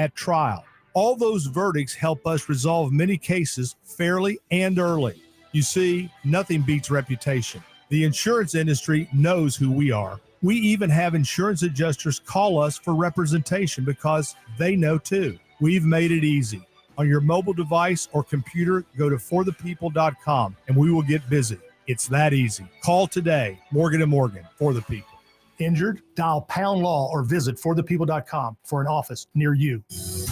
at trial. All those verdicts help us resolve many cases fairly and early. You see, nothing beats reputation. The insurance industry knows who we are. We even have insurance adjusters call us for representation because they know too. We've made it easy. On your mobile device or computer, go to forthepeople.com and we will get busy. It's that easy. Call today. Morgan & Morgan, for the people. Injured? Dial Pound Law or visit forthepeople.com for an office near you.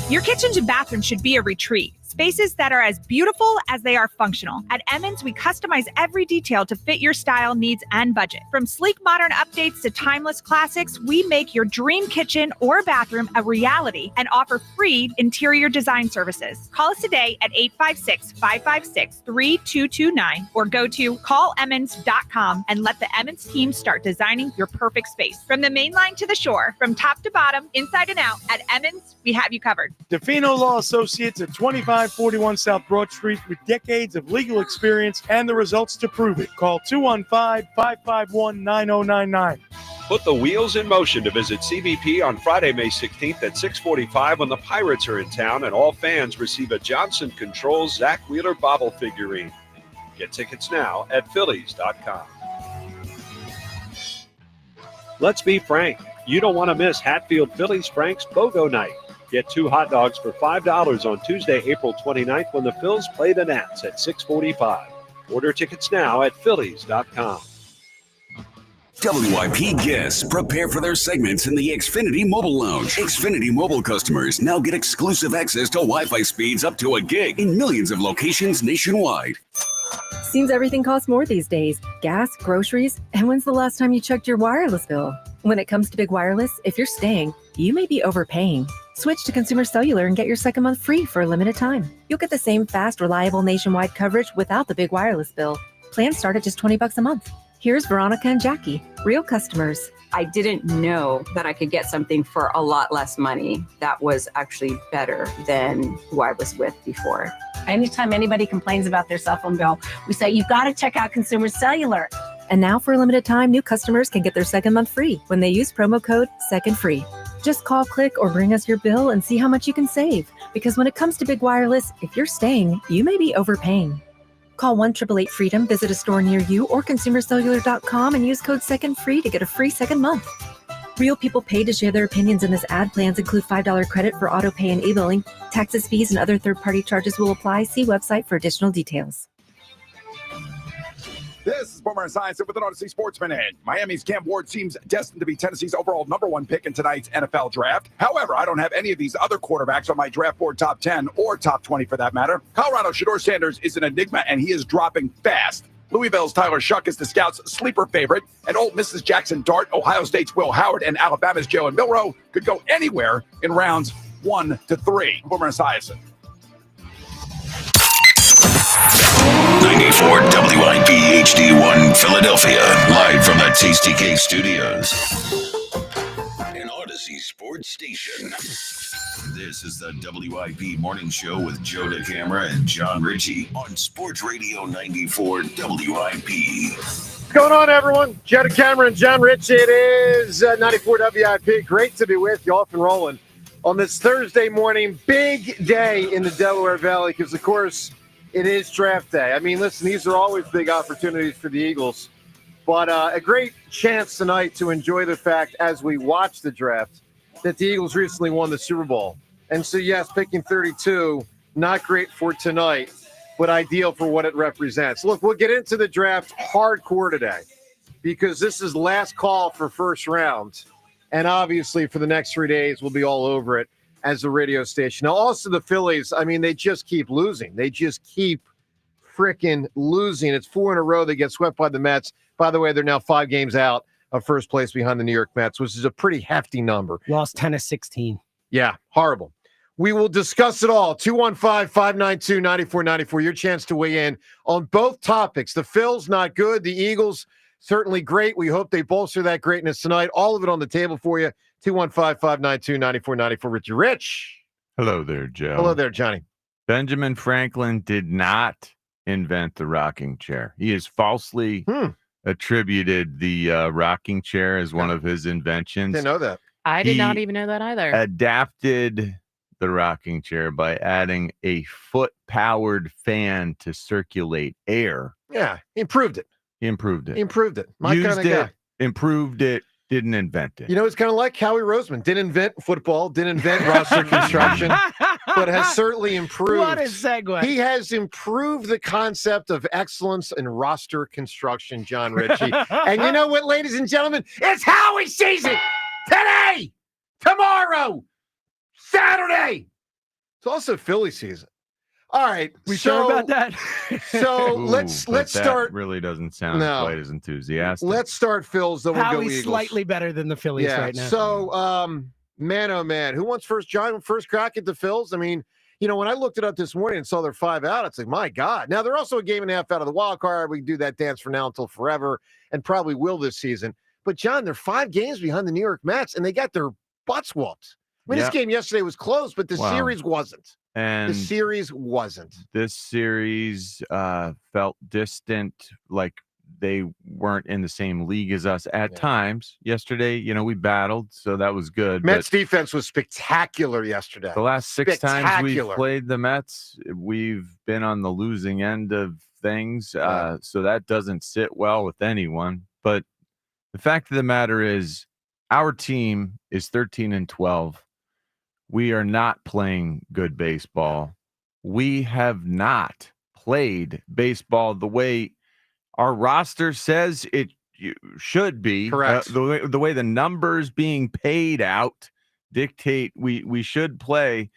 Your kitchens and bathrooms should be a retreat. Spaces that are as beautiful as they are functional. At Emmens, we customize every detail to fit your style, needs, and budget. From sleek modern updates to timeless classics, we make your dream kitchen or bathroom a reality and offer free interior design services. Call us today at 856-556-3229 or go to callemmens.com and let the Emmens team start designing your perfect space. From the main line to the shore, from top to bottom, inside and out, at Emmens, we have you covered. Defino Law Associates at 2541 South Broad Street with decades of legal experience and the results to prove it. Call 215-551-9099. Put the wheels in motion to visit CBP on Friday, May 16th at 6:45 when the Pirates are in town and all fans receive a Johnson Controls Zach Wheeler bobble figurine. Get tickets now at Phillies.com. Let's be frank. You don't want to miss Hatfield Phillies Frank's BOGO Night. Get 2 hot dogs for $5 on Tuesday, April 29th when the Phils play the Nats at 6:45. Order tickets now at Phillies.com. WIP guests prepare for their segments in the Xfinity Mobile Lounge. Xfinity Mobile customers now get exclusive access to Wi-Fi speeds up to a gig in millions of locations nationwide. Seems everything costs more these days. Gas, groceries, and when's the last time you checked your wireless bill? When it comes to big wireless, if you're staying, you may be overpaying. Switch to Consumer Cellular and get your second month free for a limited time. You'll get the same fast, reliable nationwide coverage without the big wireless bill. Plans start at just $20 a month. Here's Veronica and Jackie, real customers. I didn't know that I could get something for a lot less money that was actually better than who I was with before. Anytime anybody complains about their cell phone bill, we say, you've got to check out Consumer Cellular. And now for a limited time, new customers can get their second month free when they use promo code SECONDFREE. Just call, click, or bring us your bill and see how much you can save. Because when it comes to big wireless, if you're staying, you may be overpaying. Call 1-888-FREEDOM, visit a store near you, or consumercellular.com and use code SECONDFREE to get a free second month. Real people paid to share their opinions in this ad. Plans include $5 credit for auto pay and e-billing. Taxes, fees, and other third-party charges will apply. See website for additional details. This is Boomer Esiason with an Odyssey Sportsman, and Miami's Cam Ward seems destined to be Tennessee's overall #1 pick in tonight's NFL draft. However, I don't have any of these other quarterbacks on my draft board top 10 or top 20 for that matter. Colorado's Shedeur Sanders is an enigma, and he is dropping fast. Louisville's Tyler Shuck is the Scouts' sleeper favorite, and Ole Miss's Jackson Dart, Ohio State's Will Howard, and Alabama's Jalen Milroe could go anywhere in rounds 1 to 3. Boomer Esiason. 94 WIP HD1 Philadelphia, live from the Tasty Cake Studios. An Odyssey Sports Station. This is the WIP Morning Show with Joe DeCamara and John Ritchie on Sports Radio 94 WIP. What's going on, everyone? Joe DeCamara and John Ritchie. It is 94 WIP. Great to be with you, off and rolling on this Thursday morning. Big day in the Delaware Valley because, of course, it is draft day. I mean, listen, these are always big opportunities for the Eagles, but a great chance tonight to enjoy the fact as we watch the draft that the Eagles recently won the Super Bowl. And so, yes, picking 32, not great for tonight, but ideal for what it represents. Look, we'll get into the draft hardcore today because this is last call for first round. And obviously for the next 3 days, we'll be all over it as a radio station. Now, also the Phillies, I mean, they just keep losing. They just keep freaking losing. It's 4 in a row. They get swept by the Mets. By the way, they're now 5 games out of first place behind the New York Mets, which is a pretty hefty number. Lost 10 of 16. Yeah, horrible. We will discuss it all. 215-592-9494. Your chance to weigh in on both topics. The Phils, not good. The Eagles, certainly great. We hope they bolster that greatness tonight. All of it on the table for you. 215-592-9494. Richie Rich. Hello there, Joe. Hello there, Johnny. Benjamin Franklin did not invent the rocking chair. He has falsely attributed the rocking chair as one of his inventions. Didn't know that. I did not even know that either. Adapted the rocking chair by adding a foot-powered fan to circulate air. Yeah, he improved it. He improved it. My kind of guy. Improved it, didn't invent it. You know, it's kind of like Howie Roseman. Didn't invent football, didn't invent roster construction, but has certainly improved. What a segue. He has improved the concept of excellence in roster construction, John Ritchie. And you know what, ladies and gentlemen? It's Howie season! Today! Tomorrow! Saturday! It's also Philly season. All right. We sure about that? So Ooh, let's but that start. really doesn't sound No. quite as enthusiastic. Let's start Phil's, then we'll go Howie's Eagles. slightly better than the Phillies right now. So, man, oh, man. Who wants first, John? First crack at the Phils? I mean, you know, when I looked it up this morning and saw they're 5 out, it's like, my God. Now, they're also a game and a half out of the wild card. We can do that dance from now until forever and probably will this season. But, John, they're 5 games behind the New York Mets, and they got their butts whooped. I mean, this game yesterday was close, but the series wasn't. And the series wasn't. This series felt distant, like they weren't in the same league as us at times. Yesterday, you know, we battled, so that was good. Mets defense was spectacular yesterday. The last 6 times we've played the Mets, we've been on the losing end of things, so that doesn't sit well with anyone. But the fact of the matter is, our team is 13-12. We are not playing good baseball. We have not played baseball the way our roster says it should be. Correct. The way the numbers being paid out dictate we should play.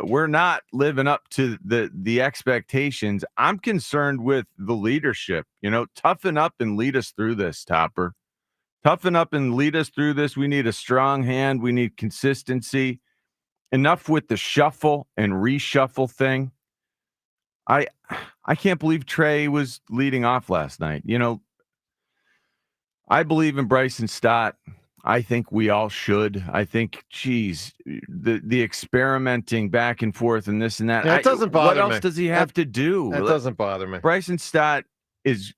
We're not living up to the expectations. I'm concerned with the leadership. You know, toughen up and lead us through this, Topper. Toughen up and lead us through this. We need a strong hand. We need consistency. Enough with the shuffle and reshuffle thing. I can't believe Trey was leading off last night. You know, I believe in Bryson Stott. I think we all should. I think, geez, the experimenting back and forth and this and that. It doesn't bother me. What else does he have to do? That doesn't bother me. Bryson Stott is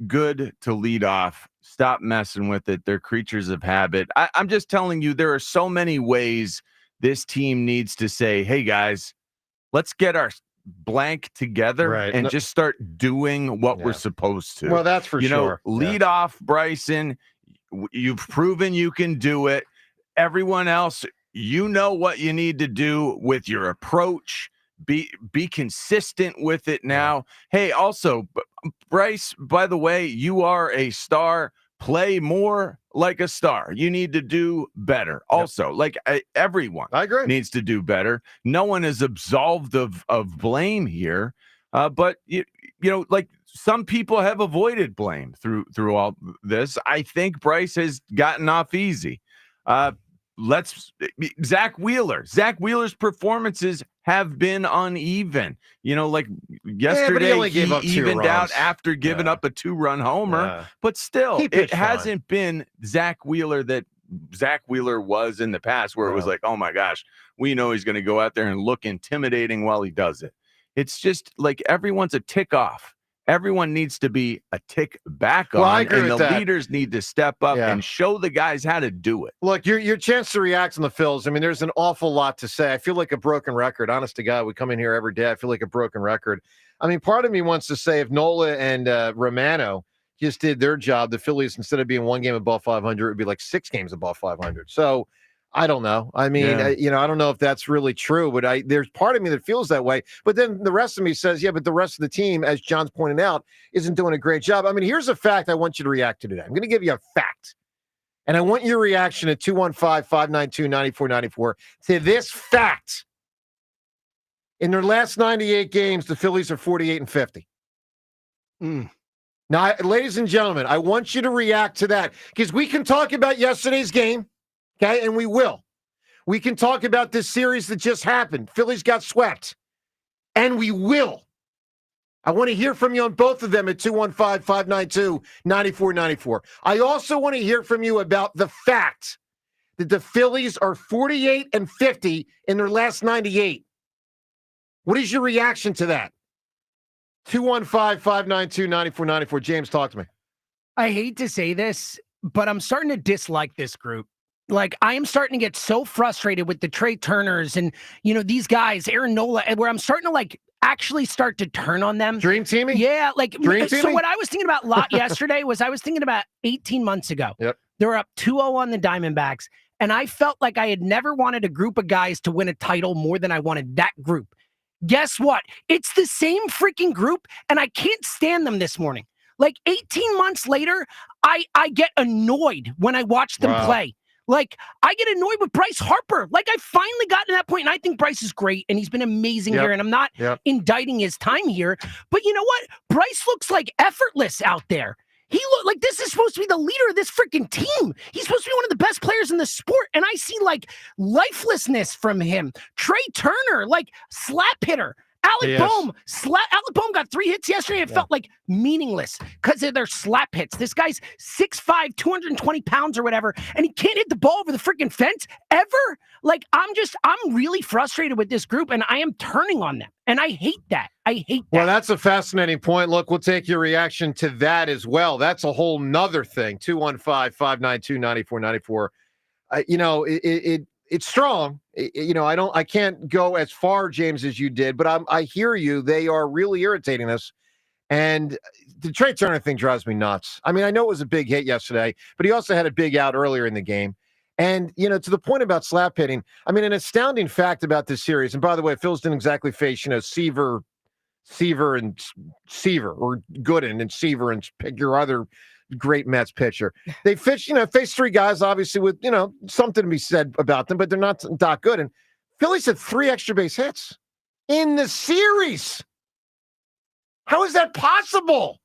good to lead off. Stop messing with it. They're creatures of habit. I'm just telling you, there are so many ways this team needs to say, hey, guys, let's get our blank together and just start doing what we're supposed to. Well, that's for sure. Lead off, Bryson. You've proven you can do it. Everyone else, you know what you need to do with your approach. Be consistent with it now. Hey, also, Bryce, by the way, you are a star. Play more like a star. You need to do better. Also, like everyone I agree. needs to do better. No one is absolved of blame here. But you know, like some people have avoided blame through all this. I think Bryce has gotten off easy. Zach Wheeler. Zach Wheeler's performances have been uneven. You know, like yesterday, he evened out after giving up a 2-run homer. But still, it hasn't been Zach Wheeler that Zach Wheeler was in the past, where it was like, oh my gosh, we know he's going to go out there and look intimidating while he does it. It's just like everyone's a tick off. Everyone needs to be a tick back on, and the leaders need to step up and show the guys how to do it. Look, your chance to react on the Phils, I mean, there's an awful lot to say. I feel like a broken record. Honest to God, we come in here every day. I feel like a broken record. I mean, part of me wants to say if Nola and Romano just did their job, the Phillies, instead of being 1 game above 500, it would be like 6 games above 500. So I don't know. I mean, I don't know if that's really true, but there's part of me that feels that way. But then the rest of me says, yeah, but the rest of the team, as John's pointing out, isn't doing a great job. I mean, here's a fact I want you to react to today. I'm going to give you a fact. And I want your reaction at 215-592-9494 to this fact. In their last 98 games, the Phillies are 48-50. Now, ladies and gentlemen, I want you to react to that because we can talk about yesterday's game. Okay, and we will. We can talk about this series that just happened. Phillies got swept. And we will. I want to hear from you on both of them at 215-592-9494. I also want to hear from you about the fact that the Phillies are 48-50 in their last 98. What is your reaction to that? 215-592-9494. James, talk to me. I hate to say this, but I'm starting to dislike this group. Like, I am starting to get so frustrated with the Trey Turners and, these guys, Aaron Nola, where I'm starting to, actually start to turn on them. Dream teaming? Yeah, Dream so teaming? what I was thinking about a lot yesterday was I was thinking about 18 months ago. Yep. They were up 2-0 on the Diamondbacks, and I felt like I had never wanted a group of guys to win a title more than I wanted that group. Guess what? It's the same freaking group, and I can't stand them this morning. 18 months later, I get annoyed when I watch them play. I get annoyed with Bryce Harper. I finally got to that point, and I think Bryce is great, and he's been amazing here, and I'm not indicting his time here. But you know what? Bryce looks effortless out there. He looked like this is supposed to be the leader of this freaking team. He's supposed to be one of the best players in the sport, and I see, lifelessness from him. Trey Turner, slap hitter. Alec Bohm got 3 hits yesterday. It felt meaningless because of their slap hits. This guy's 6'5", 220 pounds or whatever, and he can't hit the ball over the freaking fence ever. I'm really frustrated with this group, and I am turning on them, and I hate that. Well, that's a fascinating point. Look, we'll take your reaction to that as well. That's a whole nother thing. 215-592-9494. It's strong. I can't go as far, James, as you did, but I hear you. They are really irritating us. And the Trey Turner thing drives me nuts. I mean, I know it was a big hit yesterday, but he also had a big out earlier in the game. And, to the point about slap hitting, I mean, an astounding fact about this series, and by the way, Phil's didn't exactly face, Seaver and Seaver, or Gooden and Seaver, and pick your other great Mets pitcher. They faced 3 guys, obviously, with, something to be said about them, but they're not that good. And Phillies had 3 extra base hits in the series. How is that possible?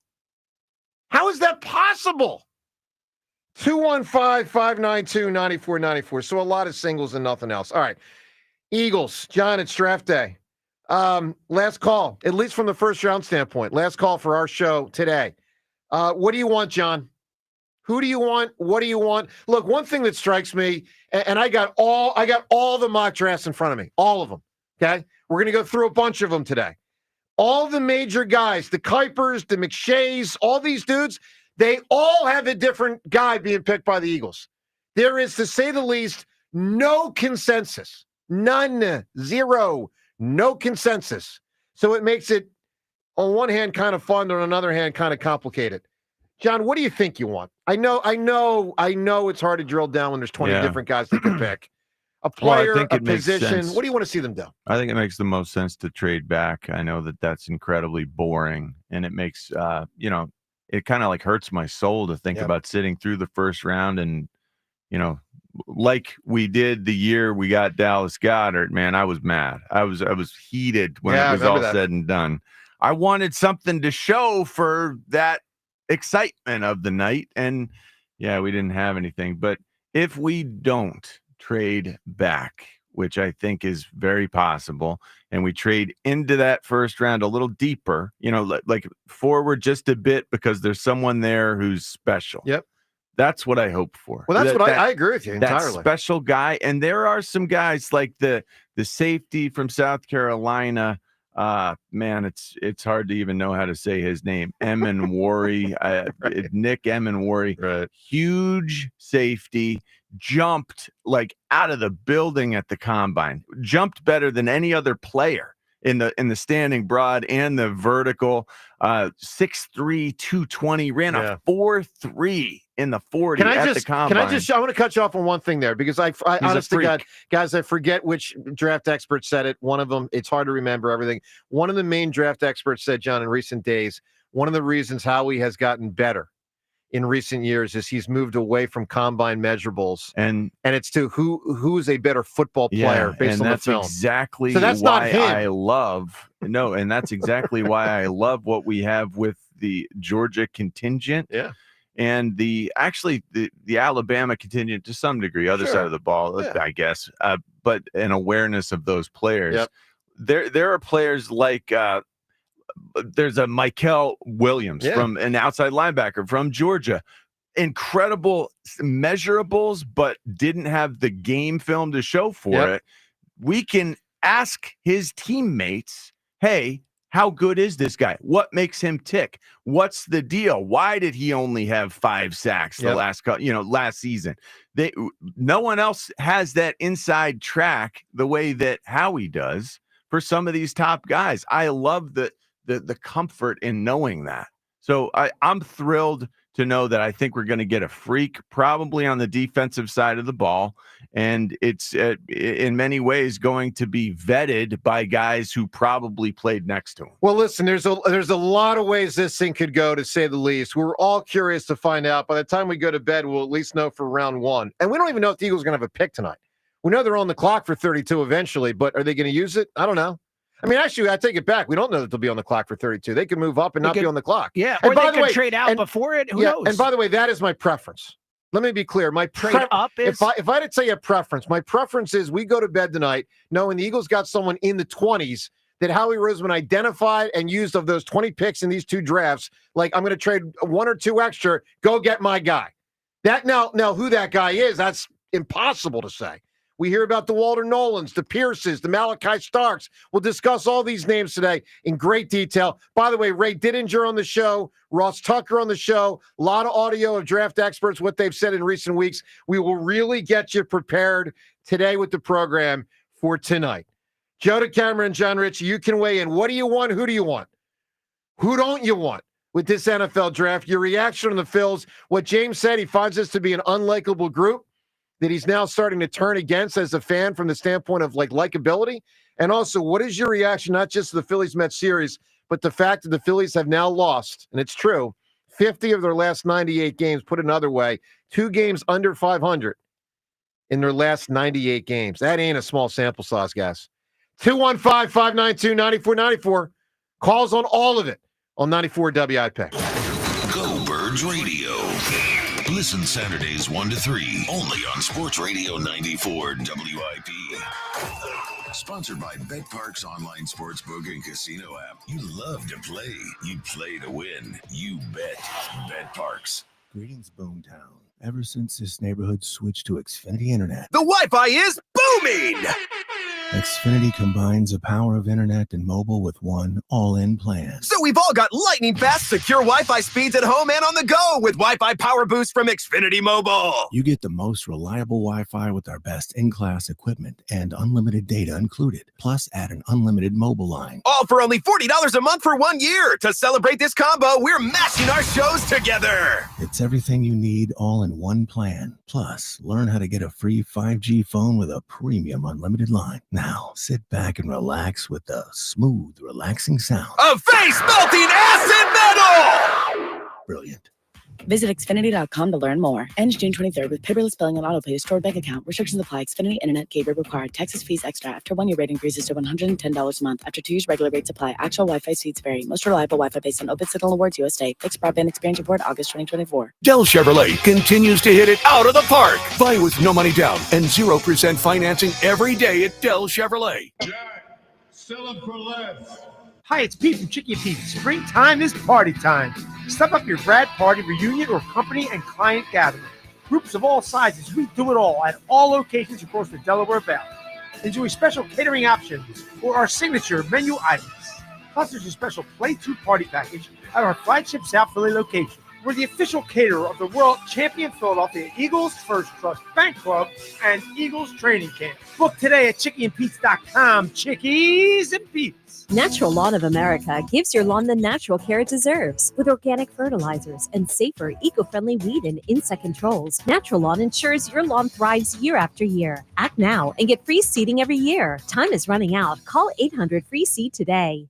215-592-9494. So a lot of singles and nothing else. All right. Eagles, John, it's draft day. Last call, at least from the first round standpoint. Last call for our show today. What do you want, John? Who do you want? What do you want? Look, one thing that strikes me, and I got all the mock drafts in front of me, all of them. Okay, we're going to go through a bunch of them today. All the major guys, the Kuipers, the McShays, all these dudes, they all have a different guy being picked by the Eagles. There is, to say the least, no consensus. None. Zero. No consensus. So it makes it, on one hand, kind of fun, on another hand, kind of complicated. John, what do you think you want? I know it's hard to drill down when there's 20 different guys they can pick. A player, a position. What do you want to see them do? I think it makes the most sense to trade back. I know that's incredibly boring, and it makes it kind of hurts my soul to think about sitting through the first round and like we did the year we got Dallas Goedert. Man, I was mad. I was heated when it was all said and done. I wanted something to show for that excitement of the night, and we didn't have anything. But if we don't trade back, which I think is very possible, and we trade into that first round a little deeper, forward just a bit because there's someone there who's special. Yep. That's what I hope for. Well, that's what I agree with you entirely. That special guy. And there are some guys like the safety from South Carolina. Man, it's hard to even know how to say his name. Emmens Worry, Nick Emmens Worry. Right. Huge safety, jumped out of the building at the combine. Jumped better than any other player in the standing broad and the vertical. 6'3", 220, ran a 4.3 in the 40 the combine. I want to cut you off on one thing there, because I honestly, guys, I forget which draft expert said it. One of them, it's hard to remember everything. One of the main draft experts said, John, in recent days, one of the reasons Howie has gotten better in recent years is he's moved away from combine measurables, and it's to who's a better football player based on the film. Exactly. So that's why not him. And that's exactly why I love what we have with the Georgia contingent. Yeah. And the Alabama contingent to some degree, other side of the ball, I guess. But an awareness of those players. Yep. There are players like there's a Michael Williams from an outside linebacker from Georgia. Incredible measurables, but didn't have the game film to show for it. We can ask his teammates, hey, How good is this guy? What makes him tick? What's the deal? Why did he only have 5 sacks the last season? No one else has that inside track the way that Howie does for some of these top guys. I love the comfort in knowing that. So I'm thrilled to know that I think we're going to get a freak probably on the defensive side of the ball. And it's in many ways going to be vetted by guys who probably played next to him. Well, listen, there's a lot of ways this thing could go, to say the least. We're all curious to find out. By the time we go to bed, we'll at least know for round 1. And we don't even know if the Eagles are going to have a pick tonight. We know they're on the clock for 32 eventually, but are they going to use it? I don't know. I mean, actually, I take it back. We don't know that they'll be on the clock for 32. They could move up and not be on the clock. Yeah, and or by they the could way, trade out before it. Who knows? And by the way, that is my preference. Let me be clear. My trade up is if I had to tell you a preference, my preference is we go to bed tonight knowing the Eagles got someone in the 20s that Howie Roseman identified and used of those 20 picks in these 2 drafts. Like, I'm going to trade 1 or 2 extra. Go get my guy. That now who that guy is, that's impossible to say. We hear about the Walter Nolans, the Pierces, the Malachi Starks. We'll discuss all these names today in great detail. By the way, Ray Didinger on the show, Ross Tucker on the show, a lot of audio of draft experts, what they've said in recent weeks. We will really get you prepared today with the program for tonight. Joe DeCamera and John Ritchie, you can weigh in. What do you want? Who do you want? Who don't you want with this NFL draft? Your reaction on the Phils. What James said, he finds this to be an unlikable group that he's now starting to turn against as a fan from the standpoint of likability. And also, what is your reaction, not just to the Phillies-Mets series, but the fact that the Phillies have now lost, and it's true, 50 of their last 98 games, put another way, 2 games under 500 in their last 98 games. That ain't a small sample size, guys. 215-592-9494. Calls on all of it on 94 WIP. Go Birds Radio. Listen Saturdays 1 to 3 only on Sports Radio 94 WIP. Sponsored by BetParks online sportsbook and casino app. You love to play. You play to win. You bet. BetParks. Greetings, Boomtown. Ever since this neighborhood switched to Xfinity Internet, the Wi-Fi is booming! Xfinity combines the power of internet and mobile with one all-in plan. So we've all got lightning-fast, secure Wi-Fi speeds at home and on the go with Wi-Fi Power Boost from Xfinity Mobile. You get the most reliable Wi-Fi with our best in-class equipment and unlimited data included. Plus, add an unlimited mobile line. All for only $40 a month for 1 year. To celebrate this combo, we're mashing our shows together. It's everything you need all in one plan. Plus, learn how to get a free 5G phone with a premium unlimited line. Now, sit back and relax with the smooth, relaxing sound of face-melting acid metal! Brilliant. Visit Xfinity.com to learn more. Ends June 23rd with paperless billing and autopay to stored bank account. Restrictions apply. Xfinity Internet gateway required. Taxes, fees extra. After 1 year rate increases to $110 a month. After 2 years, regular rates apply. Actual Wi-Fi speeds vary. Most reliable Wi-Fi based on Open Signal Awards USA. Fixed Broadband Experience Report, August 2024. Dell Chevrolet continues to hit it out of the park. Buy with no money down and 0% financing every day at Dell Chevrolet. Sell them for less. Hi, it's Pete from Chicky and Pete. Springtime is party time. Step up your grad party, reunion, or company and client gathering. Groups of all sizes, we do it all at all locations across the Delaware Valley. Enjoy special catering options or our signature menu items. Plus, there's a special Play 2 party package at our flagship South Philly location. We're the official caterer of the world champion Philadelphia Eagles First Trust Bank Club and Eagles Training Camp. Book today at chickyandpete's.com. Chickies and Pete's. Natural Lawn of America gives your lawn the natural care it deserves. With organic fertilizers and safer, eco-friendly weed and insect controls, Natural Lawn ensures your lawn thrives year after year. Act now and get free seeding every year. Time is running out. Call 800-FREE-SEED today.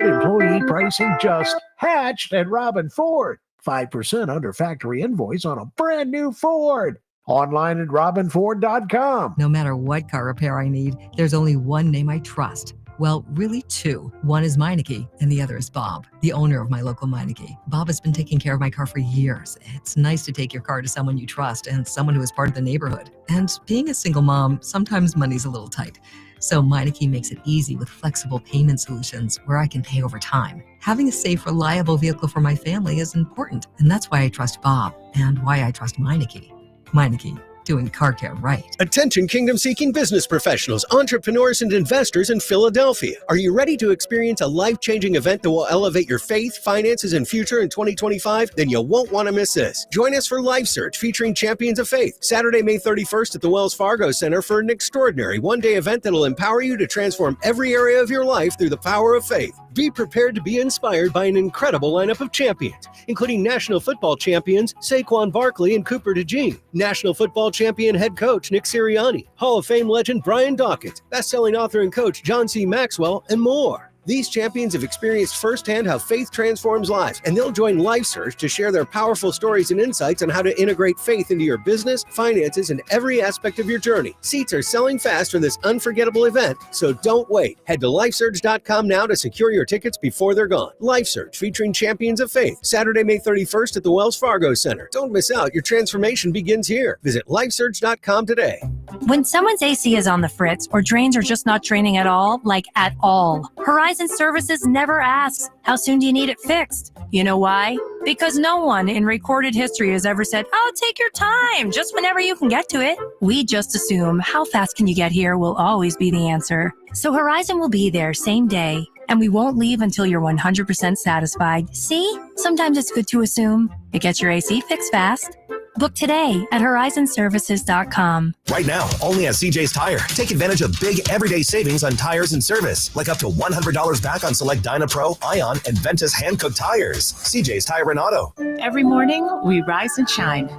Employee pricing just hatched at Robin Ford. 5% under factory invoice on a brand new Ford. Online at robinford.com. No matter what car repair I need, there's only one name I trust. Well, really two. One is Meineke and the other is Bob, the owner of my local Meineke. Bob has been taking care of my car for years. It's nice to take your car to someone you trust and someone who is part of the neighborhood. And being a single mom, sometimes money's a little tight. So Meineke makes it easy with flexible payment solutions where I can pay over time. Having a safe, reliable vehicle for my family is important, and that's why I trust Bob and why I trust Meineke. Meineke, doing car care right. Attention kingdom-seeking business professionals, entrepreneurs, and investors in Philadelphia. Are you ready to experience a life-changing event that will elevate your faith, finances, and future in 2025? Then you won't want to miss this. Join us for Life Search featuring Champions of Faith, Saturday, May 31st at the Wells Fargo Center for an extraordinary one-day event that will empower you to transform every area of your life through the power of faith. Be prepared to be inspired by an incredible lineup of champions, including National Football champions Saquon Barkley and Cooper DeJean, National Football champion head coach Nick Sirianni, Hall of Fame legend Brian Dawkins, best-selling author and coach John C. Maxwell, and more. These champions have experienced firsthand how faith transforms lives, and they'll join Life Search to share their powerful stories and insights on how to integrate faith into your business, finances, and every aspect of your journey. Seats are selling fast for this unforgettable event, so don't wait. Head to lifesurge.com now to secure your tickets before they're gone. Life Search featuring Champions of Faith, Saturday, May 31st at the Wells Fargo Center. Don't miss out. Your transformation begins here. Visit lifesurge.com today. When someone's AC is on the fritz or drains are just not draining at all, like at all, Horizon Services never asks, how soon do you need it fixed? You know why? Because no one in recorded history has ever said, oh, take your time, just whenever you can get to it. We just assume how fast can you get here will always be the answer. So Horizon will be there same day, and we won't leave until you're 100% satisfied. See? Sometimes it's good to assume. It gets your AC fixed fast. Book today at horizonservices.com. Right now, only at CJ's Tire. Take advantage of big everyday savings on tires and service, like up to $100 back on select Dynapro, Ion, and Ventus hand-cooked tires. CJ's Tire and Auto. Every morning, we rise and shine,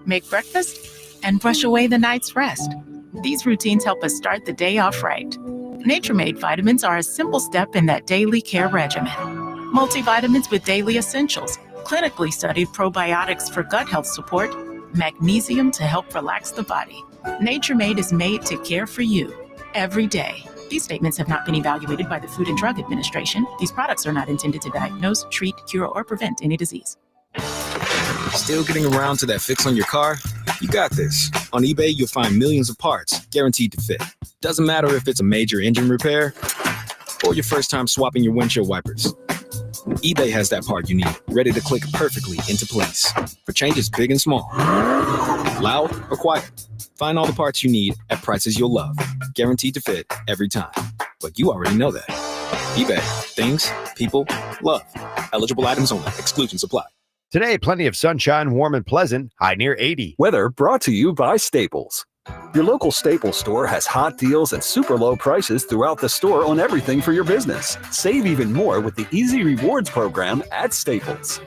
make breakfast, and brush away the night's rest. These routines help us start the day off right. Nature-Made vitamins are a simple step in that daily care regimen. Multivitamins with daily essentials, clinically studied probiotics for gut health support, magnesium to help relax the body. Nature-Made is made to care for you every day. These statements have not been evaluated by the Food and Drug Administration. These products are not intended to diagnose, treat, cure, or prevent any disease. Still getting around to that fix on your car? You got this. On eBay, you'll find millions of parts guaranteed to fit. Doesn't matter if it's a major engine repair or your first time swapping your windshield wipers. eBay has that part you need, ready to click perfectly into place for changes big and small, loud or quiet. Find all the parts you need at prices you'll love, guaranteed to fit every time. But you already know that. eBay, things, people, love. Eligible items only. Exclusions apply. Today, plenty of sunshine, warm and pleasant, high near 80. Weather brought to you by Staples. Your local Staples store has hot deals and super low prices throughout the store on everything for your business. Save even more with the Easy Rewards program at Staples.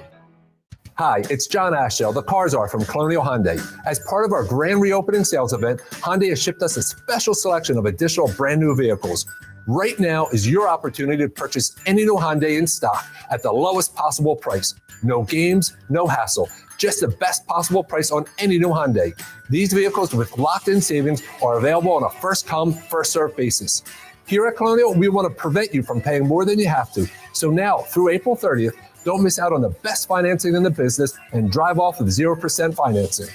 Hi, it's John Ashell, the Car Czar from Colonial Hyundai. As part of our grand reopening sales event, Hyundai has shipped us a special selection of additional brand new vehicles. Right now is your opportunity to purchase any new Hyundai in stock at the lowest possible price. No games, no hassle. Just the best possible price on any new Hyundai. These vehicles with locked-in savings are available on a first-come, first-served basis. Here at Colonial, we want to prevent you from paying more than you have to. So now, through April 30th, don't miss out on the best financing in the business and drive off with 0% financing.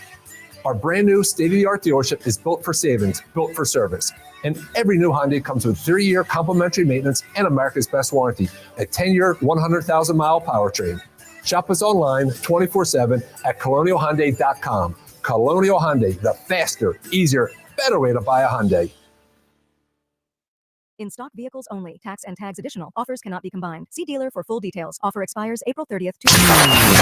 Our brand new state-of-the-art dealership is built for savings, built for service. And every new Hyundai comes with 3-year complimentary maintenance and America's Best Warranty, a 10-year, 100,000-mile powertrain. Shop us online 24/7 at colonialhyundai.com. Colonial Hyundai, the faster, easier, better way to buy a Hyundai. In stock vehicles only. Tax and tags additional. Offers cannot be combined. See dealer for full details. Offer expires April 30th.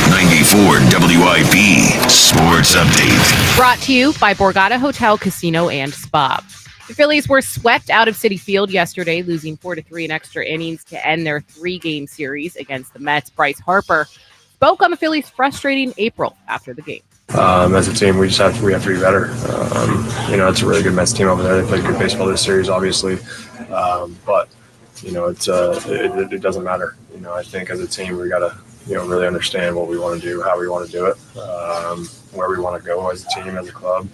94 WIP Sports Update. Brought to you by Borgata Hotel, Casino, and Spa. The Phillies were swept out of Citi Field yesterday, losing 4-3 in extra innings to end their 3-game series against the Mets. Bryce Harper spoke on the Phillies' frustrating April after the game. As a team, we have to be better. It's a really good Mets team over there. They played good baseball this series, obviously, but it doesn't matter. I think as a team, we got to really understand what we want to do, how we want to do it, where we want to go as a team, as a club,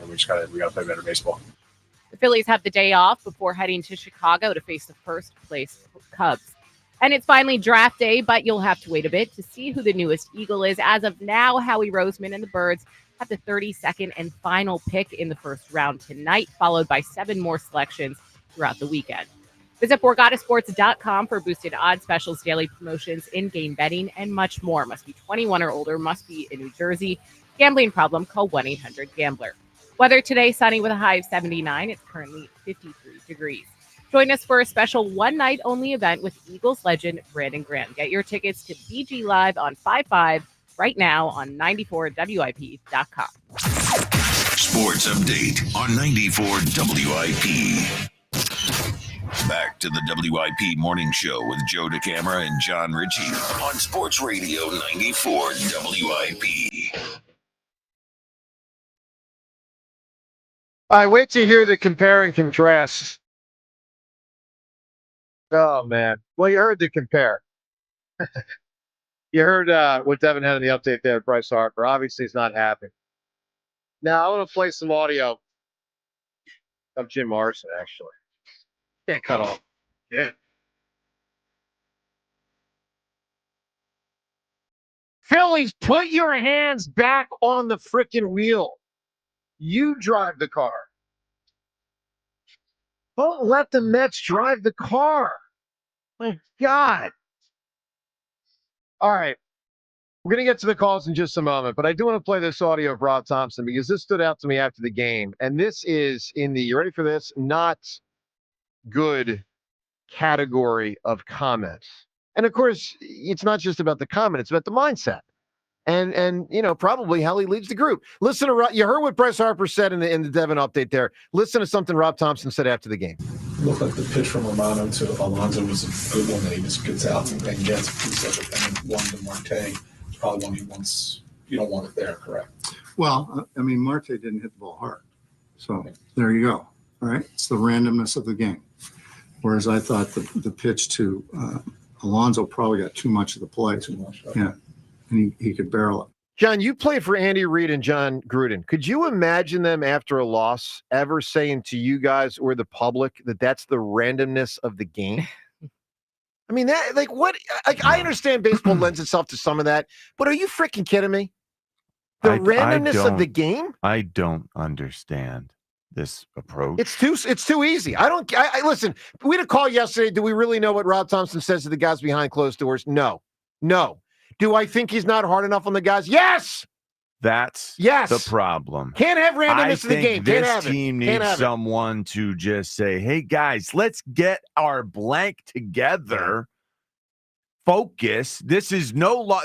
and we got to play better baseball. The Phillies have the day off before heading to Chicago to face the first-place Cubs. And it's finally draft day, but you'll have to wait a bit to see who the newest Eagle is. As of now, Howie Roseman and the Birds have the 32nd and final pick in the first round tonight, followed by 7 more selections throughout the weekend. Visit BorgataSports.com for boosted odds, specials, daily promotions, in-game betting, and much more. Must be 21 or older, must be in New Jersey. Gambling problem, call 1-800-GAMBLER. Weather today, sunny with a high of 79. It's currently 53 degrees. Join us for a special one-night-only event with Eagles legend Brandon Graham. Get your tickets to BG Live on 5/5 right now on 94WIP.com. Sports update on 94 WIP. Back to the WIP Morning Show with Joe DeCamara and John Ritchie on Sports Radio 94 WIP. All right, wait till you hear the compare and contrast. Oh, man. Well, you heard the compare. You heard what Devin had in the update there, Bryce Harper. Obviously, he's not happy. Now, I want to play some audio of Jim Morrison, actually. Can't cut off. Yeah. Phillies, put your hands back on the frickin' wheel. You drive the car. Don't let the Mets drive the car. My God. All right. We're going to get to the calls in just a moment, but I do want to play this audio of Rob Thompson because this stood out to me after the game. And this is in the, you ready for this? Not good category of comments. And of course, it's not just about the comment, it's about the mindset. And you know, probably how he leads the group. Listen to you heard what Bryce Harper said in the Devin update there. Listen to something Rob Thompson said after the game. It looked like the pitch from Romano to Alonso was a good one that he just gets out and gets a piece of it. And one to Marte, probably one he wants. You don't want it there, correct? Well, I mean, Marte didn't hit the ball hard. So there you go. All right. It's the randomness of the game. Whereas I thought the pitch to Alonso probably got too much of the play. Too much. Okay. Yeah. And he could barrel it. John, you played for Andy Reid and John Gruden. Could you imagine them after a loss ever saying to you guys or the public that that's the randomness of the game? I mean, that like what? Like I understand baseball lends itself to some of that, but are you freaking kidding me? The randomness of the game? I don't understand this approach. It's too easy. I listen. We had a call yesterday. Do we really know what Rob Thompson says to the guys behind closed doors? No. Do I think he's not hard enough on the guys? Yes. That's the problem. Can't have randomness in the game. Can't have it. This team needs someone to just say, hey, guys, let's get our blank together. Focus. This is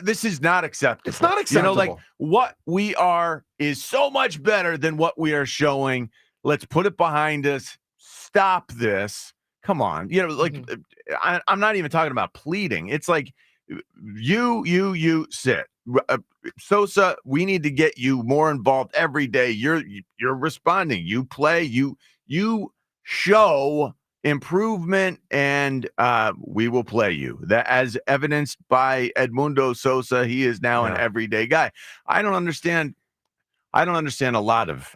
this is not acceptable. It's not acceptable. You know, like what we are is so much better than what we are showing. Let's put it behind us. Stop this. Come on. You know, like I'm not even talking about pleading. It's like, you sit. Sosa, we need to get you more involved every day. You're responding. You play. You show improvement, and we will play you. That, as evidenced by Edmundo Sosa, he is now an everyday guy. I don't understand a lot of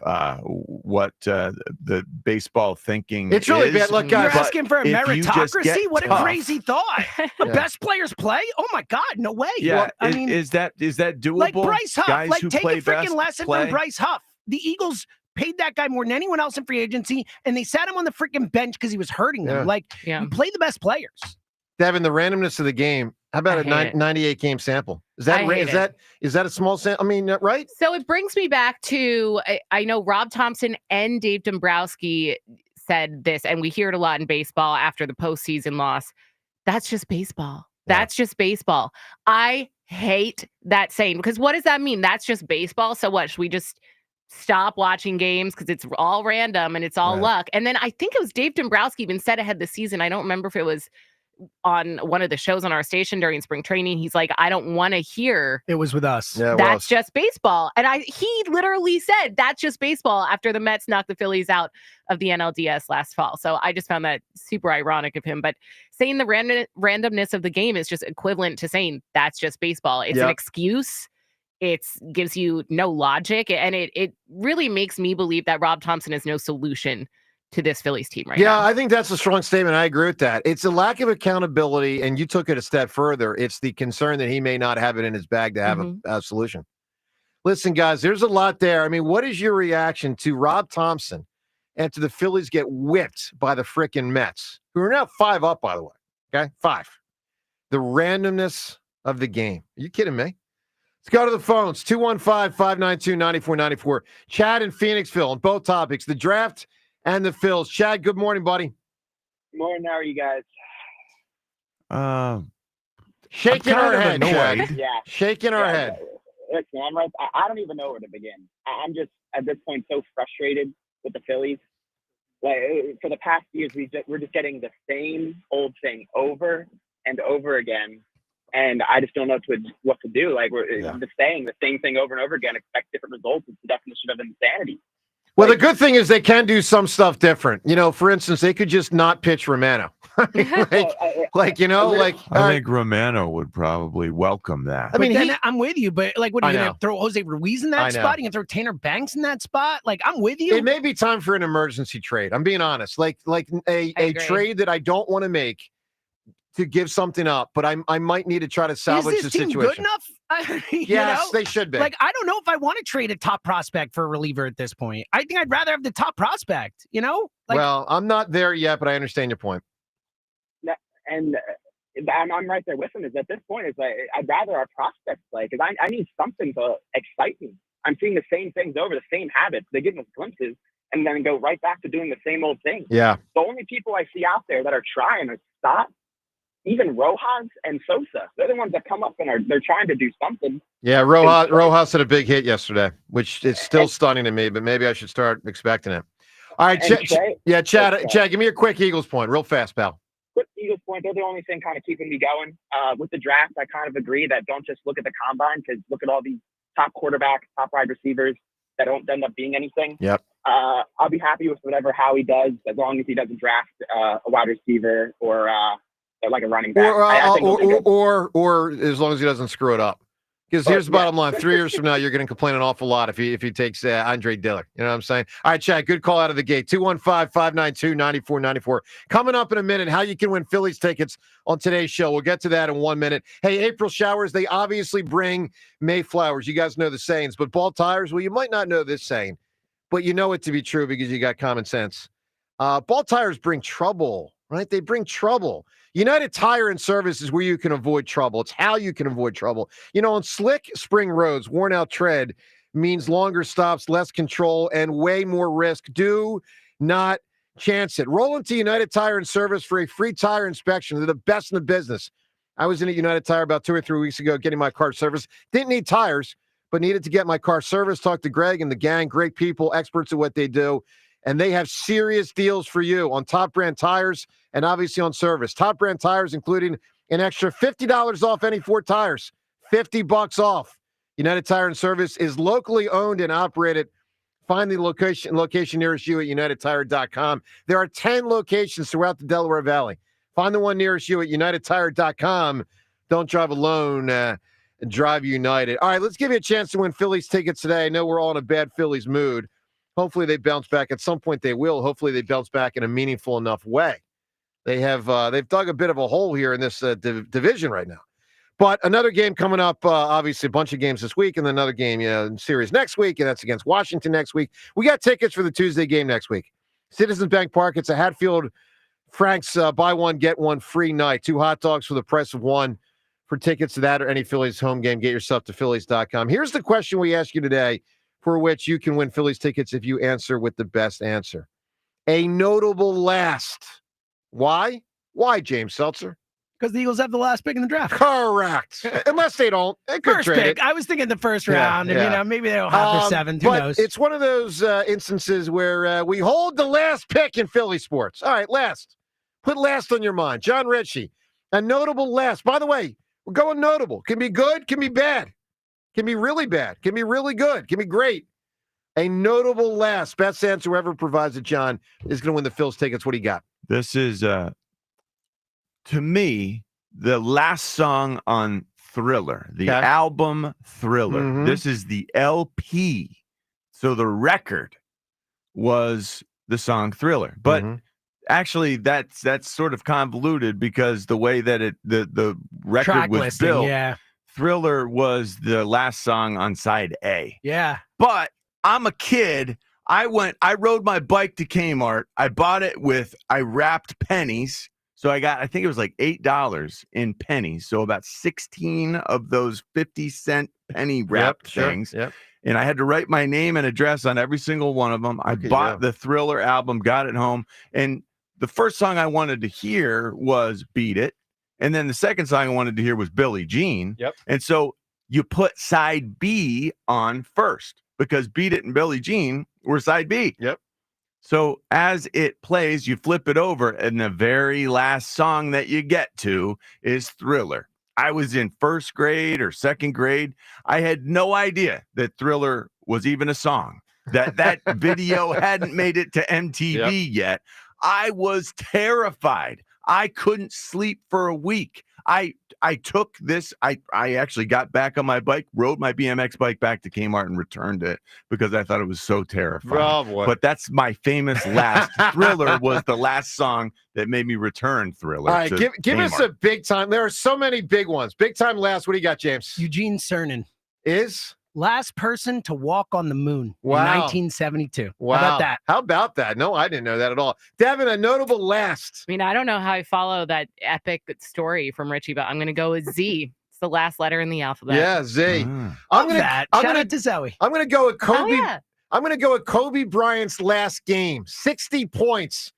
what the baseball thinking It's really is. bad. Look, guys, you're asking for a meritocracy? What tough. a crazy thought. The best players play? Oh my God, no way. Yeah, well, I mean, is that doable? Like Bryce Huff, Guys like who take play a freaking best lesson play? from Bryce Huff. The Eagles paid that guy more than anyone else in free agency, and they sat him on the freaking bench because he was hurting them. You play the best players. Devin, the randomness of the game. How about a 98 game sample? Is that a small sample? I mean, right? So it brings me back to I know Rob Thompson and Dave Dombrowski said this, and we hear it a lot in baseball after the postseason loss. That's just baseball. That's just baseball. I hate that saying because what does that mean? That's just baseball. So what? Should we just stop watching games because it's all random and it's all luck? And then I think it was Dave Dombrowski even said ahead the season. I don't remember if it was on one of the shows on our station during spring training. He's like, I don't want to hear it was with us. Yeah, that's just baseball. And he literally said that's just baseball after the Mets knocked the Phillies out of the NLDS last fall. So I just found that super ironic of him. But saying the randomness of the game is just equivalent to saying that's just baseball. It's an excuse. It gives you no logic. And it really makes me believe that Rob Thompson is no solution to this Phillies team right now. Yeah, I think that's a strong statement. I agree with that. It's a lack of accountability, and you took it a step further. It's the concern that he may not have it in his bag to have a solution. Listen, guys, there's a lot there. I mean, what is your reaction to Rob Thompson and to the Phillies get whipped by the frickin' Mets, who are now 5 up, by the way? Okay, 5. The randomness of the game. Are you kidding me? Let's go to the phones. 215-592-9494. Chad in Phoenixville on both topics, the draft and the Phils. Chad, good morning, buddy. Morning. How are you guys? Shaking our head, Chad. Yeah. Shaking our head. Listen, I'm right. I don't even know where to begin. I'm just at this point so frustrated with the Phillies. Like for the past years, we're just getting the same old thing over and over again, and I just don't know what to do. Like we're just saying the same thing over and over again, expect different results. It's the definition of insanity. Well, the good thing is they can do some stuff different. You know, for instance, they could just not pitch Romano. I think Romano would probably welcome that. I mean, I'm with you, but like, what are you I going know. to throw Jose Ruiz in that I know. spot? You can throw Tanner Banks in that spot? Like, I'm with you. It may be time for an emergency trade. I'm being honest. Like a trade that I don't want to make to give something up, but I might need to try to salvage Is the this team situation. good enough? Yes, they should be. Like, I don't know if I want to trade a top prospect for a reliever at this point. I think I'd rather have the top prospect, you know? Like, well, I'm not there yet, but I understand your point. And I'm right there with him. Is at this point, it's like I'd rather our prospects play because I need something to excite me. I'm seeing the same things over, the same habits. They give us glimpses and then go right back to doing the same old thing. Yeah. The only people I see out there that are trying to stop, even Rojas and Sosa, they're the ones that come up and they're trying to do something. Yeah, Rojas had a big hit yesterday, which is still stunning to me, but maybe I should start expecting it. All right, Chad, give me your quick Eagles point, real fast, pal. Quick Eagles point, they're the only thing kind of keeping me going. With the draft, I kind of agree that don't just look at the combine because look at all these top quarterbacks, top wide receivers that don't end up being anything. Yep. I'll be happy with whatever Howie does as long as he doesn't draft a wide receiver or like a running back. Or as long as he doesn't screw it up. Because here's the bottom line. 3 years from now, you're going to complain an awful lot if he takes Andre Dillard. You know what I'm saying? All right, Chad, good call out of the gate. 215-592-9494. Coming up in a minute, how you can win Phillies tickets on today's show. We'll get to that in 1 minute. Hey, April showers, they obviously bring Mayflowers. You guys know the sayings. But ball tires, well, you might not know this saying, but you know it to be true because you got common sense. Ball tires bring trouble, right? They bring trouble. United Tire and Service is where you can avoid trouble. It's how you can avoid trouble. You know, on slick spring roads, worn out tread means longer stops, less control, and way more risk. Do not chance it. Roll into United Tire and Service for a free tire inspection. They're the best in the business. I was in at United Tire about 2 or 3 weeks ago getting my car serviced. Didn't need tires, but needed to get my car serviced. Talked to Greg and the gang. Great people, experts at what they do. And they have serious deals for you on top brand tires and obviously on service. Top brand tires, including an extra $50 off any 4 tires, $50 off. United Tire and Service is locally owned and operated. Find the location nearest you at UnitedTire.com. There are 10 locations throughout the Delaware Valley. Find the one nearest you at UnitedTire.com. Don't drive alone. Drive United. All right, let's give you a chance to win Phillies tickets today. I know we're all in a bad Phillies mood. Hopefully they bounce back. At some point they will. Hopefully they bounce back in a meaningful enough way. They've dug a bit of a hole here in this division right now. But another game coming up, obviously a bunch of games this week, and then another game in series next week, and that's against Washington next week. We got tickets for the Tuesday game next week. Citizens Bank Park, it's a Hatfield Frank's buy one, get one free night. 2 hot dogs for the price of 1. For tickets to that or any Phillies home game, get yourself to Phillies.com. Here's the question we ask you today, for which you can win Phillies tickets if you answer with the best answer. A notable last. Why? Why, James Seltzer? Because the Eagles have the last pick in the draft. Correct. Unless they don't. They could First trade pick. it. I was thinking the first round, Yeah. and maybe they'll have their 7th. Who but knows? It's one of those instances where we hold the last pick in Philly sports. All right, last. Put last on your mind. John Ritchie. A notable last. By the way, we're going notable. Can be good, can be bad. Can be really bad. Can be really good. Can be great. A notable last. Best answer whoever provides it, John, is going to win the Phil's tickets. What do you got? This is, to me, the last song on Thriller, the album Thriller. Mhm. This is the LP. So the record was the song Thriller. But actually, that's sort of convoluted because the way that the record Track was listing, built, yeah. Thriller was the last song on side A. Yeah. But I'm a kid. I rode my bike to Kmart. I bought it I wrapped pennies So I think it was like $8 in pennies. So about 16 of those 50-cent penny wrap things. Yep. And I had to write my name and address on every single one of them. I bought the Thriller album, got it home. And the first song I wanted to hear was Beat It. And then the second song I wanted to hear was Billie Jean. Yep. And so you put side B on first because Beat It and Billie Jean were side B. Yep. So as it plays, you flip it over, and the very last song that you get to is Thriller. I was in first grade or second grade. I had no idea that Thriller was even a song, that video hadn't made it to MTV yet. I was terrified. I couldn't sleep for a week. I took this. I actually got back on my bike, rode my BMX bike back to Kmart and returned it because I thought it was so terrifying. Oh, boy. But that's my famous last Thriller was the last song that made me return Thriller. All right, give us a big time. There are so many big ones. Big time last. What do you got, James? Eugene Cernan is last person to walk on the moon in Wow. 1972. Wow. How about that? How about that? No, I didn't know that at all. Devin, a notable last. I mean, I don't know how I follow that epic story from Richie, but I'm going to go with Z. It's the last letter in the alphabet. Yeah, Z. Shout out to Zoe. I'm gonna go with Kobe. yeah. I'm gonna go with Kobe Bryant's last game. 60 points.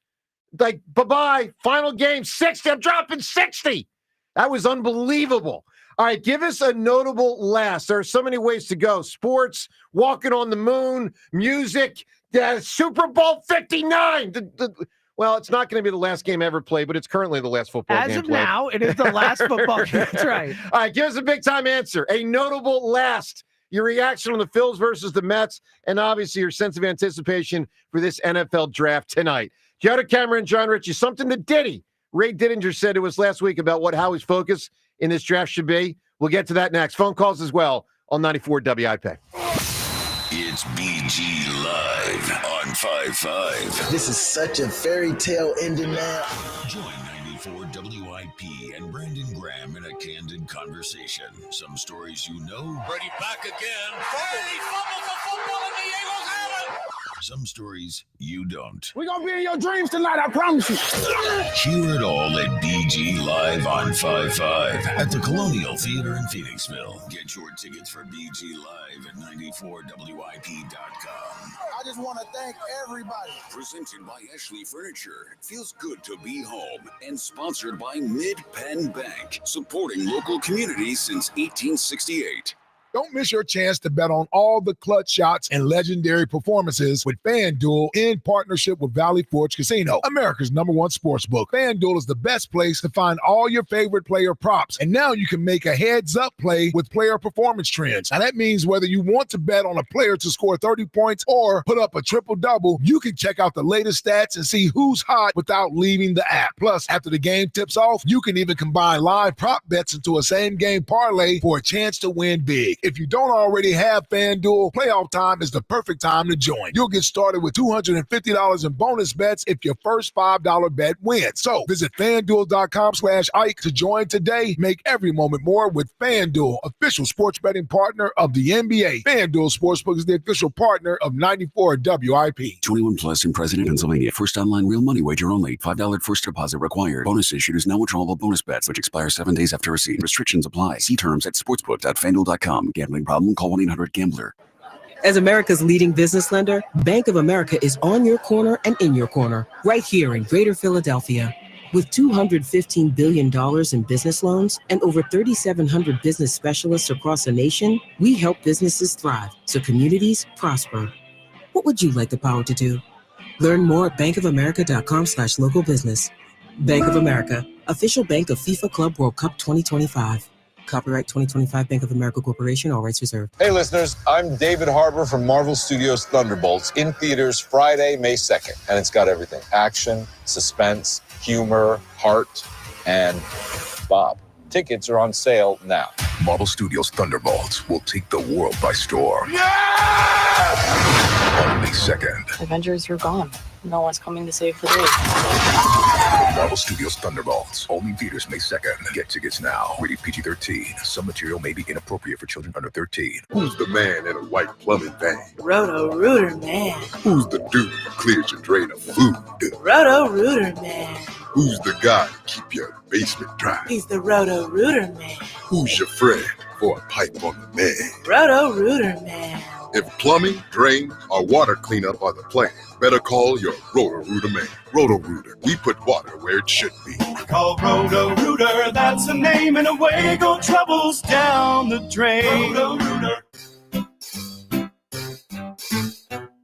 Like, bye-bye. Final game, 60. I'm dropping 60. That was unbelievable. All right, give us a notable last. There are so many ways to go. Sports, walking on the moon, music, Super Bowl 59. Well, it's not going to be the last game ever played, but it's currently the last football game As of played. now, it is the last football game. That's right. All right, give us a big time answer. A notable last. Your reaction on the Phils versus the Mets, and obviously your sense of anticipation for this NFL draft tonight. Giada Cameron, John Ritchie, something that Diddy, Ray Diddinger said it was last week about how his focus in this draft should be. We'll get to that next. Phone calls as well on 94 WIP. It's BG Live on 5-5. This is such a fairy tale ending now. Join 94 WIP and Brandon Graham in a candid conversation. Some stories you know. Brady back again. Brady fumbles the football and the Eagles have it. Some stories you don't. We're going to be in your dreams tonight, I promise you. Hear it all at BG Live on 5-5 at the Colonial Theater in Phoenixville. Get your tickets for BG Live at 94WIP.com. I just want to thank everybody. Presented by Ashley Furniture. It feels good to be home. And sponsored by Mid-Penn Bank. Supporting local communities since 1868. Don't miss your chance to bet on all the clutch shots and legendary performances with FanDuel in partnership with Valley Forge Casino, America's #1 sportsbook. FanDuel is the best place to find all your favorite player props. And now you can make a heads-up play with player performance trends. Now that means whether you want to bet on a player to score 30 points or put up a triple-double, you can check out the latest stats and see who's hot without leaving the app. Plus, after the game tips off, you can even combine live prop bets into a same-game parlay for a chance to win big. If you don't already have FanDuel, playoff time is the perfect time to join. You'll get started with $250 in bonus bets if your first $5 bet wins. So visit FanDuel.com/Ike to join today. Make every moment more with FanDuel, official sports betting partner of the NBA. FanDuel Sportsbook is the official partner of 94 WIP. 21 plus in President, Pennsylvania. First online real money wager only. $5 first deposit required. Bonus issued is no withdrawable bonus bets, which expire 7 days after receipt. Restrictions apply. See terms at sportsbook.fanduel.com. Gambling problem? Call 1-800-GAMBLER. As America's leading business lender, Bank of America is on your corner and in your corner, right here in Greater Philadelphia. With $215 billion in business loans and over 3,700 business specialists across the nation, we help businesses thrive so communities prosper. What would you like the power to do? Learn more at bankofamerica.com/local business. Bank of America, official bank of FIFA Club World Cup 2025. Copyright 2025 Bank of America Corporation, all rights reserved. Hey listeners, I'm David Harbour from Marvel Studios' Thunderbolts, in theaters Friday, May 2nd. And it's got everything: action, suspense, humor, heart, and Bob. Tickets are on sale now. Marvel Studios' Thunderbolts will take the world by storm. On May 2nd. Avengers, you're gone. No one's coming to save the day. Marvel Studios' Thunderbolts. Only theaters May 2nd. Get tickets now. Rated PG-13. Some material may be inappropriate for children under 13. Who's the man in a white plumbing van? Roto-Rooter Man. Who's the dude who clears your drain of food? Roto-Rooter Man. Who's the guy to keep your basement dry? He's the Roto-Rooter man. Who's your friend for a pipe on the man? Roto-Rooter man. If plumbing, drain, or water cleanup are the plan, better call your Roto-Rooter man. Roto-Rooter, we put water where it should be. Call Roto-Rooter, that's the name, and away go troubles down the drain. Roto-Rooter.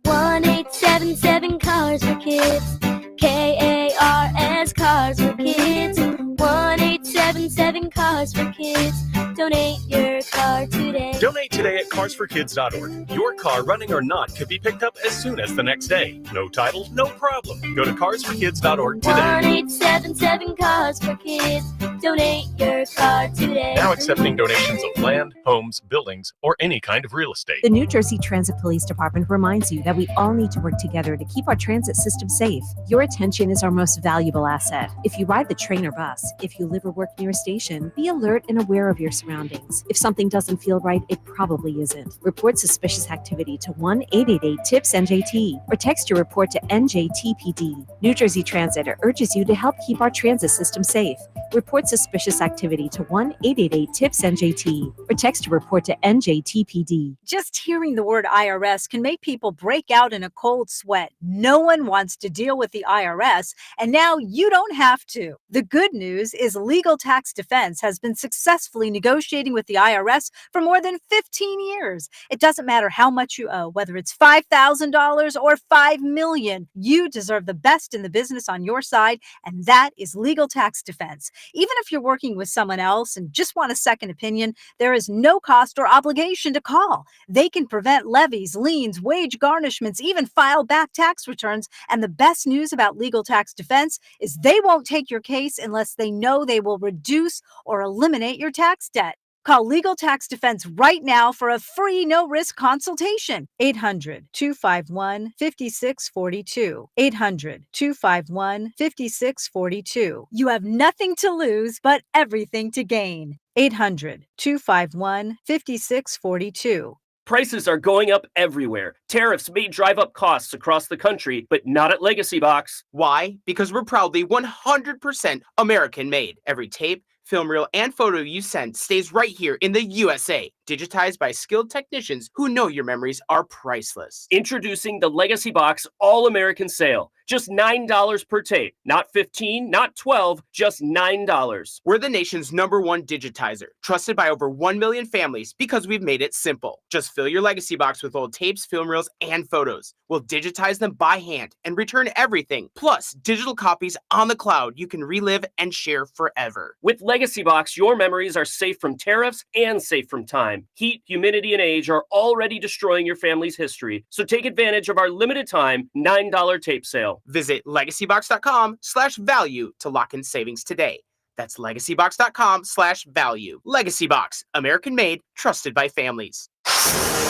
1-877 Cars for Kids. KARS Cars for Kids. 1-877 Cars for Kids. Donate your car today. Donate today at carsforkids.org. Your car, running or not, could be picked up as soon as the next day. No title, no problem. Go to carsforkids.org today. 1-877 Cars for Kids. Donate your car today. Now accepting donations of land, homes, buildings, or any kind of real estate. The New Jersey Transit Police Department reminds you that we all need to work together to keep our transit system safe. Your attention is our most valuable asset. If you ride the train or bus, if you live or work near a station, be alert and aware of your surroundings. If something doesn't feel right, it probably isn't. Report suspicious activity to 1-888-TIPS-NJT or text your report to NJTPD. New Jersey Transit urges you to help keep our transit system safe. Report suspicious activity to 1-888-TIPS-NJT or text your report to NJTPD. Just hearing the word IRS can make people break out in a cold sweat. No one wants to deal with the IRS, and now you don't have to. The good news is Legal Tax Defense has been successfully negotiating with the IRS for more than 15 years. It doesn't matter how much you owe, whether it's $5,000 or $5 million. You deserve the best in the business on your side, and that is Legal Tax Defense. Even if you're working with someone else and just want a second opinion, there is no cost or obligation to call. They can prevent levies, liens, wage garnishments, even file back tax returns. And the best news about Legal Tax Defense is they won't take your case unless they know they will reduce or eliminate your tax debt. Call Legal Tax Defense right now for a free no-risk consultation. 800-251-5642. 800-251-5642. You have nothing to lose, but everything to gain. 800-251-5642. Prices are going up everywhere. Tariffs may drive up costs across the country, but not at Legacy Box. Why? Because we're proudly 100% American made. Every tape, film reel, and photo you send stays right here in the USA, digitized by skilled technicians who know your memories are priceless. Introducing the Legacy Box All-American Sale. Just $9 per tape. Not $15, not $12, just $9. We're the nation's #1 digitizer, trusted by over 1 million families because we've made it simple. Just fill your Legacy Box with old tapes, film reels, and photos. We'll digitize them by hand and return everything, plus digital copies on the cloud you can relive and share forever. With Legacy Box, your memories are safe from tariffs and safe from time. Heat, humidity, and age are already destroying your family's history, so take advantage of our limited time $9 tape sale. Visit legacybox.com/value to lock in savings today. That's legacybox.com/value. Legacy Box, American made, trusted by families.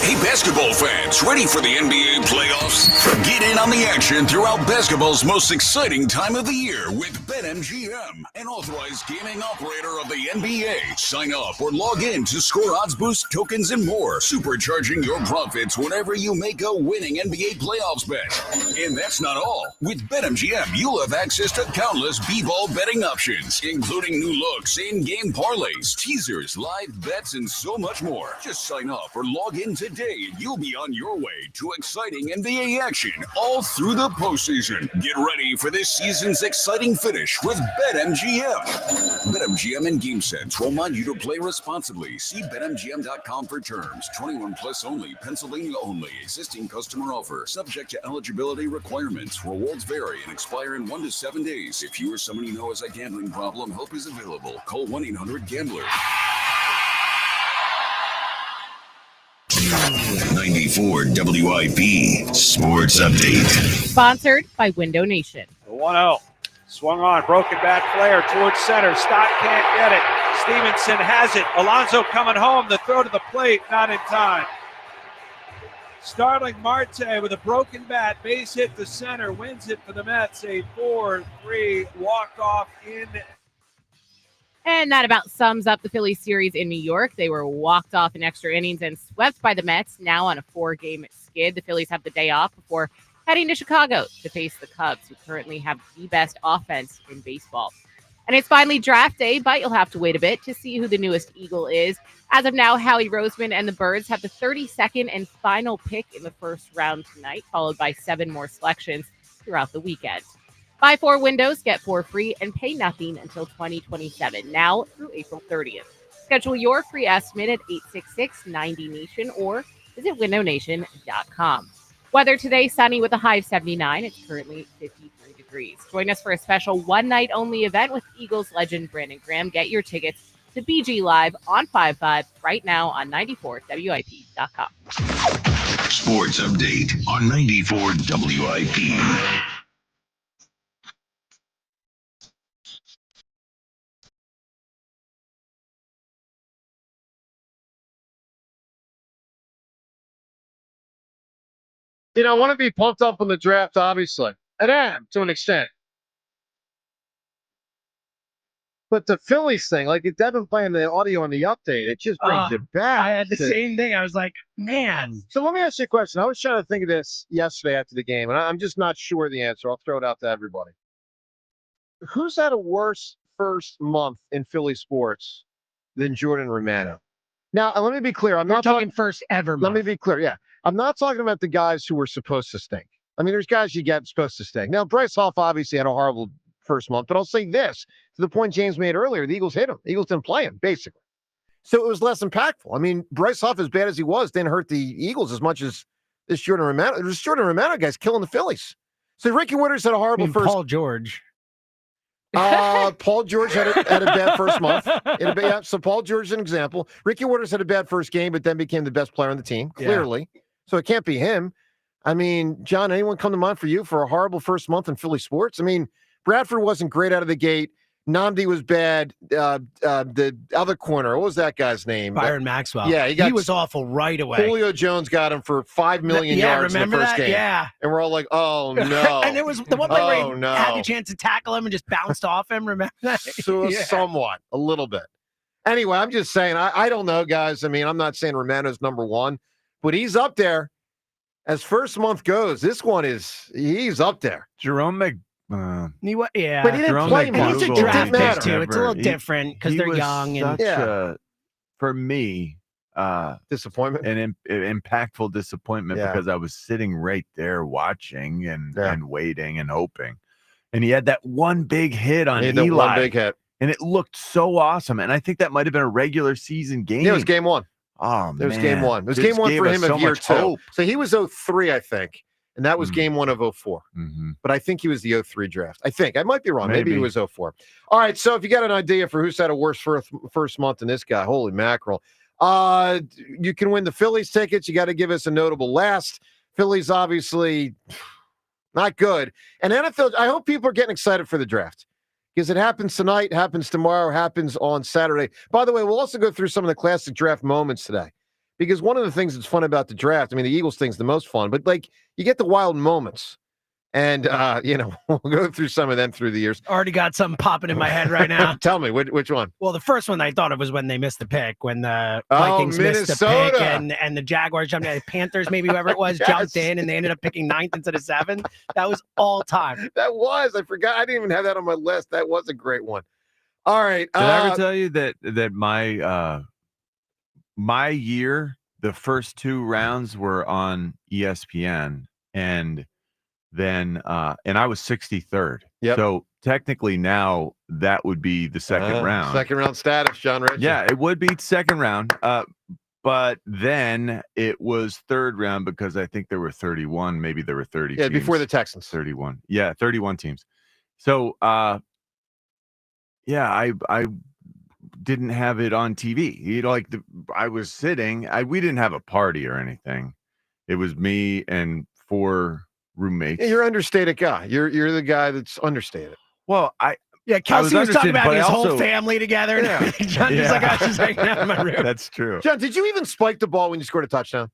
Hey, basketball fans, ready for the NBA playoffs? Get in on the action throughout basketball's most exciting time of the year with BetMGM, an authorized gaming operator of the NBA. Sign up or log in to score odds boost, tokens, and more, supercharging your profits whenever you make a winning NBA playoffs bet. And that's not all. With BetMGM, you'll have access to countless b-ball betting options, including new looks, in-game parlays, teasers, live bets, and so much more. Just sign up or log in today and you'll be on your way to exciting NBA action all through the postseason. Get ready for this season's exciting finish with BetMGM. BetMGM and GameSense remind you to play responsibly. See BetMGM.com for terms. 21 plus only. Pennsylvania only. Existing customer offer. Subject to eligibility requirements. Rewards vary and expire in 1 to 7 days. If you or someone you know has a gambling problem, help is available. Call 1-800-GAMBLER. 94 WIP Sports Update. Sponsored by Window Nation. The 1-0. Swung on. Broken bat flare towards center. Stott can't get it. Stevenson has it. Alonso coming home. The throw to the plate. Not in time. Starling Marte with a broken bat. Base hit to center. Wins it for the Mets. A 4-3 walk-off in. And that about sums up the Phillies series in New York. They were walked off in extra innings and swept by the Mets, now on a 4-game skid. The Phillies have the day off before heading to Chicago to face the Cubs, who currently have the best offense in baseball. And it's finally draft day, but you'll have to wait a bit to see who the newest Eagle is. As of now, Howie Roseman and the Birds have the 32nd and final pick in the first round tonight, followed by 7 more selections throughout the weekend. Buy 4 windows, get 4 free, and pay nothing until 2027, now through April 30th. Schedule your free estimate at 866-90NATION or visit windownation.com. Weather today, sunny with a high of 79. It's currently 53 degrees. Join us for a special one-night-only event with Eagles legend Brandon Graham. Get your tickets to BG Live on 5-5 right now on 94WIP.com. Sports update on 94 WIP. I want to be pumped up on the draft, obviously. And I am, to an extent. But the Phillies thing, like Devin playing the audio on the update, it just brings it back. I had the same thing. I was like, man. So let me ask you a question. I was trying to think of this yesterday after the game, and I'm just not sure the answer. I'll throw it out to everybody. Who's had a worse first month in Philly sports than Jordan Romano? Now, let me be clear. I'm not talking first ever month. Let me be clear. Yeah. I'm not talking about the guys who were supposed to stink. I mean, there's guys you get supposed to stink. Now, Bryce Hoff obviously had a horrible first month, but I'll say this to the point James made earlier. The Eagles hit him. The Eagles didn't play him, basically. So it was less impactful. I mean, Bryce Hoff, as bad as he was, didn't hurt the Eagles as much as this Jordan Romano. This Jordan Romano guy's killing the Phillies. So Ricky Winters had a horrible first. Paul George. Paul George had a bad first month. So Paul George is an example. Ricky Winters had a bad first game, but then became the best player on the team, clearly. Yeah. So it can't be him. I mean, John, anyone come to mind for you for a horrible first month in Philly sports? I mean, Bradford wasn't great out of the gate. Namdi was bad. The other corner, what was that guy's name? Byron Maxwell. Yeah, he was awful right away. Julio Jones got him for 5 million yards in the first game. Yeah. And we're all like, oh, no. And it was the one play where he had the chance to tackle him and just bounced off him. Remember that? So somewhat, a little bit. Anyway, I'm just saying, I don't know, guys. I mean, I'm not saying Romano's number one, but he's up there. As first month goes, this one he's up there. Jerome but he didn't play much. He's a draft pick too. It's a little different because they're young and for me, disappointment, an impactful disappointment because I was sitting right there watching and waiting and hoping, and he had that one big hit on Eli. One big hit, and it looked so awesome. And I think that might have been a regular season game. Yeah, it was game one. Oh, it was game one. It was game one for him of year 2. Hope. So he was 03, I think. And that was game 1 of 04. Mm-hmm. But I think he was the 03 draft. I think. I might be wrong. Maybe he was 04. All right. So if you got an idea for who's had a worse first month than this guy, holy mackerel. You can win the Phillies tickets. You got to give us a notable last. Phillies, obviously, not good. And NFL, I hope people are getting excited for the draft. Because it happens tonight, happens tomorrow, happens on Saturday. By the way, we'll also go through some of the classic draft moments today. Because one of the things that's fun about the draft, I mean, the Eagles thing's the most fun, but like you get the wild moments. And, we'll go through some of them through the years. Already got something popping in my head right now. Tell me, which one? Well, the first one I thought of was when they missed the pick, when the Vikings missed the pick and the Jaguars jumped in. The Panthers, maybe whoever it was, jumped in and they ended up picking 9th instead of 7th. That was all time. That was. I forgot. I didn't even have that on my list. That was a great one. All right. Did I ever tell you that my year, the first 2 rounds were on ESPN, and then and I was 63rd. Yep. So technically now that would be the second round. Second round status, John Ritchie. Yeah, it would be second round. But then it was third round because I think there were 31, maybe there were 30 teams. Before the Texans. 31. Yeah, 31 teams. So I didn't have it on TV. I was sitting, we didn't have a party or anything. It was me and 4 roommates. Yeah, you're an understated guy. You're the guy that's understated. Well, Kelsey was talking about his whole family together. Yeah. John was like, I was just hanging out in my room. That's true. John, did you even spike the ball when you scored a touchdown?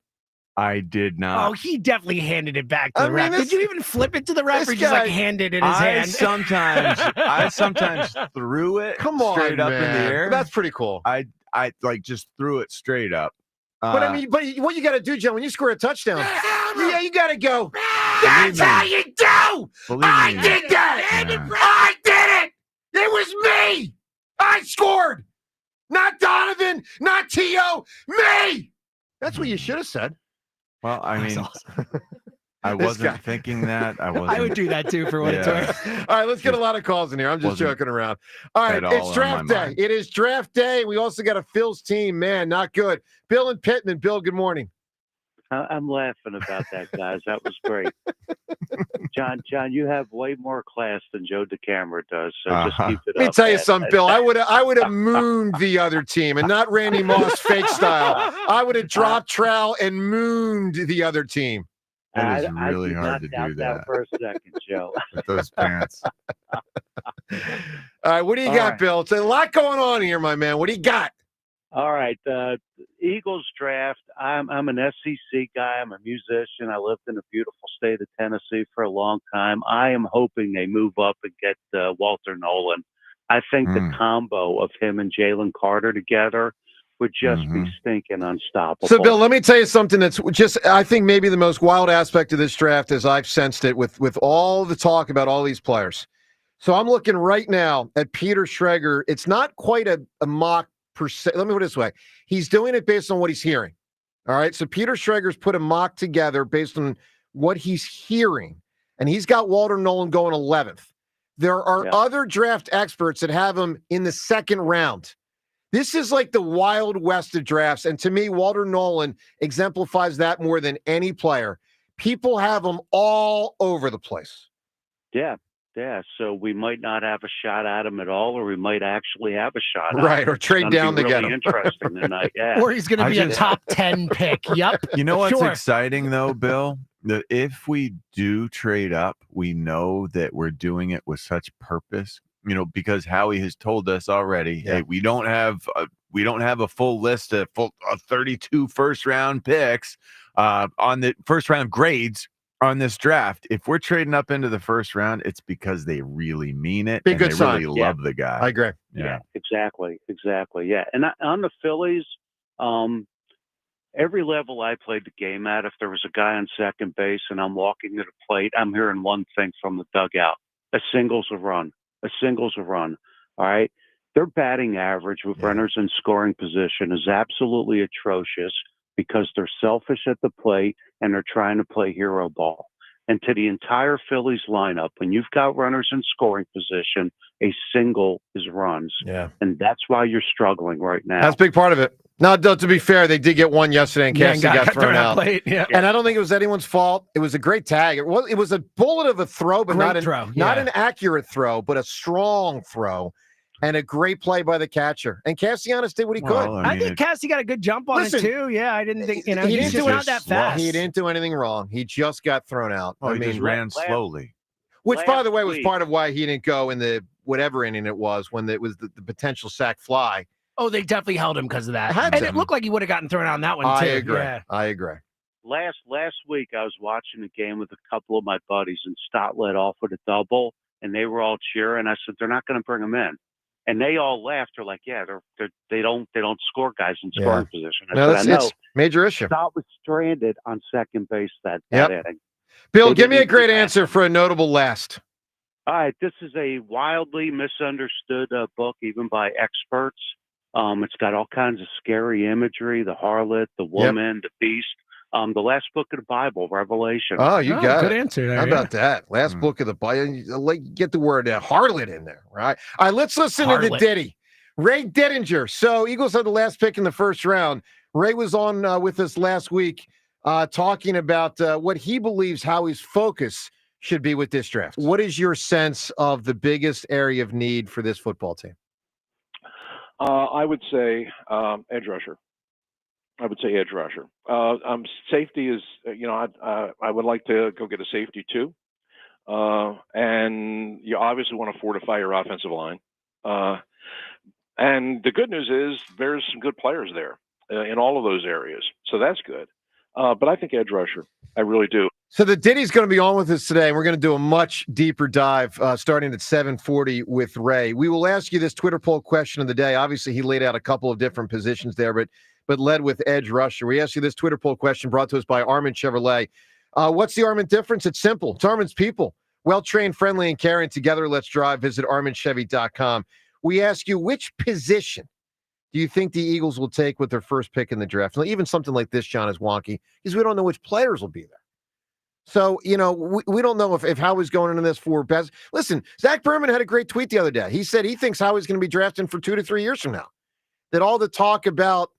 I did not. Oh, he definitely handed it back to the ref. Did you even flip it to the ref or just handed it in his hand? I sometimes threw it straight up in the air. That's pretty cool. I just threw it straight up. But what you got to do, John, when you score a touchdown, you got to go. That's how you do. I did that. I did it. It was me. I scored. Not Donovan. Not T.O. Me. That's what you should have said. Well, I mean, awesome. I wasn't thinking that. I would do that too for what it's worth. All right, let's get a lot of calls in here. I'm just joking around. All right, it's draft day. It is draft day. We also got a Phil's team. Man, not good. Bill and Pittman. Bill, good morning. I'm laughing about that, guys. That was great. John, you have way more class than Joe DeCamera does, so just keep it up. Let me tell you something, Bill. I would have mooned the other team, and not Randy Moss fake style. I would have dropped trowel and mooned the other team. That is really hard to do that for a second, Joe. With those pants. All right, what do you got, Bill? It's a lot going on here, my man. What do you got? All right, Eagles draft. I'm an SEC guy. I'm a musician. I lived in the beautiful state of Tennessee for a long time. I am hoping they move up and get Walter Nolan. I think the combo of him and Jalen Carter together would just be stinking unstoppable. So, Bill, let me tell you something that's just, I think, maybe the most wild aspect of this draft as I've sensed it with all the talk about all these players. So I'm looking right now at Peter Schrager. It's not quite a mock per se. Let me put it this way. He's doing it based on what he's hearing. All right. So Peter Schrager's put a mock together based on what he's hearing. And he's got Walter Nolan going 11th. There are other draft experts that have him in the second round. This is like the Wild West of drafts. And to me, Walter Nolan exemplifies that more than any player. People have him all over the place. Yeah. So we might not have a shot at him at all, or we might actually have a shot at right, him. Or trade down to get him. Interesting tonight, yeah. Or he's going to be a top 10 pick. Yep. You know what's exciting, though, Bill? That if we do trade up, we know that we're doing it with such purpose. You know, because Howie has told us already, hey, we don't have a full list of 32 first-round picks on the first-round grades on this draft. If we're trading up into the first round, it's because they really mean it. Big good they sign. really love the guy. I agree. Yeah, exactly. Yeah, and on the Phillies, every level I played the game at, if there was a guy on second base and I'm walking to the plate, I'm hearing one thing from the dugout: a single's a run. All right. Their batting average with runners in scoring position is absolutely atrocious because they're selfish at the plate and they're trying to play hero ball. And to the entire Phillies lineup, when you've got runners in scoring position, a single is runs. Yeah. And that's why you're struggling right now. That's a big part of it. Now, to be fair, they did get one yesterday, and Cassie got thrown out. And I don't think it was anyone's fault. It was a great tag. It was a bullet of a throw, but not an accurate throw, but a strong throw, and a great play by the catcher. And Castellanos did what he could. I think Cassie got a good jump on it too. Yeah, I didn't think he didn't do it that fast. He didn't do anything wrong. He just got thrown out. He just ran slowly. Which, by the way, was part of why he didn't go in the whatever inning it was when it was the potential sack fly. Oh, they definitely held him because of that. And it looked like he would have gotten thrown out on that one, too. I agree. Yeah. I agree. Last week, I was watching a game with a couple of my buddies, and Stott led off with a double, and they were all cheering. I said, they're not going to bring him in. And they all laughed. They're like, yeah, they don't score guys in scoring position. I said, it's major issue. Stott was stranded on second base that inning. Bill, give me a great answer for a notable last. All right, this is a wildly misunderstood book, even by experts. It's got all kinds of scary imagery: the harlot, the woman, the beast. The last book of the Bible, Revelation. Oh, you got good it. answer there. How about that? Last book of the Bible. Get the word harlot in there, right? All right, let's listen to the ditty. Ray Dittinger. So Eagles had the last pick in the first round. Ray was on with us last week talking about what he believes Howie's focus should be with this draft. What is your sense of the biggest area of need for this football team? I would say edge rusher. Safety is, I would like to go get a safety too. And you obviously want to fortify your offensive line. And the good news is there's some good players there in all of those areas. So that's good. But I think edge rusher. I really do. So the Diddy's going to be on with us today. We're going to do a much deeper dive starting at 7:40 with Ray. We will ask you this Twitter poll question of the day. Obviously, he laid out a couple of different positions there, but but led with edge rusher. We asked you this Twitter poll question brought to us by Armin Chevrolet. What's the Armin difference? It's simple. It's Armin's people. Well-trained, friendly, and caring. Together, let's drive. Visit arminchevy.com. We ask you, which position do you think the Eagles will take with their first pick in the draft? Now, even something like this, John, is wonky because we don't know which players will be there. So, we don't know if Howie's going into this for best. Listen, Zach Berman had a great tweet the other day. He said he thinks Howie's going to be drafting for 2 to 3 years from now. That all the talk about,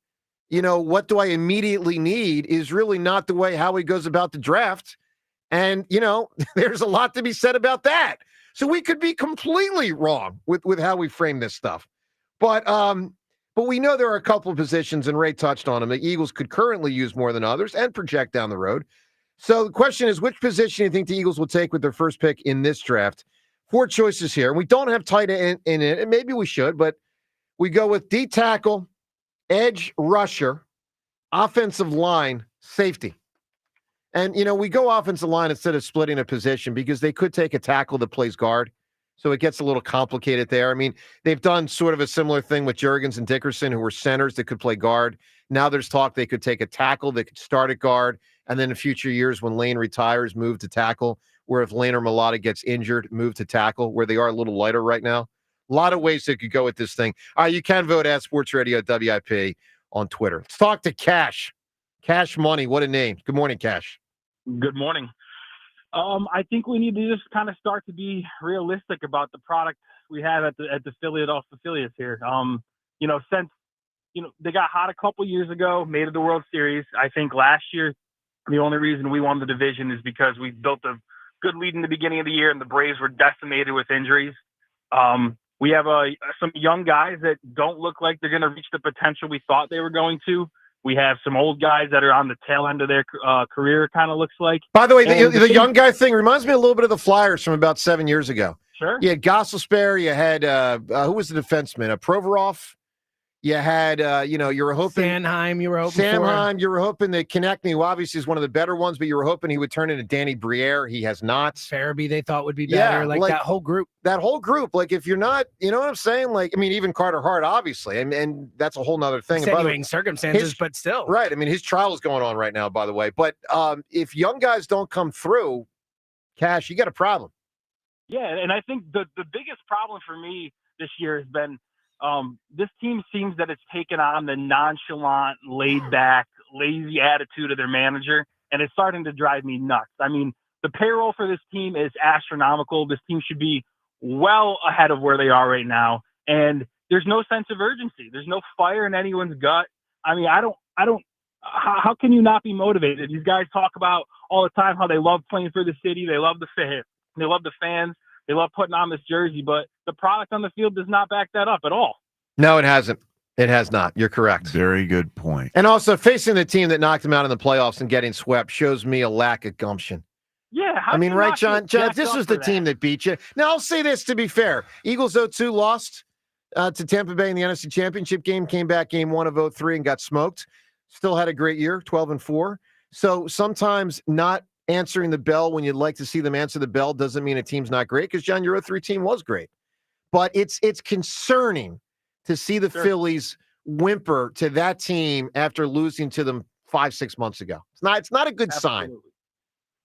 what do I immediately need is really not the way Howie goes about the draft. And, there's a lot to be said about that. So we could be completely wrong with how we frame this stuff. But we know there are a couple of positions, and Ray touched on them, the Eagles could currently use more than others and project down the road. So the question is, which position do you think the Eagles will take with their first pick in this draft? 4 choices here. We don't have tight end in it, and maybe we should, but we go with D tackle, edge rusher, offensive line, safety. And, we go offensive line instead of splitting a position because they could take a tackle that plays guard. So it gets a little complicated there. I mean, they've done sort of a similar thing with Jurgens and Dickerson, who were centers that could play guard. Now there's talk they could take a tackle that could start at guard, and then in future years when Lane retires, move to tackle, where if Lane or Mulata gets injured, move to tackle, where they are a little lighter right now. A lot of ways they could go with this thing. All right, you can vote at Sports Radio WIP on Twitter. Let's talk to Cash. Cash Money, what a name. Good morning, Cash. Good morning. I think we need to just kind of start to be realistic about the product we have at the Philadelphia Phillies here. Since they got hot a couple years ago, made it the World Series. I think last year the only reason we won the division is because we built a good lead in the beginning of the year, and the Braves were decimated with injuries. We have some young guys that don't look like they're going to reach the potential we thought they were going to. We have some old guys that are on the tail end of their career, kind of looks like. By the way, the young guy thing reminds me a little bit of the Flyers from about 7 years ago. Sure. You had Gosselspierre, you had, who was the defenseman? Provorov. You had, you were hoping. Sanheim, you were hoping Sanheim, you were hoping that Konechny, who obviously is one of the better ones, but you were hoping he would turn into Danny Briere. He has not. Farabee, they thought would be better. Yeah, like that whole group. That whole group. Like, if you're not, you know what I'm saying? Like, I mean, even Carter Hart, obviously. And that's a whole nother thing. Extenuating circumstances, but still. Right. I mean, his trial is going on right now, by the way. But if young guys don't come through, Cash, you got a problem. Yeah, and I think the biggest problem for me this year has been this team seems that it's taken on the nonchalant, laid-back, lazy attitude of their manager, and it's starting to drive me nuts. I mean, the payroll for this team is astronomical. This team should be well ahead of where they are right now, and there's no sense of urgency. There's no fire in anyone's gut. I mean, I don't. How can you not be motivated? These guys talk about all the time how they love playing for the city. They love the fit. They love the fans. They love putting on this jersey, but the product on the field does not back that up at all. No, it hasn't. It has not. You're correct. Very good point. And also, facing the team that knocked them out in the playoffs and getting swept shows me a lack of gumption. Yeah. I mean, right, John? John, if this was the team that beat you. Now, I'll say this to be fair. Eagles 0-2 lost to Tampa Bay in the NFC Championship game, came back game 1 of 0-3 and got smoked. Still had a great year, 12-4. So sometimes not answering the bell when you'd like to see them answer the bell doesn't mean a team's not great, because John, your 0-3 team was great. But it's concerning to see the Phillies whimper to that team after losing to them 5-6 months ago. It's not a good sign.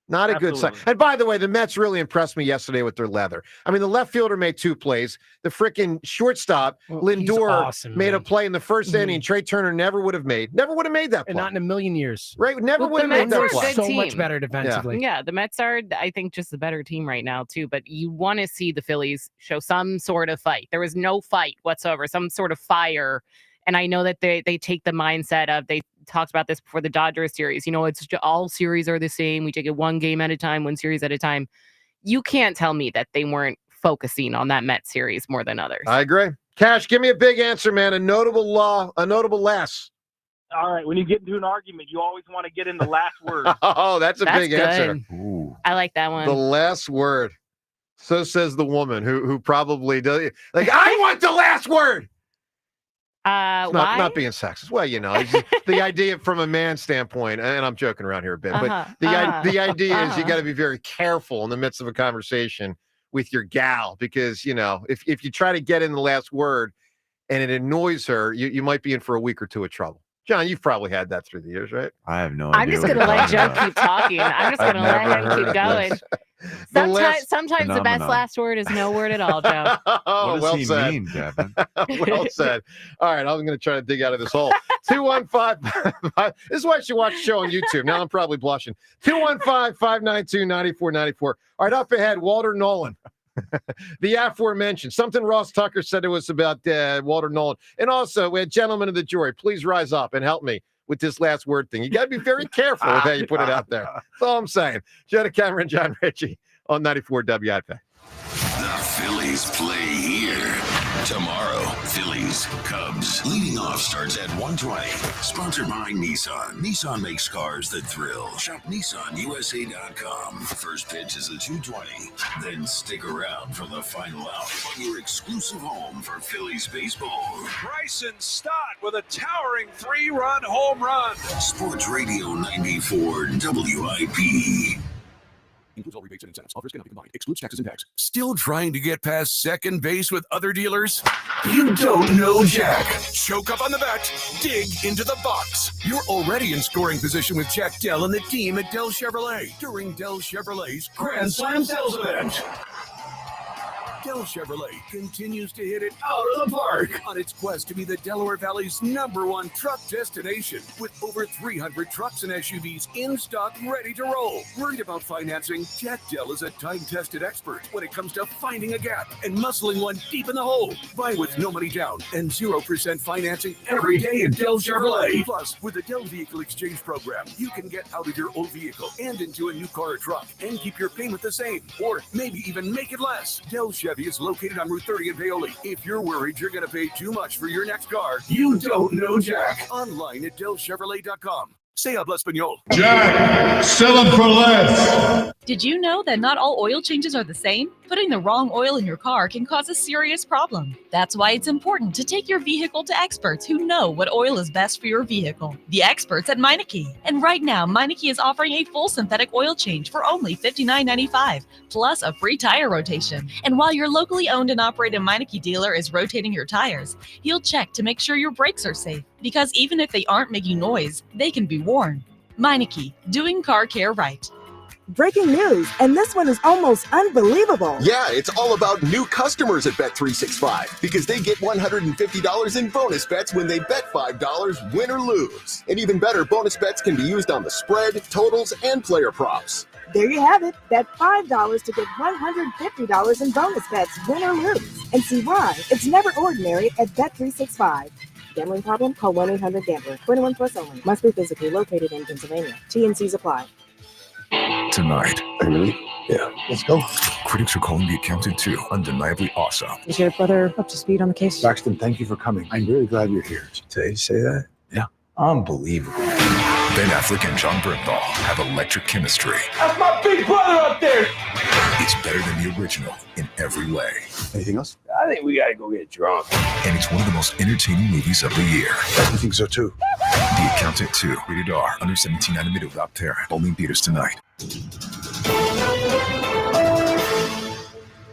Not a good sign. And by the way, the Mets really impressed me yesterday with their leather. I mean, the left fielder made 2 plays. The freaking shortstop, Lindor, made a play in the first inning. Trey Turner never would have made that play. And not in a million years. Right? Never would have made that play. So much better defensively. Yeah, the Mets are, I think, just the better team right now, too. But you want to see the Phillies show some sort of fight. There was no fight whatsoever, some sort of fire. And I know that they take the mindset of, they talked about this before the Dodgers series. It's all series are the same. We take it one game at a time, one series at a time. You can't tell me that they weren't focusing on that Mets series more than others. I agree. Cash, give me a big answer, man. A notable last. All right. When you get into an argument, you always want to get in the last word. Oh, that's big good answer. Ooh. I like that one. The last word. So says the woman who probably does. Like, I want the last word. Why? Not being sexist. Well, the idea from a man's standpoint, and I'm joking around here a bit, but the idea is you got to be very careful in the midst of a conversation with your gal, because if you try to get in the last word and it annoys her, you might be in for a week or two of trouble. John, you've probably had that through the years, right? I have no I'm idea. just going to let Joe keep talking. I'm just going to let him keep going. Sometimes the best last word is no word at all, Joe. Oh, What does he mean, Devin? Well said. All right, I'm going to try to dig out of this hole. 215. This is why I should watch the show on YouTube. Now I'm probably blushing. 215-592-9494. All right, up ahead, Walter Nolan. The aforementioned. Something Ross Tucker said to us about Walter Nolan. And also, we had gentlemen of the jury, please rise up and help me with this last word thing. You got to be very careful with how you put it out there. That's all I'm saying. Jonah Cameron, John Ritchie on 94 WIP. The Phillies play here. Tomorrow, Phillies, Cubs. Leading off starts at 1:20. Sponsored by Nissan. Nissan makes cars that thrill. Shop NissanUSA.com. First pitch is at 2:20. Then stick around for the final out on your exclusive home for Phillies baseball. Bryson Stott with a towering 3-run home run. Sports Radio 94 WIP. Includes all rebates and incentives. Offers cannot be combined. Excludes taxes and tax. Still trying to get past second base with other dealers? You don't know Jack. Choke up on the bat. Dig into the box. You're already in scoring position with Jack Dell and the team at Dell Chevrolet during Dell Chevrolet's Grand Slam Sales Event. Dell Chevrolet continues to hit it out of the park on its quest to be the Delaware Valley's #1 truck destination with over 300 trucks and SUVs in stock ready to roll. Worried about financing? Jack Dell is a time-tested expert when it comes to finding a gap and muscling one deep in the hole. Buy with no money down and 0% financing every day at Dell Chevrolet. Plus, with the Dell Vehicle Exchange Program, you can get out of your old vehicle and into a new car or truck and keep your payment the same, or maybe even make it less. Dell Chevy is located on Route 30 in Paoli. If you're worried you're going to pay too much for your next car, you don't know Jack. Online at DellChevrolet.com. Se habla español. Jack, sell them for less. Did you know that not all oil changes are the same? Putting the wrong oil in your car can cause a serious problem. That's why it's important to take your vehicle to experts who know what oil is best for your vehicle. The experts at Meineke. And right now, Meineke is offering a full synthetic oil change for only $59.95, plus a free tire rotation. And while your locally owned and operated Meineke dealer is rotating your tires, he'll check to make sure your brakes are safe. Because even if they aren't making noise, they can be worn. Meineke, doing car care right. Breaking news, and this one is almost unbelievable. Yeah, it's all about new customers at Bet365 because they get $150 in bonus bets when they bet $5, win or lose. And even better, bonus bets can be used on the spread, totals, and player props. There you have it. Bet $5 to get $150 in bonus bets, win or lose. And see why it's never ordinary at Bet365. Gambling problem? Call 1-800-GAMBLER. 21 plus only. Must be physically located in Pennsylvania. T&Cs apply. Tonight. Really? Yeah. Let's go. Critics are calling The Accountant 2 undeniably awesome. Is your brother up to speed on the case? Braxton, thank you for coming. I'm really glad you're here. Today, say that? Yeah. Unbelievable. Ben Affleck and John Bernthal have electric chemistry. That's my big brother up there. It's better than the original in every way. Anything else? I think we gotta go get drunk. And it's one of the most entertaining movies of the year. I think so too. The Accountant 2, rated R, under 17 nanometer without terror. Only in theaters tonight.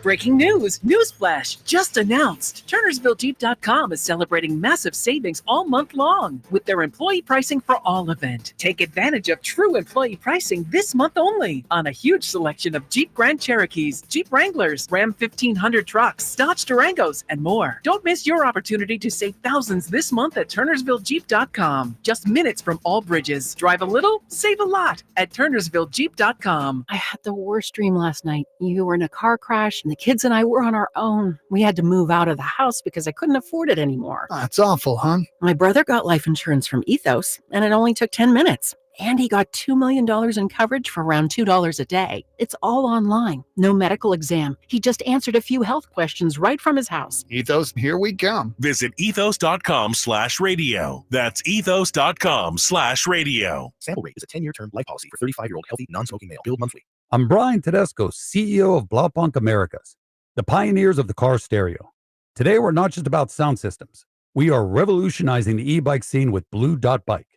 Breaking news! Newsflash! Just announced! TurnersvilleJeep.com is celebrating massive savings all month long with their Employee Pricing for All event. Take advantage of true employee pricing this month only on a huge selection of Jeep Grand Cherokees, Jeep Wranglers, Ram 1500 trucks, Dodge Durangos, and more. Don't miss your opportunity to save thousands this month at TurnersvilleJeep.com. Just minutes from all bridges. Drive a little, save a lot at TurnersvilleJeep.com. I had the worst dream last night. You were in a car crash and the kids and I were on our own. We had to move out of the house because I couldn't afford it anymore. That's awful, huh? My brother got life insurance from Ethos, and it only took 10 minutes. And he got $2 million in coverage for around $2 a day. It's all online. No medical exam. He just answered a few health questions right from his house. Ethos, here we come. Visit ethos.com/radio. That's ethos.com/radio. Sample rate is a 10-year term life policy for 35-year-old healthy, non-smoking male. Billed monthly. I'm Brian Tedesco, CEO of Blaupunkt Americas, the pioneers of the car stereo. Today, we're not just about sound systems. We are revolutionizing the e-bike scene with Blue Dot Bike.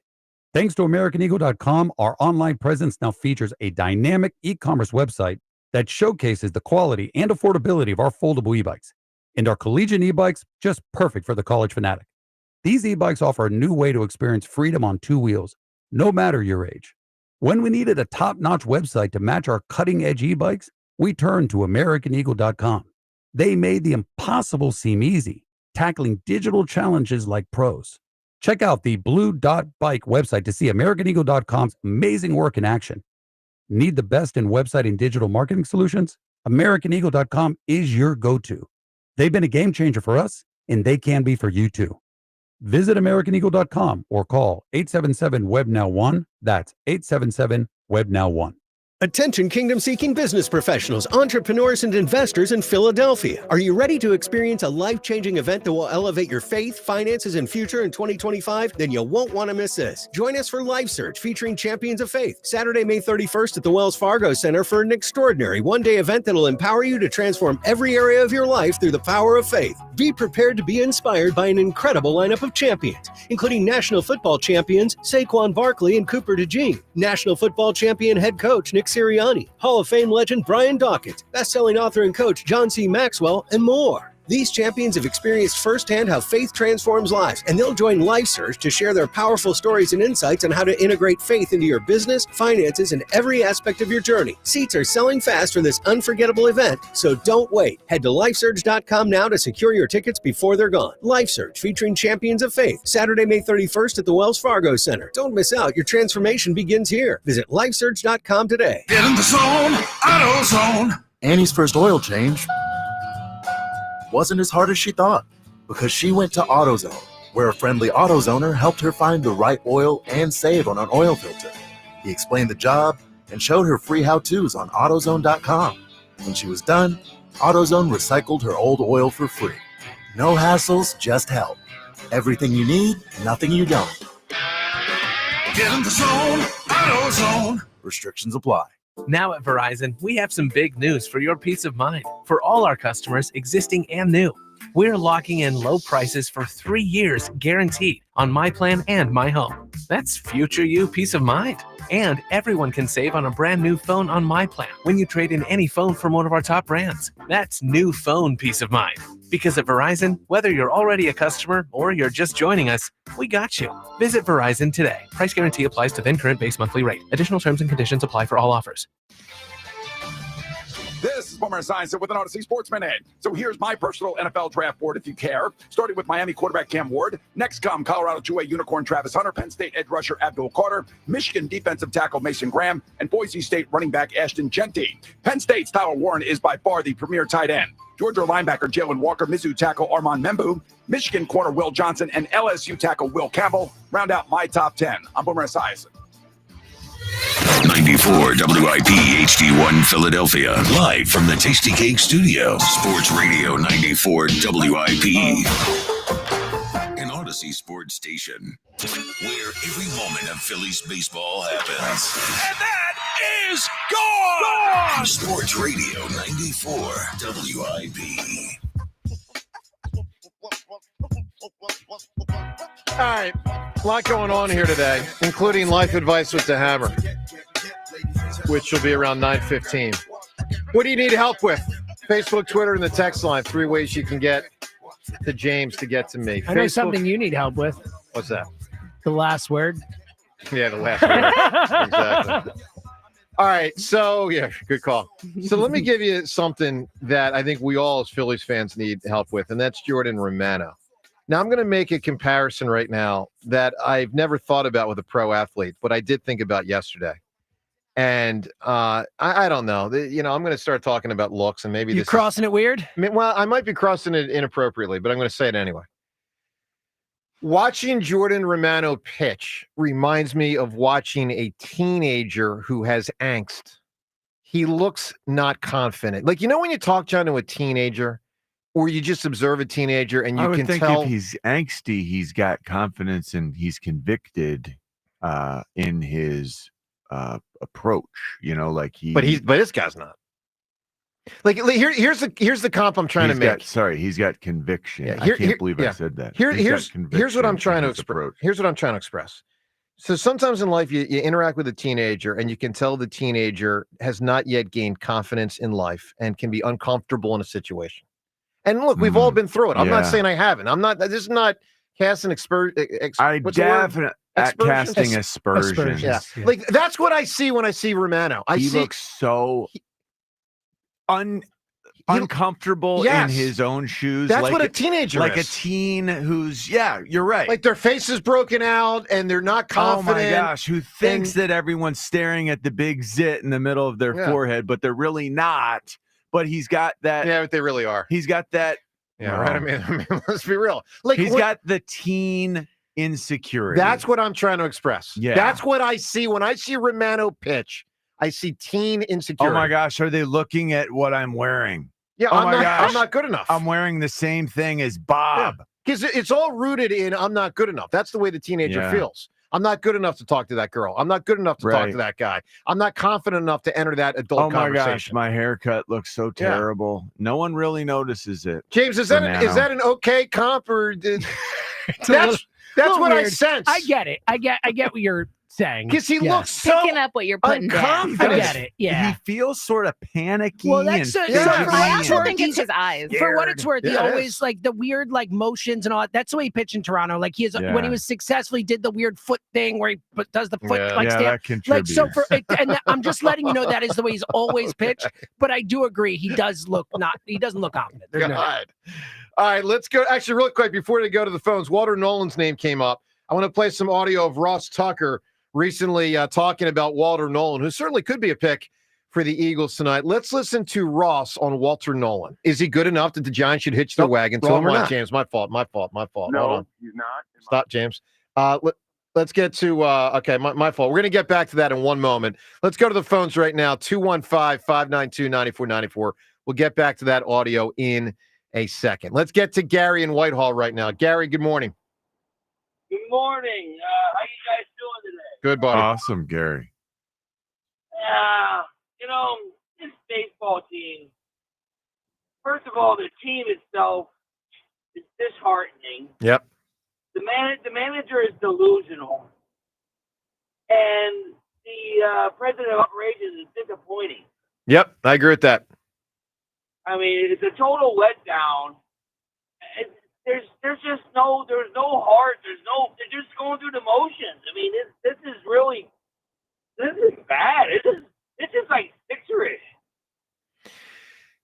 Thanks to AmericanEagle.com, our online presence now features a dynamic e-commerce website that showcases the quality and affordability of our foldable e-bikes, and our collegiate e-bikes just perfect for the college fanatic. These e-bikes offer a new way to experience freedom on two wheels, no matter your age. When we needed a top-notch website to match our cutting-edge e-bikes, we turned to AmericanEagle.com. They made the impossible seem easy, tackling digital challenges like pros. Check out the Blue Dot Bike website to see AmericanEagle.com's amazing work in action. Need the best in website and digital marketing solutions? AmericanEagle.com is your go-to. They've been a game changer for us, and they can be for you too. Visit AmericanEagle.com or call 877-WEB-NOW-1. That's 877-WEB-NOW-1. Attention kingdom-seeking business professionals, entrepreneurs, and investors in Philadelphia. Are you ready to experience a life-changing event that will elevate your faith, finances, and future in 2025? Then you won't want to miss this. Join us for Life Search featuring Champions of Faith, Saturday, May 31st at the Wells Fargo Center for an extraordinary one-day event that will empower you to transform every area of your life through the power of faith. Be prepared to be inspired by an incredible lineup of champions, including National Football champions Saquon Barkley and Cooper DeJean, National Football champion head coach Nick Sirianni, Hall of Fame legend Brian Dawkins, best-selling author and coach John C. Maxwell, and more. These champions have experienced firsthand how faith transforms lives, and they'll join Life Search to share their powerful stories and insights on how to integrate faith into your business, finances, and every aspect of your journey. Seats are selling fast for this unforgettable event, so don't wait. Head to lifesurge.com now to secure your tickets before they're gone. Life Search featuring Champions of Faith, Saturday, May 31st at the Wells Fargo Center. Don't miss out. Your transformation begins here. Visit lifesurge.com today. Get in the zone, AutoZone. Annie's first oil change wasn't as hard as she thought because she went to AutoZone, where a friendly AutoZoner helped her find the right oil and save on an oil filter. He explained the job and showed her free how-tos on AutoZone.com. When she was done, AutoZone recycled her old oil for free. No hassles, just help. Everything you need, nothing you don't. Get in the zone, AutoZone. Restrictions apply. Now at Verizon, we have some big news for your peace of mind. For all our customers, existing and new, we're locking in low prices for 3 years guaranteed on My Plan and My Home. That's future you peace of mind. And everyone can save on a brand new phone on My Plan when you trade in any phone from one of our top brands. That's new phone peace of mind. Because at Verizon, whether you're already a customer or you're just joining us, we got you. Visit Verizon today. Price guarantee applies to then current base monthly rate. Additional terms and conditions apply for all offers. This is Boomer Esiason with an Odyssey Sports Minute. So here's my personal NFL draft board if you care. Starting with Miami quarterback Cam Ward. Next come Colorado 2A unicorn Travis Hunter, Penn State edge rusher Abdul Carter, Michigan defensive tackle Mason Graham, and Boise State running back Ashton Genty. Penn State's Tyler Warren is by far the premier tight end. Georgia linebacker Jalen Walker, Mizzou tackle Armand Membu, Michigan corner Will Johnson, and LSU tackle Will Campbell round out my top 10. I'm Boomer Esiason. 94 WIP HD1 Philadelphia. Live from the Tasty Cake Studio. Sports Radio 94 WIP. An Odyssey Sports Station. Where every moment of Phillies baseball happens. And that is gone! Sports Radio 94 WIP. All right, a lot going on here today, including life advice with the Hammer, which will be around 9:15. What do you need help with? Facebook, Twitter, and the text line. 3 ways you can get to James to get to me. I know something you need help with. What's that? The last word. Yeah, the last word. Exactly. All right, so, yeah, good call. So let me give you something that I think we all as Phillies fans need help with, and that's Jordan Romano. Now, I'm going to make a comparison right now that I've never thought about with a pro athlete, but I did think about yesterday. And I don't know. I'm going to start talking about looks, and maybe you're crossing it weird? Well, I might be crossing it inappropriately, but I'm going to say it anyway. Watching Jordan Romano pitch reminds me of watching a teenager who has angst. He looks not confident. Like, when you talk, John, to a teenager, or you just observe a teenager and you can tell if he's angsty, he's got confidence and he's convicted in his approach. But this guy's not. Like here's the comp I'm trying to make. He's got conviction. Yeah, I can't believe I said that. Here's what I'm trying to express. Here's what I'm trying to express. So sometimes in life you interact with a teenager and you can tell the teenager has not yet gained confidence in life and can be uncomfortable in a situation. And look, we've all been through it. I'm not saying I haven't. This is not casting casting aspersions. Yeah. Like that's what I see when I see Romano. He looks so uncomfortable in his own shoes. That's like what a teenager like is. a teen who's you're right. Like their face is broken out and they're not confident. Oh my gosh, who thinks that everyone's staring at the big zit in the middle of their forehead, but they're really not. But he's got that. Yeah, but they really are. He's got that. Yeah, right. I mean, let's be real. Like he's got the teen insecurity. That's what I'm trying to express. Yeah. That's what I see when I see Romano pitch. I see teen insecurity. Oh my gosh, are they looking at what I'm wearing? Yeah, oh I'm not good enough. I'm wearing the same thing as Bob. Because it's all rooted in I'm not good enough. That's the way the teenager feels. I'm not good enough to talk to that girl. I'm not good enough to talk to that guy. I'm not confident enough to enter that adult conversation. Oh my gosh, my haircut looks so terrible. No one really notices it. James, is that an okay comp or that's what I sense. I get it. I get what you're saying. Because he looks so picking up what you're putting down. I get it. Yeah. He feels sort of panicky. Well, that's I also think it's his eyes. For what it's worth, he always like the weird like motions and all that. That's the way he pitched in Toronto. Like he is when he was successful, he did the weird foot thing where he does the foot like stamp. That so and I'm just letting you know that is the way he's always pitched. But I do agree he doesn't look confident. There's God. All right, let's go. Actually, really quick before we go to the phones, Walter Nolan's name came up. I want to play some audio of Ross Tucker recently talking about Walter Nolan, who certainly could be a pick for the Eagles tonight. Let's listen to Ross on Walter Nolan. Is he good enough that the Giants should hitch their wagon to him or not? James, my fault. No, Hold on. he's not. Stop, James. Let's get to, my fault. We're going to get back to that in one moment. Let's go to the phones right now, 215-592-9494. We'll get back to that audio in a second. Let's get to Gary in Whitehall right now. Gary, good morning. Good morning. How you guys doing today? Good, buddy. Awesome, Gary. This baseball team, first of all, the team itself is disheartening. Yep. The manager is delusional. And the president of operations is disappointing. Yep, I agree with that. I mean, it's a total letdown. There's no heart. They're just going through the motions. I mean, this is bad. It's just like Sixer-ish.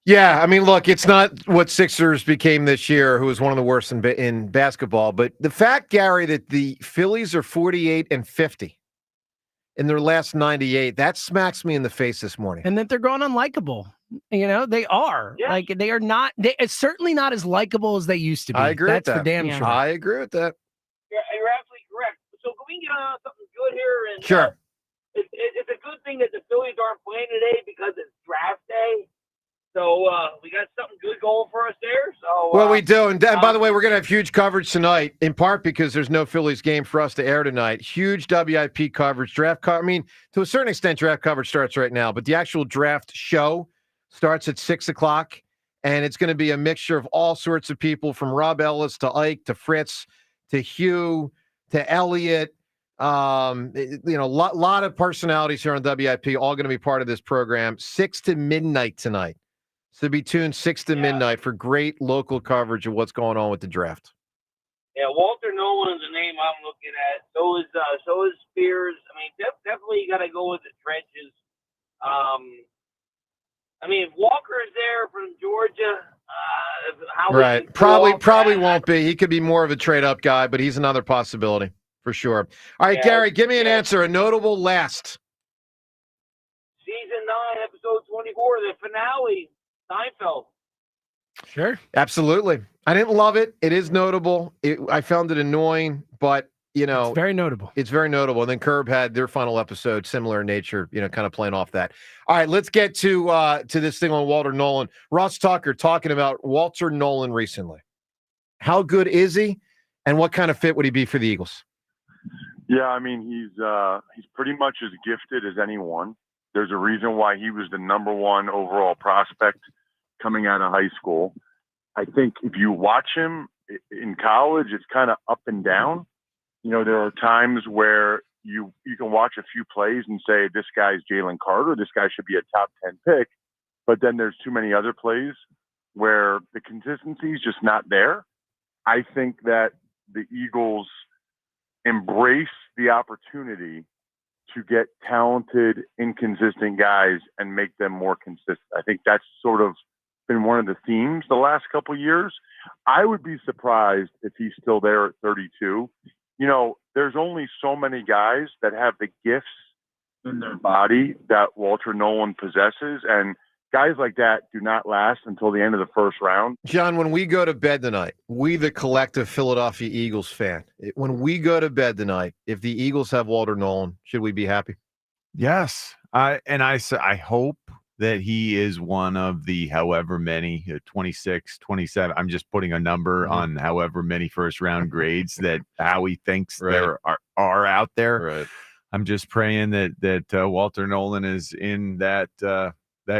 Yeah, I mean, look, it's not what Sixers became this year, who was one of the worst in basketball. But the fact, Gary, that the Phillies are 48-50 in their last 98, that smacks me in the face this morning. And that they're going unlikable. They are. Yeah. Like, they are not. It's certainly not as likable as they used to be. I agree with that. That's for damn sure. I agree with that. You're absolutely correct. So can we get on something good here? And, sure. It's a good thing that the Phillies aren't playing today because it's draft day. So we got something good going for us there. So well, we do. And by the way, we're going to have huge coverage tonight, in part because there's no Phillies game for us to air tonight. Huge WIP coverage. To a certain extent, draft coverage starts right now, but the actual draft show starts at 6 o'clock, and it's going to be a mixture of all sorts of people, from Rob Ellis to Ike to Fritz to Hugh to Elliot. Lot of personalities here on WIP, all going to be part of this program. 6 to midnight tonight. So be tuned 6 to midnight for great local coverage of what's going on with the draft. Yeah, Walter Nolan's the name I'm looking at. So is Spears. I mean, definitely you got to go with the trenches. I mean, if Walker is there from Georgia, right? Probably won't be. He could be more of a trade-up guy, but he's another possibility for sure. All right, Gary, give me an answer. A notable last. Season 9, episode 24, the finale. Seinfeld. Sure. Absolutely. I didn't love it. It is notable. I found it annoying, but it's very notable. It's very notable. And then Curb had their final episode, similar in nature, kind of playing off that. All right, let's get to this thing on Walter Nolan. Ross Tucker talking about Walter Nolan recently. How good is he, and what kind of fit would he be for the Eagles? Yeah, I mean, he's pretty much as gifted as anyone. There's a reason why he was the number one overall prospect coming out of high school. I think if you watch him in college, it's kind of up and down. There are times where you can watch a few plays and say, this guy's Jalen Carter, this guy should be a top 10 pick. But then there's too many other plays where the consistency is just not there. I think that the Eagles embrace the opportunity to get talented, inconsistent guys and make them more consistent. I think that's sort of been one of the themes the last couple of years. I would be surprised if he's still there at 32. You know, there's only so many guys that have the gifts in their body that Walter Nolan possesses, and guys like that do not last until the end of the first round. John, when we go to bed tonight, we, the collective Philadelphia Eagles fan, when we go to bed tonight, if the Eagles have Walter Nolan, should we be happy? Yes. I hope that he is one of the however many, 26, 27. I'm just putting a number on however many first-round grades that Howie thinks there are out there. Right. I'm just praying that Walter Nolan is in that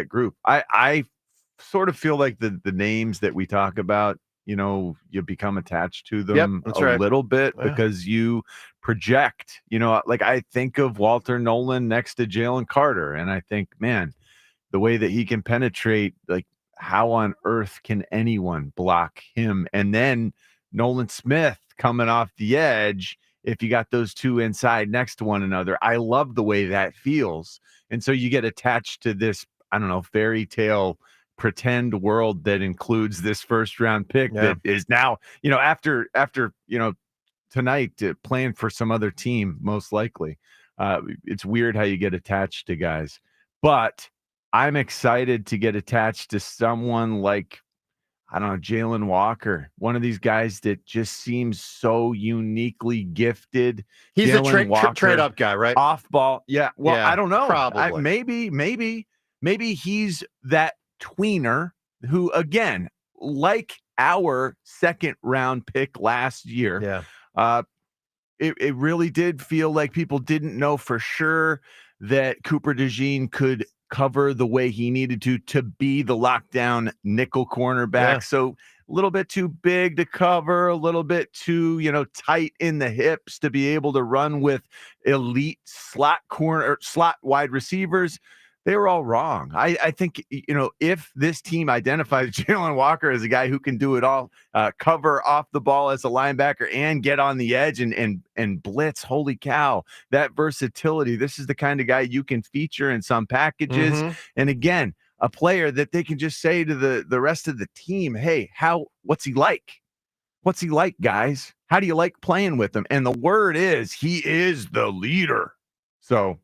group. I sort of feel like the names that we talk about, you know, you become attached to them little bit because you project, you know, like I think of Walter Nolan next to Jalen Carter, and I think, man, the way that he can penetrate, like how on earth can anyone block him? And then Nolan Smith coming off the edge, if you got those two inside next to one another, I love the way that feels. And so you get attached to this, I don't know, fairy tale pretend world that includes this first round pick that is now, you know, after, you know, tonight playing for some other team, most likely. It's weird how you get attached to guys, but I'm excited to get attached to someone like, I don't know, Jalen Walker, one of these guys that just seems so uniquely gifted. He's Jalen a trade up guy, right? Off ball. Yeah. Well, Yeah, I don't know. probably. Maybe he's that tweener who, again, like our second round pick last year. Yeah. It really did feel like people didn't know for sure that Cooper DeJean could cover the way he needed to be the lockdown nickel cornerback. Yeah. So a little bit too big to cover, a little bit too, you know, tight in the hips to be able to run with elite slot wide receivers. They were all wrong. I think, you know, if this team identifies Jalen Walker as a guy who can do it all, cover off the ball as a linebacker and get on the edge and blitz, holy cow, that versatility. This is the kind of guy you can feature in some packages. And again, a player that they can just say to the rest of the team, hey, what's he like? What's he like, guys? How do you like playing with him? And the word is he is the leader. So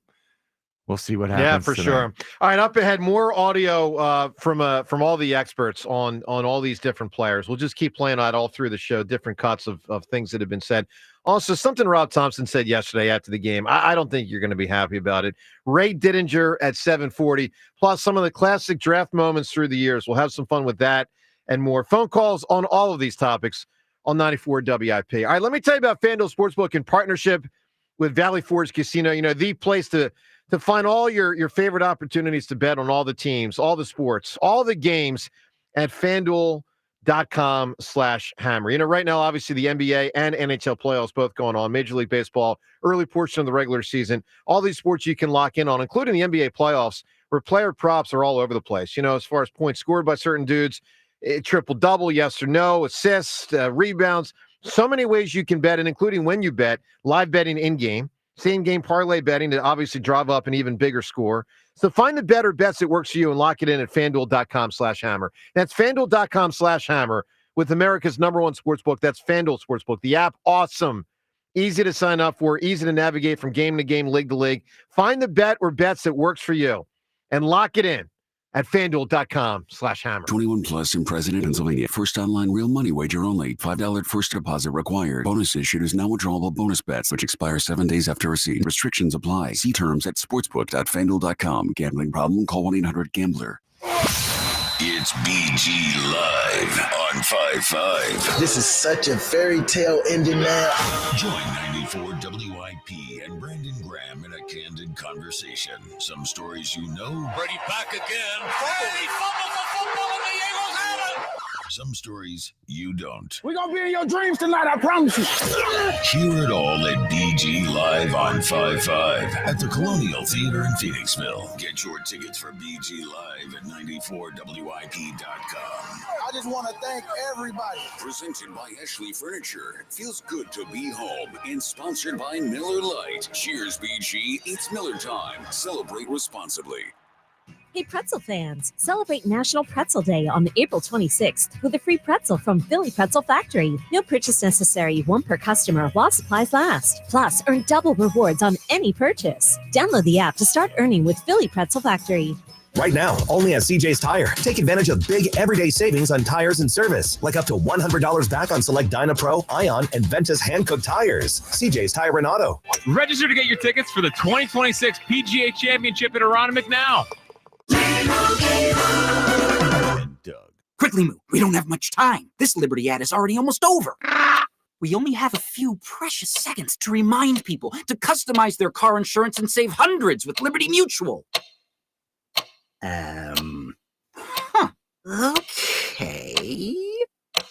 we'll see what happens. Yeah, for tonight. sure. All right, up ahead, more audio from all the experts on all these different players. We'll just keep playing out all through the show, different cuts of things that have been said. Also, something Rob Thompson said yesterday after the game, I don't think you're going to be happy about it. Ray Dittinger at 7:40, plus some of the classic draft moments through the years. We'll have some fun with that and more. Phone calls on all of these topics on 94 WIP. All right, let me tell you about FanDuel Sportsbook in partnership with Valley Forge Casino. You know, the place to find all your favorite opportunities to bet on all the teams, all the sports, all the games at FanDuel.com/hammer. You know, right now, obviously the NBA and NHL playoffs both going on, Major League Baseball, early portion of the regular season, all these sports you can lock in on, including the NBA playoffs, where player props are all over the place. You know, as far as points scored by certain dudes, triple-double, yes or no, assists, rebounds, so many ways you can bet, and including when you bet, live betting in-game, same-game parlay betting to obviously drive up an even bigger score. So find the better bets that works for you and lock it in at FanDuel.com/hammer. That's FanDuel.com/hammer with America's #1 sportsbook. That's FanDuel Sportsbook. The app, awesome. Easy to sign up for, easy to navigate from game to game, league to league. Find the bet or bets that works for you and lock it in at FanDuel.com/hammer. 21 plus in President, Pennsylvania. First online real money wager only. $5 first deposit required. Bonus issued is now withdrawable bonus bets, which expire 7 days after receipt. Restrictions apply. See terms at sportsbook.fanduel.com. Gambling problem? Call 1-800-GAMBLER. It's BG Live on 5-5. This is such a fairy tale ending now. Join 94 WIP and Brandon Graham in a candid conversation. Some stories you know. Brady back again. Brady fumbles the football and the Eagles have it. Some stories you don't. We're going to be in your dreams tonight, I promise you. Hear it all at BG Live on 5-5 at the Colonial Theater in Phoenixville. Get your tickets for BG Live at 94WIP.com. I just want to thank everybody. Presented by Ashley Furniture. Feels good to be home. And sponsored by Miller Lite. Cheers, BG. It's Miller time. Celebrate responsibly. Hey, pretzel fans, celebrate National Pretzel Day on April 26th with a free pretzel from Philly Pretzel Factory. No purchase necessary, one per customer while supplies last. Plus, earn double rewards on any purchase. Download the app to start earning with Philly Pretzel Factory. Right now, only at CJ's Tire. Take advantage of big everyday savings on tires and service, like up to $100 back on select Dynapro, Ion, and Ventus hand-cooked tires. CJ's Tire and Auto. Register to get your tickets for the 2026 PGA Championship at Aronimink now. Quickly move. We don't have much time. This Liberty ad is already almost over. We only have a few precious seconds to remind people to customize their car insurance and save hundreds with Liberty Mutual. Okay.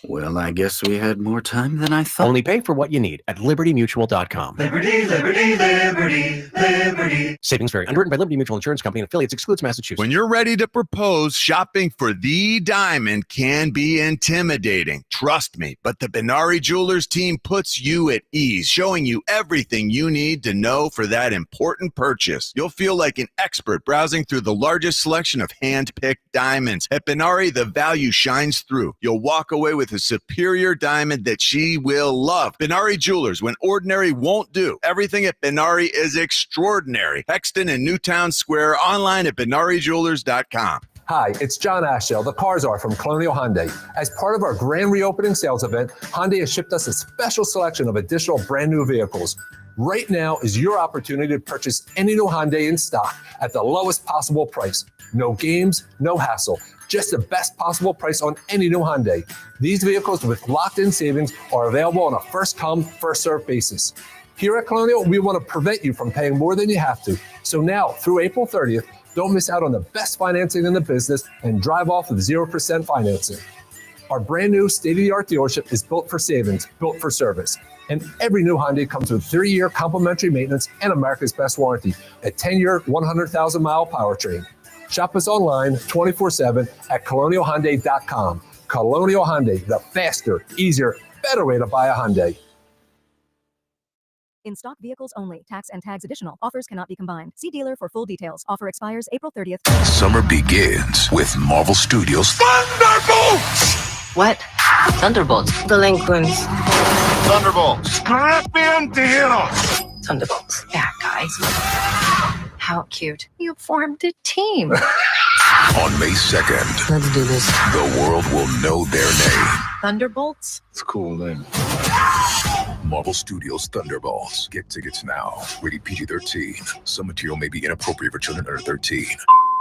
Well, I guess we had more time than I thought. Only pay for what you need at libertymutual.com. Liberty, liberty, liberty, liberty. Savings vary. Underwritten by Liberty Mutual Insurance Company and affiliates. Excludes Massachusetts. When you're ready to propose, shopping for the diamond can be intimidating. Trust me, but the Benari Jewelers team puts you at ease, showing you everything you need to know for that important purchase. You'll feel like an expert browsing through the largest selection of hand-picked diamonds. At Benari, the value shines through. You'll walk away with a superior diamond that she will love. Benari Jewelers, when ordinary won't do. Everything at Benari is extraordinary. Hexton and Newtown Square, online at BenariJewelers.com. Hi, it's John Ashdale, the car czar from Colonial Hyundai. As part of our grand reopening sales event, Hyundai has shipped us a special selection of additional brand new vehicles. Right now is your opportunity to purchase any new Hyundai in stock at the lowest possible price. No games, no hassle. Just the best possible price on any new Hyundai. These vehicles with locked-in savings are available on a first-come, first-served basis. Here at Colonial, we want to prevent you from paying more than you have to. So now, through April 30th, don't miss out on the best financing in the business and drive off with 0% financing. Our brand new state-of-the-art dealership is built for savings, built for service. And every new Hyundai comes with 3-year complimentary maintenance and America's best warranty, a 10-year, 100,000-mile powertrain. Shop us online 24/7 at colonialhyundai.com. Colonial Hyundai, the faster, easier, better way to buy a Hyundai. In stock vehicles only. Tax and tags additional. Offers cannot be combined. See dealer for full details. Offer expires April 30th. Summer begins with Marvel Studios' Thunderbolts! What? Thunderbolts. Delinquents. Thunderbolts! Scrap me anti-heroes! Thunderbolts. Yeah, guys. How cute. You formed a team. On May 2nd, Let's do this. the world will know their name. Thunderbolts? It's a cool name. Marvel Studios Thunderbolts. Get tickets now. Rated PG-13. Some material may be inappropriate for children under 13.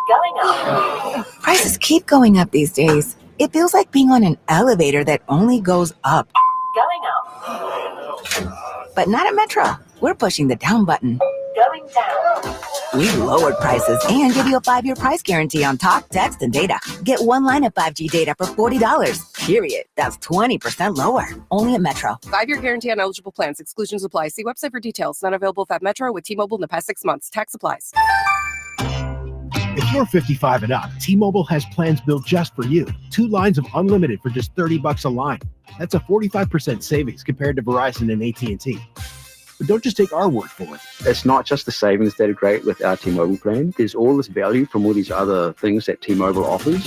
Going up. Prices keep going up these days. It feels like being on an elevator that only goes up. Going up. But not at Metro. We're pushing the down button. Going down. We lowered prices and give you a 5-year price guarantee on talk, text, and data. Get one line of 5G data for $40. Period. That's 20% lower. Only at Metro. 5-year guarantee on eligible plans. Exclusions apply. See website for details. Not available at Metro with T-Mobile in the past 6 months. Tax applies. If you're 55 and up, T-Mobile has plans built just for you. 2 lines of unlimited for just $30 a line. That's a 45% savings compared to Verizon and AT&T. But don't just take our word for it. It's not just the savings that are great with our T-Mobile plan. There's all this value from all these other things that T-Mobile offers.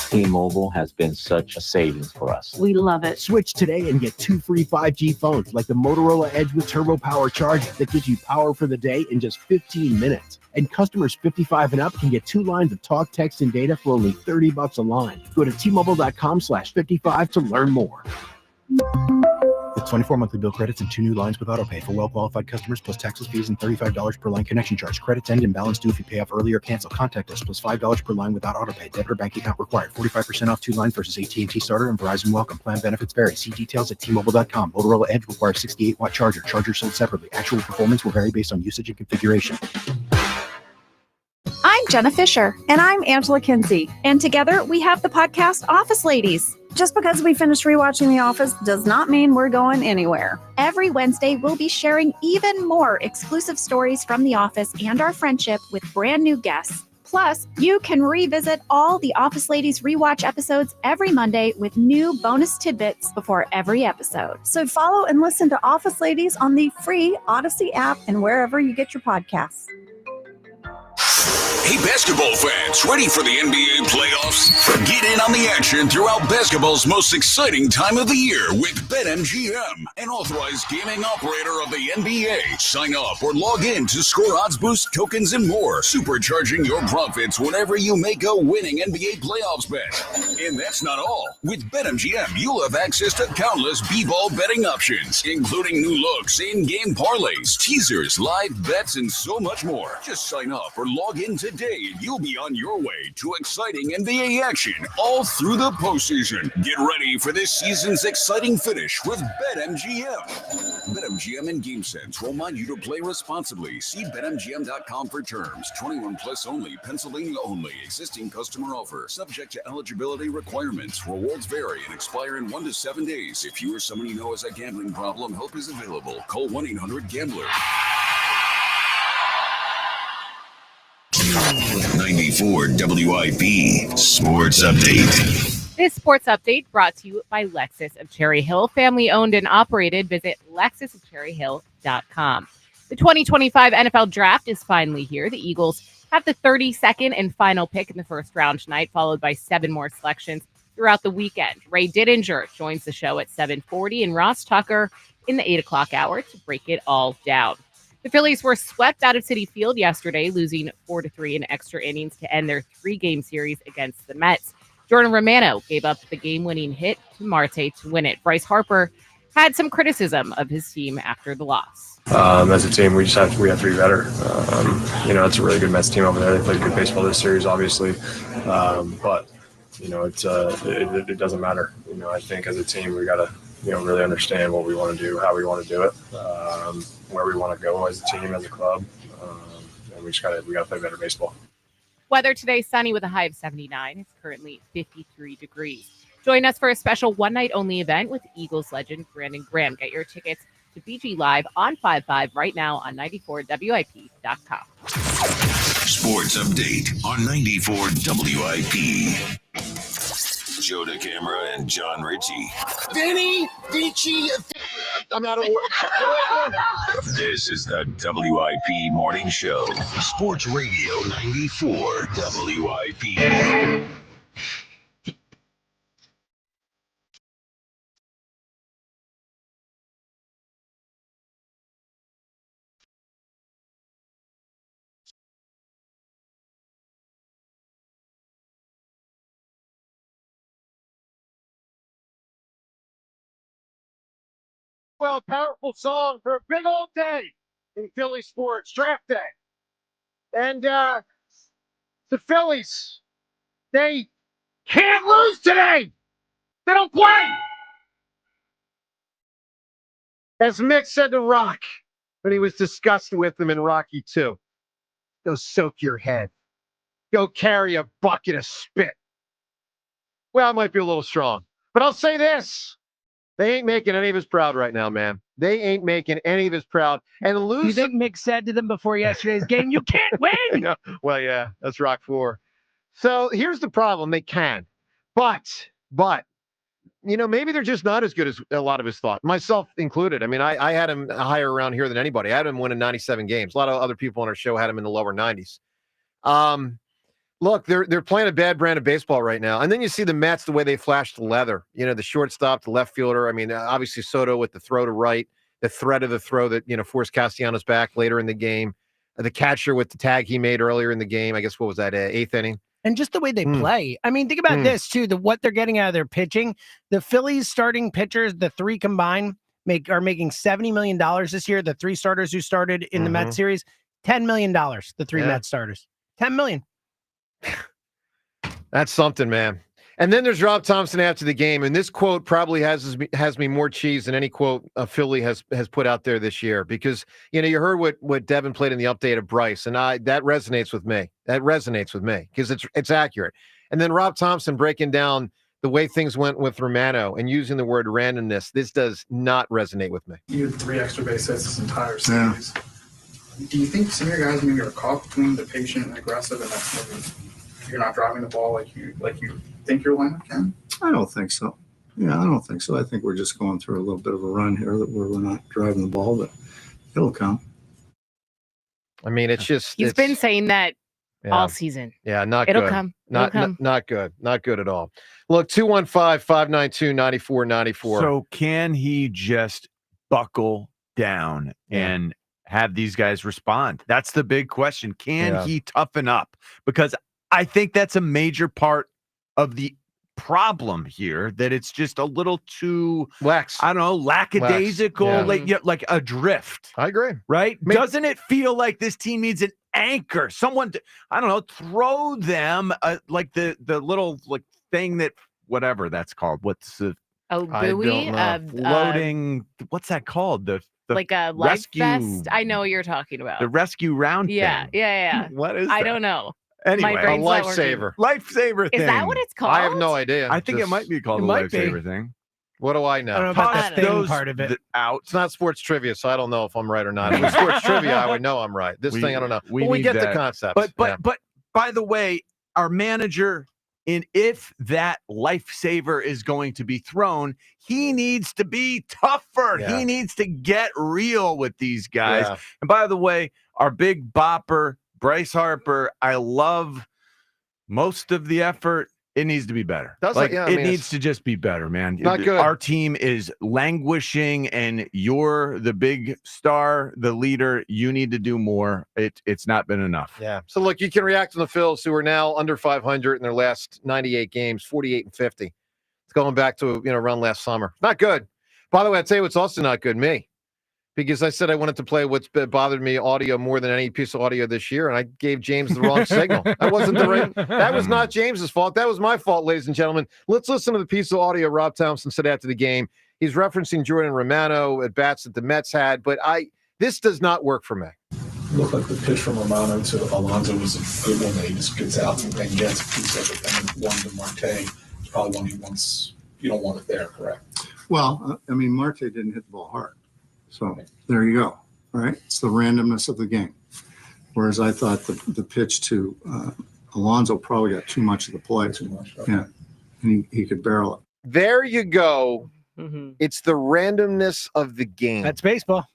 T-Mobile has been such a savings for us. We love it. Switch today and get 2 free 5G phones like the Motorola Edge with Turbo Power Charge that gives you power for the day in just 15 minutes. And customers 55 and up can get 2 lines of talk, text, and data for only $30 a line. Go to T-Mobile.com/55 to learn more. With 24 monthly bill credits and 2 new lines with autopay for well-qualified customers, plus taxes, fees, and $35 per line connection charge. Credits end and balance due if you pay off early or cancel. Contact us, plus $5 per line without autopay. Debit or bank account required. 45% off 2 lines versus AT&T Starter and Verizon Welcome. Plan benefits vary. See details at T-Mobile.com. Motorola Edge requires 68-watt charger. Charger sold separately. Actual performance will vary based on usage and configuration. I'm Jenna Fisher. And I'm Angela Kinsey. And together we have the podcast Office Ladies. Just because we finished rewatching The Office does not mean we're going anywhere. Every Wednesday, we'll be sharing even more exclusive stories from The Office and our friendship with brand new guests. Plus, you can revisit all the Office Ladies rewatch episodes every Monday with new bonus tidbits before every episode. So follow and listen to Office Ladies on the free Odyssey app and wherever you get your podcasts. Hey, basketball fans, ready for the NBA playoffs? Get in on the action throughout basketball's most exciting time of the year with BetMGM, an authorized gaming operator of the NBA. Sign up or log in to score odds boost, tokens, and more, supercharging your profits whenever you make a winning NBA playoffs bet. And that's not all. With BetMGM, you'll have access to countless b-ball betting options, including new looks, in-game parlays, teasers, live bets, and so much more. Just sign up or log in today and you'll be on your way to exciting NBA action all through the postseason. Get ready for this season's exciting finish with BetMGM. BetMGM and GameSense remind you to play responsibly. See BetMGM.com for terms. 21 plus only. Pennsylvania only. Existing customer offer. Subject to eligibility requirements. Rewards vary and expire in 1 to 7 days. If you or someone you know has a gambling problem, help is available. Call 1-800-GAMBLER. 94 WIP Sports Update. This sports update brought to you by Lexus of Cherry Hill, family owned and operated. Visit lexusofcherryhill.com. The 2025 NFL Draft is finally here. The Eagles have the 32nd and final pick in the first round tonight, followed by 7 more selections throughout the weekend. Ray Didinger joins the show at 7:40 and Ross Tucker in the 8 o'clock hour to break it all down. The Phillies were swept out of Citi Field yesterday, losing 4-3 in extra innings to end their 3-game series against the Mets. Jordan Romano gave up the game-winning hit to Marte to win it. Bryce Harper had some criticism of his team after the loss. As a team, we have to be better. It's a really good Mets team over there. They played good baseball this series, obviously, but it doesn't matter. I think as a team, we got to really understand what we want to do, how we want to do it, where we want to go as a team, as a club, and we got to play better baseball. Weather today, sunny with a high of 79. It's currently 53 degrees. Join us for a special one-night-only event with Eagles legend Brandon Graham. Get your tickets to BG Live on 5-5 right now on 94WIP.com. Sports Update on 94 WIP. Joe DeCamera and John Ritchie. Vinny, Vici, I'm out of work. This is the WIP Morning Show. Sports Radio 94 WIP. Well, powerful song for a big old day in Philly sports, draft day. And the Phillies, they can't lose today. They don't play. As Mick said to Rock when he was discussing with him in Rocky 2, go soak your head. Go carry a bucket of spit. Well, it might be a little strong, but I'll say this. They ain't making any of us proud right now, man. They ain't making any of us proud. And lose. You think Mick said to them before yesterday's game, you can't win? Well, yeah, that's Rock 4. So here's the problem. They can. But, maybe they're just not as good as a lot of us thought, myself included. I mean, I had him higher around here than anybody. I had him winning 97 games. A lot of other people on our show had him in the lower 90s. Look, they're playing a bad brand of baseball right now. And then you see the Mets, the way they flashed the leather. The shortstop, the left fielder. I mean, obviously Soto with the throw to right, the threat of the throw that, forced Castellanos back later in the game. The catcher with the tag he made earlier in the game. I guess, what was that, 8th inning? And just the way they play. I mean, think about this, too, what they're getting out of their pitching. The Phillies starting pitchers, the 3 combined, are making $70 million this year. The 3 starters who started in the Mets series, $10 million, the 3 Mets starters. $10 million. That's something, man. And then there's Rob Thompson after the game, and this quote probably has me more cheese than any quote a Philly has put out there this year, because you heard what Devin played in the update of Bryce, and that resonates with me. That resonates with me because it's accurate. And then Rob Thompson breaking down the way things went with Romano and using the word randomness, this does not resonate with me. You had 3 extra base hits this entire series. Yeah. Do you think some of your guys maybe are caught between the patient and aggressive, and that's maybe you're not driving the ball like you think your lineup can? I don't think so. Yeah, I don't think so. I think we're just going through a little bit of a run here where we're not driving the ball, but it'll come. I mean, it's just He's been saying that all season. Yeah, not It'll good. come. Not good. Not good at all. Look, 215-592-9494. So can he just buckle down and have these guys respond? That's the big question. Can he toughen up? Because I think that's a major part of the problem here, that it's just a little too lax. I don't know, lackadaisical, like adrift. I agree. Right? Doesn't it feel like this team needs an anchor? Someone to, I don't know, throw them like the little like thing that whatever that's called. What's the buoy? Floating. What's that called? The like a life rescue vest. I know what you're talking about. The rescue round thing. Yeah. What is I that? don't know. Anyway, My a brain's not lifesaver. Lifesaver thing. Is that what it's called? I have no idea. I think it might be called a lifesaver thing. What do I know? I don't know about the thing part of it. Out. It's not sports trivia, so I don't know if I'm right or not. If it was sports trivia, I would know I'm right. This thing, I don't know. We get the concept. But by the way, our manager, if that lifesaver is going to be thrown, he needs to be tougher. Yeah. He needs to get real with these guys. Yeah. And by the way, our big bopper, Bryce Harper, I love most of the effort. It needs to be better. It needs to just be better, man. Not good. Our team is languishing, and you're the big star, the leader. You need to do more. It's not been enough. Yeah. So look, you can react to the Phils, who are now under 500 in their last 98 games, 48-50. It's going back to around last summer. Not good. By the way, I'll tell you what's also not good. Me. Because I said I wanted to play what's bothered me audio more than any piece of audio this year, and I gave James the wrong signal. That wasn't the right. That was not James's fault. That was my fault, ladies and gentlemen. Let's listen to the piece of audio Rob Thompson said after the game. He's referencing Jordan Romano at bats that the Mets had, but this does not work for me. It looked like the pitch from Romano to Alonso was a good one that he just gets out and gets a piece of it. And one to Marte is probably one he wants. You don't want it there, correct? Well, I mean, Marte didn't hit the ball hard. So there you go, right? It's the randomness of the game. Whereas I thought the pitch to Alonso probably got too much of the play. Too much. Okay. Yeah, and he could barrel it. There you go. Mm-hmm. It's the randomness of the game. That's baseball.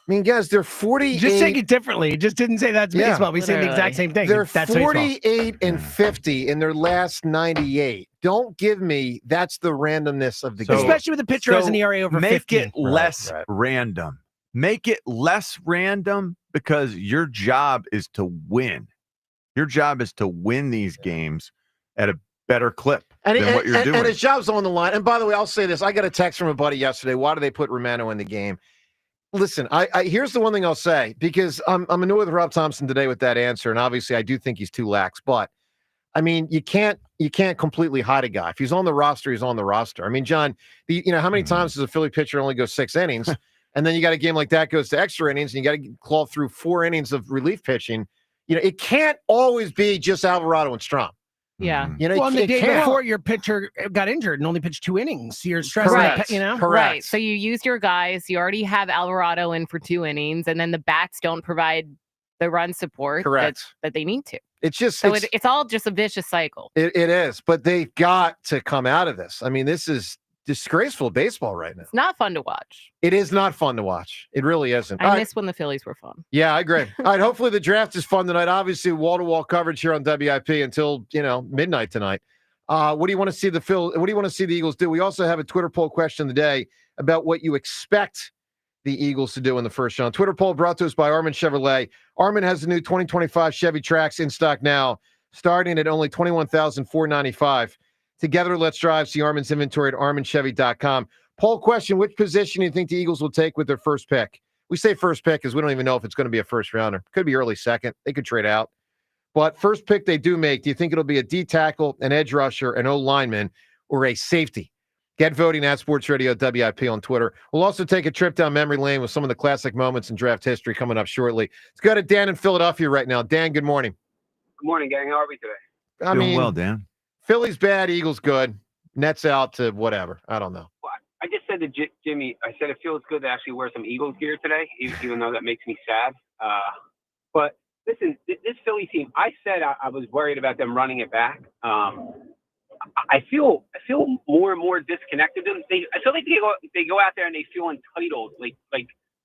I mean, guys, they're 48. Just take it differently. It just didn't say that's baseball. We say the exact same thing. They're that's 48 and 50 in their last 98. Don't give me that's the randomness of the game. Especially with a pitcher has an ERA over 50. Make it less random. Make it less random because your job is to win. Your job is to win these games at a better clip than what you're doing. And his job's on the line. And by the way, I'll say this. I got a text from a buddy yesterday. Why do they put Romano in the game? Listen, I here's the one thing I'll say, because I'm annoyed with Rob Thompson today with that answer, and obviously I do think he's too lax. But I mean, you can't completely hide a guy. If he's on the roster, he's on the roster. I mean, John, how many times does a Philly pitcher only go 6 innings, and then you got a game like that goes to extra innings, and you got to claw through 4 innings of relief pitching? It can't always be just Alvarado and Strom. Yeah. On the day before your pitcher got injured and only pitched 2 innings, you're stressing. Correct. Correct. Right. So you use your guys. You already have Alvarado in for 2 innings, and then the bats don't provide the run support that they need to. It's just it's all just a vicious cycle. It is, but they've got to come out of this. I mean, this is disgraceful baseball right now. It's not fun to watch. It is not fun to watch. It really isn't. I miss when the Phillies were fun. Yeah, I agree. All right, hopefully the draft is fun tonight. Obviously, wall-to-wall coverage here on WIP until midnight tonight. What do you want to see the Eagles do? We also have a Twitter poll question of the day about what you expect the Eagles to do in the first round. Twitter poll brought to us by Armin Chevrolet. Armin has the new 2025 Chevy Trax in stock now, starting at only $21,495. Together, let's drive. See Armin's inventory at arminchevy.com. Poll question: which position do you think the Eagles will take with their first pick? We say first pick because we don't even know if it's going to be a first rounder. Could be early second. They could trade out. But first pick they do make, do you think it'll be a D tackle, an edge rusher, an O lineman, or a safety? Get voting at Sports Radio WIP on Twitter. We'll also take a trip down memory lane with some of the classic moments in draft history coming up shortly. Let's go to Dan in Philadelphia right now. Dan, good morning. Good morning, gang. How are we today? Doing well, Dan. Phillies bad, Eagles good. Nets out to whatever. I don't know. Well, I just said to Jimmy, I said it feels good to actually wear some Eagles gear today, even though that makes me sad. But listen, this Philly team, I said I was worried about them running it back. I feel more and more disconnected. I feel like they go out there and they feel entitled, like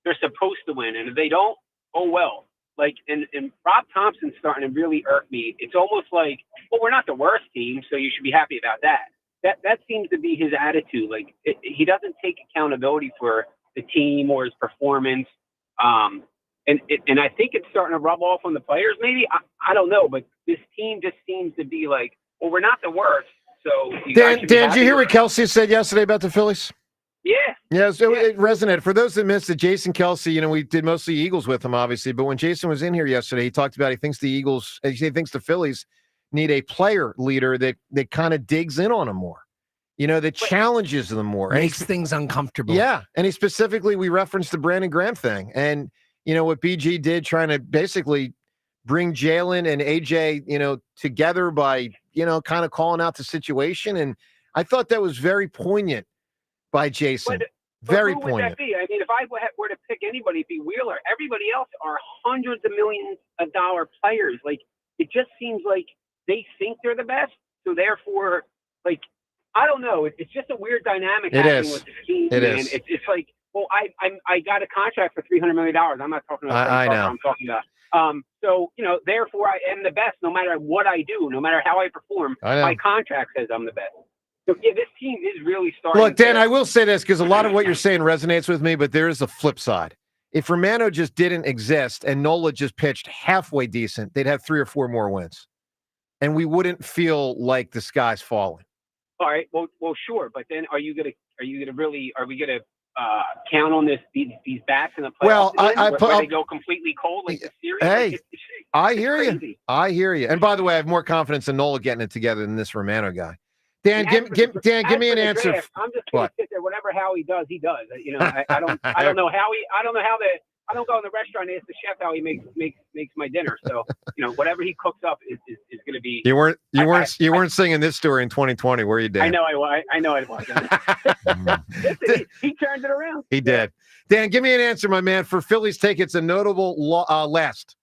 they're supposed to win, and if they don't, oh well. Like, and Rob Thompson's starting to really irk me. It's almost like, well, we're not the worst team, so you should be happy about that. That seems to be his attitude. Like, he doesn't take accountability for the team or his performance. And I think it's starting to rub off on the players. Maybe I don't know, but this team just seems to be like, well, we're not the worst. So Dan, did you hear what Kelsey said yesterday about the Phillies? Yeah. Yeah, so it resonated. For those that missed it, Jason Kelsey, we did mostly Eagles with him, obviously. But when Jason was in here yesterday, he talked about he thinks the Phillies need a player leader that kind of digs in on them more, that challenges them more. Makes things uncomfortable. Yeah. And we referenced the Brandon Graham thing. And, what BG did trying to basically bring Jalen and AJ, together by, kind of calling out the situation. And I thought that was very poignant by Jason. But very who would poignant. that be? I mean, if I were to pick anybody, it'd be Wheeler. Everybody else are hundreds of millions of dollar players. Like, it just seems like they think they're the best. So therefore, like, I don't know. It's just a weird dynamic happening with the team. It man. is. It's like, well, I got a contract for $300 million. I'm not talking about I know. I'm talking about. So, therefore I am the best no matter what I do, no matter how I perform. My contract says I'm the best. So, yeah, this team is really starting. Look, Dan, I will say this because a lot of what you're saying resonates with me, but there is a flip side. If Romano just didn't exist and Nola just pitched halfway decent, they'd have 3 or 4 more wins. And we wouldn't feel like the sky's falling. All right. Well, sure. But then are we gonna count on these bats in the playoffs? Well, where they go completely cold like the series? Hey, it's I hear crazy. you. I hear you. And by the way, I have more confidence in Nola getting it together than this Romano guy. Dan, give me an answer. I'm just gonna sit there. Whatever Howie does, he does. I don't know Howie. I don't go in the restaurant and ask the chef how he makes my dinner. So whatever he cooks up is going to be. You weren't singing this story in 2020, were you, Dan? I know I wasn't. Listen, he turned it around. He did. Dan, give me an answer, my man. For Phillies take, it's a notable last.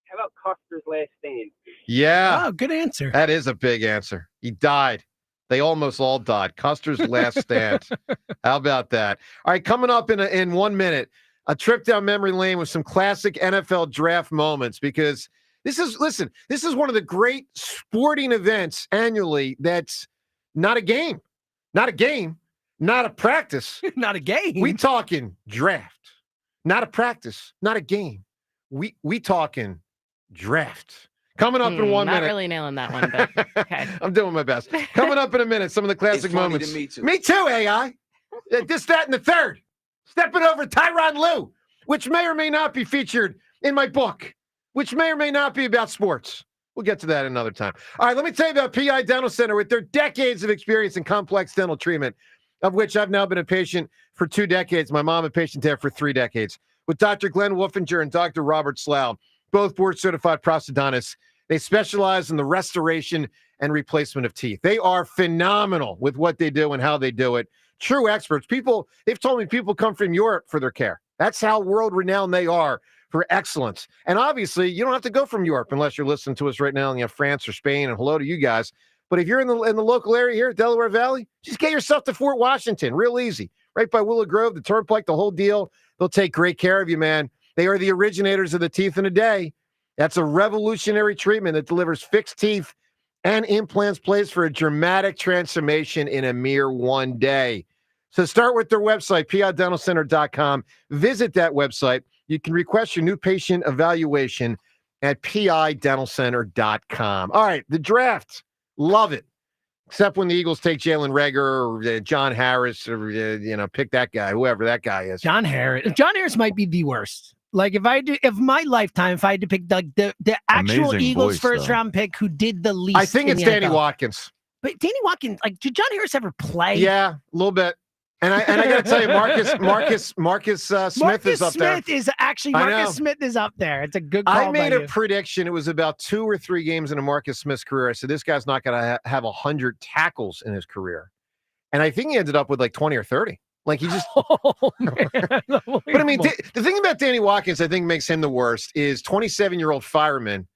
How about Custer's last stand? Yeah. Oh, good answer. That is a big answer. He died. They almost all died. Custer's last stand. How about that? All right, coming up in 1 minute, a trip down memory lane with some classic NFL draft moments, because this is one of the great sporting events annually that's not a game, not a practice. Not a game. We talking draft, not a practice, not a game. We talking draft. Coming up in 1 minute. Not really nailing that one, but okay. I'm doing my best. Coming up in a minute, some of the classic moments. Me too, AI. This, that, and the third. Stepping over Tyronn Lue, which may or may not be featured in my book, which may or may not be about sports. We'll get to that another time. All right, let me tell you about PI Dental Center with their decades of experience in complex dental treatment, of which I've now been a patient for 2 decades. My mom a patient there for 3 decades. With Dr. Glenn Wolfinger and Dr. Robert Slough, both board-certified prosthodontists. They specialize in the restoration and replacement of teeth. They are phenomenal with what they do and how they do it. True experts. They've told me people come from Europe for their care. That's how world-renowned they are for excellence. And obviously, you don't have to go from Europe unless you're listening to us right now in France or Spain, and hello to you guys. But if you're in the local area here, Delaware Valley, just get yourself to Fort Washington. Real easy. Right by Willow Grove, the Turnpike, the whole deal. They'll take great care of you, man. They are the originators of the teeth in a day. That's a revolutionary treatment that delivers fixed teeth and implants placed for a dramatic transformation in a mere 1 day. So start with their website, pidentalcenter.com. Visit that website. You can request your new patient evaluation at pidentalcenter.com. All right, the draft. Love it. Except when the Eagles take Jalen Reagor or John Harris or, pick that guy, whoever that guy is. John Harris might be the worst. Like if I had to pick the actual Amazing Eagles voice, first though. round pick who did the least. I think it's Danny Watkins. But Danny Watkins, did John Harris ever play? Yeah, a little bit. And I got to tell you, Marcus Smith is up there. Marcus Smith is up there. It's a good call. I made a prediction. It was about 2 or 3 games in a Marcus Smith's career. I said, this guy's not going to have 100 tackles in his career. And I think he ended up with like 20 or 30. Like he just. Oh, man. But I mean, the thing about Danny Watkins, I think makes him the worst is 27-year-old fireman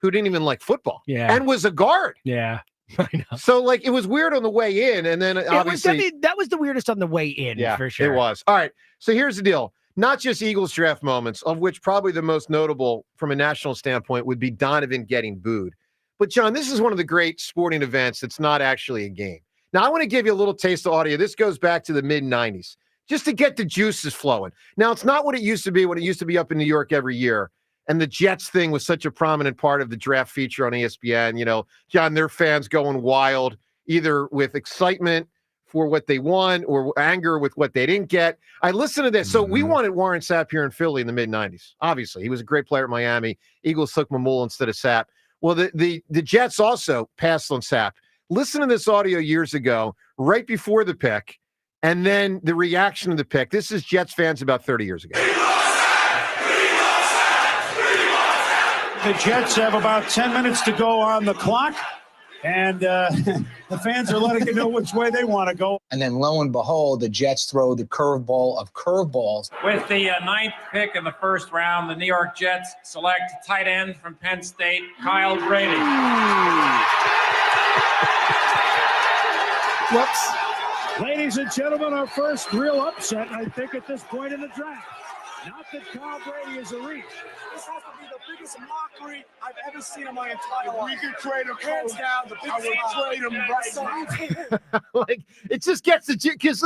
who didn't even like football. Yeah. And was a guard. Yeah. I know. So like it was weird on the way in, and then obviously that was the weirdest on the way in, for sure. It was. All right. So here's the deal. Not just Eagles draft moments, of which probably the most notable from a national standpoint would be Donovan getting booed. But John, this is one of the great sporting events that's not actually a game. Now I want to give you a little taste of audio. This goes back to the mid-90s, just to get the juices flowing. Now it's not what it used to be when it used to be up in New York every year. And the Jets thing was such a prominent part of the draft feature on ESPN. You know, John, their fans going wild, either with excitement for what they won or anger with what they didn't get. I listened to this. So we wanted Warren Sapp here in Philly in the mid-90s. Obviously, he was a great player at Miami. Eagles took Mamula instead of Sapp. Well, the Jets also passed on Sapp. Listen to this audio years ago, right before the pick, and then the reaction to the pick. This is Jets fans about 30 years ago. The Jets have about 10 minutes to go on the clock, and the fans are letting you know which way they want to go. And then lo and behold, the Jets throw the curveball of curveballs. With the 9th pick in the first round, the New York Jets select tight end from Penn State, Kyle Brady. Whoops. Ladies and gentlemen, our first real upset, I think, at this point in the draft. Not that Kyle Brady is a reach. This has to be the biggest mockery I've ever seen in my entire life. We can trade him, hands down. I would trade him right now. Like, it just gets the because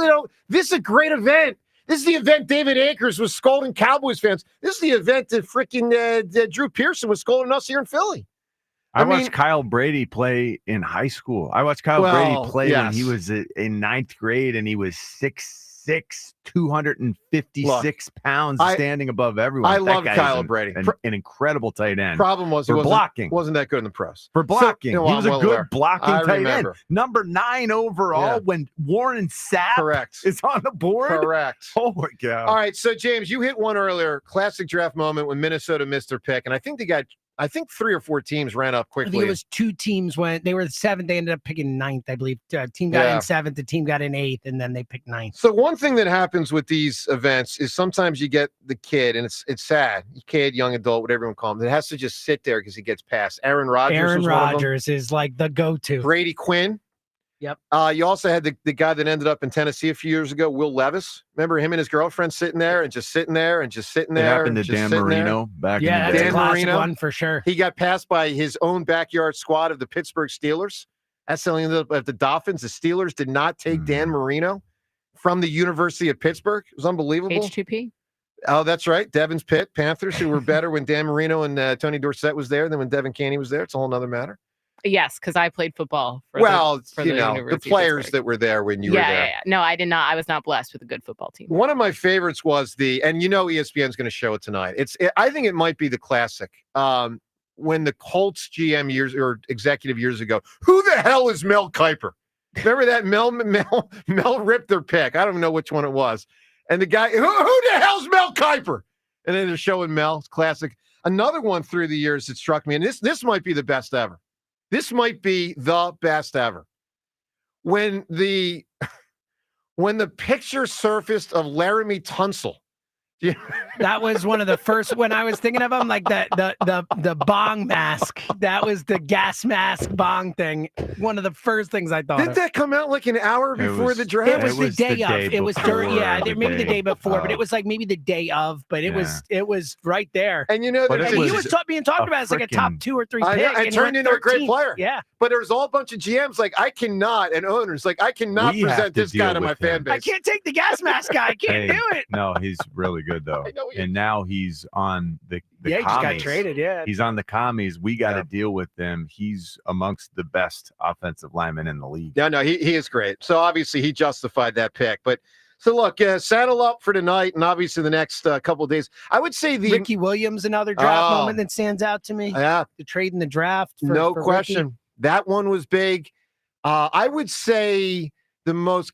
this is a great event. This is the event David Akers was scolding Cowboys fans. This is the event that freaking Drew Pearson was scolding us here in Philly. I watched Kyle Brady play in high school. I watched Kyle Brady play when he was in 9th grade, and he was 6'6", 256 pounds, standing above everyone. I love Kyle Brady. An incredible tight end. Problem was for blocking. Wasn't that good in the pros. For blocking. So, he was a good blocking tight remember. end. Number 9 overall when Warren Sapp is on the board. Correct. Oh, my God. All right, so, James, you hit one earlier. Classic draft moment when Minnesota missed their pick, and I think 3 or 4 teams ran up quickly. I think it was 2 teams they were 7th. They ended up picking 9th, I believe. Team got in 7th, the team got in 8th, and then they picked 9th. So one thing that happens with these events is sometimes you get the kid, and it's sad. Kid, young adult, whatever you call him, that has to just sit there because he gets passed. Aaron Rodgers is like the go-to. Brady Quinn. Yep. You also had the guy that ended up in Tennessee a few years ago, Will Levis. Remember him and his girlfriend sitting there and just sitting there and just sitting there. It happened to Dan Marino back in the day. Yeah, that's a classic one for sure. He got passed by his own backyard squad of the Pittsburgh Steelers. That's how he ended up at the Dolphins. The Steelers did not take Dan Marino from the University of Pittsburgh. It was unbelievable. H2P. Oh, that's right. Devon's Pitt Panthers, who were better when Dan Marino and Tony Dorsett was there than when Devin Caney was there. It's a whole nother matter. Yes, because I played football. For the players that were there when you were there. Yeah. No, I did not. I was not blessed with a good football team. One of my favorites was and ESPN's going to show it tonight. I think it might be the classic. When the Colts GM executive years ago, who the hell is Mel Kiper? Remember that Mel ripped their pick. I don't know which one it was. And the guy, who the hell's Mel Kiper? And then they're showing Mel. It's classic. Another one through the years that struck me, and this might be the best ever. This might be the best ever. When the picture surfaced of Laramie Tunsil. That was one of the first when I was thinking of him, like the bong mask. That was the gas mask bong thing. One of the first things I thought. Didn't that come out like an hour before the draft? It was the day of. It was during. Yeah, maybe the day before, but it was like maybe the day of. But it was right there. And he was being talked about as like a top 2 or 3 pick. It turned into a great player. Yeah. But there was all a bunch of GMs and owners I cannot present this guy to my fan base. I can't take the gas mask guy. I can't do it. No, he's really good though. And now he's on the he just got traded. Yeah, he's on the commies. We got to deal with them. He's amongst the best offensive linemen in the league. Yeah, no, he is great. So obviously he justified that pick. But so look, saddle up for tonight, and obviously the next couple of days. I would say Ricky Williams, another draft moment that stands out to me. Yeah, the trade in the draft. No for question. Ricky. That one was big. I would say the most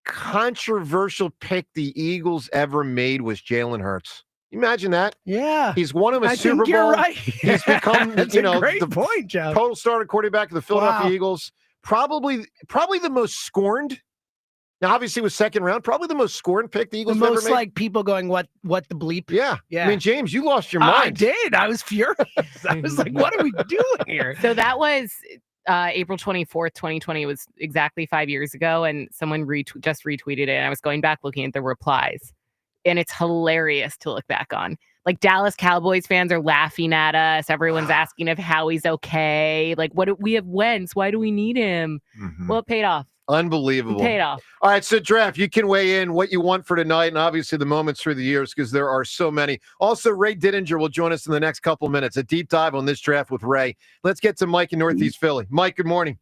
controversial pick the Eagles ever made was Jalen Hurts. Imagine that. Yeah. He's won him a I Super think you're Bowl. right. He's become, That's you a know, great the point, Joe. total starter quarterback of the Philadelphia Wow. Eagles. Probably the most scorned. Now, obviously, it was second round. Probably the most scorned pick the The Eagles have ever most made. like people going, what the bleep? Yeah. Yeah. I mean, James, you lost your mind. I did. I was furious. I was like, what are we doing here? So that was April 24th, 2020. It was exactly 5 years ago. And someone just retweeted it. And I was going back looking at the replies. And it's hilarious to look back on. Like Dallas Cowboys fans are laughing at us. Everyone's asking if Howie's okay. Like, we have Wentz. Why do we need him? Well, it paid off. Unbelievable. It paid off. All right, so Draft, you can weigh in what you want for tonight and obviously the moments through the years because there are so many. Also, Ray Didinger will join us in the next couple minutes. A deep dive on this draft with Ray. Let's get to Mike in Northeast Philly. Mike, good morning.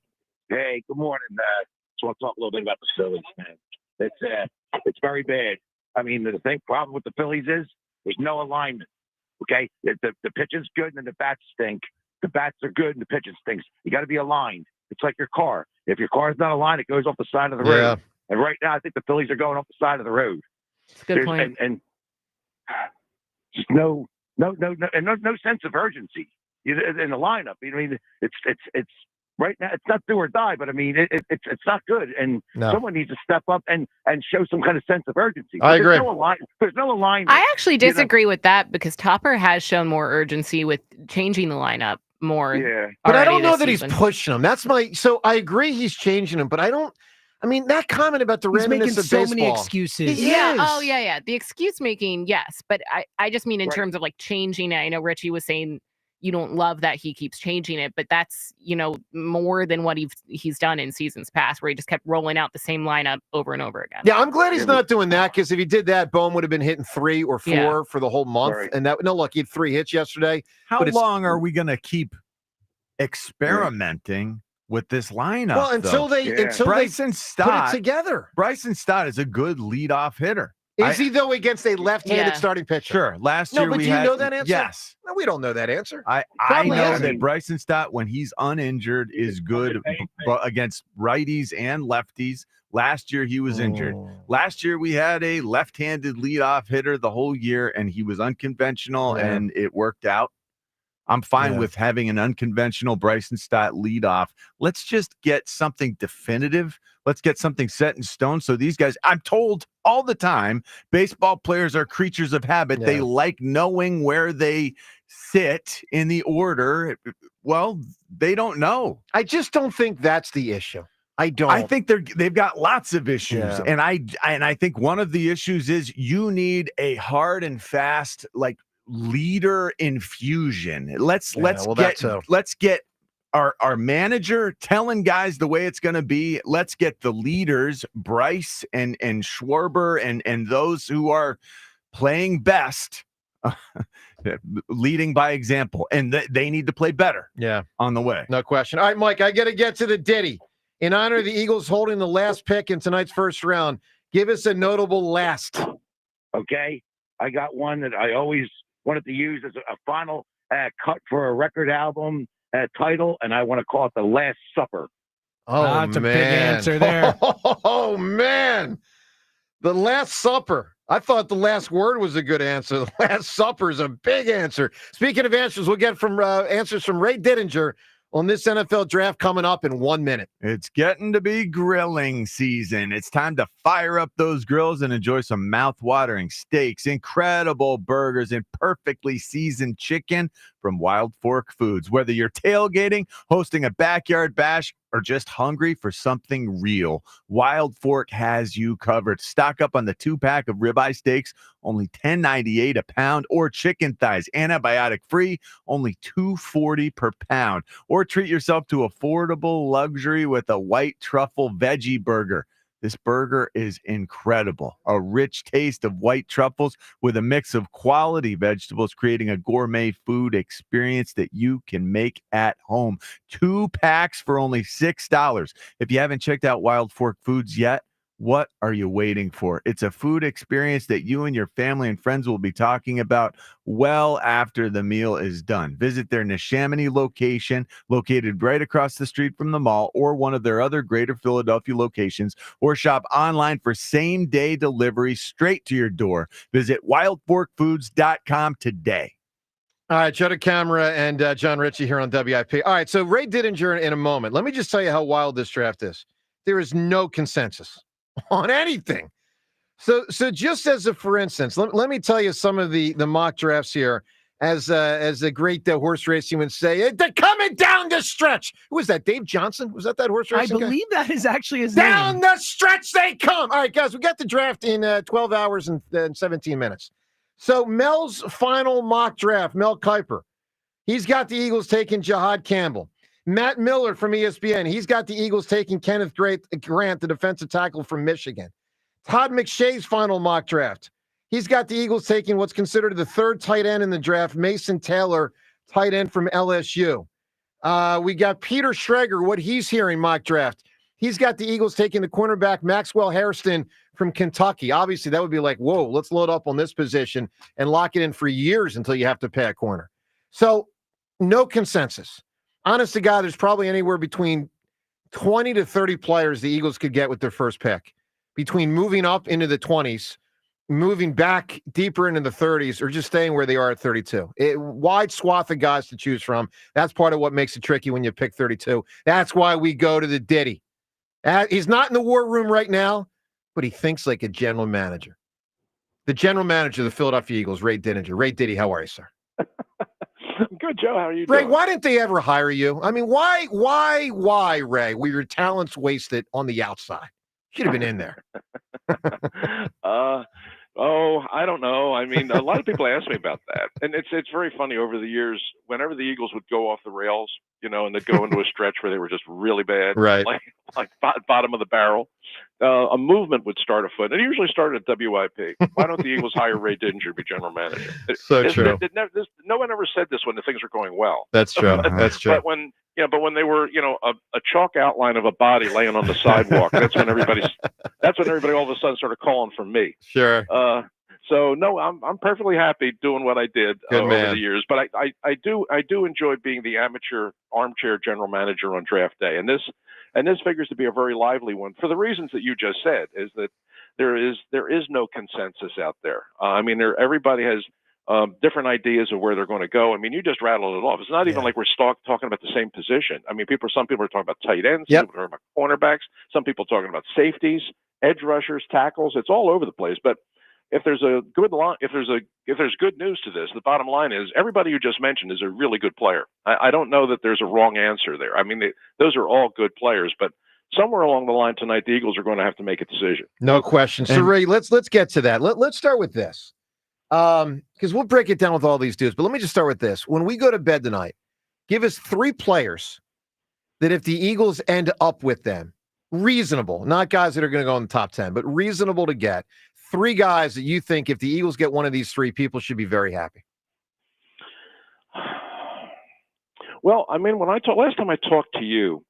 Hey, good morning. Just want to talk a little bit about the Phillies, man. It's very bad. I mean, the problem with the Phillies is there's no alignment. Okay, the pitch is good and the bats stink. The bats are good and the pitch stinks. You got to be aligned. It's like your car. If your car is not aligned, it goes off the side of the road. And right now, I think the Phillies are going off the side of the road. It's a good point. And just no sense of urgency in the lineup. I mean, it's right now. It's not do or die, but I mean, it's not good. And someone needs to step up and show some kind of sense of urgency. I agree. There's no alignment. I actually disagree with that because Topper has shown more urgency with changing the lineup more. Yeah. But I don't know this that season. he's pushing them. So I agree he's changing them, but I mean, that comment about the He's making randomness of so baseball. many excuses. He Yeah. is. Oh, yeah. The excuse making, yes. But I just mean in terms of like changing it. I know Richie was saying you don't love that he keeps changing it, but that's, more than what he's done in seasons past where he just kept rolling out the same lineup over and over again. Yeah, I'm glad he's not doing that because if he did that, Bohm would have been hitting 3 or 4 for the whole month. Right. And look, he had 3 hits yesterday. How long are we going to keep experimenting with this lineup? Well, until they Bryson Stott put it together. Bryson Stott is a good leadoff hitter. Is he though against a left-handed starting pitcher? Sure. Last year but we do you had, know that answer? Yes. No, we don't know that answer. I Probably know isn't. that Bryson Stott, when he's uninjured, is good against righties and lefties. Last year he was injured. Last year we had a left-handed leadoff hitter the whole year, and he was unconventional, and it worked out. I'm fine with having an unconventional Bryson Stott leadoff. Let's just get something definitive. Let's get something set in stone. So these guys, I'm told all the time, baseball players are creatures of habit. They like knowing where they sit in the order. Well, they don't know. I just don't think that's the issue. I don't. I think they've got lots of issues, and I think one of the issues is you need a hard and fast leader infusion. Let's get our manager telling guys the way it's going to be. Let's get the leaders, Bryce and Schwarber and those who are playing best, leading by example, and they need to play better. On the way, no question. All right, Mike, I got to get to the ditty. In honor of the Eagles holding the last pick in tonight's first round, give us a notable last. Okay, I got one that I always wanted to use as a final cut for a record album title, and I want to call it The Last Supper. Oh, that's a big answer there. Oh, man. The Last Supper. I thought The Last Word was a good answer. The Last Supper is a big answer. Speaking of answers, we'll get from answers from Ray Didinger on this NFL draft coming up in 1 minute. It's getting to be grilling season. It's time to fire up those grills and enjoy some mouth-watering steaks, incredible burgers, and perfectly seasoned chicken from Wild Fork Foods. Whether you're tailgating, hosting a backyard bash, or just hungry for something real, Wild Fork has you covered. Stock up on the 2-pack of ribeye steaks, only $10.98 a pound, or chicken thighs, antibiotic-free, only $2.40 per pound. Or treat yourself to affordable luxury with a white truffle veggie burger. This burger is incredible. A rich taste of white truffles with a mix of quality vegetables, creating a gourmet food experience that you can make at home. 2 packs for only $6. If you haven't checked out Wild Fork Foods yet, What are you waiting for? It's a food experience that you and your family and friends will be talking about well after the meal is done. Visit their Neshaminy location, located right across the street from the mall, or one of their other Greater Philadelphia locations, or shop online for same-day delivery straight to your door. Visit wildforkfoods.com today. All right, Joe DeCamara and John Ritchie here on WIP. All right, so Ray Didinger in a moment. Let me just tell you how wild this draft is. There is no consensus on anything. So just as a for instance, let me tell you some of the mock drafts here. As the great horse racing would say, they're coming down the stretch. Who was that? Dave Johnson? Was that horse racing guy? I believe that is actually his Down name. the stretch they come. All right, guys, we got the draft in 12 hours and 17 minutes. So Mel's final mock draft, Mel Kiper, he's got the Eagles taking Jahad Campbell. Matt Miller from ESPN, he's got the Eagles taking Kenneth Grant, the defensive tackle from Michigan. Todd McShay's final mock draft, he's got the Eagles taking what's considered the third tight end in the draft, Mason Taylor, tight end from LSU. We got Peter Schrager, what he's hearing mock draft. He's got the Eagles taking the cornerback Maxwell Hairston from Kentucky. Obviously, that would be like, whoa, let's load up on this position and lock it in for years until you have to pay a corner. So no consensus. Honest to God, there's probably anywhere between 20 to 30 players the Eagles could get with their first pick, between moving up into the 20s, moving back deeper into the 30s, or just staying where they are at 32. Wide swath of guys to choose from. That's part of what makes it tricky when you pick 32. That's why we go to the Diddy. He's not in the war room right now, but he thinks like a general manager. The general manager of the Philadelphia Eagles, Ray Didinger. Ray Diddy, how are you, sir? Good, Joe. How are you Ray, doing? why didn't they ever hire you? I mean, why, Ray, were your talents wasted on the outside? Should have been in there. I don't know. I mean, a lot of people ask me about that, and it's very funny over the years. Whenever the Eagles would go off the rails, and they'd go into a stretch where they were just really bad, right? Like bottom of the barrel, a movement would start afoot. It usually started at WIP. Why don't the Eagles hire Ray Didinger to be general manager? True. No one ever said this when the things were going well. That's true. That's true. But when they were, a chalk outline of a body laying on the sidewalk, that's when everybody all of a sudden started calling for me. Sure. So no, I'm perfectly happy doing what I did over man. the years. But I do enjoy being the amateur armchair general manager on draft day, and this figures to be a very lively one for the reasons that you just said. Is that there is no consensus out there. I mean, everybody has different ideas of where they're going to go. I mean, you just rattled it off. It's not even like we're talking about the same position. I mean, some people are talking about tight ends, some people are talking about cornerbacks, some people are talking about safeties, edge rushers, tackles. It's all over the place. But if there's good news to this, the bottom line is everybody you just mentioned is a really good player. I don't know that there's a wrong answer there. I mean, those are all good players, but somewhere along the line tonight, the Eagles are going to have to make a decision. No question. So, Ray, let's get to that. Let's start with this. Because we'll break it down with all these dudes, but let me just start with this. When we go to bed tonight, give us 3 players that if the Eagles end up with them, reasonable, not guys that are going to go in the top 10, but reasonable to get, 3 guys that you think if the Eagles get one of these 3, people should be very happy. Well, I mean, last time I talked to you,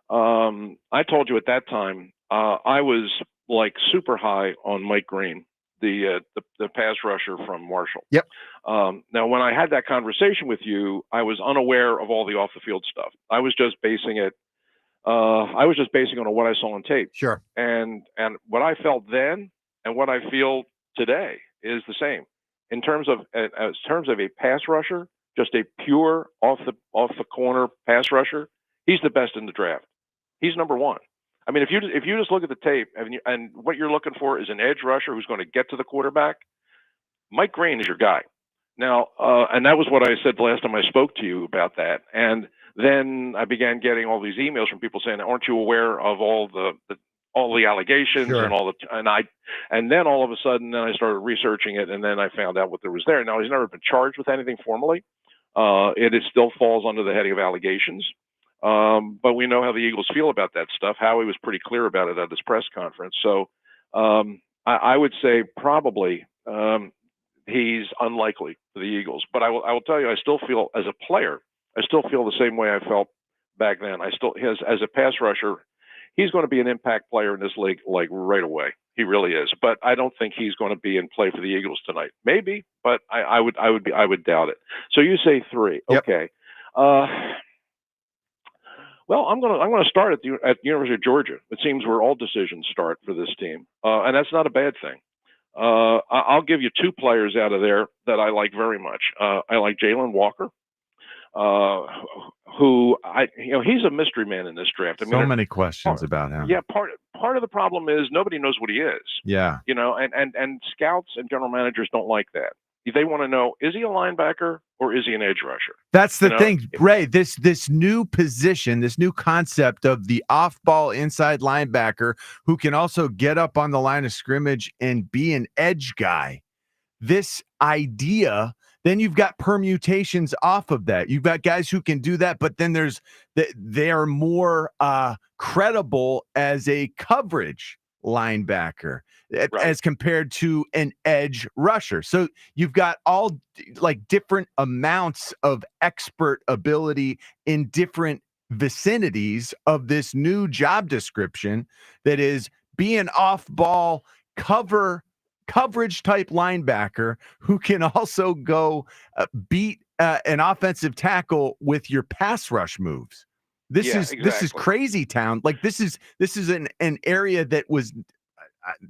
I told you at that time I was like super high on Mike Green, the pass rusher from Marshall. Yep. Now, when I had that conversation with you, I was unaware of all the off the field stuff. I was just basing it. I was just basing on what I saw on tape. Sure. And what I felt then and what I feel today is the same in terms of a pass rusher, just a pure off the corner pass rusher. He's the best in the draft. He's number 1. I mean, if you just look at the tape and what you're looking for is an edge rusher who's going to get to the quarterback, Mike Green is your guy. Now, and that was what I said the last time I spoke to you about that. And then I began getting all these emails from people saying, "Aren't you aware of all the allegations Sure. and then all of a sudden, then I started researching it, and then I found out what there was there. Now, he's never been charged with anything formally. It still falls under the heading of allegations. But we know how the Eagles feel about that stuff. Howie was pretty clear about it at his press conference. So I would say probably he's unlikely for the Eagles. But I will tell you, I still feel as a player, I still feel the same way I felt back then. As a pass rusher, he's going to be an impact player in this league like right away. He really is. But I don't think he's going to be in play for the Eagles tonight. Maybe, but I would doubt it. So you say 3. Yep. Okay. Well, I'm gonna start at the University of Georgia. It seems where all decisions start for this team, and that's not a bad thing. I'll give you 2 players out of there that I like very much. I like Jalen Walker, who he's a mystery man in this draft. I mean, So many questions about him. Yeah, part of the problem is nobody knows what he is. Yeah. And scouts and general managers don't like that. They want to know, is he a linebacker or is he an edge rusher? That's the thing, Ray. This new position, this new concept of the off-ball inside linebacker who can also get up on the line of scrimmage and be an edge guy. This idea, then you've got permutations off of that. You've got guys who can do that, but then they are more credible as a coverage linebacker as compared to an edge rusher. So you've got all like different amounts of expert ability in different vicinities of this new job description that is be an off-ball coverage type linebacker who can also go beat an offensive tackle with your pass rush moves. This is crazy town. Like this is an area that was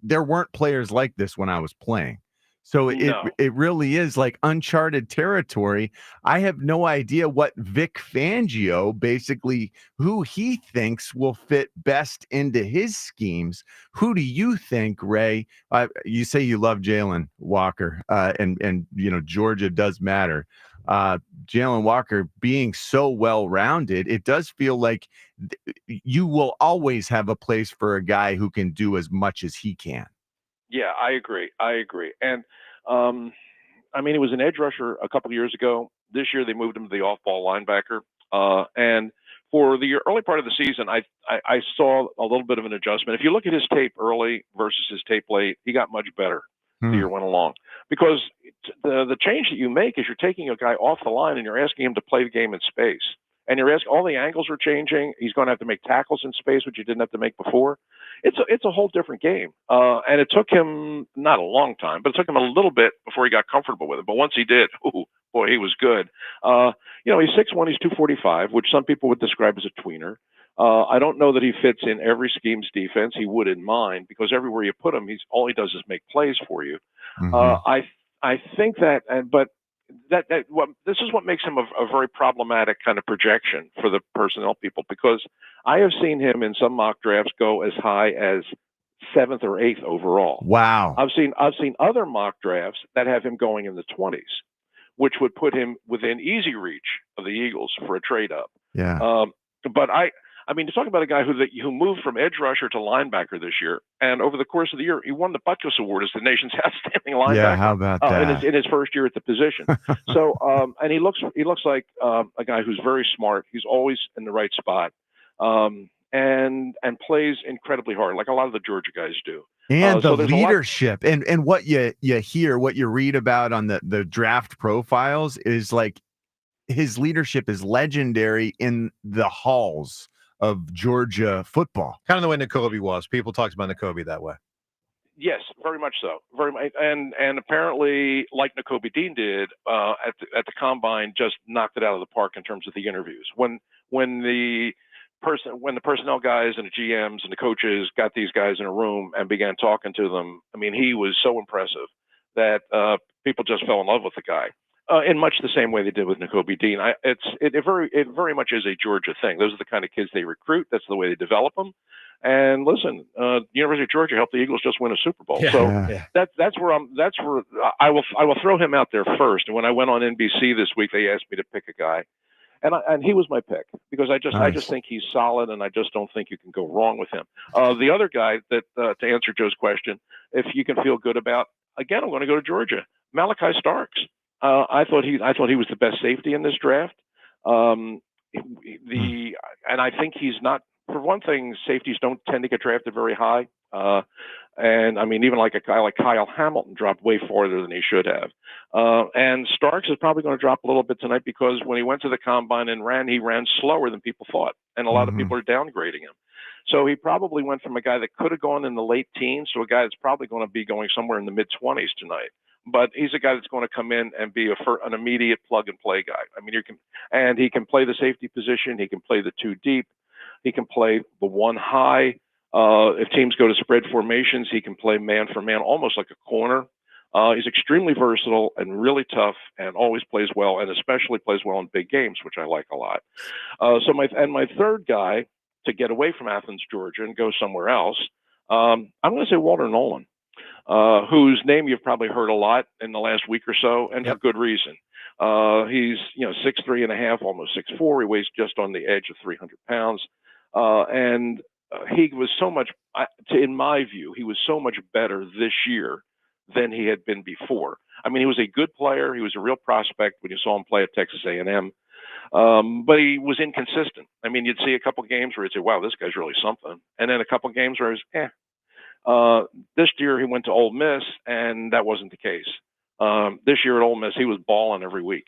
there weren't players like this when I was playing. So it really is like uncharted territory. I have no idea what Vic Fangio basically, who he thinks will fit best into his schemes. Who do you think, Ray? You say you love Jalen Walker, and Georgia does matter. Jalen Walker being so well-rounded, it does feel like you will always have a place for a guy who can do as much as he can. Yeah, I agree. And I mean, he was an edge rusher a couple of years ago. This year, they moved him to the off-ball linebacker. And for the early part of the season, I saw a little bit of an adjustment. If you look at his tape early versus his tape late, he got much better as the year went along. Because the change that you make is you're taking a guy off the line and you're asking him to play the game in space. And you're asking, all the angles are changing. He's going to have to make tackles in space, which he didn't have to make before. It's a whole different game. And it took him not a long time, but it took him a little bit before he got comfortable with it. But once he did, boy, he was good. He's 6'1", he's 245, which some people would describe as a tweener. I don't know that he fits in every scheme's defense. He would in mine, because everywhere you put him, all he does is make plays for you. I think that, but this is what makes him a very problematic kind of projection for the personnel people, because I have seen him in some mock drafts go as high as 7th or 8th overall. Wow. I've seen other mock drafts that have him going in the 20s, which would put him within easy reach of the Eagles for a trade up. Yeah. But I mean, to talk about a guy who moved from edge rusher to linebacker this year, and over the course of the year, he won the Butkus Award as the nation's outstanding linebacker. Yeah, how about that? In his first year at the position. So, and he looks like a guy who's very smart. He's always in the right spot, and plays incredibly hard, like a lot of the Georgia guys do. And the so there's leadership and what you hear, what you read about on the draft profiles is like his leadership is legendary in the halls of Georgia football. Kind of the way Nakobe was. People talked about Nakobe that way. Yes, very much so. Very much, and apparently, like Nakobe Dean did at the combine, just knocked it out of the park in terms of the interviews. When the personnel guys and the GMs and the coaches got these guys in a room and began talking to them, I mean, he was so impressive that people just fell in love with the guy. In much the same way they did with Nakobe Dean. It very much is a Georgia thing. Those are the kind of kids they recruit. That's the way they develop them. And listen, University of Georgia helped the Eagles just win a Super Bowl. That's where I will throw him out there first. And when I went on NBC this week, they asked me to pick a guy, and he was my pick because I just think he's solid, and I just don't think you can go wrong with him. The other guy that to answer Joe's question, if you can feel good about, again, I'm going to go to Georgia. Malachi Starks. I thought he was the best safety in this draft. And I think he's not. For one thing, safeties don't tend to get drafted very high. And I mean, even like a guy like Kyle Hamilton dropped way farther than he should have. And Starks is probably going to drop a little bit tonight because when he went to the combine and ran, he ran slower than people thought, and a lot of people are downgrading him. So he probably went from a guy that could have gone in the late teens to a guy that's probably going to be going somewhere in the mid-20s tonight. But he's a guy that's going to come in and be an immediate plug-and-play guy. I mean, he can play the safety position. He can play the two deep. He can play the one high. If teams go to spread formations, he can play man for man, almost like a corner. He's extremely versatile and really tough, and always plays well, and especially plays well in big games, which I like a lot. So my third guy to get away from Athens, Georgia, and go somewhere else, I'm going to say Walter Nolan, whose name you've probably heard a lot in the last week or so, and for good reason. He's 6'3.5", almost 6'4". He weighs just on the edge of 300 pounds, and he was so much, in my view, he was so much better this year than he had been before. I mean, he was a good player. He was a real prospect when you saw him play at Texas A&M. But he was inconsistent. I mean, you'd see a couple games where you'd say, wow, this guy's really something. And then a couple games where it was, this year he went to Ole Miss, and that wasn't the case. This year at Ole Miss, he was balling every week.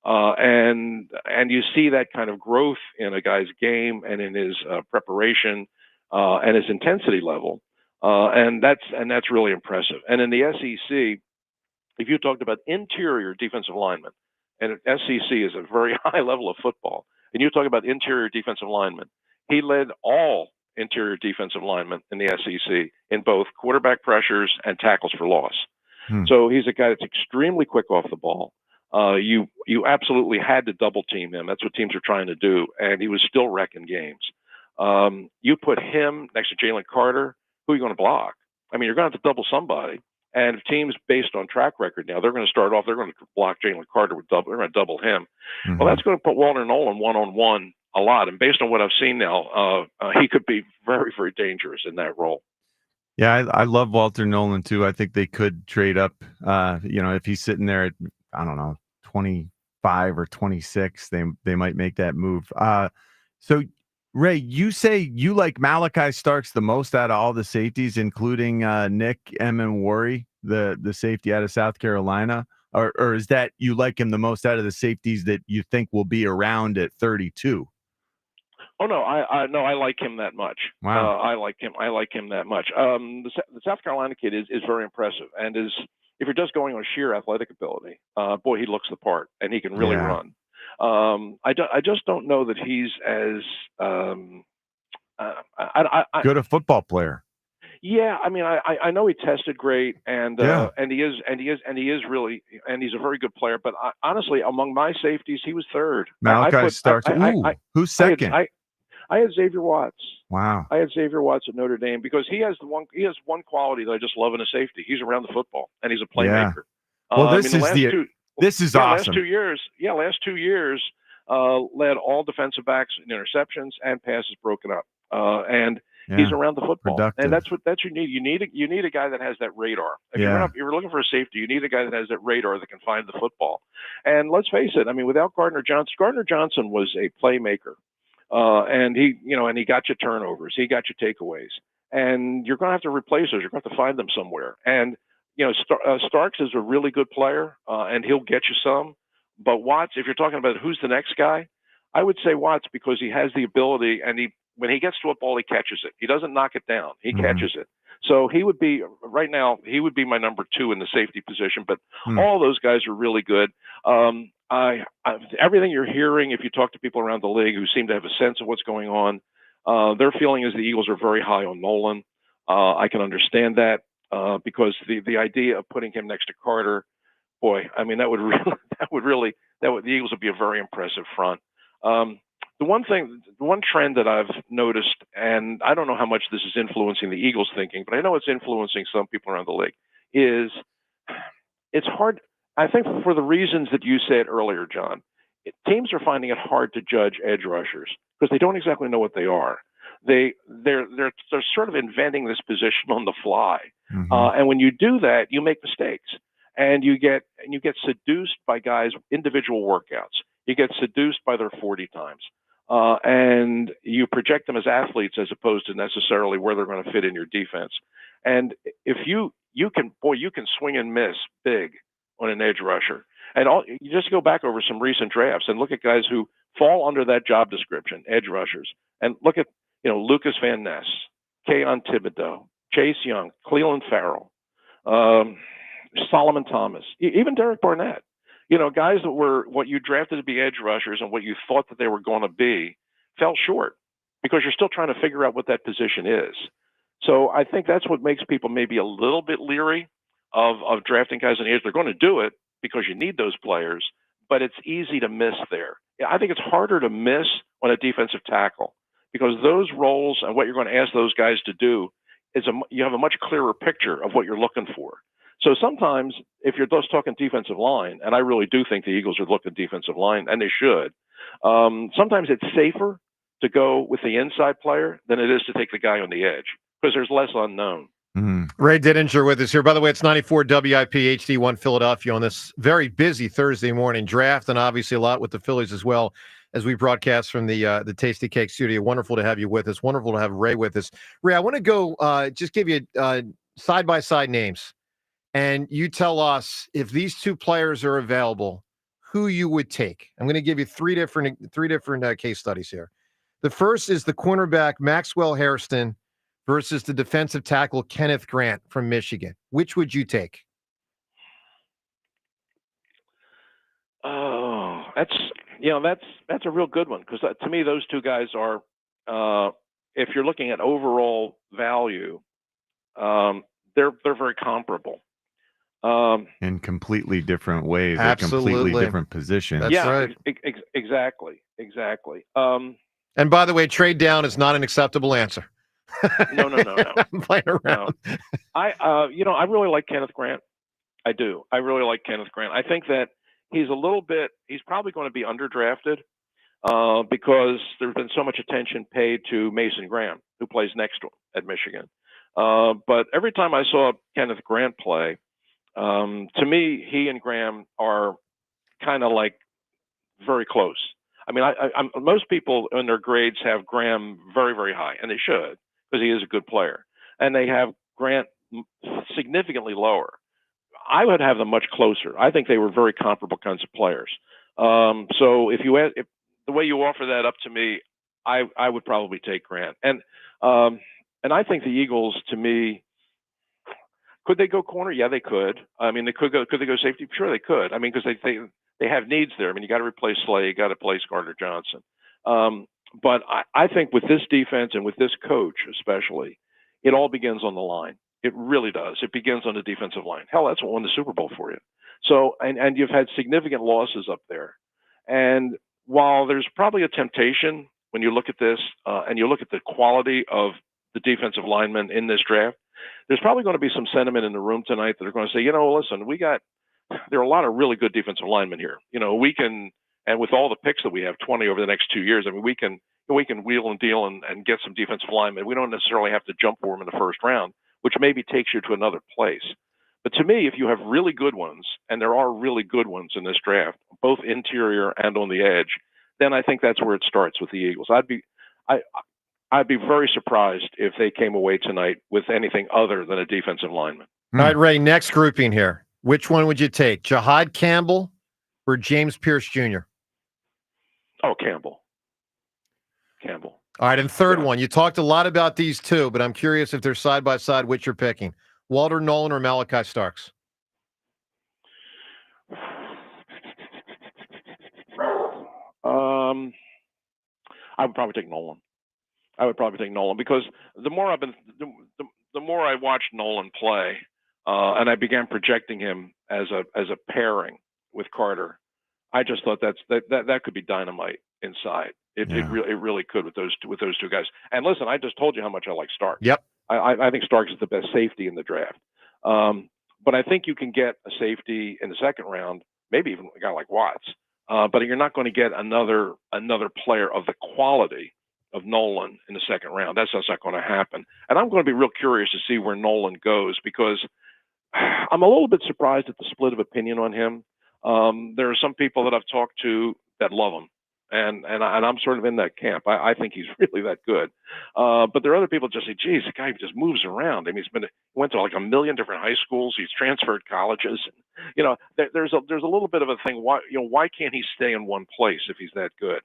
And you see that kind of growth in a guy's game and in his preparation and his intensity level. And that's really impressive. And in the SEC, if you talked about interior defensive linemen, and SEC is a very high level of football, and you talk about interior defensive linemen, he led all interior defensive linemen in the SEC in both quarterback pressures and tackles for loss. So he's a guy that's extremely quick off the ball. You absolutely had to double team him. That's what teams are trying to do, and he was still wrecking games. You put him next to Jalen Carter, who are you going to block? I mean, you're going to have to double somebody. And if teams based on track record now, they're going to start off, they're going to block Jalen Carter with double, they're going to double him. Well, that's going to put Walter Nolan one-on-one a lot. And based on what I've seen now, he could be very, very dangerous in that role. Yeah, I love Walter Nolan too. I think they could trade up. If he's sitting there at, I don't know, 25 or 26, they might make that move. So Ray, you say you like Malachi Starks the most out of all the safeties, including Nick Emmanwori, the safety out of South Carolina, or is that you like him the most out of the safeties that you think will be around at 32? Oh no, I like him that much. Wow, I like him that much. The South Carolina kid is very impressive, and if you're just going on sheer athletic ability, boy, he looks the part, and he can really run. I just don't know that he's as good a football player. Yeah, I mean, I know he tested great, and he is really, and he's a very good player. But honestly, among my safeties, he was third. Malachi Starks. Who's second? I had Xavier Watts. Wow. I had Xavier Watts at Notre Dame because he has one quality that I just love in a safety. He's around the football, and he's a playmaker. Well, this is awesome. Last 2 years led all defensive backs in interceptions and passes broken up. And he's around the football, productive. and that's what you need. You need a guy that has that radar. If you're looking for a safety, you need a guy that has that radar that can find the football. And let's face it, I mean, without Gardner Johnson was a playmaker, and he got you turnovers, he got you takeaways, and you're going to have to replace those. You're going to have to find them somewhere. And Starks is a really good player, and he'll get you some. But Watts, if you're talking about who's the next guy, I would say Watts because he has the ability, and when he gets to a ball, he catches it. He doesn't knock it down. He catches it. So he would be my number 2 in the safety position. But all those guys are really good. Everything you're hearing, if you talk to people around the league who seem to have a sense of what's going on, their feeling is the Eagles are very high on Nolan. I can understand that because the idea of putting him next to Carter, boy, I mean, the Eagles would be a very impressive front. The one trend that I've noticed, and I don't know how much this is influencing the Eagles' thinking, but I know it's influencing some people around the league, is it's hard. I think for the reasons that you said earlier, John, teams are finding it hard to judge edge rushers because they don't exactly know what they are. They're sort of inventing this position on the fly, and when you do that, you make mistakes, and you get seduced by guys' individual workouts. You get seduced by their 40 times. And you project them as athletes as opposed to necessarily where they're going to fit in your defense. And if you can swing and miss big on an edge rusher. And you just go back over some recent drafts and look at guys who fall under that job description, edge rushers. And look at Lucas Van Ness, Keon Thibodeau, Chase Young, Cleveland Farrell, Solomon Thomas, even Derek Barnett. Guys that were what you drafted to be edge rushers and what you thought that they were going to be fell short because you're still trying to figure out what that position is. So I think that's what makes people maybe a little bit leery of drafting guys in the edge. They're going to do it because you need those players, but it's easy to miss there. I think it's harder to miss on a defensive tackle because those roles and what you're going to ask those guys to do you have a much clearer picture of what you're looking for. So sometimes if you're just talking defensive line, and I really do think the Eagles are looking defensive line, and they should, sometimes it's safer to go with the inside player than it is to take the guy on the edge because there's less unknown. Ray Didinger with us here. By the way, it's 94 WIP HD1 Philadelphia on this very busy Thursday morning draft, and obviously a lot with the Phillies as well as we broadcast from the Tasty Cake studio. Wonderful to have you with us. Wonderful to have Ray with us. Ray, I want to go just give you side-by-side names, and you tell us if these two players are available, who you would take. I'm going to give you three different case studies here. The first is the cornerback Maxwell Hairston versus the defensive tackle Kenneth Grant from Michigan. Which would you take? Oh, that's a real good one because to me those two guys are, if you're looking at overall value, they're very comparable. In completely different ways, Absolutely. completely different positions. That's right. Exactly. And by the way, trade down is not an acceptable answer. No. I'm playing around. No. I really like Kenneth Grant. I do. I really like Kenneth Grant. I think that he's probably going to be underdrafted because there's been so much attention paid to Mason Graham, who plays next to him at Michigan. But every time I saw Kenneth Grant play, to me, he and Graham are kind of like very close. I mean, most people in their grades have Graham very, very high, and they should because he is a good player. And they have Grant significantly lower. I would have them much closer. I think they were very comparable kinds of players. So if the way you offer that up to me, I would probably take Grant. And I think the Eagles, to me, could they go corner? Yeah, they could. I mean, could they go safety? Sure, they could. I mean, because they have needs there. I mean, you got to replace Slay, you got to replace Gardner Johnson. But I think with this defense and with this coach especially, it all begins on the line. It really does. It begins on the defensive line. Hell, that's what won the Super Bowl for you. So, and you've had significant losses up there. And while there's probably a temptation when you look at this and you look at the quality of the defensive linemen in this draft, there's probably going to be some sentiment in the room tonight that are going to say, listen, there are a lot of really good defensive linemen here. We can, and with all the picks that we have, 20 over the next 2 years, I mean, we can wheel and deal and get some defensive linemen. We don't necessarily have to jump for them in the first round, which maybe takes you to another place. But to me, if you have really good ones, and there are really good ones in this draft, both interior and on the edge, then I think that's where it starts with the Eagles. I'd be very surprised if they came away tonight with anything other than a defensive lineman. All right, Ray, next grouping here. Which one would you take, Jahad Campbell or James Pierce Jr.? Oh, Campbell. All right, and third one. You talked a lot about these two, but I'm curious if they're side by side, which you're picking. Walter Nolan or Malachi Starks? I would probably take Nolan. Because the more the more I watched Nolan play, and I began projecting him as a pairing with Carter, I just thought that could be dynamite inside. It really could with those two guys. And listen, I just told you how much I like Starks. Yep. I think Starks is the best safety in the draft. But I think you can get a safety in the second round, maybe even a guy like Watts. But you're not going to get another player of the quality of Nolan in the second round. That's just not going to happen. And I'm going to be real curious to see where Nolan goes because I'm a little bit surprised at the split of opinion on him. There are some people that I've talked to that love him. And I'm sort of in that camp. I think he's really that good. But there are other people just say, geez, the guy just moves around. I mean, went to like a million different high schools. He's transferred colleges. There's a little bit of a thing. Why can't he stay in one place if he's that good?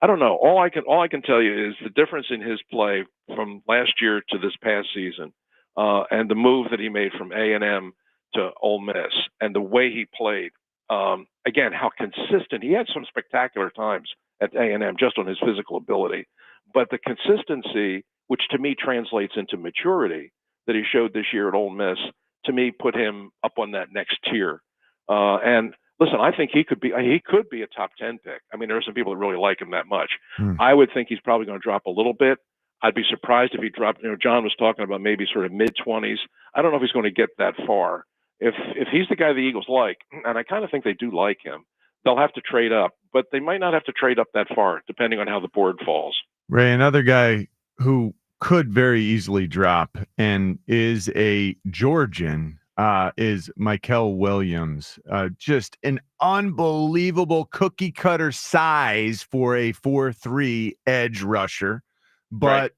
I don't know. All I can tell you is the difference in his play from last year to this past season, and the move that he made from A&M to Ole Miss, and the way he played. Again, how consistent he had. Some spectacular times at A&M just on his physical ability, but the consistency, which to me translates into maturity, that he showed this year at Ole Miss, to me put him up on that next tier. And listen, I think he could be a top 10 pick. I mean, there are some people that really like him that much. I would think he's probably going to drop a little bit. I'd be surprised if he dropped. John was talking about maybe sort of mid-20s. I don't know if he's going to get that far. If he's the guy the Eagles like, and I kind of think they do like him, they'll have to trade up, but they might not have to trade up that far, depending on how the board falls. Ray, another guy who could very easily drop and is a Georgian is Michael Williams. Just an unbelievable cookie cutter size for a 4-3 edge rusher, but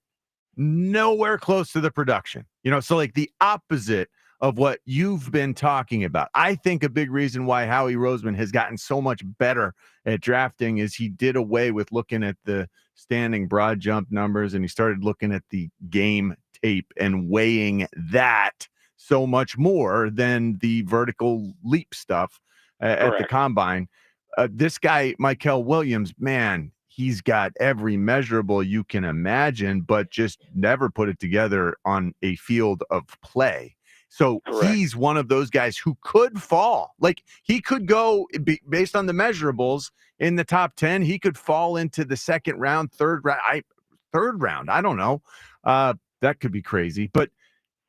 nowhere close to the production. So like the opposite of what you've been talking about. I think a big reason why Howie Roseman has gotten so much better at drafting is he did away with looking at the standing broad jump numbers, and he started looking at the game tape and weighing that so much more than the vertical leap stuff at the combine. This guy, Michael Williams, man, he's got every measurable you can imagine, but just never put it together on a field of play. So he's one of those guys who could fall. Like he could go based on the measurables in the top 10. He could fall into the second round, third round. I don't know. That could be crazy. But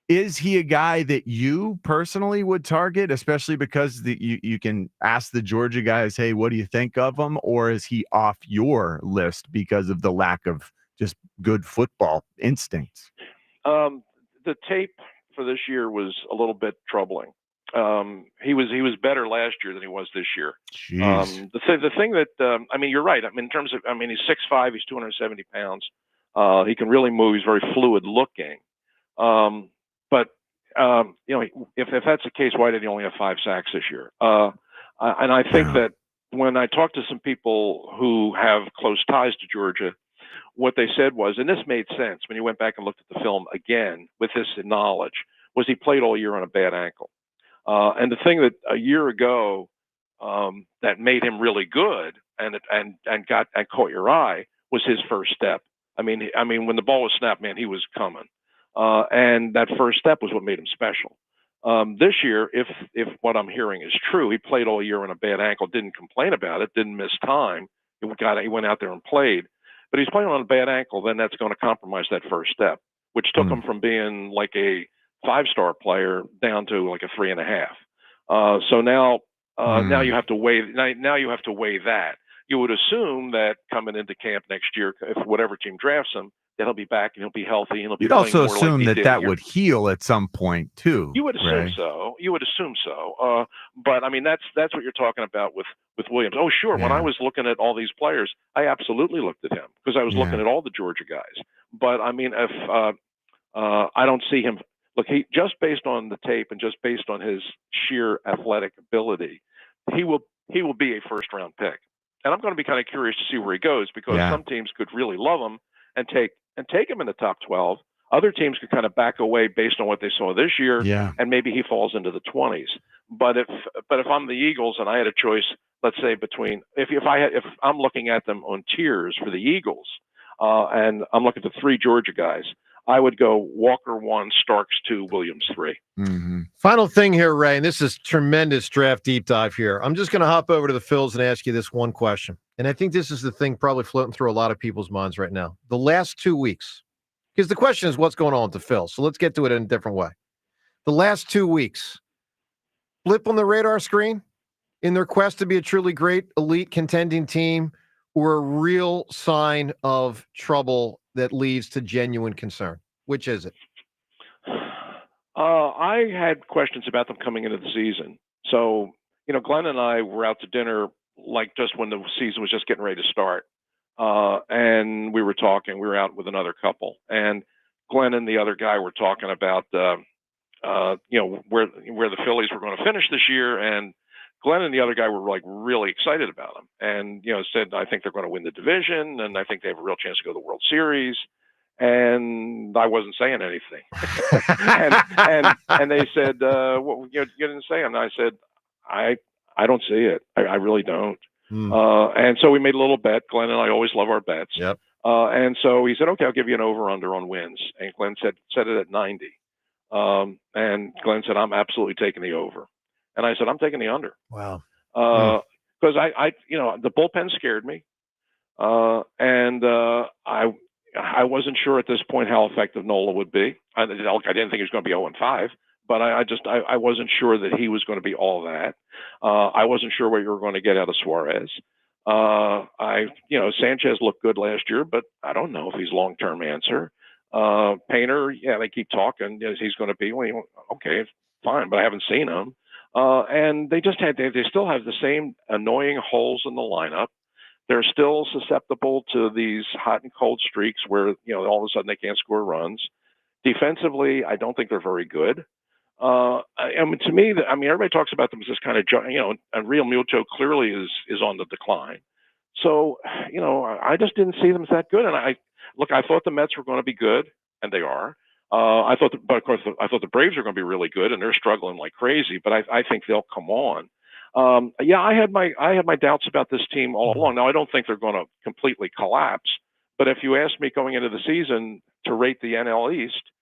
is he a guy that you personally would target, especially because you can ask the Georgia guys, hey, what do you think of him? Or is he off your list because of the lack of just good football instincts? The tape for this year was a little bit troubling. He was better last year than he was this year. The thing that I mean, you're right. I mean, in terms of, I mean, he's 6'5", he's 270 pounds. He can really move. He's very fluid looking. But if that's the case, why did he only have 5 sacks this year? And I think that when I talked to some people who have close ties to Georgia, what they said was, and this made sense when you went back and looked at the film again with this knowledge, was he played all year on a bad ankle. And the thing that a year ago that made him really good and caught your eye was his first step. I mean, when the ball was snapped, man, he was coming. And that first step was what made him special. This year, if what I'm hearing is true, he played all year on a bad ankle, didn't complain about it, didn't miss time. He went out there and played. But he's playing on a bad ankle, then that's going to compromise that first step, which took him from being like a 5-star player down to like a 3.5. So now you have to weigh. Now you have to weigh that. You would assume that coming into camp next year, if whatever team drafts him, that he'll be back and he'll be healthy and he'll be. You'd also more assume like that would heal at some point too. You would assume so. You would assume so. But I mean, that's what you're talking about with Williams. Oh, sure. When I was looking at all these players, I absolutely looked at him because I was looking at all the Georgia guys. But I mean, if I don't see him. Look, he just based on the tape and just based on his sheer athletic ability, he will be a first-round pick. And I'm going to be kind of curious to see where he goes because some teams could really love him and take him in the top 12. Other teams could kind of back away based on what they saw this year, and maybe he falls into the 20s. But if I'm the Eagles and I had a choice, let's say between if I'm looking at them on tiers for the Eagles, and I'm looking at the 3 Georgia guys, I would go Walker 1, Starks 2, Williams 3. Mm-hmm. Final thing here, Ray, and this is tremendous draft deep dive here. I'm just going to hop over to the Phils and ask you this one question. And I think this is the thing probably floating through a lot of people's minds right now. The last 2 weeks, because the question is what's going on with the Phils. So let's get to it in a different way. The last 2 weeks, blip on the radar screen in their quest to be a truly great elite contending team, or a real sign of trouble that leads to genuine concern? Which is it? I had questions about them coming into the season. So, Glenn and I were out to dinner like just when the season was just getting ready to start. And we were talking. We were out with another couple. And Glenn and the other guy were talking about, where the Phillies were going to finish this year. And Glenn and the other guy were like really excited about him, and said, I think they're going to win the division, and I think they have a real chance to go to the World Series. And I wasn't saying anything. and they said, well, you didn't say it. And I said, I don't see it. I really don't. And so we made a little bet. Glenn and I always love our bets. Yep. And so he said, okay, I'll give you an over-under on wins. And Glenn set it at 90. And Glenn said, I'm absolutely taking the over. And I said, I'm taking the under. Wow. Because the bullpen scared me. And I wasn't sure at this point how effective Nola would be. I didn't think he was going to be 0-5, but I wasn't sure that he was going to be all that. I wasn't sure what you were going to get out of Suarez. Sanchez looked good last year, but I don't know if he's long-term answer. Painter, they keep talking. He's going to be, okay, fine, but I haven't seen him. And they still have the same annoying holes in the lineup. They're still susceptible to these hot and cold streaks where, all of a sudden they can't score runs. Defensively, I don't think they're very good. To me, everybody talks about them as this kind of, and Real Muto clearly is on the decline. So, I just didn't see them as that good. And I thought the Mets were going to be good, and they are. I thought the Braves are going to be really good, and they're struggling like crazy. But I think they'll come on. I had my doubts about this team all along. Now, I don't think they're going to completely collapse, but if you asked me going into the season to rate the NL East,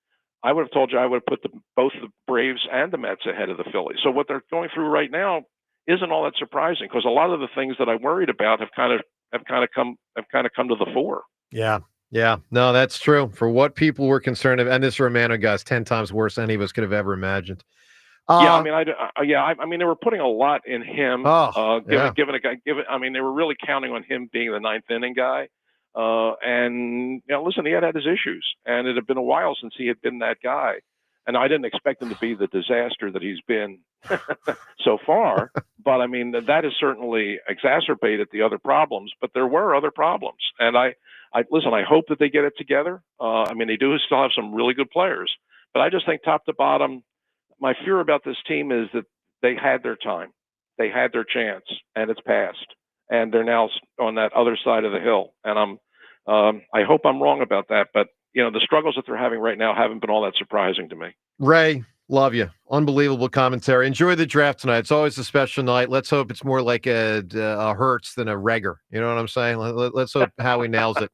I would have told you I would have put both the Braves and the Mets ahead of the Phillies. So what they're going through right now isn't all that surprising, because a lot of the things that I worried about have kind of come to the fore. Yeah. Yeah, no, that's true. For what people were concerned of, and this Romano guy's 10 times worse than any of us could have ever imagined. They were putting a lot in him. They were really counting on him being the ninth inning guy. Listen, he had his issues, and it had been a while since he had been that guy. And I didn't expect him to be the disaster that he's been so far. But that has certainly exacerbated the other problems. But there were other problems, and I hope that they get it together. They do still have some really good players, but I just think top to bottom, my fear about this team is that they had their time, they had their chance, and it's passed, and they're now on that other side of the hill. And I hope I'm wrong about that, but the struggles that they're having right now haven't been all that surprising to me. Ray, love you. Unbelievable commentary. Enjoy the draft tonight. It's always a special night. Let's hope it's more like a Hertz than a Reger. You know what I'm saying? Let's hope Howie nails it.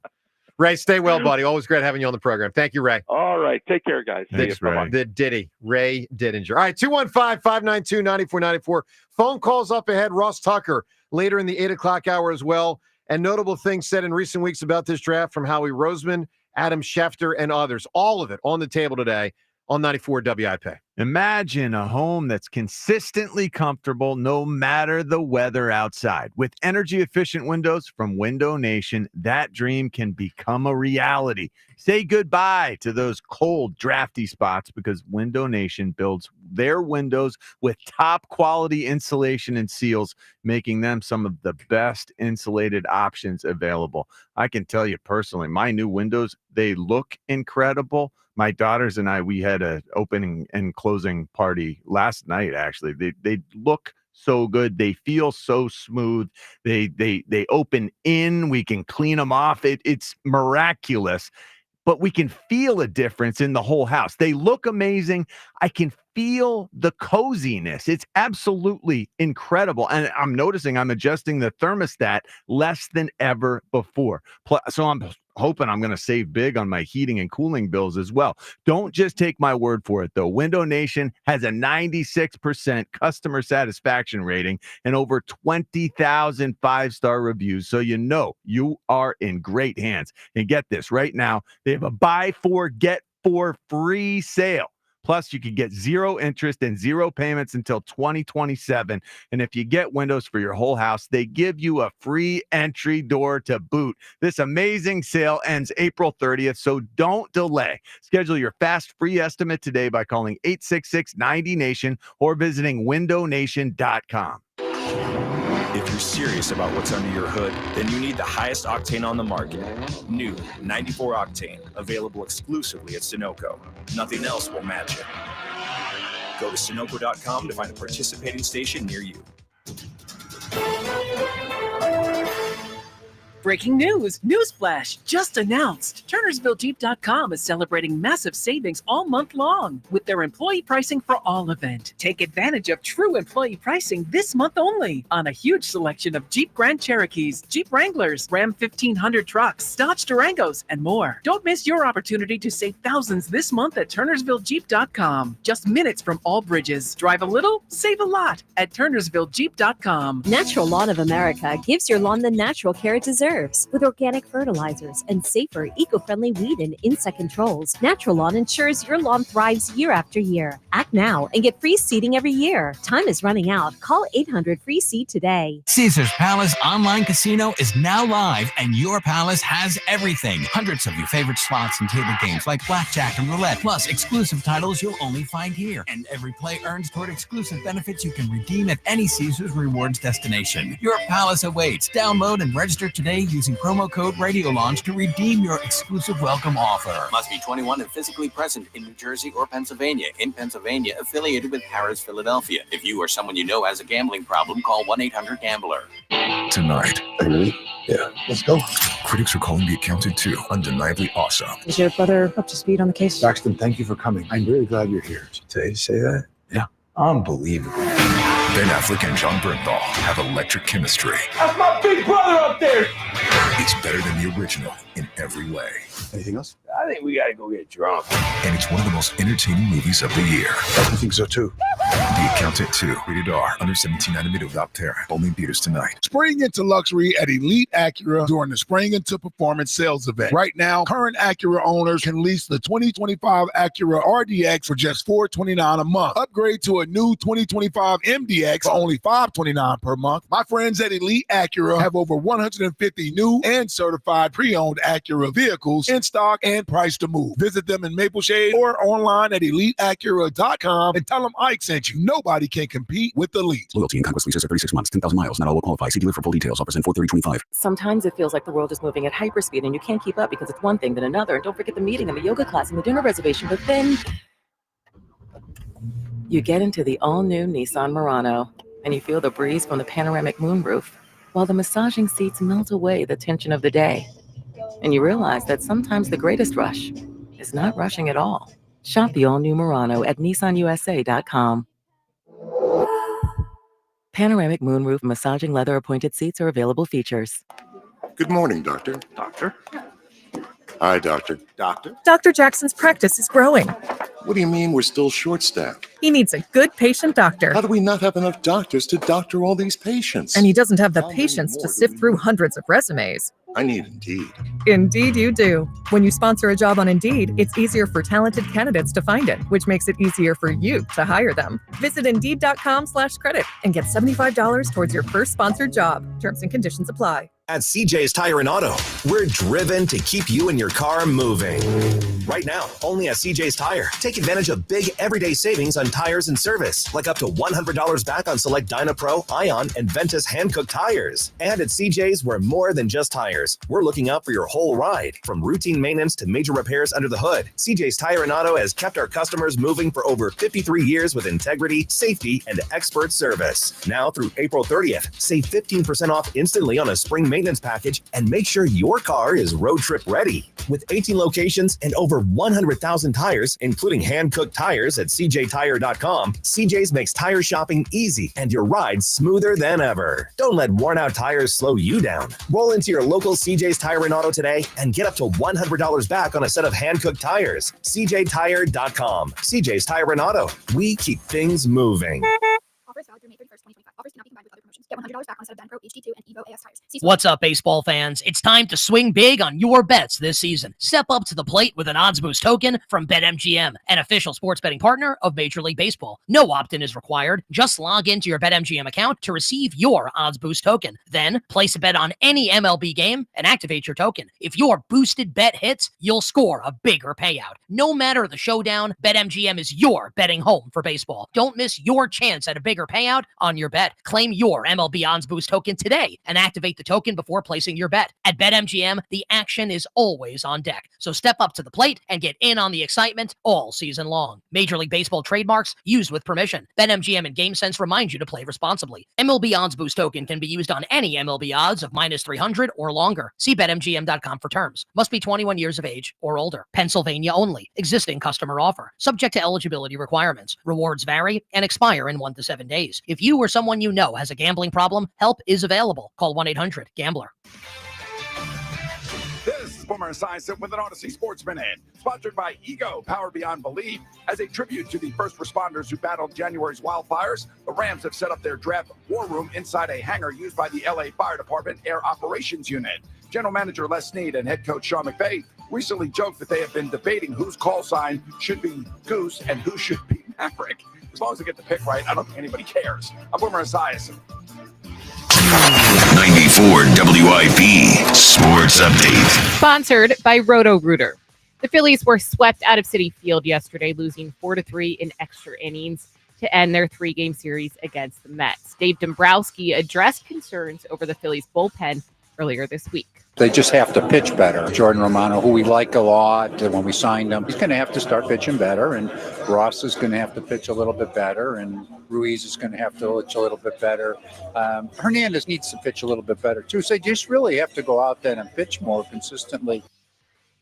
Ray, stay well, buddy. Always great having you on the program. Thank you, Ray. All right. Take care, guys. Thanks, Ray. The Diddy, Ray Didinger. All right, 215-592-9494. Phone calls up ahead. Ross Tucker later in the 8 o'clock hour as well. And notable things said in recent weeks about this draft from Howie Roseman, Adam Schefter, and others. All of it on the table today on 94 WIP. Imagine a home that's consistently comfortable no matter the weather outside. With energy-efficient windows from Window Nation, that dream can become a reality. Say goodbye to those cold, drafty spots because Window Nation builds their windows with top-quality insulation and seals, making them some of the best insulated options available. I can tell you personally, my new windows, they look incredible. My daughters and I, we had an opening and closing party last night, actually. They look so good. They feel so smooth. They open in. We can clean them off. It's miraculous. But we can feel a difference in the whole house. They look amazing. I can feel the coziness. It's absolutely incredible. And I'm noticing I'm adjusting the thermostat less than ever before. So I'm hoping I'm going to save big on my heating and cooling bills as well. Don't just take my word for it, though. Window Nation has a 96% customer satisfaction rating and over 20,000 five-star reviews. So you know you are in great hands. And get this, right now, they have a buy four, get four free sale. Plus, you can get zero interest and zero payments until 2027. And if you get windows for your whole house, they give you a free entry door to boot. This amazing sale ends April 30th, so don't delay. Schedule your fast free estimate today by calling 866-90-NATION or visiting windownation.com. If you're serious about what's under your hood, then you need the highest octane on the market. New 94 Octane, available exclusively at Sunoco. Nothing else will match it. Go to Sunoco.com to find a participating station near you. Breaking news! Newsflash! Just announced! TurnersvilleJeep.com is celebrating massive savings all month long with their Employee Pricing for All event. Take advantage of true employee pricing this month only on a huge selection of Jeep Grand Cherokees, Jeep Wranglers, Ram 1500 trucks, Dodge Durangos, and more. Don't miss your opportunity to save thousands this month at TurnersvilleJeep.com. Just minutes from all bridges. Drive a little, save a lot at TurnersvilleJeep.com. Natural Lawn of America gives your lawn the natural care it deserves. With organic fertilizers and safer, eco-friendly weed and insect controls, Natural Lawn ensures your lawn thrives year after year. Act now and get free seeding every year. Time is running out. Call 800-FREE-SEED today. Caesars Palace Online Casino is now live, and your palace has everything. Hundreds of your favorite slots and table games like blackjack and roulette, plus exclusive titles you'll only find here. And every play earns toward exclusive benefits you can redeem at any Caesars Rewards destination. Your palace awaits. Download and register today using promo code Radio Launch to redeem your exclusive welcome offer. Must be 21 and physically present in New Jersey or Pennsylvania. In Pennsylvania, affiliated with Harrah's Philadelphia. If you or someone you know has a gambling problem, call 1-800-GAMBLER. Tonight. Really? Yeah. Let's go. Critics are calling The Accountant 2 undeniably awesome. Is your brother up to speed on the case? Braxton, thank you for coming. I'm really glad you're here. Did you say that? Yeah. Unbelievable. Ben Affleck and John Bernthal have electric chemistry. That's my big brother up there. It's better than the original in every way. Anything else? I think we gotta go get drunk. And it's one of the most entertaining movies of the year. I think so too. The Accountant 2, rated R, under 17 without terror. Only in theaters tonight. Spring into luxury at Elite Acura during the Spring into Performance sales event. Right now, current Acura owners can lease the 2025 Acura RDX for just $429 a month. Upgrade to a new 2025 MDX for only $529 per month. My friends at Elite Acura have over 150 new and certified pre-owned Acura vehicles in stock and priced to move. Visit them in Maple Shade or online at EliteAcura.com and tell them Ike sent you. Nobody can compete with Elite. Loyalty and conquest leases are 36 months, 10,000 miles. Not all will qualify. See dealer for full details. Offers in 4/30/25. Sometimes it feels like the world is moving at hyperspeed and you can't keep up because it's one thing then another. And don't forget the meeting and the yoga class and the dinner reservation. But then you get into the all-new Nissan Murano and you feel the breeze from the panoramic moonroof while the massaging seats melt away the tension of the day. And you realize that sometimes the greatest rush is not rushing at all. Shop the all-new Murano at nissanusa.com. Panoramic moonroof massaging leather appointed seats are available features. Good morning, Doctor. Doctor? Hi, Doctor. Doctor? Dr. Jackson's practice is growing. What do you mean we're still short-staffed? He needs a good patient doctor. How do we not have enough doctors to doctor all these patients? And he doesn't have the patience to sift through hundreds of resumes. I need Indeed. Indeed you do. When you sponsor a job on Indeed, it's easier for talented candidates to find it, which makes it easier for you to hire them. Visit Indeed.com/credit and get $75 towards your first sponsored job. Terms and conditions apply. At CJ's Tire and Auto, we're driven to keep you and your car moving. Right now, only at CJ's Tire. Take advantage of big everyday savings on tires and service, like up to $100 back on select DynaPro, Ion, and Ventus hand-cooked tires. And at CJ's, we're more than just tires. We're looking out for your whole ride. From routine maintenance to major repairs under the hood, CJ's Tire and Auto has kept our customers moving for over 53 years with integrity, safety, and expert service. Now through April 30th, save 15% off instantly on a spring maintenance package and make sure your car is road trip ready. With 18 locations and over 100,000 tires, including hand-cooked tires at cjtire.com, CJ's makes tire shopping easy and your ride smoother than ever. Don't let worn-out tires slow you down. Roll into your local CJ's Tire and Auto today and get up to $100 back on a set of hand-cooked tires. cjtire.com. CJ's Tire and Auto. We keep things moving. Offers valid through May 31st, 2025. Offers cannot be combined with other promotions. Get $100 back on a set of Benpro, HD2, and Evo AS tires. What's up, baseball fans? It's time to swing big on your bets this season. Step up to the plate with an odds boost token from BetMGM, an official sports betting partner of Major League Baseball. No opt-in is required. Just log into your BetMGM account to receive your odds boost token. Then place a bet on any MLB game and activate your token. If your boosted bet hits, you'll score a bigger payout. No matter the showdown, BetMGM is your betting home for baseball. Don't miss your chance at a bigger payout on your bet. Claim your MLB MLB Odds Boost token today and activate the token before placing your bet. At BetMGM, the action is always on deck. So step up to the plate and get in on the excitement all season long. Major League Baseball trademarks used with permission. BetMGM and GameSense remind you to play responsibly. MLB Odds Boost token can be used on any MLB odds of minus 300 or longer. See BetMGM.com for terms. Must be 21 years of age or older. Pennsylvania only. Existing customer offer. Subject to eligibility requirements. Rewards vary and expire in 1 to 7 days. If you or someone you know has a gambling problem, help is available. Call 1-800-GAMBLER. This is Boomer Esiason with an Odyssey Sports Minute, sponsored by Ego, Power Beyond Belief. As a tribute to the first responders who battled January's wildfires, the Rams have set up their draft war room inside a hangar used by the LA Fire Department Air Operations Unit. General Manager Les Snead and head coach Sean McVay recently joked that they have been debating whose call sign should be Goose and who should be Maverick. As long as they get the pick right, I don't think anybody cares. I'm Boomer Esiason. 94 WIP Sports Update. Sponsored by Roto-Rooter. The Phillies were swept out of Citi Field yesterday, losing 4-3 in extra innings to end their 3-game series against the Mets. Dave Dombrowski addressed concerns over the Phillies bullpen earlier this week. They just have to pitch better. Jordan Romano, who we like a lot, when we signed him, he's going to have to start pitching better, and Ross is going to have to pitch a little bit better, and Ruiz is going to have to pitch a little bit better. Hernandez needs to pitch a little bit better, too. So they just really have to go out there and pitch more consistently.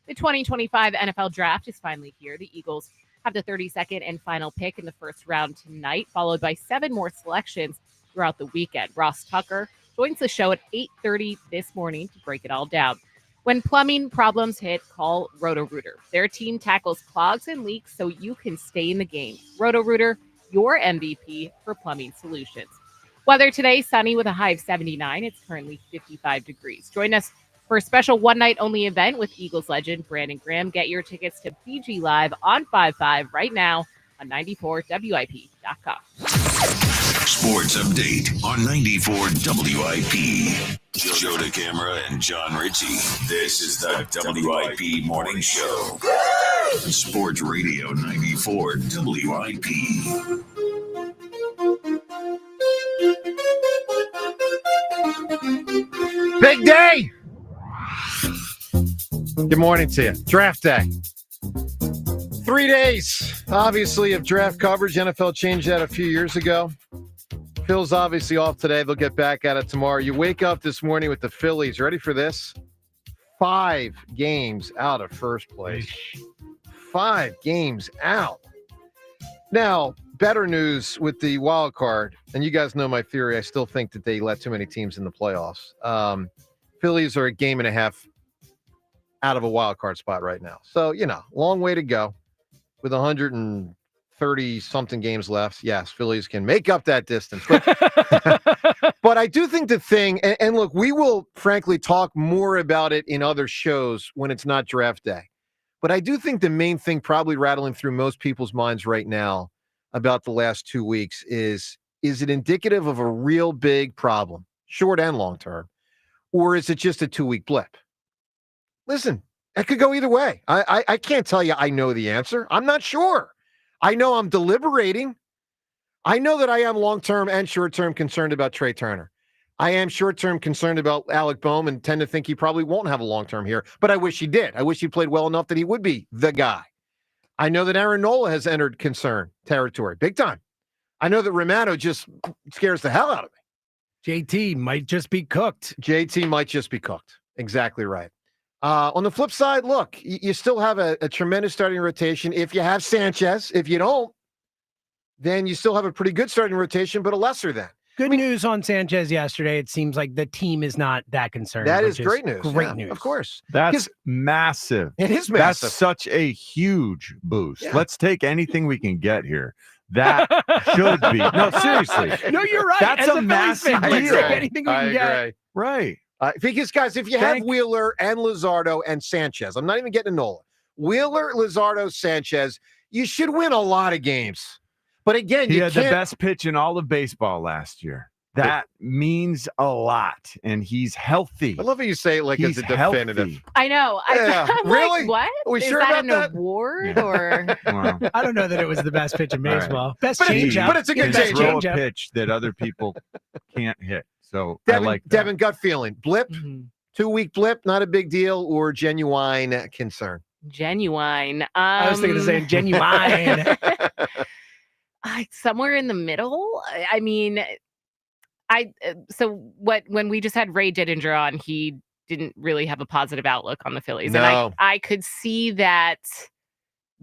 The 2025 NFL Draft is finally here. The Eagles have the 32nd and final pick in the first round tonight, followed by 7 more selections throughout the weekend. Ross Tucker joins the show at 8:30 this morning to break it all down. When plumbing problems hit, call Roto-Rooter. Their team tackles clogs and leaks so you can stay in the game. Roto-Rooter, your MVP for plumbing solutions. Weather today, sunny with a high of 79. It's currently 55 degrees. Join us for a special one-night-only event with Eagles legend Brandon Graham. Get your tickets to PG Live on 5-5 right now on 94WIP.com. Sports Update on 94 WIP. Joe DeCamera and John Ritchie. This is the WIP Morning Show. Sports Radio 94 WIP. Big day. Good morning to you. Draft day. 3 days, obviously, of draft coverage. NFL changed that a few years ago. Phil's obviously off today. They'll get back at it tomorrow. You wake up this morning with the Phillies. Ready for this? 5 games out of first place. 5 games out. Now, better news with the wild card, and you guys know my theory. I still think that they let too many teams in the playoffs. Phillies are a game and a half out of a wild card spot right now. So, long way to go with 130-something games left. Yes, Phillies can make up that distance. But I do think the thing, and look, we will frankly talk more about it in other shows when it's not draft day. But I do think the main thing probably rattling through most people's minds right now about the last 2 weeks is it indicative of a real big problem, short and long term, or is it just a 2-week blip? Listen, it could go either way. I can't tell you I know the answer. I'm not sure. I know I'm deliberating. I know that I am long-term and short-term concerned about Trey Turner. I am short-term concerned about Alec Boehm and tend to think he probably won't have a long-term here, but I wish he did. I wish he played well enough that he would be the guy. I know that Aaron Nola has entered concern territory, big time. I know that Romano just scares the hell out of me. JT might just be cooked. JT might just be cooked. Exactly right. On the flip side, look, you still have a tremendous starting rotation. If you have Sanchez, if you don't, then you still have a pretty good starting rotation, but a lesser than. Good news on Sanchez yesterday. It seems like the team is not that concerned. That is great news. Great news. Of course. That's massive. It is massive. That's such a huge boost. Yeah. Let's take anything we can get here. That should be. No, seriously. No, you're right. That's As a Phillies massive fan, let's deal. take anything we can get. Agree. Right. Because, guys, if you have Wheeler and Luzardo and Sanchez, I'm not even getting to Nola. Wheeler, Luzardo, Sanchez, you should win a lot of games. But again, he you had can't. the best pitch in all of baseball last year. That means a lot, and he's healthy. I love how you say it like He's it's a definitive. healthy. I know. Yeah. I'm Really? like, what? Are we Is sure that about an that? award or? Wow. I don't know that it was the best pitch in All right. baseball. Best But change but it's a good Can change. throw a pitch that other people can't hit. So Devin, I like that. Devin, gut feeling. Blip, 2-week blip, not a big deal, or genuine concern? Genuine. I was thinking of saying genuine. Somewhere in the middle. I mean, when we just had Ray Didinger on, he didn't really have a positive outlook on the Phillies. No. And I could see that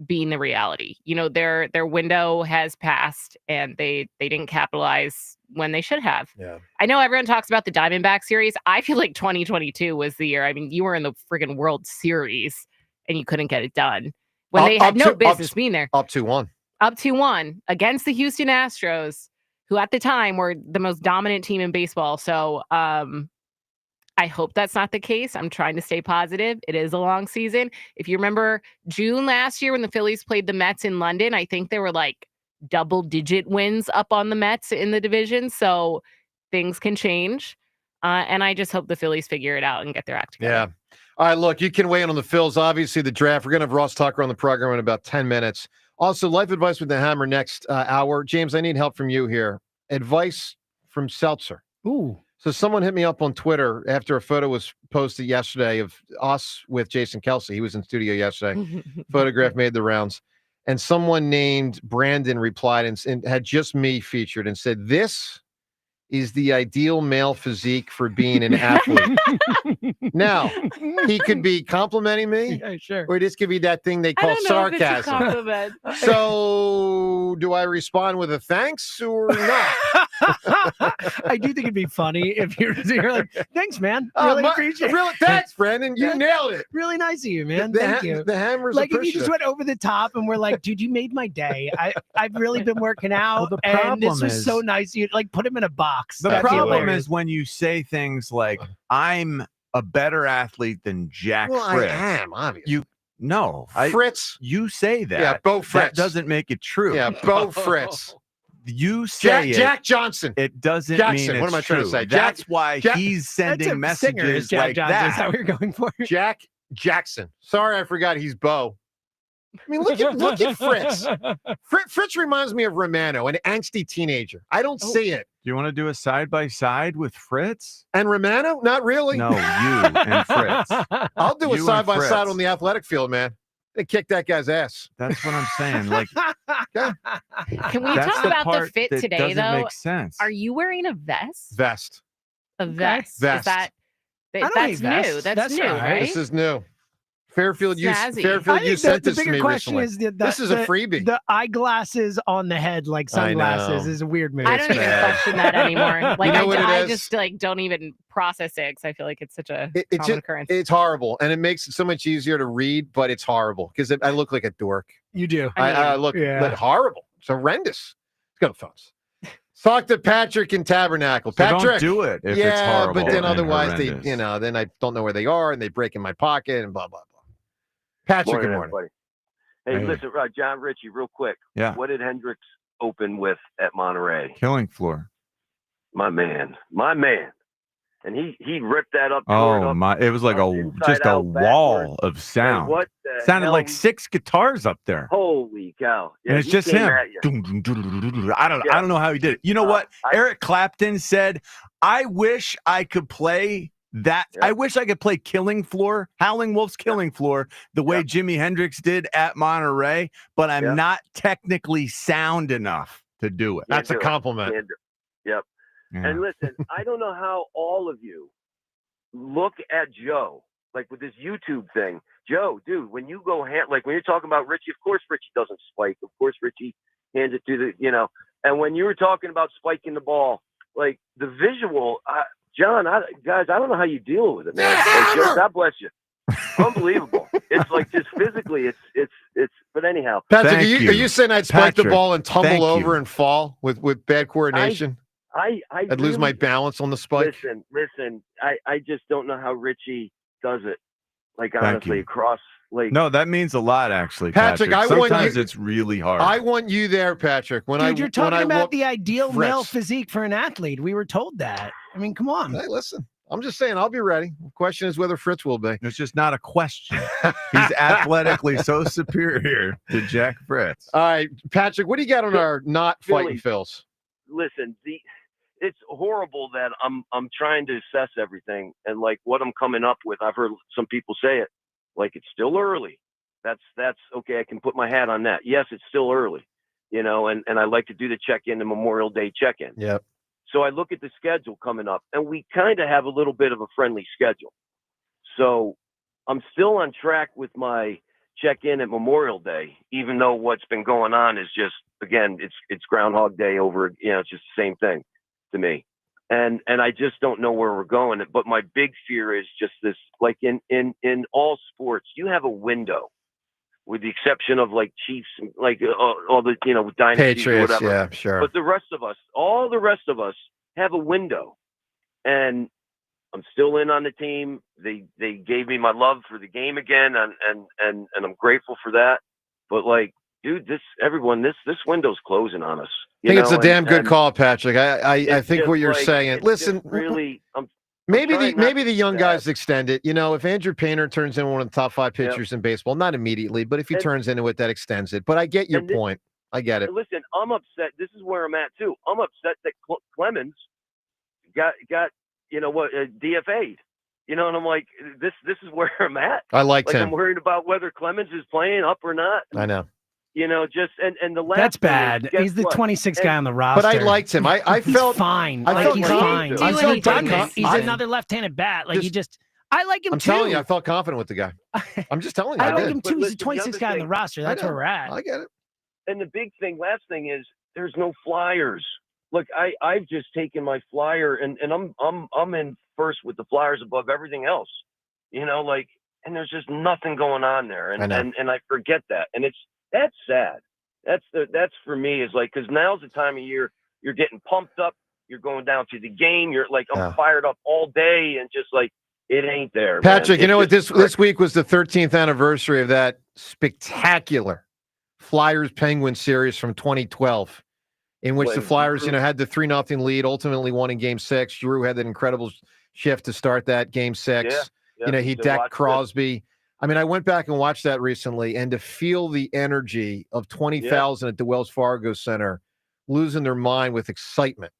being the reality. You know, their window has passed and they didn't capitalize when they should have. Yeah. I know everyone talks about the Diamondback series. I feel like 2022 was the year. I mean, you were in the friggin' World Series and you couldn't get it done when they had no business being there. Up 2-1. Up 2-1 against the Houston Astros, who at the time were the most dominant team in baseball. So I hope that's not the case. I'm trying to stay positive. It is a long season. If you remember June last year when the Phillies played the Mets in London, I think they were like double-digit wins up on the Mets in the division. So things can change. And I just hope the Phillies figure it out and get their act together. Yeah. All right, look, you can weigh in on the Phils. Obviously, the draft. We're going to have Ross Tucker on the program in about 10 minutes. Also, life advice with the Hammer next hour. James, I need help from you here. Advice from Seltzer. Ooh. So someone hit me up on Twitter after a photo was posted yesterday of us with Jason Kelsey. He was in studio yesterday. Photograph made the rounds. And someone named Brandon replied and had just me featured and said, "This is the ideal male physique for being an athlete." Now, he could be complimenting me, Yeah, sure. or this could be that thing they call sarcasm. So, do I respond with a thanks or not? I do think it'd be funny if you're like, "Thanks, man. Really appreciate it." Really, thanks, Brandon. You nailed it. Really nice of you, man. Thank you. The Hammer's like if you appreciative. just went over the top and we're like, "Dude, you made my day. I've really been working out, the and this problem was is- so nice. You like put him in a box." The That'd be problem hilarious. is when you say things like, "I'm a better athlete than Jack Well, Fritz." I am, obviously. Fritz. You say that. Yeah, Bo That Fritz. doesn't make it true. Yeah, Bo Fritz. You say Jack Johnson. It doesn't Jackson. mean it's What am I trying to true. say? That's why Jack- he's That's sending a singer, messages is Jack like Johnson. that. Is that what you're going for? Jack Jackson. Sorry, I forgot he's Bo. I mean, look at Fritz. Fritz reminds me of Romano, an angsty teenager. I don't see it. Do you want to do a side by side with Fritz? And Romano? Not really. No, you and Fritz. I'll do a You and side by side Fritz. on the athletic field, man. They kick that guy's ass. That's what I'm saying. Like, Can we That's talk the about the part fit that today, doesn't though? make sense. Are you wearing a vest? Vest. A vest. Vest. Is that I don't that's hate vests. new? That's That's new, all right. right? This is new. Fairfield, you Snazzy. Fairfield, I you think sent the this to bigger me question recently. is This is a freebie. The eyeglasses on the head, like I know. sunglasses, is a weird move. I don't even question that anymore. Like know what it I is? just like don't even process it because I feel like it's such a common occurrence. It's horrible, and it makes it so much easier to read, but it's horrible because I look like a dork. You do. I look like horrible. It's horrendous. Let's go to phones. Talk to Patrick in Tabernacle. So don't Patrick, do it if yeah, it's horrible but then and otherwise horrendous. then I don't know where they are, and they break in my pocket, and blah blah blah. Patrick, good morning. Everybody. Hey, listen, John Ritchie, real quick. Yeah. What did Hendricks open with at Monterey? Killing floor. My man. And he ripped that up. Oh my! It was like just a wall of sound. What the Sounded hell? like 6 guitars up there. Holy cow! Yeah, And it's he just came him. at you. I don't know how he did it. You know what? Eric Clapton said, "I wish I could play that. I wish I could play Killing Floor, Howling Wolf's Killing Floor, the way Jimi Hendrix did at Monterey, but I'm not technically sound enough to do it." That's a compliment. Yep. Yeah. And listen, I don't know how all of you look at Joe, like with this YouTube thing. Joe, dude, when you go like when you're talking about Richie, of course Richie doesn't spike. Of course Richie hands it to and when you were talking about spiking the ball, like the visual, John, guys, I don't know how you deal with it, man. Like, Joe, God bless you. Unbelievable. It's like just physically, it's. But anyhow, Patrick, are you saying I'd spike the Patrick, ball and tumble thank over you. and fall with bad coordination? I'd lose my really- balance on the spike. Listen. I just don't know how Richie does it. Like Thank honestly, you. across like. No, that means a lot, actually, Patrick, Patrick. I want Sometimes you- it's really hard. I want you there, Patrick. When Dude, you're talking when I about look- the ideal male Fritz. physique for an athlete. We were told that. I mean, come on. Hey, listen, I'm just saying I'll be ready. The question is whether Fritz will be. It's just not a question. He's athletically so superior to Jack Fritz. All right, Patrick, what do you got on our not fighting Phillies. Phils? Listen, it's horrible that I'm trying to assess everything and like what I'm coming up with. I've heard some people say it like it's still early. That's okay. I can put my hat on that. Yes, it's still early, and I like to do the check-in, the Memorial Day check-in. Yep. So I look at the schedule coming up, and we kind of have a little bit of a friendly schedule. So I'm still on track with my check-in at Memorial Day, even though what's been going on is just, again, it's Groundhog Day over, it's just the same thing to me. And I just don't know where we're going. But my big fear is just this, like in all sports, you have a window, with the exception of like Chiefs, like all the, dynasties Patriots, or whatever. yeah, sure. But all the rest of us have a window. And I'm still in on the team. They gave me my love for the game again, and I'm grateful for that. But like, dude, this window's closing on us. I think it's a damn good call, Patrick. I think what you're saying. Listen, really, maybe the young guys extend it. If Andrew Painter turns into one of the top 5 pitchers in baseball, not immediately, but if he turns into it, that extends it. But I get your point. I get it. Listen, I'm upset. This is where I'm at too. I'm upset that Clemens got DFA'd. And I'm like, this is where I'm at. I liked him. I'm worried about whether Clemens is playing up or not. I know. And the last That's bad. He's the 26th guy on the roster. But I liked him. I felt fine. I felt he's fine. fine. He's another left-handed bat. I like him I'm too. telling you, I felt confident with the guy. I'm just telling you. I like did. him too. He's the 26th guy on the roster. That's where we're at. I get it. And the last thing is there's no flyers. Look, I've just taken my flyer and I'm in first with the Flyers above everything else. And there's just nothing going on there. And I forget that. And that's sad. That's for me is like, because now's the time of year you're getting pumped up. You're going down to the game. You're like, I'm fired up all day and just like, it ain't there. Patrick, man. you know what? This week was the 13th anniversary of that spectacular Flyers-Penguins series from 2012, in which the Flyers, had the 3-0 lead, ultimately won in Game 6. Drew had that incredible shift to start that Game 6. Yeah, he decked Crosby. I mean, I went back and watched that recently, and to feel the energy of 20,000 at the Wells Fargo Center, losing their mind with excitement.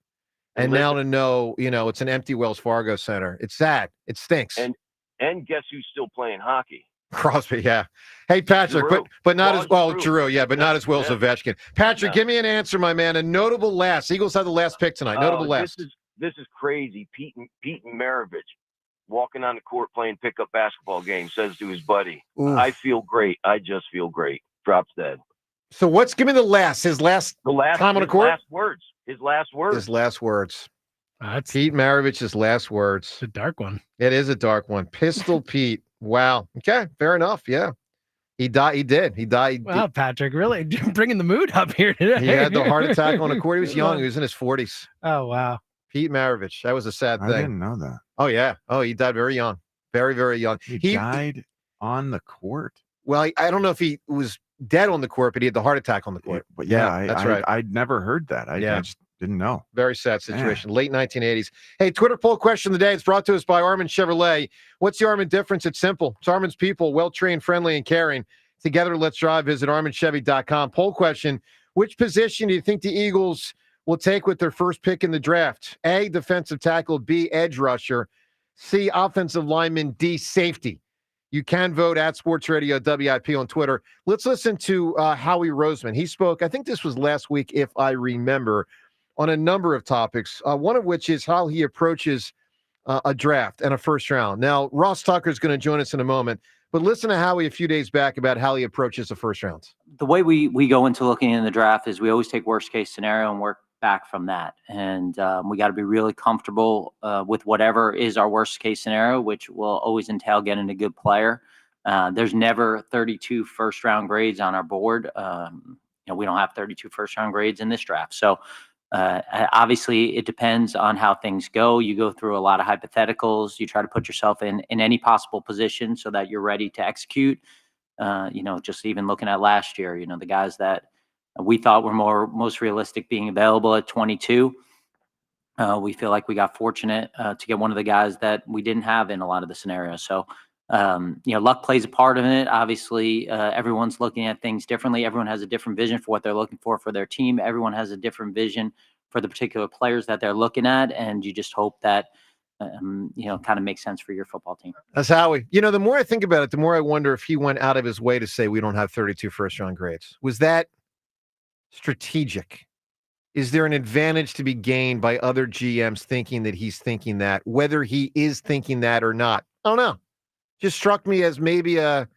And now to know, it's an empty Wells Fargo Center. It's sad. It stinks. And guess who's still playing hockey? Crosby, yeah. Hey, Patrick, but not as well, Giroux, yeah, but not as well as Ovechkin. Patrick, give me an answer, my man. A notable last. Eagles had the last pick tonight. Notable last. This is crazy. Pete Maravich, walking on the court playing pickup basketball game, says to his buddy, I feel great. I just feel great. Drops dead. So give me the last, his last time on the court? His last words. His last words. That's Pete Maravich's last words. It's a dark one. It is a dark one. Pistol Pete. Wow. Okay. Fair enough. Yeah. He died. He did. He died. Wow, Patrick, really bringing the mood up here today. He had the heart attack on the court. He was young. He was in his 40s. Oh, wow. Pete Maravich. That was a sad thing. I didn't know that. Oh, yeah. Oh, he died very young. Very, very young. He died on the court. Well, I don't know if he was dead on the court, but he had the heart attack on the court. But that's right. I'd never heard that. I just didn't know. Very sad situation. Late 1980s. Hey, Twitter poll question of the day. It's brought to us by Armin Chevrolet. What's the Armin difference? It's simple. It's Armin's people, well-trained, friendly, and caring. Together, let's drive. Visit ArminChevy.com. Poll question. Which position do you think the Eagles will take with their first pick in the draft? A, defensive tackle. B, edge rusher. C, offensive lineman. D, safety. You can vote at Sports Radio WIP on Twitter. Let's listen to Howie Roseman. He spoke, I think this was last week, if I remember, on a number of topics, one of which is how he approaches a draft and a first round. Now, Ross Tucker is going to join us in a moment, but listen to Howie a few days back about how he approaches the first round. The way we go into looking in the draft is we always take worst case scenario and work back from that. And we got to be really comfortable with whatever is our worst case scenario, which will always entail getting a good player. There's never 32 first round grades on our board. We don't have 32 first round grades in this draft. So obviously it depends on how things go. You go through a lot of hypotheticals. You try to put yourself in any possible position so that you're ready to execute. Just even looking at last year, the guys that we thought were most realistic being available at 22. We feel like we got fortunate to get one of the guys that we didn't have in a lot of the scenarios. So, luck plays a part of it. Obviously, everyone's looking at things differently. Everyone has a different vision for what they're looking for their team. Everyone has a different vision for the particular players that they're looking at, and you just hope that kind of makes sense for your football team. That's Howie. The more I think about it, the more I wonder if he went out of his way to say we don't have 32 first-round grades. Was that strategic? Is there an advantage to be gained by other GMs thinking that he's thinking that, whether he is thinking that or not? I don't know. Just struck me as maybe a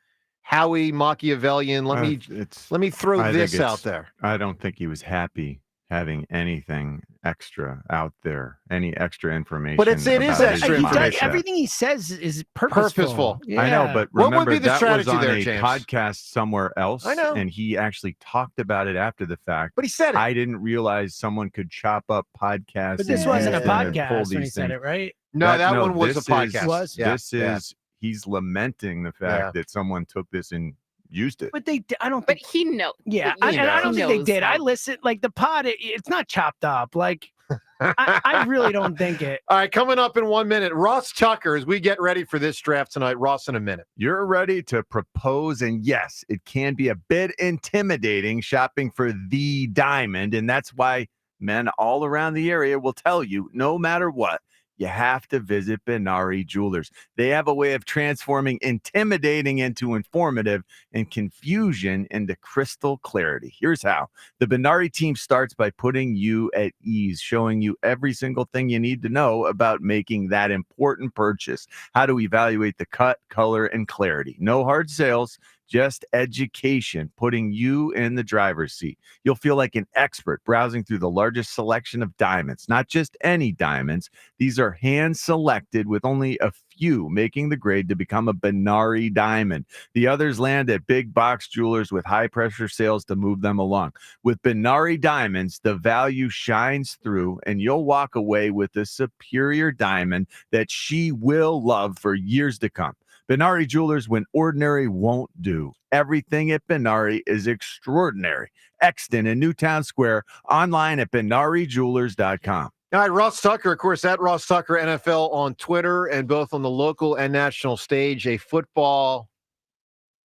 Howie Machiavellian. Let me throw this out there. I don't think he was happy having anything extra out there, any extra information. But it is extra information. Everything he says is purposeful. Yeah. I know, but remember, what would be the strategy was on there, a James? podcast somewhere else. I know. And he actually talked about it after the fact. But he said it. I didn't realize someone could chop up podcasts. But this wasn't a podcast when he said it, right? No, that one was a podcast. This is he's lamenting the fact that someone took this and used it. But I don't But think. he knows. Yeah, He I don't think they knows did. I how- listened, like the pod. It's not chopped up. Like I really don't think it. All right, coming up in 1 minute, Ross Tucker, as we get ready for this draft tonight. Ross, in a minute. You're ready to propose, and yes, it can be a bit intimidating shopping for the diamond, and that's why men all around the area will tell you, no matter what, you have to visit Benari Jewelers. They have a way of transforming intimidating into informative and confusion into crystal clarity. Here's how. The Benari team starts by putting you at ease, showing you every single thing you need to know about making that important purchase, how to evaluate the cut, color, and clarity. No hard sales, just education, putting you in the driver's seat. You'll feel like an expert browsing through the largest selection of diamonds, not just any diamonds. These are hand-selected with only a few making the grade to become a Benari diamond. The others land at big box jewelers with high-pressure sales to move them along. With Benari diamonds, the value shines through, and you'll walk away with a superior diamond that she will love for years to come. Benari Jewelers, when ordinary won't do. Everything at Benari is extraordinary. Exton in Newtown Square, online at BenariJewelers.com. All right, Ross Tucker, of course, at Ross Tucker NFL on Twitter, and both on the local and national stage, a football.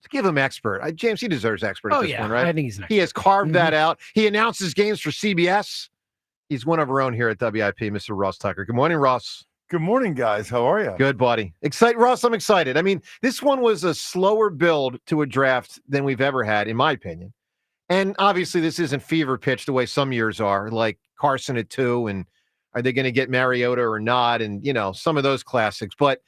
Let's give him expert. James, he deserves expert at this one, right? I think he's an expert. He has carved that out. He announces games for CBS. He's one of our own here at WIP, Mr. Ross Tucker. Good morning, Ross. Good morning, guys. How are you? Good, buddy. Ross, I'm excited. I mean, this one was a slower build to a draft than we've ever had, in my opinion. And obviously, this isn't fever pitch the way some years are, like Carson at 2, and are they going to get Mariota or not? And, some of those classics. But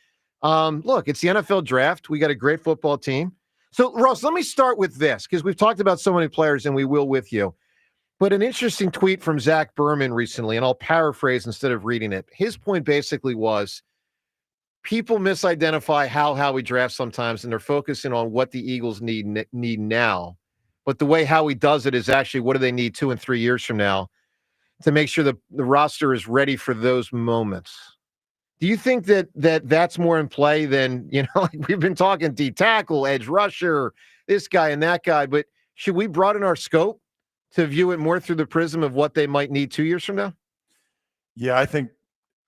look, it's the NFL draft. We got a great football team. So, Ross, let me start with this, because we've talked about so many players, and we will with you. But an interesting tweet from Zach Berman recently, and I'll paraphrase instead of reading it. His point basically was people misidentify how we draft sometimes, and they're focusing on what the Eagles need now. But the way Howie does it is actually what do they need 2 and 3 years from now to make sure the roster is ready for those moments. Do you think that's more in play than, like we've been talking D tackle, edge rusher, this guy and that guy, but should we broaden our scope to view it more through the prism of what they might need 2 years from now? Yeah, I think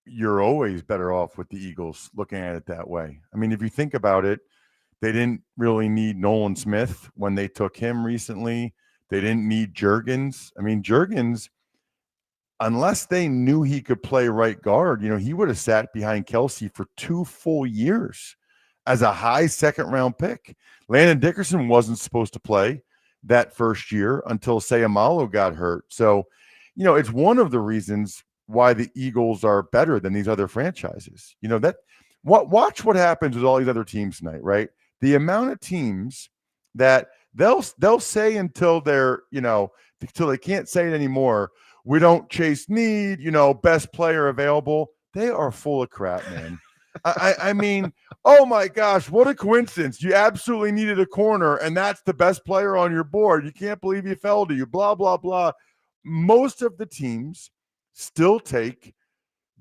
you're always better off with the Eagles looking at it that way. I mean, if you think about it, they didn't really need Nolan Smith when they took him recently. They didn't need Juergens. I mean, Juergens, unless they knew he could play right guard, he would have sat behind Kelsey for 2 full years as a high second-round pick. Landon Dickerson wasn't supposed to play that first year until Sayamalo got hurt. So, it's one of the reasons why the Eagles are better than these other franchises. Watch what happens with all these other teams tonight, right? The amount of teams that they'll say until they're, until they can't say it anymore, we don't chase need, best player available. They are full of crap, man. I mean, oh my gosh, what a coincidence. You absolutely needed a corner, and that's the best player on your board. You can't believe he fell to you, blah, blah, blah. Most of the teams still take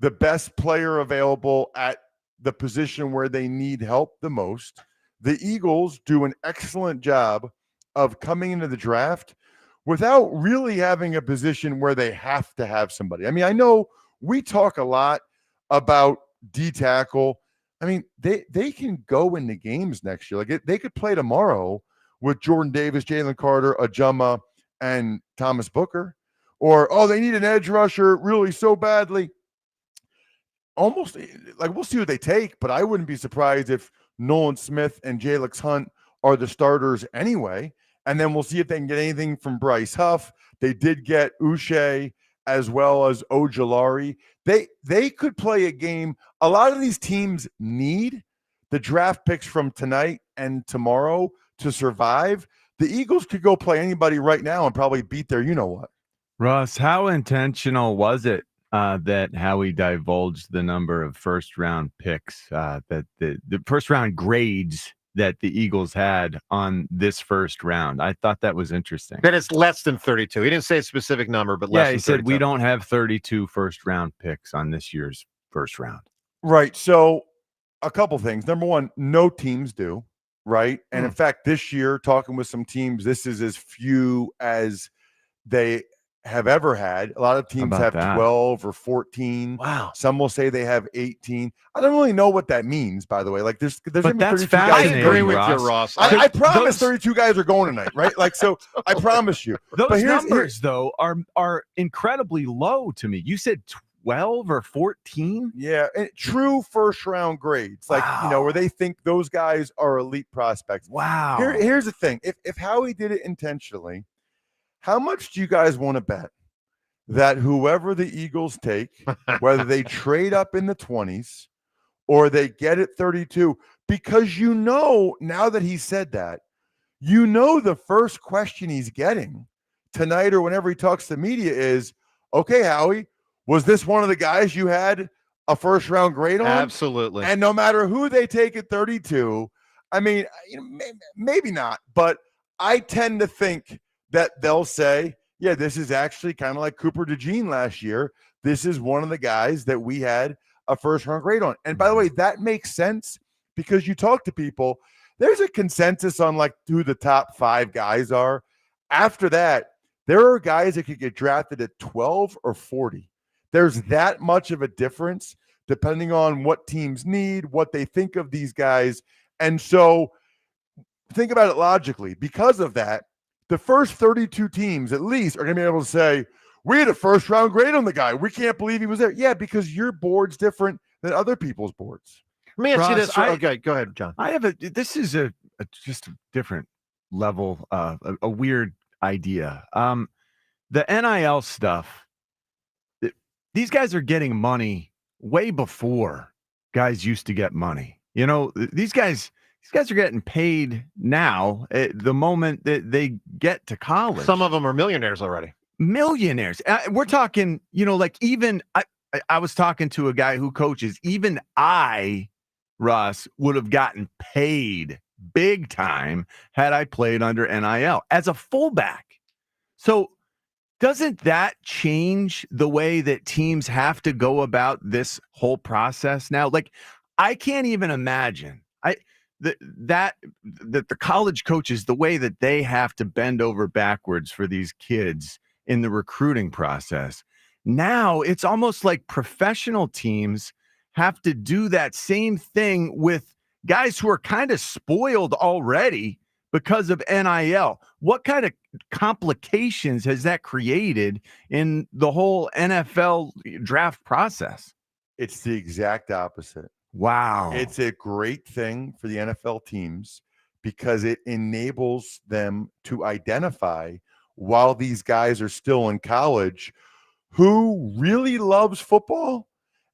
the best player available at the position where they need help the most. The Eagles do an excellent job of coming into the draft without really having a position where they have to have somebody. I mean, I know we talk a lot about D tackle. I mean, they can go into games next year. Like they could play tomorrow with Jordan Davis, Jalen Carter, Ajuma, and Thomas Booker. or, oh, they need an edge rusher really so badly. Almost like we'll see what they take, but I wouldn't be surprised if Nolan Smith and Jalix Hunt are the starters anyway. And then we'll see if they can get anything from Bryce Huff. They did get Uche as well as Ojulari. They could play a game. A lot of these teams need the draft picks from tonight and tomorrow to survive. The Eagles could go play anybody right now and probably beat their you-know-what. Russ, how intentional was it that Howie divulged the number of first-round picks, that the first-round grades that the Eagles had on this first round? I thought that was interesting. That it's less than 32. He didn't say a specific number, but less than 32. He said we don't have 32 first-round picks on this year's first round. Right. So a couple things. Number one, no teams do, right? And in fact, this year, talking with some teams, this is as few as they have ever had. A lot of teams have 12 or 14. Wow. Some will say they have 18. I don't really know what that means, by the way. Like there's but that's fascinating. I agree with you, Ross. I promise 32 guys are going tonight, right? Like, so I promise you. Those numbers, though, are incredibly low to me. You said 12 or 14? Yeah, and true first-round grades. Like, where they think those guys are elite prospects. Wow. Here's the thing. If Howie did it intentionally, how much do you guys want to bet that whoever the Eagles take, whether they trade up in the 20s or they get it 32, because now that he said that, the first question he's getting tonight or whenever he talks to media is, okay, Howie, was this one of the guys you had a first-round grade on? Absolutely. And no matter who they take at 32, I mean, maybe not, but I tend to think that they'll say, yeah, this is actually kind of like Cooper DeJean last year. This is one of the guys that we had a first-round grade on. And by the way, that makes sense because you talk to people, there's a consensus on like who the top 5 guys are. After that, there are guys that could get drafted at 12 or 40. There's that much of a difference depending on what teams need, what they think of these guys. And so think about it logically. Because of that, the first 32 teams at least are going to be able to say, we had a first-round grade on the guy. We can't believe he was there. Yeah, because your board's different than other people's boards. Let me ask you this. Okay, go ahead, John. This is just a different level, a weird idea. The NIL stuff, these guys are getting money way before guys used to get money. These guys are getting paid now at the moment that they get to college. Some of them are millionaires already. Millionaires. We're talking, like even I was talking to a guy who coaches. Even Russ, would have gotten paid big time had I played under NIL as a fullback. So doesn't that change the way that teams have to go about this whole process now? Like, I can't even imagine that the college coaches, the way that they have to bend over backwards for these kids in the recruiting process. Now it's almost like professional teams have to do that same thing with guys who are kind of spoiled already because of NIL. What kind of complications has that created in the whole NFL draft process? It's the exact opposite. Wow. It's a great thing for the NFL teams because it enables them to identify while these guys are still in college who really loves football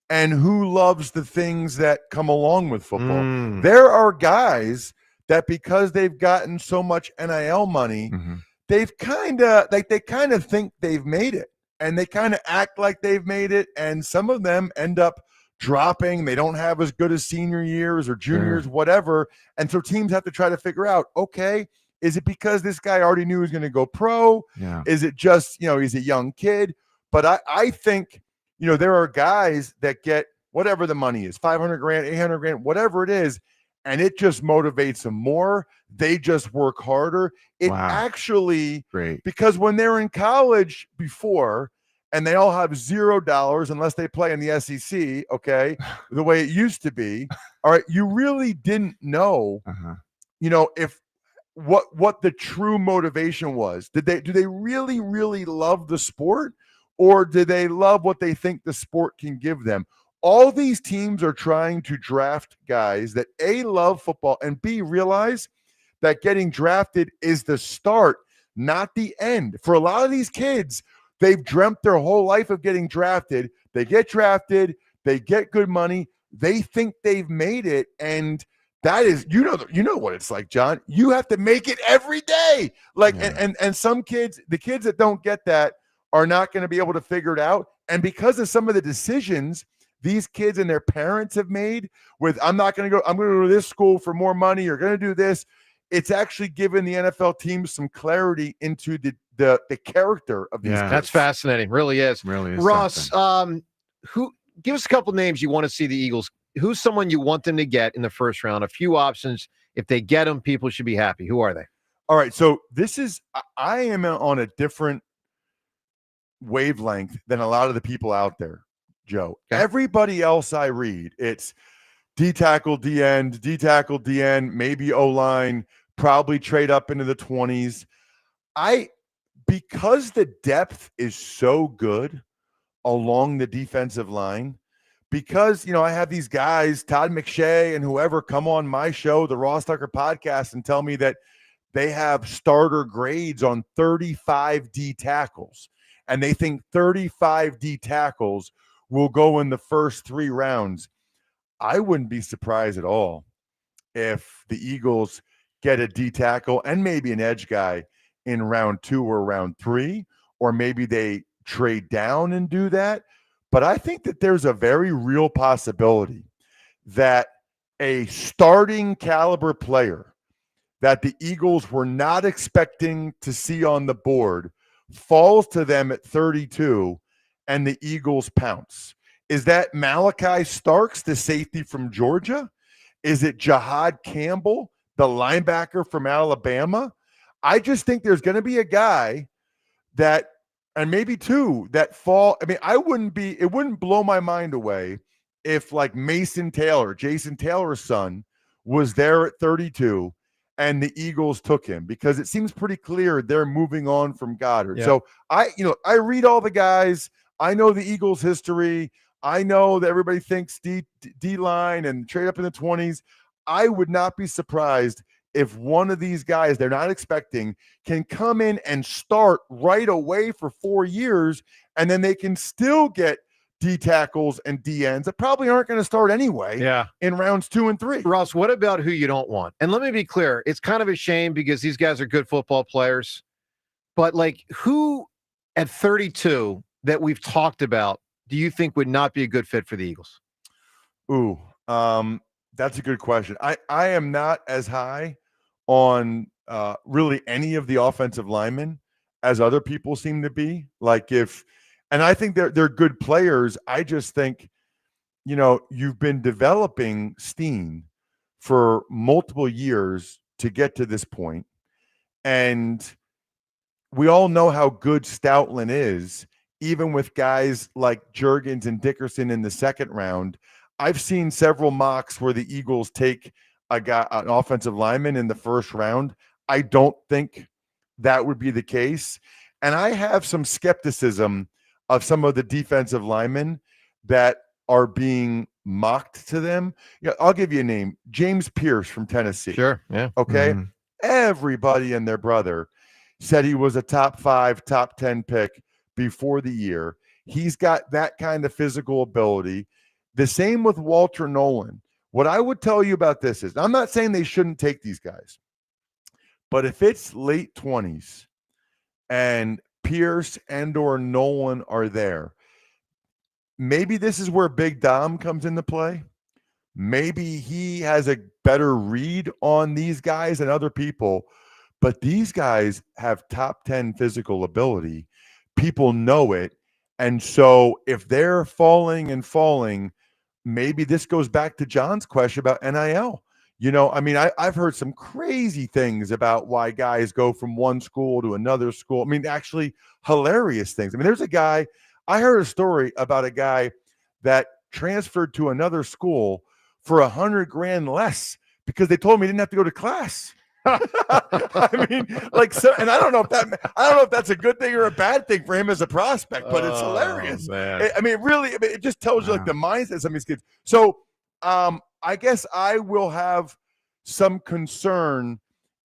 and who loves the things that come along with football. There are guys that because they've gotten so much NIL money, they've kind of think they've made it and they kind of act like they've made it. And some of them end up dropping. They don't have as good as senior years or juniors, whatever. And so teams have to try to figure out, okay, is it because this guy already knew he was going to go pro? Yeah. Is it just, he's a young kid? But I think, there are guys that get whatever the money is, 500 grand, 800 grand, whatever it is. And it just motivates them more. They just work harder. It actually, because when they're in college before, and they all have $0 unless they play in the SEC, okay, the way it used to be. All right, you really didn't know, if what the true motivation was. Do they really, really love the sport, or do they love what they think the sport can give them? All these teams are trying to draft guys that A, love football, and B, realize that getting drafted is the start, not the end. For a lot of these kids, they've dreamt their whole life of getting drafted. They get drafted, they get good money, they think they've made it, and that is, you know what it's like, John. You have to make it every day. Like, and some kids, the kids that don't get that are not going to be able to figure it out. And because of some of the decisions these kids and their parents have made with, I'm going to go to this school for more money, you're going to do this, it's actually given the NFL teams some clarity into the character of these kids. That's fascinating. Really is. Really is. Ross, who give us a couple names you want to see the Eagles. Who's someone you want them to get in the first round? A few options. If they get them, people should be happy. Who are they? All right. So I am on a different wavelength than a lot of the people out there, Joe. Okay. Everybody else I read, it's D tackle, D end, maybe O-line, probably trade up into the 20s. Because the depth is so good along the defensive line, because, I have these guys, Todd McShay and whoever, come on my show, the Ross Tucker podcast, and tell me that they have starter grades on 35 D tackles. And they think 35 D tackles will go in the first 3 rounds. I wouldn't be surprised at all if the Eagles get a D tackle and maybe an edge guy in round 2 or round 3, or maybe they trade down and do that. But I think that there's a very real possibility that a starting caliber player that the Eagles were not expecting to see on the board falls to them at 32 and the Eagles pounce. Is that Malachi Starks, the safety from Georgia? Is it Jahad Campbell, the linebacker from Alabama? I just think there's going to be a guy that, and maybe 2 that fall. I mean, it wouldn't blow my mind away if like Mason Taylor, Jason Taylor's son, was there at 32 and the Eagles took him, because it seems pretty clear they're moving on from Goddard. Yeah. So I read all the guys. I know the Eagles history. I know that everybody thinks D-line and trade up in the 20s. I would not be surprised if one of these guys they're not expecting can come in and start right away for 4 years, and then they can still get D tackles and D ends that probably aren't going to start anyway in rounds 2 and 3. Ross, what about who you don't want? And let me be clear, it's kind of a shame because these guys are good football players, but like, who at 32 that we've talked about do you think would not be a good fit for the Eagles? Ooh, that's a good question. I am not as high on really any of the offensive linemen as other people seem to be. And I think they're good players. I just think, you've been developing Steen for multiple years to get to this point. And we all know how good Stoutland is, even with guys like Juergens and Dickerson in the second round. I've seen several mocks where the Eagles take an offensive lineman in the first round. I don't think that would be the case. And I have some skepticism of some of the defensive linemen that are being mocked to them. I'll give you a name, James Pierce from Tennessee. Sure. Yeah. Okay. Mm-hmm. Everybody and their brother said he was a top 5, top 10 pick before the year. He's got that kind of physical ability. The same with Walter Nolan. What I would tell you about this is, I'm not saying they shouldn't take these guys, but if it's late 20s and Pierce and or Nolan are there, maybe this is where Big Dom comes into play. Maybe he has a better read on these guys than other people, but these guys have top 10 physical ability. People know it. And so if they're falling, maybe this goes back to John's question about NIL. I've heard some crazy things about why guys go from one school to another school. Actually hilarious things. There's a guy, I heard a story about a guy that transferred to another school for $100,000 less because they told him he didn't have to go to class. I mean, like, so, and I don't know if that's a good thing or a bad thing for him as a prospect, but it's hilarious. Man. I mean, really, it just tells you like the mindset of some of these kids. So, I guess I will have some concern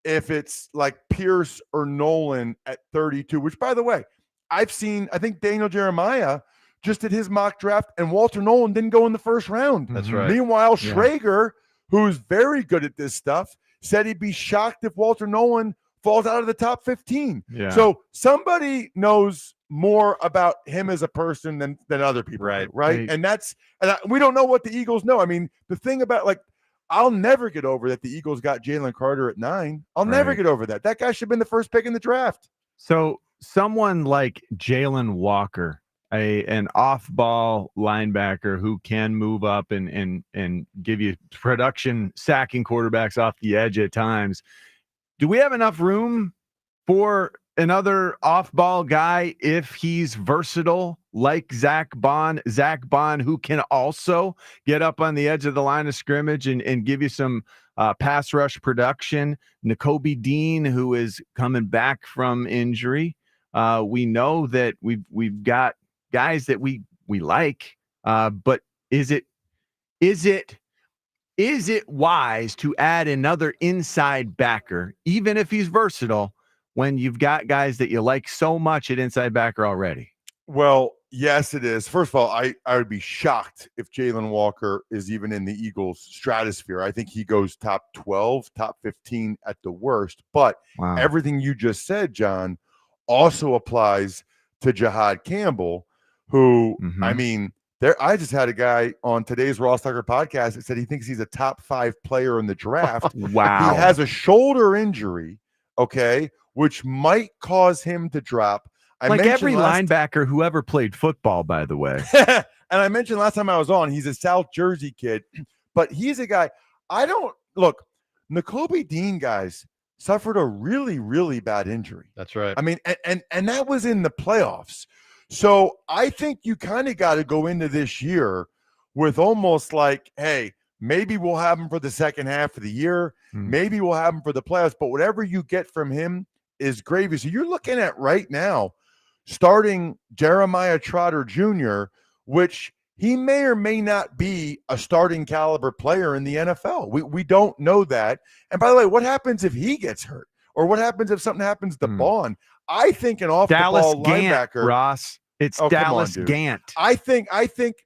if it's like Pierce or Nolan at 32, which, by the way, I think Daniel Jeremiah just did his mock draft, and Walter Nolan didn't go in the first round. That's right. Meanwhile, Schrager, who's very good at this stuff, said he'd be shocked if Walter Nolan falls out of the top 15. Yeah. So somebody knows more about him as a person than other people, right? We don't know what the Eagles know. I mean, the thing about, like, I'll never get over that the Eagles got Jalen Carter at 9. I'll never get over that. That guy should have been the first pick in the draft. So someone like Jalen Walker, an off-ball linebacker who can move up and give you production sacking quarterbacks off the edge at times. Do we have enough room for another off-ball guy if he's versatile like Zach Bond, who can also get up on the edge of the line of scrimmage and give you some pass rush production? Nakobe Dean, who is coming back from injury. We know that we've got guys that we like, but is it wise to add another inside backer, even if he's versatile, when you've got guys that you like so much at inside backer already? Well, yes, it is. First of all, I would be shocked if Jalen Walker is even in the Eagles stratosphere. I think he goes top 12, top 15 at the worst. But everything you just said, John, also applies to Jihad Campbell, who, I mean, I just had a guy on today's Ross Tucker podcast that said he thinks he's a top 5 player in the draft. Wow. He has a shoulder injury, which might cause him to drop. Like every linebacker who ever played football, by the way. And I mentioned last time I was on, he's a South Jersey kid, but he's a guy. Nakobe Dean, guys, suffered a really, really bad injury. That's right. I mean, and that was in the playoffs. So I think you kind of got to go into this year with almost like, hey, maybe we'll have him for the second half of the year. Maybe we'll have him for the playoffs, but whatever you get from him is gravy. So you're looking at right now starting Jeremiah Trotter Jr., which he may or may not be a starting caliber player in the NFL. We don't know that. And by the way, what happens if he gets hurt? Or what happens if something happens to Bond? I think an off-the-ball linebacker. Ross. It's Dallas Gant. I think,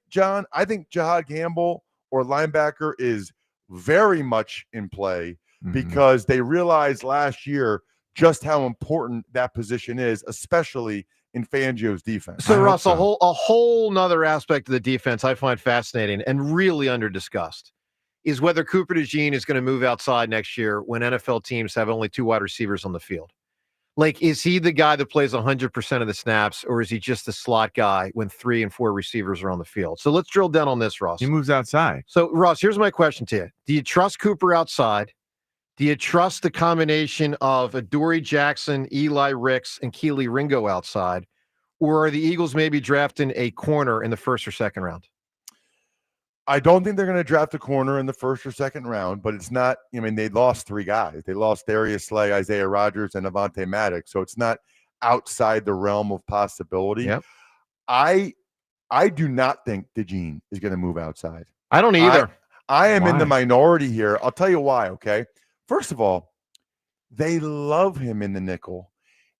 John, Jihad Campbell or linebacker is very much in play because they realized last year just how important that position is, especially in Fangio's defense. So, Ross, a whole nother aspect of the defense I find fascinating and really under-discussed is whether Cooper DeJean is going to move outside next year when NFL teams have only 2 wide receivers on the field. Like, is he the guy that plays 100% of the snaps, or is he just a slot guy when 3 and 4 receivers are on the field? So let's drill down on this, Ross. He moves outside. So, Ross, here's my question to you. Do you trust Cooper outside? Do you trust the combination of Adoree Jackson, Eli Ricks, and Keely Ringo outside? Or are the Eagles maybe drafting a corner in the first or second round? I don't think they're going to draft a corner in the first or second round, but it's not, I mean, they lost 3 guys. They lost Darius Slay, Isaiah Rodgers, and Avonte Maddox. So it's not outside the realm of possibility. Yep. I do not think DeJean is going to move outside. I don't either. I am in the minority here. I'll tell you why, okay? First of all, they love him in the nickel.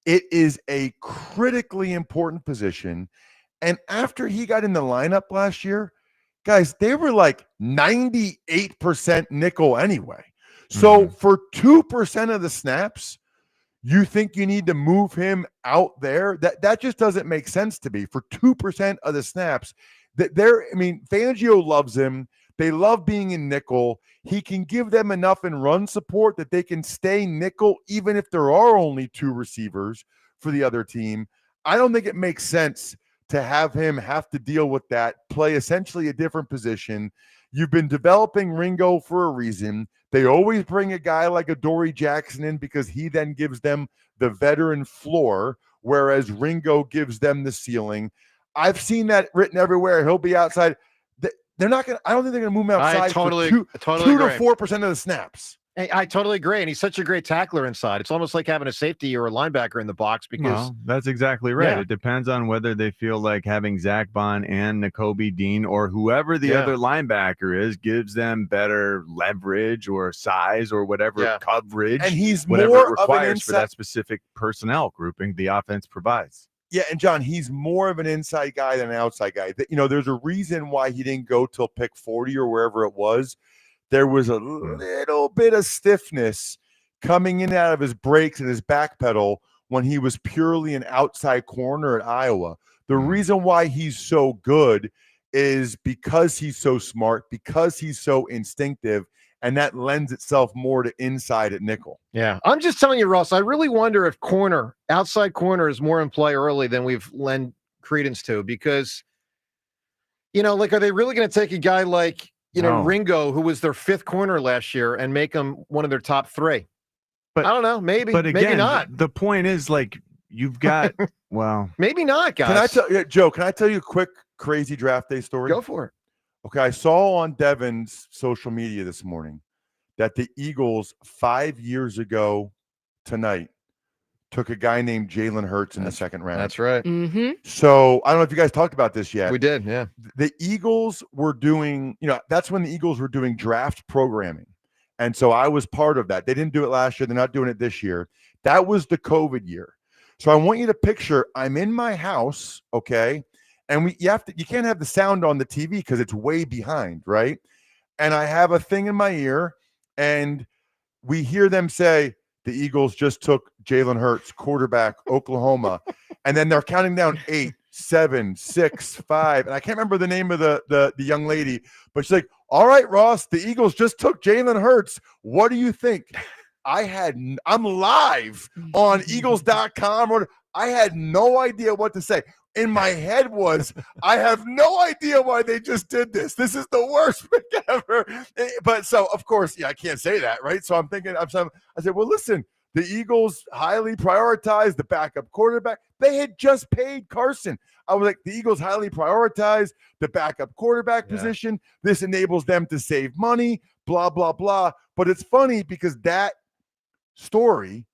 It is a critically important position. And after he got in the lineup last year, guys, they were like 98% nickel anyway. So for 2% of the snaps, you think you need to move him out there? That just doesn't make sense to me. For 2% of the snaps, Fangio loves him. They love being in nickel. He can give them enough in run support that they can stay nickel even if there are only 2 receivers for the other team. I don't think it makes sense to have him have to deal with that, play essentially a different position. You've been developing Ringo for a reason. They always bring a guy like Adoree Jackson in because he then gives them the veteran floor, whereas Ringo gives them the ceiling. I've seen that written everywhere. He'll be outside. They're not going to, I don't think they're going to move him outside I totally for 2 agree. to 4% of the snaps. I totally agree. And he's such a great tackler inside. It's almost like having a safety or a linebacker in the box because Well, that's exactly right. It depends on whether they feel like having Zach Bond and Nakobe Dean or whoever the other linebacker is gives them better leverage or size or whatever coverage. And he's whatever more it of an requires for that specific personnel grouping the offense provides. Yeah, and John, he's more of an inside guy than an outside guy. There's a reason why he didn't go till pick 40 or wherever it was. There was a little bit of stiffness coming in out of his brakes and his back pedal when he was purely an outside corner at Iowa. The reason why he's so good is because he's so smart, because he's so instinctive, and that lends itself more to inside at nickel. Yeah, I'm just telling you, Ross, I really wonder if outside corner is more in play early than we've lent credence to because, are they really going to take a guy like, Ringo, who was their 5th corner last year, and make him one of their top 3? But I don't know. Maybe. But again, maybe not. The point is, you've got, maybe not, guys. Can I tell Joe, can I tell you a quick crazy draft day story? Go for it. Okay, I saw on Devin's social media this morning that the Eagles 5 years ago tonight took a guy named Jalen Hurts in the 2nd round. That's right. Mm-hmm. So I don't know if you guys talked about this yet. We did, yeah. The Eagles were doing, that's when the Eagles were doing draft programming. And so I was part of that. They didn't do it last year. They're not doing it this year. That was the COVID year. So I want you to picture I'm in my house, okay? And you can't have the sound on the TV because it's way behind, right? And I have a thing in my ear, and we hear them say, the Eagles just took Jalen Hurts, quarterback, Oklahoma. And then they're counting down 8, 7, 6, 5. And I can't remember the name of the young lady, but she's like, all right, Ross, the Eagles just took Jalen Hurts. What do you think? I'm live on Eagles.com. Or I had no idea what to say. In my head was, I have no idea why they just did this. This is the worst pick ever. But so, of course, I can't say that, right? So I'm thinking, I said, well, listen, the Eagles highly prioritized the backup quarterback. They had just paid Carson. I was like, the Eagles highly prioritized the backup quarterback position. This enables them to save money, blah, blah, blah. But it's funny because that story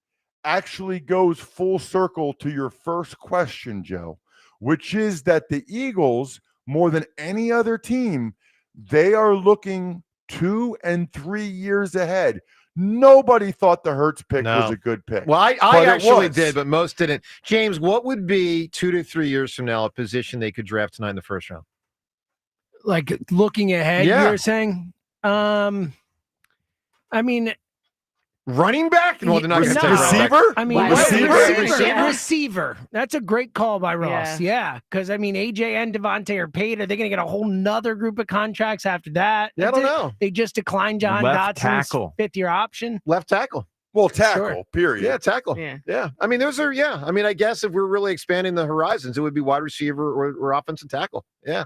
actually goes full circle to your first question, Joe, which is that the Eagles, more than any other team, they are looking 2 and 3 years ahead. Nobody thought the Hurts pick was a good pick. Well, I actually did, but most didn't. James, what would be 2 to 3 years from now a position they could draft tonight in the 1st round? Like looking ahead, you're saying? I mean, running back? Well, they're not going to take receiver. I mean, receiver. Receiver. That's a great call by Ross. Yeah, because I mean, AJ and Devontae are paid. Are they going to get a whole nother group of contracts after that? Yeah, I don't know. They just declined John Dotson's 5th-year option. Left tackle. Well, tackle. Period. Yeah, tackle. Yeah. I mean, those are. Yeah. I mean, I guess if we're really expanding the horizons, it would be wide receiver or offensive tackle. Yeah.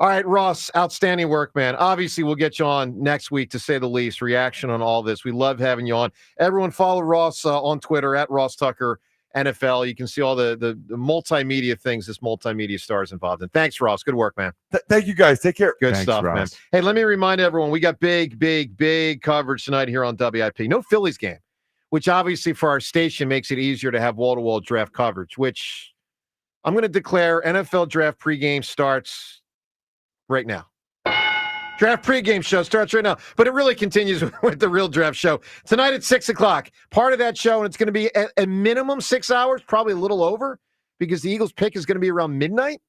All right, Ross, outstanding work, man. Obviously, we'll get you on next week, to say the least. Reaction on all this. We love having you on. Everyone follow Ross on Twitter, at Ross Tucker NFL. You can see all the multimedia things this multimedia star is involved in. Thanks, Ross. Good work, man. Thank you, guys. Take care. Good Thanks, stuff, Ross. man. Hey, let me remind everyone, we got big coverage tonight here on WIP. No Phillies game, which obviously for our station makes it easier to have wall-to-wall draft coverage, which I'm going to declare NFL draft pregame starts right now. Draft pregame show starts right now, but it really continues with the real draft show tonight at 6:00. Part of that show, and it's going to be a minimum 6 hours, probably a little over, because the Eagles pick is going to be around midnight.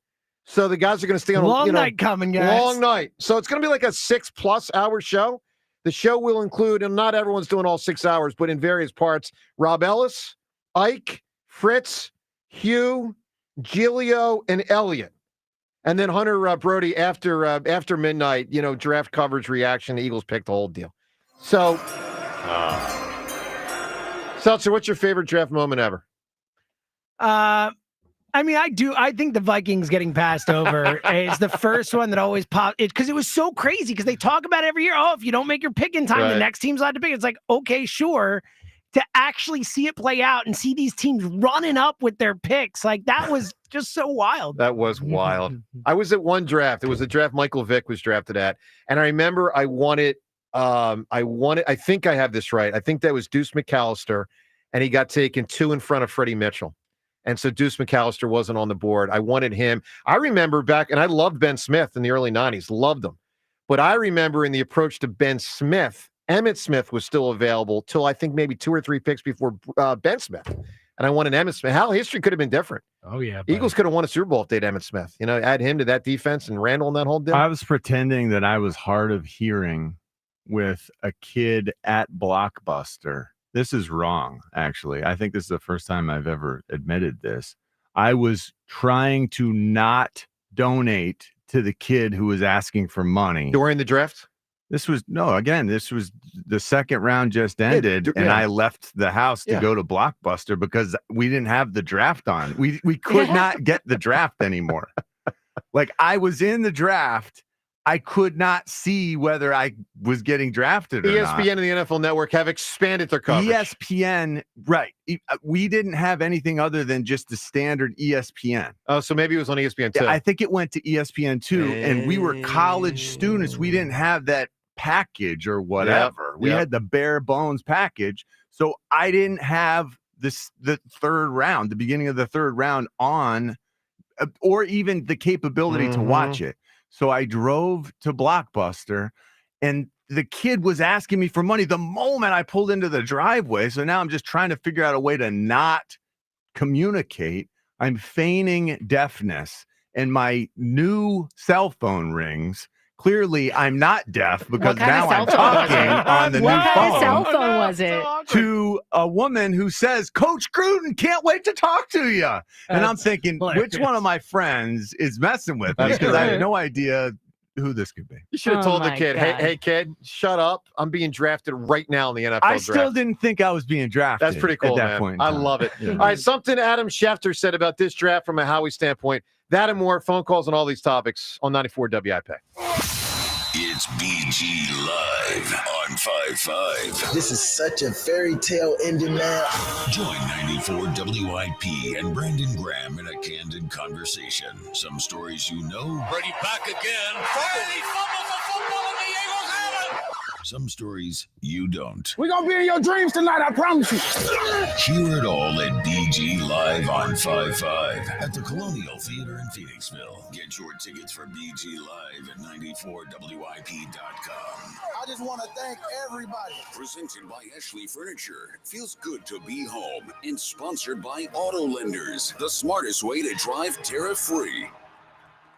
So the guys are going to stay on long night coming, guys. Long night. So it's going to be like a 6+ hour show. The show will include, and not everyone's doing all 6 hours, but in various parts, Rob Ellis, Ike, Fritz, Hugh, Giglio, and Elliott. And then Hunter Brody after midnight, draft coverage, reaction, the Eagles picked the whole deal. So, Seltzer, what's your favorite draft moment ever? I mean, I think the Vikings getting passed over is the first one that always popped. Because it was so crazy, because they talk about it every year. Oh, if you don't make your pick in time, the next team's allowed to pick. It's like, okay, sure. To actually see it play out and see these teams running up with their picks, like that was just so wild. That was wild. I was at one draft. It was the draft Michael Vick was drafted at. And I remember I wanted I think I have this right. I think that was Deuce McAllister, and he got taken 2 in front of Freddie Mitchell. And so Deuce McAllister wasn't on the board. I wanted him. I remember back, and I loved Ben Smith in the early 90s, loved him. But I remember in the approach to Ben Smith, Emmitt Smith was still available till I think maybe 2 or 3 picks before Ben Smith. And I wanted Emmitt Smith. How history could have been different. Oh, yeah. Buddy. Eagles could have won a Super Bowl if they'd Emmitt Smith. Add him to that defense and Randall and that whole deal. I was pretending that I was hard of hearing with a kid at Blockbuster. This is wrong, actually. I think this is the first time I've ever admitted this. I was trying to not donate to the kid who was asking for money. During the draft? This was the second round just ended, and I left the house to go to Blockbuster because we didn't have the draft on. We could not get the draft anymore. Like, I was in the draft. I could not see whether I was getting drafted or not. ESPN and the NFL Network have expanded their coverage. ESPN, right. We didn't have anything other than just the standard ESPN. Oh, so maybe it was on ESPN too. Yeah, I think it went to ESPN too, and we were college students. We didn't have that package or whatever. We had the bare bones package. So I didn't have the third round, the beginning of the third round on, or even the capability to watch it. So I drove to Blockbuster, and the kid was asking me for money the moment I pulled into the driveway. So now I'm just trying to figure out a way to not communicate. I'm feigning deafness, and my new cell phone rings. Clearly, I'm not deaf because now I'm talking on the new phone. What kind of cell phone was it? To a woman who says, Coach Gruden, can't wait to talk to you. And I'm thinking, which one of my friends is messing with me? Because I have no idea who this could be. You should have told the kid, hey, kid, shut up. I'm being drafted right now in the NFL draft. I still didn't think I was being drafted. That's pretty cool, at that man. point. I love it. Yeah. All right, something Adam Schefter said about this draft from a Howie standpoint. That and more, phone calls on all these topics on 94 WIP. It's BG Live on 5-5. This is such a fairy tale ending now. Join 94 WIP and Brandon Graham in a candid conversation. Some stories you know. Brady back again. Brady fumbles the football and the Eagles have it. Some stories you don't. We're going to be in your dreams tonight, I promise you. Hear it all at BG Live on 5-5 at the Colonial Theater in Phoenixville. Get your tickets for BG Live at 94WIP.com. I just want to thank everybody. Presented by Ashley Furniture. Feels good to be home. And sponsored by Auto Lenders. The smartest way to drive tariff-free.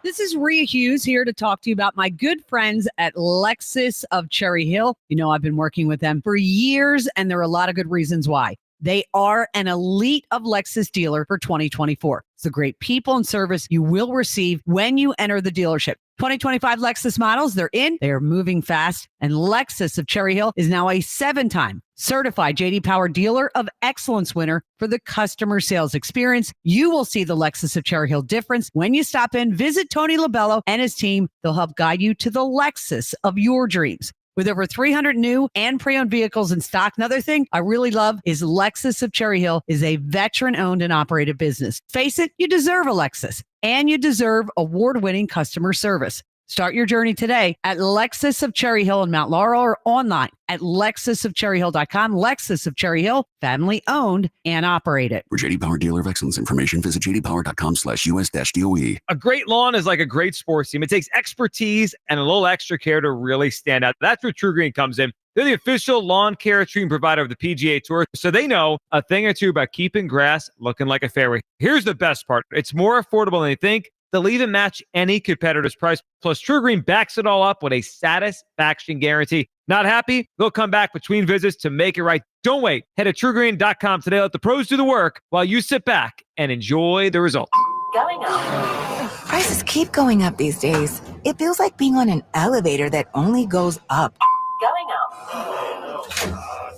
This is Rhea Hughes here to talk to you about my good friends at Lexus of Cherry Hill. You know, I've been working with them for years, and there are a lot of good reasons why. They are an elite of Lexus dealer for 2024. It's the great people and service you will receive when you enter the dealership. 2025 Lexus models, they're in, they are moving fast, and Lexus of Cherry Hill is now a 7-time certified J.D. Power Dealer of Excellence winner for the customer sales experience. You will see the Lexus of Cherry Hill difference when you stop in, visit Tony Labello and his team. They'll help guide you to the Lexus of your dreams. With over 300 new and pre-owned vehicles in stock. Another thing I really love is Lexus of Cherry Hill is a veteran-owned and operated business. Face it, you deserve a Lexus, and you deserve award-winning customer service. Start your journey today at Lexus of Cherry Hill in Mount Laurel or online at lexusofcherryhill.com. Lexus of Cherry Hill, family owned and operated. For J.D. Power Dealer of Excellence information, visit jdpower.com/US-DOE. A great lawn is like a great sports team. It takes expertise and a little extra care to really stand out. That's where True Green comes in. They're the official lawn care treatment provider of the PGA Tour, so they know a thing or two about keeping grass looking like a fairway. Here's the best part. It's more affordable than you think. They'll even match any competitor's price. Plus, True Green backs it all up with a satisfaction guarantee. Not happy? They'll come back between visits to make it right. Don't wait. Head to TrueGreen.com today. Let the pros do the work while you sit back and enjoy the results. Going up. Prices keep going up these days. It feels like being on an elevator that only goes up. Going up.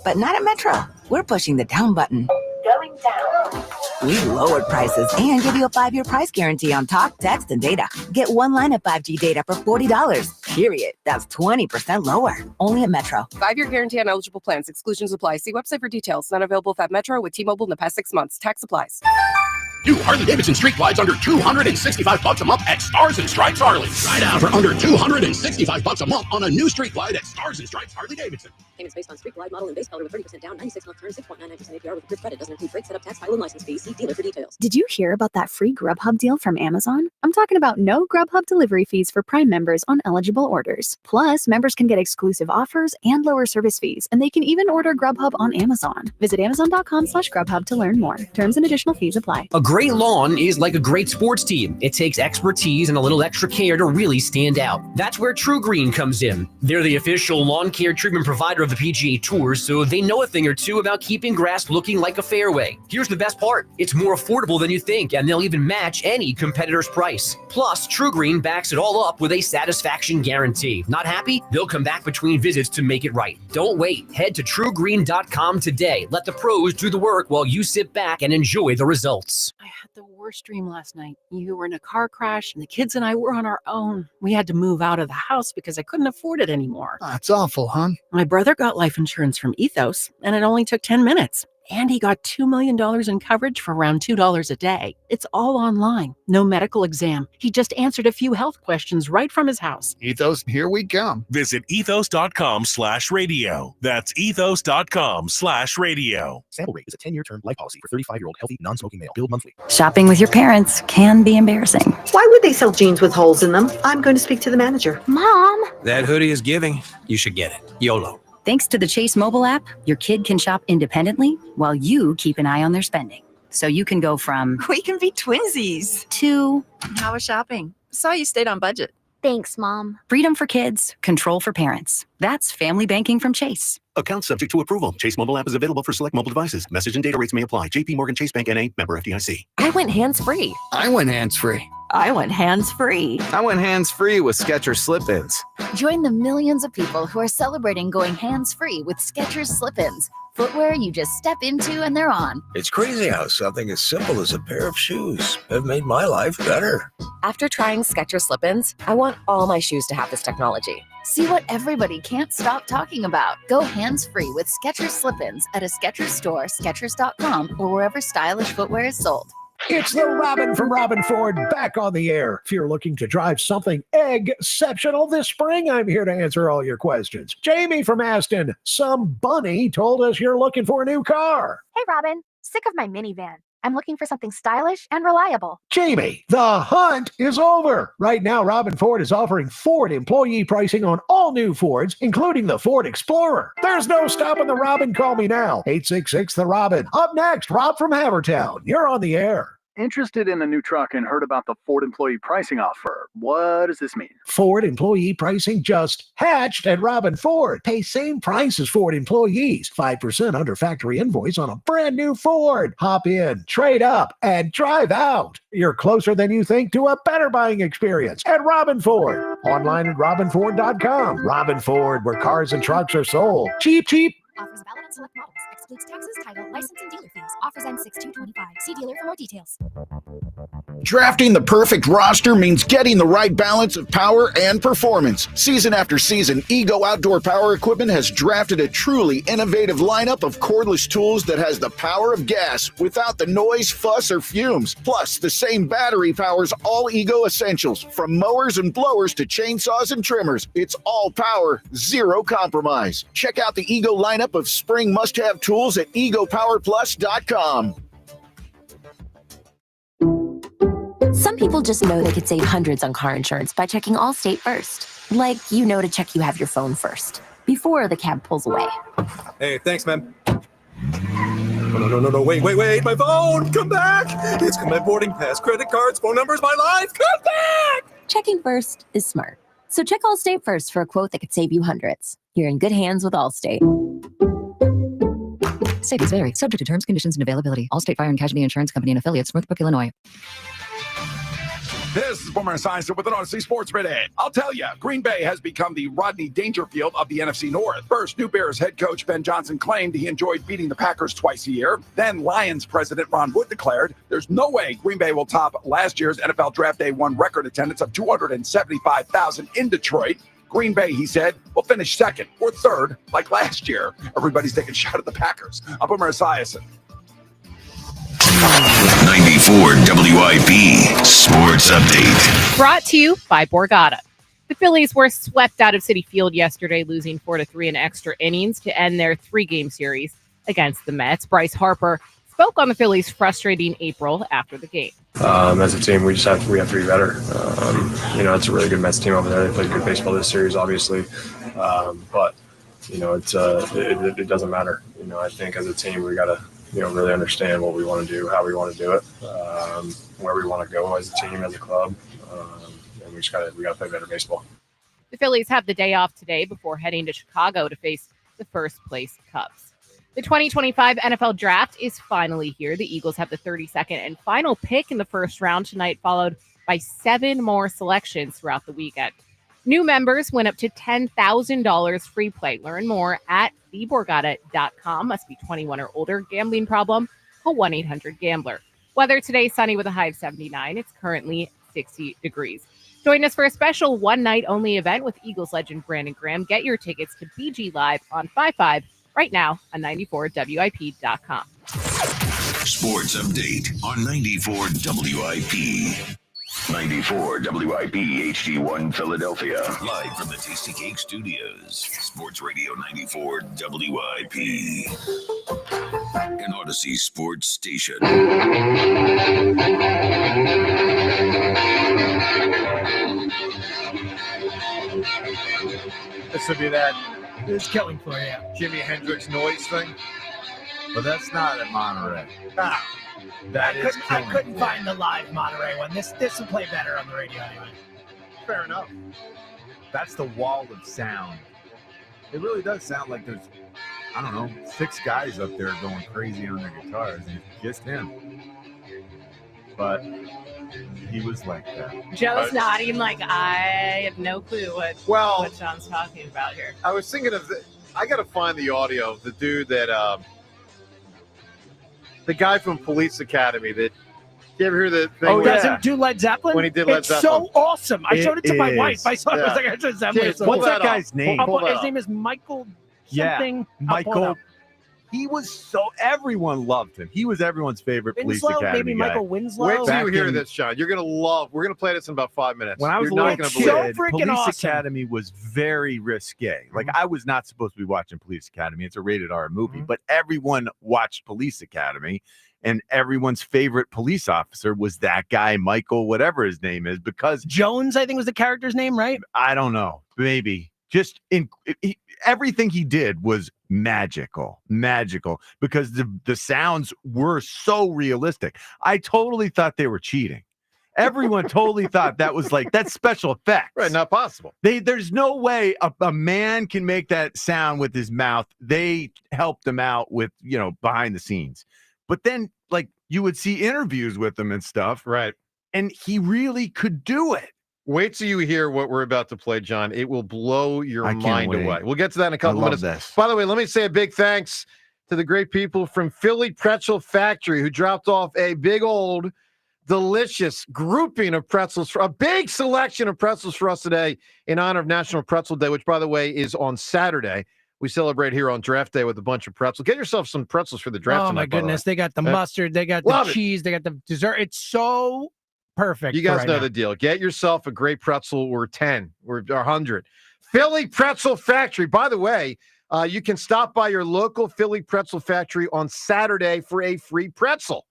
But not at Metro. We're pushing the down button. Going down. We lowered prices and give you a 5-year price guarantee on talk, text, and data. Get one line of 5G data for $40. Period. That's 20% lower. Only at Metro. 5-year guarantee on eligible plans. Exclusions apply. See website for details. Not available at Metro with T-Mobile in the past 6 months. Tax applies. New Harley-Davidson Street Glides under $265 a month at Stars and Stripes Harley. Try it out for under $265 a month on a new Street Glide at Stars and Stripes Harley-Davidson. Payments based on Street Glide model and base color with 30% down, 96-month term, 6.99% APR with approved credit. Doesn't include freight, setup, tax, title, and license fees. See dealer for details. Did you hear about that free Grubhub deal from Amazon? I'm talking about no Grubhub delivery fees for Prime members on eligible orders. Plus, members can get exclusive offers and lower service fees, and they can even order Grubhub on Amazon. Visit Amazon.com/Grubhub to learn more. Terms and additional fees apply. A great lawn is like a great sports team. It takes expertise and a little extra care to really stand out. That's where True Green comes in. They're the official lawn care treatment provider of the PGA Tour, so they know a thing or two about keeping grass looking like a fairway. Here's the best part. It's more affordable than you think, and they'll even match any competitor's price. Plus, True Green backs it all up with a satisfaction guarantee. Not happy? They'll come back between visits to make it right. Don't wait. Head to truegreen.com today. Let the pros do the work while you sit back and enjoy the results. I had the worst dream last night. You were in a car crash and the kids and I were on our own. We had to move out of the house because I couldn't afford it anymore. That's awful, hon. My brother got life insurance from Ethos and it only took 10 minutes. And he got $2 million in coverage for around $2 a day. It's all online. No medical exam. He just answered a few health questions right from his house. Ethos, here we come. Visit ethos.com/radio. That's ethos.com/radio. Sample rate is a 10-year term life policy for 35-year-old healthy, non-smoking male. Billed monthly. Shopping with your parents can be embarrassing. Why would they sell jeans with holes in them? I'm going to speak to the manager. Mom! That hoodie is giving. You should get it. YOLO. Thanks to the Chase mobile app, your kid can shop independently while you keep an eye on their spending. So you can go from We can be twinsies. to How was shopping? Saw you stayed on budget. thanks, Mom. Freedom for kids, control for parents. That's family banking from Chase. Account subject to approval. Chase mobile app is available for select mobile devices. Message and data rates may apply. JP Morgan Chase Bank N.A. Member FDIC. I went hands-free. I went hands-free. I went hands-free. I went hands-free with Skechers slip-ins. Join the millions of people who are celebrating going hands-free with Skechers slip-ins. Footwear you just step into and they're on. It's crazy how something as simple as a pair of shoes have made my life better. After trying Skechers slip-ins, I want all my shoes to have this technology. See what everybody can't stop talking about. Go hands-free with Skechers slip-ins at a Skechers store, Skechers.com, or wherever stylish footwear is sold. It's the Robin from Robin Ford back on the air. If you're looking to drive something exceptional this spring, I'm here to answer all your questions. Jamie from Aston, some bunny told us you're looking for a new car. Hey, Robin. Sick of my minivan. I'm looking for something stylish and reliable. Jamie, the hunt is over. Right now, Robin Ford is offering Ford employee pricing on all new Fords, including the Ford Explorer. There's no stopping the Robin. Call me now. 866-THE-ROBIN. Up next, Rob from Havertown. You're on the air. Interested in a new truck and heard about the Ford employee pricing offer. What does this mean? Ford employee pricing just hatched at Robin Ford. Pay same price as Ford employees. 5% under factory invoice on a brand new Ford. Hop in, trade up, and drive out. You're closer than you think to a better buying experience at Robin Ford. Online at robinford.com. Robin Ford, where cars and trucks are sold. Cheap, cheap. Offers valid on select models. Excludes taxes, title, license, and dealer fees. Offers end 6/2/25. See dealer for more details. Drafting the perfect roster means getting the right balance of power and performance. Season after season, Ego Outdoor Power Equipment has drafted a truly innovative lineup of cordless tools that has the power of gas without the noise, fuss, or fumes. Plus, the same battery powers all Ego essentials, from mowers and blowers to chainsaws and trimmers. It's all power, zero compromise. Check out the Ego lineup of spring must-have tools at egopowerplus.com. Some people just know they could save hundreds on car insurance by checking Allstate first. Like, you know to check you have your phone first, before the cab pulls away. Hey, thanks, man. No, wait, my phone, come back. It's my boarding pass, credit cards, phone numbers, my life, come back. Checking first is smart. So check Allstate first for a quote that could save you hundreds. You're in good hands with Allstate. Savings vary, subject to terms, conditions, and availability. Allstate Fire and Casualty Insurance Company and Affiliates, Northbrook, Illinois. This is Boomer Esiason with an Odyssey Sports Minute. I'll tell you, Green Bay has become the Rodney Dangerfield of the NFC North. First, New Bears head coach Ben Johnson claimed he enjoyed beating the Packers twice a year. Then Lions president Ron Wood declared there's no way Green Bay will top last year's NFL Draft Day 1 record attendance of 275,000 in Detroit. Green Bay, he said, will finish second or third like last year. Everybody's taking a shot at the Packers. I'm Boomer Esiason. 94.7 94 WIP Sports Update. Brought to you by Borgata. The Phillies were swept out of Citi Field yesterday, losing 4-3 in extra innings to end their 3-game series against the Mets. Bryce Harper spoke on the Phillies' frustrating April after the game. As a team, we have to be better. It's a really good Mets team over there. They played good baseball this series, obviously, but it doesn't matter. I think as a team, we got to really understand what we want to do, how we want to do it, where we want to go as a team, as a club, and we got to play better baseball. The Phillies have the day off today before heading to Chicago to face the first-place Cubs. The 2025 NFL Draft is finally here. The Eagles have the 32nd and final pick in the first round tonight, followed by 7 more selections throughout the weekend. New members win up to $10,000 free play. Learn more at theborgata.com. Must be 21 or older. Gambling problem? Call 1-800-GAMBLER. Weather today, sunny with a high of 79. It's currently 60 degrees. Join us for a special one-night-only event with Eagles legend Brandon Graham. Get your tickets to BG Live on 5-5 right now on 94WIP.com. Sports Update on 94 WIP. 94 WIP HD1 Philadelphia. Live from the Tasty Cake Studios. Sports Radio 94 WIP. An Odyssey Sports Station. This would be that. It's killing for you. Jimi Hendrix noise thing. But that's not at Monterey. I couldn't find the live Monterey one. This will play better on the radio anyway. Fair enough. That's the wall of sound. It really does sound like there's, 6 guys up there going crazy on their guitars, and it's just him. But he was like that. Joe's nodding like I have no clue what Sean's talking about here. I was thinking of I got to find the audio of the dude that the guy from Police Academy that. You ever hear the thing? Oh, doesn't do Led Zeppelin? When he did Led It's Zeppelin. so awesome. I showed it to my wife. I saw it. I was like, I should Zeppelin. What's that guy's name? His name is Michael something. Michael. He was everyone loved him. He was everyone's favorite Police Academy maybe guy. Michael Winslow. Wait till you hear this, Sean. You're going to love. We're going to play this in about 5 minutes. When I was a little kid, Police awesome. Academy was very risque. Like, I was not supposed to be watching Police Academy. It's a rated R movie, but everyone watched Police Academy, and everyone's favorite police officer was that guy, Michael, whatever his name is, because Jones, I think, was the character's name, right? I don't know, maybe. Just everything he did was magical because the sounds were so realistic. I totally thought they were cheating. Everyone totally thought that was that's special effects. Right, not possible. There's no way a man can make that sound with his mouth. They helped him out with, behind the scenes. But then, you would see interviews with him and stuff. Right. And he really could do it. Wait till you hear what we're about to play, John. It will blow your mind away. We'll get to that in a couple minutes. This. By the way, let me say a big thanks to the great people from Philly Pretzel Factory who dropped off a big old delicious grouping of pretzels, a big selection of pretzels for us today in honor of National Pretzel Day, which, by the way, is on Saturday. We celebrate here on Draft Day with a bunch of pretzels. Get yourself some pretzels for the draft. Oh, my goodness. They got the mustard. They got the cheese. They got the dessert. It's so perfect. You guys know the deal. Get yourself a great pretzel or 10 or 100. Philly Pretzel Factory. By the way, you can stop by your local Philly Pretzel Factory on Saturday for a free pretzel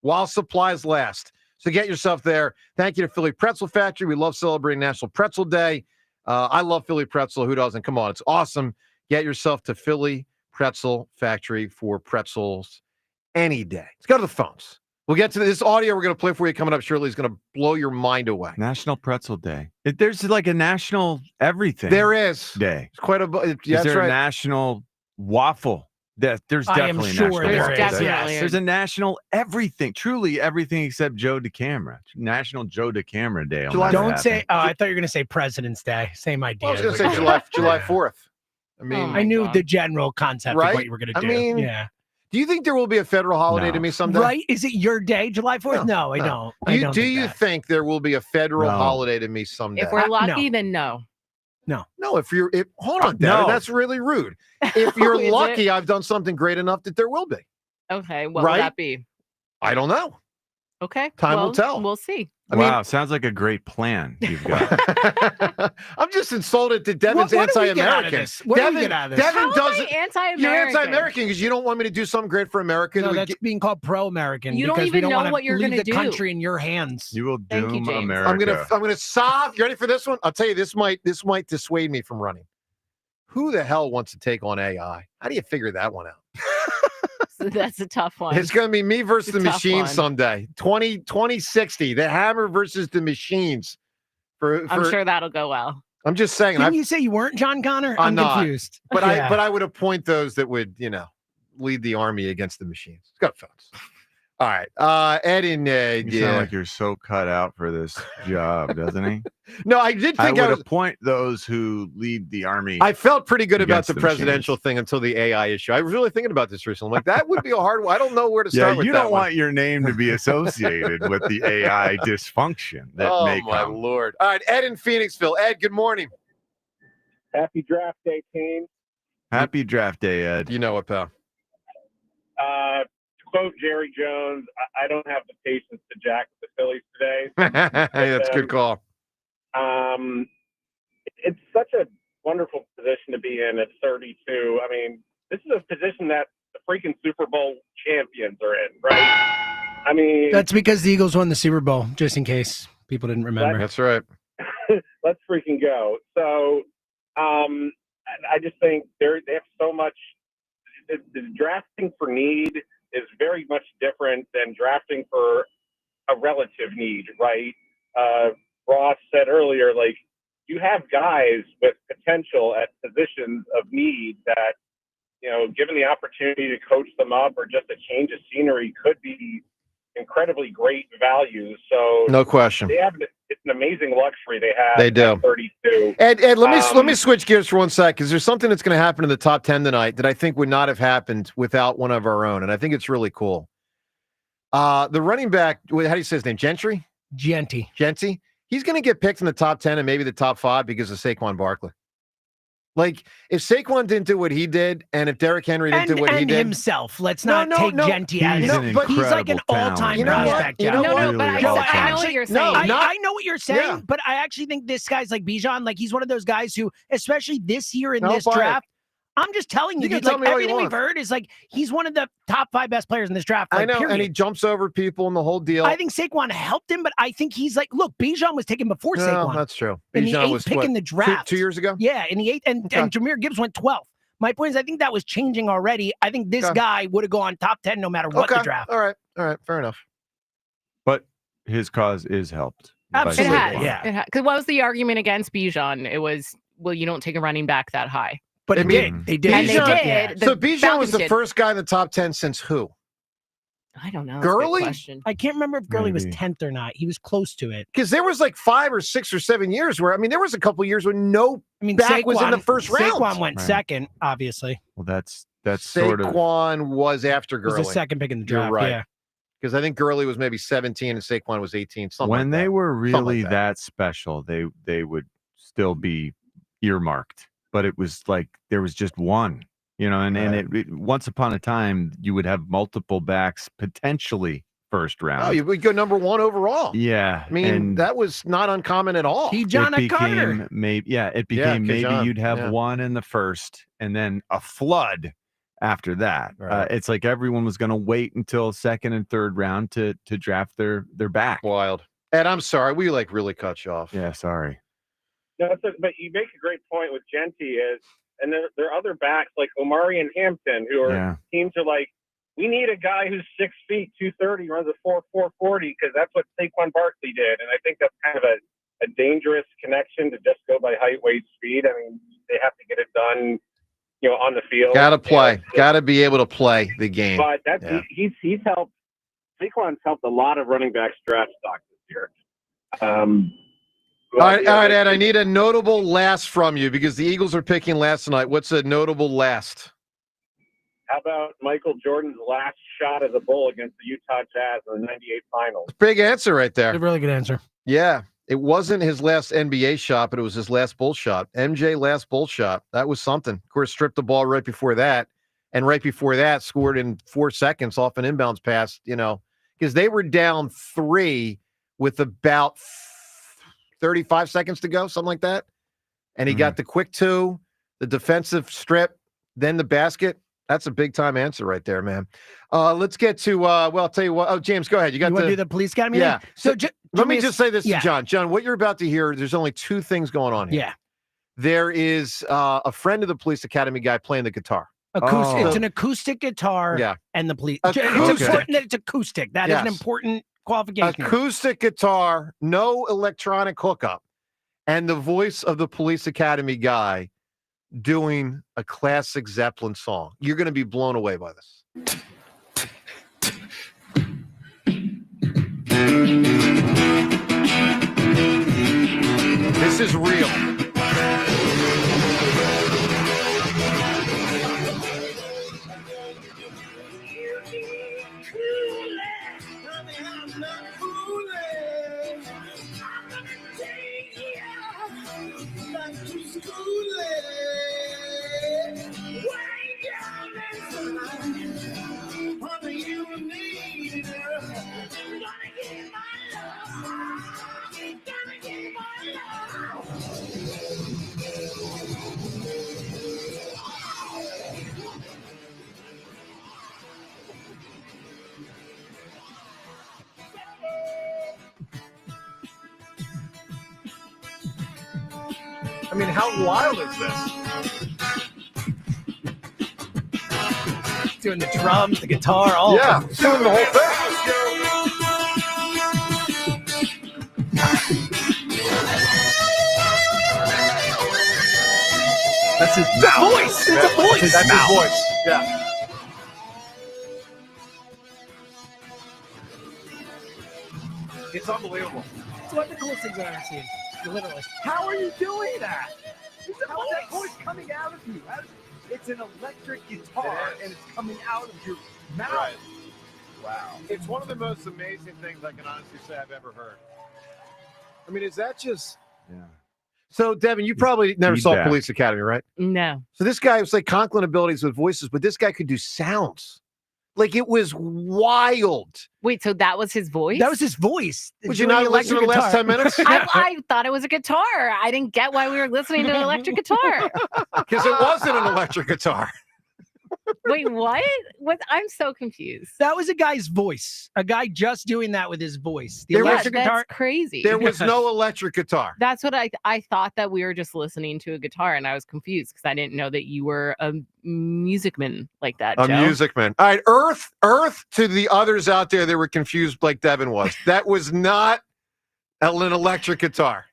while supplies last. So get yourself there. Thank you to Philly Pretzel Factory. We love celebrating National Pretzel Day. I love Philly Pretzel. Who doesn't? Come on. It's awesome. Get yourself to Philly Pretzel Factory for pretzels any day. Let's go to the phones. We'll get to this audio we're going to play for you coming up shortly. Is going to blow your mind away. National Pretzel Day. There's a national everything. There is. Day. It's quite a. Is there a national waffle? There's definitely a national. There's a national everything. Truly everything except Joe DeCamera. National Joe DeCamera Day. Don't say. I thought you were going to say President's Day. Same idea. I was going to say July 4th. I mean, I knew the general concept of what you were going to do. I mean, yeah. Do you think there will be a federal holiday to me someday? Right? Is it your day, July 4th? No, I don't. Do you think there will be a federal holiday to me someday? If we're lucky, then no. No. Hold on, Dad. That's really rude. If you're lucky, it? I've done something great enough that there will be. Okay, what would that be? I don't know. Okay. Time will tell. We'll see. Wow, sounds like a great plan you've got. I'm just insulted that Devin's What do we get out of anti-American. this? What do we get out of this? Devin How am I doesn't. anti-American? You're anti-American because you don't want me to do something great for America. No, that's being called pro-American. You don't because we even don't know want what you're leave gonna the do. country in your hands. You will Thank you, doom James. America. I'm gonna solve. You ready for this one? I'll tell you, this might dissuade me from running. Who the hell wants to take on AI? How do you figure that one out? So that's a tough one. It's going to be me versus the It's a tough machine one. someday. 2060, the hammer versus the machines. I'm sure that'll go well. I'm just saying. Didn't you say you weren't John Connor? I'm I'm not. confused. But Yeah. I would appoint those that would, lead the army against the machines. Let's go, folks. All right. Ed and You sound like you're so cut out for this job, doesn't he? No, I did think I would appoint those who lead the army. I felt pretty good about against the the presidential thing until the AI issue. I was really thinking about this recently. I'm like, that would be a hard one. I don't know where to Yeah, start with you that don't one. want your name to be associated with the AI dysfunction that Oh, may my come. Lord. All right, Ed in Phoenixville. Ed, good morning. Happy draft day, team. Happy draft day, Ed. You know what, pal? To quote Jerry Jones, I don't have the patience to jack with the Phillies today. Hey, that's a good call. It's such a wonderful position to be in at 32. I mean, this is a position that the freaking Super Bowl champions are in, right? I mean, That's because the Eagles won the Super Bowl, just in case people didn't remember. That's right. let's freaking go. So I just think they have so much. The drafting for need is very much different than drafting for a relative need, right? Ross said earlier, like, you have guys with potential at positions of need that, given the opportunity to coach them up or just a change of scenery could be incredibly great value. So No question. It's an amazing luxury they have. They do. At 32. Ed, let me switch gears for 1 sec, because there's something that's going to happen in the top 10 tonight that I think would not have happened without one of our own, and I think it's really cool. The running back, how do you say his name? Gentry? Genty. He's going to get picked in the top 10 and maybe the top 5 because of Saquon Barkley. Like, if Saquon didn't do what he did, and if Derrick Henry didn't do what he and did, himself. Let's not take Genty as he's like an all-time prospect. But I know what you're saying. I know what you're saying, Yeah. but I actually think this guy's like Bijan. Like, he's one of those guys who, especially this year in this buy it. draft, I'm just telling you, You can dude, tell like, me all you everything we've want. heard is like he's one of the top 5 best players in this draft. I Like, know, period. and he jumps over people and the whole deal. I think Saquon helped him, but I think he's like, look, Bijan was taken before No, Saquon. that's true. In the Bijan 8th was pick what, in the draft. 2 years ago? Yeah, in the 8th, and Jameer Gibbs went 12th. My point is, I think that was changing already. I think this guy would have gone top 10 no matter what the draft. All right, fair enough. But his cause is helped. by Absolutely, Saquon. yeah. Because what was the argument against Bijan? It was, well, you don't take a running back that high. But I they mean, did. They did. And they Bijan- did. So The Bijan was Falcons the did. first guy in the top 10 since who? I don't know. That's a good Gurley? question. I can't remember if Gurley was Maybe. 10th or not. He was close to it. Because there was like 5 or 6 or 7 years where, there was a couple years when no I mean, back was in the first round. Saquon went Right. second, obviously. Well, that's sort of. Saquon was after It was Gurley. the second pick in the You're draft. right. Yeah. Because I think Gurley was maybe 17 and Saquon was 18. Something When like they that. were Something really like that special, they would still be earmarked. But it was like there was just one, and it once upon a time you would have multiple backs potentially first round. Oh, you would go number 1 overall. Yeah, I mean, and that was not uncommon at all. John it Carter. became maybe Kajan, you'd have yeah. one in the first and then a flood after that. Right. It's like everyone was going to wait until second and third round to draft their back. Wild. Ed, I'm sorry. We really cut you off. Yeah, sorry. No, but you make a great point with Genty and there are other backs like Omari and Hampton who are teams are like, we need a guy who's 6 feet, 230, runs a 4.40 because that's what Saquon Barkley did. And I think that's kind of a dangerous connection to just go by height, weight, speed. I mean, they have to get it done, on the field. Got to play. Got to be able to play the game. But he's helped. Saquon's helped a lot of running backs draft stock this year. All right, Ed, I need a notable last from you because the Eagles are picking last tonight. What's a notable last? How about Michael Jordan's last shot as a Bull against the Utah Jazz in the '98 finals? Big answer right there. A really good answer. Yeah, it wasn't his last NBA shot, but it was his last Bull shot. MJ last Bull shot. That was something. Of course, stripped the ball right before that. And right before that, scored in 4 seconds off an inbounds pass, because they were down 3 with about 35 seconds to go, something like that. And he got the quick 2, the defensive strip, then the basket. That's a big-time answer right there, man. Let's get to, I'll tell you what. Oh, James, go ahead. You want to do the police academy? Yeah. So let me just say this yeah. to John. John, what you're about to hear, there's only 2 things going on here. Yeah. There is a friend of the police academy guy playing the guitar. It's an acoustic guitar and the police. It's important that it's acoustic. That is an important qualification. Acoustic guitar, no electronic hookup, and the voice of the police academy guy doing a classic Zeppelin song. You're going to be blown away by this. This is real. I mean, how wild is this? Doing the drums, the guitar, all yeah, of them. doing the whole thing. That's his voice. It's a voice. That's his voice. Yeah. It's unbelievable. It's one of the coolest things I've ever seen. Literally. How are you doing that? How is that voice coming out of you? It's an electric guitar, and it's coming out of your mouth. Right. Wow. It's one of the most amazing things I can honestly say I've ever heard. I mean, is that just... Yeah. So, Devin, you probably never saw Feedback. Police Academy, right? No. So this guy was like Conklin abilities with voices, but this guy could do sounds. Like, it was wild. Wait, so that was his voice? That was his voice. Would you not listen to the last 10 minutes? I thought it was a guitar. I didn't get why we were listening to an electric guitar. Because it wasn't an electric guitar. Wait, what? What? I'm so confused. That was a guy's voice. A guy just doing that with his voice. The Yeah, electric that's guitar. crazy. There was no electric guitar. That's what I thought, that we were just listening to a guitar, and I was confused because I didn't know that you were a music man like that, A Joe. music man. All right, Earth to the others out there that were confused like Devin was. That was not an electric guitar.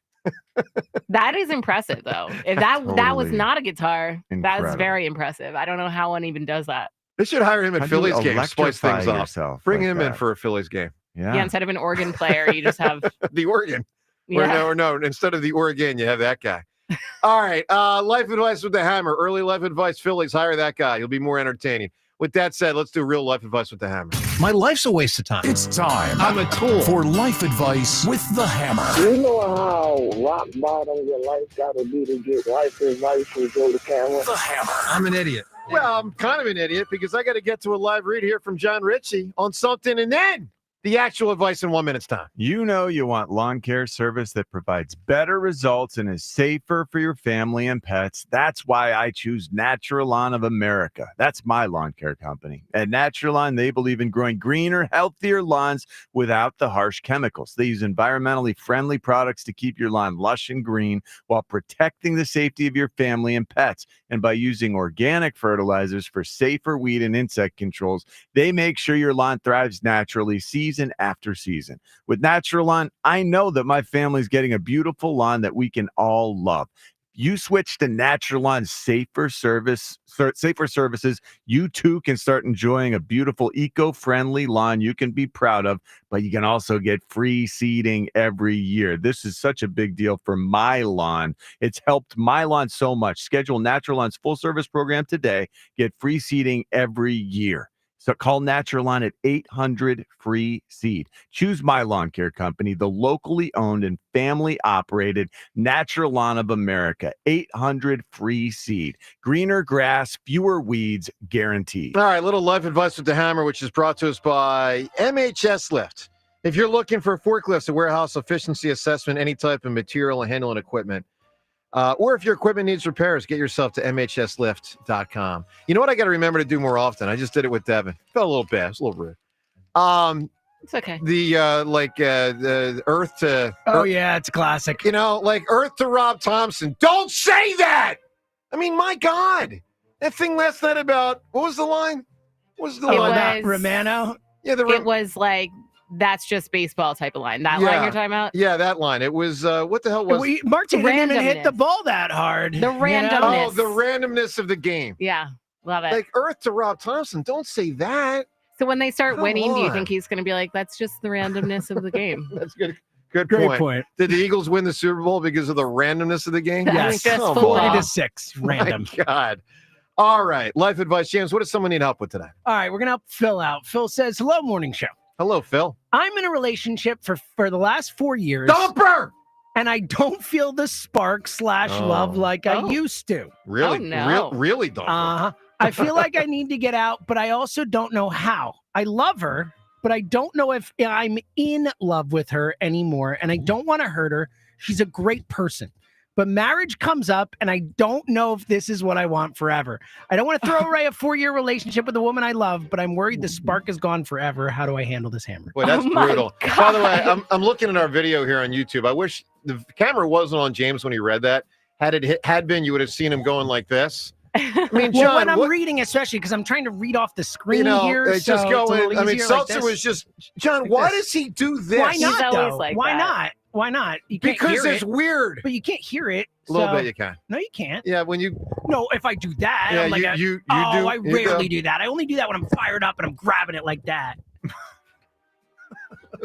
That is impressive, though. If that was Totally not a guitar, that's incredible. very impressive. I don't know how one even does that. They should hire him at How do you Phillies games, spice electrify things up. yourself Bring like him in that? for a Phillies game. Yeah, instead of an organ player, you just have The organ. Yeah. Or no, instead of the Oregon, you have that guy. All right. Life advice with the hammer. Early life advice, Phillies, hire that guy. He'll be more entertaining. With that said, let's do real life advice with the hammer. My life's a waste of time. It's time. I'm a tool. For life advice with the hammer. You know how rock bottom your life got to be to get life advice from Joe the Camera? The hammer. I'm an idiot. Well, I'm kind of an idiot because I got to get to a live read here from John Ritchie on something, and then the actual advice in 1 minute's time. You know you want lawn care service that provides better results and is safer for your family and pets. That's why I choose Natural Lawn of America. That's my lawn care company. At Natural Lawn, they believe in growing greener, healthier lawns without the harsh chemicals. They use environmentally friendly products to keep your lawn lush and green while protecting the safety of your family and pets. And by using organic fertilizers for safer weed and insect controls, they make sure your lawn thrives naturally season after season. With Natural Lawn, I know that my family's getting a beautiful lawn that we can all love. You switch to Natural Lawn's safer services, you too can start enjoying a beautiful eco-friendly lawn you can be proud of, but you can also get free seeding every year. This is such a big deal for my lawn. It's helped my lawn so much. Schedule Natural Lawn's full service program today. Get free seeding every year. So call Naturalon at 800-FREE-SEED. Choose My Lawn Care Company, the locally owned and family-operated Naturalon of America. 800-FREE-SEED. Greener grass, fewer weeds, guaranteed. All right, little life advice with the hammer, which is brought to us by MHS Lift. If you're looking for forklifts, a warehouse efficiency assessment, any type of material and handling equipment, or if your equipment needs repairs, get yourself to mhslift.com. You know what I got to remember to do more often? I just did it with Devin. Felt a little bad. It's a little rude. It's okay. The Earth to... Oh, yeah, it's classic. You know, like Earth to Rob Thompson. Don't say that! I mean, my God. That thing last night about... What was the line? What was the line? About Romano? Yeah, it was like... That's just baseball type of line. That line you're talking about? Yeah, that line. It was, what the hell was it? Martin didn't even hit the ball that hard. The randomness. Oh, the randomness of the game. Yeah, love it. Like Earth to Rob Thompson. Don't say that. So when they start Come winning, do you on. think he's going to be like, that's just the randomness of the game? That's good. Good Great point. Did the Eagles win the Super Bowl because of the randomness of the game? Yes, Come 40-6, on. random. My God. All right, life advice. James, what does someone need help with today? All right, we're going to help Phil out. Phil says, hello, morning show. Hello, Phil. I'm in a relationship for the last 4 years. Dumper! And I don't feel the spark / love like I used to. Really? Oh, no. Really dumper. Uh-huh. I feel like I need to get out, but I also don't know how. I love her, but I don't know if I'm in love with her anymore, and I don't want to hurt her. She's a great person. But marriage comes up, and I don't know if this is what I want forever. I don't want to throw away a 4-year relationship with a woman I love, but I'm worried the spark is gone forever. How do I handle this hammer? Boy, that's brutal. By the way, I'm looking at our video here on YouTube. I wish the camera wasn't on James when he read that. Had it had been, you would have seen him going like this. I mean, John, well, when I'm reading, especially because I'm trying to read off the screen here. It's just so going. it's a I mean, little Seltzer easier was just John. Like Why this. does he do this? Why not? He's always Though? like Why that. not? Why not? You can't Because hear it's it, weird. but you can't hear it. A little so- bit you can. No, you can't. Yeah, when you. No, if I do that, Yeah, I'm like, you do. I You rarely go. do that. I only do that when I'm fired up and I'm grabbing it like that.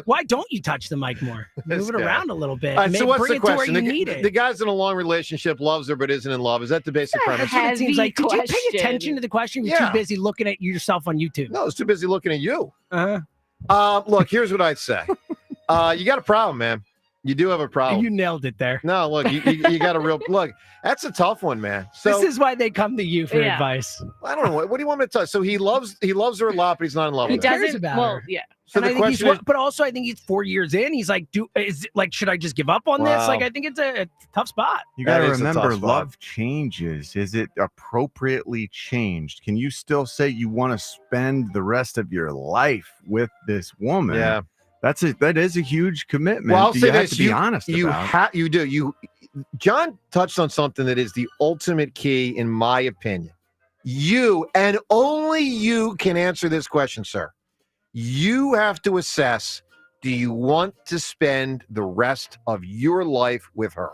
Why don't you touch the mic more? This Move it guy. around a little bit. All right, so what's bring the it to where question? you The, need it. the guy's in a long relationship, loves her, but isn't in love. Is that the basic premise? That's what it seems like. Did you pay question. attention to the question? You're Yeah. too busy looking at yourself on YouTube. No, I was too busy looking at you. Uh-huh. Look, here's what I'd say. You got a problem, man. You do have a problem. You nailed it there. No, look, you got a real look. That's a tough one, man. So This is why they come to you for Yeah. advice. I don't know what do you want me to tell you? So he loves her a lot, but he's not in love He with her. doesn't. about Well, her. yeah. So And the I think question is, but also I think he's 4 years in. He's like, should I just give up on this? Wow. Like, I think it's a tough spot. You got to That is a tough remember, spot. love changes. Is it appropriately changed? Can you still say you want to spend the rest of your life with this woman? Yeah. That is a huge commitment. well, I'll say you have this: to be honest you about. you do. John touched on something that is the ultimate key, in my opinion. You and only you can answer this question, sir. You have to assess: do you want to spend the rest of your life with her?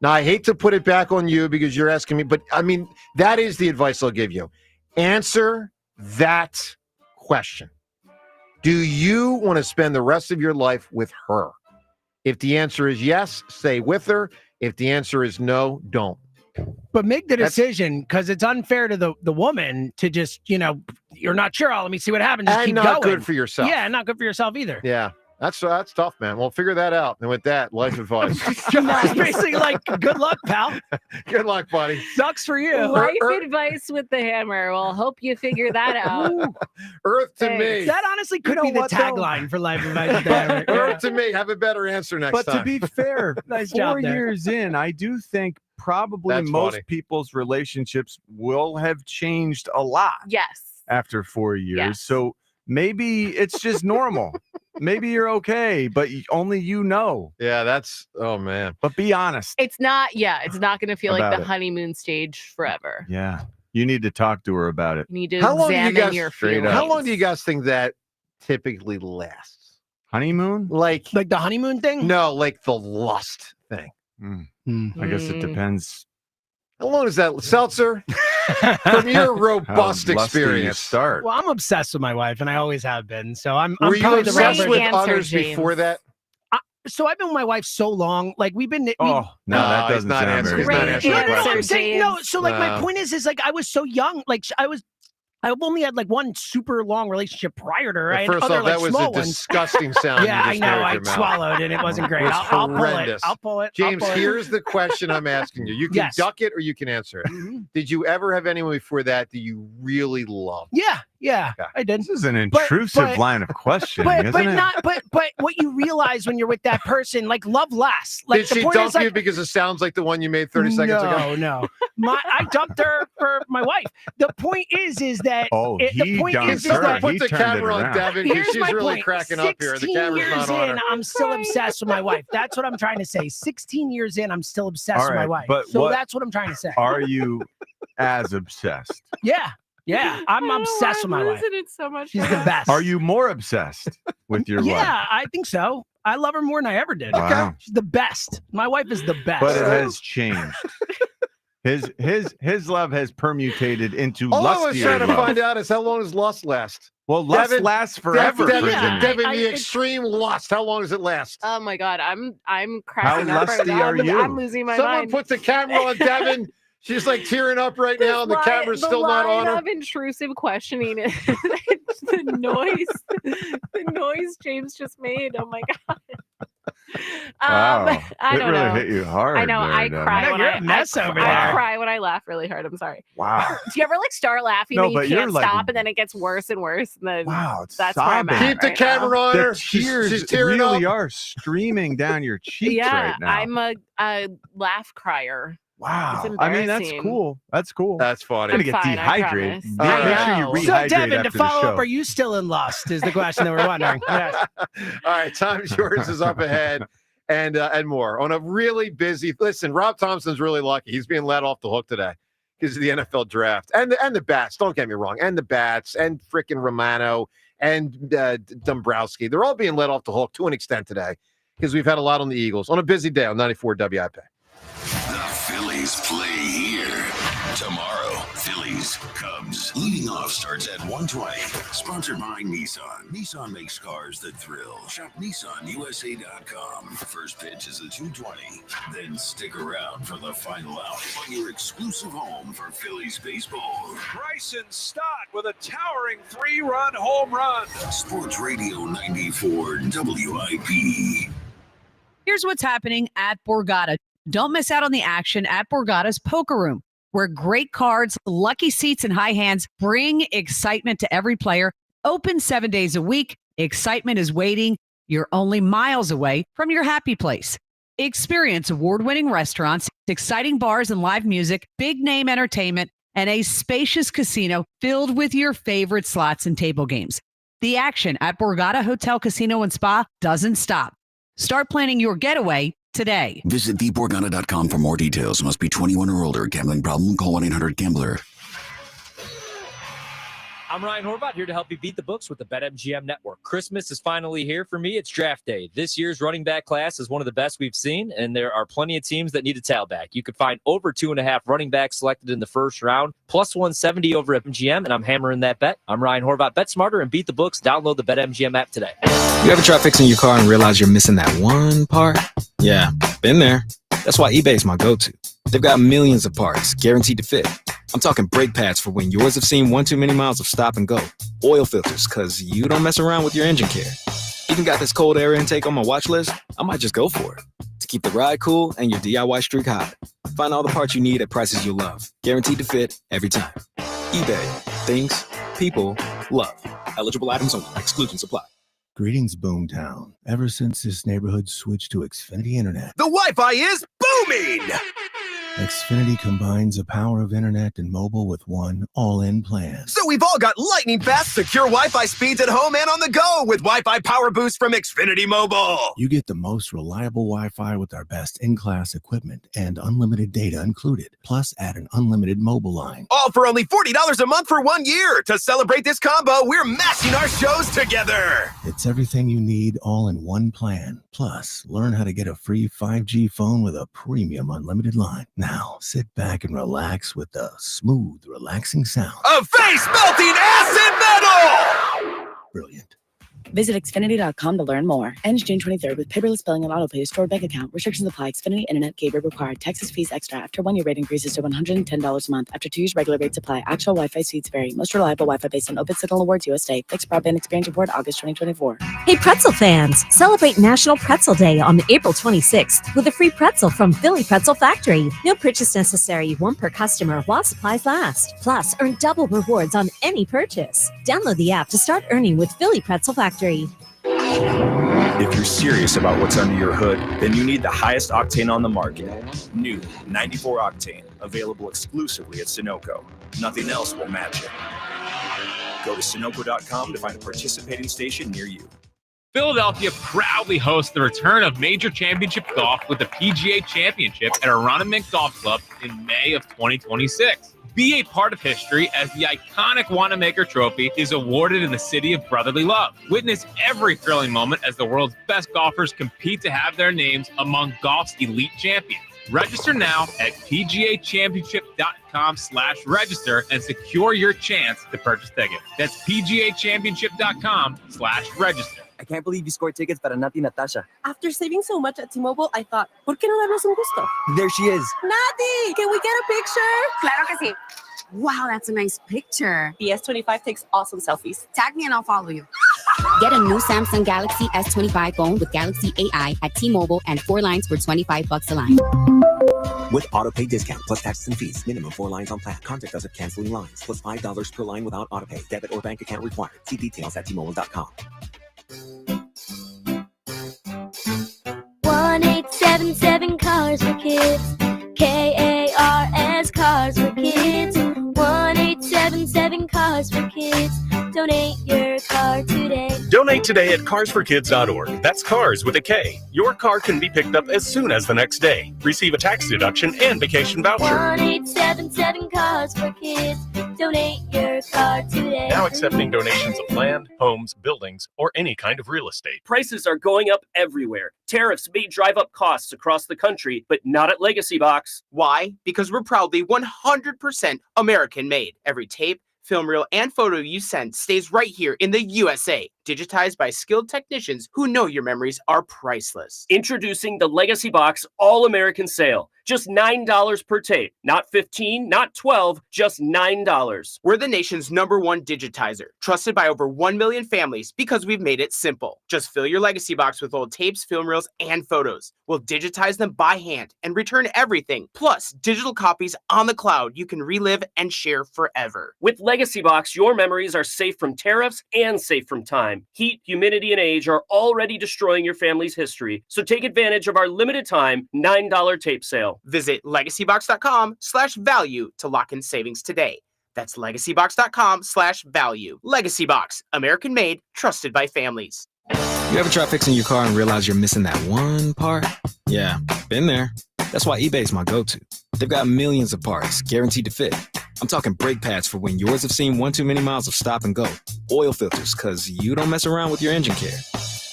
Now, I hate to put it back on you because you're asking me, but I mean, that is the advice I'll give you. Answer that question. Do you want to spend the rest of your life with her? If the answer is yes, stay with her. If the answer is no, don't. But make the That's- decision, because it's unfair to the woman to just, you're not sure. Let me see what happens. Just And keep not going. good for yourself. Yeah, not good for yourself either. Yeah, that's tough, man. We'll figure that out. And with that, life advice. It's basically like, good luck, pal. Good luck, buddy. Sucks for you. Life advice with the hammer. Well, hope you figure that out. Earth to Thanks. me. That honestly could You know be the what, though? tagline for life advice. with the hammer. Earth to me. Have a better answer next But time. to be fair, Nice 4 job there. years in, I do think probably That's most funny. people's relationships will have changed a lot Yes. after 4 years. Yes. So maybe it's just normal. Maybe you're okay, but only you know. Yeah, that's, oh, man. But be honest. It's not going to feel like About the it. honeymoon stage forever. Yeah. You need to talk to her about it. You need to How long do you examine guys- your straight feelings. up. How long do you guys think that typically lasts? Honeymoon? Like Like the honeymoon thing? no, like the lust thing. I guess it depends. How long is that, Seltzer? From your How robust lusty you experience. start. Well, I'm obsessed with my wife, and I always have been. So I'm Were you probably the obsessed right with answer, others James. before that? So I've been with my wife so long. Like we've been. Oh, no, that he's doesn't not sound answering. very He's not good. answering the Great question. answer. I'm saying no. So like my No. point is like I was so young. Like I was I've only had like one super long relationship prior to her. I had First other, off, like, that was small a ones. disgusting sound. Yeah, you I just know. made with I your mouth. swallowed and it wasn't great. It was I'll pull it. horrendous. I'll pull it. James, I'll pull it. here's the question I'm asking you. You can Yes. duck it or you can answer it. Did you ever have anyone before that you really loved? Yeah, I did. This is an intrusive line of questioning, isn't it? But what you realize when you're with that person, like, love lasts. Like, Did the she point dump is, like, you because it sounds like the one you made 30 seconds ago? No. I dumped her for my wife. The point is that the point is that put the camera on Devin because Here's she's my really point. cracking up here. The 16 camera's years not on in, her. I'm still obsessed with my wife. That's what I'm trying to say. 16 years in, I'm still obsessed All with my right, wife. but So what that's what I'm trying to say. Are you as obsessed? Yeah, I'm obsessed with my wife. It so much. She's the best. Are you more obsessed with your wife? Yeah, I think so. I love her more than I ever did. Wow. She's the best. My wife is the best. But it has changed. His love has permutated into All I was lustier trying to love. find out is how long does lust last? Well, lust lasts forever. Devin, the extreme lust. How long does it last? Oh my God, I'm cracking How up right lusty now. are you? I'm losing my Someone mind. put the camera on Devin. She's like tearing up right now, and the camera's still not on The her. line of intrusive questioning is the noise James just made. Oh my God. Wow. I It don't really know. hit you hard I know. there, I Devin. cry No, when you're I a mess I, over I there. cry when I laugh really hard. I'm sorry. Wow. Do you ever like start laughing No, and you but you're can't like- stop and then it gets worse and worse? And then Wow, it's that's where I'm at. Keep the right camera now. on The her. tears She's tearing really up. are streaming down your cheeks Yeah, right now. I'm a laugh crier. Wow. It's I mean, that's embarrassing. cool. That's cool. That's funny. I'm gonna get fine, I dehydrated. promise. Make I sure you know. rehydrate So, Devin, after to the follow show. up, are you still in lust? Is the question that we're wondering. Yes. All right, Time's Yours is up ahead and more. On a really busy, listen, Rob Thompson's really lucky. He's being let off the hook today because of the NFL draft and the bats. Don't get me wrong, and the bats and frickin' Romano and Dombrowski. They're all being let off the hook to an extent today because we've had a lot on the Eagles on a busy day on 94 WIP. The Phillies play here. Tomorrow, Phillies, Cubs. Leading off starts at 1:20. Sponsored by Nissan. Nissan makes cars that thrill. Shop NissanUSA.com. First pitch is at 2:20. Then stick around for the final out on your exclusive home for Phillies baseball. Bryson Stott with a towering 3-run home run. Sports Radio 94 WIP. Here's what's happening at Borgata. Don't miss out on the action at Borgata's Poker Room, where great cards, lucky seats, and high hands bring excitement to every player. Open 7 days a week. Excitement is waiting. You're only miles away from your happy place. Experience award-winning restaurants, exciting bars and live music, big-name entertainment, and a spacious casino filled with your favorite slots and table games. The action at Borgata Hotel, Casino, and Spa doesn't stop. Start planning your getaway today. Visit theborgata.com for more details. Must be 21 or older. Gambling problem? Call 1-800-GAMBLER. I'm Ryan Horvath, here to help you beat the books with the BetMGM Network. Christmas is finally here for me. It's draft day. This year's running back class is one of the best we've seen, and there are plenty of teams that need a tailback. You can find over 2.5 running backs selected in the first round, plus 170 over at MGM, and I'm hammering that bet. I'm Ryan Horvath. Bet smarter and beat the books. Download the BetMGM app today. You ever try fixing your car and realize you're missing that one part? Yeah, been there. That's why eBay's my go-to. They've got millions of parts, guaranteed to fit. I'm talking brake pads for when yours have seen one too many miles of stop and go. Oil filters, because you don't mess around with your engine care. Even got this cold air intake on my watch list. I might just go for it. To keep the ride cool and your DIY streak hot. Find all the parts you need at prices you'll love. Guaranteed to fit every time. eBay. Things people love. Eligible items only. Exclusions apply. Greetings, Boomtown. Ever since this neighborhood switched to Xfinity Internet, The Wi-Fi is booming! Xfinity combines the power of internet and mobile with one all-in plan. So we've all got lightning fast, secure Wi-Fi speeds at home and on the go with Wi-Fi Power Boost from Xfinity Mobile. You get the most reliable Wi-Fi with our best in-class equipment and unlimited data included. Plus, add an unlimited mobile line. All for only $40 a month for 1 year. To celebrate this combo, we're mashing our shows together. It's everything you need all in one plan. Plus, learn how to get a free 5G phone with a premium unlimited line. Now, sit back and relax with the smooth, relaxing sound. Of face-melting acid metal! Brilliant. Visit Xfinity.com to learn more. Ends June 23rd with paperless billing and autopay to stored bank account. Restrictions apply. Xfinity Internet cable required. Taxes, fees extra. After 1 year rate increases to $110 a month. After 2 years, regular rates apply. Actual Wi-Fi speeds vary. Most reliable Wi-Fi based on Open Signal Awards USA. Fixed broadband experience report August 2024. Hey pretzel fans, celebrate National Pretzel Day on April 26th with a free pretzel from Philly Pretzel Factory. No purchase necessary, one per customer while supplies last. Plus, earn double rewards on any purchase. Download the app to start earning with Philly Pretzel Factory. If you're serious about what's under your hood, then you need the highest octane on the market. New 94 Octane, available exclusively at Sunoco. Nothing else will match it. Go to Sunoco.com to find a participating station near you. Philadelphia proudly hosts the return of Major Championship Golf with the PGA Championship at Aronimink Golf Club in May of 2026. Be a part of history as the iconic Wanamaker Trophy is awarded in the city of brotherly love. Witness every thrilling moment as the world's best golfers compete to have their names among golf's elite champions. Register now at pgachampionship.com/register and secure your chance to purchase tickets. That's pgachampionship.com/register. I can't believe you scored tickets para Nati Natasha. After saving so much at T-Mobile, I thought, ¿por qué no darnos un gusto? There she is. Nati, can we get a picture? Claro que sí. Wow, that's a nice picture. The S25 takes awesome selfies. Tag me and I'll follow you. Get a new Samsung Galaxy S25 phone with Galaxy AI at T-Mobile and 4 lines for $25 a line. With autopay discount plus taxes and fees. Minimum 4 lines on plan. Contact us if canceling lines. Plus $5 per line without autopay. Debit or bank account required. See details at T-Mobile.com. 1877 Cars for Kids. KARS Cars for Kids. 1877 Cars for Kids. Donate your car today. Donate today at carsforkids.org. That's cars with a K. Your car can be picked up as soon as the next day. Receive a tax deduction and vacation voucher. 1877 Cars for Kids. Donate your car today. Now accepting donations of land, homes, buildings, or any kind of real estate. Prices are going up everywhere. Tariffs may drive up costs across the country, but not at Legacy Box. Why? Because we're proudly 100% American made. Every tape, film reel, and photo you send stays right here in the USA, digitized by skilled technicians who know your memories are priceless. Introducing the Legacy Box All-American Sale. Just $9 per tape. Not $15, not $12, just $9. We're the nation's #1 digitizer, trusted by over 1 million families because we've made it simple. Just fill your Legacy Box with old tapes, film reels, and photos. We'll digitize them by hand and return everything, plus digital copies on the cloud you can relive and share forever. With Legacy Box, your memories are safe from tariffs and safe from time. Heat, humidity, and age are already destroying your family's history, so take advantage of our limited time $9 tape sale. Visit legacybox.com/value to lock in savings today. That's legacybox.com/value. Legacy Box, American made, trusted by families. You ever try fixing your car and realize you're missing that one part? Yeah, been there. That's why eBay's my go-to. They've got millions of parts, guaranteed to fit. I'm talking brake pads for when yours have seen 1 too many miles of stop and go. Oil filters, because you don't mess around with your engine care.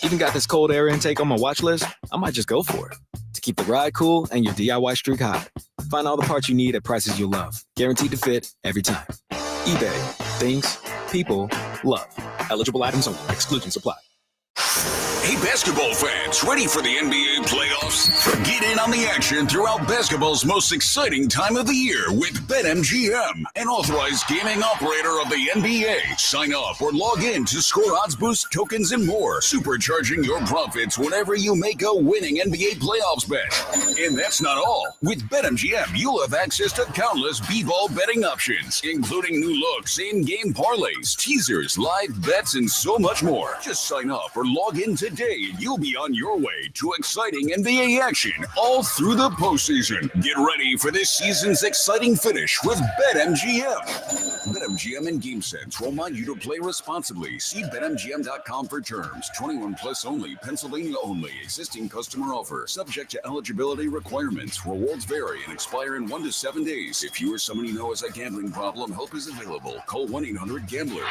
Even got this cold air intake on my watch list. I might just go for it. To keep the ride cool and your DIY streak high. Find all the parts you need at prices you'll love. Guaranteed to fit every time. eBay. Things people love. Eligible items only. Exclusions apply. Hey, basketball fans, ready for the NBA playoffs? Get in on the action throughout basketball's most exciting time of the year with BetMGM, an authorized gaming operator of the NBA. Sign up or log in to score odds boost, tokens, and more, supercharging your profits whenever you make a winning NBA playoffs bet. And that's not all. With BetMGM, you'll have access to countless b-ball betting options, including new looks, in-game parlays, teasers, live bets, and so much more. Just sign up or log in today. You'll be on your way to exciting NBA action all through the postseason. Get ready for this season's exciting finish with BetMGM. BetMGM and GameSense remind you to play responsibly. See BetMGM.com for terms. 21 plus only. Pennsylvania only. Existing customer offer. Subject to eligibility requirements. Rewards vary and expire in 1 to 7 days. If you or someone you know has a gambling problem, help is available. Call 1-800-GAMBLER.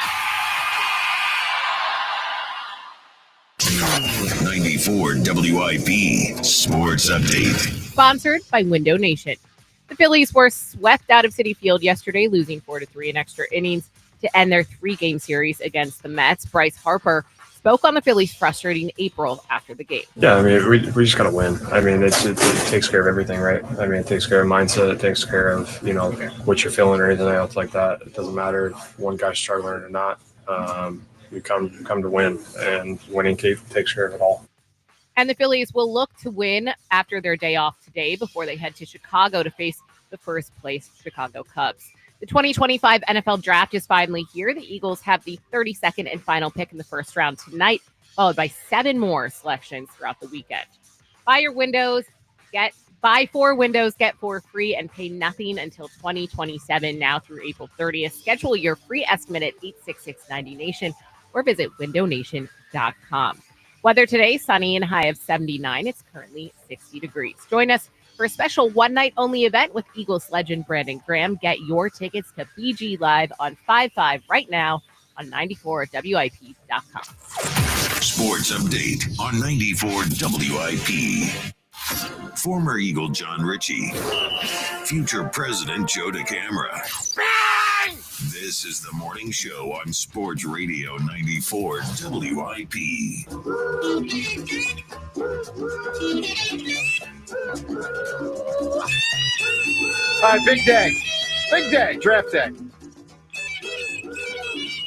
94 WIP Sports Update. Sponsored by Window Nation. The Phillies were swept out of Citi Field yesterday, losing 4-3 in extra innings to end their 3-game series against the Mets. Bryce Harper spoke on the Phillies' frustrating April after the game. Yeah, I mean, we just got to win. I mean, it takes care of everything, right? I mean, it takes care of mindset. It takes care of, what you're feeling or anything else like that. It doesn't matter if one guy's struggling or not. We come to win, and winning takes care of it all. And the Phillies will look to win after their day off today before they head to Chicago to face the first-place Chicago Cubs. The 2025 NFL Draft is finally here. The Eagles have the 32nd and final pick in the first round tonight, followed by 7 more selections throughout the weekend. Buy 4 windows, get 4 free, and pay nothing until 2027 now through April 30th. Schedule your free estimate at 866-90Nation or visit windownation.com. Weather today, sunny and high of 79. It's currently 60 degrees. Join us for a special one-night-only event with Eagles legend Brandon Graham. Get your tickets to BG Live on 5/5 right now on 94WIP.com. Sports update on 94 WIP. Former Eagle John Ritchie. Future President Joe DeCamara. This is the morning show on Sports Radio 94 WIP. All right, big day, draft day.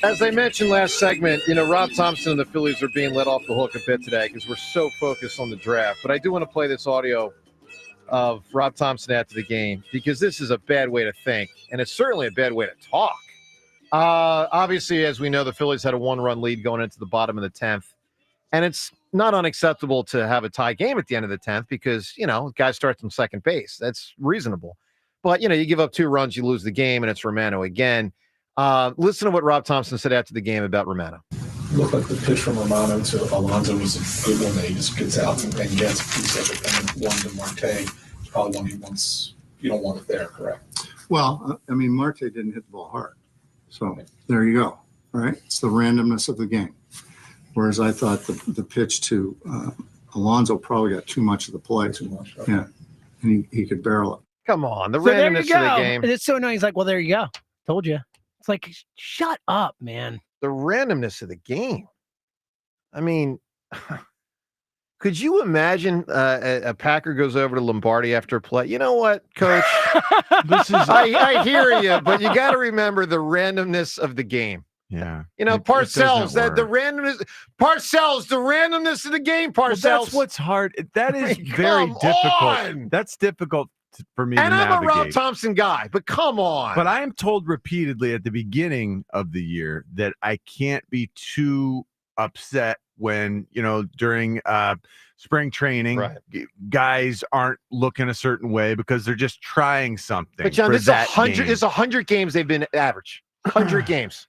As I mentioned last segment, Rob Thompson and the Phillies are being let off the hook a bit today because we're so focused on the draft. But I do want to play this audio of Rob Thompson after the game because this is a bad way to think, and it's certainly a bad way to talk. Obviously, as we know, the Phillies had a 1-run lead going into the bottom of the 10th, and it's not unacceptable to have a tie game at the end of the 10th because, guy starts on second base. That's reasonable. But, you give up 2 runs, you lose the game, and it's Romano again. Listen to what Rob Thompson said after the game about Romano. Looked like the pitch from Romano to Alonso was a good one that he just gets out and gets a piece of it. And one to Marte, probably one he wants. You don't want it there, correct? Well, Marte didn't hit the ball hard. So there you go, right? It's the randomness of the game. Whereas I thought the pitch to Alonso probably got too much of the play. Too much. Okay. Yeah, and he could barrel it. Come on, the randomness of the game. It's so annoying. He's like, well, there you go. Told you. It's like, shut up, man. The randomness of the game. I mean, could you imagine a Packer goes over to Lombardi after a play? You know what, Coach? I hear you, but you got to remember the randomness of the game. Yeah. Parcells, the randomness of the game, Parcells. Well, that's what's hard. That is very difficult. That's difficult for me to navigate. I'm a Rob Thompson guy, but come on. But I am told repeatedly at the beginning of the year that I can't be too upset when, during spring training, guys aren't looking a certain way because they're just trying something. But John, this is 100 games they've been average. 100 games.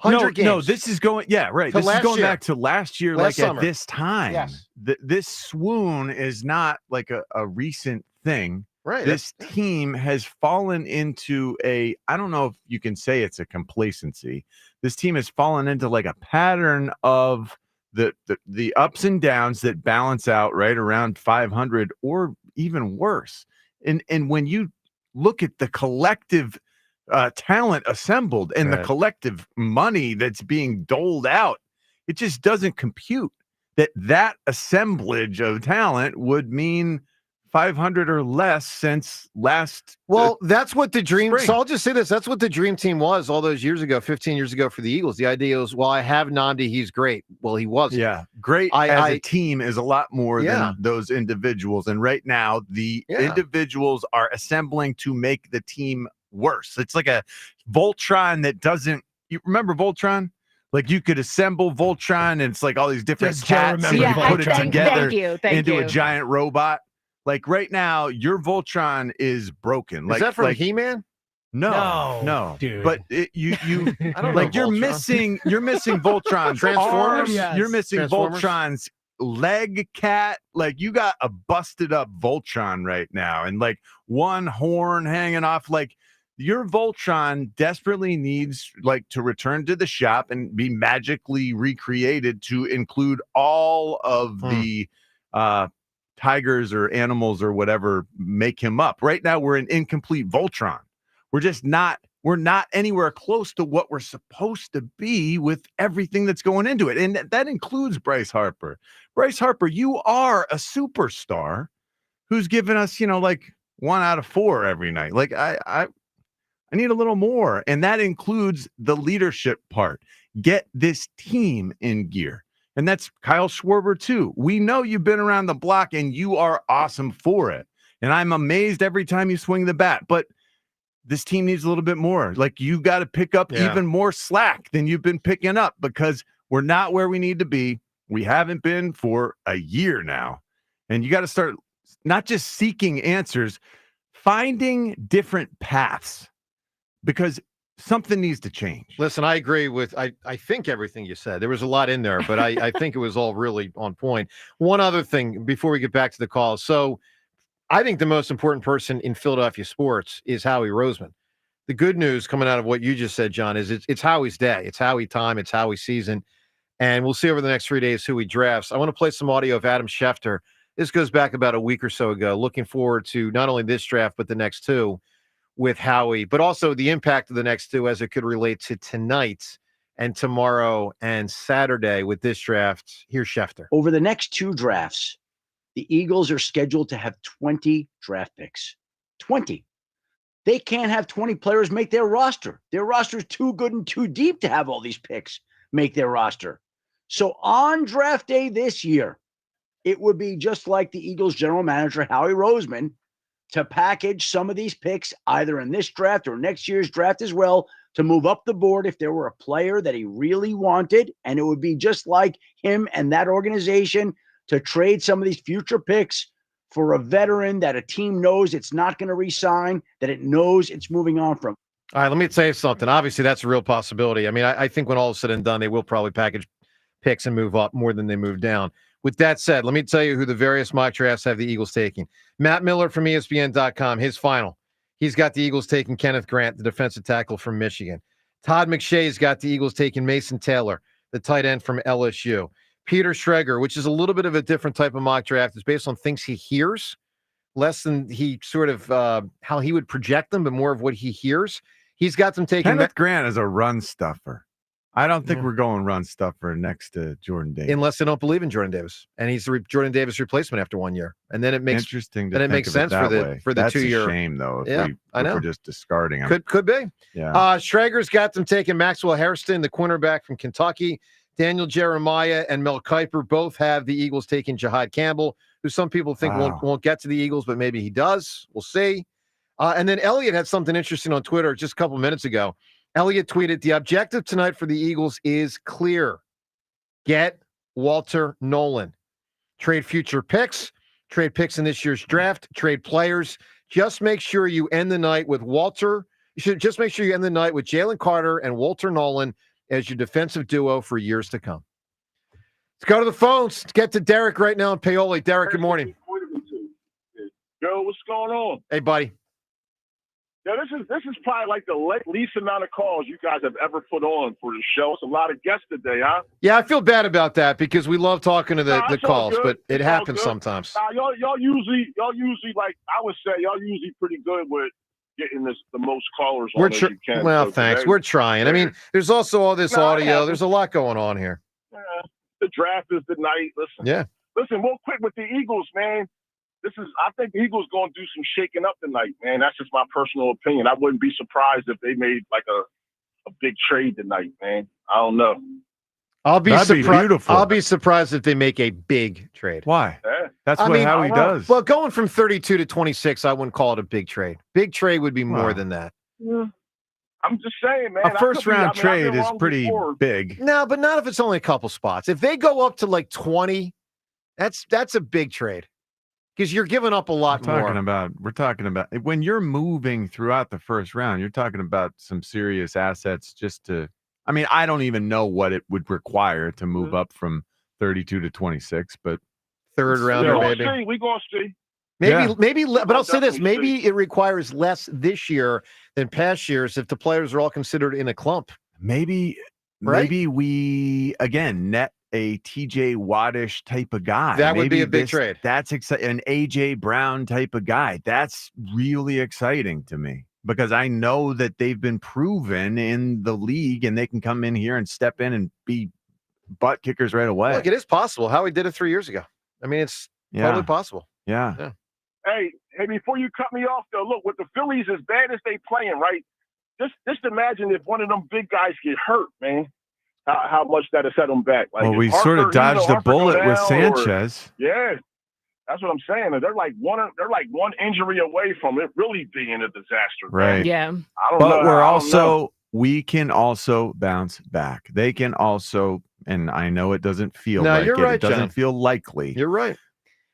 100 games. No, this is going, right. This is going back to last year, last summer. At this time. Yes. This swoon is not like a recent thing. Right. This team has fallen into I don't know if you can say it's a complacency. This team has fallen into like a pattern of the ups and downs that balance out right around 500 or even worse. And when you look at the collective talent assembled and the collective money that's being doled out, it just doesn't compute that assemblage of talent would mean 500 or less since last. Well, that's what the dream. Spring. So I'll just say this: that's what the dream team was all those years ago, 15 years ago for the Eagles. The idea was, well, I have Nandi, he's great. Well, he wasn't. Yeah, great as a team is a lot more than those individuals. And right now, the individuals are assembling to make the team worse. It's like a Voltron that doesn't. You remember Voltron? Like you could assemble Voltron, and it's like all these different cats, and you put it together into a giant robot. Like right now, your Voltron is broken. Like, is that from He-Man? No, dude. But you I don't like know you're missing Voltron's Transformers. arms, Yes. You're missing Voltron's leg, cat. Like you got a busted up Voltron right now, and like one horn hanging off. Like your Voltron desperately needs like to return to the shop and be magically recreated to include all of the tigers or animals or whatever make him up. Right now, we're an incomplete Voltron. We're just not we're not anywhere close to what we're supposed to be with everything that's going into it. And that includes Bryce Harper. Bryce Harper, you are a superstar who's given us, like 1 out of 4 every night. Like I need a little more. And that includes the leadership part. Get this team in gear. And that's Kyle Schwarber too. We know you've been around the block and you are awesome for it. And I'm amazed every time you swing the bat, but this team needs a little bit more. Like, you got to pick up even more slack than you've been picking up, because we're not where we need to be. We haven't been for a year now. And you got to start not just seeking answers, finding different paths, because something needs to change. Listen, I agree with, I think everything you said. There was a lot in there, but I think it was all really on point. One other thing before we get back to the call. So I think the most important person in Philadelphia sports is Howie Roseman. The good news coming out of what you just said, John, is it's Howie's day. It's Howie time. It's Howie season. And we'll see over the next 3 days who he drafts. I want to play some audio of Adam Schefter. This goes back about a week or so ago. Looking forward to not only this draft, but the next two with Howie, but also the impact of the next two as it could relate to tonight and tomorrow and Saturday with this draft. Here's Schefter. Over the next 2 drafts, the Eagles are scheduled to have 20 draft picks. 20. They can't have 20 players make their roster. Their roster is too good and too deep to have all these picks make their roster. So on draft day this year, it would be just like the Eagles general manager, Howie Roseman, to package some of these picks either in this draft or next year's draft as well, to move up the board if there were a player that he really wanted. And it would be just like him and that organization to trade some of these future picks for a veteran that a team knows it's not going to re-sign, that it knows it's moving on from. All right, let me tell you something. Obviously, that's a real possibility. I mean, I think when all is said and done, they will probably package picks and move up more than they move down. With that said, let me tell you who the various mock drafts have the Eagles taking. Matt Miller from ESPN.com, his final. He's got the Eagles taking Kenneth Grant, the defensive tackle from Michigan. Todd McShay's got the Eagles taking Mason Taylor, the tight end from LSU. Peter Schreger, which is a little bit of a different type of mock draft. It's based on things he hears, less than he sort of how he would project them, but more of what he hears. He's got them taking. Kenneth Grant is a run stuffer. I don't think we're going run stuffer next to Jordan Davis. Unless they don't believe in Jordan Davis. And he's the Jordan Davis replacement after 1 year. And then it makes interesting. Then it makes sense for the That's 2 year. A shame though. If we're just discarding him. Could be. Yeah. Schrager's got them taking Maxwell Hairston, the cornerback from Kentucky. Daniel Jeremiah and Mel Kiper both have the Eagles taking Jahad Campbell, who some people think won't get to the Eagles, but maybe he does. We'll see. And then Elliot had something interesting on Twitter just a couple minutes ago. Elliot tweeted, the objective tonight for the Eagles is clear. Get Walter Nolan. Trade future picks, trade picks in this year's draft, trade players. Just make sure you end the night with Walter. You should just make sure you end the night with Jalen Carter and Walter Nolan as your defensive duo for years to come. Let's go to the phones. Let's get to Derek right now in Paoli. Derek, good morning. Yo, what's going on? Hey, buddy. Yeah, this is probably like the least amount of calls you guys have ever put on for the show. It's a lot of guests today, huh? Yeah, I feel bad about that because we love talking to the calls, but it happens sometimes. Y'all usually like I would say y'all usually pretty good with getting the most callers on as you can. Well, so thanks. today, We're trying. I mean, there's also all this audio. There's a lot going on here. The draft is the night. Listen, real quick with the Eagles, man. I think the Eagles going to do some shaking up tonight, man. That's just my personal opinion. I wouldn't be surprised if they made like a big trade tonight, man. I don't know. That'd be beautiful. I'll be surprised if they make a big trade. Why? Yeah. That's what Howie does. Well, going from 32 to 26, I wouldn't call it a big trade. Big trade would be more than that. Yeah. I'm just saying, man. A first-round trade is pretty big. No, but not if it's only a couple spots. If they go up to like 20, that's a big trade. Because you're giving up a lot more. We're talking about when you're moving throughout the first round, you're talking about some serious assets just to, I mean, I don't even know what it would require to move up from 32 to 26, but third rounder, maybe. We're going to see. Maybe, but I'll say this, maybe it requires less this year than past years if the players are all considered in a clump. Maybe we, again, net a TJ Wattish type of guy. That would be a big trade. That's exciting. An AJ Brown type of guy. That's really exciting to me. because I know that they've been proven in the league and they can come in here and step in and be butt kickers right away. Look, it is possible. Howie did it 3 years ago. I mean, it's totally possible. Yeah. Hey, before you cut me off, though, look, with the Phillies, as bad as they playing, right? Just imagine if one of them big guys get hurt, man. How much that has set them back. Like, Well, if we Harper, sort of dodged the Harper go bullet with down, Sanchez. Yeah, that's what I'm saying. They're like one injury away from it really being a disaster. Right. Yeah. I don't But know. we can also bounce back. They can also, and I know it doesn't feel like you're it. right, It doesn't John. feel likely. You're right.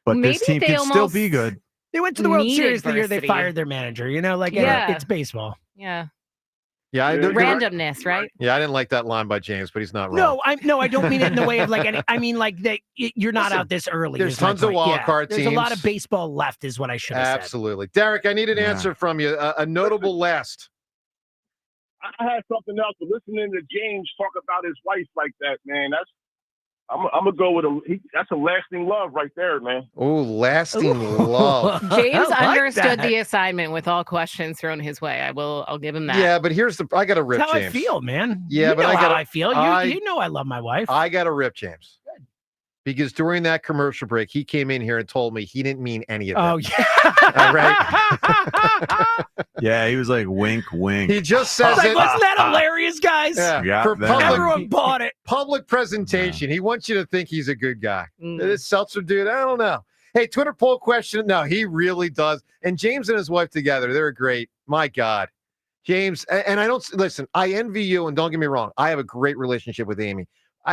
But Maybe this team they can still almost be good. They went to the World need Series the year they adversity. fired their manager. You know, like Yeah. it's baseball. Yeah. Yeah, Randomness, right? Yeah, I didn't like that line by James, but he's not wrong. No, I don't mean it in the way of like I mean like you're not Listen, out this early. there's is my tons of point. wild Yeah, card There's a lot teams. of baseball left, is what I should have said. Absolutely. Derek, I need an answer from you. A notable last. I had something else, but listening to James talk about his wife like that, man, I'm gonna go with that's a lasting love right there, man. Oh, lasting love. James I like understood that. the assignment with all questions thrown his way. I'll give him that. Yeah, but I got to rip That's how James. I feel, man. Yeah, you but know I got how I feel. You know I love my wife. I got to rip James. Because during that commercial break, he came in here and told me he didn't mean any of it. Oh, yeah. All right. Yeah, he was like, wink, wink. He just says Like, it. wasn't that hilarious, guys? Yeah. For Everyone bought it. Public presentation. He wants you to think he's a good guy. Mm. This Seltzer dude, I don't know. Hey, Twitter poll question. No, he really does. And James and his wife together, they're great. My God. James, and I don't listen, I envy you, and don't get me wrong. I have a great relationship with Amy.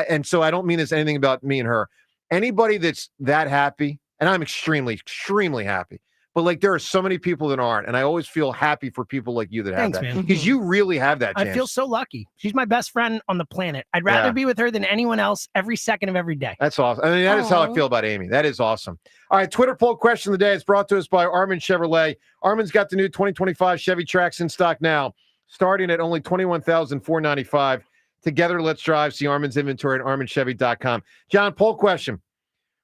And so I don't mean this anything about me and her. Anybody that's that happy, and I'm extremely, extremely happy. But like there are so many people that aren't, and I always feel happy for people like you that have Thanks, that. man. Because you really have that, James. I feel so lucky. She's my best friend on the planet. I'd rather be with her than anyone else every second of every day. That's awesome. I mean, that is how I feel about Amy. That is awesome. All right, Twitter poll question of the day is brought to us by Armin Chevrolet. Armin's got the new 2025 Chevy Trax in stock now, starting at only $21,495. Together, let's drive. See Armin's inventory at arminchevy.com. John, poll question.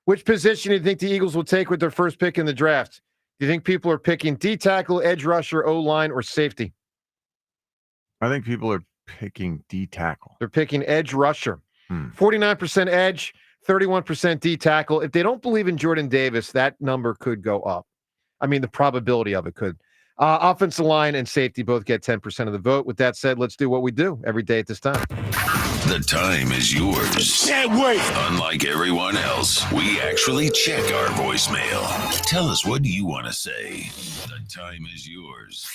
Which position do you think the Eagles will take with their first pick in the draft? Do you think people are picking D tackle, edge rusher, O-line, or safety? I think people are picking D tackle. They're picking edge rusher. 49% edge, 31% D tackle. If they don't believe in Jordan Davis, that number could go up. I mean, the probability of it could. Offensive line and safety both get 10% of the vote. With that said, let's do what we do every day at this time. The time is yours. Can't wait. Unlike everyone else, we actually check our voicemail. Tell us what you want to say. The time is yours.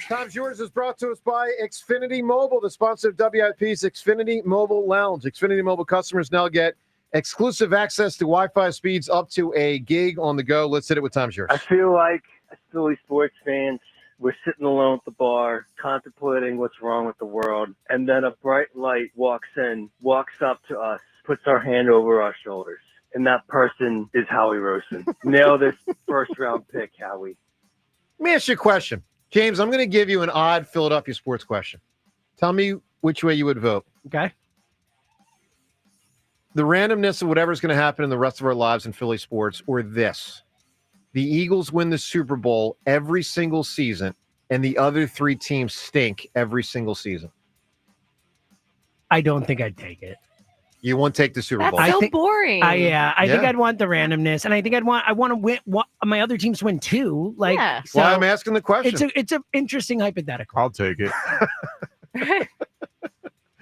Time's Yours is brought to us by Xfinity Mobile, the sponsor of WIP's Xfinity Mobile Lounge. Xfinity Mobile customers now get exclusive access to Wi-Fi speeds up to a gig on the go. Let's hit it with Time's Yours. I feel like a Philly sports fans, we're sitting alone at the bar, contemplating what's wrong with the world, and then a bright light walks up to us, puts our hand over our shoulders, and that person is Howie Rosen. Nail this first-round pick, Howie. Let me ask you a question. James, I'm going to give you an odd Philadelphia sports question. Tell me which way you would vote. Okay. The randomness of whatever's going to happen in the rest of our lives in Philly sports, or this. The Eagles win the Super Bowl every single season, and the other three teams stink every single season. I don't think I'd take it. You won't take the Super Bowl. That's so boring. I think I'd want the randomness, and I think I want to win. My other teams win too. Like, Yeah. so Well, I'm asking the question. It's an interesting hypothetical. I'll take it.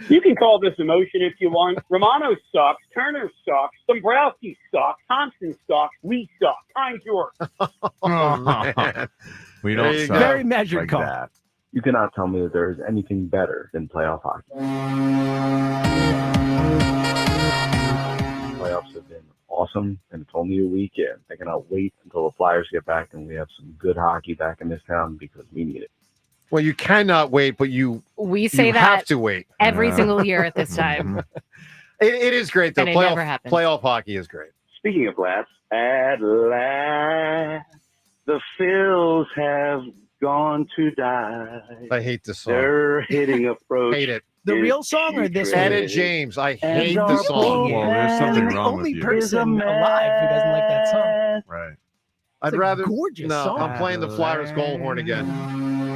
You can call this emotion if you want. Romano sucks. Turner sucks. Dombrowski sucks. Thompson sucks. We suck. Time's yours. Oh, man. We There don't you suck go. Very measured like call. that. You cannot tell me that there is anything better than playoff hockey. Playoffs have been awesome, and it's only a weekend. I cannot wait until the Flyers get back and we have some good hockey back in this town because we need it. Well, you cannot wait, but We say you that have to wait. every single year at this time. It is great, though. And it never happens. Playoff hockey is great. Speaking of laughs, at last, the Phils have gone to die. I hate this song. Their hitting approach. Hate it. The real song or this one? Etta James. I And hate our the song. Well, there's something the wrong with only you. person alive who doesn't like that song. Right. I'd a rather. gorgeous No, song. I'm playing the Flyers goal horn again.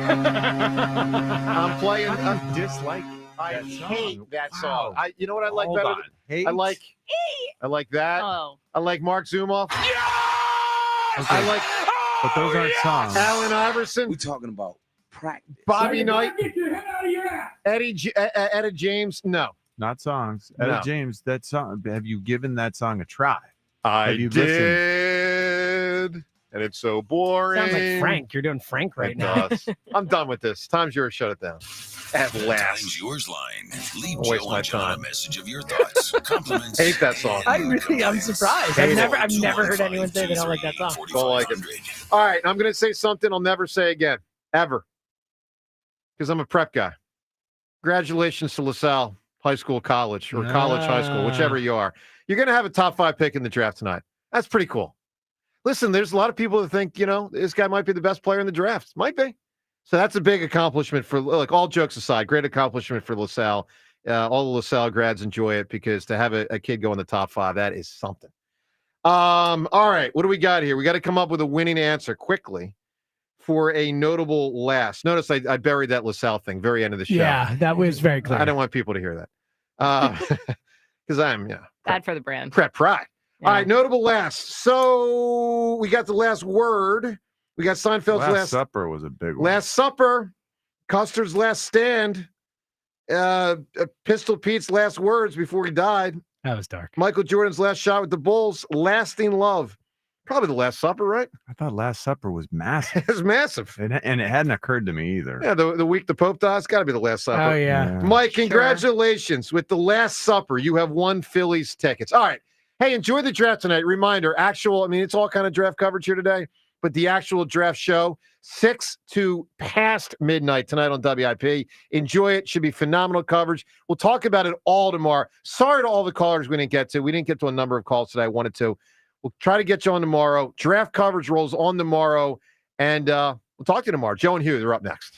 I'm playing. Dislike. I that hate song. that Wow. song. You know what I like Hold better? on. Hate? I like that. Oh. I like Mark Zumoff. Okay. I like But those aren't songs. Allen Iverson. We're talking about practice. Bobby Knight. Eddie James. No. Not songs. No. Etta James, that song. Have you given that song a try? I Have you did. And it's so boring. Sounds like Frank. You're doing Frank right It now. does. I'm done with this. Time's yours. Shut it down. At last. Time's yours line. Leave Don't waste Joe my and John time. a message of your thoughts, compliments. Hate that song. I'm surprised. Hate I've it. never heard anyone say they don't like that song. Don't like it. All right. I'm going to say something I'll never say again. Ever. Because I'm a prep guy. Congratulations to LaSalle High School, college, or college, high school, whichever you are. You're going to have a top 5 pick in the draft tonight. That's pretty cool. Listen, there's a lot of people that think, this guy might be the best player in the draft. Might be. So that's a big accomplishment for, like, all jokes aside, great accomplishment for LaSalle. All the LaSalle grads enjoy it because to have a kid go in the top 5, that is something. All right. What do we got here? We got to come up with a winning answer quickly for a notable last. Notice I buried that LaSalle thing, very end of the show. Yeah, that was very clear. I don't want people to hear that. Because I'm, Bad for the brand. prep pride. Yeah. All right, notable last. So we got the last word. We got Seinfeld's Last Supper was a big one. Last Supper, Custer's last stand, Pistol Pete's last words before he died. That was dark. Michael Jordan's last shot with the Bulls, lasting love. Probably the Last Supper, right? I thought Last Supper was massive. It was massive. And it hadn't occurred to me either. Yeah, the week the Pope died, it's got to be the Last Supper. Oh, yeah. Mike, congratulations. With the Last Supper, you have won Phillies tickets. All right. Hey, enjoy the draft tonight. Reminder, it's all kind of draft coverage here today, but the actual draft show, 6 to past midnight tonight on WIP. Enjoy it. Should be phenomenal coverage. We'll talk about it all tomorrow. Sorry to all the callers we didn't get to. We didn't get to a number of calls today I wanted to. We'll try to get you on tomorrow. Draft coverage rolls on tomorrow, and we'll talk to you tomorrow. Joe and Hugh, they're up next.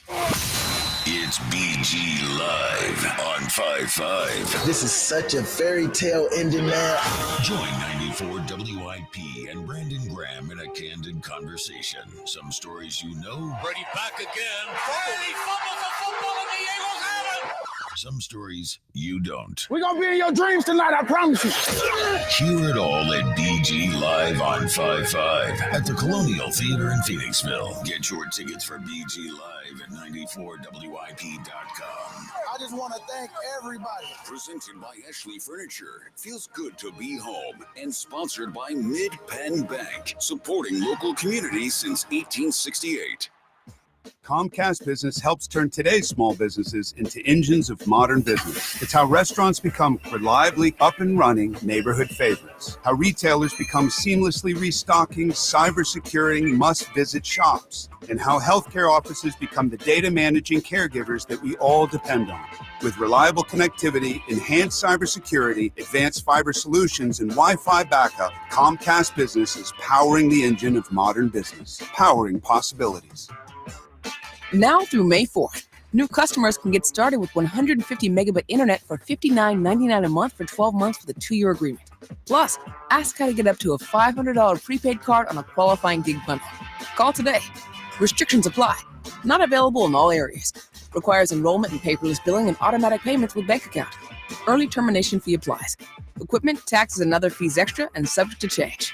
It's BG Live on 5-5. This is such a fairy tale ending, man. Join 94 WIP and Brandon Graham in a candid conversation. Some stories you know. Brady back again. Brady fumbles the football and the Eagles have it. Some stories you don't. We're going to be in your dreams tonight, I promise you. Hear it all at BG Live on 5-5 at the Colonial Theater in Phoenixville. Get your tickets for BG Live at 94WIP.com. I just want to thank everybody. Presented by Ashley Furniture. Feels good to be home. And sponsored by Mid-Penn Bank. Supporting local communities since 1868. Comcast Business helps turn today's small businesses into engines of modern business. It's how restaurants become reliably up and running neighborhood favorites. How retailers become seamlessly restocking, cyber-securing, must-visit shops. And how healthcare offices become the data managing caregivers that we all depend on. With reliable connectivity, enhanced cybersecurity, advanced fiber solutions, and Wi-Fi backup, Comcast Business is powering the engine of modern business, powering possibilities. Now through May 4th, new customers can get started with 150 megabit internet for $59.99 a month for 12 months with a 2-year agreement. Plus, ask how to get up to a $500 prepaid card on a qualifying gig bundle. Call today. Restrictions apply. Not available in all areas. Requires enrollment in paperless billing and automatic payments with bank account. Early termination fee applies. Equipment, taxes, and other fees extra and subject to change.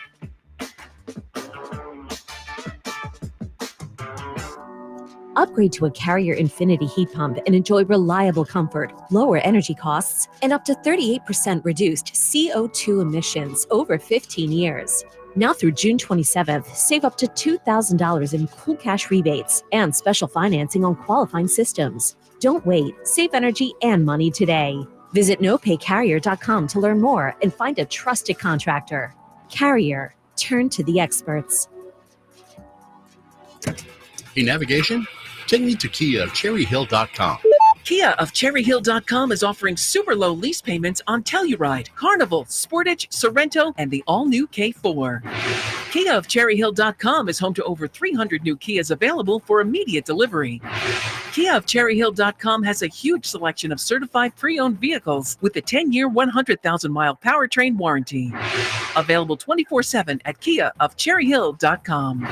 Upgrade to a Carrier Infinity heat pump and enjoy reliable comfort, lower energy costs, and up to 38% reduced CO2 emissions over 15 years. Now through June 27th, save up to $2,000 in cool cash rebates and special financing on qualifying systems. Don't wait. Save energy and money today. Visit nopaycarrier.com to learn more and find a trusted contractor. Carrier. Turn to the experts. Hey, navigation? Take me to Kia of CherryHill.com. Kia of CherryHill.com is offering super low lease payments on Telluride, Carnival, Sportage, Sorrento, and the all-new K4. Kia of CherryHill.com is home to over 300 new Kias available for immediate delivery. Kia of CherryHill.com has a huge selection of certified pre-owned vehicles with a 10-year, 100,000-mile powertrain warranty. Available 24/7 at Kia of CherryHill.com.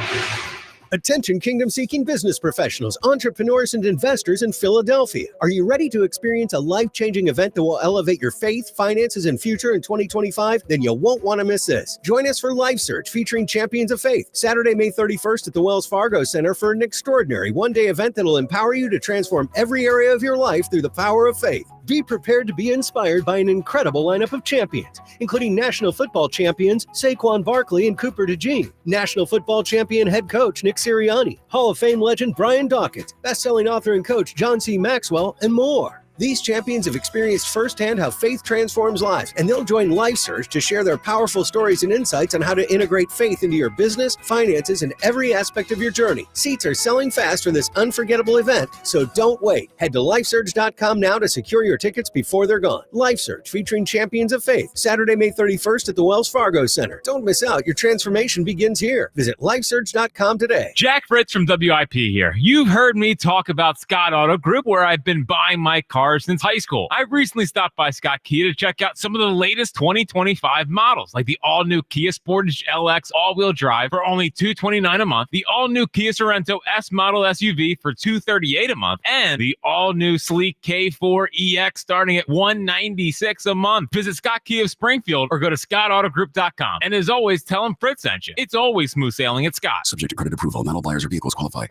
Attention kingdom-seeking business professionals, entrepreneurs, and investors in Philadelphia. Are you ready to experience a life-changing event that will elevate your faith, finances, and future in 2025? Then you won't want to miss this. Join us for Life Search featuring Champions of Faith, Saturday, May 31st at the Wells Fargo Center for an extraordinary one-day event that will empower you to transform every area of your life through the power of faith. Be prepared to be inspired by an incredible lineup of champions, including National Football champions Saquon Barkley and Cooper DeJean, National Football champion head coach Nick Sirianni, Hall of Fame legend Brian Dawkins, best-selling author and coach John C. Maxwell, and more. These champions have experienced firsthand how faith transforms lives, and they'll join Life Search to share their powerful stories and insights on how to integrate faith into your business, finances, and every aspect of your journey. Seats are selling fast for this unforgettable event, so don't wait. Head to lifesurge.com now to secure your tickets before they're gone. Life Search featuring Champions of Faith, Saturday, May 31st at the Wells Fargo Center. Don't miss out. Your transformation begins here. Visit lifesurge.com today. Jack Fritz from WIP here. You've heard me talk about Scott Auto Group, where I've been buying my car since high school. I recently stopped by Scott Kia to check out some of the latest 2025 models, like the all-new Kia Sportage LX all-wheel drive for only $229 a month, the all-new Kia Sorento S model SUV for $238 a month, and the all-new sleek K4 EX starting at $196 a month. Visit Scott Kia of Springfield or go to scottautogroup.com. And as always, tell them Fritz sent you. It's always smooth sailing at Scott. Subject to credit approval. Not all buyers or vehicles qualify.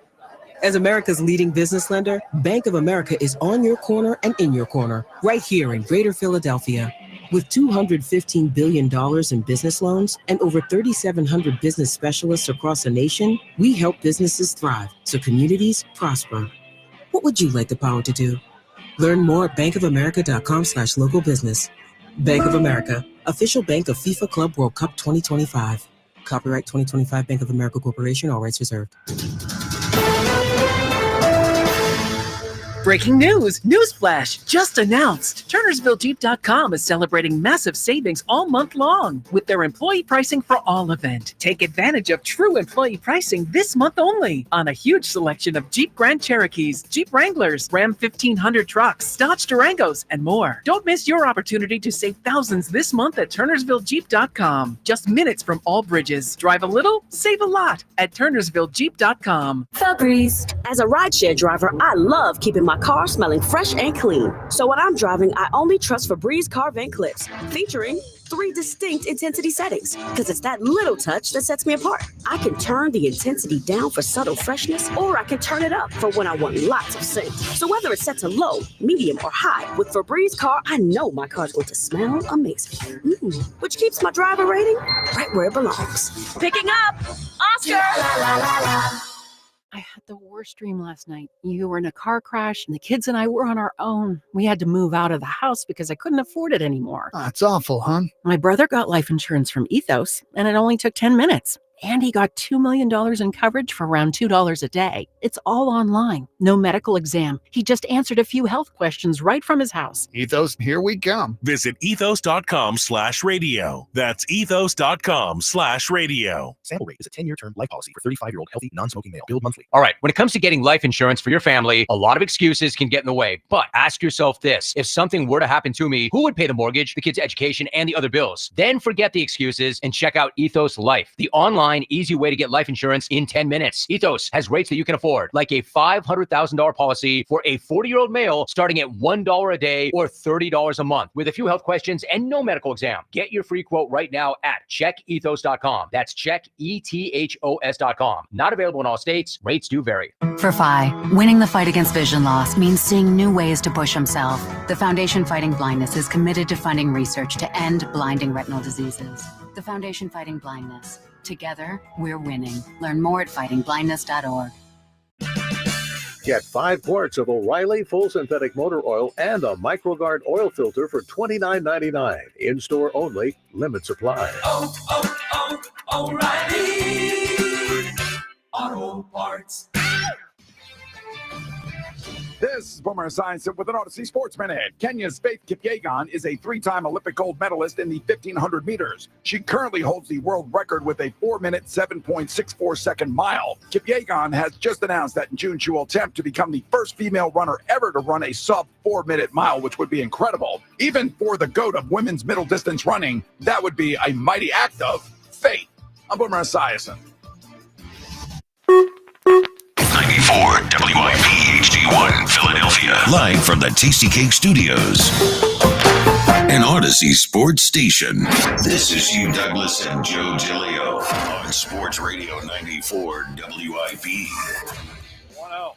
As America's leading business lender, Bank of America is on your corner and in your corner, right here in Greater Philadelphia. With $215 billion in business loans and over 3,700 business specialists across the nation, we help businesses thrive so communities prosper. What would you like the power to do? Learn more at bankofamerica.com/local business. Bank of America, official bank of FIFA Club World Cup 2025. Copyright 2025 Bank of America Corporation, all rights reserved. Breaking news! Newsflash! Just announced! TurnersvilleJeep.com is celebrating massive savings all month long with their employee pricing for all event. Take advantage of true employee pricing this month only on a huge selection of Jeep Grand Cherokees, Jeep Wranglers, Ram 1500 trucks, Dodge Durangos, and more. Don't miss your opportunity to save thousands this month at TurnersvilleJeep.com. Just minutes from all bridges. Drive a little, save a lot at TurnersvilleJeep.com. Febreze. As a rideshare driver, I love keeping my car smelling fresh and clean. So when I'm driving, I only trust Febreze car vent clips, featuring 3 distinct intensity settings, because it's that little touch that sets me apart. I can turn the intensity down for subtle freshness, or I can turn it up for when I want lots of scent. So whether it's set to low, medium, or high, with Febreze car, I know my car's going to smell amazing. Which keeps my driver rating right where it belongs. Picking up, Oscar! I had the worst dream last night. You were in a car crash and the kids and I were on our own. We had to move out of the house because I couldn't afford it anymore. That's awful, hon. My brother got life insurance from Ethos and it only took 10 minutes. And he got $2 million in coverage for around $2 a day. It's all online. No medical exam. He just answered a few health questions right from his house. Ethos, here we come. Visit ethos.com/radio. That's ethos.com/radio. Sample rate is a 10-year term life policy for 35-year-old healthy, non-smoking male. Billed monthly. All right, when it comes to getting life insurance for your family, a lot of excuses can get in the way. But ask yourself this. If something were to happen to me, who would pay the mortgage, the kids' education, and the other bills? Then forget the excuses and check out Ethos Life, the online easy way to get life insurance in 10 minutes. Ethos has rates that you can afford, like a $500,000 policy for a 40-year-old male starting at $1 a day or $30 a month with a few health questions and no medical exam. Get your free quote right now at checkethos.com. That's checkethos.com. Not available in all states. Rates do vary. For Phi, winning the fight against vision loss means seeing new ways to push himself. The Foundation Fighting Blindness is committed to funding research to end blinding retinal diseases. The Foundation Fighting Blindness. Together, we're winning. Learn more at fightingblindness.org. Get 5 quarts of O'Reilly Full Synthetic Motor Oil and a MicroGuard oil filter for $29.99. In-store only. Limit supply. O'Reilly Auto Parts. This is Boomer Esiason with an Odyssey Sports Minute. Kenya's Faith Kipyegon is a 3-time Olympic gold medalist in the 1,500 meters. She currently holds the world record with a 4-minute, 7.64-second mile. Kipyegon has just announced that in June she will attempt to become the first female runner ever to run a sub-4-minute mile, which would be incredible. Even for the GOAT of women's middle distance running, that would be a mighty act of faith. I'm Boomer Esiason. WIP HD1 Philadelphia. Live from the Tasty Cake Studios. An Odyssey sports station. This is Hugh Douglas and Joe Giglio on Sports Radio 94 WIP. 1-0.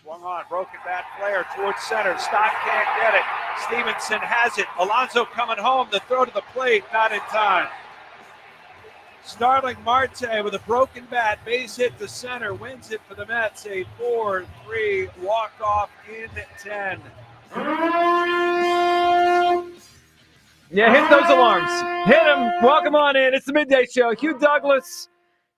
Swung on, broken bat flare towards center. Stock can't get it. Stevenson has it. Alonso coming home. The throw to the plate, not in time. Starling Marte with a broken bat, base hit to center, wins it for the Mets. A 4-3 walk-off in 10. Yeah, hit those alarms. Hit them. Welcome on in. It's the Midday Show. Hugh Douglas,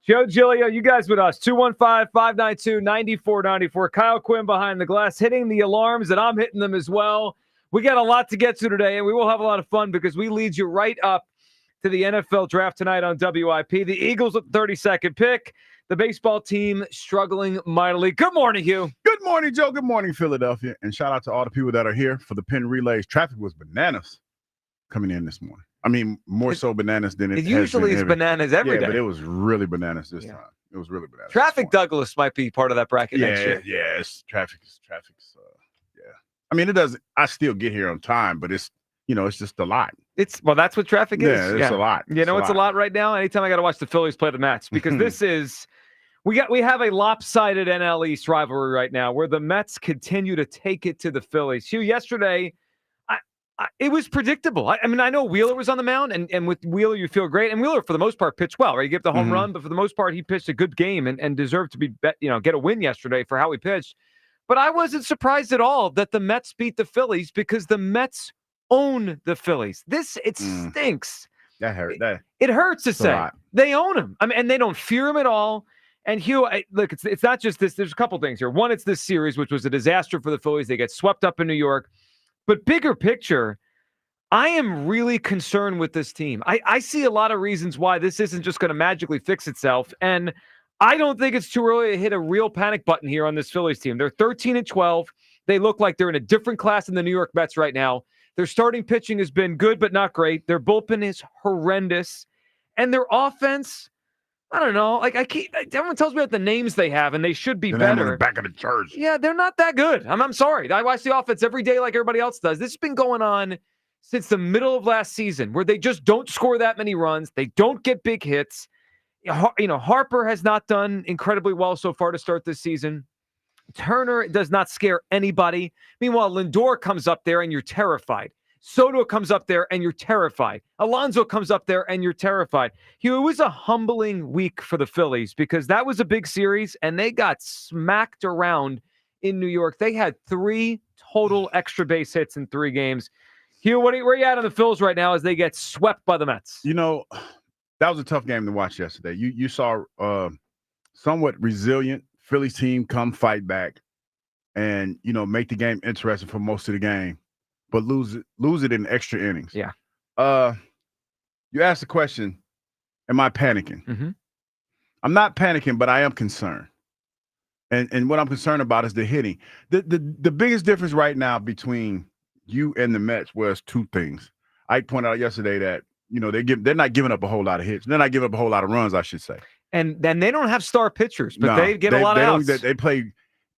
Joe Giglio, you guys with us. 215-592-9494. Kyle Quinn behind the glass, hitting the alarms, and I'm hitting them as well. We got a lot to get to today, and we will have a lot of fun because we lead you right up to the NFL draft tonight on WIP. The Eagles with the 32nd pick. The baseball team struggling mightily. Good morning, Hugh. Good morning, Joe. Good morning, Philadelphia. And shout out to all the people that are here for the pin relays. Traffic was bananas coming in this morning. I mean, more so bananas than it usually is bananas every day. But it was really bananas this time. It was really bananas. Traffic Douglas might be part of that bracket next year. Yeah, traffic's yeah. I mean, it doesn't. I still get here on time, but it's just a lot. That's what traffic is. Yeah, it's a lot. You know, it's a lot right now. Anytime I got to watch the Phillies play the Mets, because this is we have a lopsided NL East rivalry right now where the Mets continue to take it to the Phillies. Hugh, yesterday, it was predictable. I mean, I know Wheeler was on the mound, and with Wheeler, you feel great. And Wheeler, for the most part, pitched well. Right, he gave the home run, but for the most part, he pitched a good game and deserved to be, get a win yesterday for how he pitched. But I wasn't surprised at all that the Mets beat the Phillies because the Mets own the Phillies. It stinks. That hurt. It hurts to say they own them. I mean, and they don't fear him at all. And Hugh, look, it's not just this. There's a couple things here. One, it's this series, which was a disaster for the Phillies. They get swept up in New York. But bigger picture, I am really concerned with this team. I see a lot of reasons why this isn't just going to magically fix itself. And I don't think it's too early to hit a real panic button here on this Phillies team. They're 13-12. They look like they're in a different class than the New York Mets right now. Their starting pitching has been good, but not great. Their bullpen is horrendous. And their offense, I don't know. Like everyone tells me about the names they have, and they should be better. On the back of the jersey. Yeah, they're not that good. I'm sorry. I watch the offense every day like everybody else does. This has been going on since the middle of last season, where they just don't score that many runs. They don't get big hits. Harper has not done incredibly well so far to start this season. Turner does not scare anybody. Meanwhile, Lindor comes up there and you're terrified. Soto comes up there and you're terrified. Alonso comes up there and you're terrified. Hugh, it was a humbling week for the Phillies because that was a big series and they got smacked around in New York. They had 3 total extra base hits in 3 games. Hugh, where are you at on the Phils right now as they get swept by the Mets? That was a tough game to watch yesterday. You saw somewhat resilient Phillies team come fight back and, make the game interesting for most of the game, but lose it in extra innings. Yeah. You asked the question, am I panicking? Mm-hmm. I'm not panicking, but I am concerned. And what I'm concerned about is the hitting. The biggest difference right now between you and the Mets was 2 things. I pointed out yesterday that, they're not giving up a whole lot of hits. They're not giving up a whole lot of runs, I should say. And then they don't have star pitchers, but they get a lot of outs. They play,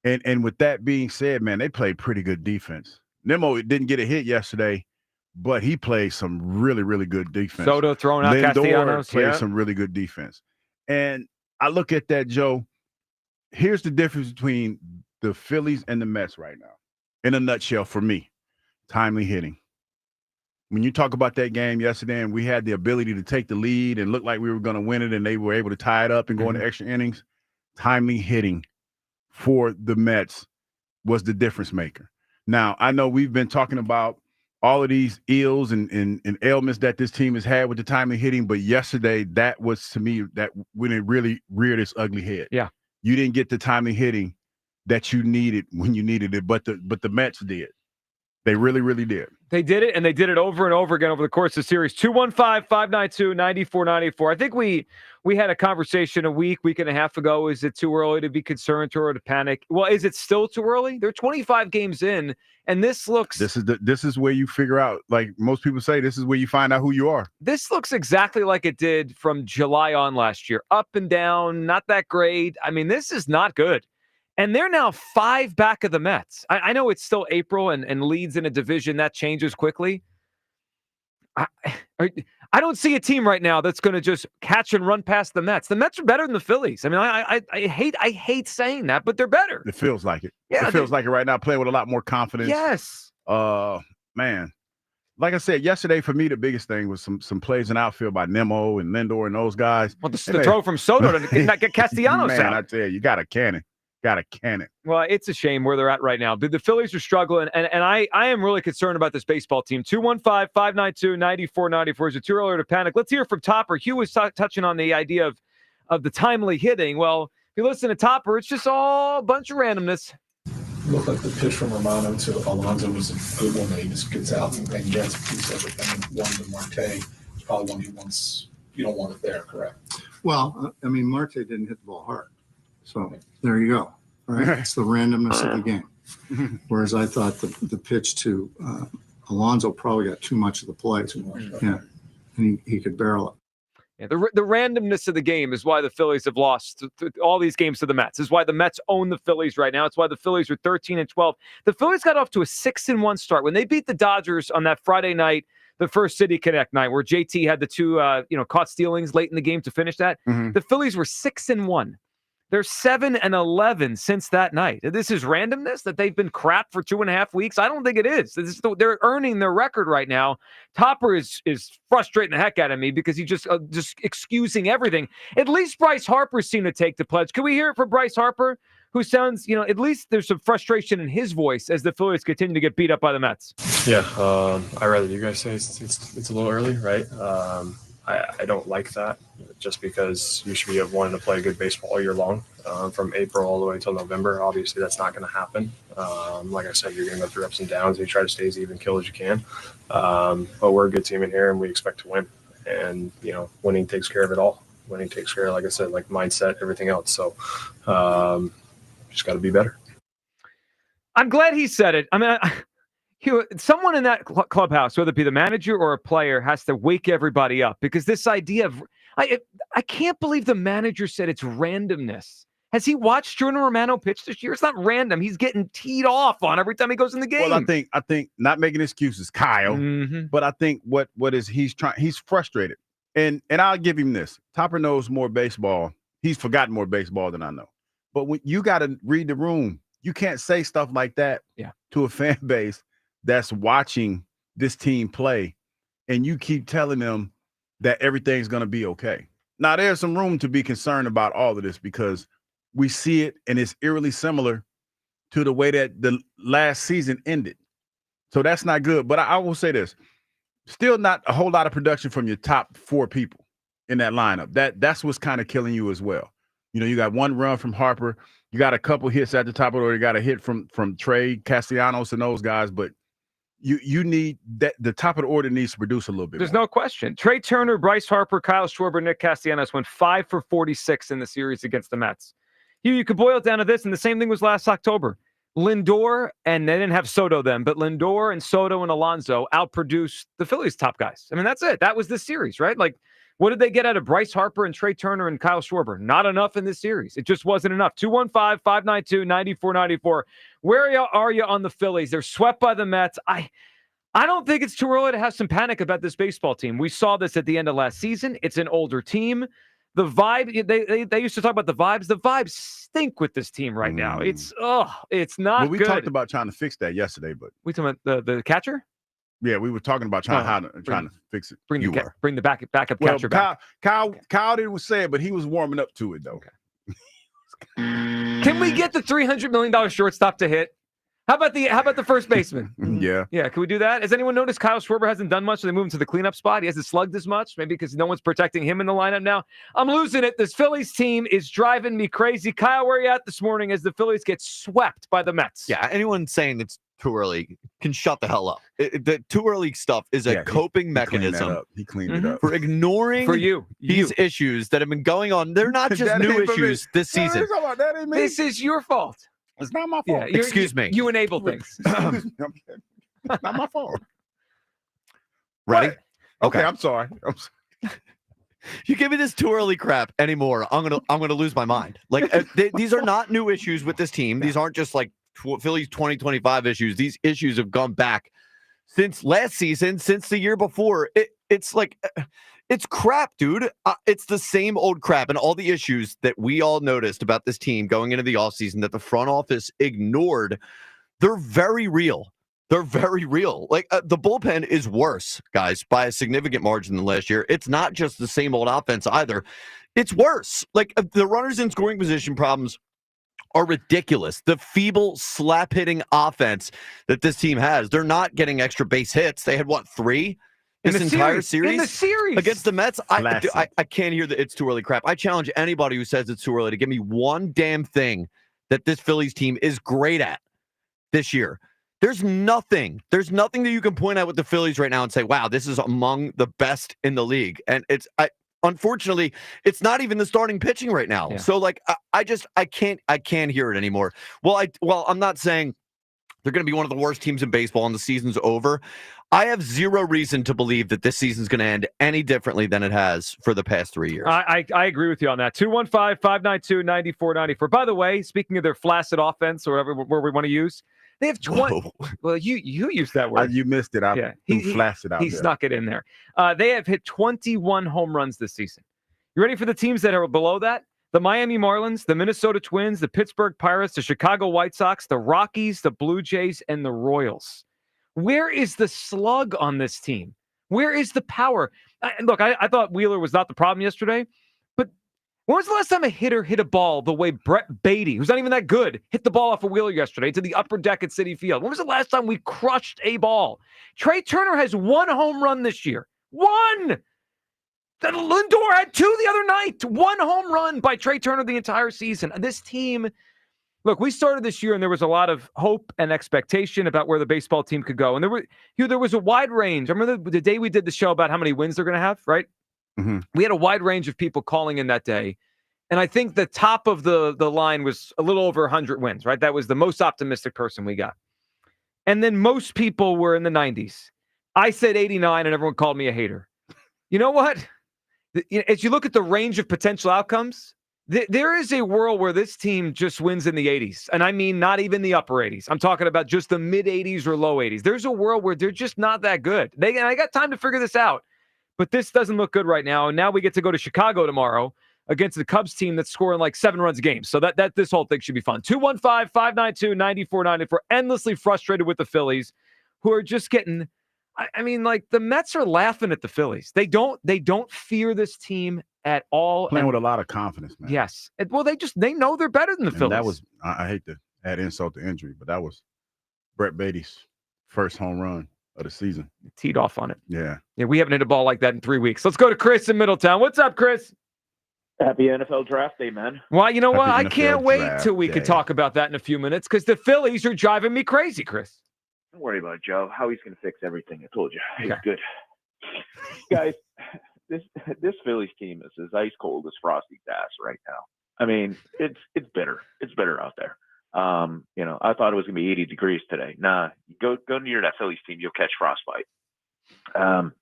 and with that being said, man, they played pretty good defense. Nemo didn't get a hit yesterday, but he played some really, really good defense. Soto throwing out Castellanos. Played some really good defense. And I look at that, Joe. Here's the difference between the Phillies and the Mets right now. In a nutshell, for me, timely hitting. When you talk about that game yesterday and we had the ability to take the lead and look like we were going to win it and they were able to tie it up and go into extra innings, timely hitting for the Mets was the difference maker. Now, I know we've been talking about all of these ills and ailments that this team has had with the timely hitting, but yesterday that was, to me, that when it really reared its ugly head. Yeah. You didn't get the timely hitting that you needed when you needed it, but the Mets did. They really, really did. They did it, and they did it over and over again over the course of the series. 215-592-9494. I think we had a conversation a week and a half ago. Is it too early to be concerned or to panic? Well, is it still too early? They're 25 games in, and this looks... This is where you figure out, like most people say, this is where you find out who you are. This looks exactly like it did from July on last year. Up and down, not that great. I mean, this is not good. And they're now 5 back of the Mets. I know it's still April and leads in a division that changes quickly. I don't see a team right now that's going to just catch and run past the Mets. The Mets are better than the Phillies. I mean, I hate saying that, but they're better. It feels like it. Yeah, it feels like it right now, playing with a lot more confidence. Yes. Man. Like I said, yesterday for me, the biggest thing was some plays in outfield by Nemo and Lindor and those guys. Well, the throw from Soto to not get Castellanos man, out. I tell you, got a cannon. Got a cannon. Well, it's a shame where they're at right now. The Phillies are struggling, and I am really concerned about this baseball team. 215-592-9494. Is it too early to panic? Let's hear from Topper. Hugh was touching on the idea of the timely hitting. Well, if you listen to Topper, it's just all a bunch of randomness. It looked like the pitch from Romano to Alonso was a good one that he just gets out and gets a piece of it. And one to Marte is probably one he wants. You don't want it there, correct? Well, I mean, Marte didn't hit the ball hard. So there you go. All right. It's the randomness of the game. Whereas I thought the pitch to Alonso probably got too much of the play. Yeah. And he could barrel it. Yeah, the randomness of the game is why the Phillies have lost all these games to the Mets. It's why the Mets own the Phillies right now. It's why the Phillies are 13-12. The Phillies got off to a 6-1 start when they beat the Dodgers on that Friday night, the first City Connect night, where JT had the two caught stealings late in the game to finish that. Mm-hmm. The Phillies were 6-1. They're 7-11 since that night. This is randomness that they've been crap for 2.5 weeks. I don't think it is. They're earning their record right now. Topper is frustrating the heck out of me because he's just excusing everything. At least Bryce Harper seemed to take the pledge. Can we hear it from Bryce Harper, who sounds, at least there's some frustration in his voice as the Phillies continue to get beat up by the Mets? Yeah, I'd rather you guys say it's a little early, right? I don't like that, just because you should be wanting to play good baseball all year long, from April all the way until November. Obviously, that's not going to happen. Like I said, you're going to go through ups and downs, and you try to stay as even kill as you can. But we're a good team in here, and we expect to win. And, winning takes care of it all. Winning takes care of, like I said, like mindset, everything else. So just got to be better. I'm glad he said it. I mean, someone in that clubhouse, whether it be the manager or a player, has to wake everybody up, because this idea of I can't believe the manager said it's randomness. Has he watched Jordan Romano pitch this year? It's not random. He's getting teed off on every time he goes in the game. Well, I think not making excuses, Kyle, but I think what is he's frustrated. And I'll give him this. Topper knows more baseball. He's forgotten more baseball than I know. But when you got to read the room, you can't say stuff like that to a fan base that's watching this team play, and you keep telling them that everything's going to be okay. Now, there's some room to be concerned about all of this, because we see it, and it's eerily similar to the way that the last season ended. So that's not good. But I will say this. Still not a whole lot of production from your top 4 people in that lineup. That's what's kind of killing you as well. You got one run from Harper. You got a couple hits at the top of the order. You got a hit from Trey, Castellanos, and those guys. But you need that. The top of the order needs to produce a little bit. There's more. No question. Trey Turner, Bryce Harper, Kyle Schwarber, Nick Castellanos went 5 for 46 in the series against the Mets. You could boil it down to this, and the same thing was last October. Lindor, and they didn't have Soto then, but Lindor and Soto and Alonso outproduced the Phillies' top guys. I mean, that's it. That was the series, right? Like, what did they get out of Bryce Harper and Trey Turner and Kyle Schwarber? Not enough in this series. It just wasn't enough. 215-592-9494. Where are you on the Phillies? They're swept by the Mets. I don't think it's too early to have some panic about this baseball team. We saw this at the end of last season. It's an older team. The vibe, they used to talk about the vibes. The vibes stink with this team right now. It's not well, we good. talked about trying to fix that yesterday, but we talking about the catcher? Yeah, we were talking about trying to fix it. Bring the backup catcher back. Kyle didn't say it, but he was warming up to it though. Okay. Can we get the $300 million shortstop to hit? How about the first baseman? Yeah. Can we do that? Has anyone noticed Kyle Schwarber hasn't done much? So they moved him to the cleanup spot. He hasn't slugged as much, maybe because no one's protecting him in the lineup now. I'm losing it. This Phillies team is driving me crazy. Kyle, where are you at this morning as the Phillies get swept by the Mets? Yeah, anyone saying it's too early can shut the hell up. The too early stuff is a coping mechanism. He cleaned it up for ignoring these issues that have been going on. They're not just new issues this season. This is your fault. It's not my fault. Yeah, Excuse me. You enable things. It's not my fault. Ready? Okay, I'm sorry. You give me this too early crap anymore, I'm gonna lose my mind. Like these are not new issues with this team. These aren't just like Phillies 2025 issues. These issues have gone back since last season, since the year before. It's like it's crap, dude. It's the same old crap, and all the issues that we all noticed about this team going into the offseason that the front office ignored. They're very real. They're very real. Like the bullpen is worse, guys, by a significant margin than last year. It's not just the same old offense either. It's worse. Like the runners in scoring position problems are ridiculous. The feeble slap hitting offense that this team has. They're not getting extra base hits. They had 3 this entire series? In the series against the Mets. I can't hear the it's too early crap. I challenge anybody who says it's too early to give me one damn thing that this Phillies team is great at this year. There's nothing that you can point out with the Phillies right now and say, wow, this is among the best in the league. And unfortunately, it's not even the starting pitching right now. Yeah. So like, I can't hear it anymore. Well, I'm not saying they're going to be one of the worst teams in baseball and the season's over. I have zero reason to believe that this season's going to end any differently than it has for the past 3 years. I agree with you on that. 215-592-9494. By the way, speaking of their flaccid offense or whatever where we want to use, they have 20. Well, you used that word. You missed it. He flaccid out he there. snuck it in there. They have hit 21 home runs this season. You ready for the teams that are below that? The Miami Marlins, the Minnesota Twins, the Pittsburgh Pirates, the Chicago White Sox, the Rockies, the Blue Jays, and the Royals. Where is the slug on this team? Where is the power? Look, I thought Wheeler was not the problem yesterday, but when was the last time a hitter hit a ball the way Brett Beatty, who's not even that good, hit the ball off a Wheeler yesterday to the upper deck at Citi Field? When was the last time we crushed a ball? Trey Turner has 1 home run this year. 1! Lindor had 2 the other night. 1 home run by Trey Turner the entire season. This team, look, we started this year and there was a lot of hope and expectation about where the baseball team could go. And there was a wide range. I remember the day we did the show about how many wins they're going to have, right? Mm-hmm. We had a wide range of people calling in that day. And I think the top of the line was a little over 100 wins, right? That was the most optimistic person we got. And then most people were in the 90s. I said 89 and everyone called me a hater. You know what? As you look at the range of potential outcomes, there is a world where this team just wins in the 80s. And I mean, not even the upper 80s. I'm talking about just the mid 80s or low 80s. There's a world where they're just not that good. I got time to figure this out. But this doesn't look good right now. And now we get to go to Chicago tomorrow against the Cubs team that's scoring like 7 runs a game. So that this whole thing should be fun. 215-592-9494. Endlessly frustrated with the Phillies, who are just getting, I mean, like the Mets are laughing at the Phillies. They don't fear this team at all. Playing with a lot of confidence, man. Yes. Well, they know they're better than the Phillies. That was, I hate to add insult to injury, but that was Brett Beatty's first home run of the season. Teed off on it. Yeah. Yeah, we haven't hit a ball like that in 3 weeks. Let's go to Chris in Middletown. What's up, Chris? Happy NFL Draft Day, man. Well, you know what? I NFL can't wait Draft till we Day. can talk about that in a few minutes because the Phillies are driving me crazy, Chris. Don't worry about it, Joe. Howie's going to fix everything. I told you. He's Okay. good. Guys, this Phillies team is as ice cold as Frosty's ass right now. I mean, it's bitter. It's bitter out there. I thought it was going to be 80 degrees today. Nah, go near that Phillies team, you'll catch frostbite. I'm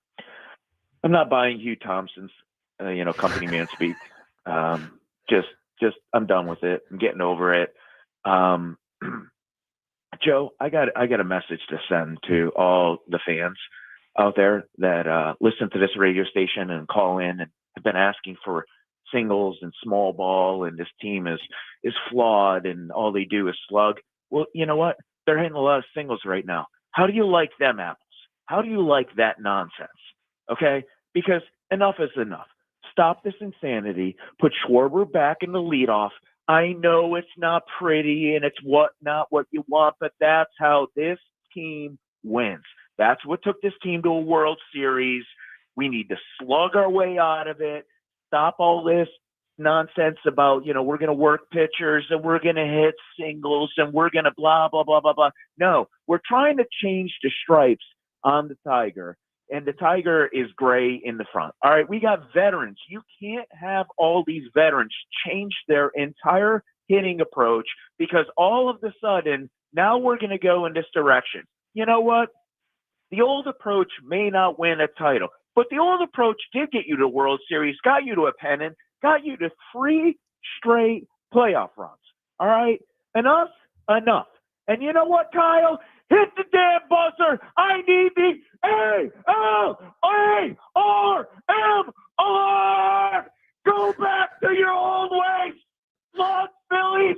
not buying Hugh Thompson's, company man speak. Just I'm done with it. I'm getting over it. Joe, I got a message to send to all the fans out there that listen to this radio station and call in and have been asking for singles and small ball, and this team is flawed and all they do is slug. Well, you know what? They're hitting a lot of singles right now. How do you like them apples? How do you like that nonsense? Okay? Because enough is enough. Stop this insanity. Put Schwarber back in the leadoff. I know it's not pretty and it's not what you want, but that's how this team wins. That's what took this team to a World Series. We need to slug our way out of it. Stop all this nonsense about, we're going to work pitchers and we're going to hit singles and we're going to blah, blah, blah, blah, blah. No, we're trying to change the stripes on the Tiger, and the Tiger is gray in the front. All right, we got veterans. You can't have all these veterans change their entire hitting approach because all of a sudden now we're going to go in this direction. You know what? The old approach may not win a title. But the old approach did get you to the World Series, got you to a pennant, got you to 3 straight playoff runs. All right? Enough. And you know what, Kyle? Hit the damn buzzer. I need the ALARM. Go back to your old ways. Slug, Phillies,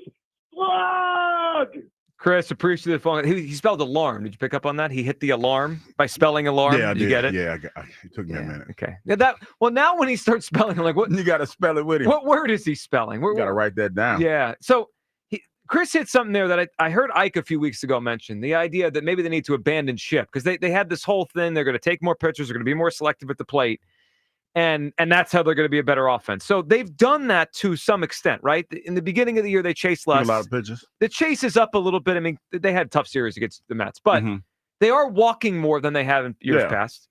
slug. Chris, appreciate the phone. He spelled alarm. Did you pick up on that? He hit the alarm by spelling alarm. Yeah, I did. You get it? Yeah, it took me a minute. Okay. Now when he starts spelling, I'm like, what? You got to spell it with him. What word is he spelling? You got to write that down. Yeah. So Chris hit something there that I heard Ike a few weeks ago mention, the idea that maybe they need to abandon ship because they had this whole thing. They're going to take more pitchers. They're going to be more selective at the plate. And that's how they're going to be a better offense. So they've done that to some extent, right? In the beginning of the year, they chased less. A lot of pitches. The chase is up a little bit. I mean, they had a tough series against the Mets, but they are walking more than they have in years past.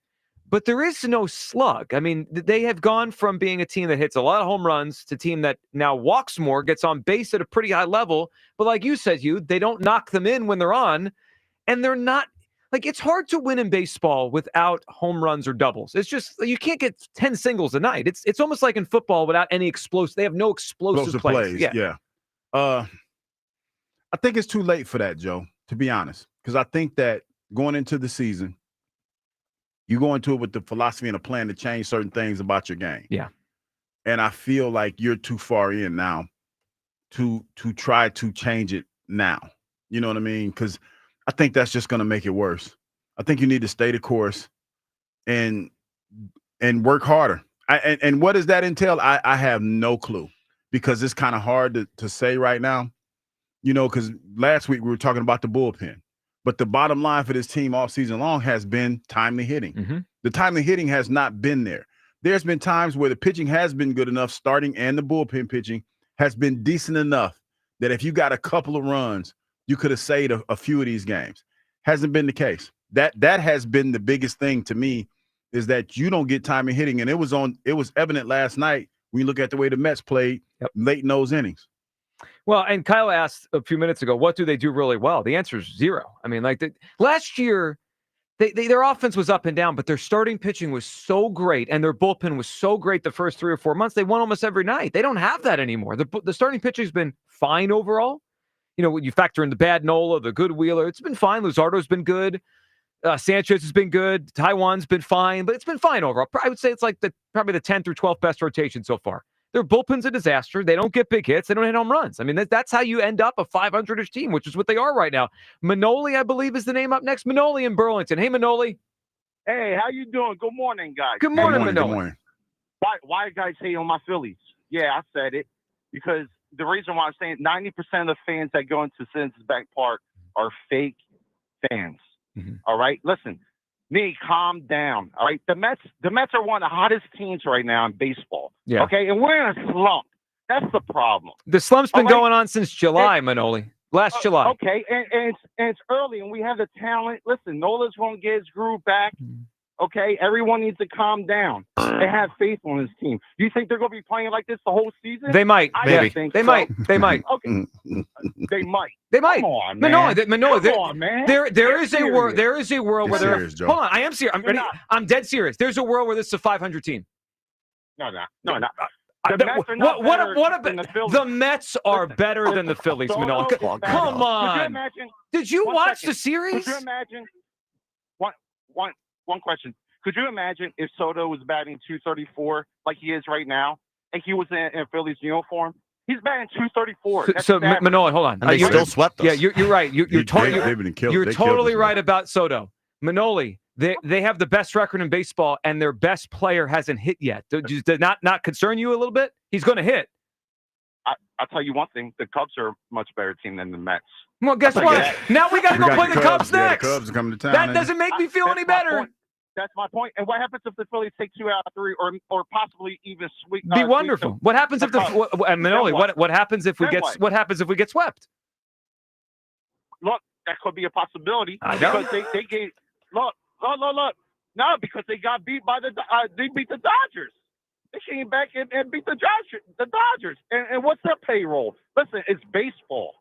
But there is no slug. I mean, they have gone from being a team that hits a lot of home runs to a team that now walks more, gets on base at a pretty high level. But like you said, they don't knock them in when they're on, and they're not. Like, it's hard to win in baseball without home runs or doubles. It's just, you can't get 10 singles a night. It's almost like in football without any explosive. They have no explosive plays. Yeah. I think it's too late for that, Joe, to be honest. Because I think that going into the season, you go into it with the philosophy and a plan to change certain things about your game. Yeah. And I feel like you're too far in now to try to change it now. You know what I mean? Because I think that's just going to make it worse. I think you need to stay the course and work harder. And what does that entail? I have no clue because it's kind of hard to say right now, because last week we were talking about the bullpen. But the bottom line for this team all season long has been timely hitting. The timely hitting has not been there. There's been times where the pitching has been good enough, starting and the bullpen pitching has been decent enough that if you got a couple of runs, you could have saved a few of these games. Hasn't been the case. That has been the biggest thing to me is that you don't get timely hitting. And it was evident last night when you look at the way the Mets played late in those innings. Well, and Kyle asked a few minutes ago, what do they do really well? The answer is 0. I mean, last year, their offense was up and down, but their starting pitching was so great, and their bullpen was so great the first 3 or 4 months. They won almost every night. They don't have that anymore. The starting pitching's been fine overall. When you factor in the bad Nola, the good Wheeler, it's been fine. Luzardo's been good. Sanchez has been good. Taiwan's been fine, but it's been fine overall. I would say it's like probably the 10th or 12th best rotation so far. Their bullpen's a disaster. They don't get big hits. They don't hit home runs. I mean, that's how you end up a 500-ish team, which is what they are right now. Manoli, I believe, is the name up next. Manoli in Burlington. Hey, Manoli. Hey, how you doing? Good morning, guys. Good morning, Manoli. Good morning. Why you guys hate on my Phillies? Yeah, I said it. Because the reason why I'm saying 90% of the fans that go into Citizens Bank Park are fake fans. All right? Listen, calm down. All right? The Mets are one of the hottest teams right now in baseball. Yeah. Okay? And we're in a slump. That's the problem. The slump's been going on since July, Manoli. Last July. Okay, and it's early, and we have the talent. Listen, Nola's going to get his groove back. Okay, everyone needs to calm down and have faith on this team. You think they're going to be playing like this the whole season? They might. I think They so. might. They might. Okay. They might. They might. Come on, man. Manoli, Come on, man. There is a world. There is a world where they're. Serious, Joe. Hold on, I am serious. I'm ready. I'm dead serious. There's a world where this is a 500 team. No. The Mets are not better than the Phillies. The Mets are better than the Phillies, Manoli. Come on. Could you imagine? Did you watch the series? Could you imagine? One question. Could you imagine if Soto was batting 234 like he is right now, and he was in a Phillies uniform? He's batting 234. So Manoli, hold on. And they still swept us. Yeah, you're right. You're totally right us. about Soto. Manoli, they have the best record in baseball, and their best player hasn't hit yet. Does not concern you a little bit? He's going to hit. I'll tell you one thing. The Cubs are a much better team than the Mets. Well, guess what? Now we got to go play the Cubs next. The Cubs are coming to town. That doesn't make me feel any better. That's my point. And what happens if the Phillies take 2 out of 3, or possibly even sweep? Be wonderful. What happens if Manoli? What happens if we get? What happens if we get swept? Look, that could be a possibility. I know. Because they gave look. No, because they got beat by they beat the Dodgers. They came back and beat the Dodgers. And what's their payroll? Listen, it's baseball.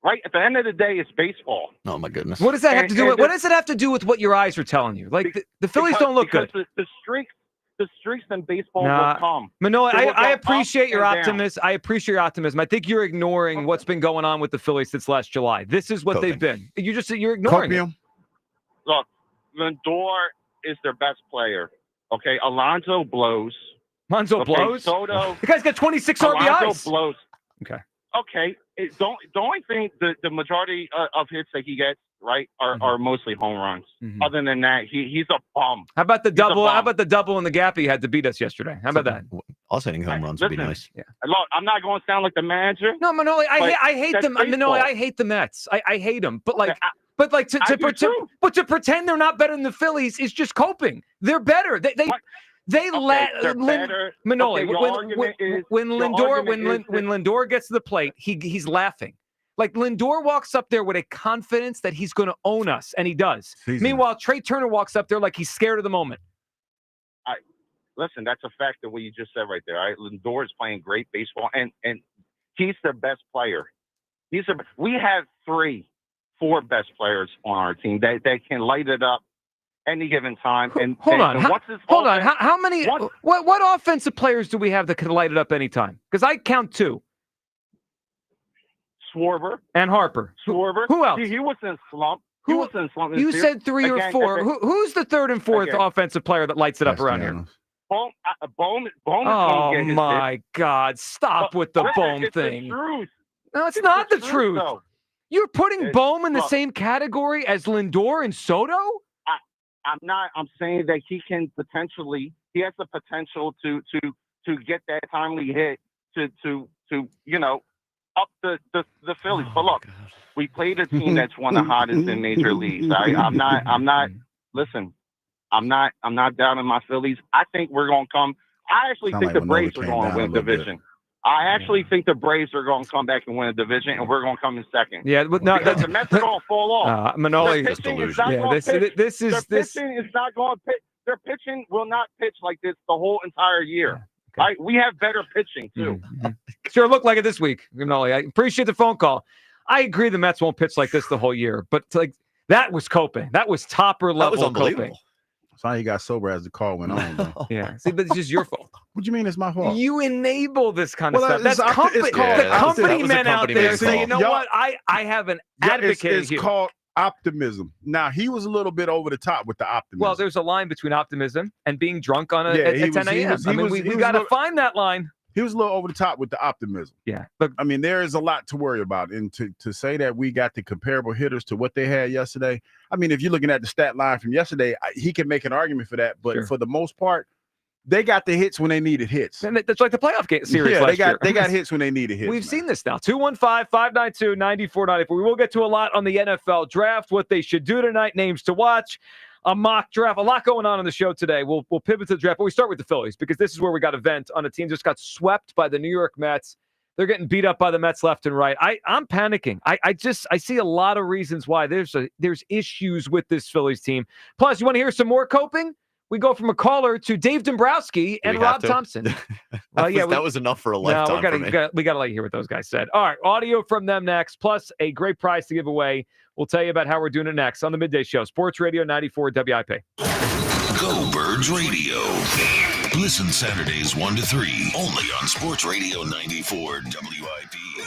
Right? At the end of the day, it's baseball. Oh my goodness. What does that have to do with? What does it have to do with what your eyes are telling you? Like the Phillies don't look good. The streaks the streaks in baseball Nah, will come. Manoa, They will I go appreciate up your and down. optimism. I appreciate your optimism. I think you're ignoring what's been going on with the Phillies since last July. This is what they've been. You're ignoring it. Look, Lindor is their best player. Okay, Alonso blows. Alonso okay, blows? Soto. The guy's got 26 Alonso RBIs. blows. Okay. Okay, the only thing the majority of hits that he gets are mostly home runs. Other than that, he's a bum. How about the He's a double? bum. How about the double in the gap he had to beat us yesterday? How about that? Us hitting home runs would be Listen, nice. Yeah. Look, I'm not going to sound like the manager. No, Manoli, I hate that's them. Manoli, baseball. I hate the Mets. I hate them. But like, I do too. to pretend they're not better than the Phillies is just coping. They're better. They let they're better. Manoli, Okay, your argument is- when your Lindor argument is when Lindor gets to the plate, he's laughing. Like Lindor walks up there with a confidence that he's going to own us, and he does. Meanwhile, Trey Turner walks up there like he's scared of the moment. Listen, that's a fact of what you just said right there. All right, Lindor is playing great baseball, and he's their best player. We have 4 best players on our team that can light it up any given time. And Hold on. Hold on. How many? What offensive players do we have that can light it up anytime? Because I count 2. Schwarber and Harper. Schwarber. Who else? He was in slump. He was in slump. You said 3 or 4. Who's the 3rd and 4th offensive player that lights it up around here? Bowman. Oh get his my hit. God! Stop with the Bohm it's thing. The truth. No, it's not the truth. Though. You're putting Bohm in the same category as Lindor and Soto? I'm not. I'm saying that he can potentially. He has the potential to get that timely hit to up the Phillies. But look, we played a team that's one of the hottest in major leagues. I'm not. Listen, I'm not down in my Phillies. I think we're going to come. I actually think the Braves are going to win the division. I actually think the Braves are going to come back and win a division, and we're going to come in second. Yeah, but no, because the Mets are going to fall off. Manoli, this pitching is not going to pitch. Their pitching will not pitch like this the whole entire year. Yeah, okay. We have better pitching too. Sure, look like it this week, Manoli. I appreciate the phone call. I agree the Mets won't pitch like this the whole year, but like that was coping. That was topper level coping. That's how you got sober as the call went on. Yeah, see, but it's just your fault. What do you mean it's my fault? You enable this kind of stuff. That's the company men out there say, you know what? I have an advocate here. It's called optimism. Now, he was a little bit over the top with the optimism. Well, there's a line between optimism and being drunk on at 10 a.m. We got to find that line. He was a little over the top with the optimism. Yeah. But I mean, there is a lot to worry about. And to say that we got the comparable hitters to what they had yesterday, I mean, if you're looking at the stat line from yesterday, he can make an argument for that. But for the most part, they got the hits when they needed hits. And that's like the playoff series last year. They got hits when they needed hits. We've seen this now. 215-592-9494. We will get to a lot on the NFL draft, what they should do tonight, names to watch, a mock draft, a lot going on the show today. We'll pivot to the draft, but we start with the Phillies because this is where we got a vent on a team just got swept by the New York Mets. They're getting beat up by the Mets left and right. I'm panicking. I see a lot of reasons why there's issues with this Phillies team. Plus, you want to hear some more coping? We go from a caller to Dave Dombrowski and Rob Thompson. That was enough for a lifetime for me. We got to let you hear what those guys said. All right, audio from them next, plus a great prize to give away. We'll tell you about how we're doing it next on the Midday Show. Sports Radio 94 WIP. Go Birds Radio. Listen Saturdays 1 to 3 only on Sports Radio 94 WIP.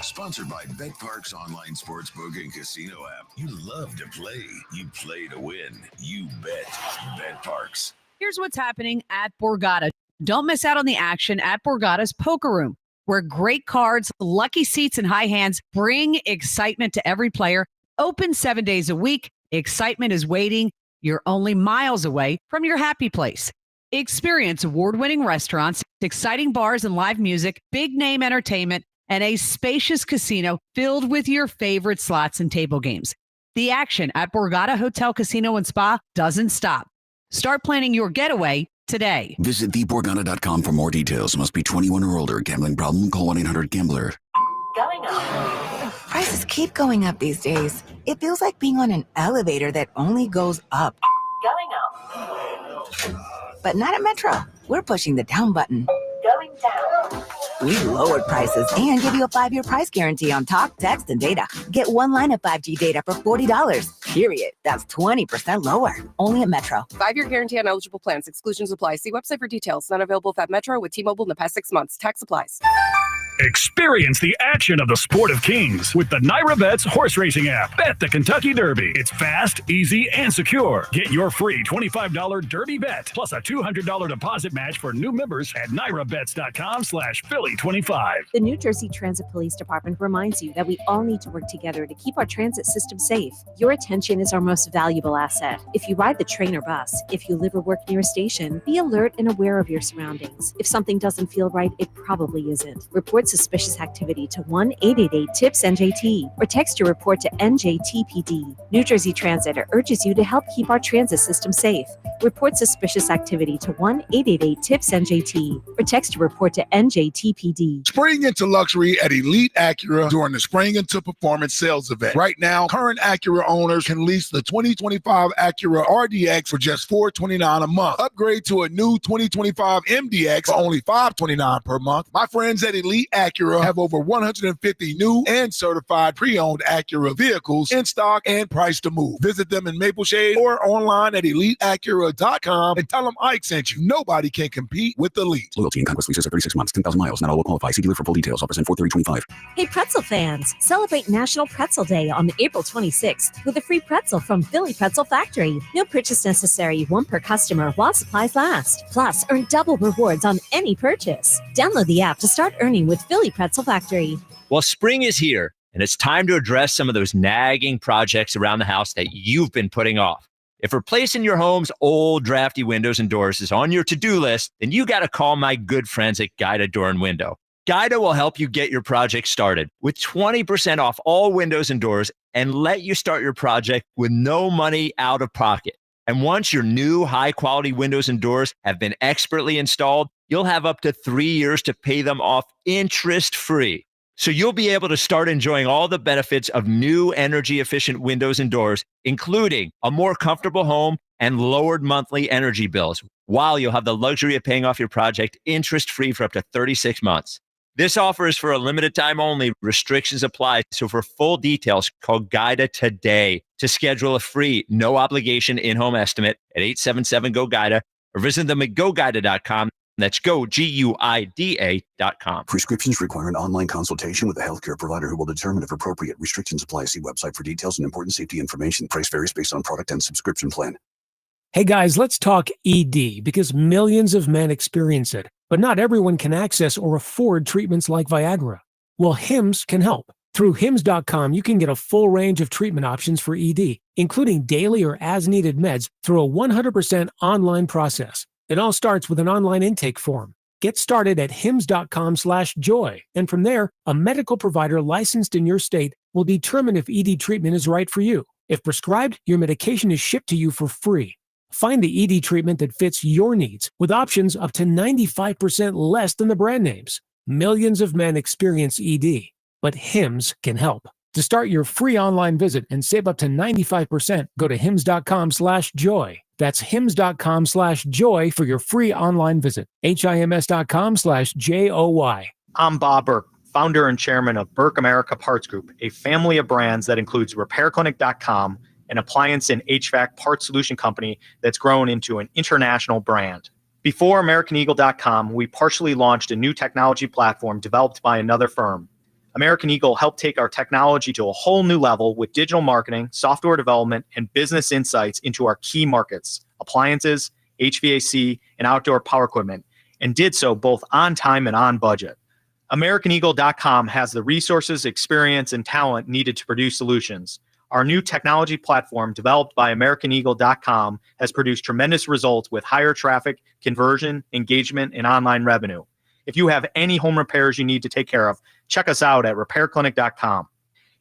Sponsored by Bet Parks online sportsbook and casino app. You love to play. You play to win. You bet. Bet Parks. Here's what's happening at Borgata. Don't miss out on the action at Borgata's Poker Room, where great cards, lucky seats, and high hands bring excitement to every player. Open 7 days a week. Excitement is waiting. You're only miles away from your happy place. Experience award-winning restaurants, exciting bars and live music, big-name entertainment, and a spacious casino filled with your favorite slots and table games. The action at Borgata Hotel, Casino, and Spa doesn't stop. Start planning your getaway today. Visit theborgata.com for more details. Must be 21 or older. Gambling problem? Call 1-800-GAMBLER. Going up. Prices keep going up these days. It feels like being on an elevator that only goes up. Going up. But not at Metro. We're pushing the down button. Going down. We lowered prices and give you a 5-year price guarantee on talk, text, and data. Get one line of 5G data for $40. period. That's 20% lower. Only at Metro. 5-year guarantee on eligible plans. Exclusions apply. See website for details. Not available at Metro with T-Mobile in the past 6 months. Tax applies. Experience the action of the Sport of Kings with the Naira Bets horse racing app. Bet the Kentucky Derby. It's fast, easy, and secure. Get your free $25 Derby bet plus a $200 deposit match for new members at nairabets.com/Philly25. The New Jersey Transit Police Department reminds you that we all need to work together to keep our transit system safe. Your attention is our most valuable asset. If you ride the train or bus, if you live or work near a station, be alert and aware of your surroundings. If something doesn't feel right, it probably isn't. Report suspicious activity to 1-888-TIPS-NJT or text your report to NJTPD. New Jersey Transit urges you to help keep our transit system safe. Report suspicious activity to 1-888-TIPS-NJT or text your report to NJTPD. Spring into luxury at Elite Acura during the Spring into Performance sales event. Right now, current Acura owners can lease the 2025 Acura RDX for just $429 a month. Upgrade to a new 2025 MDX for only $529 per month. My friends at Elite Acura have over 150 new and certified pre-owned Acura vehicles in stock and priced to move. Visit them in Maple Shade or online at EliteAcura.com and tell them Ike sent you. Nobody can compete with Elite. Loyalty and conquest leases are 36 months, 10,000 miles. Not all will qualify. See dealer for full details. Offers in 4/30/25. Hey pretzel fans, celebrate National Pretzel Day on April 26th with a free pretzel from Philly Pretzel Factory. No purchase necessary, one per customer while supplies last. Plus, earn double rewards on any purchase. Download the app to start earning with Philly Pretzel Factory. Well, spring is here, and it's time to address some of those nagging projects around the house that you've been putting off. If replacing your home's old drafty windows and doors is on your to-do list, then you got to call my good friends at Guida Door and Window. Guida will help you get your project started with 20% off all windows and doors and let you start your project with no money out of pocket. And once your new high-quality windows and doors have been expertly installed, you'll have up to 3 years to pay them off interest-free. So you'll be able to start enjoying all the benefits of new energy-efficient windows and doors, including a more comfortable home and lowered monthly energy bills, while you'll have the luxury of paying off your project interest-free for up to 36 months. This offer is for a limited time only. Restrictions apply. So for full details, call Guida today to schedule a free, no obligation in-home estimate at 877-GO-GUIDA or visit them at GoGuida.com. That's GoGuida.com. Prescriptions require an online consultation with a healthcare provider who will determine if appropriate. Restrictions apply. See website for details and important safety information. Price varies based on product and subscription plan. Hey guys, let's talk ED because millions of men experience it, but not everyone can access or afford treatments like Viagra. Well, Hims can help. Through Hims.com, you can get a full range of treatment options for ED, including daily or as-needed meds through a 100% online process. It all starts with an online intake form. Get started at hims.com/joy, and from there, a medical provider licensed in your state will determine if ED treatment is right for you. If prescribed, your medication is shipped to you for free. Find the ED treatment that fits your needs with options up to 95% less than the brand names. Millions of men experience ED, but Hims can help. To start your free online visit and save up to 95%, go to hims.com/joy. That's hims.com/joy for your free online visit. HIMS.com/JOY. I'm Bob Burke, founder and chairman of Burke America Parts Group, a family of brands that includes RepairClinic.com, an appliance and HVAC parts solution company that's grown into an international brand. Before AmericanEagle.com, we partially launched a new technology platform developed by another firm. American Eagle helped take our technology to a whole new level with digital marketing, software development, and business insights into our key markets, appliances, HVAC, and outdoor power equipment, and did so both on time and on budget. AmericanEagle.com has the resources, experience, and talent needed to produce solutions. Our new technology platform, developed by AmericanEagle.com, has produced tremendous results with higher traffic, conversion, engagement, and online revenue. If you have any home repairs you need to take care of, check us out at RepairClinic.com.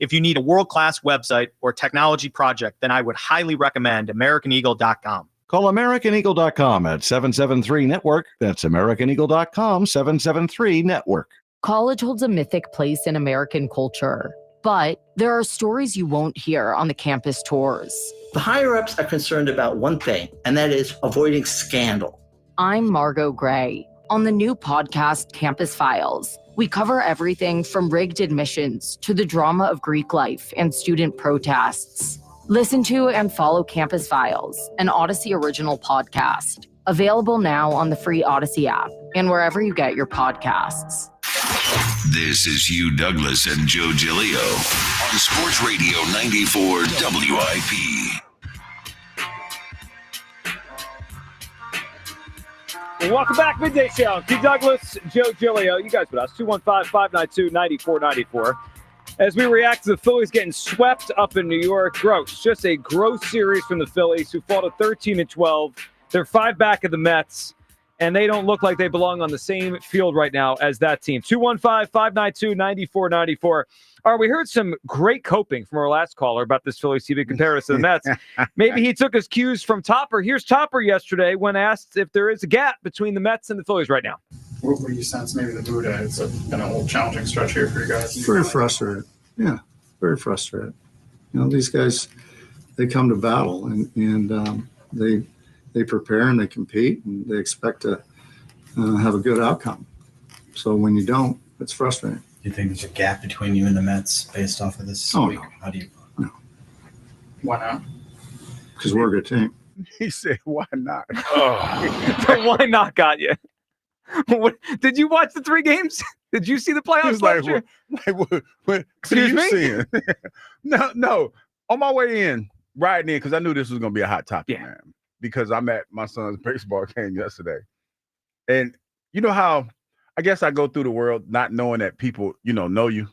If you need a world-class website or technology project, then I would highly recommend AmericanEagle.com. Call AmericanEagle.com at 773-NETWORK. That's AmericanEagle.com, 773-NETWORK. College holds a mythic place in American culture, but there are stories you won't hear on the campus tours. The higher-ups are concerned about one thing, and that is avoiding scandal. I'm Margot Gray. On the new podcast, Campus Files, we cover everything from rigged admissions to the drama of Greek life and student protests. Listen to and follow Campus Files, an Odyssey original podcast. Available now on the free Odyssey app and wherever you get your podcasts. This is Hugh Douglas and Joe Giglio on Sports Radio 94 WIP. Welcome back, Midday Show. Hugh Douglas, Joe Giglio. You guys with us, 215-592-9494. As we react to the Phillies getting swept up in New York. Gross. Just a gross series from the Phillies, who fall to 13-12. They're 5 back of the Mets, and they don't look like they belong on the same field right now as that team. 215-592-9494. All right, we heard some great coping from our last caller about this Phillies team in comparison to the Mets. Maybe he took his cues from Topper. Here's Topper yesterday when asked if there is a gap between the Mets and the Phillies right now. What you sense maybe the mood? It's been a whole challenging stretch here for you guys. Very frustrated. Yeah, very frustrated. You know, these guys, they come to battle and they prepare and they compete and they expect to have a good outcome. So when you don't, it's frustrating. Do you think there's a gap between you and the Mets based off of this week? No. How do you? No. Why not? Because we're a good team. He said, "Why not?" The why not got you. What, did you watch the 3 games? Did you see the playoffs last year? What Excuse me? Seeing? No. On my way in, riding in, because I knew this was going to be a hot topic, man. Because I'm at my son's baseball game yesterday. And you know how, I guess I go through the world not knowing that people, know you.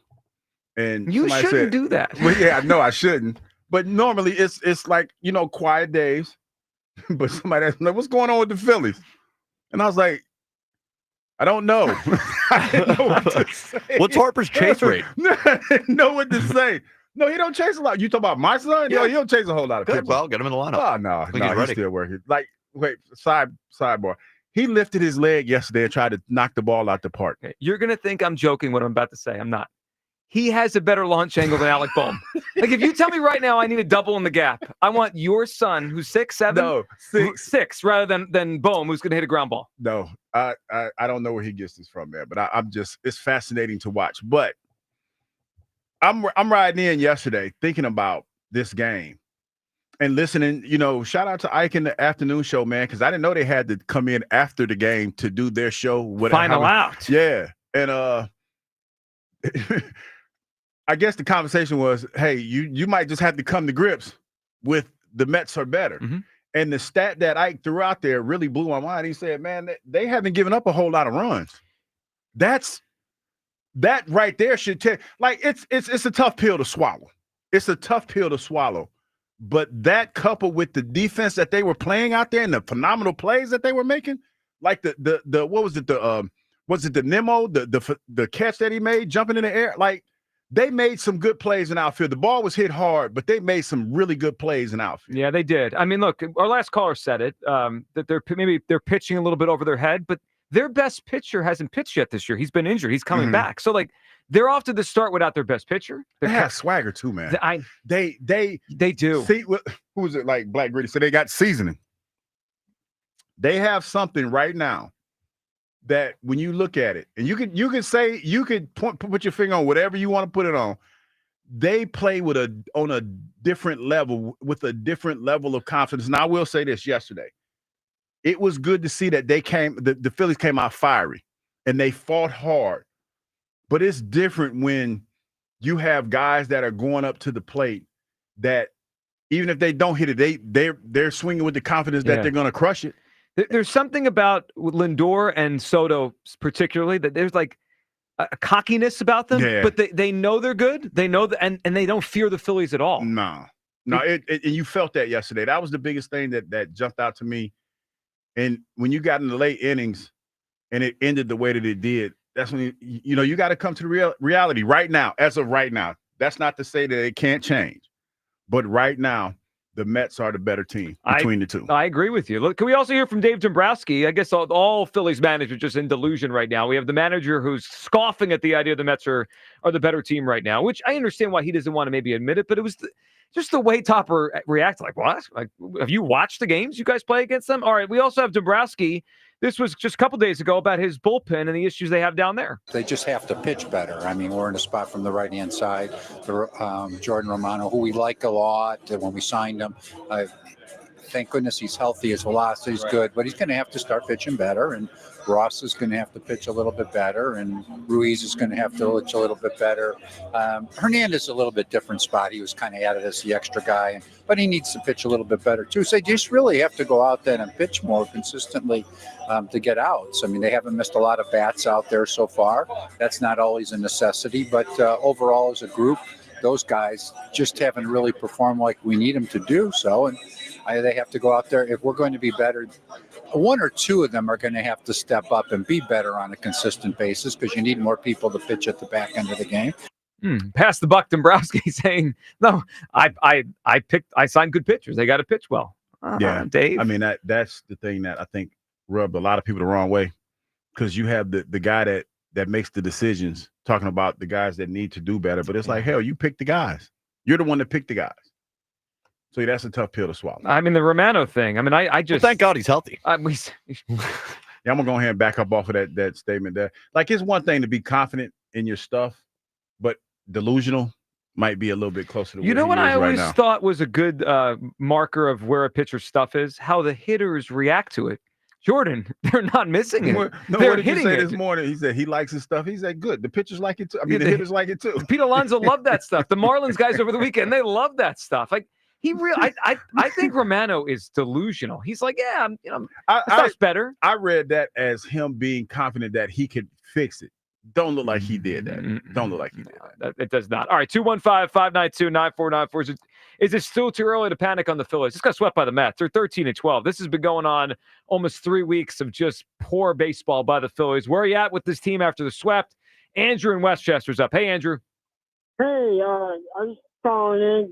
And You somebody shouldn't said, do that. Well, yeah, I know I shouldn't. But normally it's like, quiet days. But somebody asked me, what's going on with the Phillies? And I was like, I don't know. I didn't know what to say. What's Harper's chase rate? I didn't know what to say. No, he don't chase a lot. You talk about my son? Yeah. No, he don't chase a whole lot of Good. people. Well, get him in the lineup. Oh, no, Think he's he's ready. still working. Like, wait, sidebar. He lifted his leg yesterday and tried to knock the ball out the park. Okay, you're going to think I'm joking what I'm about to say. I'm not. He has a better launch angle than Alec Boehm. Like, if you tell me right now I need a double in the gap, I want your son, who's 6'7", No, 6 rather than Boehm, who's going to hit a ground ball. No, I don't know where he gets this from, man. But I'm just, it's fascinating to watch. But I'm riding in yesterday thinking about this game and listening. Shout out to Ike in the afternoon show, man, because I didn't know they had to come in after the game to do their show. Final out. Yeah, and I guess the conversation was, hey, you might just have to come to grips with the Mets are better. Mm-hmm. And the stat that Ike threw out there really blew my mind. He said, man, they haven't given up a whole lot of runs. That right there should tell, like, it's a tough pill to swallow. It's a tough pill to swallow. But that coupled with the defense that they were playing out there and the phenomenal plays that they were making, like the what was it, the Nemo, the catch that he made jumping in the air, like, they made some good plays in outfield. The ball was hit hard, but they made some really good plays in outfield. Yeah, they did. I mean, look, our last caller said it, that they're pitching a little bit over their head, but their best pitcher hasn't pitched yet this year. He's been injured. He's coming back. So, like, they're off to the start without their best pitcher. They have swagger too, man. They do. See, who was it? Like Black Gritty. So they got seasoning. They have something right now that when you look at it, and you could put your finger on whatever you want to put it on. They play on a different level with a different level of confidence. And I will say this: yesterday, it was good to see that the Phillies came out fiery and they fought hard. But it's different when you have guys that are going up to the plate that even if they don't hit it, they're swinging with the confidence that they're going to crush it. There's something about Lindor and Soto particularly that there's like a cockiness about them, but they know they're good. They know that, and they don't fear the Phillies at all. No, and you felt that yesterday. That was the biggest thing that jumped out to me. And when you got in the late innings and it ended the way that it did, that's when you got to come to the reality right now. As of right now, that's not to say that it can't change, but right now, the Mets are the better team between the two. I agree with you. Look, can we also hear from Dave Dombrowski? I guess all Phillies managers just in delusion right now. We have the manager who's scoffing at the idea the Mets are the better team right now, which I understand why he doesn't want to maybe admit it, but it was just the way Topper reacted. Like, what? Like, have you watched the games you guys play against them? All right, we also have Dombrowski, This was just a couple days ago about his bullpen and the issues they have down there. They just have to pitch better. I mean, we're in a spot from the right-hand side. Jordan Romano, who we like a lot when we signed him, thank goodness he's healthy. His velocity is good, but he's going to have to start pitching better. And Ross is going to have to pitch a little bit better, and Ruiz is going to have to pitch a little bit better. Hernandez is a little bit different spot. He was kind of added as the extra guy, but he needs to pitch a little bit better too. So they just really have to go out there and pitch more consistently to get outs. I mean, they haven't missed a lot of bats out there so far. That's not always a necessity, but overall as a group, those guys just haven't really performed like we need them to do so. And they have to go out there. If we're going to be better, one or two of them are going to have to step up and be better on a consistent basis because you need more people to pitch at the back end of the game. Pass the buck, Dombrowski saying, no, I signed good pitchers. They got to pitch well. Yeah, Dave. I mean, that's the thing that I think rubbed a lot of people the wrong way, because you have the guy that makes the decisions talking about the guys that need to do better. But it's like, hell, you pick the guys. You're the one that picked the guys. So that's a tough pill to swallow. I mean, the Romano thing. I mean, I just thank God he's healthy. Yeah, I'm gonna go ahead and back up off of that statement there. Like, it's one thing to be confident in your stuff, but delusional might be a little bit closer to you know what I always right thought was a good marker of where a pitcher's stuff is? How the hitters react to it. Jordan, they're not missing it. They're hitting it. This morning, he said he likes his stuff. He said, good. The pitchers like it too. I mean, the hitters like it too. Pete Alonso loved that stuff. The Marlins guys over the weekend, they love that stuff. Like, I think Romano is delusional. He's like, yeah, stuff's better. I read that as him being confident that he could fix it. Don't look like he did that. Don't look like he did that. It does not. All right, 215-592-9494. Is it still too early to panic on the Phillies? Just got swept by the Mets. They're 13-12. This has been going on almost 3 weeks of just poor baseball by the Phillies. Where are you at with this team after the swept? Andrew in Westchester's up. Hey, Andrew. Hey, I was calling in.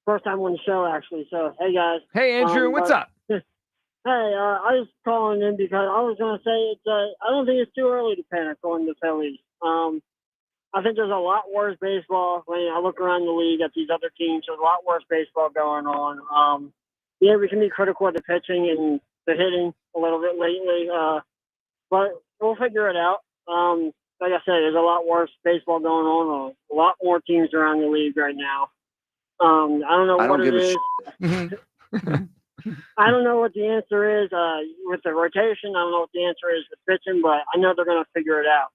First time on the show, actually. So, hey, guys. Hey, Andrew. What's up? Hey, I was calling in because I was going to say I don't think it's too early to panic on the Phillies. I think there's a lot worse baseball. When I look around the league at these other teams, there's a lot worse baseball going on. Yeah, we can be critical of the pitching and the hitting a little bit lately, but we'll figure it out. Like I said, there's a lot worse baseball going on. A lot more teams around the league right now. I don't know what it is. I don't know what the answer is with the rotation. I don't know what the answer is with pitching, but I know they're going to figure it out.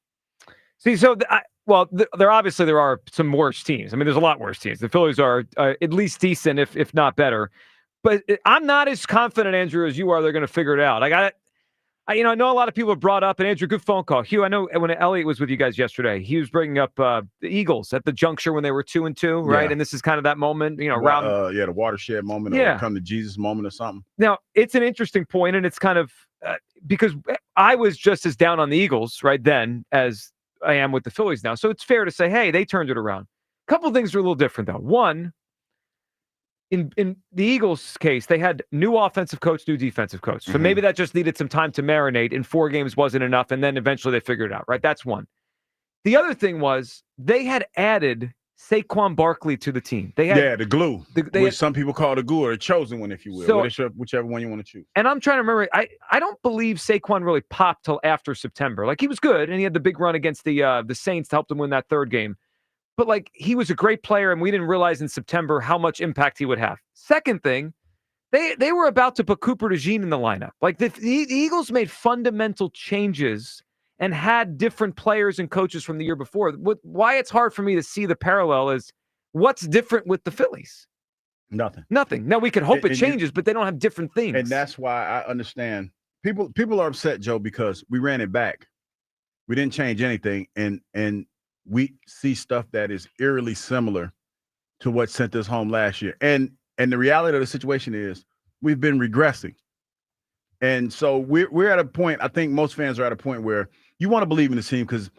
See, so there are some worse teams. I mean, there's a lot worse teams. The Phillies are at least decent, if not better. But I'm not as confident, Andrew, as you are. They're going to figure it out. I know a lot of people have brought up, and Andrew, good phone call. Hugh, I know when Elliot was with you guys yesterday, he was bringing up the Eagles at the juncture when they were 2-2, right? Yeah. And this is kind of that moment, around the watershed moment, or come to Jesus moment or something. Now, it's an interesting point, and it's kind of because I was just as down on the Eagles right then as I am with the Phillies now. So it's fair to say, hey, they turned it around. A couple of things are a little different, though. One, in the Eagles' case, they had new offensive coach, new defensive coach. So maybe that just needed some time to marinate, and 4 games wasn't enough, and then eventually they figured it out, right? That's one. The other thing was they had added Saquon Barkley to the team. They had the glue, which some people call the glue, or the chosen one, if you will. So, whichever one you want to choose. And I'm trying to remember, I don't believe Saquon really popped till after September. Like, he was good, and he had the big run against the Saints to help them win that 3rd game. But, like, he was a great player, and we didn't realize in September how much impact he would have. Second thing, they were about to put Cooper DeJean in the lineup. Like, the Eagles made fundamental changes and had different players and coaches from the year before. Why it's hard for me to see the parallel is what's different with the Phillies? Nothing. Now, we could hope it changes, but they don't have different things. And that's why I understand. People are upset, Joe, because we ran it back. We didn't change anything, and we see stuff that is eerily similar to what sent us home last year. And the reality of the situation is we've been regressing. And so we're at a point, I think most fans are at a point where you want to believe in the team because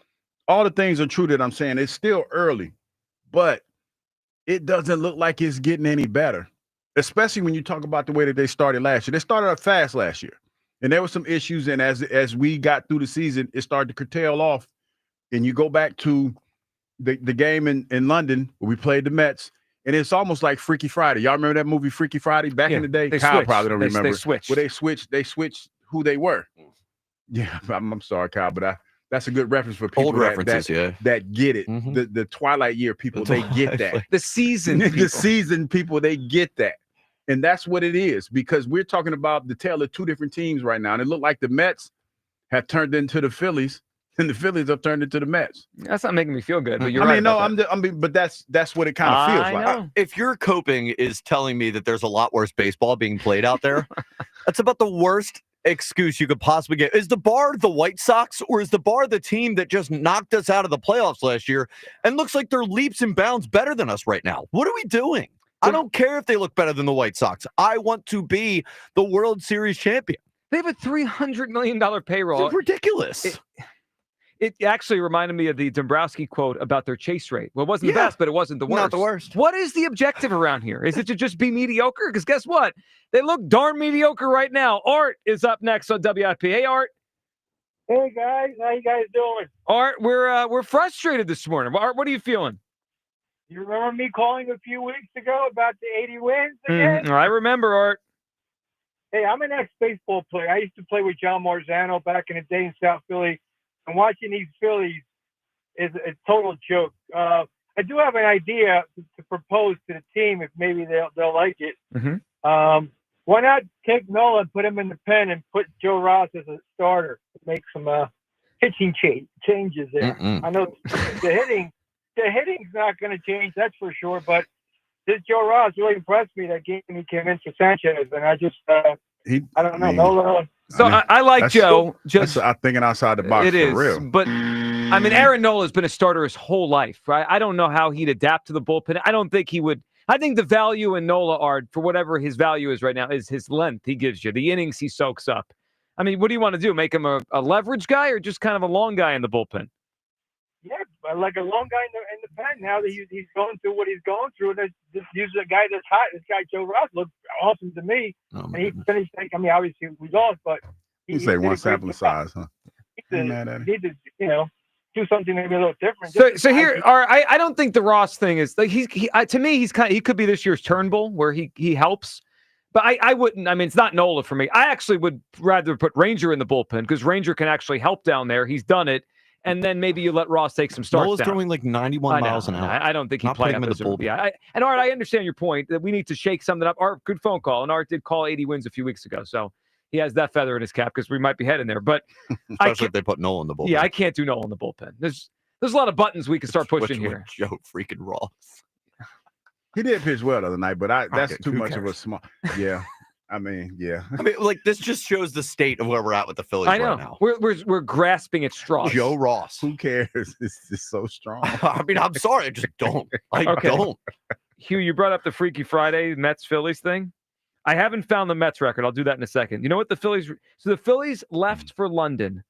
all the things are true that I'm saying. It's still early, but it doesn't look like it's getting any better, especially when you talk about the way that they started last year. They started up fast last year, and there were some issues. And as we got through the season, it started to curtail off. And you go back to the game in London where we played the Mets, and it's almost like Freaky Friday. Y'all remember that movie Freaky Friday back in the day? Kyle probably don't remember. They switched. Well, they switched who they were. Yeah, I'm sorry, Kyle, but that's a good reference for people Old references, that get it. The Twilight Year people, they get that. The seasoned people. The seasoned people, they get that. And that's what it is, because we're talking about the tale of two different teams right now. And it looked like the Mets have turned into the Phillies, and the Phillies have turned into the Mets. That's not making me feel good, but you're right. But that's what it kind of feels like. Know. If your coping is telling me that there's a lot worse baseball being played out there, that's about the worst excuse you could possibly get. Is the bar the White Sox, or is the bar the team that just knocked us out of the playoffs last year and looks like they're leaps and bounds better than us right now? What are we doing? I don't care if they look better than the White Sox. I want to be the World Series champion. They have a $300 million payroll. It's ridiculous. It actually reminded me of the Dombrowski quote about their chase rate. Well, it wasn't the best, but it wasn't the worst. Not the worst. What is the objective around here? Is it to just be mediocre? Because guess what? They look darn mediocre right now. Art is up next on WIP. Hey, Art. Hey, guys. How you guys doing? Art, we're frustrated this morning. Art, what are you feeling? You remember me calling a few weeks ago about the 80 wins again? I remember, Art. Hey, I'm an ex-baseball player. I used to play with John Marzano back in the day in South Philly. And watching these Phillies is a total joke. I do have an idea to propose to the team if maybe they'll like it. Why not take Nola and put him in the pen and put Joe Ross as a starter to make some pitching changes there? I know the hitting's not going to change, that's for sure. But this Joe Ross really impressed me that game he came in for Sanchez, and I just I don't know. Nola. So I like Joe. That's thinking outside the box. It is, for real. But I mean, Aaron Nola has been a starter his whole life, right? I don't know how he'd adapt to the bullpen. I don't think he would. I think the value in Nola, Art, for whatever his value is right now, is his length he gives you, the innings he soaks up. I mean, what do you want to do? Make him a leverage guy or just kind of a long guy in the bullpen? Yeah, like a long guy in the pen. Now that he's going through what he's going through, just use a guy that's hot. This guy Joe Ross looked awesome to me, and he finished. I mean, obviously we lost, but you say one sample size, huh? He need to, do something maybe a little different. So here, I don't think the Ross thing is like to me he could be this year's Turnbull where he helps. But I wouldn't. I mean, it's not Nola for me. I actually would rather put Ranger in the bullpen because Ranger can actually help down there. He's done it. And then maybe you let Ross take some starts. Nola's throwing like 91 miles an hour. I don't think he'd Not play putting up him in as the a bullpen. yeah. And Art, I understand your point that we need to shake something up. Art, good phone call. And Art did call 80 wins a few weeks ago. So he has that feather in his cap because we might be heading there. But Especially if they put Nola in the bullpen. Yeah, I can't do Nola in the bullpen. There's a lot of buttons we can start pushing here. Joe freaking Ross. He did pitch well the other night, but that's Okay, too who much of a cares? small. Yeah, I mean, like this just shows the state of where we're at with the Phillies I know. right now. We're grasping at straws. Joe Ross. Who cares? It's just so strong. I mean, I'm sorry, I just don't. I Okay. don't. Hugh, you brought up the Freaky Friday Mets-Phillies thing. I haven't found the Mets record. I'll do that in a second. You know what the Phillies... So the Phillies left for London.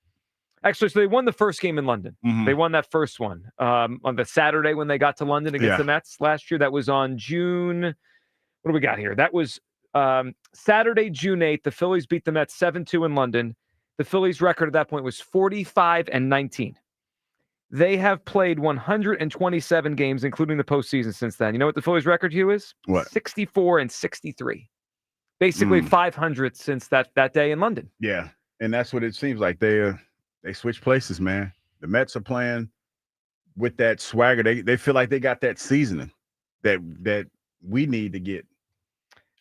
Actually, so they won the first game in London. They won that first one on the Saturday when they got to London against the Mets last year. That was on June... What do we got here? That was Saturday, June 8th. The Phillies beat the Mets 7-2 in London. The Phillies' record at that point was 45-19. They have played 127 games, including the postseason since then. You know what the Phillies' record, Hugh, is? What? 64-63. Basically 500 since that day in London. Yeah, and that's what it seems like. They switch places, man. The Mets are playing with that swagger. They feel like they got that seasoning that we need to get.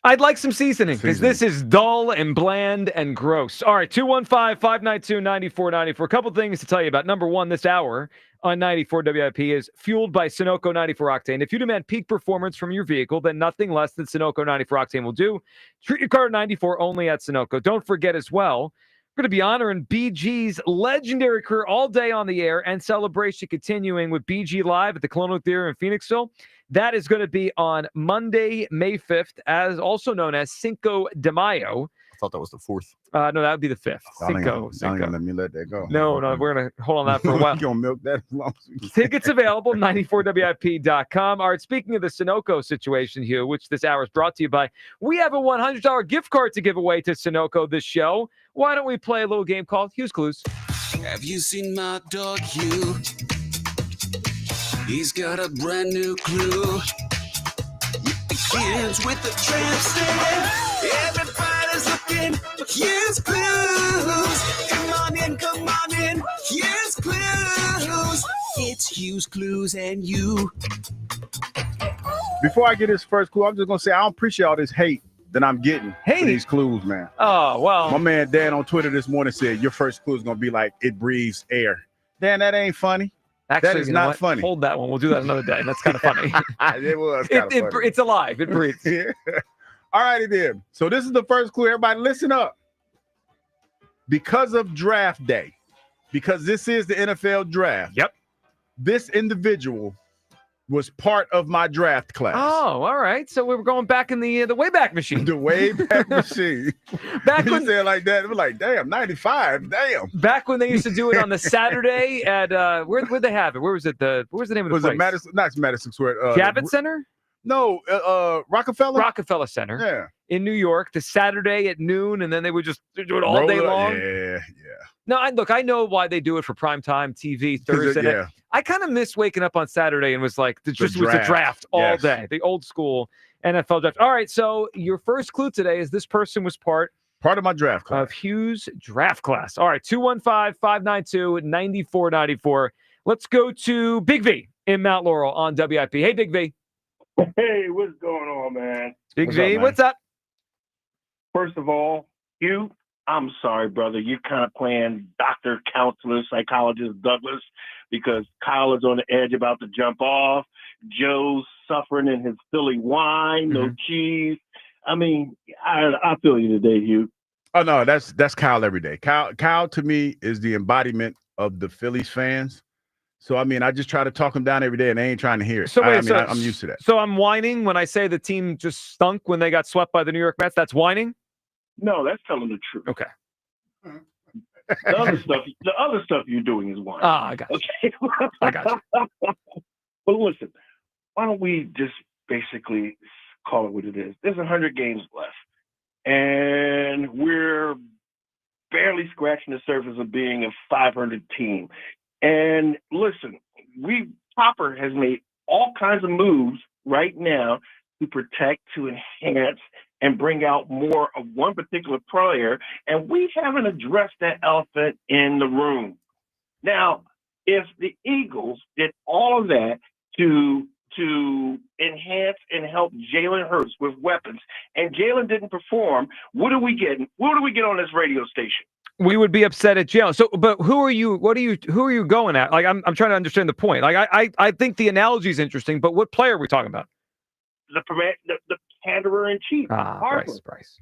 I'd like some seasoning because this is dull and bland and gross. All right, 215-592-9494. A couple things to tell you about. Number one, this hour on 94 WIP is fueled by Sunoco 94 Octane. If you demand peak performance from your vehicle, then nothing less than Sunoco 94 Octane will do. Treat your car 94 only at Sunoco. Don't forget as well, we're going to be honoring BG's legendary career all day on the air and celebration continuing with BG Live at the Colonial Theater in Phoenixville. That is going to be on Monday, May 5th, as also known as Cinco de Mayo. I thought that was the 4th. No, that would be the 5th. Cinco. Cinco. Let me let that go. No, we're going to hold on that for a while. You're going to milk that as long as we can. Tickets available, 94WIP.com. All right, speaking of the Sunoco situation, Hugh, which this hour is brought to you by, we have a $100 gift card to give away to Sunoco this show. Why don't we play a little game called Hugh's Clues? Have you seen my dog Hugh? He's got a brand new clue. It begins with the tramp stamp. Everybody's looking for Hugh's Clues. then come on in. Here's Clues. It's Hughes, Clues, and you. Before I get this first clue, I'm just gonna say I don't appreciate all this hate that I'm getting for these clues, man. Oh, well. My man Dan on Twitter this morning said your first clue is gonna be like it breathes air. Dan, that ain't funny. Actually, that is you know not what? funny. Hold that one. We'll do that another day. That's kind of funny. It was kind of funny. It's alive. It breathes. All righty then. So this is the first clue. Everybody listen up. Because of draft day, because this is the NFL draft. Yep. This individual was part of my draft class. Oh, all right. So we were going back in the Wayback Machine. The Wayback Machine. Back You when said it like that. It was like, damn, 95. Damn. Back when they used to do it on the Saturday at where'd they have it? Where was it? What was the name of the Was place? it Madison? Not Madison Square. Javits Center? No, Rockefeller. Rockefeller Center. Yeah. In New York, the Saturday at noon, and then they would just do it all day long. Yeah. No, I know why they do it for primetime TV Thursday night. Yeah. I kind of miss waking up on Saturday and was like, was the draft all day, the old school NFL draft. All right, so your first clue today is this person was part of my draft class. Of Hughes' draft class. All right, 215-592-9494. Let's go to Big V in Mount Laurel on WIP. Hey, Big V. Hey, what's going on, man? Big V, what's up? First of all, Hugh, I'm sorry, brother. You're kind of playing doctor, counselor, psychologist Douglas because Kyle is on the edge about to jump off. Joe's suffering in his Philly wine, no cheese. I mean, I feel you today, Hugh. Oh no, that's Kyle every day. Kyle to me is the embodiment of the Phillies fans. So I mean, I just try to talk him down every day, and they ain't trying to hear it. So wait, I'm used to that. So I'm whining when I say the team just stunk when they got swept by the New York Mets. That's whining. No, that's telling the truth. Okay. The other stuff you're doing is whining. Ah, I got you. Okay. I got you. But listen, why don't we just basically call it what it is? There's 100 games left, and we're barely scratching the surface of being a 500 team. And listen, Popper has made all kinds of moves right now to protect, to enhance, and bring out more of one particular player, and we haven't addressed that elephant in the room. Now, if the Eagles did all of that to enhance and help Jalen Hurts with weapons, and Jalen didn't perform, what are we getting? What do we get on this radio station? We would be upset at Jalen. So, but who are you going at? Like, I'm trying to understand the point. Like, I think the analogy is interesting, but what player are we talking about? The panderer in chief, Harper. Bryce.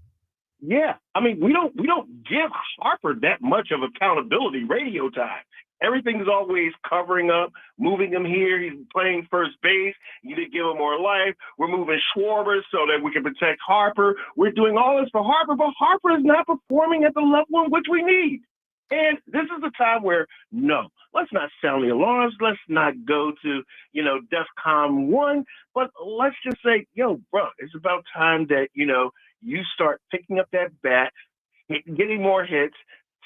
Yeah, I mean, we don't give Harper that much of accountability radio time. Everything's always covering up, moving him here. He's playing first base. You need to give him more life. We're moving Schwarber so that we can protect Harper. We're doing all this for Harper, but Harper is not performing at the level in which we need. And this is the time where, no, let's not sound the alarms. Let's not go to, DEFCON 1, but let's just say, yo, bro, it's about time that, you start picking up that bat, getting more hits,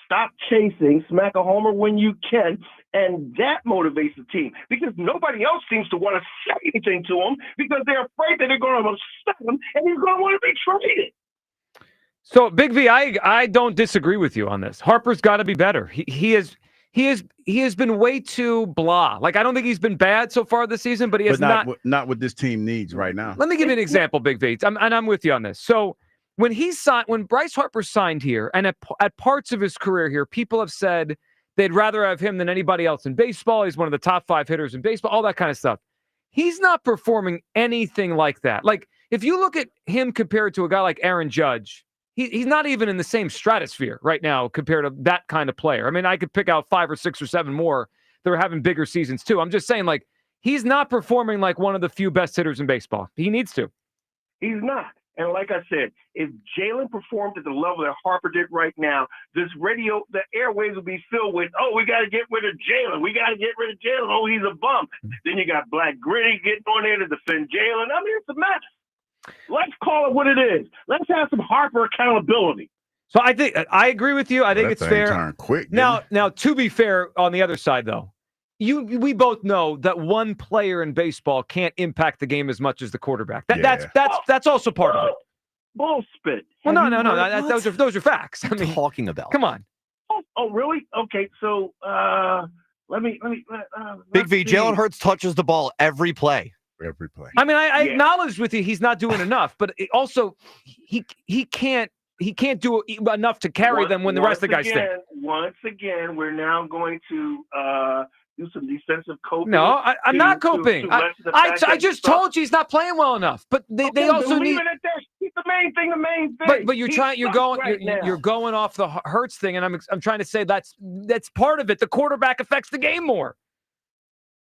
stop chasing, smack a homer when you can, and that motivates the team because nobody else seems to want to say anything to him because they're afraid that they're going to upset him and he's going to want to be traded. So, Big V, I don't disagree with you on this. Harper's got to be better. He has been way too blah. Like, I don't think he's been bad so far this season, but he has not what this team needs right now. Let me give you an example, Big V, and I'm with you on this. So, when Bryce Harper signed here, and at parts of his career here, people have said they'd rather have him than anybody else in baseball. He's one of the top 5 hitters in baseball, all that kind of stuff. He's not performing anything like that. Like, if you look at him compared to a guy like Aaron Judge, he's not even in the same stratosphere right now compared to that kind of player. I mean, I could pick out 5 or 6 or 7 more that are having bigger seasons too. I'm just saying, like, he's not performing like one of the few best hitters in baseball. He needs to. He's not. And like I said, if Jalen performed at the level that Harper did right now, the airways will be filled with, oh, we got to get rid of Jalen. We got to get rid of Jalen. Oh, he's a bum. Then you got Black Gritty getting on there to defend Jalen. I mean, it's a mess. Let's call it what it is. Let's have some Harper accountability. So I think I agree with you. I think it's fair. Turned quick, now, to be fair, on the other side, though, we both know that one player in baseball can't impact the game as much as the quarterback. That's also part of it. Bull spit. Well, no. Those are facts. I mean, talking about. Come on. Oh, really? Okay, so let me. Big V, let's see. Jalen Hurts touches the ball every play. Every play. I mean, I acknowledge with you he's not doing enough, but also he can't do enough to carry them when the rest of the guys stink. Once again, we're now going to do some defensive coping. No, I'm not coping. I just told you he's not playing well enough. But they also need. Leave it at that. Keep the main thing the main thing. But you're going off the Hurts thing, and I'm trying to say that's part of it. The quarterback affects the game more.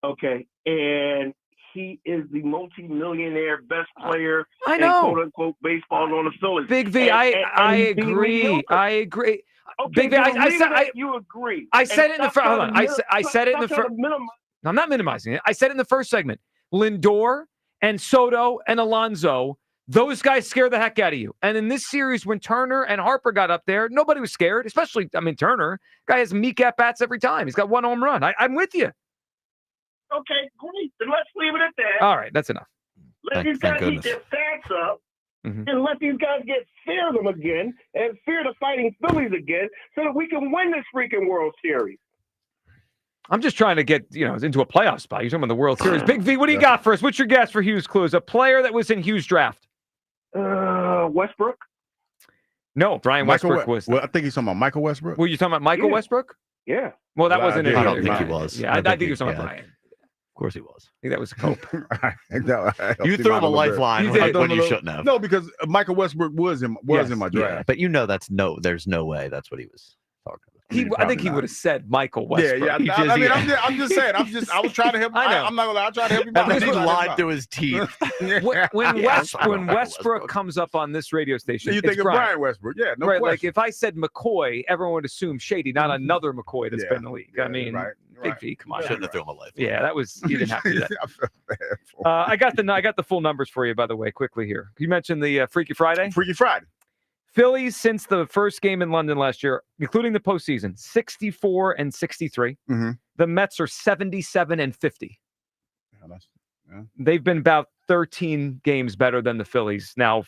Okay, and he is the multi-millionaire best player I know. in quote-unquote baseball on the Phillies. Big V, I agree. I agree. Okay, Big V, you agree. I said it in the first. Hold on. I said it in the first. I'm not minimizing it. I said it in the first segment. Lindor and Soto and Alonso, those guys scare the heck out of you. And in this series, when Turner and Harper got up there, nobody was scared. Especially, Turner. Guy has meek at bats every time. He's got one home run. I'm with you. Okay, great. Then let's leave it at that. All right, that's enough. Let these guys get their stats up, and let these guys fear them again, and fear the Fighting Phillies again, so that we can win this freaking World Series. I'm just trying to get into a playoff spot. You're talking about the World Series. Big V, what do you got for us? What's your guess for Hughes' clues? A player that was in Hughes' draft. Westbrook? No, Brian Westbrook was. Well, I think he's talking about Michael Westbrook. Were you talking about Michael Westbrook? Yeah. Well, that wasn't it. I don't think he was. Yeah, I think he was talking about Brian. Of course he was. I think that was a cope. You threw him a lifeline when you shouldn't have. No, because Michael Westbrook was in my draft. Yeah, but there's no way that's what he was talking about. I think he would have said Michael Westbrook. Yeah. I'm just saying. I was trying to help. I'm not gonna lie. I tried to help him out. And then he lied to his teeth. When Westbrook comes up on this radio station, you think of Brian Westbrook? Yeah, no right. question. Like if I said McCoy, everyone would assume Shady, not another McCoy that's been in the league. I mean, Big V, come on. Shouldn't have thrown him a life. Yeah, that was. You didn't have to do that. I got the full numbers for you, by the way, quickly here. You mentioned the Freaky Friday. Freaky Friday. Phillies since the first game in London last year, including the postseason, 64-63. Mm-hmm. The Mets are 77-50. Yeah. They've been about 13 games better than the Phillies now,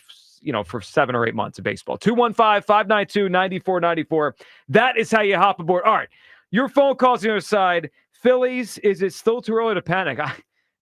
for 7 or 8 months of baseball. 215-592-9494. That is how you hop aboard. All right. Your phone calls on the other side. Phillies, is it still too early to panic? I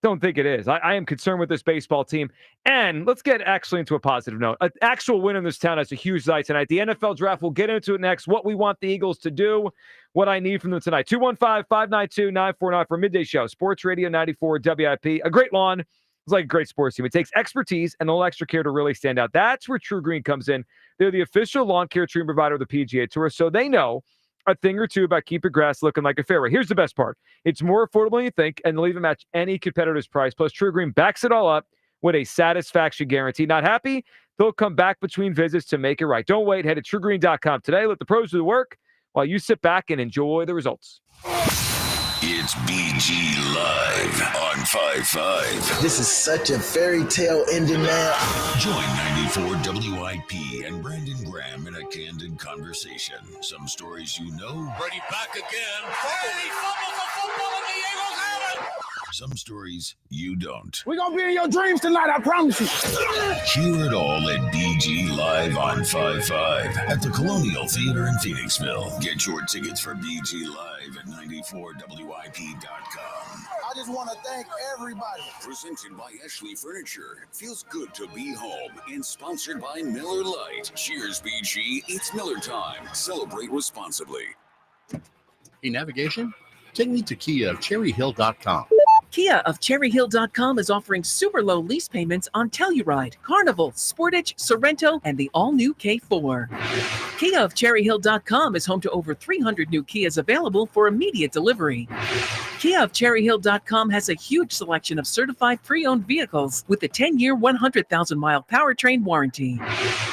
don't think it is. I am concerned with this baseball team. And let's get actually into a positive note. An actual win in this town has a huge night tonight. The NFL draft, we'll get into it next. What we want the Eagles to do, what I need from them tonight. 215-592-9494 for midday show. Sports Radio 94 WIP. A great lawn. It's like a great sports team. It takes expertise and a little extra care to really stand out. That's where True Green comes in. They're the official lawn care treatment provider of the PGA Tour, so they know a thing or two about keeping grass looking like a fairway. Here's the best part. It's more affordable than you think, and they'll even match any competitor's price. Plus, True Green backs it all up with a satisfaction guarantee. Not happy? They'll come back between visits to make it right. Don't wait. Head to TrueGreen.com today. Let the pros do the work while you sit back and enjoy the results. It's BG Live on 5-5. This is such a fairy tale ending, man. Join 94 WIP and Brandon Graham in a candid conversation. Some stories you know. Brady back again. Hey, fumble the football and the Eagles have it. Some stories you don't. We're going to be in your dreams tonight, I promise you. Hear it all at BG Live on 5-5 at the Colonial Theater in Phoenixville. Get your tickets for BG Live at 94WIP.com. I just want to thank everybody. Presented by Ashley Furniture. Feels good to be home. And sponsored by Miller Lite. Cheers, BG. It's Miller time. Celebrate responsibly. Hey, navigation? Take me to Kia of CherryHill.com. Kia of CherryHill.com is offering super low lease payments on Telluride, Carnival, Sportage, Sorrento, and the all-new K4. Kia of CherryHill.com is home to over 300 new Kias available for immediate delivery. Kia of CherryHill.com has a huge selection of certified pre-owned vehicles with a 10-year, 100,000-mile powertrain warranty.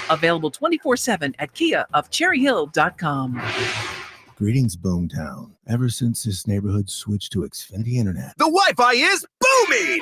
Available 24/7 at Kia of CherryHill.com. Greetings, Boomtown. Ever since this neighborhood switched to Xfinity Internet, The Wi-Fi is booming!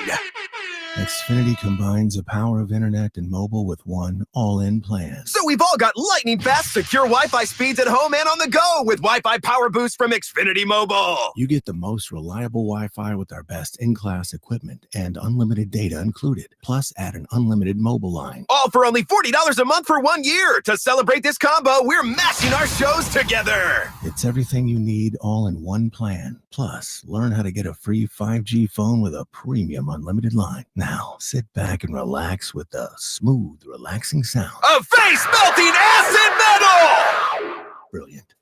Xfinity combines the power of internet and mobile with one all-in plan. So we've all got lightning fast, secure Wi-Fi speeds at home and on the go with Wi-Fi Power Boost from Xfinity Mobile. You get the most reliable Wi-Fi with our best in-class equipment and unlimited data included. Plus, add an unlimited mobile line. All for only $40 a month for 1 year. To celebrate this combo, we're matching our shows together. It's everything you need all in one plan. Plus, learn how to get a free 5G phone with a premium unlimited line. Now, sit back and relax with the smooth, relaxing sound. Of face-melting acid metal! Brilliant.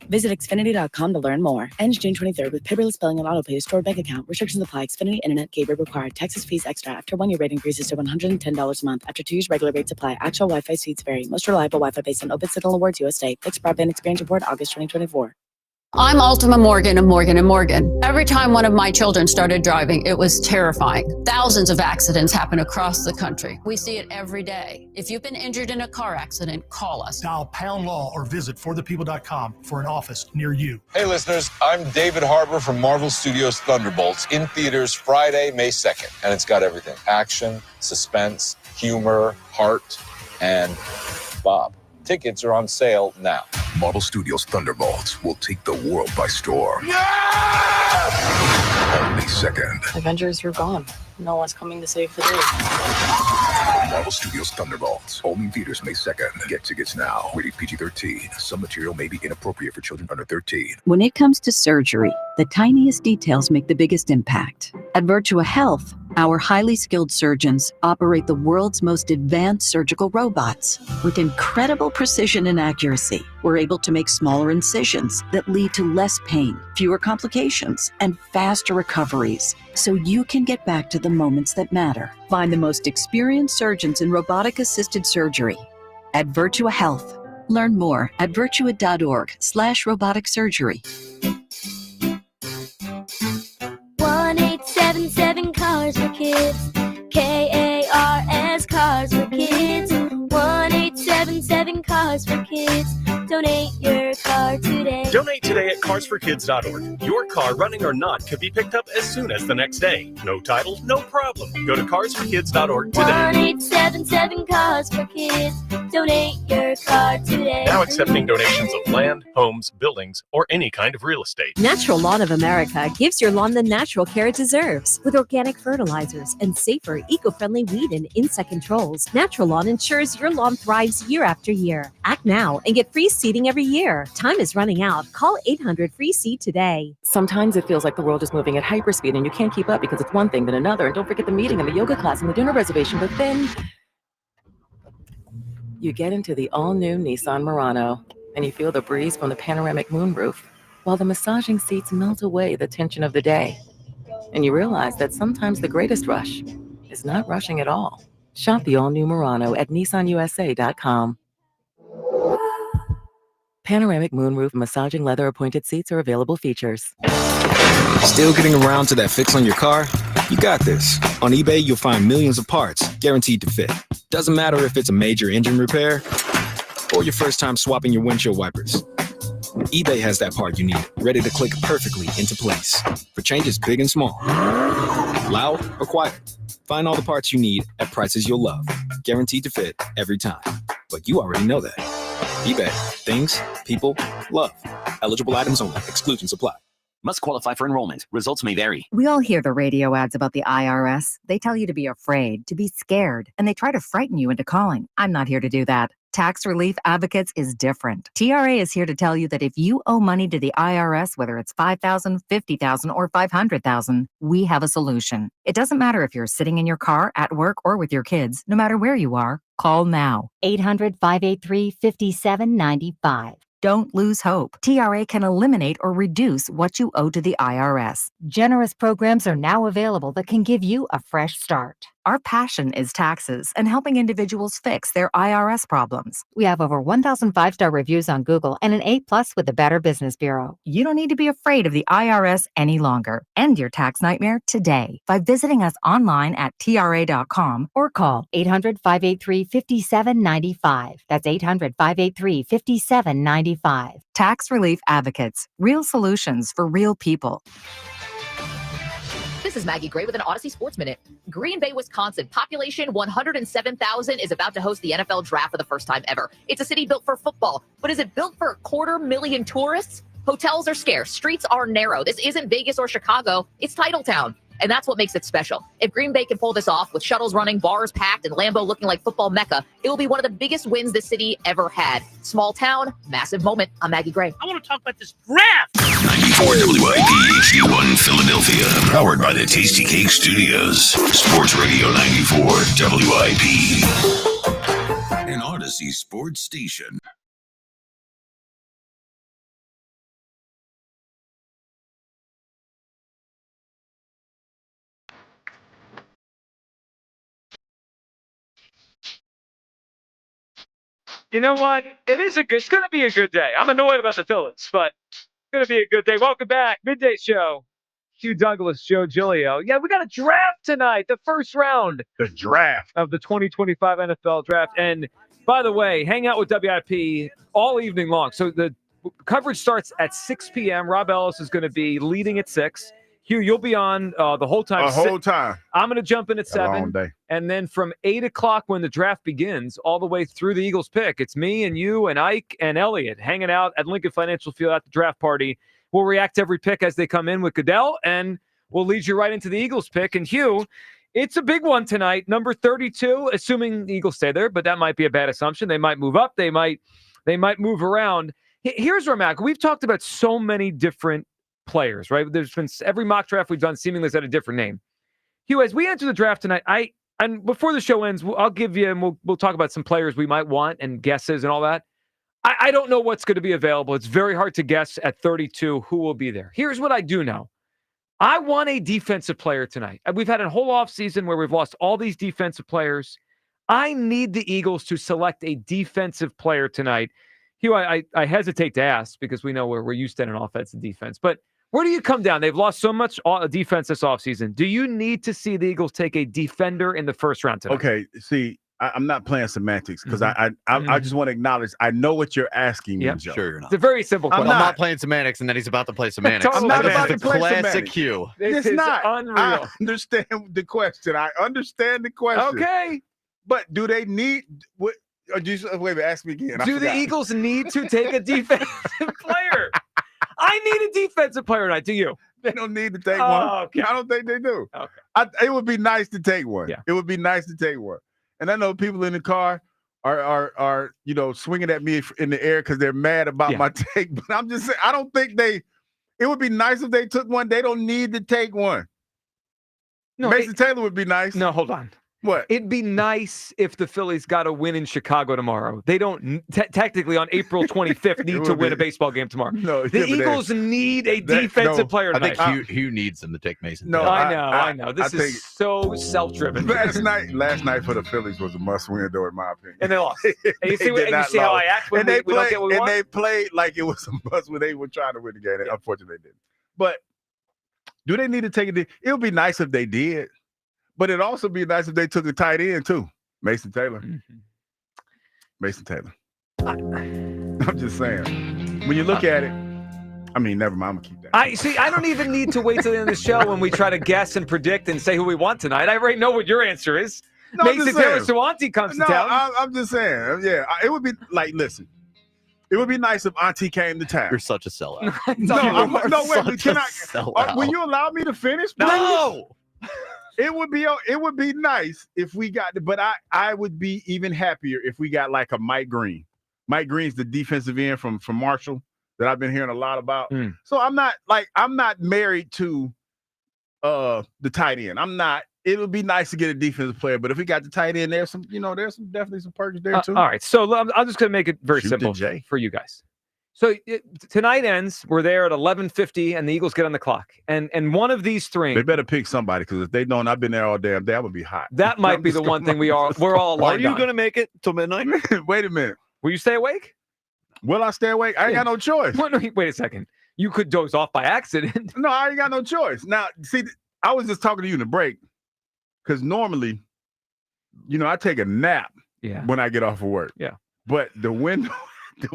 Visit Xfinity.com to learn more. Ends June 23rd with paperless billing and auto pay to stored bank account. Restrictions apply. Xfinity Internet gateway required. Taxes, fees extra. After 1 year rate increases to $110 a month. After 2 years, regular rates apply. Actual Wi-Fi speeds vary. Most reliable Wi-Fi based on Open Signal Awards USA. Fixed broadband experience report August 2024. I'm Ultima Morgan of Morgan & Morgan. Every time one of my children started driving, it was terrifying. Thousands of accidents happen across the country. We see it every day. If you've been injured in a car accident, call us. Dial pound law or visit forthepeople.com for an office near you. Hey listeners, I'm David Harbour from Marvel Studios' Thunderbolts in theaters Friday, May 2nd. And it's got everything: action, suspense, humor, heart, and Bob. Tickets are on sale now. Marvel Studios' Thunderbolts will take the world by storm. On May 2nd. Avengers, you're gone. No one's coming to save the day. Marvel Studios' Thunderbolts. Only in theaters May 2nd. Get tickets now. Rated PG-13. Some material may be inappropriate for children under 13. When it comes to surgery, the tiniest details make the biggest impact. At Virtua Health, our highly skilled surgeons operate the world's most advanced surgical robots. With incredible precision and accuracy, we're able to make smaller incisions that lead to less pain, fewer complications, and faster recoveries, so you can get back to the moments that matter. Find the most experienced surgeons in robotic-assisted surgery at Virtua Health. Learn more at virtua.org/robotic surgery. 1877 Cars for Kids. KARS Cars for Kids. 1877 Cars for Kids. Donate your car today. Donate today at carsforkids.org. Your car, running or not, could be picked up as soon as the next day. No title, no problem. Go to carsforkids.org today. 1877 Cars for Kids. Donate your car today. Now accepting donations of land, homes, buildings, or any kind of real estate. Natural Lawn of America gives your lawn the natural care it deserves. With organic fertilizers and safer, eco-friendly weed and insect controls, Natural Lawn ensures your lawn thrives year after year. Act now and get free seeding every year. Time is running out. Call 800-FREE-SEED today. Sometimes it feels like the world is moving at hyperspeed and you can't keep up because it's one thing then another. And don't forget the meeting and the yoga class and the dinner reservation. But then you get into the all-new Nissan Murano and you feel the breeze from the panoramic moonroof while the massaging seats melt away the tension of the day. And you realize that sometimes the greatest rush is not rushing at all. Shop the all-new Murano at nissanusa.com. Panoramic moonroof massaging leather appointed seats are available features. Still getting around to that fix on your car? You got this. On eBay, you'll find millions of parts guaranteed to fit. Doesn't matter if it's a major engine repair or your first time swapping your windshield wipers. eBay has that part you need, ready to click perfectly into place for changes big and small, loud or quiet. Find all the parts you need at prices you'll love, guaranteed to fit every time. But you already know that. eBay. Things people love. Eligible items only. Exclusions apply. Must qualify for enrollment. Results may vary. We all hear the radio ads about the IRS. They tell you to be afraid, to be scared, and they try to frighten you into calling. I'm not here to do that. Tax Relief Advocates is different. TRA is here to tell you that if you owe money to the IRS, whether it's $5,000, $50,000, or $500,000, we have a solution. It doesn't matter if you're sitting in your car, at work, or with your kids. No matter where you are, call now. 800-583-5795. Don't lose hope. TRA can eliminate or reduce what you owe to the IRS. Generous programs are now available that can give you a fresh start. Our passion is taxes and helping individuals fix their IRS problems. We have over 1,000 5-star reviews on Google and an A+ with the Better Business Bureau. You don't need to be afraid of the IRS any longer. End your tax nightmare today by visiting us online at TRA.com or call 800-583-5795. That's 800-583-5795. Tax Relief Advocates. Real solutions for real people. This is Maggie Gray with an Odyssey Sports Minute. Green Bay, Wisconsin, population 107,000, is about to host the NFL Draft for the first time ever. It's a city built for football, but is it built for 250,000 tourists? Hotels are scarce, streets are narrow. This isn't Vegas or Chicago, it's Titletown. And that's what makes it special. If Green Bay can pull this off with shuttles running, bars packed, and Lambeau looking like football mecca, it will be one of the biggest wins the city ever had. Small town, massive moment. I'm Maggie Gray. I want to talk about this draft. 94 WIP HD1 Philadelphia. Powered by the Tasty Cake Studios. Sports Radio 94 WIP. An Odyssey sports station. You know what? It's going to be a good day. I'm annoyed about the Phillies, but it's going to be a good day. Welcome back. Midday Show. Hugh Douglas, Joe Giglio. Yeah, we got a draft tonight. The first round. The draft. Of the 2025 NFL Draft. And by the way, hang out with WIP all evening long. So the coverage starts at 6 p.m. Rob Ellis is going to be leading at 6. Hugh, you'll be on the whole time. The whole time. I'm going to jump in at 7. Long day. And then from 8 o'clock when the draft begins, all the way through the Eagles pick, it's me and you and Ike and Elliot hanging out at Lincoln Financial Field at the draft party. We'll react to every pick as they come in with Goodell, and we'll lead you right into the Eagles pick. And Hugh, it's a big one tonight. Number 32, assuming the Eagles stay there, but that might be a bad assumption. They might move up. They might move around. Here's where I'm at. We've talked about so many different players, right? There's been every mock draft we've done seemingly has had a different name. Hugh, as we enter the draft tonight, and before the show ends, I'll give you, and we'll talk about some players we might want and guesses and all that. I don't know what's going to be available. It's very hard to guess at 32 who will be there. Here's what I do know. I want a defensive player tonight. We've had a whole offseason where we've lost all these defensive players. I need the Eagles to select a defensive player tonight. Hugh, I hesitate to ask because we know we're used to an offense and defense, but where do you come down? They've lost so much defense this offseason. Do you need to see the Eagles take a defender in the first round tonight? Okay, see, I'm not playing semantics because I just want to acknowledge I know what you're asking me, Joe. Sure you're not. It's a very simple question. I'm not playing semantics, and then he's about to play semantics. I'm not about to play classic semantics. Hugh. This It's is not. unreal. I understand the question. I understand the question. Okay. But do they need what? Wait a minute, ask me again. Do the Eagles need to take a defensive player? I need a defensive player tonight. Do you? They don't need to take one. Okay. I don't think they do. Okay. It would be nice to take one. Yeah. It would be nice to take one. And I know people in the car are swinging at me in the air because they're mad about my take. But I'm just saying, I don't think it would be nice if they took one. They don't need to take one. No, Mason Taylor would be nice. No, hold on. What? It'd be nice if the Phillies got a win in Chicago tomorrow. They don't technically on April 25th need to win a baseball game tomorrow. No, the Eagles need a defensive player tonight. I think Hugh needs them to take Mason. No, I know. This is so self-driven. Last night for the Phillies was a must-win, though, in my opinion. And they lost. And you see how I act when we don't get what we want? They played like it was a must-win. They were trying to win the game. Yeah. Unfortunately, they didn't. But do they need to take it? It would be nice if they did. But it'd also be nice if they took a tight end, too. Mason Taylor. Mm-hmm. Mason Taylor. I'm just saying. When you look at it, I mean, never mind. I'm going to keep that. I don't even need to wait till the end of the show when we try to guess and predict and say who we want tonight. I already know what your answer is. No, Mason Taylor Sawante comes to town. I'm just saying. Yeah, it would be like, listen. It would be nice if Auntie came to town. You're such a sellout. Will you allow me to finish? No. It would be nice if we got, but I would be even happier if we got like a Mike Green. Mike Green's the defensive end from Marshall that I've been hearing a lot about. So I'm not married to the tight end. I'm not. It would be nice to get a defensive player, but if we got the tight end, there's definitely some perks there too. All right, so I'm just going to make it very simple for you guys. So tonight ends. We're there at 11:50, and the Eagles get on the clock. And one of these three, they better pick somebody because if they don't, I've been there all damn day. I would be hot. That might be the one thing we're all Are you going to make it till midnight? Wait a minute. Will you stay awake? Will I stay awake? I ain't got no choice. Wait a second. You could doze off by accident. No, I ain't got no choice. Now, see, I was just talking to you in the break because normally, I take a nap when I get off of work. Yeah. But the window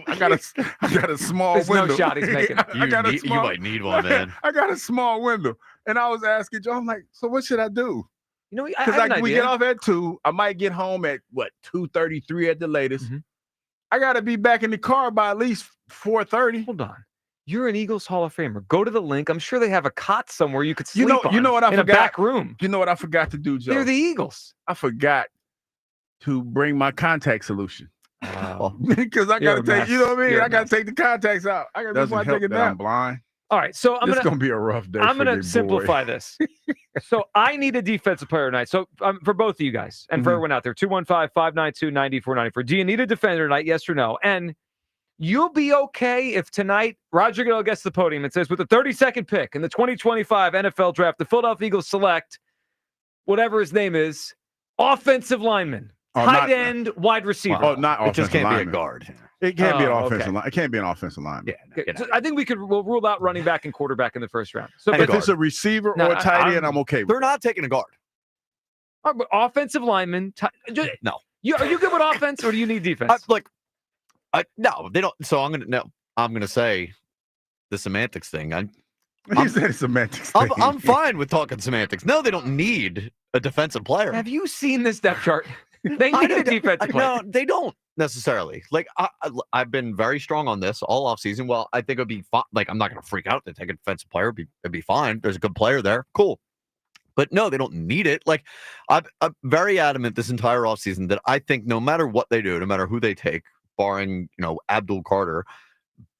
I got a small There's window. no shot he's making. You might need one, man. I got a small window, and I was asking Joe, I'm like, so what should I do? You know, Because like we get off at 2, I might get home at 2:33 at the latest. Mm-hmm. I got to be back in the car by at least 4:30. Hold on. You're an Eagles Hall of Famer. Go to the link. I'm sure they have a cot somewhere you could sleep on. You know what I in forgot? A back room. You know what I forgot to do, Joe? They're the Eagles. I forgot to bring my contact solution. Wow. Because I got to take, you know what I mean? You're I got to take the contacts out. I got to Doesn't help that I'm blind. All right, so It's gonna be a rough day. I'm for gonna your simplify boy. this. So I need a defensive player tonight. So for both of you guys and for everyone out there, 215-592-9494. Do you need a defender tonight? Yes or no? And you'll be okay if tonight Roger Goodell gets to the podium and says, with the 32nd pick in the 2025 NFL Draft, the Philadelphia Eagles select whatever his name is, offensive lineman, tight end, wide receiver. Not It just offensive can't lineman. be a guard. It can't be an offensive okay. line. It can't be an offensive lineman. Okay, so I think we'll rule out running back and quarterback in the first round. So If it's a receiver or a tight end, I'm okay with They're not taking a guard. but offensive lineman. No. Are you good with offense or do you need defense? No, they don't. So I'm gonna say the semantics thing. He said semantics. I'm fine with talking semantics. No, they don't need a defensive player. Have you seen this depth chart? They need a defensive player. No, they don't necessarily. Like I've been very strong on this all offseason. Well, I think it'd be fine. Like I'm not going to freak out to take a defensive player. It'd be fine. There's a good player there. Cool. But no, they don't need it. Like I'm very adamant this entire offseason that I think no matter what they do, no matter who they take, barring Abdul Carter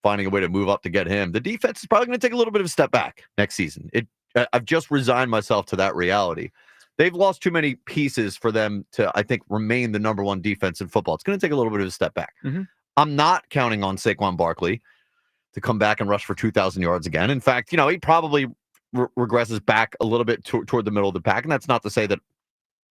finding a way to move up to get him, the defense is probably going to take a little bit of a step back next season. I've just resigned myself to that reality. They've lost too many pieces for them to, I think, remain the number one defense in football. It's going to take a little bit of a step back. Mm-hmm. I'm not counting on Saquon Barkley to come back and rush for 2,000 yards again. In fact, he probably regresses back a little bit toward the middle of the pack. And that's not to say that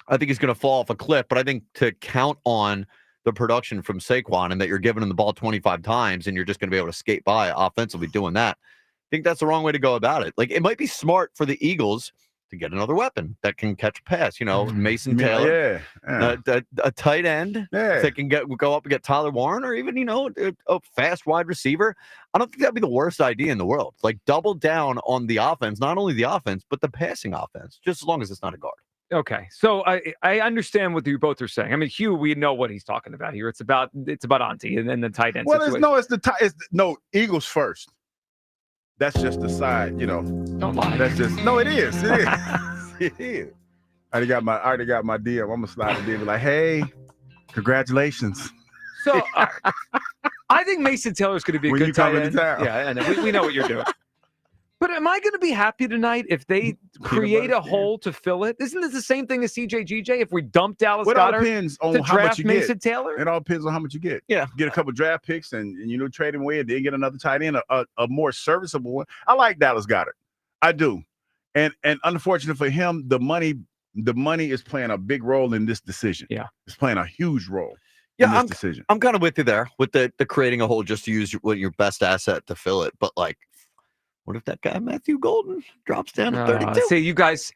I think he's going to fall off a cliff, but I think to count on the production from Saquon and that you're giving him the ball 25 times and you're just going to be able to skate by offensively doing that, I think that's the wrong way to go about it. Like, it might be smart for the Eagles to get another weapon that can catch a pass, Mason Taylor, a tight end that can go up and get Tyler Warren, or even, a fast wide receiver. I don't think that'd be the worst idea in the world. Like, double down on the offense, not only the offense, but the passing offense, just as long as it's not a guard. Okay, so I understand what you both are saying. I mean, Hugh, we know what he's talking about here. It's about Auntie and then the tight end. Well, situation. it's Eagles first. That's just the side, Don't lie. That's just it is. It is. It is. I already got my DM. I'm gonna slide it in like, hey, congratulations. So I think Mason Taylor is going to be a good tight end. Yeah, and we know what you're doing. But am I going to be happy tonight if they create a hole to fill it? Isn't this the same thing as CJGJ? If we dump Dallas Goedert depends on to how draft much you Mason get. Taylor? It all depends on how much you get. Yeah. Get a couple draft picks and trade him away and then get another tight end, a more serviceable one. I like Dallas Goedert. I do. And unfortunately for him, the money is playing a big role in this decision. Yeah. It's playing a huge role in this decision. I'm kind of with you there with the creating a hole just to use your best asset to fill it. But like, what if that guy Matthew Golden drops down to 32? See, you guys,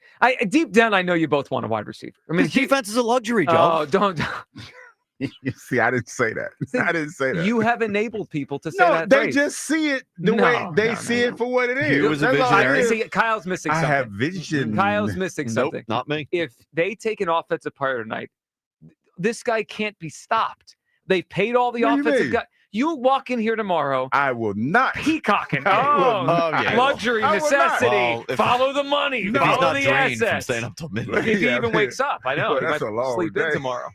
deep down, I know you both want a wide receiver. I mean, defense is a luxury, Joe. Oh, don't. See, I didn't say that. I didn't say that. You have enabled people to say No, that. they phrase. just see it the way they see it for what it is. He was a visionary. See, Kyle's missing something. I have vision. Kyle's missing something. Nope, not me. If they take an offensive player tonight, this guy can't be stopped. They paid all the offensive guys. You walk in here tomorrow. I will not. Peacocking. Yeah. Luxury, necessity. Follow the money. If follow he's not the drained from assets. staying up till midnight. If he even wakes up, I know. Well, he that's might a long sleep day. in tomorrow.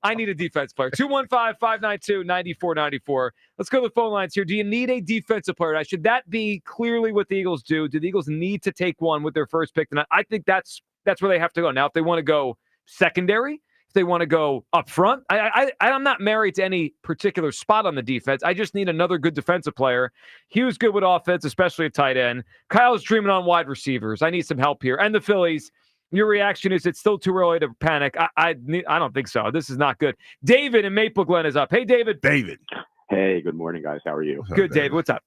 I need a defense player. 215-592-9494. Let's go to the phone lines here. Do you need a defensive player? Should that be clearly what the Eagles do? Do the Eagles need to take one with their first pick tonight? I think that's where they have to go. Now, if they want to go secondary, if they want to go up front, I'm not married to any particular spot on the defense. I just need another good defensive player. Hugh's good with offense, especially at tight end. Kyle's dreaming on wide receivers. I need some help here. And the Phillies. Your reaction is it's still too early to panic. I don't think so. This is not good. David in Maple Glen is up. Hey, David. David. Hey, good morning, guys. How are you? Good, David. What's up?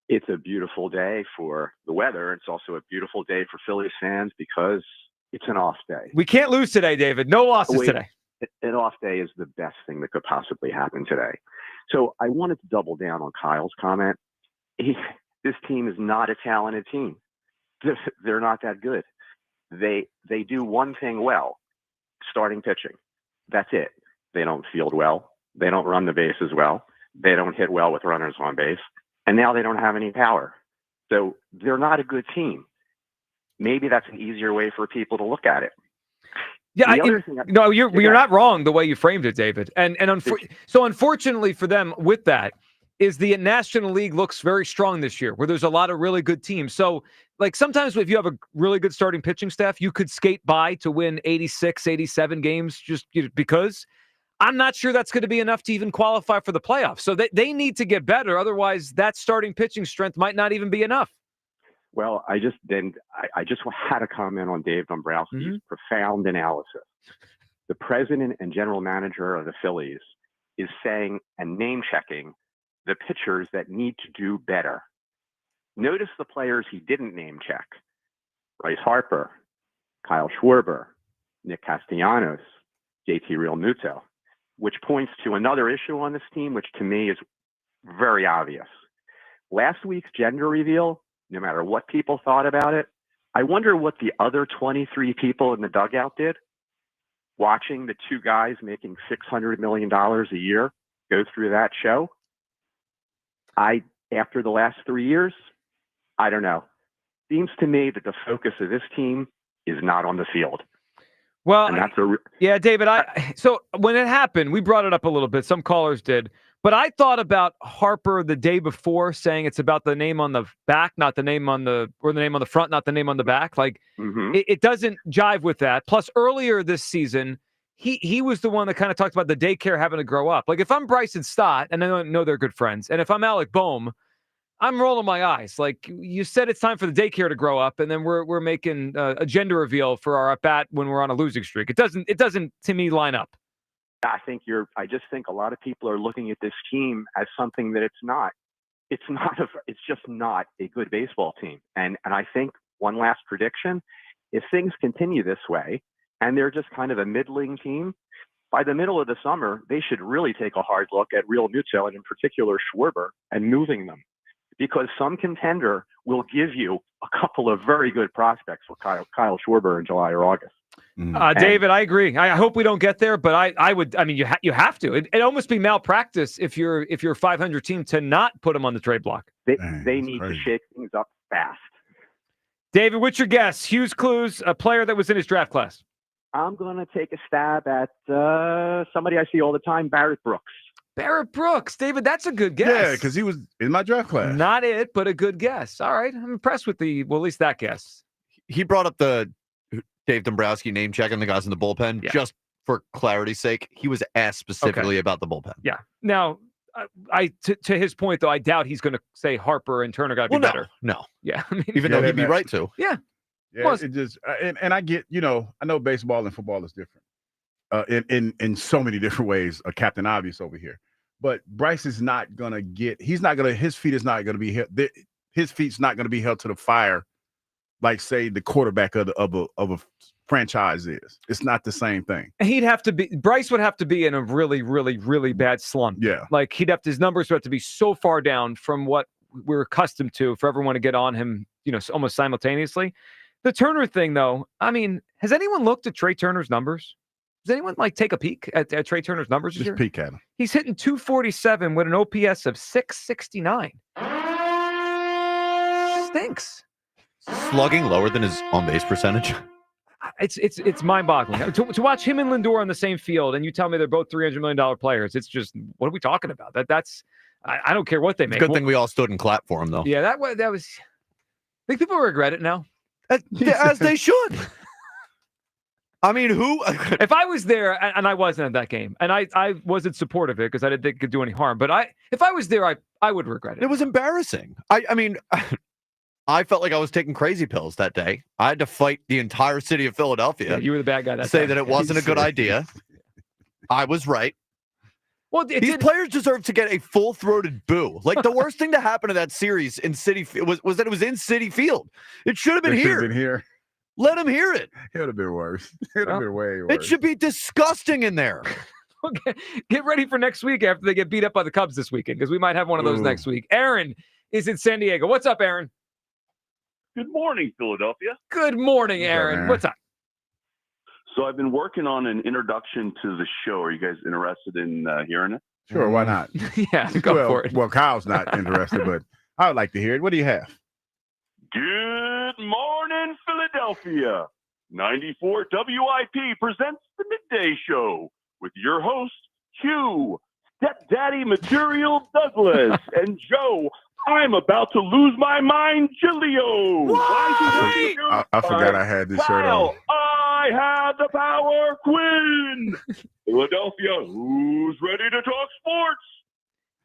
It's a beautiful day for the weather. It's also a beautiful day for Phillies fans because it's an off day. We can't lose today, David. No losses today. an off day is the best thing that could possibly happen today. So I wanted to double down on Kyle's comment. This team is not a talented team. They're not that good. They do one thing well, starting pitching. That's it. They don't field well. They don't run the bases well. They don't hit well with runners on base. And now they don't have any power. So they're not a good team. Maybe that's an easier way for people to look at it. Yeah, you're not wrong the way you framed it, David. And so unfortunately for them with that is the National League looks very strong this year where there's a lot of really good teams. So like sometimes if you have a really good starting pitching staff, you could skate by to win 86, 87 games just because I'm not sure that's going to be enough to even qualify for the playoffs. So they need to get better. Otherwise, that starting pitching strength might not even be enough. Well, I just had a comment on Dave Dombrowski's profound analysis. The president and general manager of the Phillies is saying and name checking the pitchers that need to do better. Notice the players he didn't name check: Bryce Harper, Kyle Schwarber, Nick Castellanos, JT Realmuto, which points to another issue on this team, which to me is very obvious. Last week's gender reveal, no matter what people thought about it, I wonder what the other 23 people in the dugout did watching the two guys making $600 million a year go through that show. After the last 3 years, I don't know. Seems to me that the focus of this team is not on the field. Well, and that's yeah, David, so when it happened, we brought it up a little bit. Some callers did. But I thought about Harper the day before saying it's about the name on the back, not the name on the name on the front, not the name on the back. Like it doesn't jive with that. Plus earlier this season, he was the one that kind of talked about the daycare having to grow up. Like if I'm Bryson Stott, and I know they're good friends, and if I'm Alec Boehm, I'm rolling my eyes. Like you said, it's time for the daycare to grow up, and then we're making a gender reveal for our at bat when we're on a losing streak. It doesn't to me line up. I just think a lot of people are looking at this team as something that it's not. It's just not a good baseball team. And I think one last prediction, if things continue this way and they're just kind of a middling team, by the middle of the summer, they should really take a hard look at Realmuto and in particular Schwarber and moving them, because some contender will give you a couple of very good prospects for Kyle Schwarber in July or August. David, I agree. I hope we don't get there, but I would. I mean, you have to. It'd almost be malpractice if you're a 500 team to not put them on the trade block. They need to shake things up fast. David, what's your guess? Hughes Clues, a player that was in his draft class. I'm going to take a stab at somebody I see all the time, Barrett Brooks. Barrett Brooks, David, that's a good guess. Yeah, because he was in my draft class. Not it, but a good guess. All right, I'm impressed with at least that guess. He brought up the Dave Dombrowski name checking the guys in the bullpen. Yeah. Just for clarity's sake, he was asked specifically about the bullpen. Yeah. Now, to his point, though, I doubt he's going to say Harper and Turner got to be better. No. Yeah. I mean, even though he'd be right to. Yeah. Yeah, it just and I get, I know baseball and football is different in so many different ways. Captain Obvious over here, but Bryce is not gonna get. His feet is not gonna be held. His feet's not gonna be held to the fire, like say the quarterback of a franchise is. It's not the same thing. Bryce would have to be in a really, really, really bad slump. Yeah, like his numbers would have to be so far down from what we're accustomed to for everyone to get on him, almost simultaneously. The Turner thing, though, I mean, has anyone looked at Trey Turner's numbers? Does anyone take a peek at Trey Turner's numbers this year? Just peek at him. He's hitting 247 with an OPS of 669. Stinks. Slugging lower than his on-base percentage. It's mind-boggling. To watch him and Lindor on the same field, and you tell me they're both $300 million players, it's just, what are we talking about? I don't care what they make. Good thing we all stood and clapped for him, though. Yeah, that was. I think people regret it now. As they should. I mean, if I was there, and I wasn't at that game, and I wasn't supportive of it because I didn't think it could do any harm, but if I was there, I would regret it. It was embarrassing. I mean, I felt like I was taking crazy pills that day. I had to fight the entire city of Philadelphia. Yeah, you were the bad guy. To say that it wasn't a good idea. I was right. Well, these players deserve to get a full-throated boo. Like the worst thing to happen to that series in City was that it was in City Field. It should have been here. Let him hear it. It would have been worse. It would have been way worse. It should be disgusting in there. Okay. Get ready for next week after they get beat up by the Cubs this weekend, because we might have one of those next week. Aaron is in San Diego. What's up, Aaron? Good morning, Philadelphia. Good morning, Aaron. What's up? So I've been working on an introduction to the show. Are you guys interested in hearing it? Sure, why not? Yeah, go for it. Well, Kyle's not interested, but I would like to hear it. What do you have? Good morning, Philadelphia. 94 WIP presents the Midday Show with your host, Hugh, Stepdaddy Material Douglas, and Joe, I'm about to lose my mind, Gilio. I forgot I had this shirt on. I had the power, Quinn. Philadelphia, who's ready to talk sports?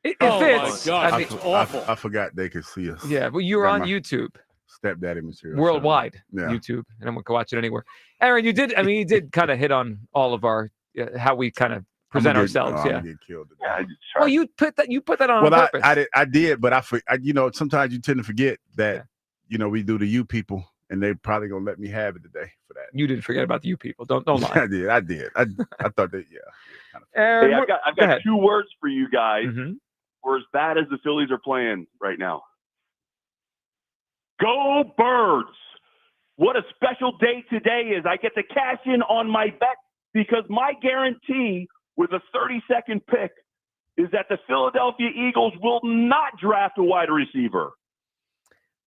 It fits. My God, I mean, it's awful. I forgot they could see us. Yeah, but you're on YouTube. Stepdaddy Material. Worldwide, Yeah. YouTube, and I'm going to watch it anywhere. Aaron, you did kind of hit on all of our, how we kind of present ourselves. I'm yeah. gonna get killed today. Well, you put that on purpose. I did, but sometimes you tend to forget that, we do the you people, and they probably going to let me have it today for that. You didn't forget about the you people. Don't lie. I did. I thought that, Hey, I've got 2 words for you guys. Mm-hmm. For as bad as the Phillies are playing right now. Go Birds! What a special day today is. I get to cash in on my bet because my guarantee with a 30-second pick is that the Philadelphia Eagles will not draft a wide receiver.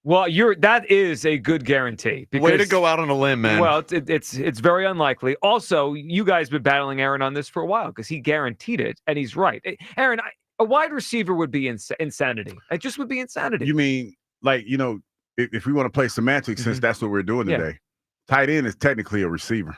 Well, that is a good guarantee. Because, way to go out on a limb, man. Well, it's very unlikely. Also, you guys have been battling Aaron on this for a while because he guaranteed it, and he's right. Aaron, a wide receiver would be insanity. It just would be insanity. You mean, if we want to play semantics, since that's what we're doing today, tight end is technically a receiver.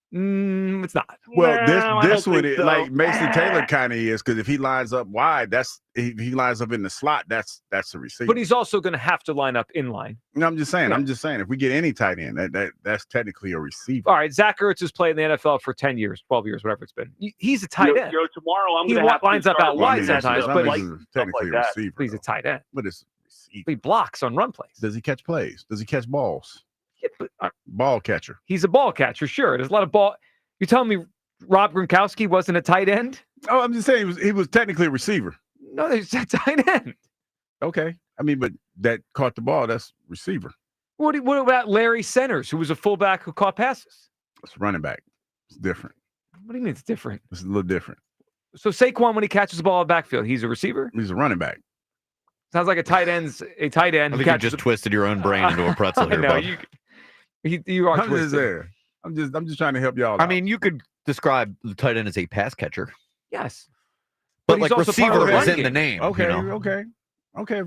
It's not. Well, this one, like Mason Taylor kind of is, because if he lines up wide, he lines up in the slot, that's a receiver. But he's also going to have to line up in line. No, I'm just saying. If we get any tight end, that's technically a receiver. All right, Zach Ertz has played in the NFL for 10 years, 12 years, whatever it's been. He's a tight end. Tomorrow I'm he going to have lines up out wide sometimes, but he's technically a receiver. He's a tight end. But it's receiver. He blocks on run plays. Does he catch plays? Does he catch balls? Yeah, but, ball catcher. He's a ball catcher, sure. There's a lot of ball. You telling me Rob Gronkowski wasn't a tight end? Oh, I'm just saying he was technically a receiver. No, he's a tight end. Okay. I mean, but that caught the ball, that's receiver. What about Larry Centers, who was a fullback who caught passes? It's running back. It's different. What do you mean it's different? It's a little different. So Saquon, when he catches the ball in the backfield, he's a receiver? He's a running back. Sounds like a tight end. I think you just twisted your own brain into a pretzel here, bud. You are twisted. I'm just trying to help y'all out. I mean, you could describe the tight end as a pass catcher. Yes. But like receiver is in the name. Okay. If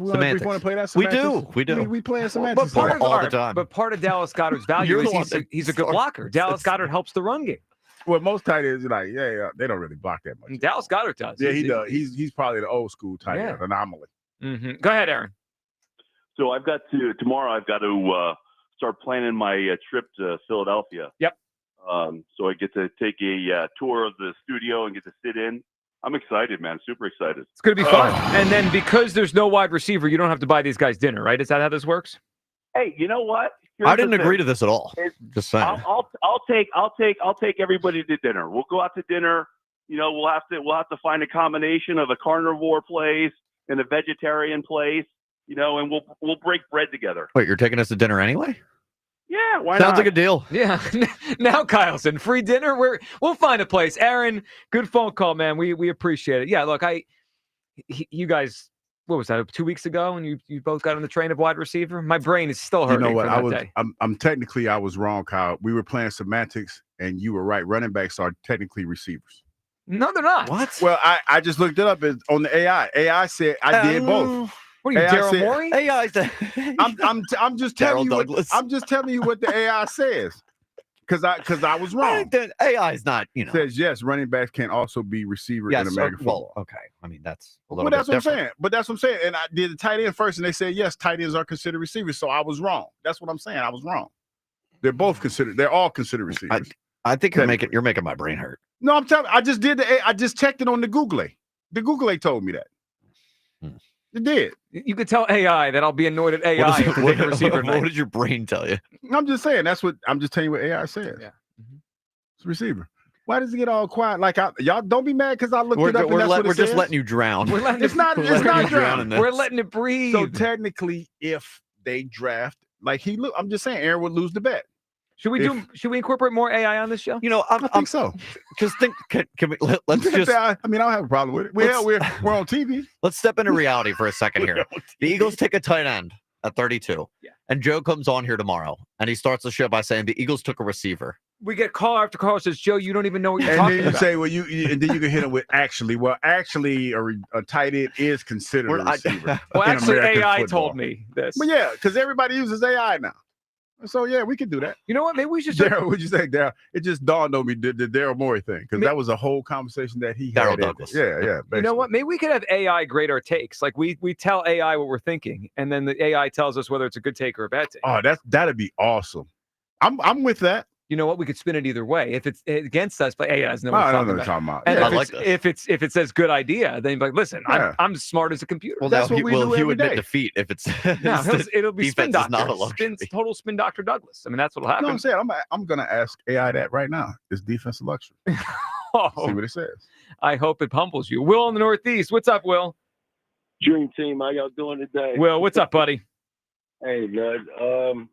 we want to play that semantics, we do. We play semantics all the time. But part of Dallas Goedert's value is he's a good blocker. Dallas Goedert helps the run game. Well, most tight ends, they don't really block that much. Dallas Goedert does. Yeah, he does. He's probably the old school tight end anomaly. Mm-hmm. Go ahead, Aaron. So tomorrow I've got to start planning my trip to Philadelphia. Yep. So I get to take a tour of the studio and get to sit in. I'm excited, man. Super excited. It's going to be fun. And then because there's no wide receiver, you don't have to buy these guys dinner, right? Is that how this works? Hey, you know what? I didn't agree to this at all. Just saying. I'll take everybody to dinner. We'll go out to dinner. We'll have to find a combination of a carnivore place and a vegetarian place. And we'll break bread together. Wait, you're taking us to dinner anyway? Yeah, why not? Sounds like a deal. Yeah. Now, Kyleson, free dinner. We'll find a place. Aaron, good phone call, man. We appreciate it. Yeah, look, you guys, what was that? 2 weeks ago, and you both got on the train of wide receiver. My brain is still hurting. You know what? From that day. I'm technically I was wrong, Kyle. We were playing semantics, and you were right. Running backs are technically receivers. No, they're not. What? Well, I just looked it up on the AI. AI said I did both. What are you, Daryl Morey? I'm just telling you. I'm just telling you what the AI says, because I was wrong. AI is not. Says yes. Running backs can also be receiver in American football. Okay. I mean that's a little. But that's bit what I'm saying. But that's what I'm saying. And I did the tight end first, and they said yes, tight ends are considered receivers. So I was wrong. That's what I'm saying. I was wrong. They're both considered. They're all considered receivers. I think you're making my brain hurt. No, I'm telling. I just checked it on the Google. The Google told me that. It did. You could tell AI that I'll be annoyed at AI after taking a receiver. What did your brain tell you? I'm just saying. I'm just telling you what AI says. Yeah. It's receiver. Why does it get all quiet? Like y'all don't be mad because I looked it up. We're just letting you drown. It's not drowning. We're letting it breathe. So technically, if they draft like I'm just saying, Aaron would lose the bet. Should we incorporate more AI on this show? I think so. Because can we let's just. I mean, I don't have a problem with it. We're on TV. Let's step into reality for a second here. The Eagles take a tight end at 32, and Joe comes on here tomorrow, and he starts the show by saying the Eagles took a receiver. We get call after call says, Joe, you don't even know what you're talking about. And then you say, well, and then you can hit him with actually. Well, actually, a tight end is considered a receiver. Well, actually, AI football. told me this. But yeah, because everybody uses AI now. So yeah, we can do that. You know what? Maybe we should. Daryl, what'd you say, Daryl? It just dawned on me the Daryl Morey thing because that was a whole conversation that he Daryl had. Douglas. Yeah. Basically. You know what? Maybe we could have AI grade our takes. Like we tell AI what we're thinking, and then the AI tells us whether it's a good take or a bad take. Oh, that'd be awesome. I'm with that. You know what? We could spin it either way. If it's against us, but AI doesn't know what I we're don't know talking what about. you're talking And about. if it says good idea, then you're like, listen, I'm smart as a computer. Well, that's what we do he every would admit day. defeat if it's No, it'll be spin defense is not a doctor. luxury. Total spin Dr. Douglas. I mean, that's what'll happen. You know what I'm saying? I'm gonna ask AI that right now. Is defense a luxury? See what it says. I hope it humbles you. Will in the Northeast. What's up, Will? Dream team, how y'all doing today? Will, what's up, buddy? Hey, man.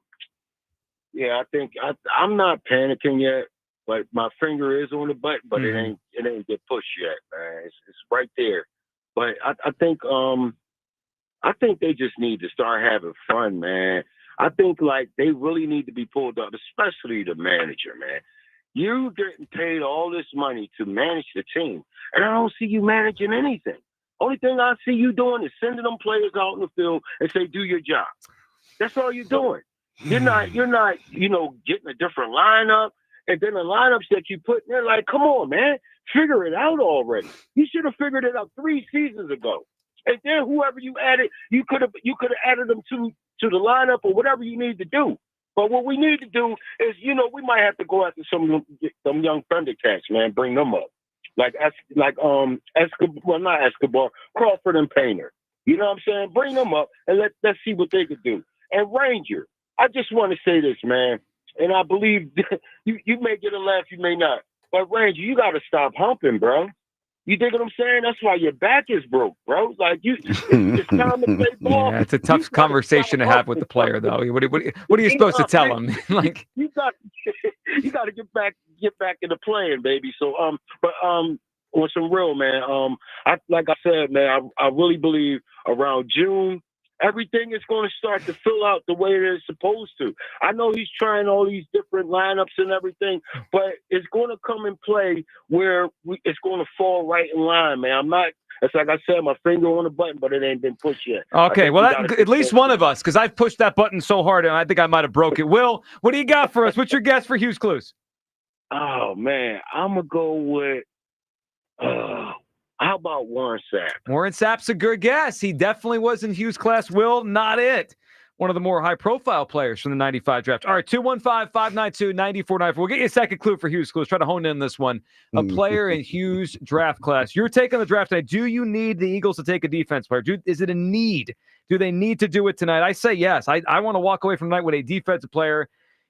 Yeah, I think I'm not panicking yet, but my finger is on the button, but it ain't get pushed yet, man. It's right there. But I think they just need to start having fun, man. I think like they really need to be pulled up, especially the manager, man. You getting paid all this money to manage the team, and I don't see you managing anything. Only thing I see you doing is sending them players out in the field and say, do your job. That's all you're doing. You're not, getting a different lineup. And then the lineups that you put in there, like, come on, man, figure it out already. You should have figured it out 3 seasons ago. And then whoever you added, you could have added them to the lineup or whatever you need to do. But what we need to do is, we might have to go after some young Thundercats, man, bring them up. Like Escobar, well, not Escobar, Crawford and Painter. You know what I'm saying? Bring them up and let's see what they could do. And Ranger, I just want to say this, man, and I believe you may get a laugh, you may not. But Ranger, you got to stop humping, bro. You dig what I'm saying? That's why your back is broke, bro. Like it's time to play ball. Yeah, it's a tough conversation to have with the player, though. What are you supposed to tell him? Like you got to get back into playing, baby. So but on some real, man. Like I said, man, I really believe around June, everything is going to start to fill out the way it's supposed to. I know he's trying all these different lineups and everything, but it's going to come in play where it's going to fall right in line, man. I'm not. It's like I said, my finger on the button, but it ain't been pushed yet. Okay, well, at least one of us, because I've pushed that button so hard, and I think I might have broke it. Will, what do you got for us? What's your guess for Hughes Clues? Oh man, I'm gonna go with. How about Warren Sapp? Warren Sapp's a good guess. He definitely was in Hughes' class. Will, not it. One of the more high-profile players from the 95 draft. All right, 215-592-9494. We'll get you a second clue for Hughes' Clues. Try to hone in this one. A player in Hughes' draft class. You're taking the draft tonight. Do you need the Eagles to take a defense player? Is it a need? Do they need to do it tonight? I say yes. I want to walk away from tonight with a defensive player.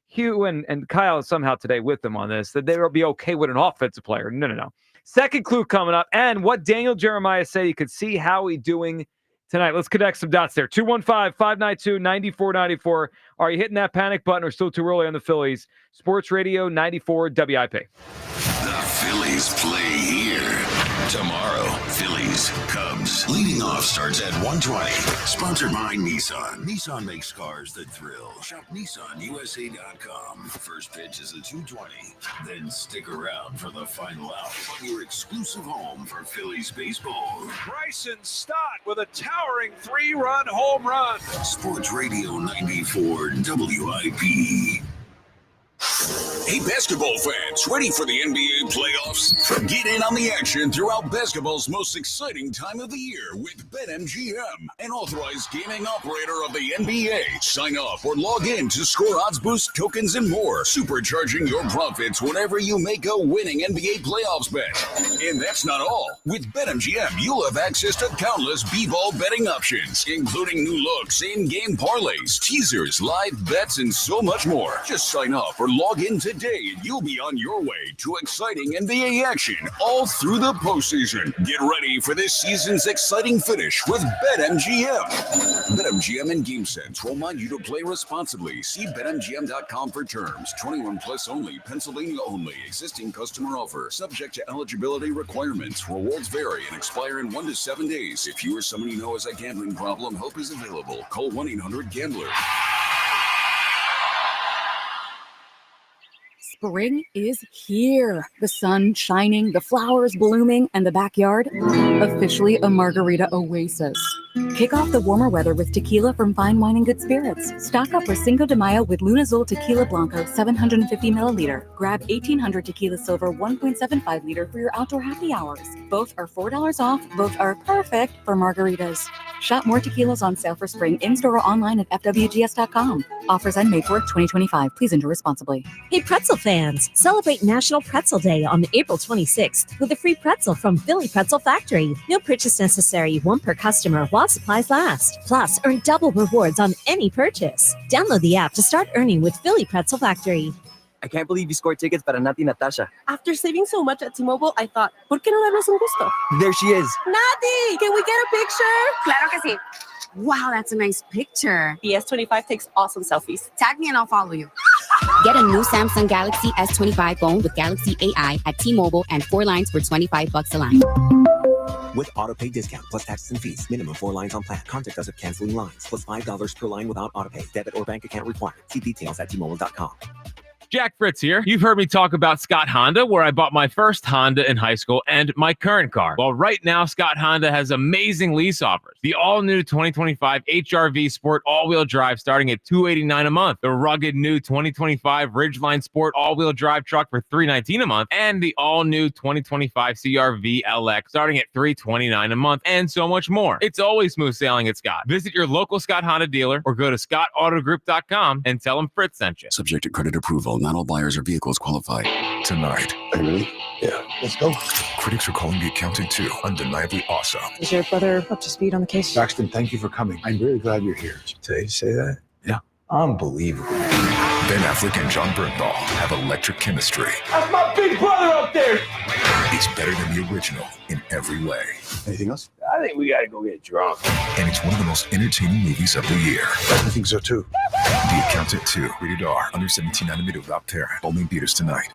Hugh and Kyle is somehow today with them on this, that they will be okay with an offensive player. No. Second clue coming up, and what Daniel Jeremiah said you could see Howie doing tonight. Let's connect some dots there. 215-592-9494. Are you hitting that panic button or still too early on the Phillies? Sports Radio 94 WIP. The Phillies play here. Tomorrow, Phillies, Cubs. Leading off starts at 1:20. Sponsored by Nissan. Nissan makes cars that thrill. Shop NissanUSA.com. First pitch is at 2:20. Then stick around for the final out. Your exclusive home for Phillies baseball. Bryson Stott with a towering 3-run home run. Sports Radio 94 WIP. Hey, basketball fans, ready for the NBA playoffs? Get in on the action throughout basketball's most exciting time of the year with BetMGM, an authorized gaming operator of the NBA. Sign up or log in to score odds boost, tokens, and more, supercharging your profits whenever you make a winning NBA playoffs bet. And that's not all. With BetMGM, you'll have access to countless B-ball betting options, including new looks, in-game parlays, teasers, live bets, and so much more. Just sign up or log in today and you'll be on your way to exciting NBA action all through the postseason. Get ready for this season's exciting finish with BetMGM. BetMGM and GameSense remind you to play responsibly. See BetMGM.com for terms. 21 plus only. Pennsylvania only. Existing customer offer. Subject to eligibility requirements. Rewards vary and expire in 1 to 7 days. If you or someone you know has a gambling problem, help is available. Call 1-800-GAMBLER. Spring is here. The sun shining, the flowers blooming, and the backyard officially a margarita oasis. Kick off the warmer weather with tequila from Fine Wine and Good Spirits. Stock up for Cinco de Mayo with Luna Azul Tequila Blanco 750 milliliter. Grab 1800 Tequila Silver 1.75 liter for your outdoor happy hours. Both are $4 off. Both are perfect for margaritas. Shop more tequilas on sale for spring in-store or online at fwgs.com. Offers end May 4th, 2025. Please enjoy responsibly. Hey, pretzel fans! Celebrate National Pretzel Day on April 26th with a free pretzel from Philly Pretzel Factory. No purchase necessary, one per customer while supplies last. Plus, earn double rewards on any purchase. Download the app to start earning with Philly Pretzel Factory. I can't believe you scored tickets para Nati Natasha. After saving so much at T-Mobile, I thought, ¿por qué no darnos un gusto? There she is. Nati, can we get a picture? Claro que sí. Wow, that's a nice picture. The S25 takes awesome selfies. Tag me and I'll follow you. Get a new Samsung Galaxy S25 phone with Galaxy AI at T-Mobile and 4 lines for $25 a line. With autopay discount plus taxes and fees. Minimum 4 lines on plan. Contact us if canceling lines. Plus $5 per line without autopay. Debit or bank account required. See details at T-Mobile.com. Jack Fritz here. You've heard me talk about Scott Honda, where I bought my first Honda in high school and my current car. Well, right now, Scott Honda has amazing lease offers. The all-new 2025 HR-V Sport all-wheel drive starting at $289 a month. The rugged new 2025 Ridgeline Sport all-wheel drive truck for $319 a month. And the all-new 2025 CR-V LX starting at $329 a month. And so much more. It's always smooth sailing at Scott. Visit your local Scott Honda dealer or go to scottautogroup.com and tell them Fritz sent you. Subject to credit approval. Not all buyers or vehicles qualify. Tonight. Are you ready? Yeah. Let's go. Critics are calling The Accountant 2 undeniably awesome. Is your brother up to speed on the case? Braxton, thank you for coming. I'm really glad you're here. Today you say that? Yeah. Unbelievable. Ben Affleck and John Bernthal have electric chemistry. That's my big brother up there. It's better than the original in every way. Anything else? I think we gotta go get drunk. And it's one of the most entertaining movies of the year. I think so too. The Accountant 2, rated R, under 17nm without parent. Only in theaters tonight.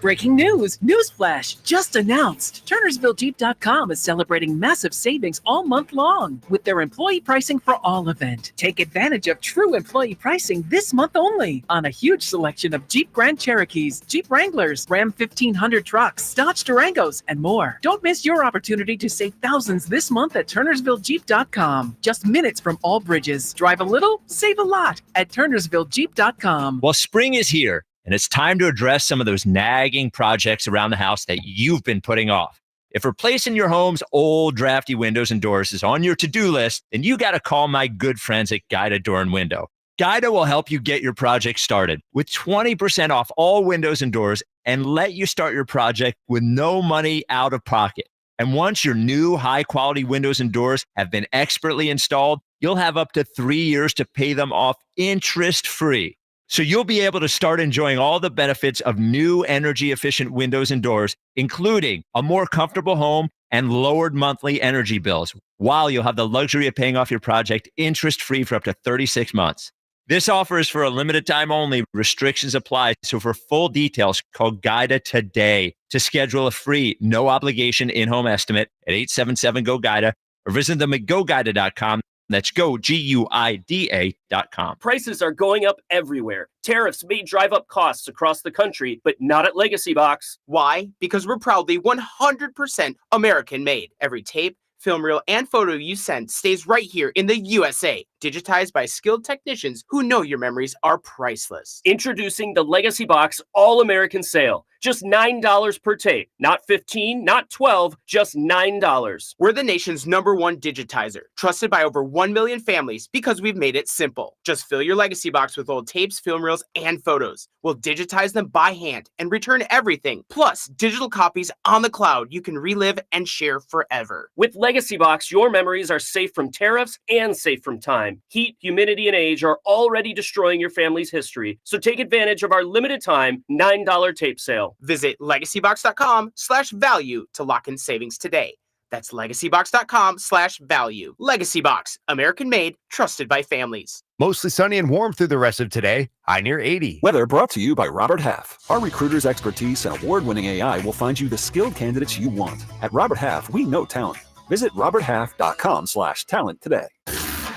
Breaking news! Newsflash! Just announced! TurnersvilleJeep.com is celebrating massive savings all month long with their employee pricing for all event. Take advantage of true employee pricing this month only on a huge selection of Jeep Grand Cherokees, Jeep Wranglers, Ram 1500 trucks, Dodge Durangos, and more. Don't miss your opportunity to save thousands this month at TurnersvilleJeep.com. Just minutes from all bridges. Drive a little, save a lot at TurnersvilleJeep.com. Well, spring is here. And it's time to address some of those nagging projects around the house that you've been putting off. If replacing your home's old drafty windows and doors is on your to-do list, then you got to call my good friends at Guida Door and Window. Guida will help you get your project started with 20% off all windows and doors and let you start your project with no money out of pocket. And once your new high-quality windows and doors have been expertly installed, you'll have up to 3 years to pay them off interest-free. So you'll be able to start enjoying all the benefits of new energy-efficient windows and doors, including a more comfortable home and lowered monthly energy bills, while you'll have the luxury of paying off your project interest-free for up to 36 months. This offer is for a limited time only. Restrictions apply. So for full details, call Guida today to schedule a free, no-obligation in-home estimate at 877-GO-GUIDA or visit them at GoGuida.com. That's GoGuida.com. Prices are going up everywhere. Tariffs may drive up costs across the country, but not at Legacy Box. Why? Because we're proudly 100% American made. Every tape, film reel, and photo you send stays right here in the USA. digitized by skilled technicians who know your memories are priceless. Introducing the Legacy Box All-American Sale. Just $9 per tape. Not $15, not $12, just $9. We're the nation's #1 digitizer, trusted by over 1 million families because we've made it simple. Just fill your Legacy Box with old tapes, film reels, and photos. We'll digitize them by hand and return everything. Plus, digital copies on the cloud you can relive and share forever. With Legacy Box, your memories are safe from tariffs and safe from time. Heat, humidity, and age are already destroying your family's history. So take advantage of our limited time $9 tape sale. Visit legacybox.com/value to lock in savings today. That's legacybox.com/value. Legacy Box, American made, trusted by families. Mostly sunny and warm through the rest of today. High near 80. Weather brought to you by Robert Half. Our recruiters' expertise and award-winning AI will find you the skilled candidates you want. At Robert Half, we know talent. Visit roberthalf.com/talent today.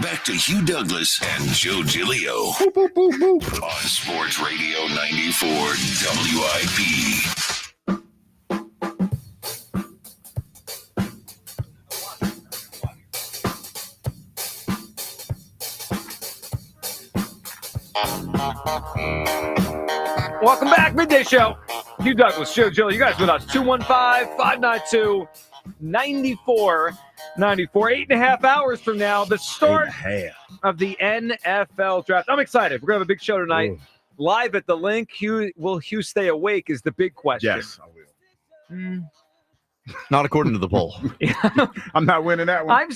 Back to Hugh Douglas and Joe Giglio on Sports Radio 94 WIP. Welcome back, Midday Show. Hugh Douglas, Joe Giglio. You guys with us. 215-592-9494. 8.5 hours from now, the start of the NFL draft. I'm excited. We're going to have a big show tonight. Live at the link. Will Hugh stay awake is the big question. Yes, I will. Not according to the poll. I'm not winning that one.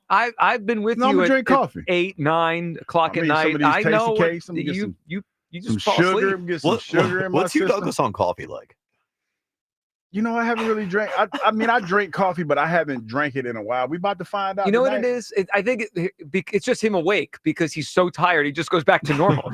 I've been with you drink coffee. 8, 9 o'clock at night. I know you just fall asleep. Get some sugar in my What's Hugh system. Douglas on coffee like? You know, I haven't really drank. I mean, I drink coffee, but I haven't drank it in a while. We about to find out. You know tonight. what it is? I think it's just him awake because he's so tired. He just goes back to normal.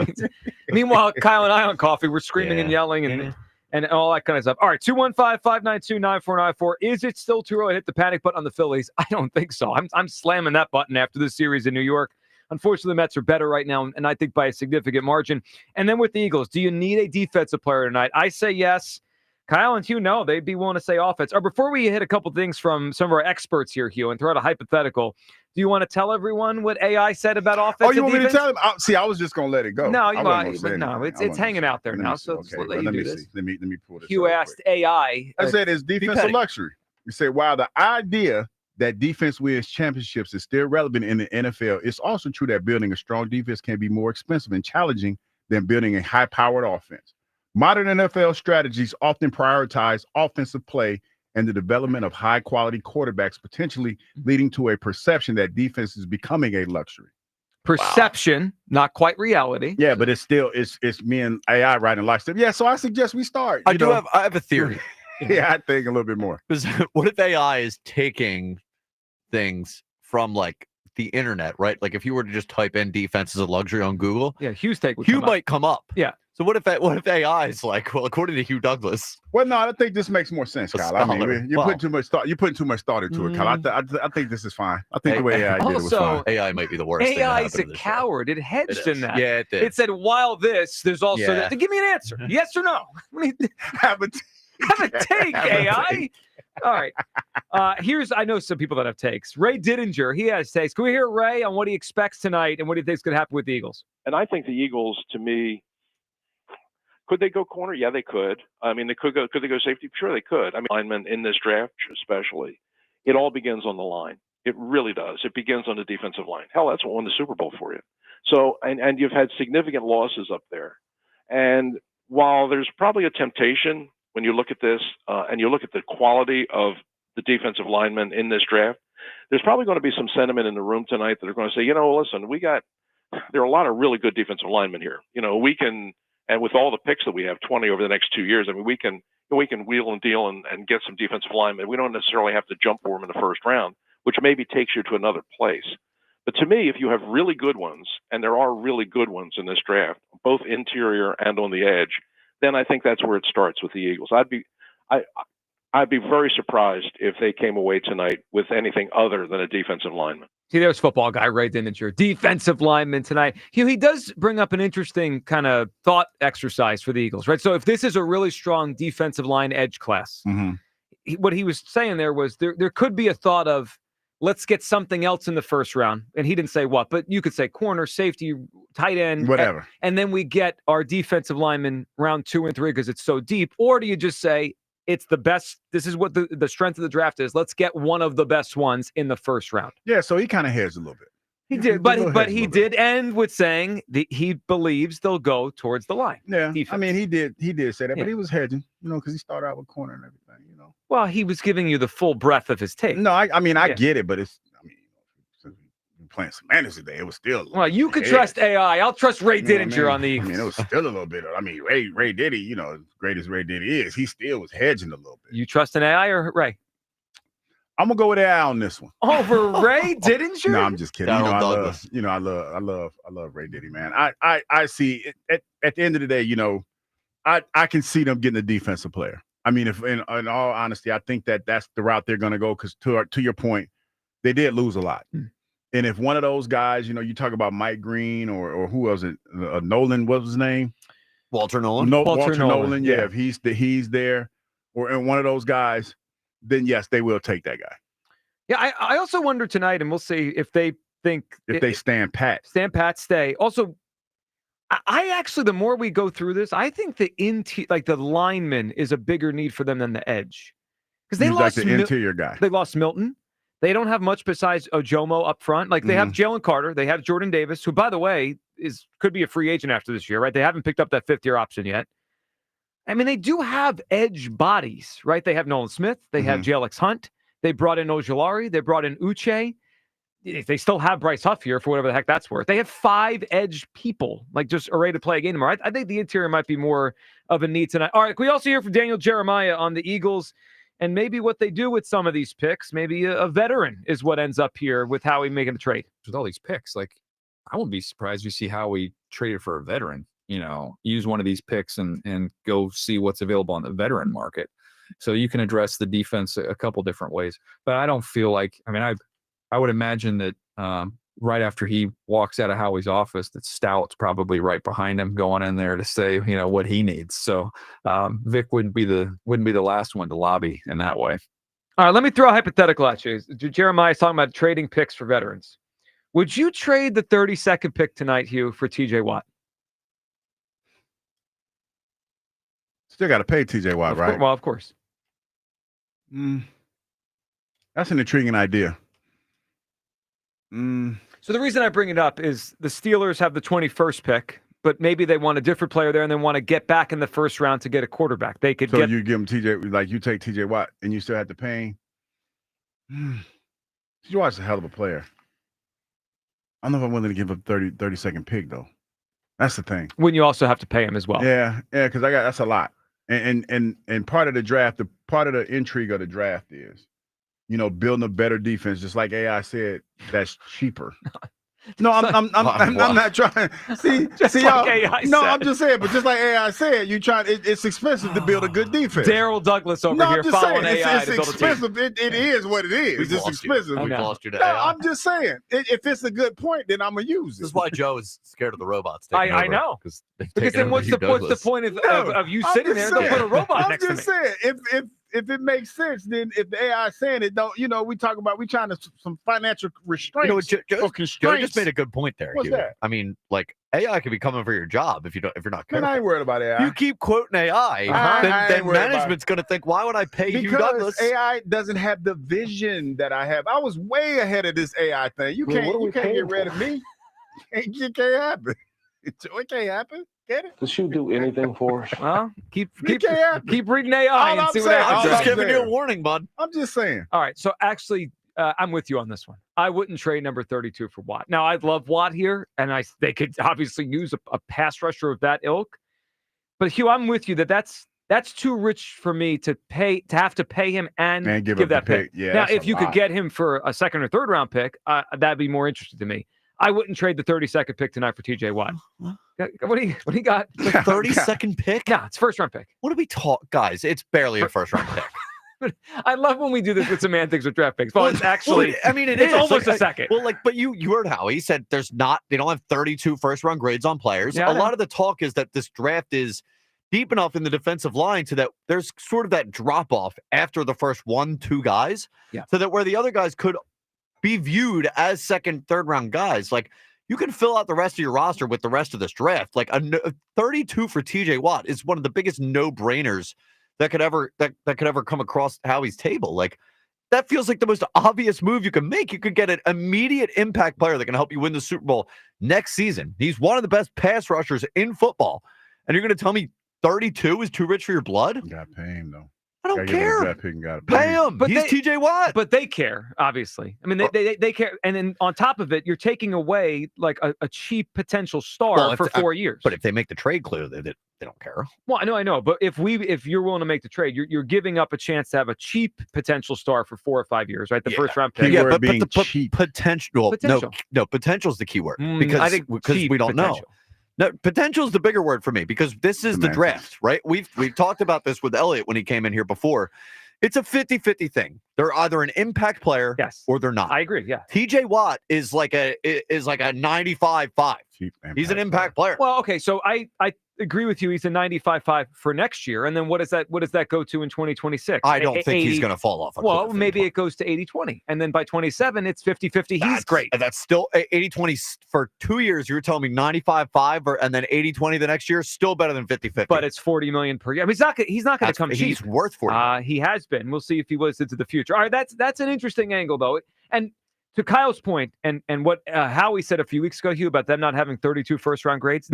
Meanwhile, Kyle and I on coffee, we're screaming and yelling and all that kind of stuff. All right, 215-592-9494. Is it still too early to hit the panic button on the Phillies? I don't think so. I'm slamming that button after this series in New York. Unfortunately, the Mets are better right now, and I think by a significant margin. And then with the Eagles, do you need a defensive player tonight? I say yes. Kyle and Hugh, no, they'd be willing to say offense. Or before we hit a couple things from some of our experts here, Hugh, and throw out a hypothetical, do you want to tell everyone what AI said about offense? Oh, you want me to tell him? See, I was just going to let it go. No, it's hanging out there now. So let you do this. Let me pull this. Hugh asked AI. I said, is defense a luxury? You say, while the idea that defense wins championships is still relevant in the NFL, it's also true that building a strong defense can be more expensive and challenging than building a high-powered offense. Modern NFL strategies often prioritize offensive play and the development of high-quality quarterbacks, potentially leading to a perception that defense is becoming a luxury. Perception, not quite reality. Yeah, but it's still it's me and AI writing lifestyle. Yeah, so I suggest we start. I have a theory. Yeah, I think a little bit more. Because what if AI is taking things from like the internet, right? Like if you were to just type in defense as a luxury on Google, Hugh's take would might come up. Yeah. So what if AI is like, well, according to Hugh Douglas? Well, no, I think this makes more sense, Kyle. I mean, you're putting too much thought. You're putting too much thought into it, Kyle. I think this is fine. I think the way AI did it was fine. AI might be the worst. AI is a coward. It hedged in that. Yeah, it did. It said, while there's also that. Give me an answer. Yes or no? Have a take, AI. All right. I know some people that have takes. Ray Didinger, he has takes. Can we hear Ray on what he expects tonight and what he thinks could happen with the Eagles? And I think the Eagles, to me, could they go corner? Yeah, they could. I mean, could they go safety? Sure, they could. I mean, linemen in this draft, especially, it all begins on the line. It really does. It begins on the defensive line. Hell, that's what won the Super Bowl for you. So, and you've had significant losses up there. And while there's probably a temptation when you look at this and you look at the quality of the defensive linemen in this draft, there's probably going to be some sentiment in the room tonight that are going to say, listen, there are a lot of really good defensive linemen here. We can. And with all the picks that we have, 20 over the next 2 years, I mean, we can wheel and deal and get some defensive linemen. We don't necessarily have to jump for them in the first round, which maybe takes you to another place. But to me, if you have really good ones, and there are really good ones in this draft, both interior and on the edge, then I think that's where it starts with the Eagles. I'd be very surprised if they came away tonight with anything other than a defensive lineman. See, there's football guy Ray Didinger, defensive lineman tonight. He does bring up an interesting kind of thought exercise for the Eagles, right? So if this is a really strong defensive line edge class, what he was saying there was there could be a thought of let's get something else in the first round. And he didn't say what, but you could say corner, safety, tight end, whatever. And then we get our defensive lineman round 2 and 3 because it's so deep. Or do you just say it's the best? This is what the strength of the draft is. Let's get one of the best ones in the first round. Yeah, so he kind of hedged a little bit. He did, but he did end with saying that he believes they'll go towards the line. Yeah, defense. I mean, he did say that, but he was hedging, because he started out with corner and everything, Well, he was giving you the full breadth of his take. No, I mean, I get it, but since we playing semantics today, it was still. Well, you could trust AI. I'll trust Ray Didinger on the Eagles. I mean, it was still a little bit. Ray Diddy, as great as Ray Diddy is, he still was hedging a little bit. You trust an AI or Ray? I'm gonna go with AI on this one. Over Ray Didinger? No, I'm just kidding. I love Ray Diddy, man. I see it, at the end of the day, I can see them getting a defensive player. I mean, if in all honesty, I think that's the route they're gonna go because to your point, they did lose a lot. And if one of those guys, you talk about Mike Green or who was it, Nolan, what was his name? Walter Nolan. Walter Nolan. Yeah, if he's there, and one of those guys, then yes, they will take that guy. Yeah, I also wonder tonight, and we'll see if they think they stand pat. Stand pat, stay. Also, I actually, the more we go through this, I think the the lineman is a bigger need for them than the edge because they lost the interior guy. They lost Milton. They don't have much besides Ojomo up front. Like they have Jalen Carter, they have Jordan Davis, who, by the way, could be a free agent after this year, right? They haven't picked up that 5th-year option yet. I mean, they do have edge bodies, right? They have Nolan Smith. They have Jalix Hunt. They brought in Ojulari. They brought in Uche. They still have Bryce Huff here for whatever the heck that's worth. They have 5 edge people, like just ready to play a game tomorrow. I think the interior might be more of a need tonight. All right, can we also hear from Daniel Jeremiah on the Eagles and maybe what they do with some of these picks? Maybe a veteran is what ends up here with Howie making a trade. With all these picks, I wouldn't be surprised to see Howie traded for a veteran. Use one of these picks and go see what's available on the veteran market. So you can address the defense a couple different ways. But I don't feel like, I would imagine that right after he walks out of Howie's office, that Stout's probably right behind him going in there to say, what he needs. So Vic wouldn't be the last one to lobby in that way. All right, let me throw a hypothetical at you. Jeremiah's talking about trading picks for veterans. Would you trade the 32nd pick tonight, Hugh, for TJ Watt? Still got to pay TJ Watt, right? Well, of course. That's an intriguing idea. So the reason I bring it up is the Steelers have the 21st pick, but maybe they want a different player there and they want to get back in the first round to get a quarterback. They could you give them TJ, like you take TJ Watt and you still have to pay him. TJ Watt's a hell of a player. I don't know if I'm willing to give up 32nd pick though. That's the thing. When you also have to pay him as well. Yeah, because that's a lot. And part of the draft, part of the intrigue of the draft is, building a better defense, just like AI said, that's cheaper. No, I'm not trying. See, like y'all. AI No, said. I'm just saying, but just like AI said, it's expensive to build a good defense. Daryl Douglas over here following AI it's to build expensive. a team. It is what it is. It's expensive. We've lost you to No, AI. I'm just saying, if it's a good point, then I'm gonna use it. This is why Joe is scared of the robots. I know. Because then what's the point of you sitting there? They'll put a robot next to me. I'm just saying, if it makes sense, then if the AI is saying it, don't we trying to some financial restraints or constraints. Joe just made a good point there. What's Hugh. that? I mean, AI could be coming for your job if you're not careful. Man, I ain't worried about AI. You keep quoting AI, then management's going to think, why would I pay Hugh Douglas? Because AI doesn't have the vision that I have. I was way ahead of this AI thing. You can't get rid of me. It can't happen. It can't happen. Get it? Does you do anything for us? Well, keep reading AI and see what happens. I'm just giving you a warning, bud. I'm just saying. All right, so actually, I'm with you on this one. I wouldn't trade number 32 for Watt. Now, I love Watt here, and they could obviously use a pass rusher of that ilk. But Hugh, I'm with you that's too rich for me to have to pay him and give that pick. Yeah, now, if you could get him for a 2nd or 3rd round pick, that'd be more interesting to me. I wouldn't trade the 32nd pick tonight for TJ Watt. What do you got? The 32nd pick? Yeah, it's 1st round pick. What do we talk, guys? It's barely a 1st round pick. I love when we do this with semantics with draft picks. Well, it's actually, it's almost a second. But you heard how he said they don't have 32 first-round grades on players. Yeah, a lot of the talk is that this draft is deep enough in the defensive line so that there's sort of that drop-off after the first 1-2 guys, so that where the other guys could be viewed as second, third round guys. Like, you can fill out the rest of your roster with the rest of this draft. Like a 32 for TJ Watt is one of the biggest no-brainers that could ever come across Howie's table. Like, that feels like the most obvious move you can make. You could get an immediate impact player that can help you win the Super Bowl next season. He's one of the best pass rushers in football. And you're going to tell me 32 is too rich for your blood? You got to pay him, though. I don't care. Pay him. But He's TJ Watt. But they care, obviously. I mean, they care. And then on top of it, you're taking away like a cheap potential star for 4 years. But if they make the trade clear, they don't care. Well, I know. But if you're willing to make the trade, you're giving up a chance to have a cheap potential star for 4 or 5 years, right? The first round pick. Yeah, but potential. No, potential is the key word because I think we don't know. No, potential is the bigger word for me because this is the draft, right? We've talked about this with Elliot when he came in here before. It's a 50-50 thing. They're either an impact player or they're not. I agree, yeah. TJ Watt is like a 95-5. He's an impact player. Well, okay, so I agree with you. He's a 95-5 for next year. And then what does that go to in 2026? I don't think he's going to fall off. Well, maybe it goes to 80-20. And then by 27, it's 50-50. He's great. That's still 80-20 for 2 years. You were telling me 95-5 and then 80-20 the next year, still better than 50-50. But it's $40 million per year. I mean, he's not going to come cheap. He's worth $40 he has been. We'll see if he was into the future. All right, that's an interesting angle, though. And to Kyle's point, and what Howie said a few weeks ago, Hugh, about them not having 32 first-round grades,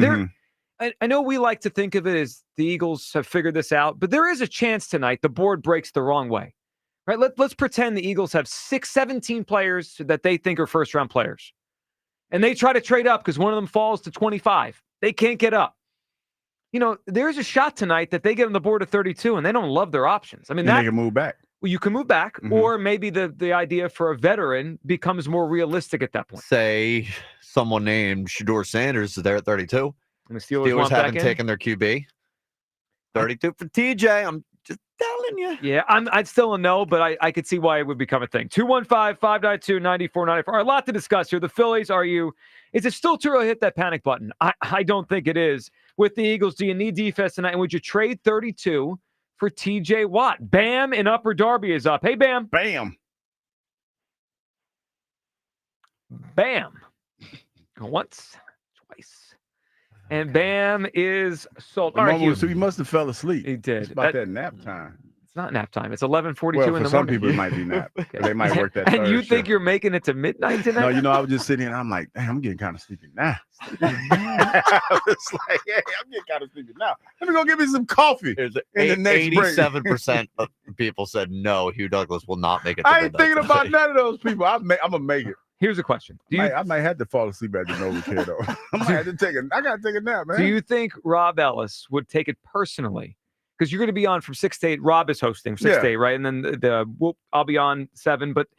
I know we like to think of it as the Eagles have figured this out, but there is a chance tonight the board breaks the wrong way. Right? Let's pretend the Eagles have 17 players that they think are first-round players. And they try to trade up because one of them falls to 25. They can't get up. There's a shot tonight that they get on the board at 32 and they don't love their options. I mean, they can move back. Well, you can move back, or maybe the idea for a veteran becomes more realistic at that point. Say someone named Shedeur Sanders is there at 32. And the Steelers haven't taken their QB. 32 for TJ. I'm just telling you. Yeah, I'd still a no, but I could see why it would become a thing. 215-592-9494. A lot to discuss here. The Phillies, is it still too early to hit that panic button? I don't think it is. With the Eagles, do you need defense tonight? And would you trade 32 for TJ Watt? Bam in Upper Darby is up. Hey, Bam. Bam. Bam. Once, twice. And Bam is sold. All right, so he must have fell asleep. He did. It's about that nap time. It's not nap time. It's 11:42 in the morning. For some people, it might be nap. Okay. They might work that. And you think you're making it to midnight tonight? No, I was just sitting here and I'm like, damn, I'm getting kind of sleepy now. I was like, hey, I'm getting kind of sleepy now. Let me go get me some coffee. The next 87% of people said no, Hugh Douglas will not make it to I ain't thinking about none of those people. I'm going to make it. Here's a question. I might have to fall asleep at the Novacare, though. I might have to I got to take a nap, man. Do you think Rob Ellis would take it personally? Because you're going to be on from 6 to 8. Rob is hosting 6 to 8, right? And then I'll be on 7. But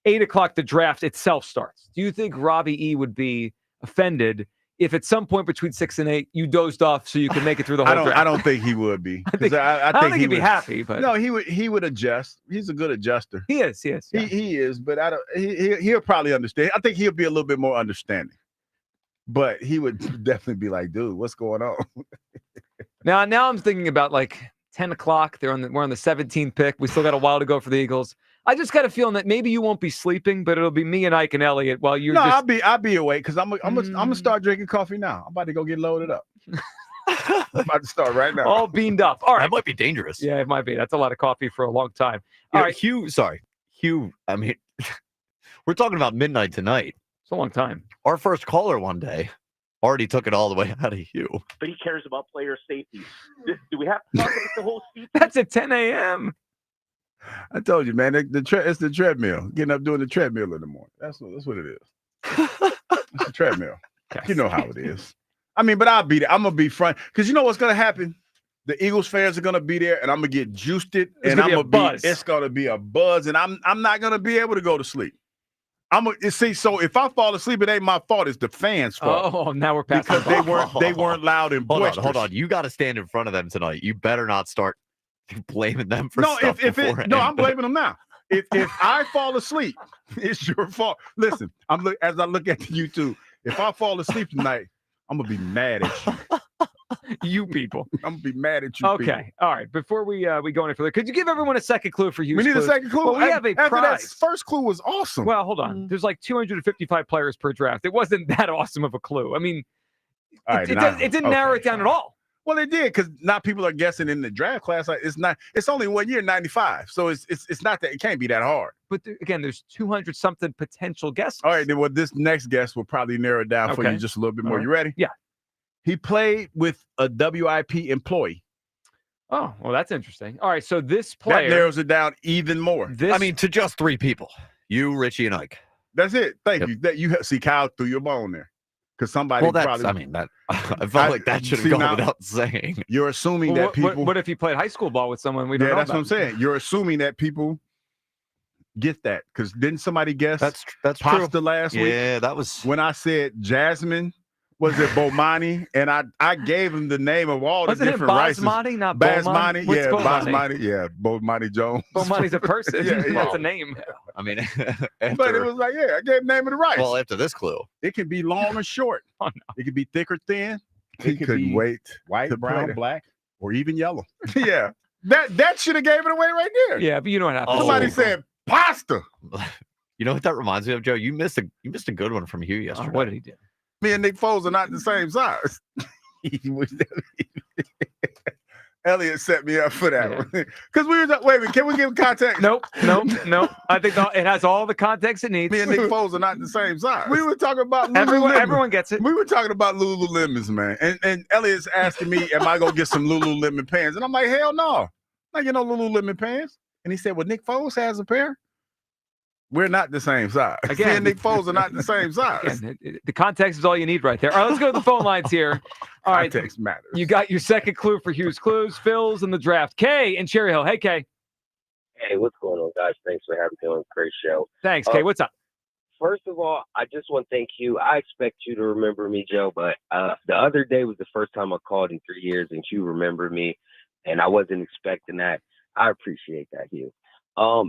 8 o'clock, the draft itself starts. Do you think Robbie E would be offended if at some point between 6 and 8 you dozed off so you could make it through the whole draft? I don't think he would be. I think he'd be happy. But no, he would adjust. He's a good adjuster. He is. Yeah. He is. But he'll probably understand. I think he'll be a little bit more understanding. But he would definitely be like, dude, what's going on? Now I'm thinking about like 10 o'clock. We're on the 17th pick. We still got a while to go for the Eagles. I just got a feeling that maybe you won't be sleeping, but it'll be me and Ike and Elliot while you're. No, I'll be awake because I'm gonna start drinking coffee now. I'm about to go get loaded up. I'm about to start right now. All beamed up. All right, that might be dangerous. Yeah, it might be. That's a lot of coffee for a long time. All right, Hugh. I mean, we're talking about midnight tonight. It's a long time. Our first caller one day already took it all the way out of Hugh. But he cares about player safety. Do we have to talk about the whole season? That's at 10 a.m. I told you, man. It's the treadmill. Getting up doing the treadmill in the morning. That's what it is. It's the treadmill. You know how it is. I mean, but I'll be there. I'm gonna be front because you know what's gonna happen. The Eagles fans are gonna be there, and I'm gonna get juiced it, and I'm gonna be. It's gonna be a buzz, and I'm not gonna be able to go to sleep. So if I fall asleep, it ain't my fault. It's the fans' fault. Oh, now we're past because they weren't loud and boisterous. Hold on. You got to stand in front of them tonight. You better not start blaming them for stuff beforehand. I'm blaming them now. If I fall asleep, it's your fault. Listen, as I look at the YouTube, if I fall asleep tonight, I'm gonna be mad at you. You people. I'm gonna be mad at you. Okay. People. All right. Before we go any further, could you give everyone a second clue for you? We need a second clue. Well, we have a After prize. that first clue was awesome. Well, hold on. There's like 255 players per draft. It wasn't that awesome of a clue. I mean, it didn't narrow it down at all. Well, it did because now people are guessing in the draft class. Like, it's only 1 year, 95. So it's not that it can't be that hard. But again, there's 200 something potential guesses. All right, then this next guess will probably narrow it down for you just a little bit more. All right. You ready? Yeah. He played with a WIP employee. Oh, well, that's interesting. All right, so this player that narrows it down even more. To just 3 people: you, Richie, and Ike. That's it. Thank you. That you see, Kyle threw your bone there because somebody. Well, probably. I felt like that should have gone without saying. You're assuming that people. What if he played high school ball with someone we don't know? That's what I'm saying. You're assuming that people get that because didn't somebody guess that's pasta true. last week? Yeah, that was when I said Jasmine. Was it Bomani? And I gave him the name of all the different rices. Basmati, not Basmati, Bomani? yeah, Bomani? Basmati, yeah, Bomani Jones. Bomani's a person. Yeah. That's a name. I mean, but it was like, I gave the name of the rice. Well, after this clue, it can be long or short. Oh, no. It could be thick or thin. He couldn't wait. White, brown, black, or even yellow. Yeah, that should have gave it away right there. Yeah, but you know what happened. Somebody said pasta. You know what that reminds me of, Joe? You missed a good one from Hugh yesterday. What did he do? Me and Nick Foles are not the same size. Elliot set me up for that one. Because we were wait a minute, can we give context? Nope. I think it has all the context it needs. Me and Nick Foles are not the same size. We were talking about everyone gets it. We were talking about Lululemons, man. And Elliot's asking me, am I gonna get some Lululemon pants? And I'm like, hell no. Like, Lululemon pants. And he said, well, Nick Foles has a pair. We're not the same size. Again, me and Nick Foles are not the same size. Again, the context is all you need right there. All right, let's go to the phone lines here. All right, context matters. You got your second clue for Hugh's Clues. Phil's in the draft. Kay in Cherry Hill. Hey, Kay. Hey, what's going on, guys? Thanks for having me on. Great show. Thanks, Kay. What's up? First of all, I just want to thank you. I expect you to remember me, Joe, but the other day was the first time I called in 3 years, and you remembered me, and I wasn't expecting that. I appreciate that, Hugh.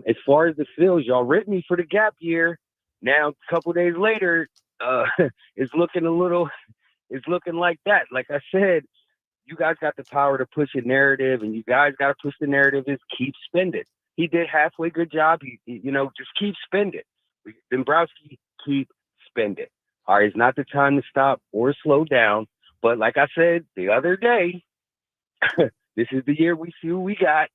As far as the Phillies, y'all ripped me for the gap year. Now, a couple days later, it's looking like that. Like I said, you guys got the power to push a narrative, and you guys got to push the narrative is keep spending. He did halfway good job. Just keep spending. Dombrowski, keep spending. All right, it's not the time to stop or slow down. But like I said the other day, this is the year we see what we got.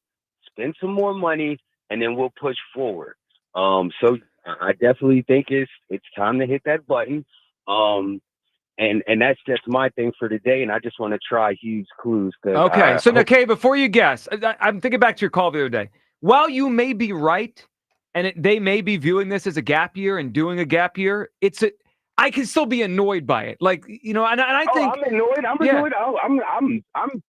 Spend some more money. And then we'll push forward. So I definitely think it's time to hit that button. And that's just my thing for today. And I just want to try Hugh's Clues. Okay. So, Kay, before you guess, I'm thinking back to your call the other day. While you may be right, and they may be viewing this as a gap year and doing a gap year, I can still be annoyed by it. Like, and I think I'm annoyed. I'm annoyed. Oh, I'm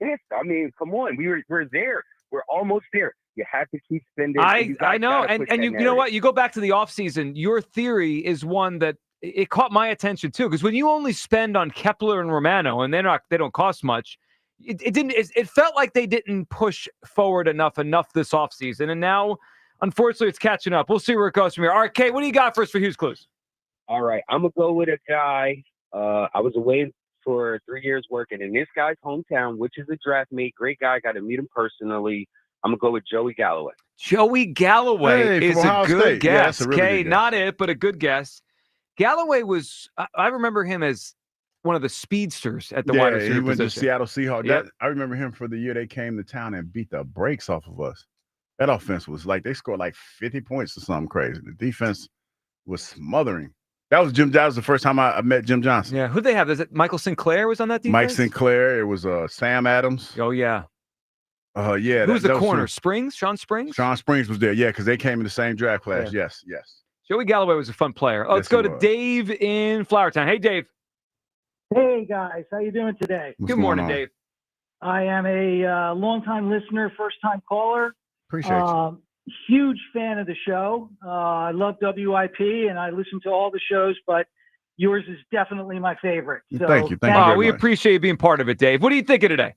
pissed. I mean, come on. We're there. We're almost there. You have to keep spending. I know. And you know what? You go back to the offseason, your theory is one that it caught my attention too. Because when you only spend on Kepler and Romano, and they don't cost much, it felt like they didn't push forward enough this offseason. And now, unfortunately, it's catching up. We'll see where it goes from here. All right, Kay, what do you got for us for Hugh's Clues? All right. I'm going to go with a guy. I was away for 3 years working in this guy's hometown, which is a draft mate. Great guy. Got to meet him personally. I'm going to go with Joey Galloway. Joey Galloway is a good guess. Yeah, Okay, not it, but a good guess. Galloway was, I remember him as one of the speedsters at the wide receiver he went position. to Seattle Seahawks. Yep. I remember him for the year they came to town and beat the brakes off of us. That offense was like, they scored like 50 points or something crazy. The defense was smothering. That was the first time I met Jim Johnson. Yeah, who'd they have? Is it Michael Sinclair was on that defense? Mike Sinclair. It was Sam Adams. Oh, yeah. Yeah. Who's the corner? Sean Springs? Sean Springs was there, yeah, because they came in the same draft class. Yeah. Yes. Joey Galloway was a fun player. Let's go to Dave in Flowertown. Hey, Dave. Hey, guys. How you doing today? Good morning, Dave. I am a longtime listener, first-time caller. Appreciate you. Huge fan of the show. I love WIP, and I listen to all the shows, but yours is definitely my favorite. So, thank you. We appreciate you being part of it, Dave. What are you thinking today?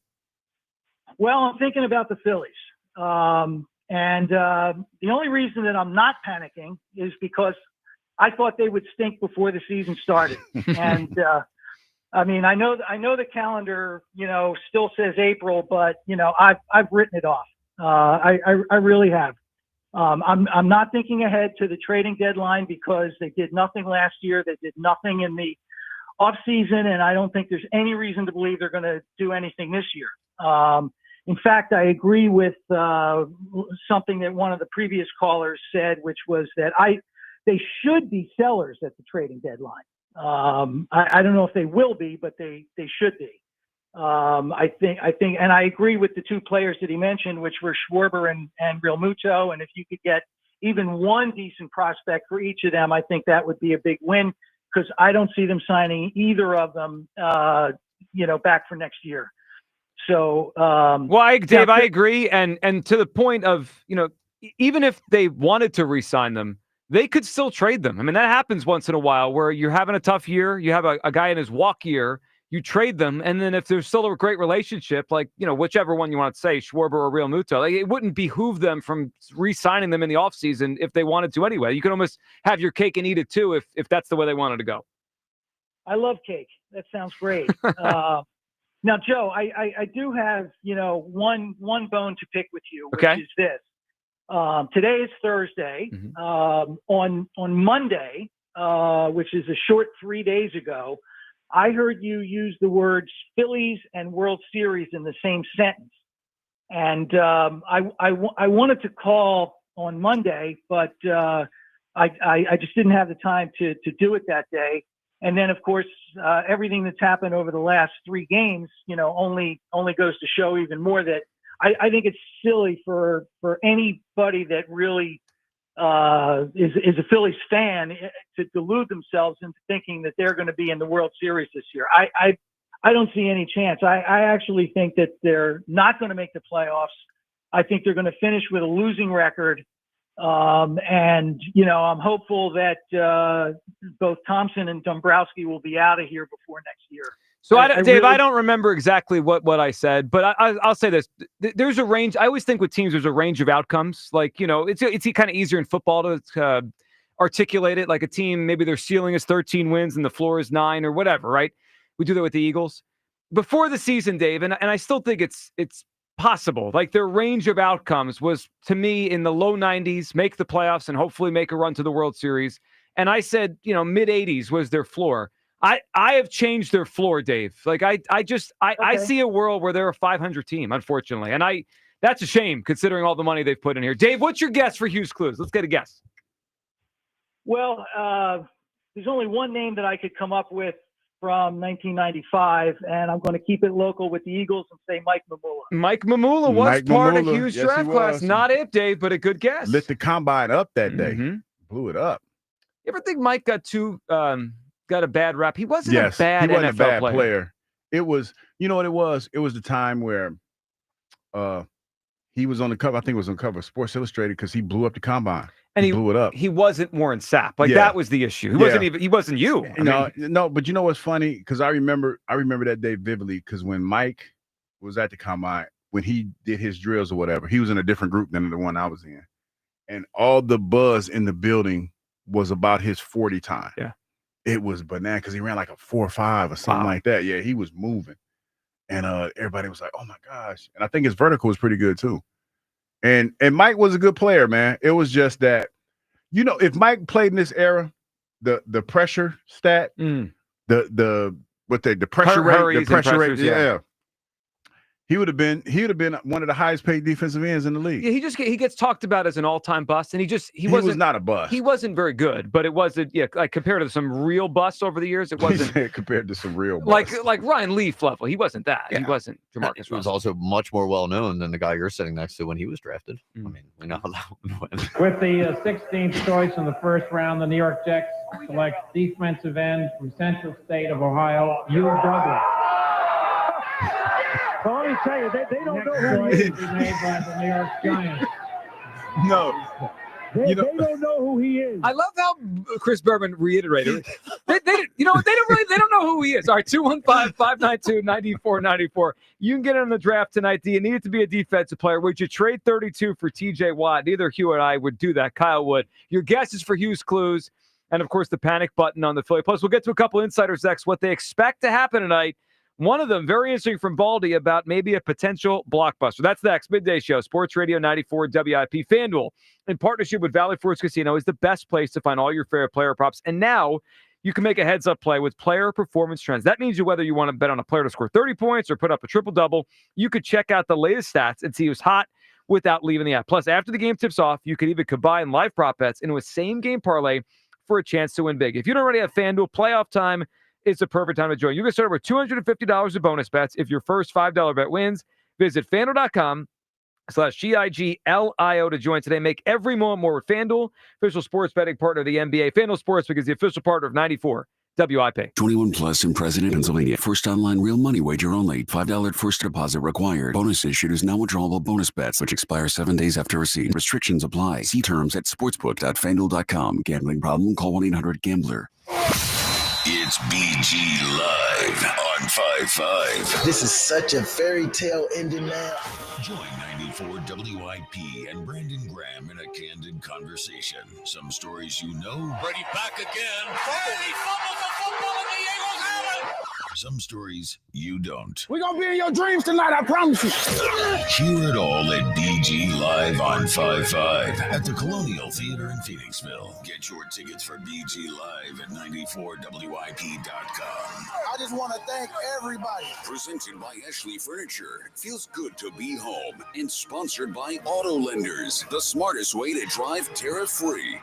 Well, I'm thinking about the Phillies. And the only reason that I'm not panicking is because I thought they would stink before the season started. And I mean, I know the calendar, still says April, but I've written it off. I really have. I'm not thinking ahead to the trading deadline because they did nothing last year. They did nothing in the off season, and I don't think there's any reason to believe they're going to do anything this year. In fact, I agree with something that one of the previous callers said, which was that they should be sellers at the trading deadline. I don't know if they will be, but they should be. I think, and I agree with the two players that he mentioned, which were Schwarber and Real Muto. And if you could get even one decent prospect for each of them, I think that would be a big win, because I don't see them signing either of them, back for next year. So, Dave, I agree. And to the point of, even if they wanted to re-sign them, they could still trade them. I mean, that happens once in a while where you're having a tough year. You have a guy in his walk year, you trade them. And then if there's still a great relationship, like, whichever one you want to say, Schwarber or Real Muto, like, it wouldn't behoove them from re-signing them in the offseason if they wanted to anyway. You can almost have your cake and eat it too if that's the way they wanted to go. I love cake. That sounds great. Now, Joe, I do have, one bone to pick with you, which is this. Today is Thursday. On Monday, which is a short 3 days ago, I heard you use the words Phillies and World Series in the same sentence. And I wanted to call on Monday, but I just didn't have the time to do it that day. And then, of course, everything that's happened over the last 3 games, only goes to show even more that I think it's silly for anybody that really is a Phillies fan to delude themselves into thinking that they're going to be in the World Series this year. I don't see any chance. I actually think that they're not going to make the playoffs. I think they're going to finish with a losing record. And, I'm hopeful that both Thompson and Dombrowski will be out of here before next year. So, Dave, I don't remember exactly what I said, but I'll say this. There's a range. I always think with teams, there's a range of outcomes. Like, it's kind of easier in football to articulate it. Like a team, maybe their ceiling is 13 wins and the floor is 9 or whatever, right? We do that with the Eagles. Before the season, Dave, and I still think it's possible. Like their range of outcomes was, to me, in the low 90s, make the playoffs and hopefully make a run to the World Series. And I said, mid 80s was their floor. I have changed their floor, Dave. Like I see a world where they're a 500 team, unfortunately. And that's a shame considering all the money they've put in here. Dave, what's your guess for Hughes Clues? Let's get a guess. Well, there's only one name that I could come up with from 1995, and I'm going to keep it local with the Eagles and say Mike Mamula. Mike Mamula was part of Hughes' draft class. Not it, Dave, but a good guess. Lit the combine up that day. Blew it up. You ever think Mike got a bad rap? He wasn't a bad NFL player. It was, you know what it was? It was the time where he was on the cover. I think it was on the cover of Sports Illustrated because he blew up the combine. And he blew it up. He wasn't Warren Sapp. Like that was the issue. He wasn't you. No, but you know what's funny? Because I remember that day vividly, because when Mike was at the combine, when he did his drills or whatever, he was in a different group than the one I was in. And all the buzz in the building was about his 40 time. Yeah. It was bananas because he ran like a 4.5 or something like that. Yeah, he was moving. And everybody was like, oh my gosh. And I think his vertical was pretty good too. And Mike was a good player, man. It was just that, if Mike played in this era, the pressure stat, the pressure rate, yeah. He would have been one of the highest paid defensive ends in the league. Yeah, he gets talked about as an all-time bust, and he was not a bust. He wasn't very good, but it wasn't like compared to some real busts over the years, it wasn't compared to some real busts. like Ryan Leaf level. He wasn't that. Yeah. He wasn't Jamarcus. He was also much more well known than the guy you're sitting next to when he was drafted. I mean, we know how that went. With the 16th choice in the first round, the New York Jets select defensive end from Central State of Ohio, Hugh Douglas. Well, let me tell you, they don't know who he is. Made by the New York Giants. No. They don't know who he is. I love how Chris Berman reiterated. They don't know who he is. All right, 215-592-9494. You can get in on the draft tonight. Do you need it to be a defensive player? Would you trade 32 for TJ Watt? Neither Hugh and I would do that. Kyle would. Your guess is for Hughes Clues. and, of course, the panic button on the Philly. Plus, we'll get to a couple insiders next, what they expect to happen tonight. One of them, very interesting from Baldy about maybe a potential blockbuster. That's the next midday show. Sports Radio 94 WIP. FanDuel, in partnership with Valley Forge Casino, is the best place to find all your favorite player props. And now you can make a heads-up play with player performance trends. That means whether you want to bet on a player to score 30 points or put up a triple-double, you could check out the latest stats and see who's hot without leaving the app. Plus, after the game tips off, you could even combine live prop bets into a same-game parlay for a chance to win big. If you don't already have FanDuel, playoff time is the perfect time to join. You can start with $250 in bonus bets if your first $5 bet wins. Visit FanDuel.com/GIGLIO to join today. Make every moment more with FanDuel, official sports betting partner of the NBA. FanDuel Sportsbook is the official partner of 94 WIP. 21 plus in President, Pennsylvania. First online real money wager only. $5 first deposit required. Bonus issued is non-withdrawable bonus bets, which expire 7 days after receipt. Restrictions apply. See terms at sportsbook.fanduel.com. Gambling problem? Call 1-800-GAMBLER. It's BG Live on 5-5. This is such a fairy tale ending now. Join 94 WIP and Brandon Graham in a candid conversation. Some stories you know. Brady back again. Brady fumbles the football and the Eagles have it. Some stories you don't. We're going to be in your dreams tonight, I promise you. Hear it all at BG Live on 5-5 at the Colonial Theater in Phoenixville. Get your tickets for BG Live at 94WIP.com. I just want to thank everybody. Presented by Ashley Furniture. Feels good to be home. And sponsored by Auto Lenders. The smartest way to drive tariff-free.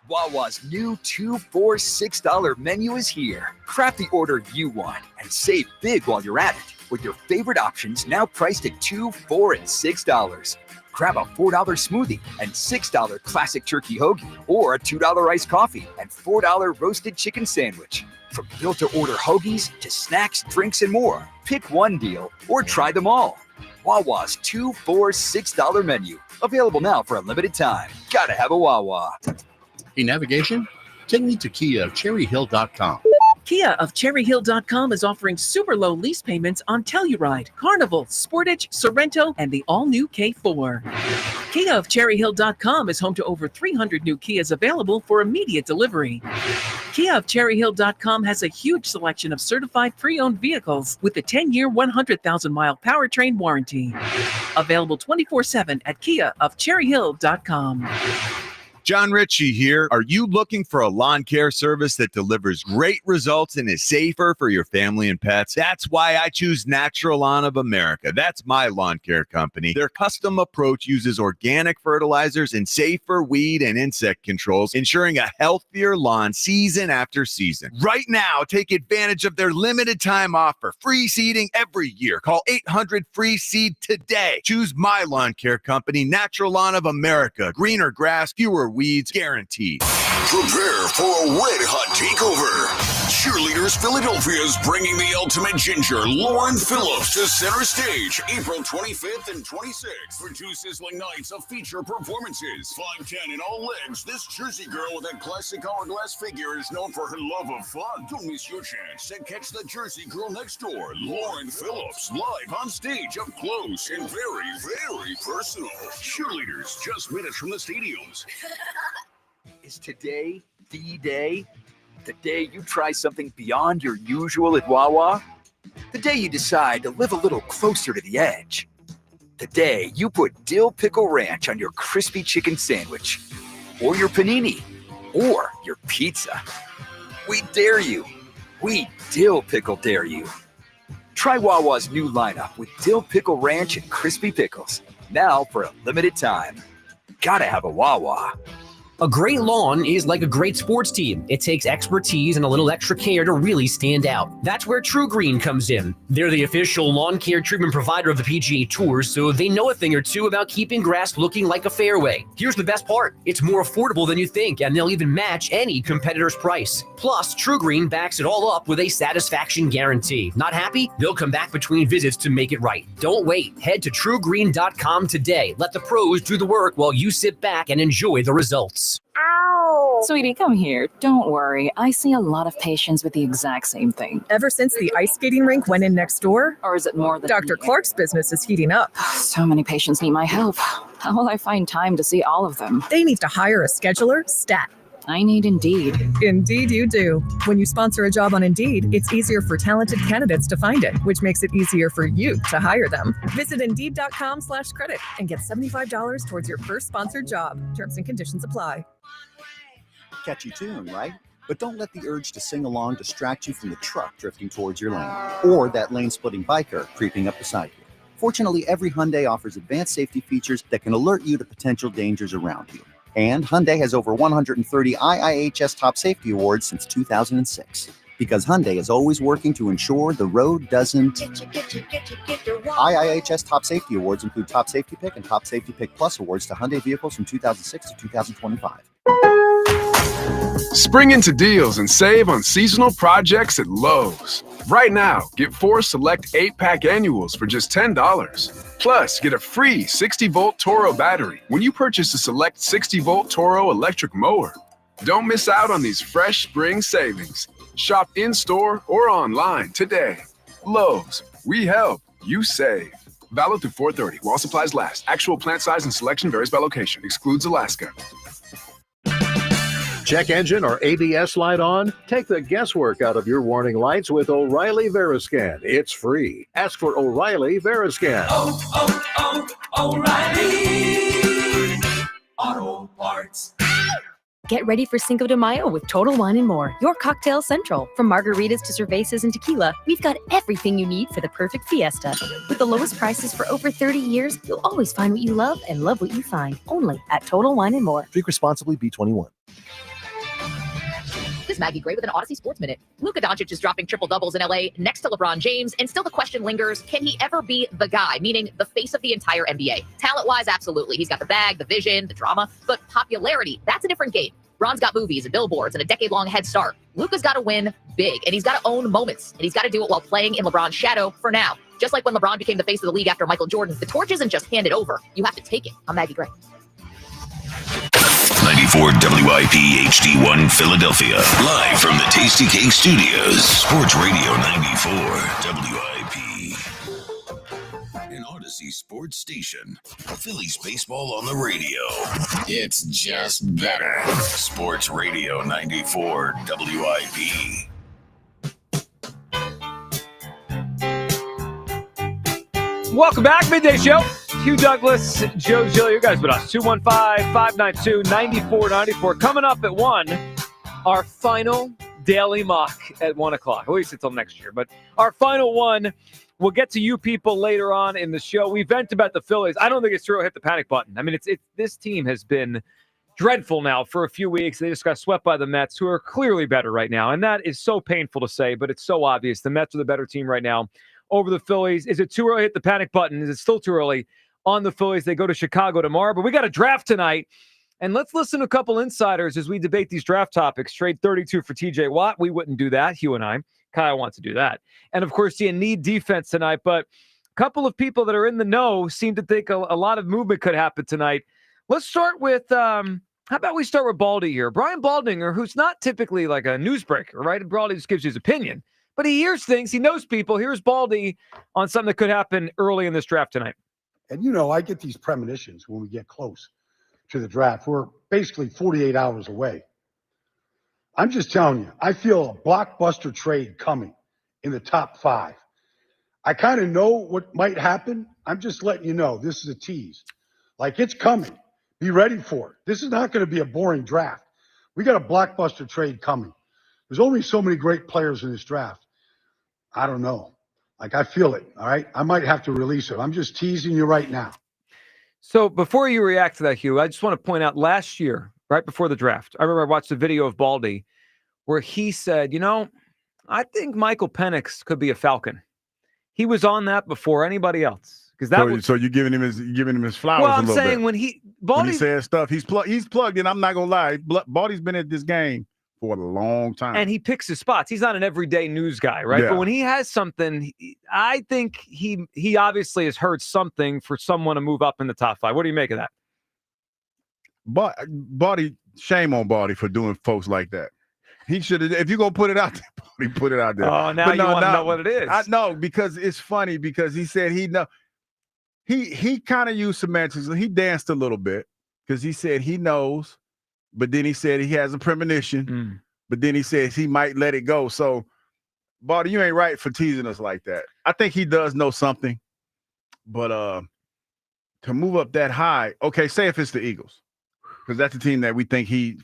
Wawa's new $2 for $6 menu is here. Craft the order you want and save big while you're at it with your favorite options now priced at $2, $4, and $6. Grab a $4 smoothie and $6 classic turkey hoagie or a $2 iced coffee and $4 roasted chicken sandwich. From built-to-order hoagies to snacks, drinks, and more, pick one deal or try them all. Wawa's $2 for $6 menu. Available now for a limited time. Gotta have a Wawa. Hey, navigation, take me to Kia of CherryHill.com. Kia of CherryHill.com is offering super low lease payments on Telluride, Carnival, Sportage, Sorrento, and the all-new K4. Kia of CherryHill.com is home to over 300 new Kias available for immediate delivery. Kia of CherryHill.com has a huge selection of certified pre-owned vehicles with a 10-year, 100,000-mile powertrain warranty. Available 24/7 at Kia of CherryHill.com. John Ritchie here. Are you looking for a lawn care service that delivers great results and is safer for your family and pets? That's why I choose Natural Lawn of America. That's my lawn care company. Their custom approach uses organic fertilizers and safer weed and insect controls, ensuring a healthier lawn season after season. Right now, take advantage of their limited time offer. Free seeding every year. Call 800-FREE-SEED today. Choose my lawn care company, Natural Lawn of America. Greener grass, fewer weeds guaranteed. Prepare for a red-hot takeover. Cheerleaders Philadelphia is bringing the ultimate ginger, Lauren Phillips, to center stage April 25th and 26th for 2 sizzling nights of feature performances. 5'10" in all legs, this Jersey girl with a classic hourglass figure is known for her love of fun. Don't miss your chance to catch the Jersey girl next door, Lauren Phillips, live on stage up close and very, very personal. Cheerleaders just minutes from the stadiums. Is today the day? The day you try something beyond your usual at Wawa? The day you decide to live a little closer to the edge? The day you put dill pickle ranch on your crispy chicken sandwich? Or your panini? Or your pizza? We dare you. We dill pickle dare you. Try Wawa's new lineup with dill pickle ranch and crispy pickles. Now for a limited time. Gotta have a Wawa. A great lawn is like a great sports team. It takes expertise and a little extra care to really stand out. That's where True Green comes in. They're the official lawn care treatment provider of the PGA Tour, so they know a thing or two about keeping grass looking like a fairway. Here's the best part. It's more affordable than you think, and they'll even match any competitor's price. Plus, True Green backs it all up with a satisfaction guarantee. Not happy? They'll come back between visits to make it right. Don't wait. Head to TrueGreen.com today. Let the pros do the work while you sit back and enjoy the results. Ow! Sweetie, come here. Don't worry. I see a lot of patients with the exact same thing. Ever since the ice skating rink went in next door? Or is it more than Dr. Clark's business is heating up. So many patients need my help. How will I find time to see all of them? They need to hire a scheduler, stat. I need Indeed. Indeed, you do. When you sponsor a job on Indeed, it's easier for talented candidates to find it, which makes it easier for you to hire them. Visit Indeed.com/credit and get $75 towards your first sponsored job. Terms and conditions apply. Catchy tune, right? But don't let the urge to sing along distract you from the truck drifting towards your lane, or that lane-splitting biker creeping up beside you. Fortunately, every Hyundai offers advanced safety features that can alert you to potential dangers around you. And Hyundai has over 130 IIHS Top Safety Awards since 2006. Because Hyundai is always working to ensure the road doesn't... IIHS Top Safety Awards include Top Safety Pick and Top Safety Pick Plus awards to Hyundai vehicles from 2006 to 2025. Spring into deals and save on seasonal projects at Lowe's. Right now, get 4 select 8-pack annuals for just $10. Plus, get a free 60-volt Toro battery when you purchase a select 60-volt Toro electric mower. Don't miss out on these fresh spring savings. Shop in-store or online today. Lowe's, we help, you save. Valid through 4/30 while supplies last. Actual plant size and selection varies by location. Excludes Alaska. Check engine or ABS light on? Take the guesswork out of your warning lights with O'Reilly Veriscan. It's free. Ask for O'Reilly Veriscan. O'Reilly Auto Parts. Get ready for Cinco de Mayo with Total Wine & More, your cocktail central. From margaritas to cervezas and tequila, we've got everything you need for the perfect fiesta. With the lowest prices for over 30 years, you'll always find what you love and love what you find. Only at Total Wine & More. Drink responsibly, B21. This is Maggie Gray with an Odyssey Sports Minute. Luka Doncic is dropping triple doubles in LA next to LeBron James, and still the question lingers, can he ever be the guy, meaning the face of the entire NBA? Talent-wise, absolutely. He's got the bag, the vision, the drama, but popularity, that's a different game. Bron's got movies and billboards and a decade-long head start. Luka's got to win big, and he's got to own moments, and he's got to do it while playing in LeBron's shadow for now. Just like when LeBron became the face of the league after Michael Jordan, the torch isn't just handed over. You have to take it. I'm Maggie Gray. 94 WIP HD1 Philadelphia. Live from the Tasty Cake Studios. Sports Radio 94 WIP. An Odyssey sports station. Phillies baseball on the radio. It's just better. Sports Radio 94 WIP. Welcome back, Midday Show. Hugh Douglas, Joe Giglio, you guys with us. 215-592-9494. Coming up at 1, our final daily mock at 1 o'clock. At least until next year. But our final one, we'll get to you people later on in the show. We vent about the Phillies. I don't think it's true. Hit the panic button. I mean, it's this team has been dreadful now for a few weeks. They just got swept by the Mets, who are clearly better right now. And that is so painful to say, but it's so obvious. The Mets are the better team right now over the Phillies. Is it too early to hit the panic button? Is it still too early on the Phillies? They go to Chicago tomorrow, but we got a draft tonight. And let's listen to a couple insiders as we debate these draft topics. Trade 32 for TJ Watt. We wouldn't do that, Hugh and I. Kyle wants to do that. And, of course, you need defense tonight. But a couple of people that are in the know seem to think a lot of movement could happen tonight. Let's start with, how about we start with Baldy here? Brian Baldinger, who's not typically like a newsbreaker, right? Baldy just gives you his opinion. But he hears things. He knows people. Here's Baldy on something that could happen early in this draft tonight. And, you know, I get these premonitions when we get close to the draft. We're basically 48 hours away. I'm just telling you, I feel a blockbuster trade coming in the top 5. I kind of know what might happen. I'm just letting you know this is a tease. Like, it's coming. Be ready for it. This is not going to be a boring draft. We got a blockbuster trade coming. There's only so many great players in this draft. I don't know. Like, I feel it, all right? I might have to release it. I'm just teasing you right now. So before you react to that, Hugh, I just want to point out last year, right before the draft, I remember I watched a video of Baldy where he said, you know, I think Michael Penix could be a Falcon. He was on that before anybody else. Because that so you're giving him his flowers. Well, I'm a little saying bit. when Baldy says stuff, he's plugged in. I'm not gonna lie, Baldy's been at this game for a long time, and he picks his spots. He's not an everyday news guy, right? Yeah. But when he has something, I think he obviously has heard something for someone to move up in the top 5. What do you make of that? But Baldy, shame on Baldy for doing folks like that. He should have. If you're gonna put it out there, Baldy, put it out there. Oh, now you want to know what it is? I know, because it's funny, because he said he know. He kind of used semantics. He danced a little bit because he said he knows but then he said he has a premonition, but then he says he might let it go. So, Baldy, you ain't right for teasing us like that. I think he does know something, but to move up that high, okay, say if it's the Eagles, because that's the team that we think he's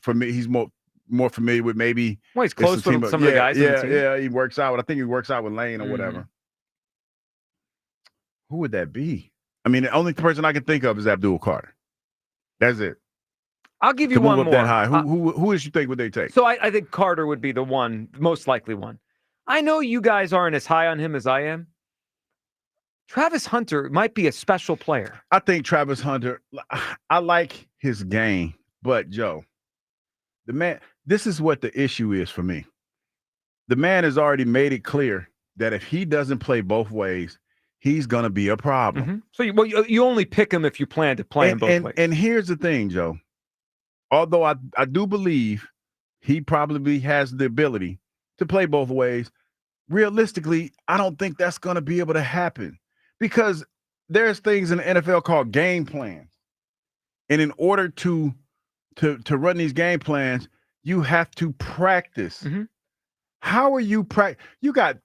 more familiar with. Maybe he's close with some of the guys. Yeah, he works out. I think he works out with Lane or whatever. Who would that be? I mean, the only person I can think of is Abdul Carter. That's it. I'll give you to one move up more. That high. Who is you think would they take? So I think Carter would be the one, most likely one. I know you guys aren't as high on him as I am. Travis Hunter might be a special player. I think Travis Hunter, I like his game, but Joe, the man, this is what the issue is for me. The man has already made it clear that if he doesn't play both ways, he's going to be a problem. So you only pick him if you plan to play him both ways. And here's the thing, Joe. Although I do believe he probably has the ability to play both ways, realistically, I don't think that's going to be able to happen because there's things in the NFL called game plans. And in order to run these game plans, you have to practice. How are you You got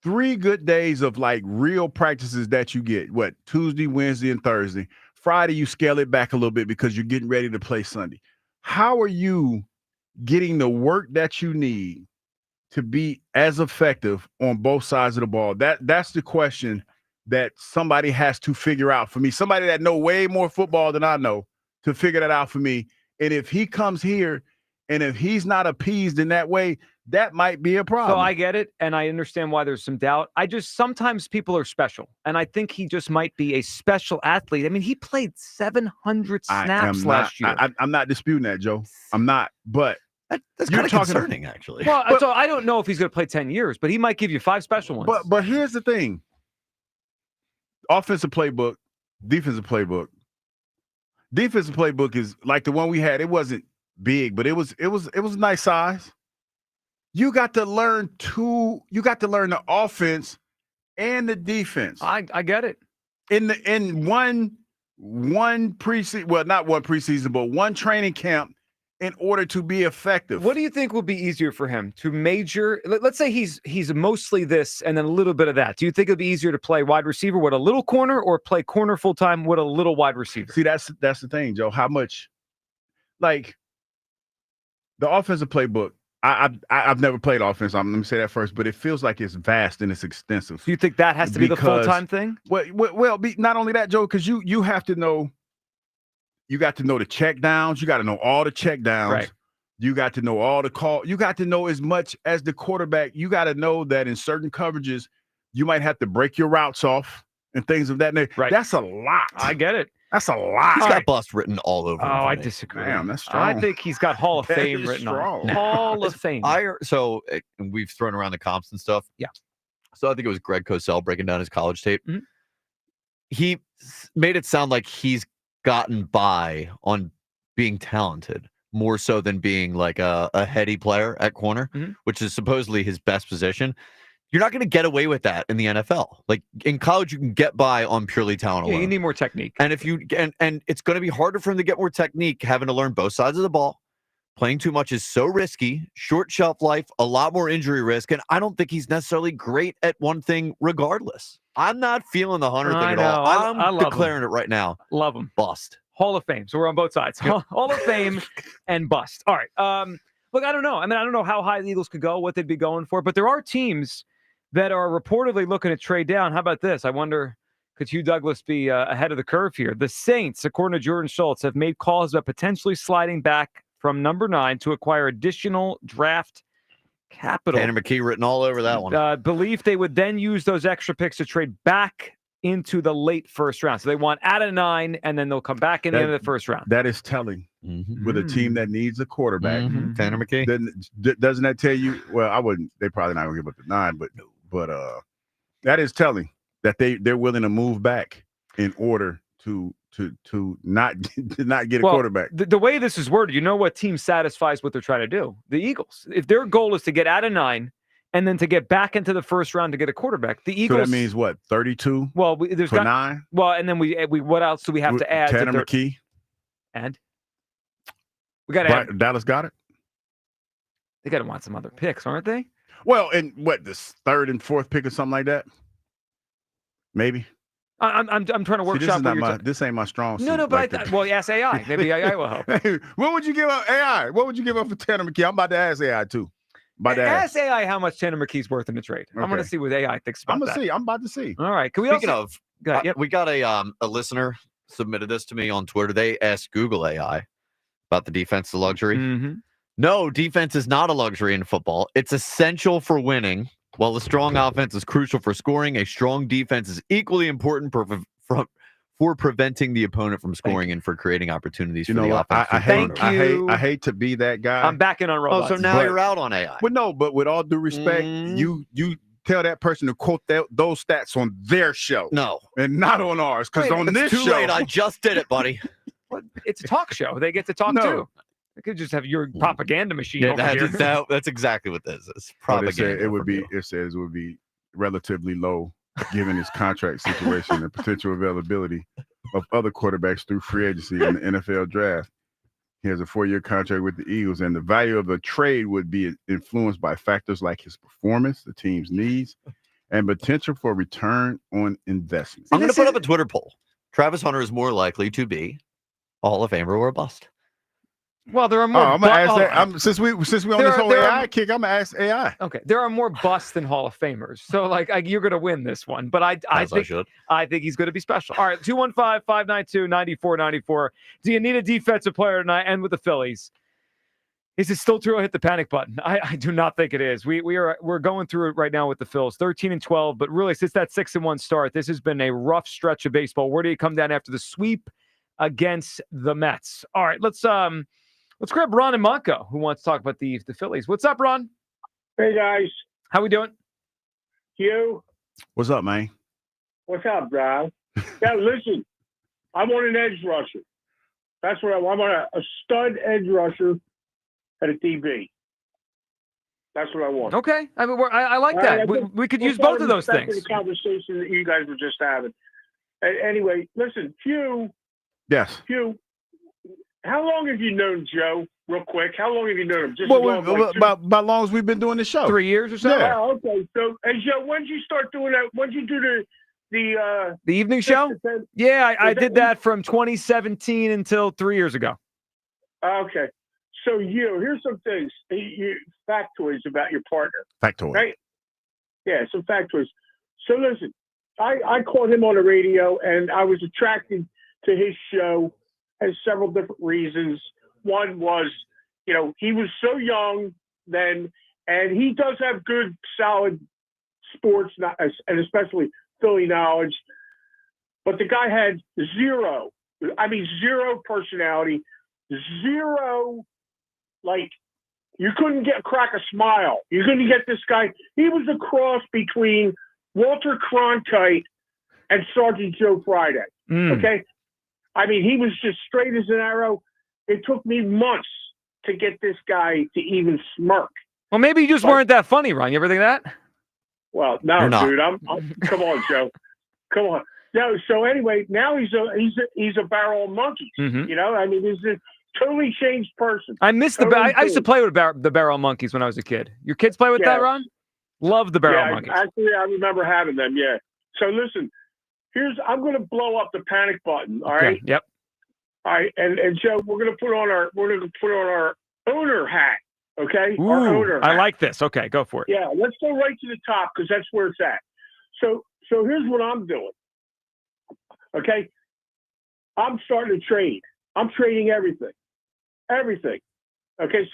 3 good days of like real practices that you get. What? Tuesday, Wednesday, and Thursday. Friday, you scale it back a little bit because you're getting ready to play Sunday. How are you getting the work that you need to be as effective on both sides of the ball? That's the question that somebody has to figure out for me. Somebody that know way more football than I know to figure that out for me. And if he comes here and if he's not appeased in that way, that might be a problem. So I get it, and I understand why there's some doubt. Sometimes people are special, and I think he just might be a special athlete. I mean, he played 700 snaps last year. I'm not disputing that, Joe. I'm not, but that's kind of concerning, actually. Well, so I don't know if he's going to play 10 years, but he might give you 5 special ones. But here's the thing. Offensive playbook, defensive playbook. Defensive playbook is like the one we had. It wasn't big, but it was a nice size. You got to learn the offense and the defense. I get it. In one preseason, well, not one preseason, but one training camp in order to be effective. What do you think will be easier for him to major? Let's say he's mostly this and then a little bit of that. Do you think it'd be easier to play wide receiver with a little corner or play corner full time with a little wide receiver? See, that's the thing, Joe. How much, like, the offensive playbook. I've never played offense. Let me say that first, but it feels like it's vast and it's extensive. Do you think that has to be the full-time thing? Well, not only that, Joe, because you have to know. You got to know the check downs. You got to know all the check downs. Right. You got to know all the call. You got to know as much as the quarterback. You got to know that in certain coverages, you might have to break your routes off and things of that nature. Right. That's a lot. I get it. That's a lot. He's got bust written all over him. Oh, I disagree. Damn, that's strong. I think he's got Hall of Fame written on him. Hall of Fame. So we've thrown around the comps and stuff. Yeah. So I think it was Greg Cosell breaking down his college tape. He made it sound like he's gotten by on being talented more so than being like a heady player at corner, which is supposedly his best position. You're not going to get away with that in the NFL. Like in college, you can get by on purely talent alone. You need more technique. And if you and it's going to be harder for him to get more technique, having to learn both sides of the ball. Playing too much is so risky, short shelf life, a lot more injury risk, and I don't think he's necessarily great at one thing regardless. I'm not feeling the Hunter thing at all. I'm declaring it right now. Love him. Bust. Hall of Fame. So we're on both sides. Yep. Hall of Fame and bust. All right. Look, I don't know. I mean, I don't know how high the Eagles could go, what they'd be going for, but there are teams that are reportedly looking to trade down. How about this? I wonder, could Hugh Douglas be ahead of the curve here? The Saints, according to Jordan Schultz, have made calls about potentially sliding back from number 9 to acquire additional draft capital. Tanner McKee written all over that one. Believe they would then use those extra picks to trade back into the late first round. So they want out of 9, and then they'll come back in the end of the first round. That is telling with a team that needs a quarterback. Tanner McKee. Doesn't that tell you? Well, I wouldn't. They probably not going to give up the 9, but that is telling that they're willing to move back in order to not get a quarterback. The way this is worded, you know what team satisfies what they're trying to do? The Eagles. If their goal is to get out of 9 and then to get back into the first round to get a quarterback, the Eagles. So that means what? 32. Well, there's for 9. Well, and then we what else do we have to add? Tanner McKee and We got to Dallas got it. They got to want some other picks, aren't they? Well, and what, the third and fourth pick or something like that? Maybe. I'm trying to workshop. This ain't my strong suit. No, but ask AI. Maybe AI will help. What would you give up AI? What would you give up for Tanner McKee? I'm about to ask AI too. Ask AI how much Tanner McKee's worth in the trade. Okay. I'm going to see what AI thinks about that. I'm about to see. All right. Can we Speaking of, we got a listener submitted this to me on Twitter. They asked Google AI about the defense, the luxury. Mm-hmm. No, defense is not a luxury in football. It's essential for winning. While a strong offense is crucial for scoring, a strong defense is equally important for preventing the opponent from scoring and for creating opportunities for the offense. I hate to be that guy. I'm backing on robots. Oh, so now you're out on AI. But with all due respect, you tell that person to quote those stats on their show. No. And not on ours. Because on this too show. Late. I just did it, buddy. It's a talk show. They get to talk too. They could just have your propaganda machine over here. That's exactly what this is. Propaganda. It says it would be relatively low given his contract situation and potential availability of other quarterbacks through free agency in the NFL draft. He has a 4-year contract with the Eagles, and the value of the trade would be influenced by factors like his performance, the team's needs, and potential for return on investment. I'm going to put up a Twitter poll. Travis Hunter is more likely to be a Hall of Famer or a bust. Well, there are more. I'm gonna ask that. Since we on this whole AI kick, I'm gonna ask AI. Okay, there are more busts than Hall of Famers, so you're gonna win this one. But I think he's gonna be special. All right, 215-592-9494. Do you need a defensive player tonight? And with the Phillies, is it still true? Hit the panic button. I do not think it is. We're going through it right now with the Phils, 13-12. But really, since that 6-1 start, this has been a rough stretch of baseball. Where do you come down after the sweep against the Mets? All right, let's grab Ron and Monco, who wants to talk about the Phillies. What's up, Ron? Hey, guys. How we doing? Hugh. What's up, man? What's up, bro? Yeah, listen, I want an edge rusher. That's what I want. I want a stud edge rusher at a DB. That's what I want. Okay. I mean, I like that. We could use both of those things. The conversation that you guys were just having. Anyway, listen, Hugh. Yes. Hugh. How long have you known Joe? Real quick, how long have you known him? Just about long as we've been doing the show. 3 years or so. Yeah. Oh, okay. So, hey, Joe, when did you start doing that? When did you do the evening show? Yeah, I did that from 2017 until 3 years ago. Okay. So, here's some things, factoids about your partner. Factoid. Right? Yeah, some factoids. So, listen, I called him on the radio, and I was attracted to his show. Has several different reasons. One was, he was so young then, and he does have good, solid sports, and especially Philly knowledge. But the guy had zero personality, zero, you couldn't crack a smile. You couldn't get this guy. He was a cross between Walter Cronkite and Sergeant Joe Friday. Okay? I mean, he was just straight as an arrow. It took me months to get this guy to even smirk. Well, maybe you just weren't that funny, Ron. You ever think of that? Well, no, dude. Come on, Joe. Come on. No. So anyway, now he's a barrel of monkeys. Mm-hmm. I mean, he's a totally changed person. I miss I used to play with the barrel monkeys when I was a kid. Your kids play with that, Ron? Love the barrel monkeys. Actually, I remember having them. Yeah. So listen. I'm going to blow up the panic button. All right. Okay, yep. All right, and Joe, we're going to put on our owner hat. Okay. Ooh, our owner hat. I like this. Okay, go for it. Yeah, let's go right to the top because that's where it's at. So here's what I'm doing. Okay. I'm starting to trade. I'm trading everything. Everything. Okay.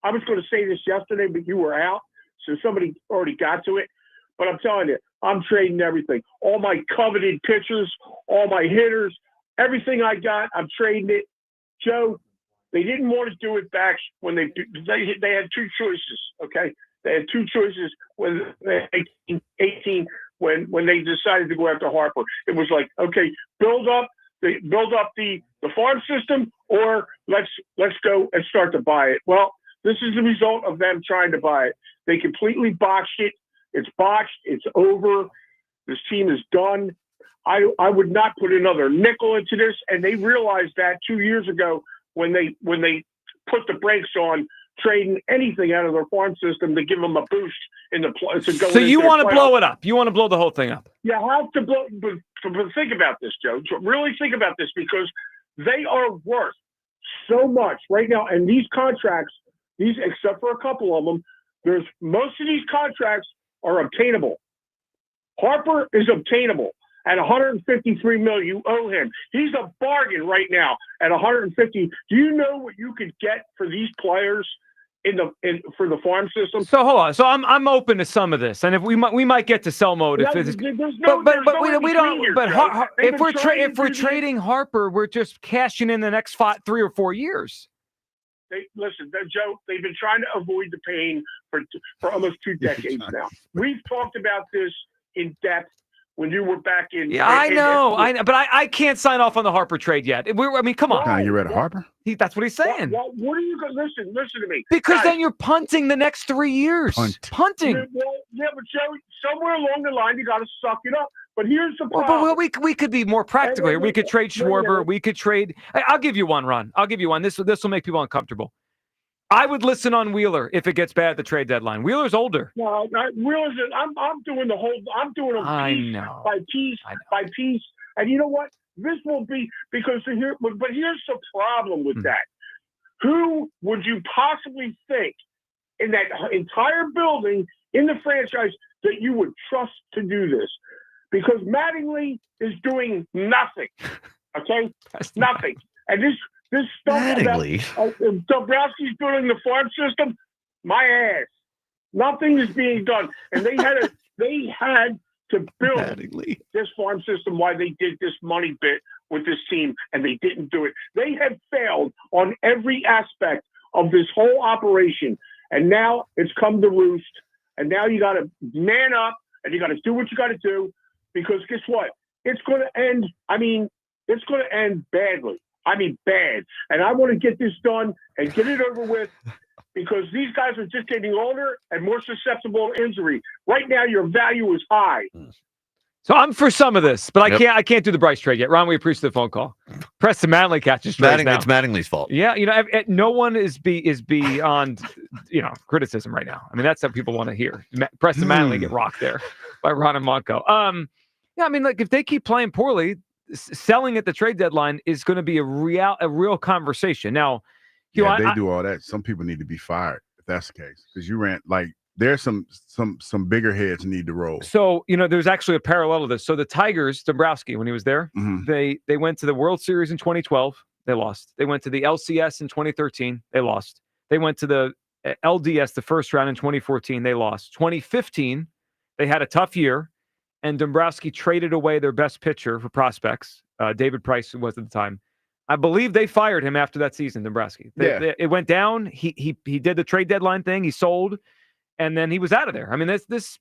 I was going to say this yesterday, but you were out, so somebody already got to it. But I'm telling you, I'm trading everything. All my coveted pitchers, all my hitters, everything I got, I'm trading it. Joe, they didn't want to do it back when they had two choices, okay? They had two choices when they 18 when they decided to go after Harper. It was like, okay, build up the farm system, or let's go and start to buy it. Well, this is the result of them trying to buy it. They completely botched it. It's botched. It's over. This team is done. I would not put another nickel into this, and they realized that 2 years ago when they put the brakes on trading anything out of their farm system to give them a boost in the to go. So you want to blow it up? You want to blow the whole thing up? You have to blow. But think about this, Joe. Really think about this, because they are worth so much right now. And these contracts, except for a couple of them, most of these contracts are obtainable. Harper is obtainable at $153 million. You owe him. He's a bargain right now at $150. Do you know what you could get for these players for the farm system? So hold on. So I'm open to some of this, and if we might get to sell mode. If we're trading Harper, we're just cashing in the next 3 or 4 years. Joe, they've been trying to avoid the pain for almost 2 decades now. We've talked about this in depth when you were back in. Yeah, I know, but I can't sign off on the Harper trade yet. Come on. Can I get rid of Harper? That's what he's saying. What are you going to listen to me? Because guys, then you're punting the next 3 years. Punting. Yeah, but Joe, somewhere along the line you got to suck it up. But here's the problem. Well, we could be more practical here. We could trade Schwarber. We could trade. I'll give you one, Ron. I'll give you one. This will make people uncomfortable. I would listen on Wheeler if it gets bad at the trade deadline. Wheeler's older. No, Wheeler's. I'm doing the whole. I'm doing them piece by piece. And you know what? This will be because here. But here's the problem with that. Who would you possibly think in that entire building in the franchise that you would trust to do this? Because Mattingly is doing nothing. Okay, nothing. And this stuff about Dombrowski's building the farm system, my ass. Nothing is being done, and they had to build this farm system. Why they did this money bit with this team, and they didn't do it. They have failed on every aspect of this whole operation, and now it's come to roost. And now you got to man up, and you got to do what you got to do, because guess what? It's going to end. I mean, it's going to end badly. I mean, bad. And I want to get this done and get it over with, because these guys are just getting older and more susceptible to injury. Right now, your value is high. So I'm for some of this, but I can't do the Bryce trade yet. Ron, we appreciate the phone call. Preston Mattingly catches trades now. It's Mattingly's fault. Yeah, no one is beyond criticism right now. I mean, that's what people want to hear. Preston Mattingly get rocked there by Ron and Monco. Yeah, I mean, like if they keep playing poorly, selling at the trade deadline is going to be a real conversation. Now, they do all that. Some people need to be fired if that's the case, because you ran like there's some bigger heads need to roll. So there's actually a parallel to this. So the Tigers, Dombrowski, when he was there, they went to the World Series in 2012. They lost. They went to the LCS in 2013. They lost. They went to the LDS, the first round in 2014. They lost. 2015, they had a tough year. And Dombrowski traded away their best pitcher for prospects. David Price was at the time. I believe they fired him after that season, Dombrowski. It went down. He did the trade deadline thing. He sold, and then he was out of there. I mean, this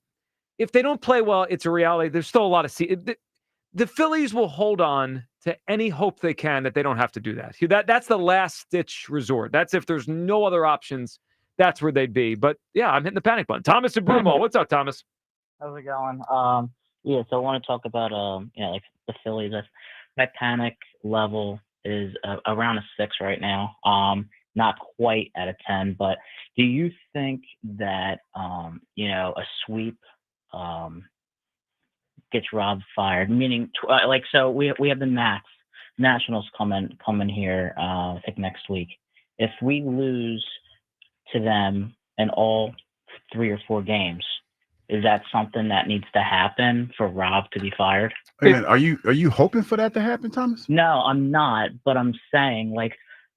if they don't play well, it's a reality. There's still a lot of the Phillies will hold on to any hope they can that they don't have to do that. That's the last ditch resort. That's if there's no other options. That's where they'd be. But yeah, I'm hitting the panic button. Thomas and Broomall, what's up, Thomas? How's it going? Yeah, so I want to talk about like the Phillies. My panic level is around a 6 right now. Not quite at a 10, but do you think that a sweep gets Rob fired? Meaning, so we have the Nationals coming here. I think next week. If we lose to them in all 3 or 4 games, is that something that needs to happen for Rob to be fired? Hey man, are you hoping for that to happen, Thomas? No, I'm not. But I'm saying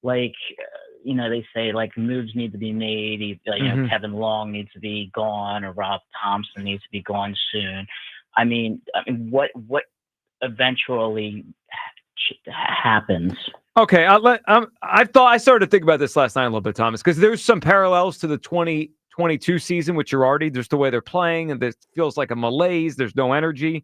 they say like moves need to be made. Kevin Long needs to be gone, or Rob Thompson needs to be gone soon. I mean, what eventually happens? Okay, I started to think about this last night a little bit, Thomas, because there's some parallels to the 2022 season, which are already just the way they're playing, and it feels like a malaise. There's no energy.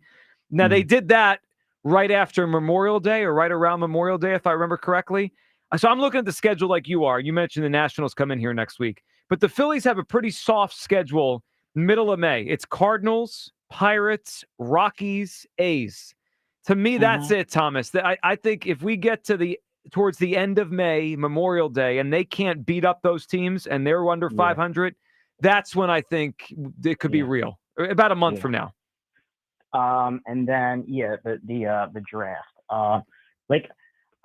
Now they did that right after Memorial Day, or right around Memorial Day, if I remember correctly. So I'm looking at the schedule like you are. You mentioned the Nationals come in here next week, but the Phillies have a pretty soft schedule middle of May. It's Cardinals, Pirates, Rockies, A's. To me, that's it, Thomas. I think if we get to the towards the end of May, Memorial Day, and they can't beat up those teams and they're under 500, that's when I think it could be real. About a month from now. And then the draft.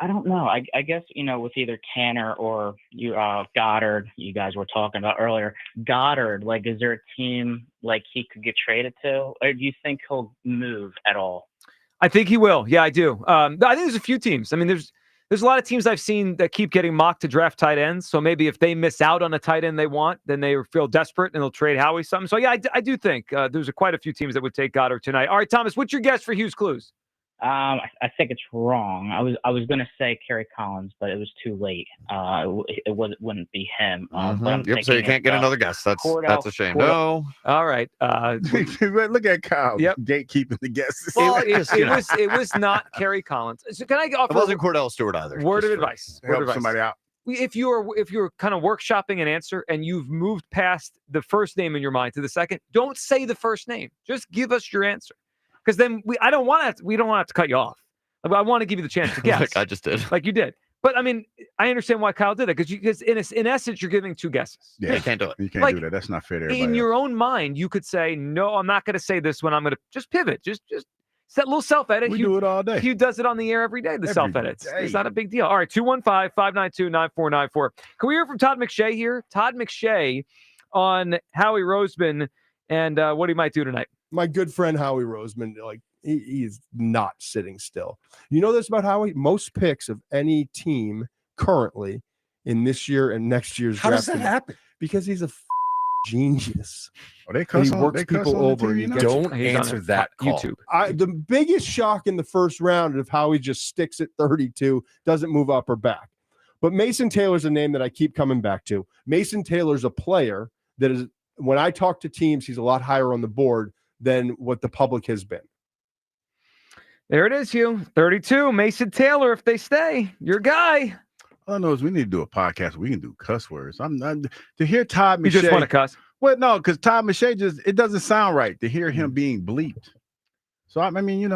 I don't know. I guess with either Tanner or you Goddard, you guys were talking about earlier. Goddard, is there a team he could get traded to, or do you think he'll move at all? I think he will. Yeah, I do. I think there's a few teams. I mean, there's a lot of teams I've seen that keep getting mocked to draft tight ends. So maybe if they miss out on a tight end they want, then they feel desperate and they'll trade Howie something. So yeah, I do think there's quite a few teams that would take Goddard tonight. All right, Thomas, what's your guess for Hughes Clues? I think it's wrong. I was going to say Kerry Collins, but it was too late. It wouldn't be him. So you can't get another guess. That's a shame. No. All right. Look at Kyle. Yep. Gatekeeping the guesses. Well, it was not Kerry Collins. So can I offer? It wasn't Cordell Stewart either. Word of advice. Help somebody out. If you're kind of workshopping an answer and you've moved past the first name in your mind to the second, don't say the first name. Just give us your answer. Because then we don't want to have to cut you off. I want to give you the chance to guess. Like I just did. Like you did. But I mean, I understand why Kyle did it because in essence, you're giving two guesses. Yeah, you can't do it. You can't do that. That's not fair to everybody. In your own mind, you could say, no, I'm not going to say this one. I'm going to just pivot. Just set a little self-edit. We do it all day. Hugh does it on the air every day, the self-edits. It's not a big deal. All right, 215-592-9494. Can we hear from Todd McShay here? Todd McShay on Howie Roseman and what he might do tonight. My good friend Howie Roseman, he is not sitting still. You know this about Howie? Most picks of any team currently in this year and next year's draft. How does that happen? Because he's a genius. They cuss he works people over. Don't answer that call. YouTube. The biggest shock in the first round of Howie just sticks at 32, doesn't move up or back. But Mason Taylor's a name that I keep coming back to. Mason Taylor's a player that is, when I talk to teams, he's a lot higher on the board than what the public has been. There it is, Hugh. 32, Mason Taylor, if they stay, your guy. All I know is we need to do a podcast where we can do cuss words. I'm not to hear Todd McShay. You just want to cuss? Well, no, because Todd McShay it doesn't sound right to hear him being bleeped. So I mean,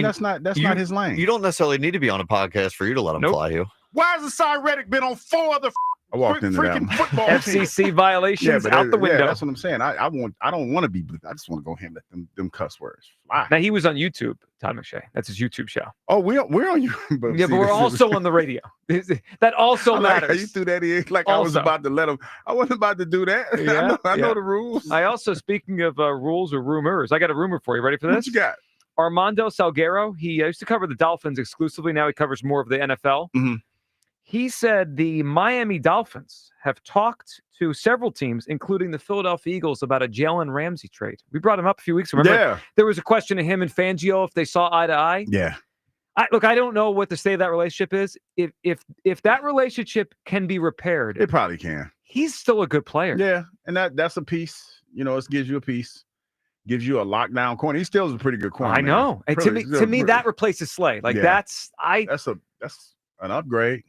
that's not his lane. You don't necessarily need to be on a podcast for you to let him fly you. Why has Asai Reddick been on 4 other I walked into freaking that football FCC violations out the window. Yeah, that's what I'm saying. I don't want to be bleeped. I just want to go ahead and let them cuss words fly. Now he was on YouTube, Todd McShay. That's his YouTube show. Oh, we're on YouTube. Yeah, but we're also on the radio. That also matters. You threw that in like also. I was about to let him. I wasn't about to do that. Yeah, I know the rules. I also, speaking of rules or rumors, I got a rumor for you. Ready for this? What you got? Armando Salguero. He used to cover the Dolphins exclusively. Now he covers more of the NFL. Mm-hmm. He said the Miami Dolphins have talked to several teams, including the Philadelphia Eagles, about a Jalen Ramsey trade. We brought him up a few weeks ago. Remember, there was a question to him and Fangio if they saw eye to eye. Yeah. Look, I don't know what the state of that relationship is. If that relationship can be repaired, it probably can. He's still a good player. Yeah, and that's a piece. It gives you a piece. Gives you a lockdown corner. He still is a pretty good corner. I know. And to me, that replaces Slay. That's an upgrade.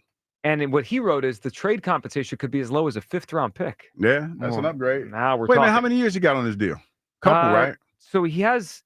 And what he wrote is the trade compensation could be as low as a 5th-round pick. Yeah, that's an upgrade. Now we're talking. Wait, how many years you got on this deal? Couple, right? So he has,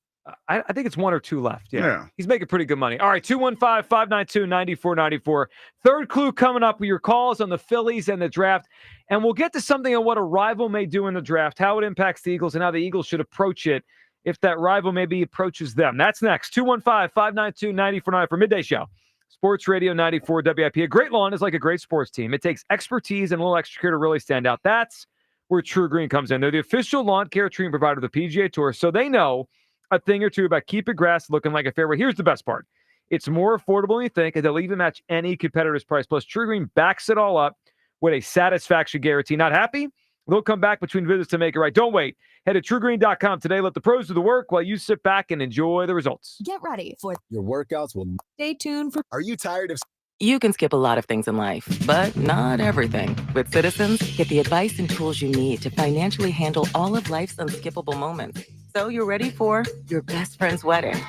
I think it's 1 or 2 left. Yeah. He's making pretty good money. All right, 215-592-9494. Third clue coming up with your calls on the Phillies and the draft. And we'll get to something on what a rival may do in the draft, how it impacts the Eagles, and how the Eagles should approach it if that rival maybe approaches them. That's next. 215-592-9494 for Midday Show. Sports Radio 94 WIP. A great lawn is like a great sports team. It takes expertise and a little extra care to really stand out. That's where True Green comes in. They're the official lawn care treatment provider of the PGA Tour, so they know a thing or two about keeping grass looking like a fairway. Here's the best part. It's more affordable than you think, and they'll even match any competitor's price. Plus, True Green backs it all up with a satisfaction guarantee. Not happy? They'll come back between visits to make it right. Don't wait. Head to TrueGreen.com today. Let the pros do the work while you sit back and enjoy the results. Get ready for your workouts will stay tuned for. Are you tired of? You can skip a lot of things in life, but not everything. With Citizens, get the advice and tools you need to financially handle all of life's unskippable moments. So you're ready for your best friend's wedding,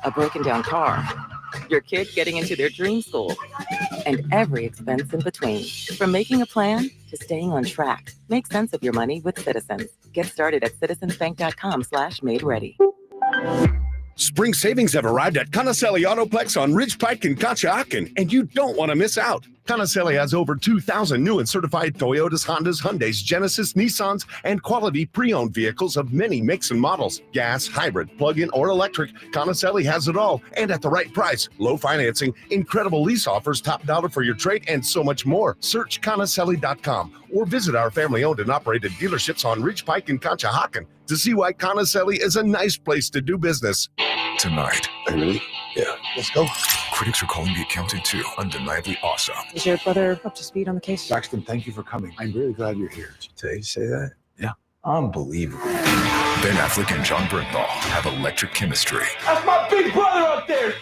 a broken down car, your kid getting into their dream school, and every expense in between. From making a plan to staying on track, make sense of your money with Citizens. Get started at citizensbank.com/made ready. Spring savings have arrived at Conacelli Autoplex on Ridge Pike and Conshohocken, and you don't want to miss out. Conacelli has over 2,000 new and certified Toyotas, Hondas, Hyundais, Genesis, Nissans, and quality pre-owned vehicles of many makes and models. Gas, hybrid, plug-in, or electric, Conacelli has it all, and at the right price. Low financing, incredible lease offers, top dollar for your trade, and so much more. Search Conacelli.com or visit our family-owned and operated dealerships on Ridge Pike and Conshohocken to see why Conacelli is a nice place to do business. Tonight. Really? Yeah. Let's go. Critics are calling The Accountant 2 undeniably awesome. Is your brother up to speed on the case? Braxton, thank you for coming. I'm really glad you're here. Did you say that? Yeah. Unbelievable. Ben Affleck and John Bernthal have electric chemistry. That's my big brother up there!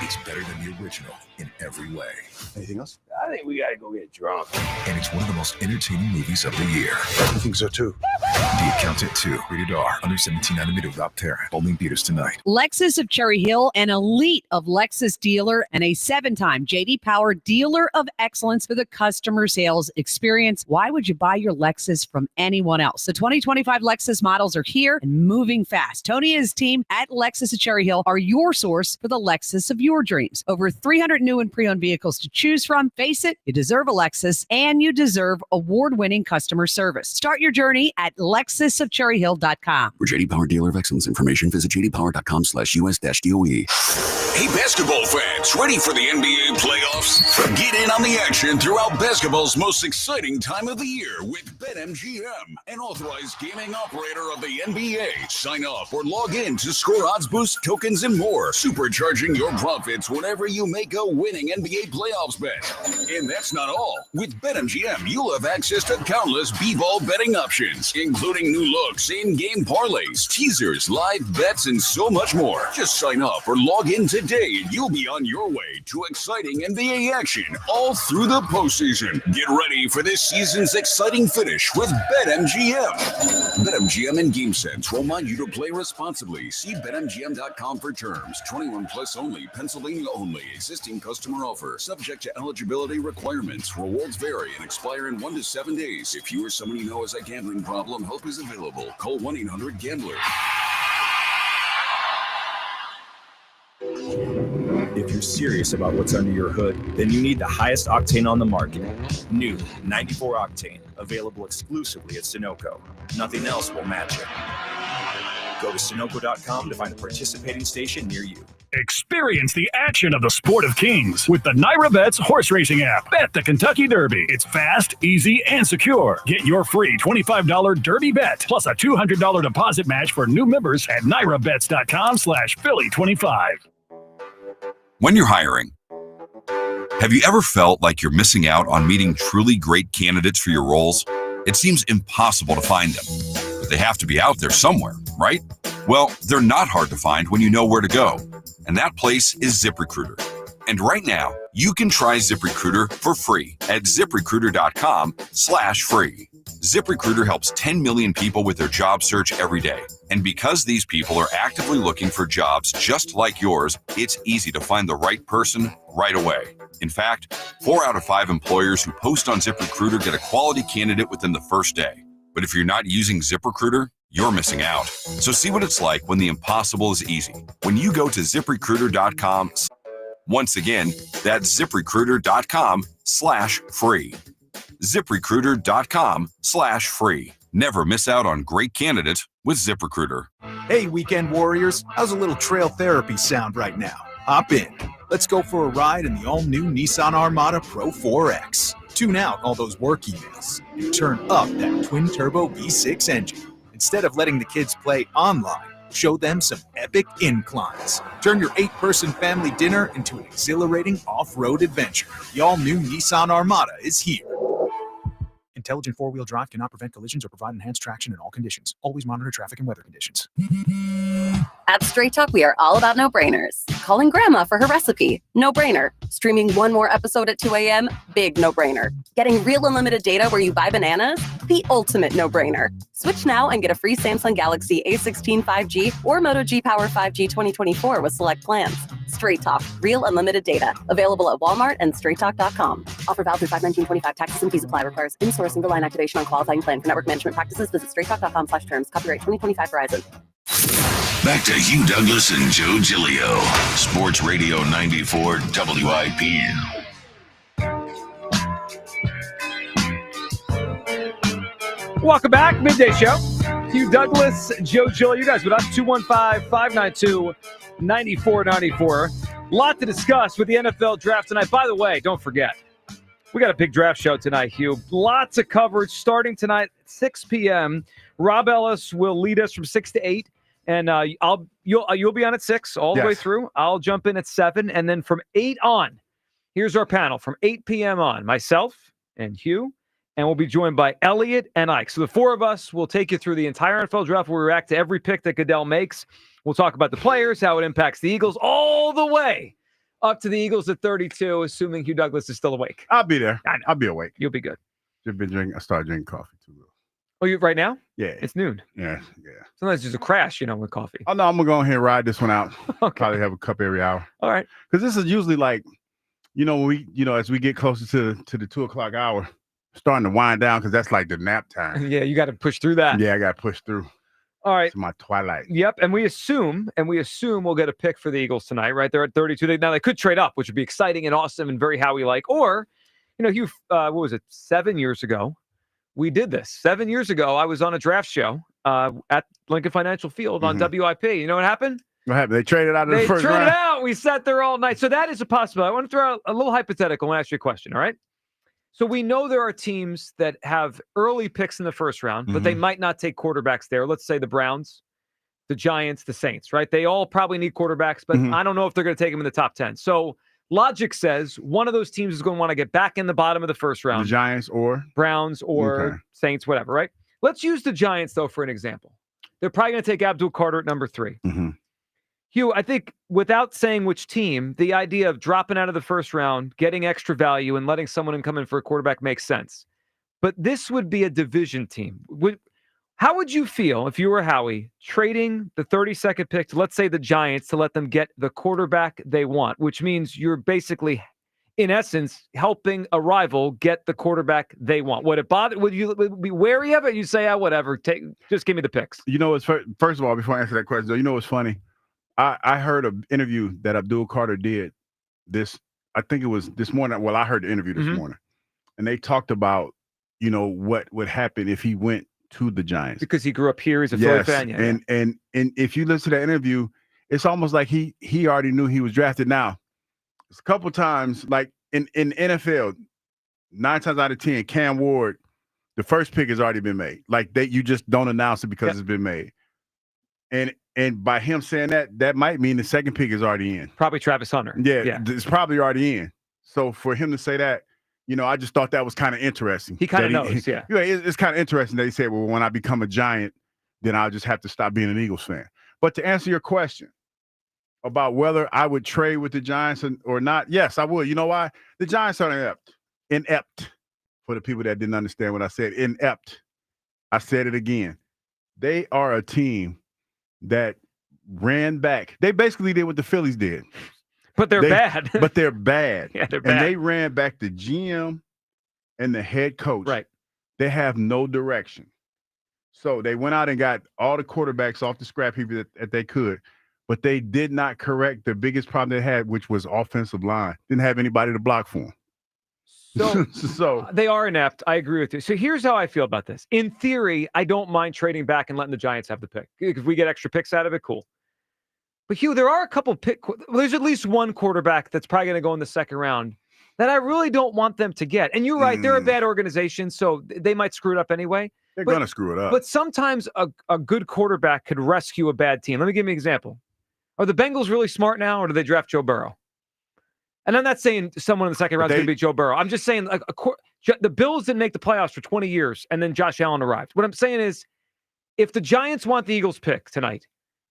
It's better than the original in every way. Anything else? I think we gotta go get drunk. And it's one of the most entertaining movies of the year. I think so too. The Accountant 2, rated R, under 17 without parent. Only in theaters tonight. Lexus of Cherry Hill, an elite of Lexus dealer and a 7-time J.D. Power Dealer of Excellence for the customer sales experience. Why would you buy your Lexus from anyone else? The 2025 Lexus models are here and moving fast. Tony and his team at Lexus of Cherry Hill are your source for the Lexus of your dreams. Over 300 new and pre-owned vehicles to choose from. Face it, you deserve a Lexus and you deserve award-winning customer service. Start your journey at LexusofCherryHill.com. For J.D. Power Dealer of Excellence information, visit jdpower.com/US-DOE. Hey, basketball fans, ready for the NBA playoffs? Get in on the action throughout basketball's most exciting time of the year with BetMGM, an authorized gaming operator of the NBA. Sign up or log in to score odds boost, tokens, and more, supercharging your profits whenever you make a winning NBA playoffs bet. And that's not all. With BetMGM, you'll have access to countless B-ball betting options, including new looks, in-game parlays, teasers, live bets, and so much more. Just sign up or log in today and you'll be on your way to exciting NBA action all through the postseason. Get ready for this season's exciting finish with BetMGM. BetMGM and GameSense remind you to play responsibly. See BetMGM.com for terms. 21 plus only. Pennsylvania only. Existing customer offer. Subject to eligibility requirements. Rewards vary and expire in 1 to 7 days. If you or someone you know has a gambling problem, help is available. Call 1-800-GAMBLER. If you're serious about what's under your hood, then you need the highest octane on the market. New 94 Octane, available exclusively at Sunoco. Nothing else will match it. Go to Sunoco.com to find a participating station near you. Experience the action of the Sport of Kings with the Naira Bets horse racing app. Bet the Kentucky Derby. It's fast, easy, and secure. Get your free $25 Derby bet plus a $200 deposit match for new members at NairaBets.com/Philly25. When you're hiring, have you ever felt like you're missing out on meeting truly great candidates for your roles? It seems impossible to find them, but they have to be out there somewhere, right? Well, they're not hard to find when you know where to go, and that place is ZipRecruiter. And right now, you can try ZipRecruiter for free at ZipRecruiter.com/free. ZipRecruiter helps 10 million people with their job search every day. And because these people are actively looking for jobs just like yours, it's easy to find the right person right away. In fact, 4 out of 5 employers who post on ZipRecruiter get a quality candidate within the first day. But if you're not using ZipRecruiter, you're missing out. So see what it's like when the impossible is easy. When you go to ZipRecruiter.com. Once again, that's ZipRecruiter.com/free. ZipRecruiter.com/free. Never miss out on great candidates with ZipRecruiter. Hey, weekend warriors, how's a little trail therapy sound right now? Hop in. Let's go for a ride in the all-new Nissan Armada Pro 4X. Tune out all those work emails and turn up that twin-turbo V6 engine. Instead of letting the kids play online, show them some epic inclines. Turn your 8-person family dinner into an exhilarating off-road adventure. The all-new Nissan Armada is here. Intelligent four-wheel drive cannot prevent collisions or provide enhanced traction in all conditions. Always monitor traffic and weather conditions. At Straight Talk, we are all about no-brainers. Calling grandma for her recipe, no-brainer. Streaming one more episode at 2 a.m., big no-brainer. Getting real unlimited data where you buy bananas, the ultimate no-brainer. Switch now and get a free Samsung Galaxy A16 5G or Moto G Power 5G 2024 with select plans. Straight Talk, real unlimited data. Available at Walmart and straighttalk.com. Offer valid through 5/19/25. Taxes and fees apply. Requires in-source single line activation on qualifying plan. For network management practices, visit straighttalk.com/terms. Copyright 2025 Verizon. Back to Hugh Douglas and Joe Giglio. Sports Radio 94 WIP. Welcome back. Midday Show. Hugh Douglas, Joe Giglio. You guys with us. 215-592-9494. A lot to discuss with the NFL draft tonight. By the way, don't forget, we got a big draft show tonight, Hugh. Lots of coverage starting tonight at 6 p.m. Rob Ellis will lead us from 6 to 8. And you'll be on at 6 all the way through. I'll jump in at 7. And then from 8 on, here's our panel. From 8 p.m. on, myself and Hugh. And we'll be joined by Elliot and Ike. So the four of us will take you through the entire NFL draft. We'll react to every pick that Goodell makes. We'll talk about the players, how it impacts the Eagles, all the way up to the Eagles at 32, assuming Hugh Douglas is still awake. I'll be there. I know. I'll be awake. You'll be good. I started drinking coffee too. Oh, you right now? Yeah. It's noon. Yeah. Sometimes there's a crash, with coffee. Oh, no, I'm going to go ahead and ride this one out. Okay. Probably have a cup every hour. All right. Because this is usually like, when we, as we get closer to the 2 o'clock hour, starting to wind down because that's like the nap time. Yeah, you got to push through that. Yeah, I got to push through. All right. It's my twilight. Yep, and we assume we'll get a pick for the Eagles tonight, right? They're at 32. Now they could trade up, which would be exciting and awesome and very Howie-like. Or, Hugh, what was it, 7 years ago? We did this. 7 years ago, I was on a draft show at Lincoln Financial Field on WIP. You know what happened? What happened? They traded out of the first round? They traded out. We sat there all night. So that is a possibility. I want to throw out a little hypothetical and ask you a question, all right? So we know there are teams that have early picks in the first round, but they might not take quarterbacks there. Let's say the Browns, the Giants, the Saints, right? They all probably need quarterbacks, but I don't know if they're going to take them in the top 10. So logic says one of those teams is going to want to get back in the bottom of the first round. The Giants or? Browns or Saints, whatever, right? Let's use the Giants, though, for an example. They're probably going to take Abdul Carter at number 3. Hugh, I think without saying which team, the idea of dropping out of the first round, getting extra value, and letting someone come in for a quarterback makes sense. But this would be a division team. How would you feel if you were Howie trading the 32nd pick to, let's say, the Giants to let them get the quarterback they want, which means you're basically, in essence, helping a rival get the quarterback they want? Would it bother? Would you be wary of it? You say, whatever, just give me the picks. First of all, before I answer that question, though, what's funny? I heard an interview that Abdul Carter did I think it was this morning. Well, I heard the interview this morning, and they talked about, what would happen if he went to the Giants. Because he grew up here, he's a Philly fan. Yeah, and if you listen to that interview, it's almost like he already knew he was drafted. Now, it's a couple times, like in NFL, 9 times out of 10, Cam Ward, the first pick has already been made. Like you just don't announce it because it's been made. And by him saying that might mean the second pick is already in. Probably Travis Hunter. Yeah, it's probably already in. So for him to say that, I just thought that was kind of interesting. He kind of knows, yeah. It's kind of interesting that he said, well, when I become a Giant, then I'll just have to stop being an Eagles fan. But to answer your question about whether I would trade with the Giants or not, yes, I would. You know why? The Giants are inept. For the people that didn't understand what I said, inept. I said it again. They are a team that ran back. They basically did what the Phillies did. But they're bad. But they're bad. Yeah, they're bad. And they ran back the GM and the head coach. Right. They have no direction. So they went out and got all the quarterbacks off the scrap heap that they could. But they did not correct the biggest problem they had, which was offensive line. Didn't have anybody to block for them. So they are inept. I agree with you. So here's how I feel about this. In theory, I don't mind trading back and letting the Giants have the pick. If we get extra picks out of it, cool. But Hugh, there are a couple there's at least one quarterback that's probably going to go in the second round that I really don't want them to get. And you're right, they're a bad organization, so they might screw it up anyway. They're going to screw it up. But sometimes a good quarterback could rescue a bad team. Let me give you an example. Are the Bengals really smart now, or do they draft Joe Burrow? And I'm not saying someone in the second round is going to be Joe Burrow. I'm just saying the Bills didn't make the playoffs for 20 years, and then Josh Allen arrived. What I'm saying is, if the Giants want the Eagles pick tonight,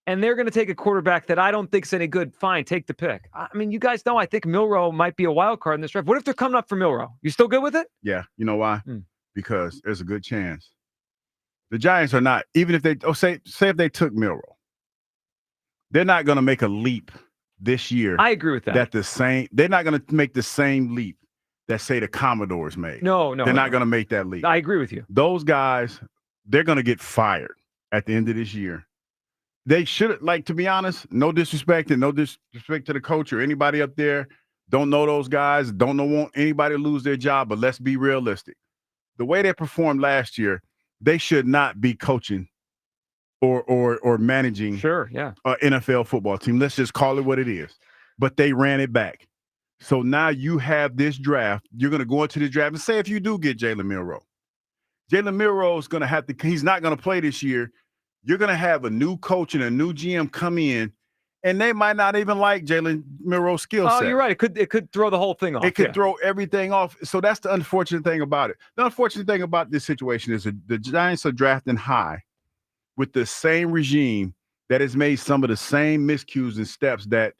and they're going to take a quarterback that I don't think is any good, fine, take the pick. I mean, you guys know I think Milroe might be a wild card in this draft. What if they're coming up for Milroe? You still good with it? Yeah. You know why? Because there's a good chance. The Giants are not, even if they, say if they took Milroe, they're not going to make a leap this year. I agree with that. They're not going to make the same leap that, say, the Commodores made. No. They're not going to make that leap. I agree with you. Those guys, they're going to get fired at the end of this year. they should, like, to be honest, no disrespect and no disrespect to the coach or anybody up there. Don't know those guys. Don't want anybody to lose their job, but let's be realistic. The way they performed last year, they should not be coaching or managing an NFL football team. Let's just call it what it is. But they ran it back. So now you have this draft. You're going to go into the draft and say if you do get Jalen Milroe. Jalen Milroe is going to have to – he's not going to play this year. You're going to have a new coach and a new GM come in, and they might not even like Jalen Milroe's skill set. Oh, you're right. It could throw the whole thing off. It could throw everything off. So that's the unfortunate thing about it. The unfortunate thing about this situation is that the Giants are drafting high with the same regime that has made some of the same miscues and steps that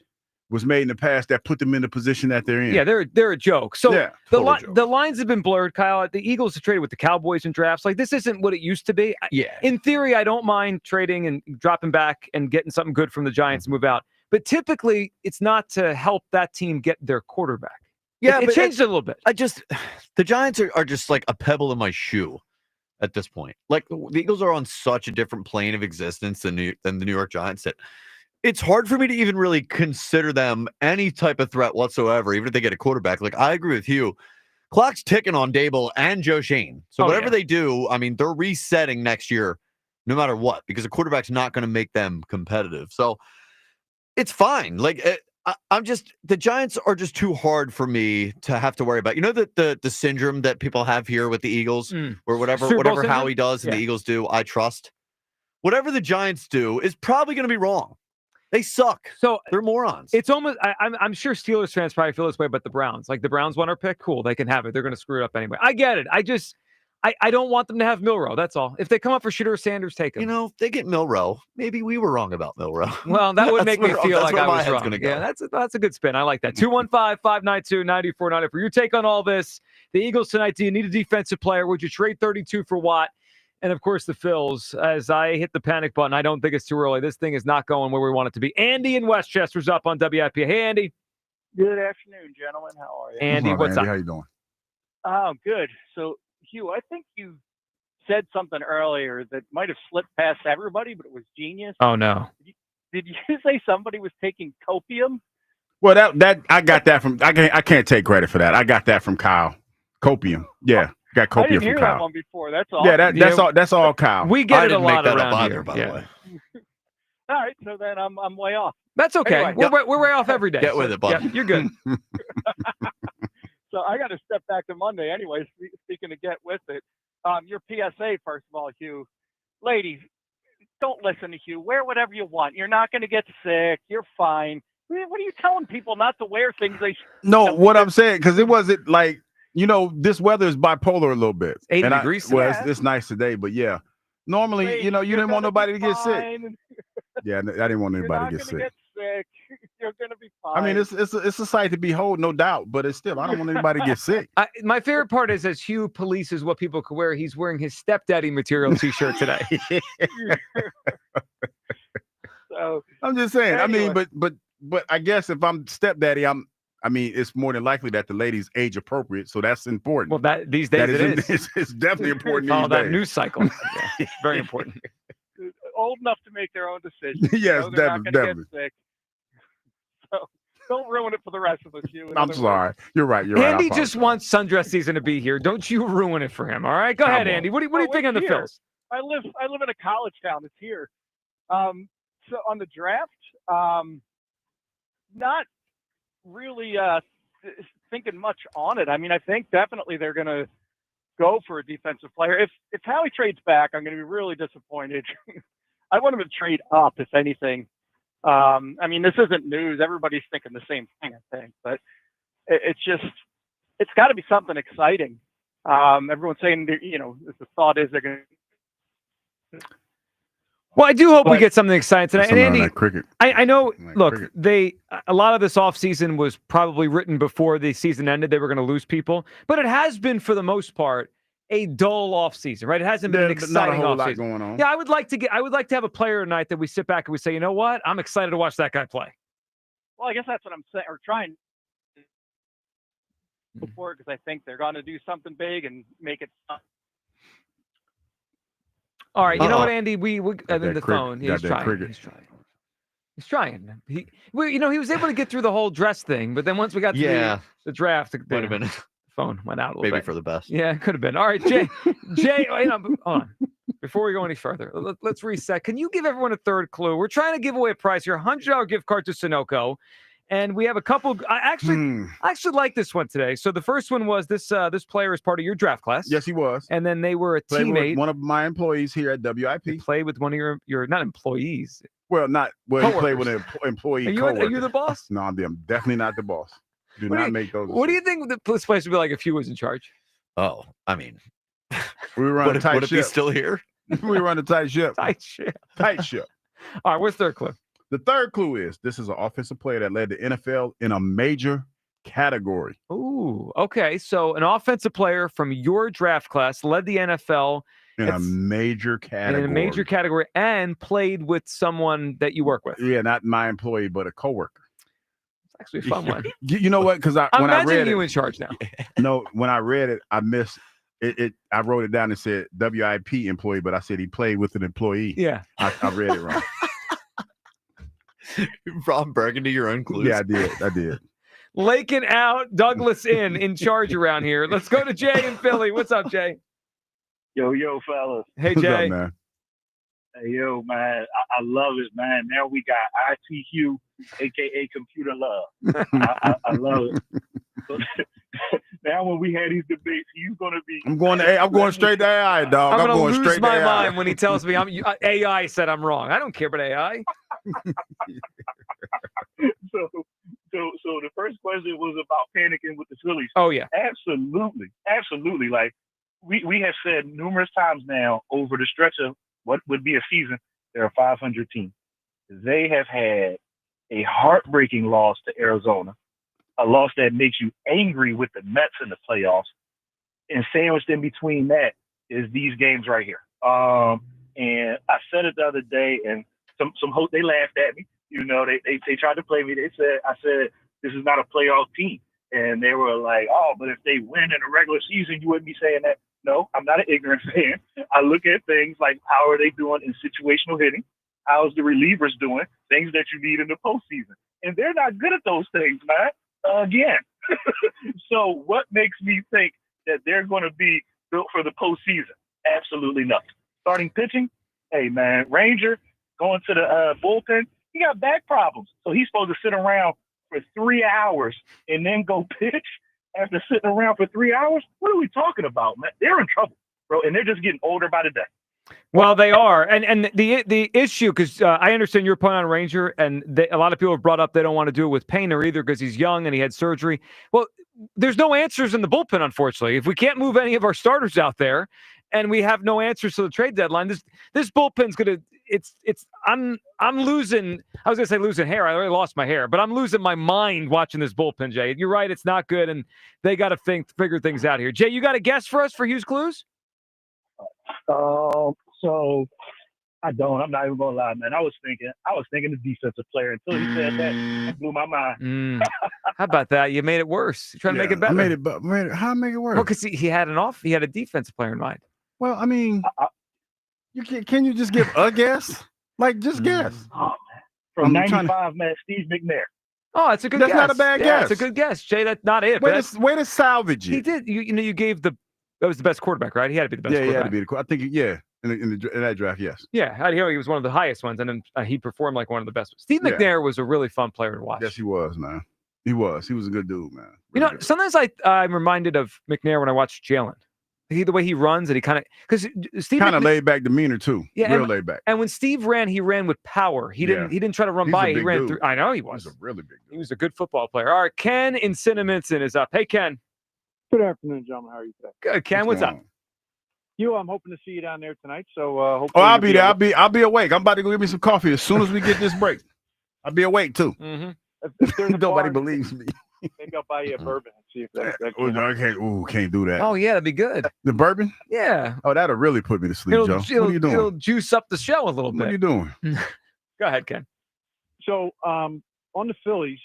was made in the past that put them in the position that they're in. Yeah, they're a joke. So yeah, the lines have been blurred, Kyle. The Eagles have traded with the Cowboys in drafts. Like, this isn't what it used to be. Yeah. In theory, I don't mind trading and dropping back and getting something good from the Giants and move out. But typically, it's not to help that team get their quarterback. Yeah, it changed a little bit. The Giants are just like a pebble in my shoe at this point. Like, the Eagles are on such a different plane of existence than the New York Giants that it's hard for me to even really consider them any type of threat whatsoever, even if they get a quarterback. Like, I agree with you. Clock's ticking on Dable and Joe Shane. So whatever they do, I mean, they're resetting next year no matter what, because a quarterback's not going to make them competitive. So it's fine. Like, the Giants are just too hard for me to have to worry about. You know, the syndrome that people have here with the Eagles, where whatever Howie does and the Eagles do, I trust. Whatever the Giants do is probably going to be wrong. They suck. So they're morons. It's almost. I'm sure Steelers fans probably feel this way, but the Browns, like, the Browns want our pick. Cool, they can have it. They're going to screw it up anyway. I get it. I don't want them to have Milroe. That's all. If they come up for Shooter Sanders, take him. You know, if they get Milroe, maybe we were wrong about Milroe. Well, that would make me feel like I was wrong. Go. Yeah, that's a good spin. I like that. 215-592-9490 for your take on all this. The Eagles tonight. Do you need a defensive player? Would you trade 32 for Watt? And, of course, the Phils. As I hit the panic button, I don't think it's too early. This thing is not going where we want it to be. Andy in Westchester's up on WIP. Hey, Andy. Good afternoon, gentlemen. How are you? Andy, what's up? How you doing? Oh, good. So, Hugh, I think you said something earlier that might have slipped past everybody, but it was genius. Oh, no. Did you say somebody was taking copium? Well, that I got that from. I can't take credit for that. I got that from Kyle. Copium. Yeah. Got copium I didn't from hear Kyle. that one before. That's all. Yeah, that's all Kyle. We get it a lot make that around up either, here. by the way. All right, so then I'm way off. That's okay. Anyway. We're way off every day. Get with it, bud. Yeah, you're good. So I got to step back to Monday anyway. Speaking of get with it, your PSA first of all, Hugh. Ladies, don't listen to Hugh. Wear whatever you want. You're not going to get sick. You're fine. What are you telling people not to wear things they? No, what I'm saying, because it wasn't like. You know, this weather is bipolar a little bit. 80 degrees today. Well, it's nice today, but yeah. Normally, you didn't want nobody to get sick. Yeah, I didn't want anybody to get sick. Get sick. You're going to be fine. I mean, it's a sight to behold, no doubt, but it's still, I don't want anybody to get sick. My favorite part is as Hugh polices what people could wear, he's wearing his stepdaddy material t-shirt today. So I'm just saying, anyway. I mean, but I guess if I'm stepdaddy, it's more than likely that the lady's age appropriate, so that's important. Well, that these days it is. It's definitely important. Follow these that days. news cycle. Yeah, very important. Old enough to make their own decisions. Yes, they're not definitely. gonna get sick. So don't ruin it for the rest of us. I'm sorry. You're right. Andy just wants sundress season to be here. Don't you ruin it for him. All right, go ahead, Andy. What do you think on the Phils? I live in a college town. It's here. So on the draft, not really thinking much on it. I mean, I think definitely they're going to go for a defensive player. If Howie trades back, I'm going to be really disappointed. I want him to trade up, if anything. I mean, this isn't news. Everybody's thinking the same thing, I think. But it's got to be something exciting. Everyone's saying, the thought is they're going to. Well, I do hope we get something exciting tonight. And Andy, cricket. I know. Look, a lot of this offseason was probably written before the season ended. They were going to lose people, but it has been for the most part a dull offseason, right? It hasn't been an exciting not a whole offseason. lot going on. Yeah, I would like to have a player tonight that we sit back and we say, you know what, I'm excited to watch that guy play. Well, I guess that's what I'm saying, or trying before, because I think they're going to do something big and make it. All right, you know what, Andy? I mean, the phone. Got He's that trying. cricket. He's trying. He was able to get through the whole dress thing, but then once we got to the draft, Might have been the phone went out a little maybe bit. for the best. Yeah, it could have been. All right, Jay, hold on. Before we go any further, let's reset. Can you give everyone a third clue? We're trying to give away a prize here, $100 gift card to Sunoco. And we have a couple. I actually like this one today. So the first one was this player is part of your draft class. Yes, he was. And then they were a Played teammate. with one of my employees here at WIP. He played with one of your not employees. Well, he played with an employee. Are you the boss? No, I'm definitely not the boss. Do not make those. What do you think this place would be like if you was in charge? Oh, I mean, we run a tight would ship. it be still here? We run a tight ship. Tight ship. Tight ship. All right, what's the third clue? The third clue is this is an offensive player that led the NFL in a major category. Ooh, okay. So an offensive player from your draft class led the NFL in a major category. And played with someone that you work with. Yeah, not my employee, but a coworker. It's actually a fun one. You know what? Because I'm when I read you it, in charge now. No, when I read it, I missed it. I wrote it down and said WIP employee, but I said he played with an employee. Yeah, I read it wrong. Ron Burgundy, your own clues. Yeah, I did. Lakin out, Douglas in charge around here. Let's go to Jay in Philly. What's up, Jay? Yo, fellas. Hey, Jay. What's up, man? Hey, yo, man. I love it, man. Now we got ITQ, a.k.a. Computer Love. I love it. So, now when we had these debates, he's going to be... I'm going straight to AI, dog. I'm going lose straight my to AI. mind when he tells me AI said I'm wrong. I don't care about AI. So the first question was about panicking with the Phillies. Oh, yeah. Absolutely. Like, we have said numerous times now over the stretch of what would be a season, they're a 500 team. They have had a heartbreaking loss to Arizona, a loss that makes you angry with the Mets in the playoffs. And sandwiched in between that is these games right here. And I said it the other day, and some hope they laughed at me. You know, they tried to play me. I said this is not a playoff team, and they were like, oh, but if they win in a regular season, you wouldn't be saying that. No, I'm not an ignorant fan. I look at things like how are they doing in situational hitting? How's the relievers doing? Things that you need in the postseason, and they're not good at those things, man. Again, so what makes me think that they're going to be built for the postseason? Absolutely nothing. Starting pitching, hey man, Ranger going to the bullpen. He got back problems, so he's supposed to sit around for 3 hours and then go pitch after sitting around for 3 hours. What are we talking about, man? They're in trouble, bro, and they're just getting older by the day. Well, they are, and the issue, because I understand your point on Ranger, and a lot of people have brought up they don't want to do it with Painter either because he's young and he had surgery. Well, there's no answers in the bullpen, unfortunately. If we can't move any of our starters out there, and we have no answers to the trade deadline, this bullpen's gonna. I'm losing. I was gonna say losing hair. I already lost my hair, but I'm losing my mind watching this bullpen, Jay. You're right. It's not good, and they got to figure things out here. Jay, you got a guess for us for Hughes Clues? So I don't. I'm not even gonna lie, man. I was thinking the defensive player until he said that. It blew my mind. How about that? You made it worse. You're trying to make it better. How I make it worse? Well, because he had a defensive player in mind. Well, I mean, can you just give a guess? Like, just guess. Oh, man. From 95, man, Steve McNair. Oh, it's a good guess. That's not a bad guess. It's a good guess, Jay. That's not it. Way to salvage it. He did. You gave that was the best quarterback, right? He had to be the best quarterback. Yeah, he had to be the quarterback. I think, in that draft, yes. Yeah, I hear he was one of the highest ones, and then he performed like one of the best. Steve McNair was a really fun player to watch. Yes, he was, man. He was a good dude, man. Really good. Sometimes I'm reminded of McNair when I watch Jalen. The way he runs, and he kind of because Steve kind of laid back demeanor too. Yeah, real laid back. And when Steve ran, he ran with power. He didn't try to run by. He ran through. I know he was. He's a really big dude. He was a good football player. All right, Ken in Cinnaminson is up. Hey, Ken. Good afternoon, gentlemen. How are you today? Good, Ken. What's up? I'm hoping to see you down there tonight. So hopefully I'll be there. I'll be awake. I'm about to go get me some coffee as soon as we get this break. I'll be awake too. Mm-hmm. If nobody believes me. Maybe I'll buy you a bourbon and see if that can't do that. Oh yeah, that'd be good. The bourbon? Yeah. Oh, that'll really put me to sleep, Joe. What are you doing? It'll juice up the show a little bit. What are you doing? Go ahead, Ken. So on the Phillies,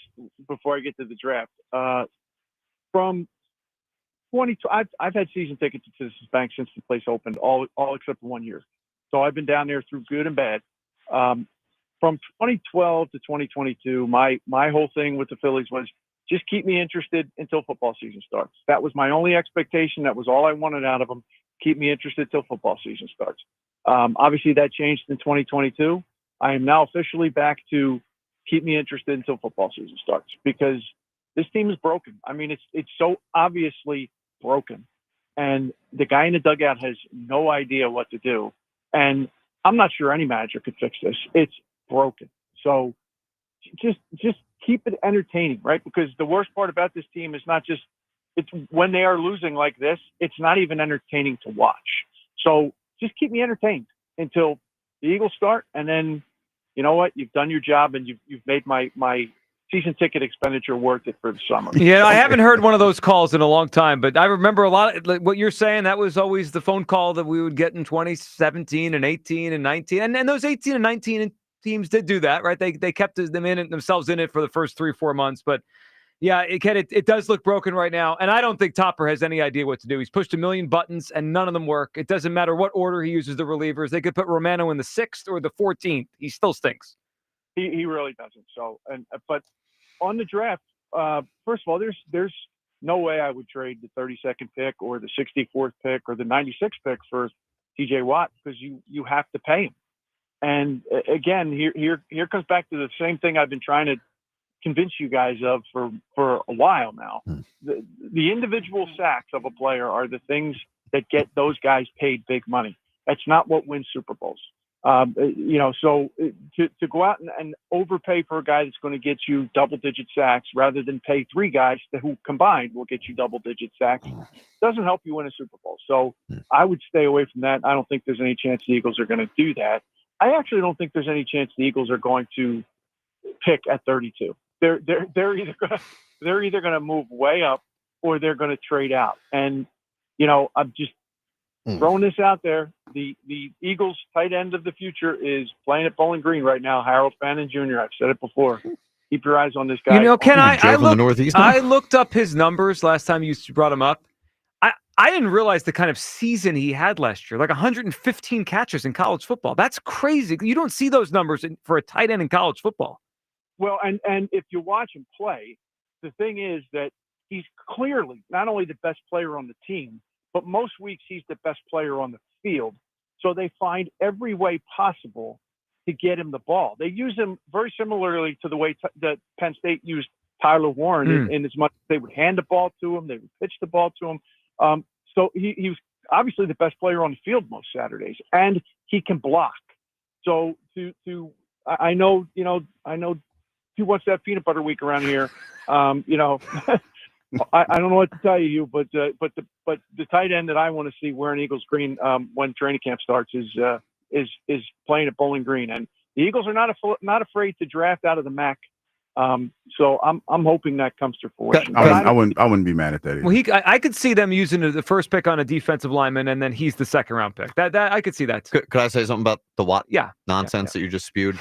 before I get to the draft, from 20, I've had season tickets to Citizens Bank since the place opened, all except for 1 year. So I've been down there through good and bad. From 2012 to 2022, my whole thing with the Phillies was just keep me interested until football season starts. That was my only expectation. That was all I wanted out of them. Keep me interested till football season starts. Obviously, that changed in 2022. I am now officially back to keep me interested until football season starts because this team is broken. I mean, it's so obviously broken. And the guy in the dugout has no idea what to do. And I'm not sure any manager could fix this. It's broken. So just keep it entertaining, right? Because the worst part about this team is not just it's when they are losing like this, it's not even entertaining to watch. So just keep me entertained until the Eagles start, and then you know what? You've done your job, and you've made my season ticket expenditure worth it for the summer. Yeah, I haven't heard one of those calls in a long time, but I remember a lot of like, what you're saying. That was always the phone call that we would get in 2017 and 18 and 19, and those 18 and 19 teams did do that, right? They kept themselves in it for the first 3-4 months, but yeah, it does look broken right now, and I don't think Topper has any idea what to do. He's pushed 1 million buttons, and none of them work. It doesn't matter what order he uses the relievers. They could put Romano in the 6th or the 14th. He still stinks. He really doesn't. So, but on the draft, first of all, there's no way I would trade the 32nd pick or the 64th pick or the 96th pick for TJ Watt because you have to pay him. And again, here comes back to the same thing I've been trying to convince you guys of for a while now. The individual sacks of a player are the things that get those guys paid big money. That's not what wins Super Bowls. So to go out and overpay for a guy that's going to get you double-digit sacks rather than pay 3 guys who combined will get you double-digit sacks doesn't help you win a Super Bowl. So I would stay away from that. I don't think there's any chance the Eagles are going to do that. I actually don't think there's any chance the Eagles are going to pick at 32. They're either going to move way up or they're going to trade out. And I'm just throwing this out there. The Eagles tight end of the future is playing at Bowling Green right now, Harold Fannin Jr. I've said it before. Keep your eyes on this guy. Ken, I looked up his numbers last time you brought him up. I didn't realize the kind of season he had last year, like 115 catches in college football. That's crazy. You don't see those numbers for a tight end in college football. Well, and if you watch him play, the thing is that he's clearly not only the best player on the team, but most weeks he's the best player on the field. So they find every way possible to get him the ball. They use him very similarly to the way that Penn State used Tyler Warren in as much as they would hand the ball to him, they would pitch the ball to him. So he was obviously the best player on the field most Saturdays, and he can block. So I know who wants to have peanut butter week around here. I don't know what to tell you, but the tight end that I want to see wearing Eagles green when training camp starts is playing at Bowling Green, and the Eagles are not afraid to draft out of the MAC. So I'm hoping that comes to fruition. I wouldn't be mad at that either. Well, I could see them using the first pick on a defensive lineman, and then he's the 2nd round pick. That I could see that. Could I say something about the Watt nonsense that you just spewed?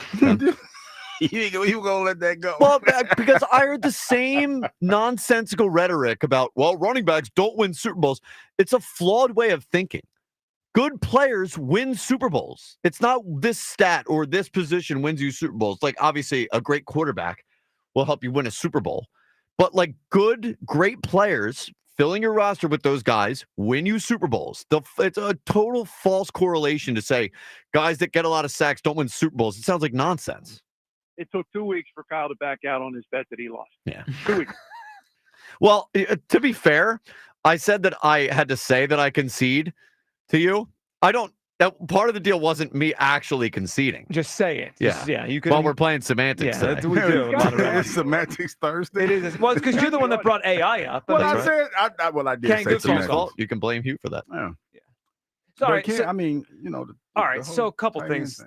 You gonna let that go? Well, because I heard the same nonsensical rhetoric about, running backs don't win Super Bowls. It's a flawed way of thinking. Good players win Super Bowls. It's not this stat or this position wins you Super Bowls. Like, obviously, a great quarterback will help you win a Super Bowl. But, like, great players, filling your roster with those guys, win you Super Bowls. It's a total false correlation to say guys that get a lot of sacks don't win Super Bowls. It sounds like nonsense. It took 2 weeks for Kyle to back out on his bet that he lost. Yeah. 2 weeks. Well, to be fair, I said that I had to say that I concede to you. That part of the deal wasn't me actually conceding. Just say it. You can. Well, we're playing semantics. Yeah, that's what we do. It's Semantics Thursday. It is. Well, it's because you're the one that brought AI up. Well, I said. I did say semantics. You can blame Hugh for that. Yeah. Sorry. I mean, all right. So a couple things.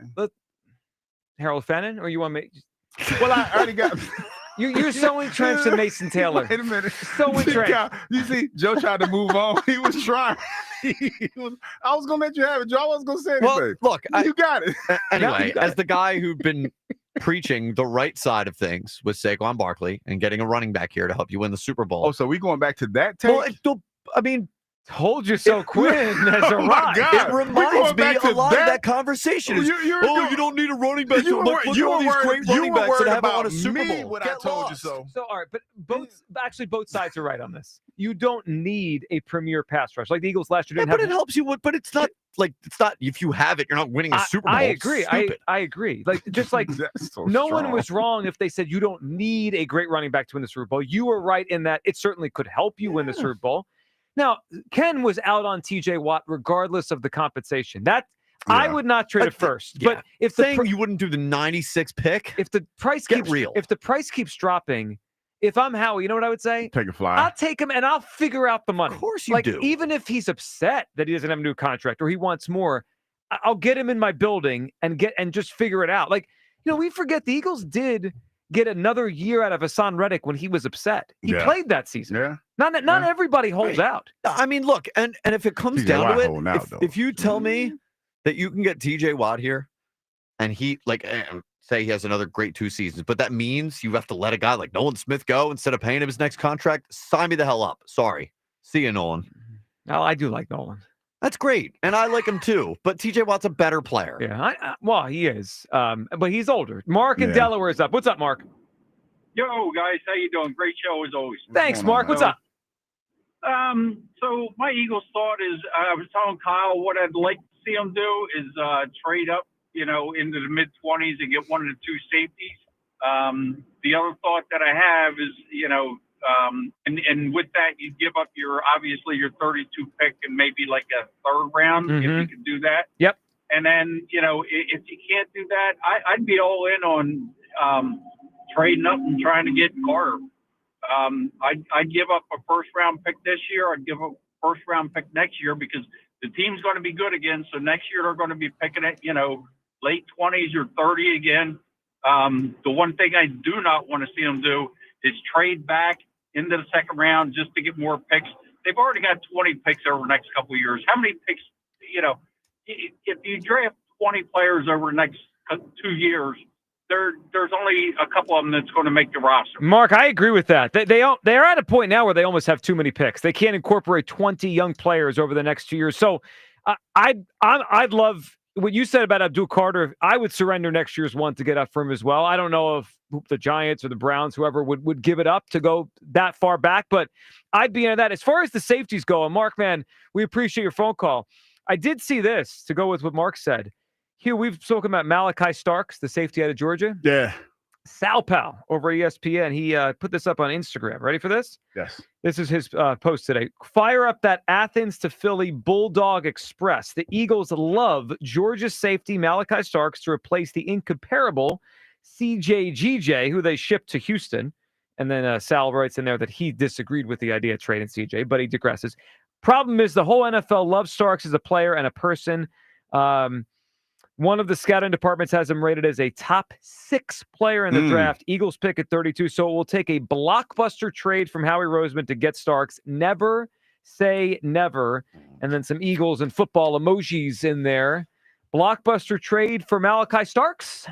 Harold Fannin, or you want me? Well, I already got. You're so entrenched in Mason Taylor. Wait a minute. So entrenched. You see, Joe tried to move on. He was trying. I was gonna let you have it, Joe. I wasn't gonna say anything. Well, look, you got it. Anyway, as the guy who'd been preaching the right side of things with Saquon Barkley and getting a running back here to help you win the Super Bowl. Oh, so we going back to that take? Well, I mean, Told you so, Quinn has Oh my arrived. God. It We're reminds going me back a to lot of that? that conversation. Is, you don't need a running back. You So were look wor- at you all were these worried- great you running were backs that worried haven't won a about Super me Bowl. when I Get told you lost. so. So, all right, but both sides are right on this. You don't need a premier pass rush like the Eagles last year Yeah, didn't but have. it helps you. But it's not if you have it, you're not winning a Super Bowl. I It's agree. stupid. I agree. Like just like That's so no one strong. was wrong if they said you don't need a great running back to win the Super Bowl. You were right in that it certainly could help you win the Super Bowl. Now, Ken was out on TJ Watt regardless of the compensation. I would not trade it first. But if you wouldn't do the 96 pick, if the price if the price keeps dropping, if I'm Howie, you know what I would say? Take a fly. I'll take him and I'll figure out the money. Of course you do. Even if he's upset that he doesn't have a new contract or he wants more, I'll get him in my building and just figure it out. We forget the Eagles did get another year out of Hassan Reddick when he was upset. He played that season. Yeah. Not everybody holds out. I mean, look, and if it comes TJ down Watt to holding it, out, though. if you tell me that you can get TJ Watt here and he say he has another great 2 seasons, but that means you have to let a guy like Nolan Smith go instead of paying him his next contract, sign me the hell up. Sorry. See you, Nolan. No, I do like Nolan. That's great. And I like him too, but TJ Watt's a better player. Yeah, well, he is. But he's older. Mark in Delaware is up. What's up, Mark? Yo, guys, how you doing? Great show as always. Thanks, Mark. What's up? So my Eagles thought is I was telling Kyle what I'd like to see him do is trade up, into the mid-20s and get one of the 2 safeties. The other thought that I have is, and with that you give up your 32 pick and maybe like a 3rd round if you could do that. Yep. And then if you can't do that, I'd be all in on trading up and trying to get Carter. I'd give up a 1st round pick this year. I'd give up a 1st round pick next year because the team's going to be good again. So next year they're going to be picking it, late 20s or 30 again. The one thing I do not want to see them do is trade back into the 2nd round just to get more picks. They've already got 20 picks over the next couple of years. How many picks, if you draft 20 players over the next 2 years, there's only a couple of them that's going to make the roster. Mark, I agree with that. They're at a point now where they almost have too many picks. They can't incorporate 20 young players over the next 2 years. So I'd love what you said about Abdul Carter. I would surrender next year's one to get up for him as well. I don't know if the Giants or the Browns, whoever would give it up to go that far back, but I'd be into that. As far as the safeties go, and Mark, man, we appreciate your phone call. I did see this to go with what Mark said. Hugh, we've spoken about Malachi Starks, the safety out of Georgia. Yeah. Sal Pal over ESPN. He put this up on Instagram. Ready for this? Yes. This is his post today. Fire up that Athens to Philly Bulldog Express. The Eagles love Georgia safety Malachi Starks to replace the incomparable CJ, who they shipped to Houston. And then Sal writes in there that he disagreed with the idea of trading CJ, but he digresses. Problem is the whole NFL loves Starks as a player and a person. One of the scouting departments has him rated as a top 6 player in the draft. Eagles pick at 32. So it will take a blockbuster trade from Howie Roseman to get Starks. Never say never. And then some Eagles and football emojis in there. Blockbuster trade for Malachi Starks.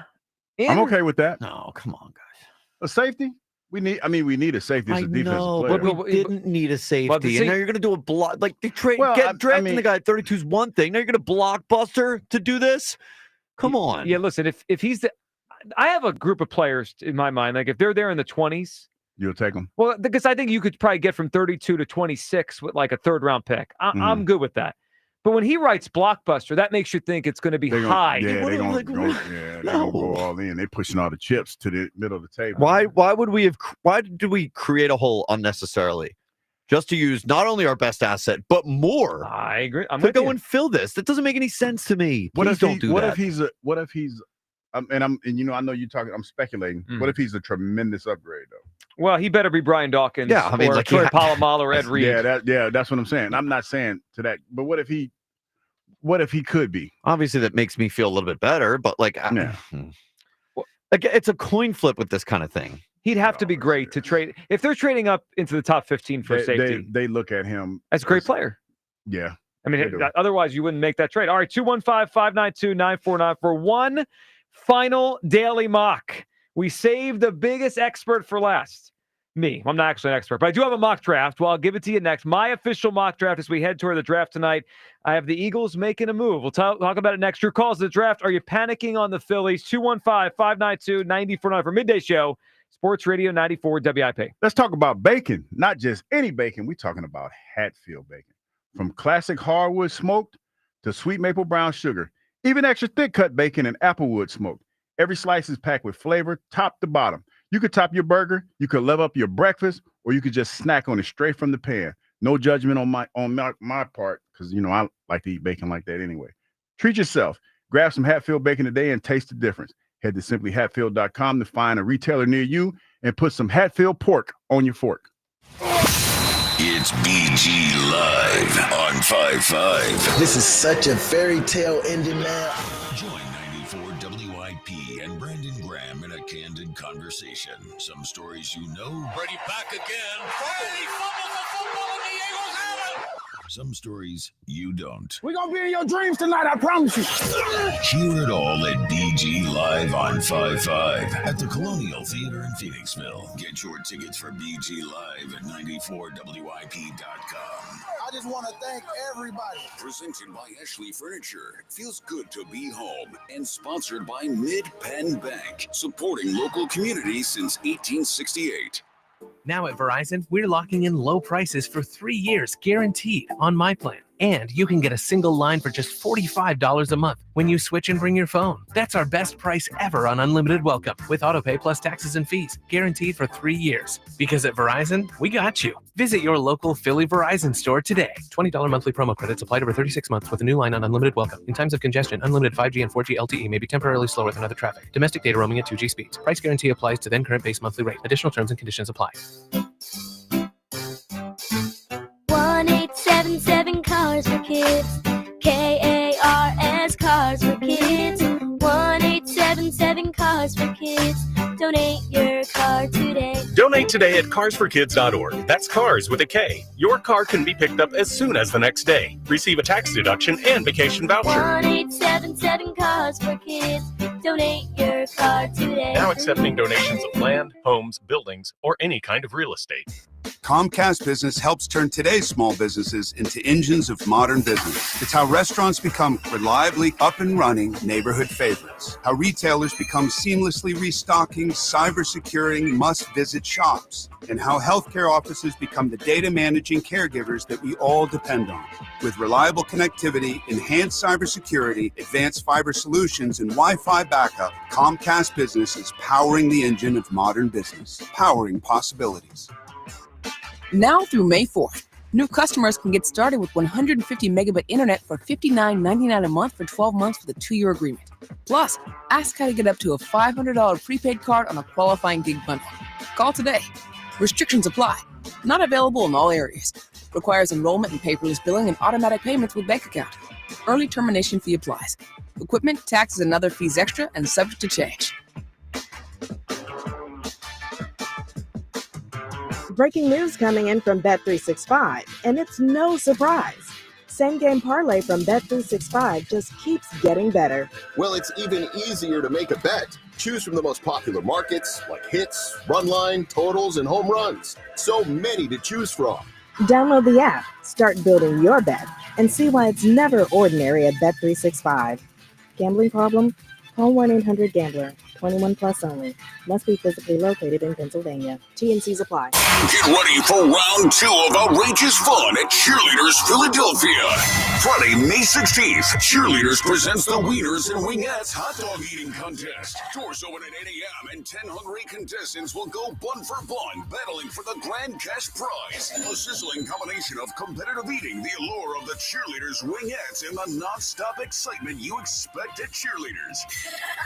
I'm okay with that. No, come on, guys. A safety? We need a safety as a defensive player. But we didn't need a safety. And now you're going to do a block. Like, drafting the guy at 32 is one thing. Now you're going to blockbuster to do this? Come on. Yeah, listen, if he's I have a group of players in my mind. Like, if they're there in the 20s. You'll take them? Well, because I think you could probably get from 32 to 26 with like a 3rd round pick. I'm good with that. But when he writes blockbuster, that makes you think it's going to be high. They're going to go all in. They're pushing all the chips to the middle of the table. Why did we create a hole unnecessarily? Just to use not only our best asset, but more. I agree. I'm to with go you. and fill this. That doesn't make any sense to me. What if don't do that. What if he's I know you're talking. I'm speculating. What if he's a tremendous upgrade though? Well, he better be Brian Dawkins. Yeah, I mean, or like Troy Polamalu or Ed Reed. Yeah, that's what I'm saying. I'm not saying to that, but what if he could be? Obviously, that makes me feel a little bit better. But it's a coin flip with this kind of thing. He'd have to be great to trade. If they're trading up into the top 15 for safety, they look at him as a great player. Yeah. I mean, otherwise you wouldn't make that trade. All right, 215-592-9494 for one final daily mock. We saved the biggest expert for last. Me. I'm not actually an expert, but I do have a mock draft. Well, I'll give it to you next. My official mock draft as we head toward the draft tonight. I have the Eagles making a move. We'll talk about it next. Your calls to the draft. Are you panicking on the Phillies? 215-592-9400 for Midday Show. Sports Radio 94 WIP. Let's talk about bacon, not just any bacon. We're talking about Hatfield bacon. From classic hardwood smoked to sweet maple brown sugar, even extra thick cut bacon and applewood smoked. Every slice is packed with flavor, top to bottom. You could top your burger, you could level up your breakfast, or you could just snack on it straight from the pan. No judgment on my part, because I like to eat bacon like that anyway. Treat yourself. Grab some Hatfield bacon today and taste the difference. Head to simplyhatfield.com to find a retailer near you and put some Hatfield pork on your fork. It's BG Live on 5-5. This is such a fairy tale ending, man. Join 94 WIP and Brandon Graham in a candid conversation. Some stories you know. Brady back again. Brady fumbles the football and the Eagles have it. Some stories you don't. We're going to be in your dreams tonight, I promise you. Hear it all at BG Live on 5-5 at the Colonial Theater in Phoenixville. Get your tickets for BG Live at 94WIP.com. I just want to thank everybody. Presented by Ashley Furniture. Feels good to be home. And sponsored by Mid-Penn Bank. Supporting local communities since 1868. Now at Verizon, we're locking in low prices for 3 years, guaranteed, on my plan. And you can get a single line for just $45 a month when you switch and bring your phone. That's our best price ever on unlimited welcome with autopay plus taxes and fees, guaranteed for 3 years. Because at Verizon, we got you. Visit your local Philly Verizon store today. $20 monthly promo credits applied over 36 months with a new line on unlimited welcome. In times of congestion, unlimited 5G and 4G LTE may be temporarily slower than other traffic. Domestic data roaming at 2G speeds. Price guarantee applies to then current base monthly rate. Additional terms and conditions apply. 1877 Cars for Kids. KARS Cars for Kids. 1877 Cars for Kids. Donate your car today. Donate today at carsforkids.org. That's cars with a K. Your car can be picked up as soon as the next day. Receive a tax deduction and vacation voucher. 1877 Cars for Kids. Donate your car today. Now accepting donations of land, homes, buildings, or any kind of real estate. Comcast Business helps turn today's small businesses into engines of modern business. It's how restaurants become reliably up and running neighborhood favorites. How retailers become seamlessly restocking, cyber-securing, must-visit shops. And how healthcare offices become the data managing caregivers that we all depend on. With reliable connectivity, enhanced cybersecurity, advanced fiber solutions, and Wi-Fi backup, Comcast Business is powering the engine of modern business, powering possibilities. Now through May 4th, new customers can get started with 150 megabit internet for $59.99 a month for 12 months with a 2-year agreement. Plus, ask how to get up to a $500 prepaid card on a qualifying gig bundle. Call today. Restrictions apply. Not available in all areas. Requires enrollment in paperless billing and automatic payments with bank account. Early termination fee applies. Equipment, taxes, and other fees extra and subject to change. Breaking news coming in from Bet365, and it's no surprise. Same game parlay from Bet365 just keeps getting better. Well, it's even easier to make a bet. Choose from the most popular markets like hits, run line, totals, and home runs. So many to choose from. Download the app, start building your bet, and see why it's never ordinary at Bet365. Gambling problem? Call 1-800-GAMBLER. 21 plus only. Must be physically located in Pennsylvania. T&Cs apply. Get ready for round 2 of outrageous fun at Cheerleaders Philadelphia. Friday, May 16th, Cheerleaders presents the Wieners and Wingettes Hot Dog Eating Contest. Doors open at 8 a.m. and 10 hungry contestants will go bun for bun, battling for the grand cash prize. A sizzling combination of competitive eating, the allure of the Cheerleaders Wingettes, and the non-stop excitement you expect at Cheerleaders.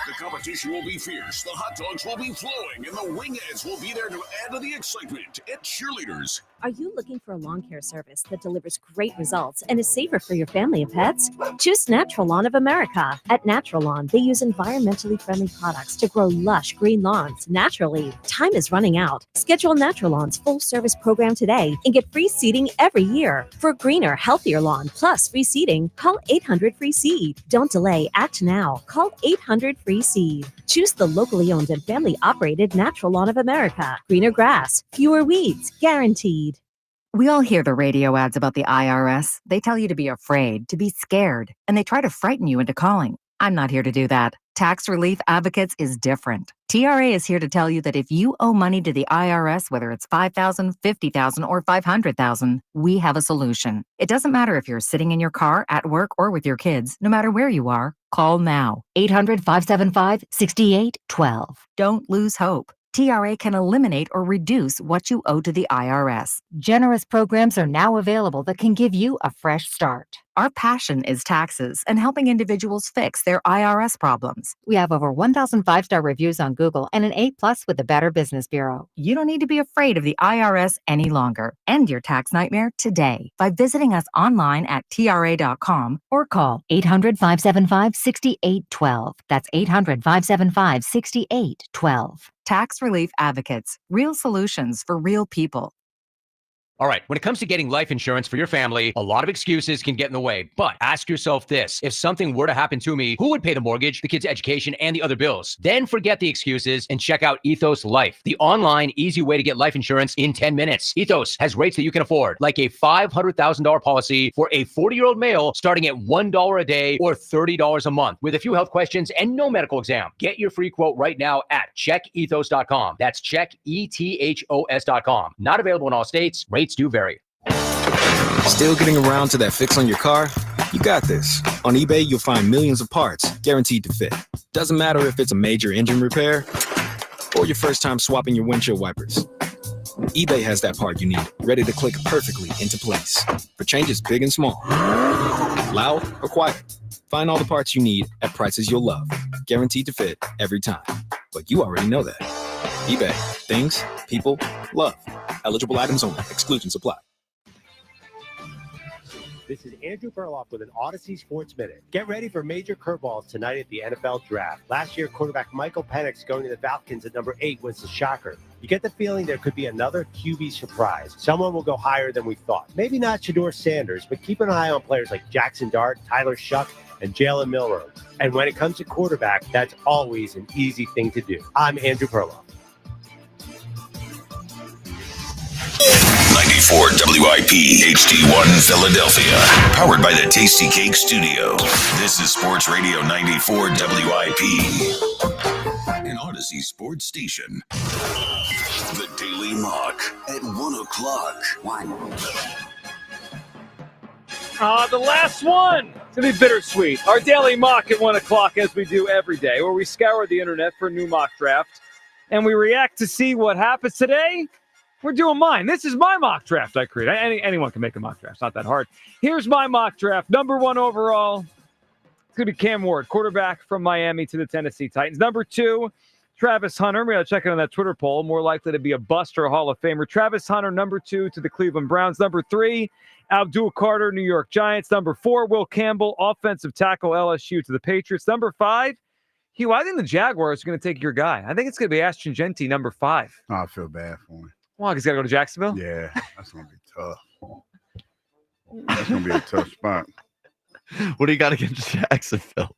The competition will be fierce, the hot dogs will be flowing, and the Wingettes will be there to add to the excitement at Cheerleaders. Are you looking for a lawn care service that delivers great results and is safer for your family and pets? Choose Natural Lawn of America. At Natural Lawn, they use environmentally friendly products to grow lush green lawns naturally. Time is running out. Schedule Natural Lawn's full-service program today and get free seeding every year. For a greener, healthier lawn plus free seeding, call 800-FREE-SEED. Don't delay. Act now. Call 800-FREE-SEED. Choose Choose the locally owned and family operated Natural Lawn of America. Greener grass, fewer weeds, guaranteed. We all hear the radio ads about the IRS. They tell you to be afraid, to be scared, and they try to frighten you into calling. I'm not here to do that. Tax Relief Advocates is different. TRA is here to tell you that if you owe money to the IRS, whether it's $5,000, $50,000, or $500,000, we have a solution. It doesn't matter if you're sitting in your car, at work, or with your kids. No matter where you are, call now. 800-575-6812. Don't lose hope. TRA can eliminate or reduce what you owe to the IRS. Generous programs are now available that can give you a fresh start. Our passion is taxes and helping individuals fix their IRS problems. We have over 1,000 5-star reviews on Google and an A+ with the Better Business Bureau. You don't need to be afraid of the IRS any longer. End your tax nightmare today by visiting us online at TRA.com or call 800-575-6812. That's 800-575-6812. Tax Relief Advocates. Real solutions for real people. All right, when it comes to getting life insurance for your family, a lot of excuses can get in the way. But ask yourself this: if something were to happen to me, who would pay the mortgage, the kids' education, and the other bills? Then forget the excuses and check out Ethos Life, the online, easy way to get life insurance in 10 minutes. Ethos has rates that you can afford, like a $500,000 policy for a 40-year-old male starting at $1 a day or $30 a month, with a few health questions and no medical exam. Get your free quote right now at checkethos.com. That's checkethos.com. Not available in all states. Rates do vary. Still getting around to that fix on your car? You got this. On eBay, you'll find millions of parts guaranteed to fit. Doesn't matter if it's a major engine repair or your first time swapping your windshield wipers. eBay has that part you need, ready to click perfectly into place for changes big and small, loud or quiet. Find all the parts you need at prices you'll love, guaranteed to fit every time. But you already know that. eBay. Things, people, love. Eligible items only. Exclusions apply. This is Andrew Perloff with an Odyssey Sports Minute. Get ready for major curveballs tonight at the NFL Draft. Last year, quarterback Michael Penix going to the Falcons at number 8 was the shocker. You get the feeling there could be another QB surprise. Someone will go higher than we thought. Maybe not Shedeur Sanders, but keep an eye on players like Jackson Dart, Tyler Shuck, and Jalen Milroe. And when it comes to quarterback, that's always an easy thing to do. I'm Andrew Perloff. 94 WIP HD1 Philadelphia. Powered by the Tasty Cake Studio. This is Sports Radio 94 WIP. An Odyssey Sports Station. The Daily Mock at 1 o'clock. The last one. It's going to be bittersweet. Our daily mock at 1 o'clock, as we do every day, where we scour the internet for a new mock draft, and we react to see what happens today. We're doing mine. This is my mock draft I create. Anyone can make a mock draft. It's not that hard. Here's my mock draft. Number 1 overall, it's going to be Cam Ward, quarterback from Miami to the Tennessee Titans. Number 2, Travis Hunter. We got to check it on that Twitter poll. More likely to be a bust or a Hall of Famer. Travis Hunter, number 2 to the Cleveland Browns. Number 3, Abdul Carter, New York Giants. Number 4, Will Campbell, offensive tackle, LSU to the Patriots. Number 5, Hugh, I think the Jaguars are going to take your guy. I think it's going to be Ashton Genty, number 5. Oh, I feel bad for him. Well, he's got to go to Jacksonville? Yeah, that's going to be tough. That's going to be a tough spot. What do you got against Jacksonville?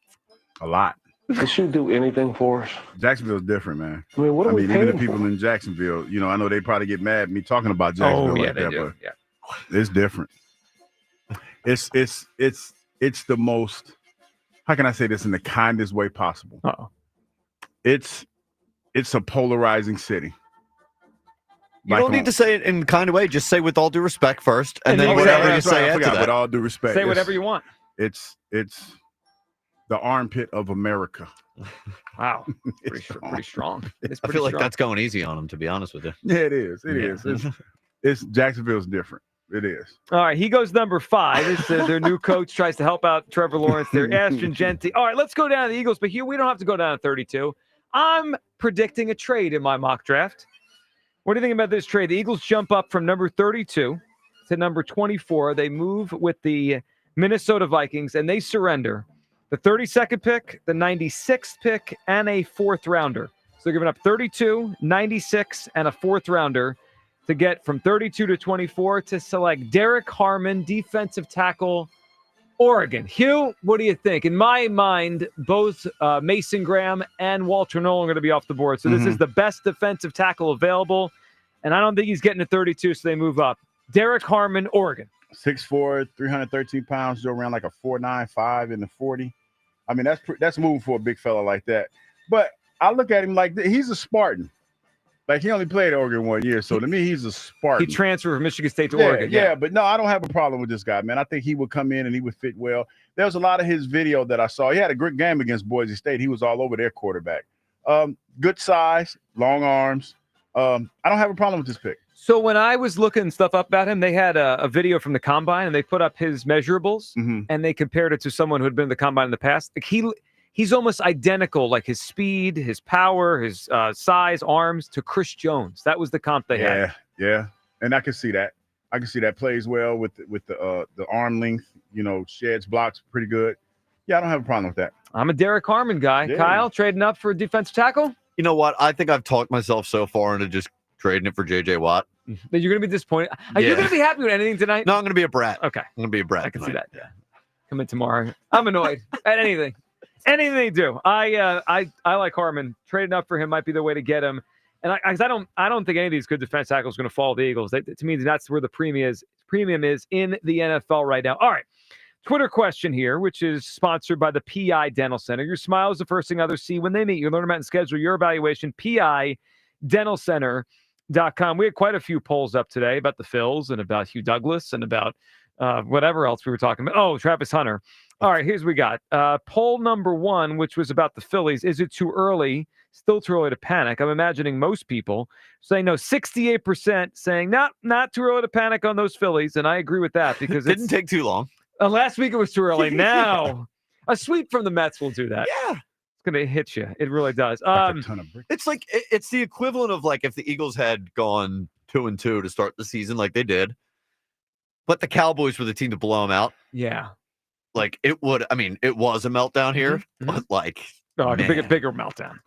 A lot. Does you do anything for us? Jacksonville's different, man. I mean, what are we even the paying people for? in Jacksonville, you know, I know they probably get mad at me talking about Jacksonville like that, but it's different. It's the most, how can I say this in the kindest way possible? It's a polarizing city. You don't need to say it in a kind of way. Just say with all due respect first, and then whatever you say after that. With all due respect. Say whatever you want. It's the armpit of America. Wow. Pretty strong. It's I pretty feel like strong. that's going easy on him, to be honest with you. Yeah, it is. It is. It's Jacksonville's different. It is. All right, he goes number 5. It's, their new coach tries to help out Trevor Lawrence. They're Ashton Genty. All right, let's go down to the Eagles, but here we don't have to go down to 32. I'm predicting a trade in my mock draft. What do you think about this trade? The Eagles jump up from number 32 to number 24. They move with the Minnesota Vikings, and they surrender the 32nd pick, the 96th pick, and a 4th rounder. So they're giving up 32, 96, and a 4th rounder to get from 32 to 24 to select Derek Harmon, defensive tackle, Oregon. Hugh, what do you think? In my mind, both Mason Graham and Walter Nolan are going to be off the board. So this is the best defensive tackle available. And I don't think he's getting to 32, so they move up. Derek Harmon, Oregon. 6'4", 313 pounds, go around like a 4.95 in the 40. I mean, that's moving for a big fella like that. But I look at him like he's a Spartan. Like, he only played at Oregon 1 year, so to me, he's a Spartan. He transferred from Michigan State to Oregon. Yeah, but no, I don't have a problem with this guy, man. I think he would come in and he would fit well. There was a lot of his video that I saw. He had a great game against Boise State. He was all over their quarterback. Good size, long arms. I don't have a problem with this pick. So when I was looking stuff up about him, they had a video from the Combine, and they put up his measurables, and they compared it to someone who had been in the Combine in the past. Like he's almost identical, like his speed, his power, his size, arms, to Chris Jones. That was the comp they had. Yeah, and I can see that. I can see that plays well with the arm length. Sheds blocks pretty good. Yeah, I don't have a problem with that. I'm a Derek Harmon guy. Yeah. Kyle, trading up for a defensive tackle? You know what? I think I've talked myself so far into just trading it for J.J. Watt. That you're going to be disappointed. Are you going to be happy with anything tonight? No, I'm going to be a brat. Okay. I'm going to be a brat. I can see that. Yeah. Come in tomorrow. I'm annoyed at anything. Anything they do. I like Harmon. Trading up for him might be the way to get him. And I don't think any of these good defense tackles are going to follow the Eagles. To me, that's where the premium is in the NFL right now. All right. Twitter question here, which is sponsored by the PI Dental Center. Your smile is the first thing others see when they meet you. Learn about and schedule your evaluation. PIDentalCenter.com. We had quite a few polls up today about the Phils and about Hugh Douglas and about whatever else we were talking about. Oh, Travis Hunter. All right, here's what we got. Poll number 1, which was about the Phillies. Is it too early? Still too early to panic. I'm imagining most people saying no. 68% saying not too early to panic on those Phillies, and I agree with that because it didn't take too long. Last week it was too early. Now a sweep from the Mets will do that. Yeah. It's going to hit you. It really does. It's like it's the equivalent of like if the Eagles had gone 2-2 to start the season like they did, but the Cowboys were the team to blow them out. Yeah. Like it was a meltdown here, but like a bigger meltdown.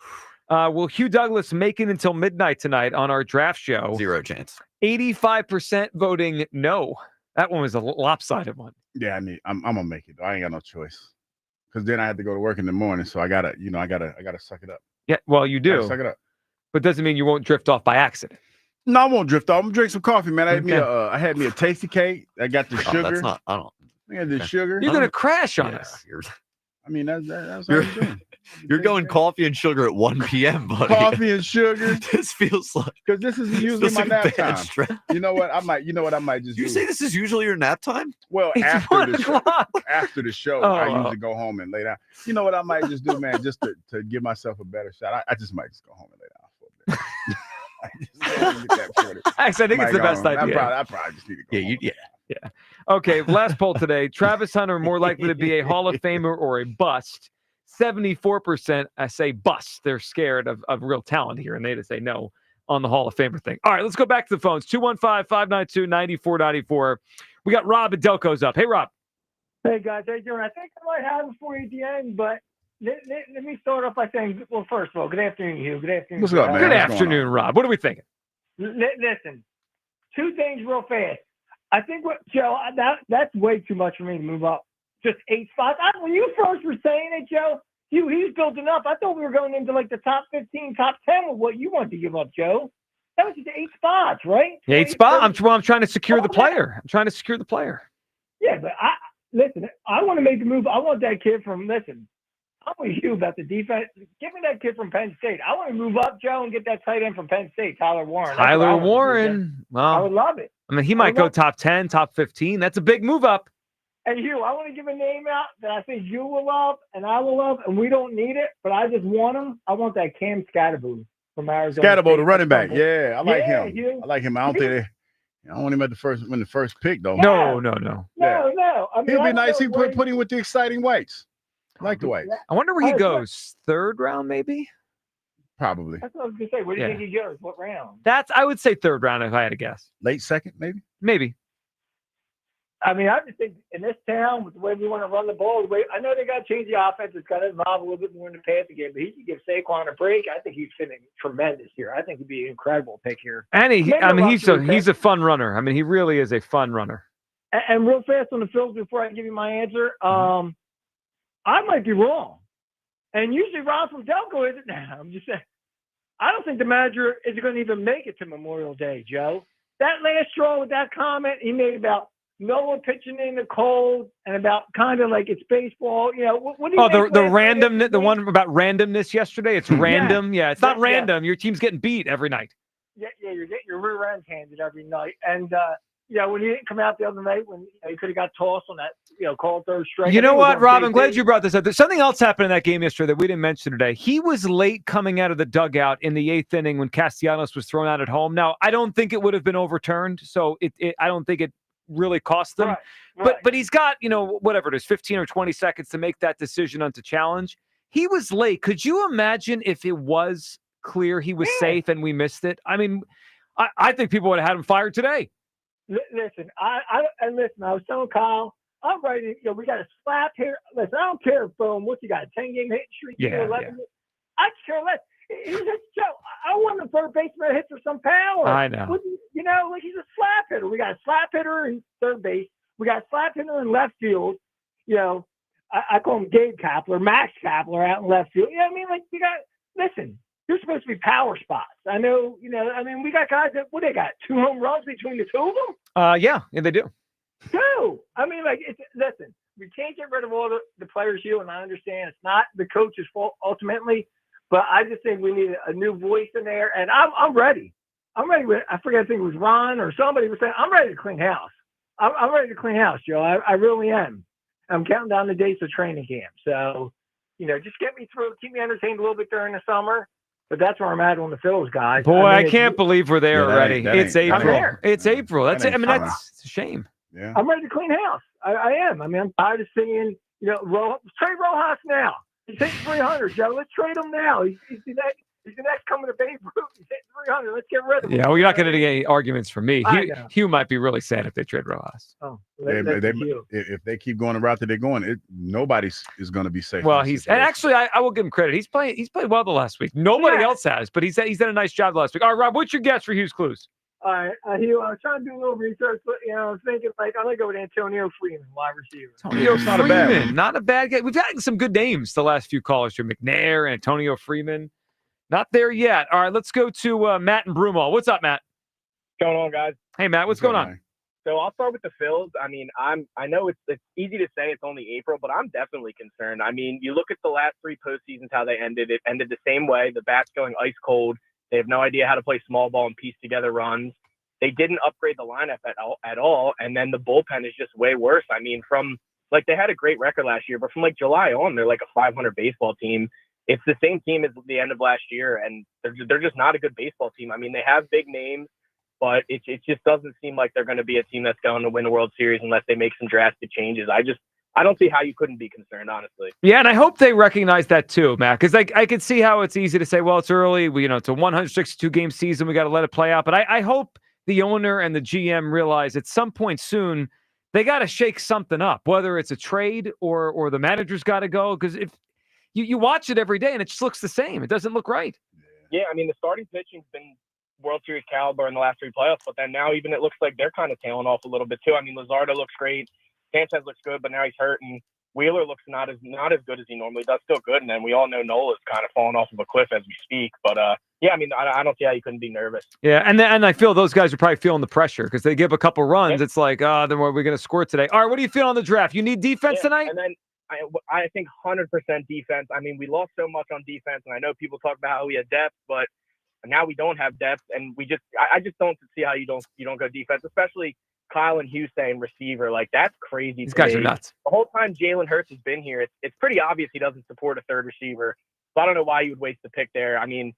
Will Hugh Douglas make it until midnight tonight on our draft show? 0 chance. 85% voting no. That one was a lopsided one. Yeah, I'm gonna make it. I ain't got no choice. Because then I have to go to work in the morning, so I gotta suck it up. Yeah, well, you do. Suck it up. But doesn't mean you won't drift off by accident. No, I won't drift off. I'm gonna drink some coffee, man. I had me a tasty cake. I got the sugar. That's not. I don't. I got the sugar. You're gonna crash on us. I mean, that's what I'm doing. You're going coffee and sugar at 1 p.m., buddy. Coffee and sugar. This feels like because this is usually my nap time. Stretch. You know what? I might just. You say this is usually your nap time? Well, it's after the 1 show, o'clock. after the show, I usually go home and lay down. You know what I might just do, man, just to give myself a better shot. I just might just go home and lay down for a bit. Actually, I think it's the best idea. I probably just need to go home. Yeah. Okay, last poll today. Travis Hunter more likely to be a Hall of Famer or a bust. 74% say bust. They're scared of real talent here, and they just say no on the Hall of Famer thing. All right, let's go back to the phones. 215-592-9494. We got Rob at Delco's up. Hey, Rob. Hey, guys. How you doing? I think I might have it for you at the end, but let me start off by saying, well, first of all, good afternoon, Hugh. Good afternoon. What's up, man? Good afternoon, Rob. What are we thinking? Listen, 2 things real fast. I think Joe, that's way too much for me to move up. Just 8 spots. When you first were saying it, Joe, he's building up. I thought we were going into like the top 15, top 10 with what you wanted to give up, Joe. That was just 8 spots, right? 8 spots? I'm trying to secure the player. I'm trying to secure the player. Yeah, but listen, I want to make the move. I want that kid from, I'm with you about the defense. Give me that kid from Penn State. I want to move up, Joe, and get that tight end from Penn State, Tyler Warren. Tyler Warren. Well, I would love it. I mean, he might go top 10, top 15. That's a big move up. And Hugh, I want to give a name out that I think you will love and I will love, and we don't need it, but I just want him. I want that Cam Scatterbo from Arizona. Scatterbo, the running back. Yeah, I like him. Hugh. I like him. I don't think I don't want him at the first pick though. No. No. I mean, he'll be nice. He put him with the exciting whites. I like the whites. I wonder where he goes. 3rd round, maybe? Probably. That's what I was going to say. Where do you think he goes? What round? I would say 3rd round if I had to guess. Late 2nd, maybe? Maybe. I mean, I just think in this town, with the way we want to run the ball, I know they got to change the offense. It's got to involve a little bit more in the passing game, but he could give Saquon a break. I think he's fitting tremendous here. I think he'd be an incredible pick here. And he's a fun runner. I mean, he really is a fun runner. And real fast on the Phils before I give you my answer, I might be wrong. And usually Ron from Delco isn't. I'm just saying. I don't think the manager is going to even make it to Memorial Day, Joe. That last straw with that comment he made about Noah pitching in the cold and about kind of like it's baseball. You know, what do you think the last night randomness, after the game? one about randomness yesterday. It's random. Yeah, it's not Yeah. random. Your team's getting beat every night. Yeah, you're getting your rear end handed every night. And, when he didn't come out the other night when he could have got tossed on that, called third strike. You I know think it was what, on Rob? base I'm glad hit. you brought this up. There's something else happened in that game yesterday that we didn't mention today. He was late coming out of the dugout in the 8th inning when Castellanos was thrown out at home. Now, I don't think it would have been overturned, so I don't think it really cost them. Right. But he's got, whatever it is, 15 or 20 seconds to make that decision on to challenge. He was late. Could you imagine if it was clear he was safe and we missed it? I mean, I think people would have had him fired today. Listen, I was telling Kyle, I'm ready. We got a slap here. Listen, I don't care if what you got, a 10-game hit streak, 11. I just care less. He said, Joe, I want the third baseman to hit for some power. I know. He's a slap hitter. We got a slap hitter in third base. We got a slap hitter in left field. I call him Gabe Kapler, Max Kapler out in left field. Listen. You're supposed to be power spots. I know, we got guys that, they got 2 home runs between the two of them? Yeah, they do. 2. Listen, we can't get rid of all the players here, and I understand it's not the coach's fault ultimately, but I just think we need a new voice in there, and I'm ready. I'm ready with, I forget, I think it was Ron or somebody was saying, I'm ready to clean house. I'm ready to clean house, Joe. I really am. I'm counting down the days of training camp. So, just get me through, keep me entertained a little bit during the summer. But that's where I'm at on the Phillies, guys. Boy, I can't believe we're there already. It's April. It's April. That's it. That's a shame. Yeah. I'm ready to clean house. I am. I'm tired of seeing, trade Rojas now. He's hitting 300, Joe. Let's trade him now. He's the next coming to Babe Ruth. He's hitting 300. Let's get rid of him. Yeah, well, you're not going to get any arguments from me. know. Hugh might be really sad if they trade Rojas. Oh, if they keep going the route that they're going, nobody is going to be safe. Well, and actually, I will give him credit. He's played well the last week. Nobody else has, but he's done a nice job the last week. All right, Rob, what's your guess for Hugh's clues? All right, Hugh, I was trying to do a little research, but I was thinking I'm gonna go with Antonio Freeman, wide receiver. Antonio Freeman, not a bad guy. We've had some good names the last few callers here. McNair and Antonio Freeman. Not there yet. All right, let's go to Matt and Broomall. What's up, Matt? What's going on, guys? Hey, Matt, what's going on? So I'll start with the Phils. I mean, I know it's easy to say it's only April, but I'm definitely concerned. I mean, you look at the last 3 postseasons, how they ended. It ended the same way. The bats going ice cold. They have no idea how to play small ball and piece together runs. They didn't upgrade the lineup at all, and then the bullpen is just way worse. I mean, they had a great record last year, but from July on, they're like a 500 baseball team. It's the same team as the end of last year, and they're just not a good baseball team. I mean, they have big names, but it just doesn't seem like they're going to be a team that's going to win the World Series unless they make some drastic changes. I don't see how you couldn't be concerned, honestly. Yeah, and I hope they recognize that too, Matt, because I could see how it's easy to say, well, it's early. It's a 162-game season. We got to let it play out. But I hope the owner and the GM realize at some point soon they got to shake something up, whether it's a trade or the manager's got to go. Because if you watch it every day and it just looks the same, it doesn't look right. Yeah, I mean, the starting pitching's been World Series caliber in the last 3 playoffs, but then now even it looks like they're kind of tailing off a little bit too. I mean, Luzardo looks great, Sanchez looks good, but now he's hurt, and Wheeler looks not as good as he normally does. Still good, and then we all know Nola's kind of falling off of a cliff as we speak. But yeah, I mean, I don't see how you couldn't be nervous. Yeah, and I feel those guys are probably feeling the pressure because they give a couple runs. It's like, then what are we going to score today? All right, what do you feel on the draft? You need defense tonight? And then I think 100% defense. I mean, we lost so much on defense, and I know people talk about how we had depth, but now we don't have depth, and I just don't see how you don't go defense, especially Kyle and Hugh saying receiver. Like, that's crazy. These guys are nuts. The whole time Jalen Hurts has been here, it's pretty obvious he doesn't support a third receiver. So I don't know why you would waste the pick there. I mean,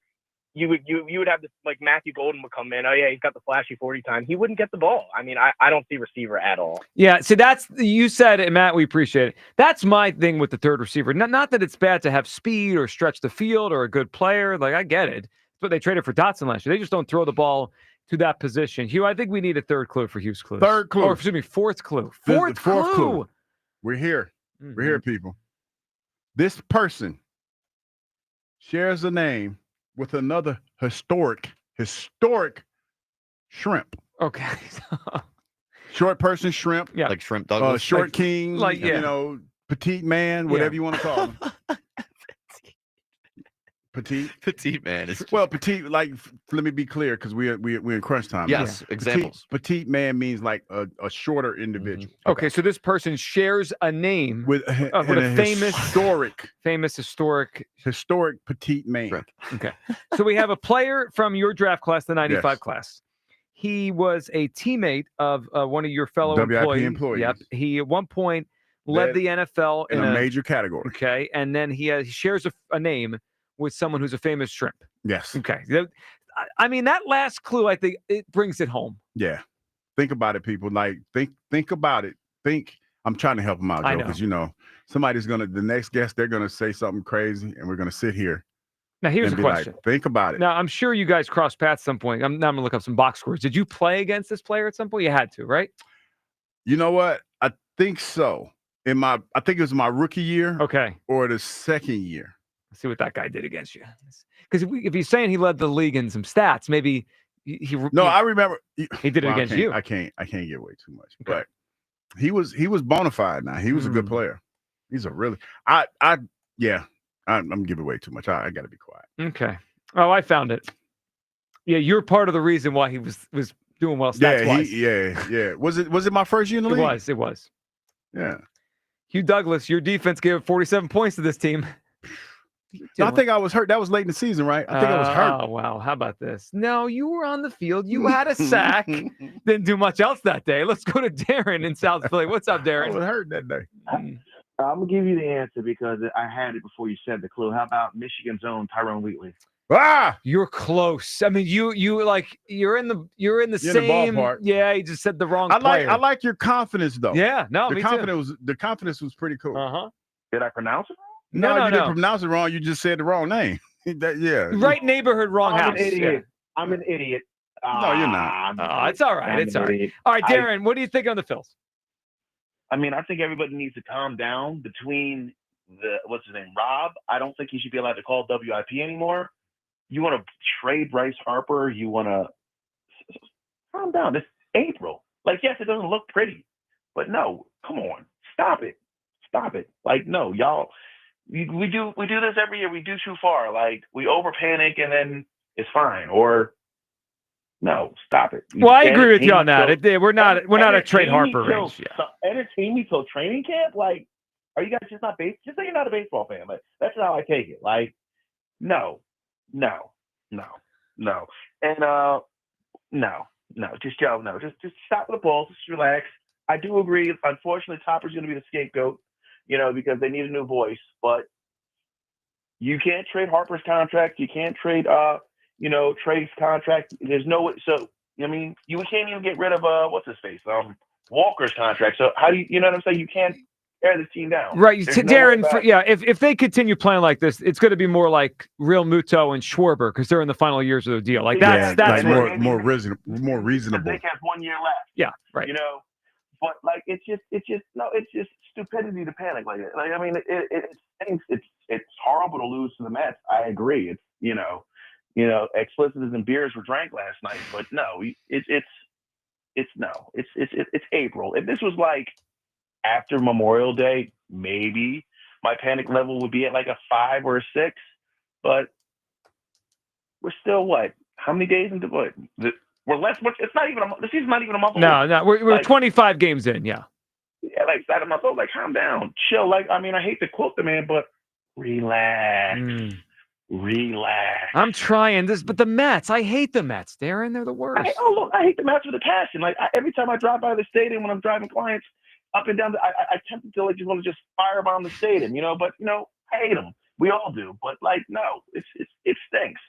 you would have this, like, Matthew Golden would come in. Oh yeah, he's got the flashy 40 time. He wouldn't get the ball. I mean, I don't see receiver at all. Yeah, so you said it, Matt. We appreciate it. That's my thing with the third receiver. Not that it's bad to have speed or stretch the field or a good player. Like, I get it. But they traded for Dotson last year. They just don't throw the ball to that position. Hugh, I think we need a third clue for Hugh's clues. Third clue. Or excuse me, fourth clue. Fourth clue. We're here. Mm-hmm. We're here, people. This person shares a name with another historic shrimp. Okay. Short person, shrimp. Yeah. Like Shrimp Douglas. Short king. like, yeah. You know, petite man, whatever you want to call him. Petite man is well, petite. Like, let me be clear, because we're in crunch time. Yes, examples. Petite man means like a shorter individual. Okay, so this person shares a name with a famous historic petite man. Okay, so we have a player from your draft class, the '95 Yes. class. He was a teammate of one of your fellow WIP employees. employees. Yep. He at one point led the NFL in a major category. Okay, and then he shares a name with someone who's a famous shrimp. Yes. Okay. I mean, that last clue, I think it brings it home. Yeah. Think about it, people. Like, think about it. I'm trying to help them out, I Joe, know. because, the next guest, they're going to say something crazy, and we're going to sit here. Now, here's a and be like, question. think about it. Now, I'm sure you guys crossed paths at some point. I'm going to look up some box scores. Did you play against this player at some point? You had to, right? You know what? I think so. I think it was my rookie year. Okay. Or the second year. Let's see what that guy did against you. Because if he's saying he led the league in some stats, maybe I remember he did it against you. I can't give away too much, but he was bona fide. Now he was a good player. He's a really I'm giving away too much. I got to be quiet. Okay. Oh, I found it. Yeah, you're part of the reason why he was doing well stats wise. Yeah. Was it my first year in the league? It was. Yeah. Hugh Douglas, your defense gave up 47 points to this team. I think I was hurt. That was late in the season, right? I think I was hurt. Oh, wow. How about this? No, you were on the field. You had a sack. Didn't do much else that day. Let's go to Darren in South Philly. What's up, Darren? I was hurt that day. I'm going to give you the answer because I had it before you said the clue. How about Michigan's own Tyrone Wheatley? You're close. I mean, you're in the same ballpark. Yeah, you just said the wrong I player. like your confidence though. Yeah, no, the confidence was pretty cool. Uh-huh. Did I pronounce it wrong? No, you didn't pronounce it wrong. You just said the wrong name. Right neighborhood, wrong I'm house. An idiot. Yeah. I'm an idiot. No, you're not. It's all right. It's all right. All right, Darren, what do you think on the Phils? I mean, I think everybody needs to calm down between what's his name, Rob. I don't think he should be allowed to call WIP anymore. You want to trade Bryce Harper? You want to calm down? It's April. Like, yes, it doesn't look pretty, but no, come on, stop it. Like, no, y'all. We do this every year. We do too far. Like, we over panic and then it's fine. Or no, stop it. Well, I agree with you on that. We're not a trade Harper range. Entertain me till training camp. Like, are you guys just not just say you're not a baseball fan? Like, that's how I take it. Like, no, and just Joe, no, just stop with the balls, just relax. I do agree. Unfortunately, Topper's going to be the scapegoat, because they need a new voice. But you can't trade Harper's contract. You can't trade, Trey's contract. There's no. So I mean, you can't even get rid of what's his face, Walker's contract. So how do you know what I'm saying? You can't tear the team down. Right, Darren. If they continue playing like this, it's going to be more like Real Muto and Schwarber because they're in the final years of the deal. Like that's like more reasonable. They have 1 year left. Yeah, right. But like it's just stupidity to panic like that. Like I mean, it's horrible to lose to the Mets. I agree. It's explicit and beers were drank last night, but no, it's April. If this was like after Memorial Day, maybe my panic level would be at like a 5 or a 6, but we're still what? How many days into what? We're less. It's not even. The season's not even a month old. No, we're 25 games in. Yeah. Yeah, like that a month old. Like, calm down, chill. Like, I mean, I hate to quote the man, but relax, relax. I'm trying this, but the Mets. I hate the Mets, Darren. They're the worst. I hate the Mets with a passion. Like every time I drive by the stadium when I'm driving clients up and down, I tend to like just want to just firebomb the stadium, But I hate them. We all do. But like, no, it stinks.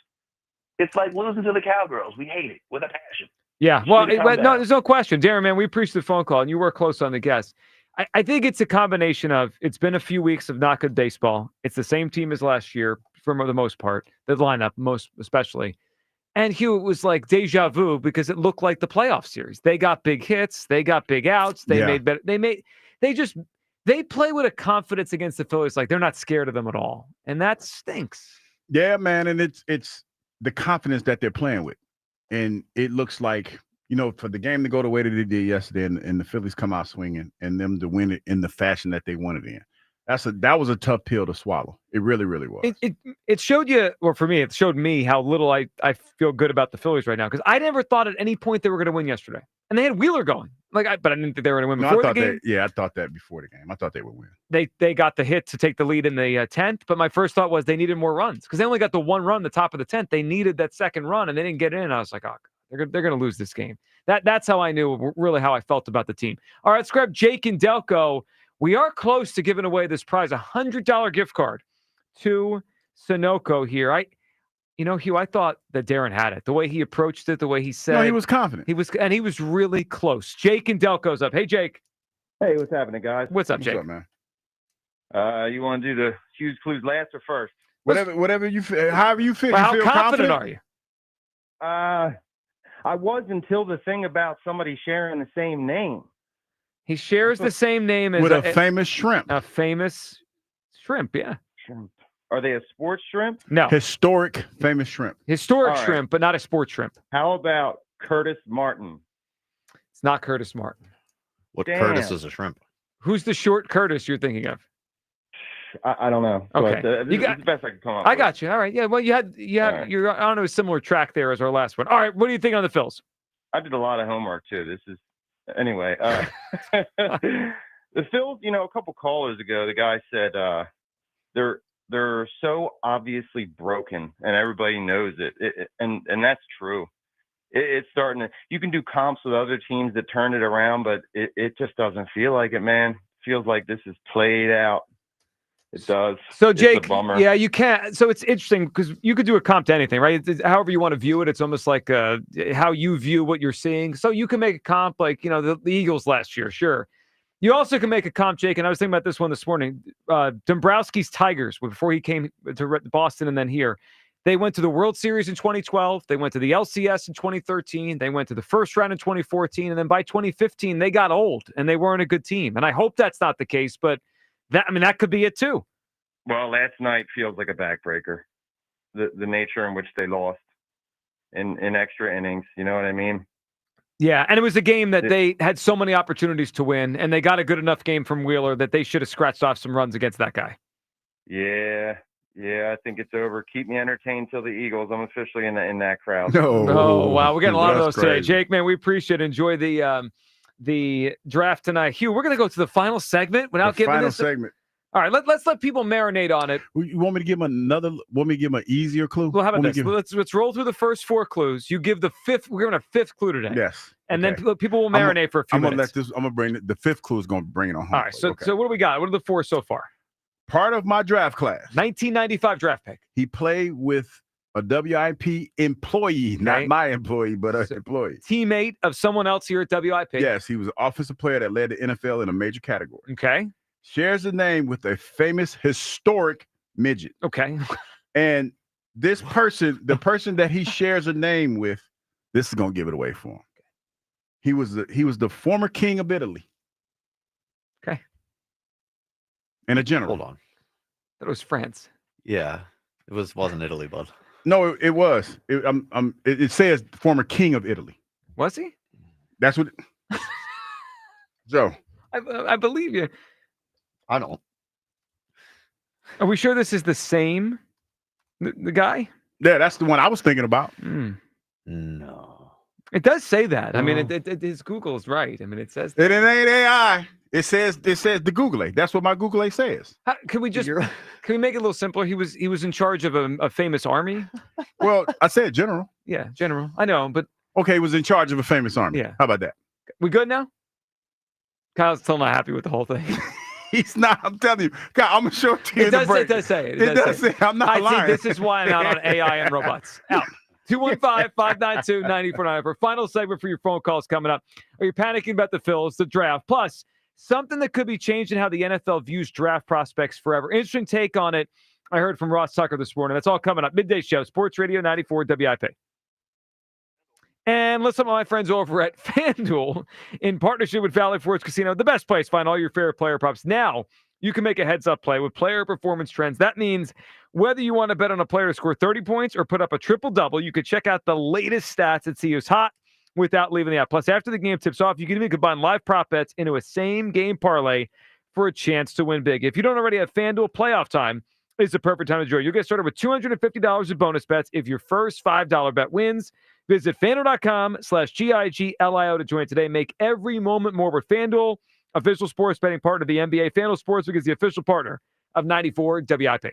It's like losing to the Cowgirls. We hate it with a passion. Yeah, well, no, there's no question. Darren, man, we appreciate the phone call, and you were close on the guest. I think it's a combination of it's been a few weeks of not good baseball. It's the same team as last year for the most part, the lineup most especially. And Hugh, it was like deja vu because it looked like the playoff series. They got big hits. They got big outs. They made better. They play with a confidence against the Phillies like they're not scared of them at all. And that stinks. Yeah, man, and it's the confidence that they're playing with. And it looks like, for the game to go the way that they did yesterday and the Phillies come out swinging and them to win it in the fashion that they wanted in. That was a tough pill to swallow. It really, really was. It showed you, or for me, it showed me how little I feel good about the Phillies right now because I never thought at any point they were going to win yesterday, and they had Wheeler going. But I didn't think they were going to win before the game. I thought that before the game. I thought they would win. They got the hit to take the lead in the 10th, but my first thought was they needed more runs because they only got the one run the top of the 10th. They needed that second run, and they didn't get in. I was like, oh, they're going to lose this game. That's how I knew really how I felt about the team. All right, let's grab Jake and Delco. We are close to giving away this prize, $100 gift card to Sunoco here. Hugh, I thought that Darren had it. The way he approached it, the way he said. No, he was confident. He was really close. Jake and Delco's up. Hey, Jake. Hey, what's happening, guys? What's up, Jake? What's up, man? You want to do the Hughes clues last or first? Whatever you feel, however you feel. Well, you how feel confident are you? I was until the thing about somebody sharing the same name. He shares the same name as with a famous shrimp. A famous shrimp, yeah. Shrimp. Are they a sports shrimp? No. Historic famous shrimp. Historic All right. shrimp, but not a sports shrimp. How about Curtis Martin? It's not Curtis Martin. What Damn. Curtis is a shrimp? Who's the short Curtis you're thinking of? I don't know. Okay. But, this is the best I can come up I with. got you. All right. Yeah. Well, you're on a similar track there as our last one. All right. What do you think on the Phils? I did a lot of homework too. This is anyway. The Phils, a couple callers ago, the guy said they're so obviously broken, and everybody knows it. And that's true. It's starting to. You can do comps with other teams that turned it around, but it just doesn't feel like it, man. It feels like this is played out. It does. So, It's Jake, a bummer. yeah, you can't. So it's interesting because you could do a comp to anything, right? However you want to view it. It's almost like how you view what you're seeing. So you can make a comp like, the Eagles last year, sure. You also can make a comp, Jake, and I was thinking about this one this morning. Dombrowski's Tigers, before he came to Boston and then here, they went to the World Series in 2012. They went to the LCS in 2013. They went to the first round in 2014. And then by 2015, they got old and they weren't a good team. And I hope that's not the case, but that could be it too. Well, last night feels like a backbreaker. The nature in which they lost in extra innings. You know what I mean? Yeah, and it was a game that they had so many opportunities to win, and they got a good enough game from Wheeler that they should have scratched off some runs against that guy. Yeah, I think it's over. Keep me entertained till the Eagles. I'm officially in that crowd. Oh, wow. We're getting a lot of those today. crazy. Jake, man, we appreciate it. Enjoy the draft tonight. Hugh, we're going to go to the final segment without giving final this. segment. All right, let's let people marinate on it. You want me to give them an easier clue? Well, how about this? Let's roll through the first 4 clues. You give the fifth. We're giving a 5th clue today. Yes. And Okay. then people will marinate for a few I'm minutes. gonna bring the 5th clue is gonna bring it on home. All right, so what do we got? What are the 4 so far? Part of my draft class. 1995 draft pick. He played with a WIP employee, not my employee, but an employee. Teammate of someone else here at WIP. Yes, he was an offensive player that led the NFL in a major category. Okay. Shares a name with a famous historic midget. Okay. And this person, the person that he shares a name with, this is gonna give it away for him. He was the former king of Italy. Okay. And a general. Hold on. That was France. Yeah, it wasn't Italy, bud. No, it was. It says former king of Italy. Was he? That's what. Joe. I believe you. I don't. Are we sure this is the same? The guy? Yeah, that's the one I was thinking about. No. It does say that. I mean, his Google is right. I mean, it says It ain't AI. It says the Google A. That's what my Google A says. Can we make it a little simpler? He was in charge of a famous army. Well, I said general. Yeah, general. I know, but okay, he was in charge of a famous army. Yeah. How about that? We good now? Kyle's still not happy with the whole thing. He's not. I'm telling you, God, I'm gonna show it to you. It does say it. It does say. I'm not lying. See, this is why I'm out on AI and robots. Out. 215-592-9494. For final segment for your phone calls coming up. Are you panicking about the Phils, the draft? Plus, something that could be changing how the NFL views draft prospects forever. Interesting take on it. I heard from Ross Tucker this morning. That's all coming up. Midday Show, Sports Radio 94 WIP. And listen to my friends over at FanDuel in partnership with Valley Forge Casino, the best place to find all your favorite player props. Now, you can make a heads-up play with player performance trends. That means whether you want to bet on a player to score 30 points or put up a triple-double, you could check out the latest stats and see who's hot, without leaving the app. Plus, after the game tips off, you can even combine live prop bets into a same-game parlay for a chance to win big. If you don't already have FanDuel, playoff time is the perfect time to join. You'll get started with $250 in bonus bets if your first $5 bet wins. Visit FanDuel.com/GIGLIO to join today. Make every moment more with FanDuel, official sports betting partner of the NBA. FanDuel Sportsbook is the official partner of 94 WIP. The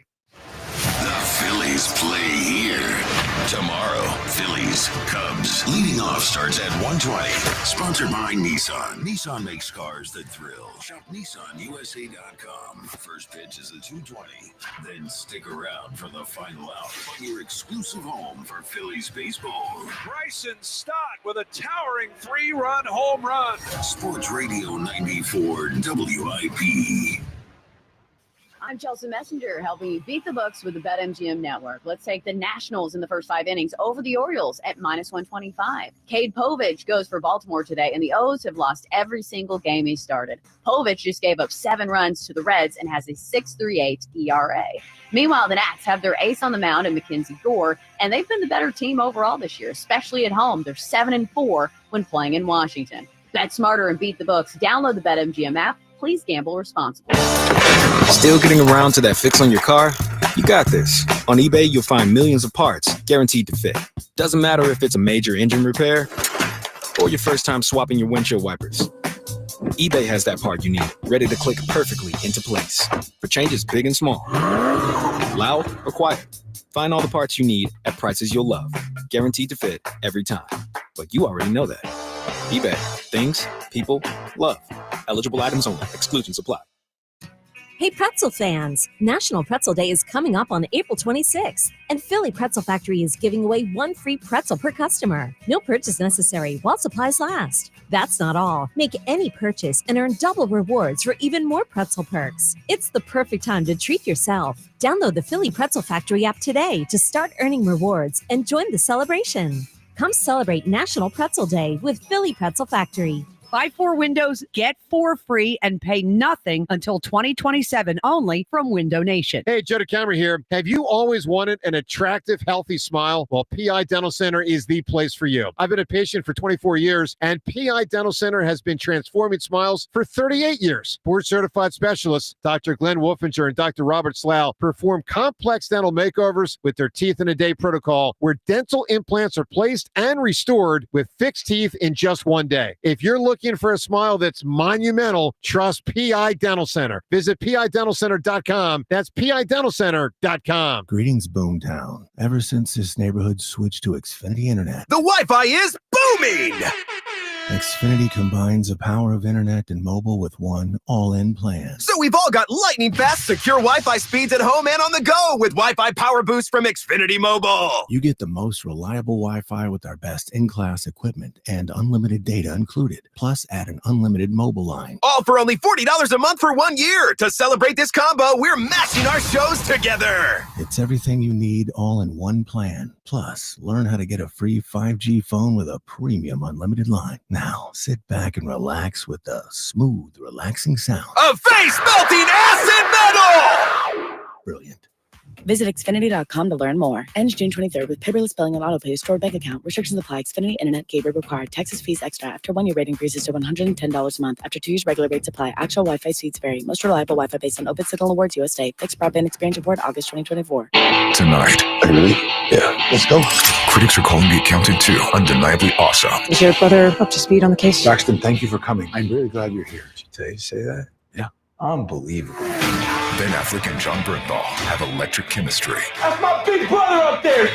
Phillies play here. Tomorrow, Phillies, Cubs. Leading off starts at 1:20. Sponsored by Nissan. Nissan makes cars that thrill. Shop NissanUSA.com. First pitch is at 2:20. Then stick around for the final out on your exclusive home for Phillies baseball. Bryson Stott with a towering 3-run home run. Sports Radio 94 WIP. I'm Chelsea Messenger, helping you beat the books with the BetMGM network. Let's take the Nationals in the first 5 innings over the Orioles at -125. Cade Povich goes for Baltimore today, and the O's have lost every single game he started. Povich just gave up 7 runs to the Reds and has a 6.38 ERA. Meanwhile, the Nats have their ace on the mound in Mackenzie Gore, and they've been the better team overall this year, especially at home. They're 7-4 when playing in Washington. Bet smarter and beat the books. Download the BetMGM app. Please gamble responsibly. Still getting around to that fix on your car? You got this. On eBay, you'll find millions of parts guaranteed to fit. Doesn't matter if it's a major engine repair or your first time swapping your windshield wipers. eBay has that part you need, ready to click perfectly into place for changes big and small, loud or quiet. Find all the parts you need at prices you'll love, guaranteed to fit every time. But you already know that. eBay. Things people love. Eligible items only. Exclusions apply. Hey, pretzel fans! National Pretzel Day is coming up on April 26th, and Philly Pretzel Factory is giving away 1 free pretzel per customer. No purchase necessary while supplies last. That's not all. Make any purchase and earn double rewards for even more pretzel perks. It's the perfect time to treat yourself. Download the Philly Pretzel Factory app today to start earning rewards and join the celebration. Come celebrate National Pretzel Day with Philly Pretzel Factory. Buy 4 windows, get 4 free, and pay nothing until 2027 only from Window Nation. Hey, Joe DeCamera here. Have you always wanted an attractive, healthy smile? Well, PI Dental Center is the place for you. I've been a patient for 24 years, and PI Dental Center has been transforming smiles for 38 years. Board-certified specialists, Dr. Glenn Wolfinger and Dr. Robert Slough, perform complex dental makeovers with their teeth-in-a-day protocol, where dental implants are placed and restored with fixed teeth in just 1 day. If you're looking for a smile that's monumental, trust PI Dental Center. Visit PIDentalCenter.com. That's PIDentalCenter.com. Greetings, Boomtown. Ever since this neighborhood switched to Xfinity Internet, the Wi-Fi is booming! Xfinity combines the power of internet and mobile with one all-in plan. So we've all got lightning-fast, secure Wi-Fi speeds at home and on the go with Wi-Fi Power Boost from Xfinity Mobile. You get the most reliable Wi-Fi with our best in-class equipment and unlimited data included. Plus, add an unlimited mobile line. All for only $40 a month for 1 year. To celebrate this combo, we're matching our shows together. It's everything you need all in one plan. Plus, learn how to get a free 5G phone with a premium unlimited line. Now, sit back and relax with the smooth, relaxing sound of face-melting acid metal! Brilliant. Visit Xfinity.com to learn more. Ends June 23rd with paperless billing and autopay stored bank account. Restrictions apply. Xfinity Internet gateway required. Texas fees extra. After 1 year rate increases to $110 a month. After 2 years regular rates apply. Actual Wi-Fi speeds vary. Most reliable Wi-Fi based on Open Signal Awards USA. Fixed Broadband Experience Report August 2024. Tonight. Are you ready? Yeah, let's go. Critics are calling The Accountant 2 undeniably awesome. Is your brother up to speed on the case? Braxton, thank you for coming. I'm really glad you're here. Did you say that? Yeah. Unbelievable. Ben Affleck and John Bernthal have electric chemistry. That's my big brother up there.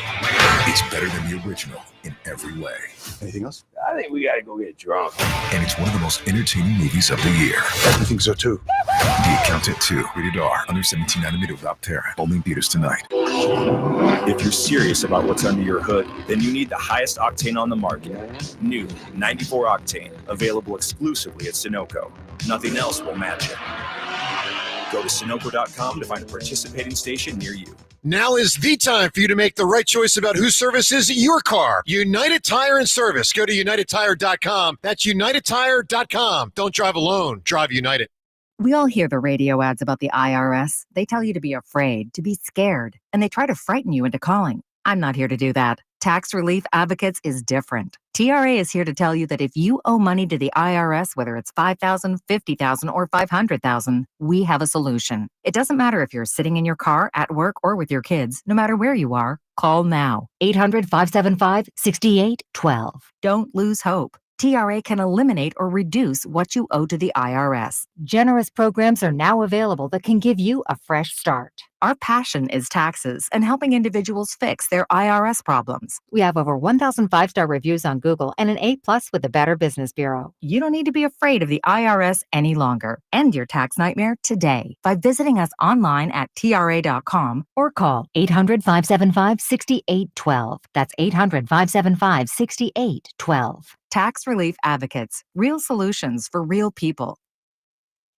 It's better than the original in every way. Anything else? I think we gotta go get drunk. And it's one of the most entertaining movies of the year. I think so too. The Accountant 2, rated R, under 17nm without Terra. Only in theaters tonight. If you're serious about what's under your hood, then you need the highest octane on the market. New 94 Octane, available exclusively at Sunoco. Nothing else will match it. Go to Sunoco.com to find a participating station near you. Now is the time for you to make the right choice about who services your car. United Tire and Service. Go to UnitedTire.com. That's UnitedTire.com. Don't drive alone. Drive United. We all hear the radio ads about the IRS. They tell you to be afraid, to be scared, and they try to frighten you into calling. I'm not here to do that. Tax Relief Advocates is different. TRA is here to tell you that if you owe money to the IRS, whether it's $5,000, $50,000, or $500,000, we have a solution. It doesn't matter if you're sitting in your car, at work, or with your kids. No matter where you are, call now. 800-575-6812. Don't lose hope. TRA can eliminate or reduce what you owe to the IRS. Generous programs are now available that can give you a fresh start. Our passion is taxes and helping individuals fix their IRS problems. We have over 1,000 five-star reviews on Google and an A+ with the Better Business Bureau. You don't need to be afraid of the IRS any longer. End your tax nightmare today by visiting us online at TRA.com or call 800-575-6812. That's 800-575-6812. Tax Relief Advocates. Real solutions for real people.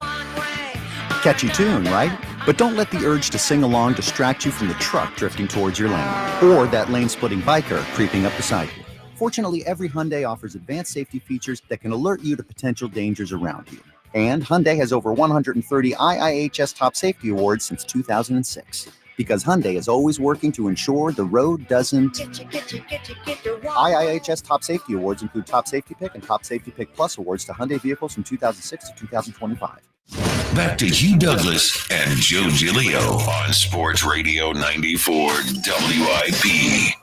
Catchy tune, right? But don't let the urge to sing along distract you from the truck drifting towards your lane or that lane-splitting biker creeping up beside you. Fortunately, every Hyundai offers advanced safety features that can alert you to potential dangers around you. And Hyundai has over 130 IIHS Top Safety Awards since 2006. Because Hyundai is always working to ensure the road doesn't. IIHS Top Safety Awards include Top Safety Pick and Top Safety Pick Plus awards to Hyundai vehicles from 2006 to 2025. Back to Hugh Douglas and Joe Giglio on Sports Radio 94 WIP.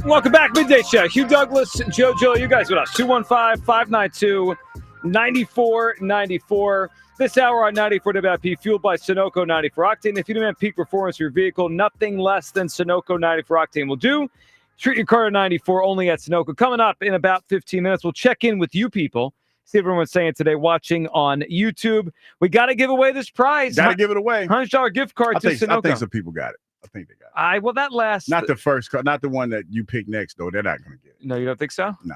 Welcome back, Midday Show. Hugh Douglas, Joe Giglio, you guys with us. 215-592-9494. This hour on 94 WIP, fueled by Sunoco 94 Octane. If you demand peak performance for your vehicle, nothing less than Sunoco 94 Octane will do. Treat your car to 94 only at Sunoco. Coming up in about 15 minutes, we'll check in with you people. See what everyone's saying today watching on YouTube. We got to give away this prize. Got to give it away. $100 gift card to Sunoco. I think some people got it. I think they got it. Well, that last. Not the first card, not the one that you pick next, though. They're not going to get it. No, you don't think so? Nah.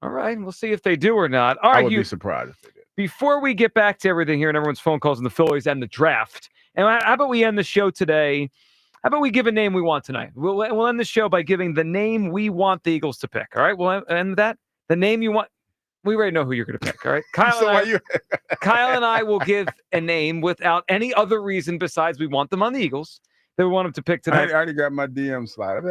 All right. We'll see if they do or not. All right. I would be surprised if they did. Before we get back to everything here and everyone's phone calls on the Phillies and the draft, and how about we end the show today? How about we give a name we want tonight? We'll end the show by giving the name we want the Eagles to pick. All right? We'll end that. The name you want. We already know who you're going to pick. All right? Kyle and I will give a name without any other reason besides we want them on the Eagles. That we want them to pick tonight. I already got my DM slide. I'm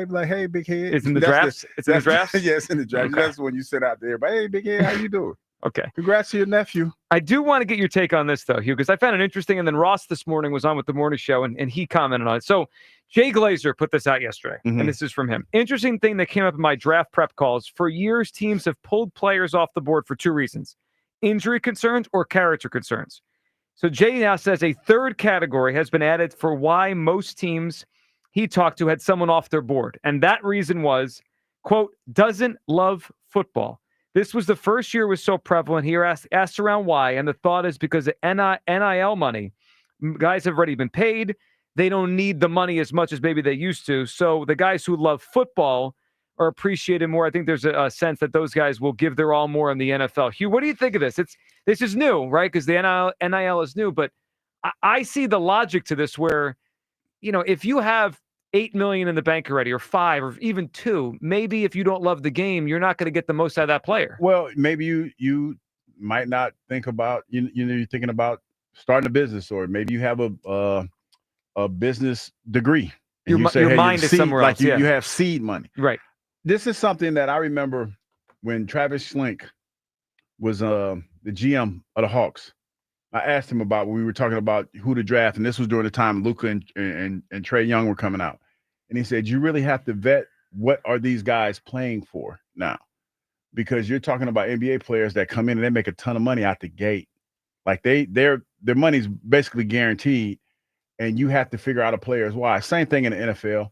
like, hey, big head. It's in the drafts? It's in the drafts? Yeah, it's in the draft. Okay. That's when you sit out there. But hey, big head, how you doing? Okay. Congrats to your nephew. I do want to get your take on this, though, Hugh, because I found it interesting. And then Ross this morning was on with the morning show, and he commented on it. So Jay Glazer put this out yesterday, and this is from him. Interesting thing that came up in my draft prep calls. For years, teams have pulled players off the board for two reasons: injury concerns or character concerns. So Jay now says a third category has been added for why most teams he talked to had someone off their board. And that reason was, quote, doesn't love football. This was the first year it was so prevalent. He asked around why, and the thought is because of NIL money. Guys have already been paid. They don't need the money as much as maybe they used to. So the guys who love football are appreciated more. I think there's a sense that those guys will give their all more in the NFL. Hugh, what do you think of this? This is new, right? Because the NIL is new, but I see the logic to this where, if you have $8 million in the bank already, or $5 million, or even $2 million, maybe if you don't love the game, you're not going to get the most out of that player. Well, maybe you might not think about, you're thinking about starting a business, or maybe you have a business degree. And Your mind is somewhere else. You have seed money. Right. This is something that I remember when Travis Schlink was the GM of the Hawks. I asked him about when we were talking about who to draft, and this was during the time Luka and Trae Young were coming out. And he said, you really have to vet what are these guys playing for now, because you're talking about NBA players that come in and they make a ton of money out the gate. Like their money's basically guaranteed, and you have to figure out a player's why. Same thing in the NFL.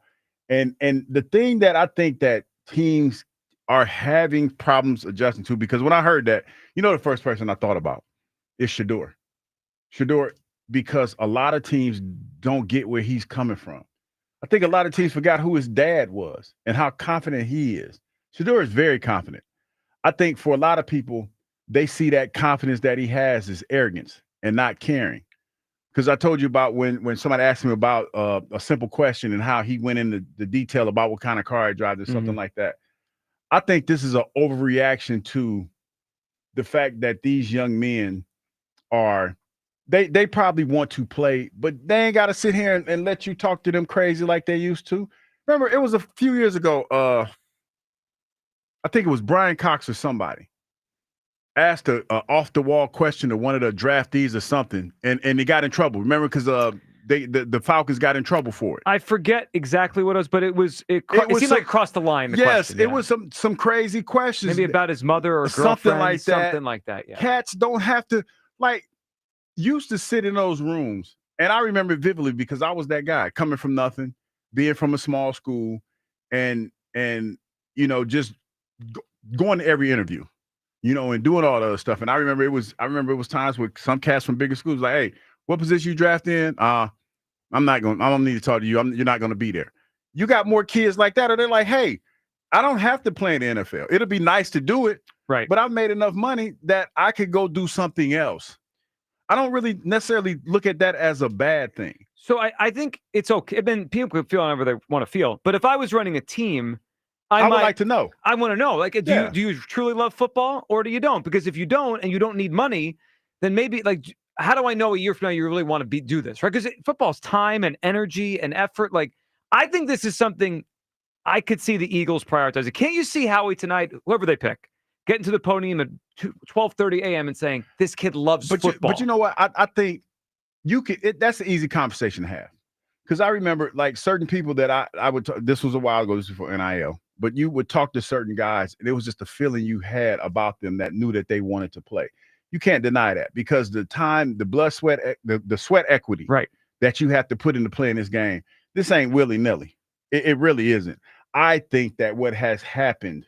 And the thing that I think that teams are having problems adjusting to, because when I heard that, the first person I thought about is Shedeur. Shedeur, because a lot of teams don't get where he's coming from. I think a lot of teams forgot who his dad was and how confident he is. Shedeur is very confident. I think for a lot of people, they see that confidence that he has as arrogance and not caring. Because I told you about when somebody asked him about a simple question and how he went into the detail about what kind of car he drives or something like that. I think this is an overreaction to the fact that these young men are they probably want to play, but they ain't got to sit here and let you talk to them crazy like they used to. Remember, it was a few years ago. I think it was Brian Cox or somebody asked a off the wall question to one of the draftees or something, and they got in trouble. Remember, because the Falcons got in trouble for it. I forget exactly what it was, but it seemed like it crossed the line. Yes, it was some crazy questions, maybe about his mother or something girlfriend, like that. something like that. Yeah, cats don't have to used to sit in those rooms, and I remember it vividly because I was that guy coming from nothing, being from a small school, and just going to every interview, and doing all the other stuff. And I remember it was times with some cats from bigger schools like, hey, what position you draft in? I don't need to talk to you. You're not going to be there. You got more kids like that, or they're like, hey, I don't have to play in the NFL. It'll be nice to do it, right? But I've made enough money that I could go do something else. I don't really necessarily look at that as a bad thing. So I think it's okay. I mean, people can feel however they want to feel. But if I was running a team, I would like to know. I want to know. Do you truly love football or do you don't? Because if you don't and you don't need money, then maybe how do I know a year from now you really want to do this, right? Because football's time and energy and effort. I think this is something I could see the Eagles prioritizing. Can't you see Howie tonight, whoever they pick, getting to the podium at 12:30 a.m. and saying, this kid loves football? But you know what? I think you could. That's an easy conversation to have. Because I remember certain people that I would talk, this was a while ago, this was before NIL, but you would talk to certain guys and it was just a feeling you had about them that knew that they wanted to play. You can't deny that because the time, the blood, sweat, the sweat equity that you have to put into playing this game, this ain't willy-nilly. It really isn't. I think that what has happened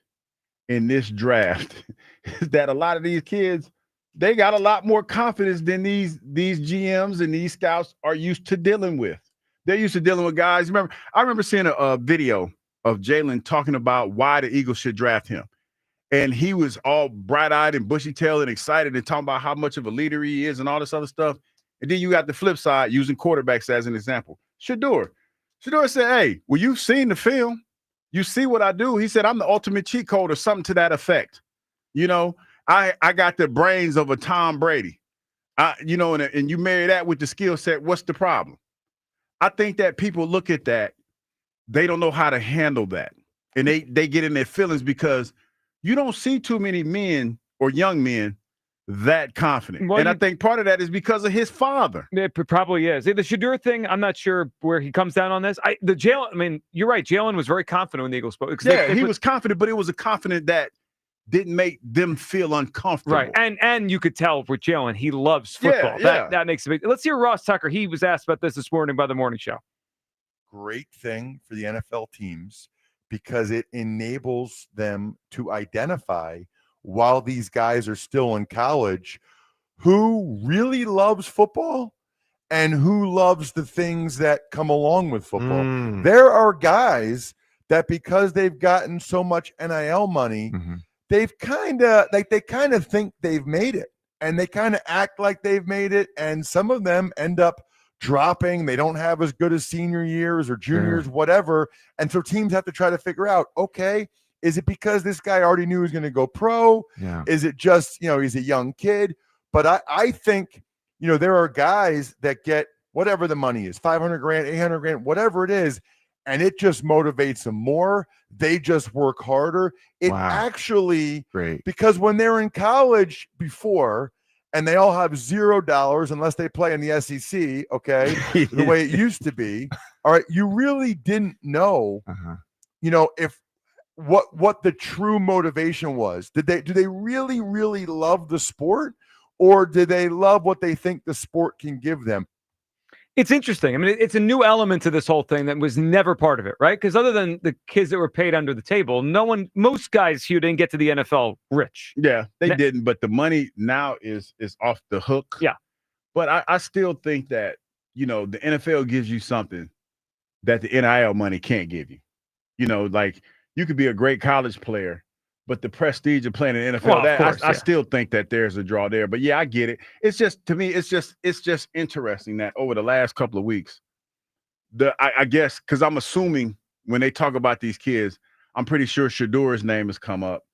in this draft is that a lot of these kids, they got a lot more confidence than these GMs and these scouts are used to dealing with. They're used to dealing with guys. I remember seeing a video of Jalen talking about why the Eagles should draft him. And he was all bright-eyed and bushy-tailed and excited and talking about how much of a leader he is and all this other stuff. And then you got the flip side, using quarterbacks as an example. Shedeur said, hey, well, you've seen the film. You see what I do. He said, I'm the ultimate cheat code or something to that effect. I got the brains of a Tom Brady. And you marry that with the skill set, what's the problem? I think that people look at that, they don't know how to handle that. And they get in their feelings because you don't see too many men or young men that confident. Well, I think part of that is because of his father. It probably is. The Shedeur thing, I'm not sure where he comes down on this. You're right. Jalen was very confident when the Eagles spoke. He was confident, but it was a confidence that didn't make them feel uncomfortable. Right. And you could tell with Jalen, he loves football. That makes a big. Let's hear Ross Tucker. He was asked about this morning by the morning show. Great thing for the NFL teams because it enables them to identify while these guys are still in college who really loves football and who loves the things that come along with football. There are guys that because they've gotten so much NIL money, they've kind of think they've made it and they kind of act like they've made it. And some of them end up dropping. They don't have as good as senior years or juniors, whatever. And so teams have to try to figure out, okay, is it because this guy already knew he was going to go pro? Yeah. Is it just, he's a young kid? But I think, there are guys that get whatever the money is, 500 grand, 800 grand, whatever it is, and it just motivates them more. They just work harder. It actually, because when they're in college before, and they all have $0 unless they play in the SEC, okay, the way it used to be. All right, you really didn't know, if what the true motivation was. Do they really, really love the sport, or do they love what they think the sport can give them? It's interesting. It's a new element to this whole thing that was never part of it, right? Because other than the kids that were paid under the table, most guys here didn't get to the NFL rich. Yeah, they didn't. But the money now is off the hook. Yeah. But I still think that, the NFL gives you something that the NIL money can't give you. You could be a great college player, but the prestige of playing in the NFL, I still think that there's a draw there. But yeah, I get it. It's just, to me, it's just interesting that over the last couple of weeks, I guess, because I'm assuming when they talk about these kids, I'm pretty sure Shedeur's name has come up,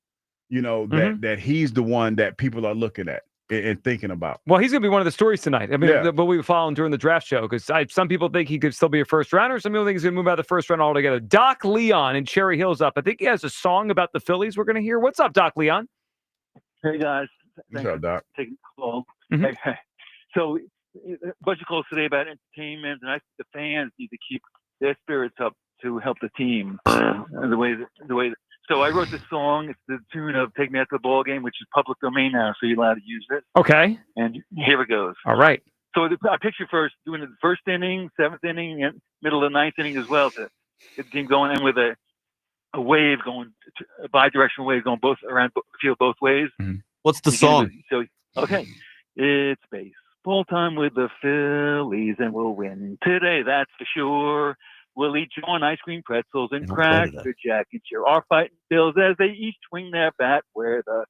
that he's the one that people are looking at. and thinking about. Well, he's going to be one of the stories tonight. I mean, Yeah. what we were following during the draft show, because some people think he could still be a first rounder. Some people think he's going to move out of the first round altogether. Doc Leon in Cherry Hills up. I think he has a song about the Phillies we're going to hear. What's up, Doc Leon? Hey, guys. What's up, Doc? Taking the call. Mhm. Hey. So, a bunch of calls today about entertainment, and the fans need to keep their spirits up to help the team. So I wrote this song. It's the tune of "Take Me Out to the Ball Game," which is public domain now, so you're allowed to use it. Okay. And here it goes. All right. So I picture first doing it the first inning, seventh inning, and middle of the ninth inning as well to get the team going, and with a wave going, a bi-directional wave going both around the field both ways. What's the song? Okay, it's baseball time with the Phillies, and we'll win today. That's for sure. We'll eat John ice cream pretzels and cracker jack and cheer our fighting Bills as they each swing their bat where the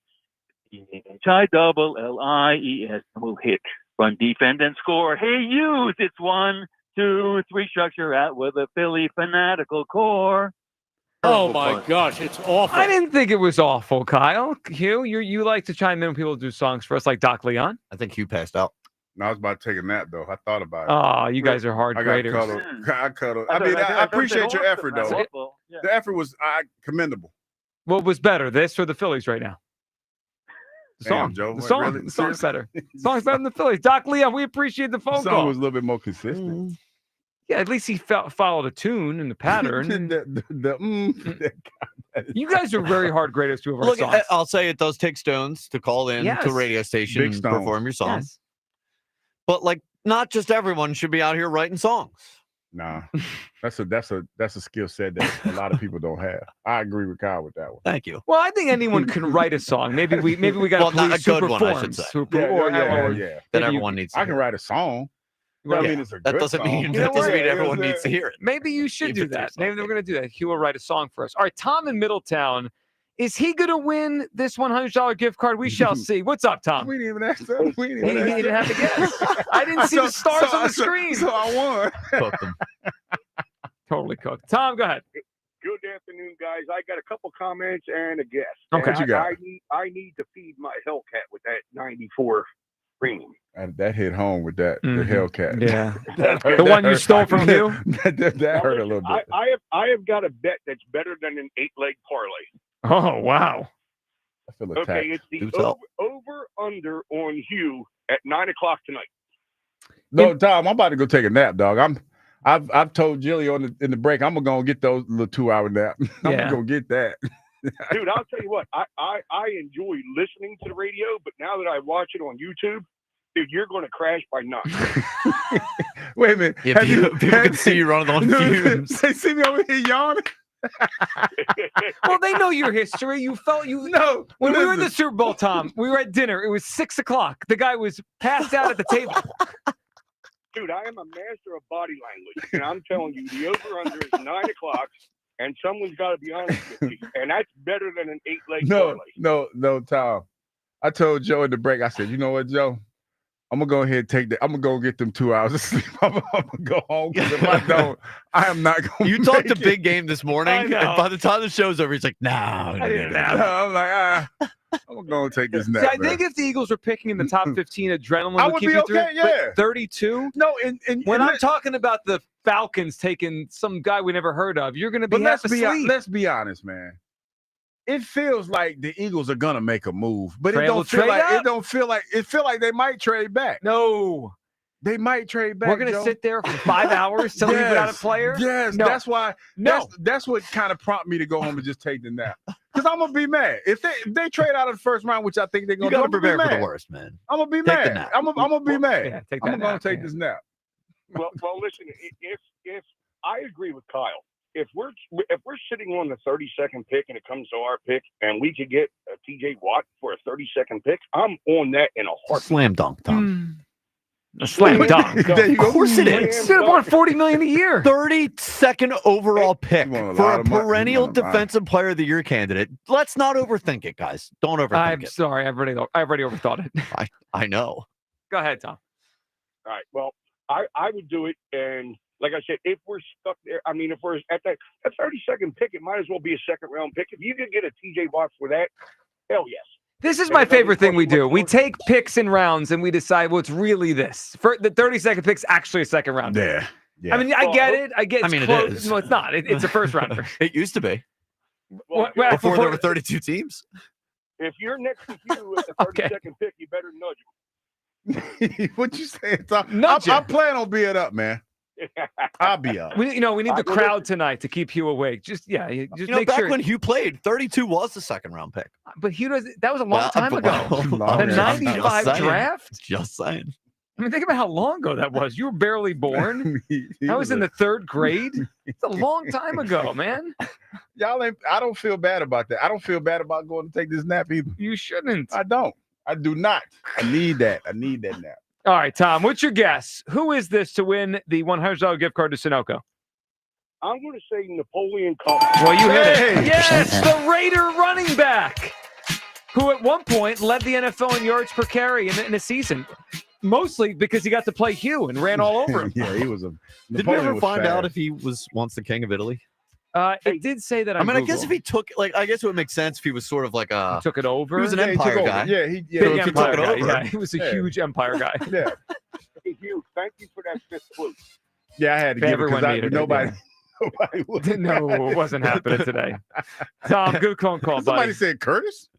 H-I-double-L-I-E-S will hit, run, defend, and score. Hey, use it's 1, 2, 3 structure out with a Philly fanatical core. Oh my gosh, it's awful. I didn't think it was awful, Kyle. Hugh, you like to chime in when people do songs for us, like Doc Leon. I think Hugh passed out. No, I was about to take a nap, though. I thought about it. Oh, you guys are hard I graders. cuddle. I appreciate your effort, though. The effort was commendable. What was better, this or the Phillies right now? The Damn, song, Joe. the What, song, really? the song's better. Seriously? The song's better than the Phillies. Doc Leon, we appreciate the phone The call. song was a little bit more consistent. Yeah, at least he followed a tune and the pattern. You guys are very hard graders to our Look, songs. I'll say it does take stones to call in to a radio station Big and stone. perform your song. Yes. But like, not just everyone should be out here writing songs. Nah, that's a skill set that a lot of people don't have. I agree with Kyle with that one. Thank you. Well, I think anyone can write a song. Maybe we got Well, to not police a who good one, I should performs. say. Who Yeah. That everyone needs to I can hear. write a song. I mean, it's a That good doesn't song. mean You know what? everyone needs to hear it. Maybe you should If do it that. tastes Maybe we're going to do that. Hugh will write a song for us. All right, Tom in Middletown. Is he going to win this $100 gift card? We shall see. What's up, Tom? We didn't even ask that. We didn't He even ask didn't that. have to guess. I didn't see the stars on the screen. So I won. Cooked them. Totally cooked. Tom, go ahead. Good afternoon, guys. I got a couple comments and a guess. Okay. And What you got? I need to feed my Hellcat with that 94 premium. That hit home with that the Hellcat. Yeah. That hurt- The that one you hurt. stole from Hugh? that hurt a little bit. I have got a bet that's better than an 8-leg parlay. Oh, wow. I feel Okay, attacked. it's the Do tell. over under on Hugh at 9 o'clock tonight. No, Tom, I'm about to go take a nap, dog. I've told Jilly in the break I'm gonna get those little 2-hour nap. I'm Yeah. gonna go get that. Dude, I'll tell you what, I enjoy listening to the radio, but now that I watch it on YouTube, dude, you're going to crash by 9. Wait a minute. Yeah, people can see you running on fumes. They see me over here yawning. Well, they know your history. You felt you. No. When we were in the Super Bowl, Tom, we were at dinner. It was 6 o'clock. The guy was passed out at the table. Dude, I am a master of body language, and I'm telling you, the over-under is 9 o'clock, and someone's got to be honest with you, and that's better than an 8-leg parlay. No, Tom. I told Joe in the break, I said, you know what, Joe? I'm gonna go ahead and take that. I'm gonna go get them 2 hours of sleep. I'm gonna go home because if I don't, I am not gonna. You talked a big game this I morning, know. and by the time the show's over, he's like, no. I didn't know. I'm like, I'm gonna go and take this nap. See, I man. think if the Eagles were picking in the top 15, adrenaline I would would keep be you through okay, it. But yeah. 32? No, and When I'm talking about the Falcons taking some guy we never heard of, you're going to be but half let's asleep. be honest, man. It feels like the Eagles are gonna make a move, but Trade- it don't feel trade like up? it don't feel like it feel like they might trade back. No. They might trade back. We're going to Joe. sit there for 5 hours till we without a player? Yes, No. that's why. No. That's what kind of prompted me to go home and just take the nap. Because I'm gonna be mad if they trade out of the first round, which I think they're You gonna. got to do, I'm prepare gonna for be the mad. worst, man. I'm gonna be Take the mad. nap. I'm gonna be mad. Yeah, take I'm that gonna nap, take yeah. this nap. Well, listen, if I agree with Kyle, if we're sitting on the 32nd pick and it comes to our pick, and we could get a TJ Watt for a 32nd pick, I'm on that in a heartbeat. Slam dunk, Tom. A slam dunk. Of course it is. Should have won $40 million a year. 32nd overall pick won a for lot a of money. perennial He won a lot. defensive player of the year candidate. Let's not overthink it, guys. Don't overthink I'm it. sorry. I've already overthought it. I know. Go ahead, Tom. All right. Well, I would do it, and like I said, if we're stuck there, I mean, if we're at that 32nd pick, it might as well be a second round pick. If you could get a TJ Watt for that, hell yes. This is my favorite thing we do. We take picks in rounds and we decide, well, it's really this. For the 30-second pick's actually a second round. Yeah. I mean, I get it. I mean, it close. is. No, it's not. It's a first rounder. It used to be. Well, Before there were 32 teams. If you're next to you at the 32nd pick, you better nudge him. What you say? I'm Nudge him. planning on being up, man. I'll be up. We need the crowd tonight to keep Hugh awake. Just make back sure. when Hugh played, 32 was the second round pick. But Hugh that was a long time ago. The 95 draft? Just saying. I mean, think about how long ago that was. You were barely born. I was in the 3rd grade. It's a long time ago, man. I don't feel bad about that. I don't feel bad about going to take this nap either. You shouldn't. I don't. I do not. I need that. I need that nap. All right, Tom, what's your guess? Who is this to win the $100 gift card to Sunoco? I'm going to say Napoleon Cup. Well, you hit it. Yes, the Raider running back, who at one point led the NFL in yards per carry in a season, mostly because he got to play Hugh and ran all over him. Yeah, he was a. Did we ever find out if he was once the king of Italy? It did say that. I mean, I guess if he took, I guess it would make sense if he was sort of like a. He took it over. He was an empire guy. Yeah, big if he took empire it guy. over. Yeah, he was a huge empire guy. Yeah. Hey, Hugh, thank you for that 5th clue. Yeah, I had to give it Everyone because needed nobody. it. Nobody would. No, it wasn't happening today. Tom, good phone call, buddy. Somebody said Curtis.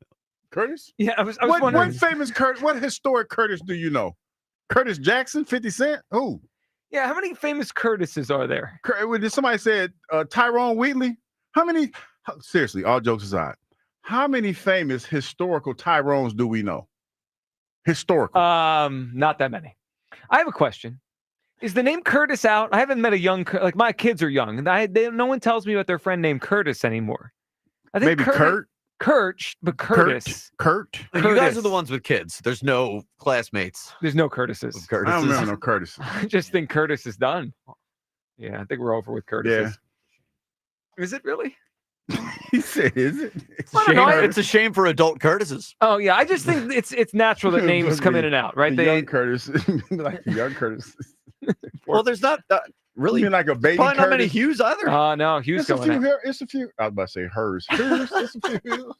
Curtis? Yeah, I was What wondering. famous Curtis? What historic Curtis do you know? Curtis Jackson, 50 Cent? Who? Yeah, how many famous Curtises are there? Did somebody said Tyrone Wheatley? How many? Seriously, all jokes aside, how many famous historical Tyrones do we know? Historical. Not that many. I have a question. Is the name Curtis out? I haven't met a young, like my kids are young, and no one tells me about their friend named Curtis anymore. I think Maybe Kurt. But Curtis. Kurt. You guys are the ones with kids. There's no classmates. There's no Curtises. I don't remember no Curtis. I just think Curtis is done. Yeah, I think we're over with Curtises. Yeah. Is it really? He said, "Is it?" It's a shame for adult Curtises. Oh yeah, I just think it's natural that names come in and out, right? Young Curtis, like young Curtis. Well, there's not really like a baby. Probably Curtis? not many Hughes either. No, Hughes It's a going few. out. It's a few. I was about to say hers. It's a few.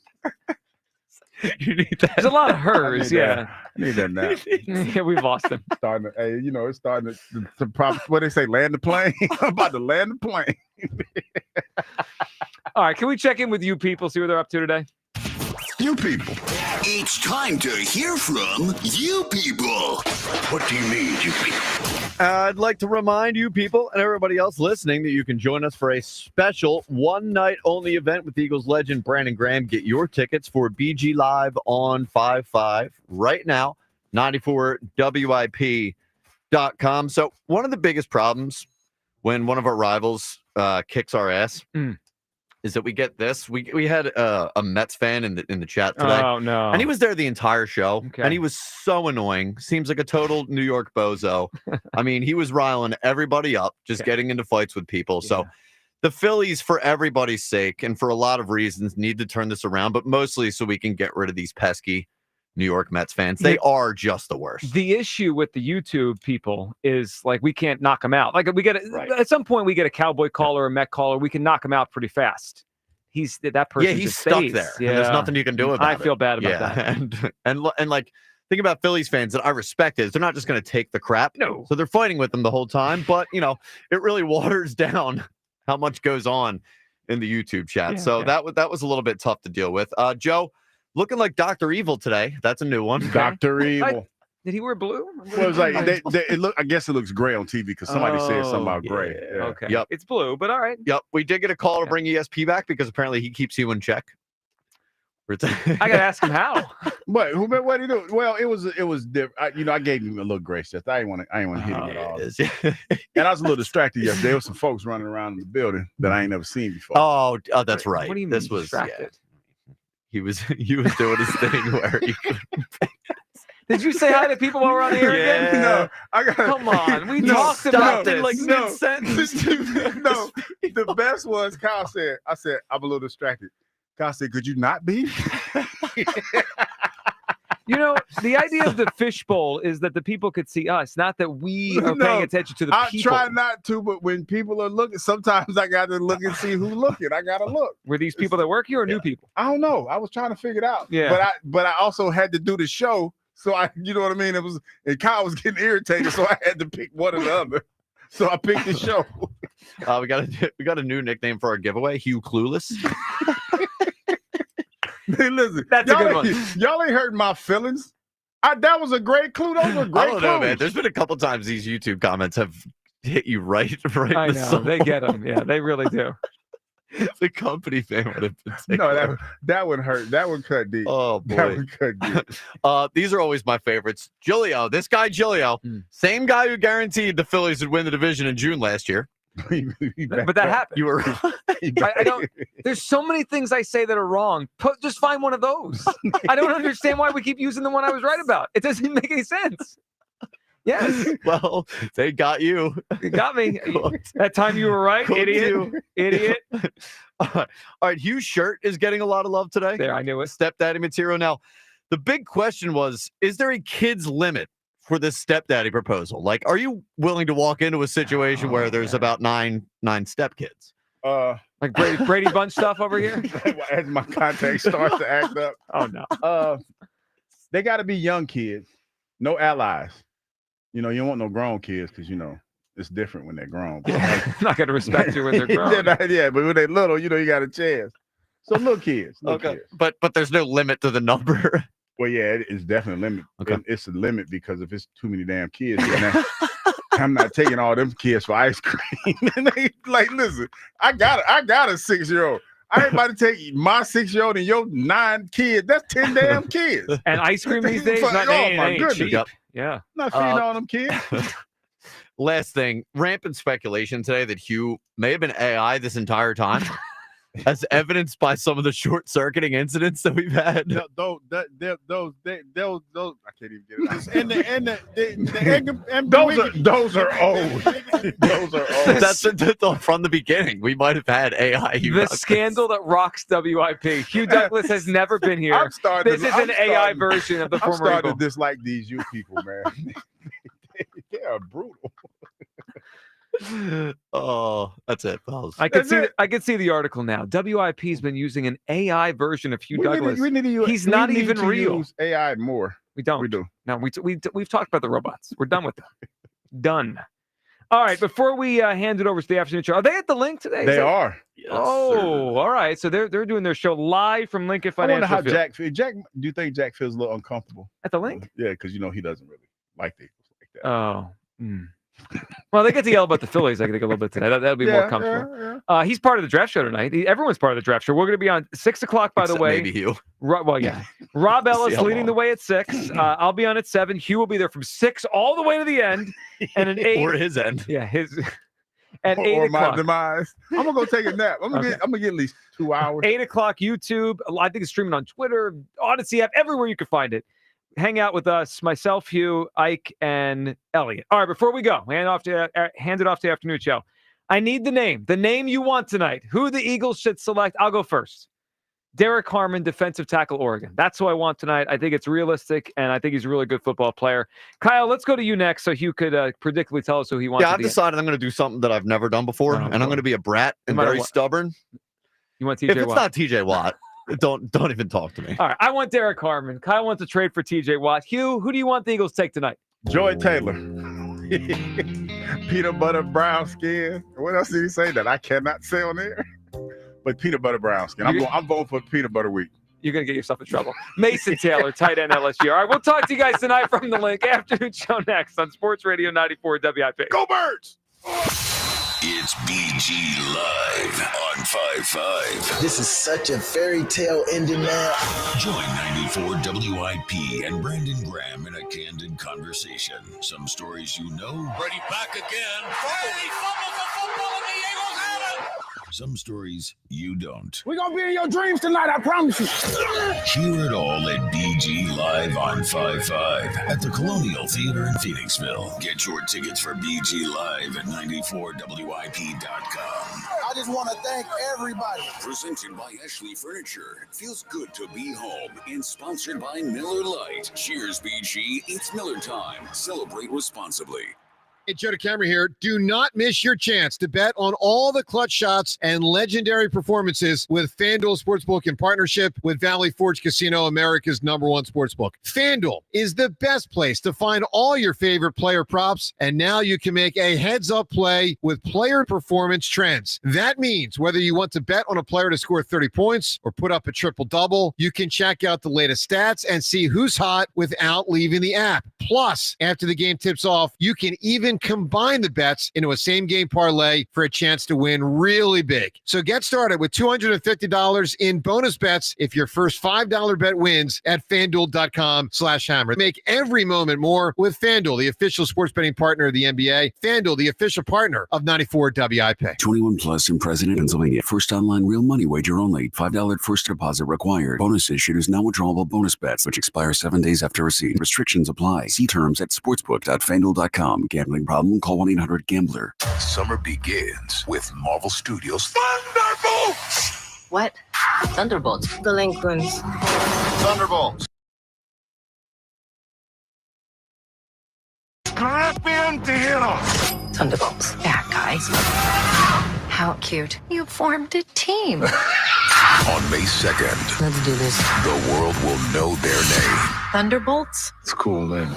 You need that. There's a lot of hers. I need that now. Yeah, we've lost him. Starting to, hey, it's starting to what they say, land the plane. I'm about to land the plane. All right, can we check in with you people, see what they're up to today? You people. It's time to hear from you people. What do you need, you people? I'd like to remind you people and everybody else listening that you can join us for a special one-night-only event with Eagles legend Brandon Graham. Get your tickets for BG Live on 5/5 right now, 94WIP.com. So one of the biggest problems when one of our rivals kicks our ass is that we get this. We had a Mets fan in the chat today. Oh, no. And he was there the entire show. Okay. And he was so annoying. Seems like a total New York bozo. I mean, he was riling everybody up, just getting into fights with people. Yeah. So the Phillies, for everybody's sake, and for a lot of reasons, need to turn this around, but mostly so we can get rid of these pesky New York Mets fans. They are just the worst. The issue with the YouTube people is like we can't knock them out. Like we get at some point we get a Cowboy caller or a Met caller, we can knock him out pretty fast. That person. Yeah, he's just stuck stays. there. Yeah. And there's nothing you can do about it. I feel bad about that. And like think about Phillies fans that I respect is they're not just going to take the crap. No. So they're fighting with them the whole time. But it really waters down how much goes on in the YouTube chat. Yeah, so that was a little bit tough to deal with. Joe. Looking like Dr. Evil today. That's a new one. Dr. Evil. Did he wear blue? Well, it was like I guess it looks gray on TV because somebody said something about gray. Yeah. Okay. Yep. It's blue, but all right. Yep. We did get a call to bring ESP back because apparently he keeps you in check. I gotta ask him how. What did he do? Well, it was different. I gave him a little grace. Just I didn't want to hit him at all. And I was a little distracted yesterday. There was some folks running around in the building that I ain't never seen before. Oh, that's right. What do you mean this was distracted? He was doing his thing where he Did you say hi to people while we're on the air again? No, Come on, we talked about this. Like mid-sentence. No, the best was Kyle said. I said I'm a little distracted. Kyle said, "Could you not be?" You know, the idea of the fishbowl is that the people could see us, not that we are paying attention to the I people. try not to, but when people are looking, sometimes I got to look and see who's looking. I got to look. Were these people that work here or new people? I don't know. I was trying to figure it out. Yeah. But I also had to do the show, so you know what I mean? And Kyle was getting irritated, so I had to pick one or the other. So I picked the show. We got a new nickname for our giveaway, Hugh Clueless. Hey, listen, That's a good one. Y'all ain't hurt my feelings. That was a great clue. Those were great I don't know, clues. man. There's been a couple times these YouTube comments have hit you right in I the know. soul. They get them. Yeah, they really do. The company thing would have been sick. No, that would hurt. That would cut deep. Oh, boy. That would cut deep. These are always my favorites. Giglio, this guy Giglio, same guy who guaranteed the Phillies would win the division in June last year. But that happened. You were I don't. There's so many things I say that are wrong. Just find one of those. I don't understand why we keep using the one I was right about. It doesn't make any sense. Yes. Well, they got you. You got me. That time you were right, idiot. Idiot. All right, Hugh's shirt is getting a lot of love today. There, I knew it. Stepdaddy material. Now, the big question was, is there a kid's limit for this stepdaddy proposal? Like, are you willing to walk into a situation where there's about nine stepkids? Like Brady Bunch stuff over here? As my contact starts to act up. Oh, no. They got to be young kids. No allies. You know, you don't want no grown kids because, you know, it's different when they're grown. I'm not going to respect you when they're grown. Yeah, but when they're little, you know, you got a chance. So little kids. Okay. But there's no limit to the number. Well, yeah, it's definitely a limit. Okay. It's a limit because if it's too many damn kids, then I'm not taking all them kids for ice cream. And they like, listen, I got a 6-year-old. I ain't about to take my 6-year-old and your 9 kids. That's 10 damn kids. And ice cream these days, Oh my goodness. cheap. Yeah. Not feeding all them kids. Last thing, rampant speculation today that Hugh may have been AI this entire time, as evidenced by some of the short-circuiting incidents that we've had. Those I can't even get it out. Those are old. Those are old. That's from the beginning. We might have had AI. The scandal that rocks WIP. Hugh Douglas has never been here. This is an AI version of the former I'm starting Eagle. to dislike these you people, man. They are brutal. Oh, that's it, fellas. I can see the article now. WIP's been using an AI version of Hugh Douglas. He's not even real. Use AI more. We don't. We do. No, we've talked about the robots. We're done with them. Done. All right. Before we hand it over to the afternoon show, are they at the Link today? They are. Yes, all right. So they're doing their show live from Lincoln I wonder Financial how Field. Jack. Do you think Jack feels a little uncomfortable At the Link? Yeah, because you know he doesn't really like the Eagles like that. Oh. Well, they get to yell about the Phillies, I think, a little bit today. That'll be more comfortable. Yeah. He's part of the draft show tonight. Everyone's part of the draft show. We're going to be on 6 o'clock, by Except the way. maybe Hugh. Well, yeah. Rob Ellis how leading long. the way at 6. I'll be on at 7. Hugh will be there from 6 all the way to the end. And at 8. Or his end. Yeah, his. At 8 or my o'clock. demise. I'm gonna go take a nap. I'm gonna get at least 2 hours. 8 o'clock YouTube. I think it's streaming on Twitter, Odyssey app, everywhere you can find it. Hang out with us, myself, Hugh, Ike, and Elliot. All right, before we go, hand it off to the afternoon show. I need the name you want tonight. Who the Eagles should select. I'll go first. Derek Harmon, defensive tackle, Oregon. That's who I want tonight. I think it's realistic, and I think he's a really good football player. Kyle, let's go to you next so Hugh could predictably tell us who he wants. Yeah, I've decided I'm going to do something that I've never done before, and I'm going to be a brat and very stubborn. You want TJ Watt? If it's not TJ Watt, don't even talk to me. All right, I want Derek Harmon. Kyle wants to trade for TJ Watt. Hugh, who do you want the Eagles take tonight? Joy Taylor. Peanut butter brown skin. What else did he say that I cannot say on there? But peanut butter brown skin. I'm voting for peanut butter week. You're going to get yourself in trouble. Mason Taylor, tight end LSU. All right, we'll talk to you guys tonight from the Link. Afternoon show next on Sports Radio 94 WIP. Go Birds! It's BG Live on 5-5. This is such a fairy tale ending now. Join 94 WIP and Brandon Graham in a candid conversation. Some stories you know. Brady back again. Brady fumbles the football and the Eagles have it. Some stories you don't. We're going to be in your dreams tonight, I promise you. Hear it all at BG Live on 5-5 at the Colonial Theater in Phoenixville. Get your tickets for BG Live at 94WIP.com. just want to thank everybody. Presented by Ashley Furniture. Feels good to be home. And sponsored by Miller Lite. Cheers, BG. It's Miller time. Celebrate responsibly. Hey, Joe DeCamera here. Do not miss your chance to bet on all the clutch shots and legendary performances with FanDuel Sportsbook in partnership with Valley Forge Casino, America's #1 sportsbook. FanDuel is the best place to find all your favorite player props, and now you can make a heads-up play with player performance trends. That means whether you want to bet on a player to score 30 points or put up a triple-double, you can check out the latest stats and see who's hot without leaving the app. Plus, after the game tips off, you can even combine the bets into a same-game parlay for a chance to win really big. So get started with $250 in bonus bets if your first $5 bet wins at FanDuel.com/hammer. Make every moment more with FanDuel, the official sports betting partner of the NBA. FanDuel, the official partner of 94 WIP. 21 plus in President, Pennsylvania. First online real money wager only. $5 first deposit required. Bonus issued is now withdrawable bonus bets, which expire 7 days after receipt. Restrictions apply. See terms at sportsbook.fanduel.com. Gambling problem? Call 1-800-GAMBLER. Summer begins with Marvel Studios' Thunderbolts! What? Thunderbolts. Delinquents. Thunderbolts. Thunderbolts. Bad guys. How cute. You formed a team. On May 2nd, Let's do this. the world will know their name. Thunderbolts? It's cool, man.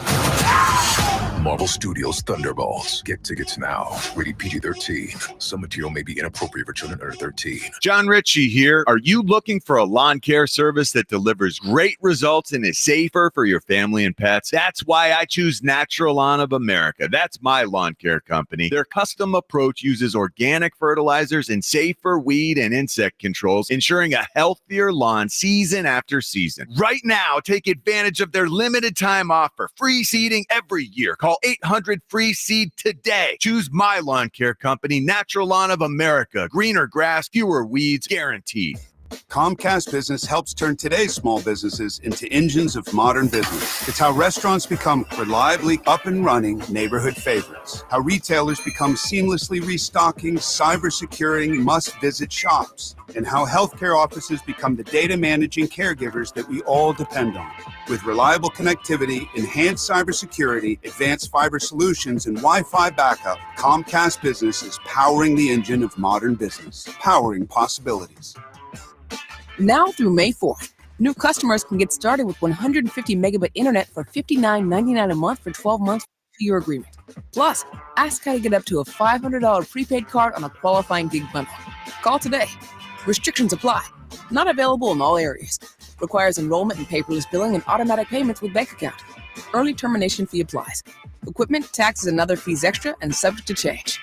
Marvel Studios Thunderbolts. Get tickets now. Rated PG-13. Some material may be inappropriate for children under 13. John Ritchie here. Are you looking for a lawn care service that delivers great results and is safer for your family and pets? That's why I choose Natural Lawn of America. That's my lawn care company. Their custom approach uses organic fertilizers and safer weed and insect controls, ensuring a healthier lawn season after season. Right now, take advantage of their limited time offer. Free seeding every year. Call 800-FREE-SEED today. Choose my lawn care company, Natural Lawn of America. Greener grass, fewer weeds, guaranteed. Comcast Business helps turn today's small businesses into engines of modern business. It's how restaurants become reliably up and running neighborhood favorites. How retailers become seamlessly restocking, cyber-securing, must-visit shops. And how healthcare offices become the data managing caregivers that we all depend on. With reliable connectivity, enhanced cybersecurity, advanced fiber solutions, and Wi-Fi backup, Comcast Business is powering the engine of modern business, powering possibilities. Now through May 4th, new customers can get started with 150 megabit internet for $59.99 a month for 12 months to your agreement. Plus, ask how to get up to a $500 prepaid card on a qualifying gig bundle. Call today. Restrictions apply. Not available in all areas. Requires enrollment in paperless billing and automatic payments with bank account. Early termination fee applies. Equipment, taxes, and other fees extra and subject to change.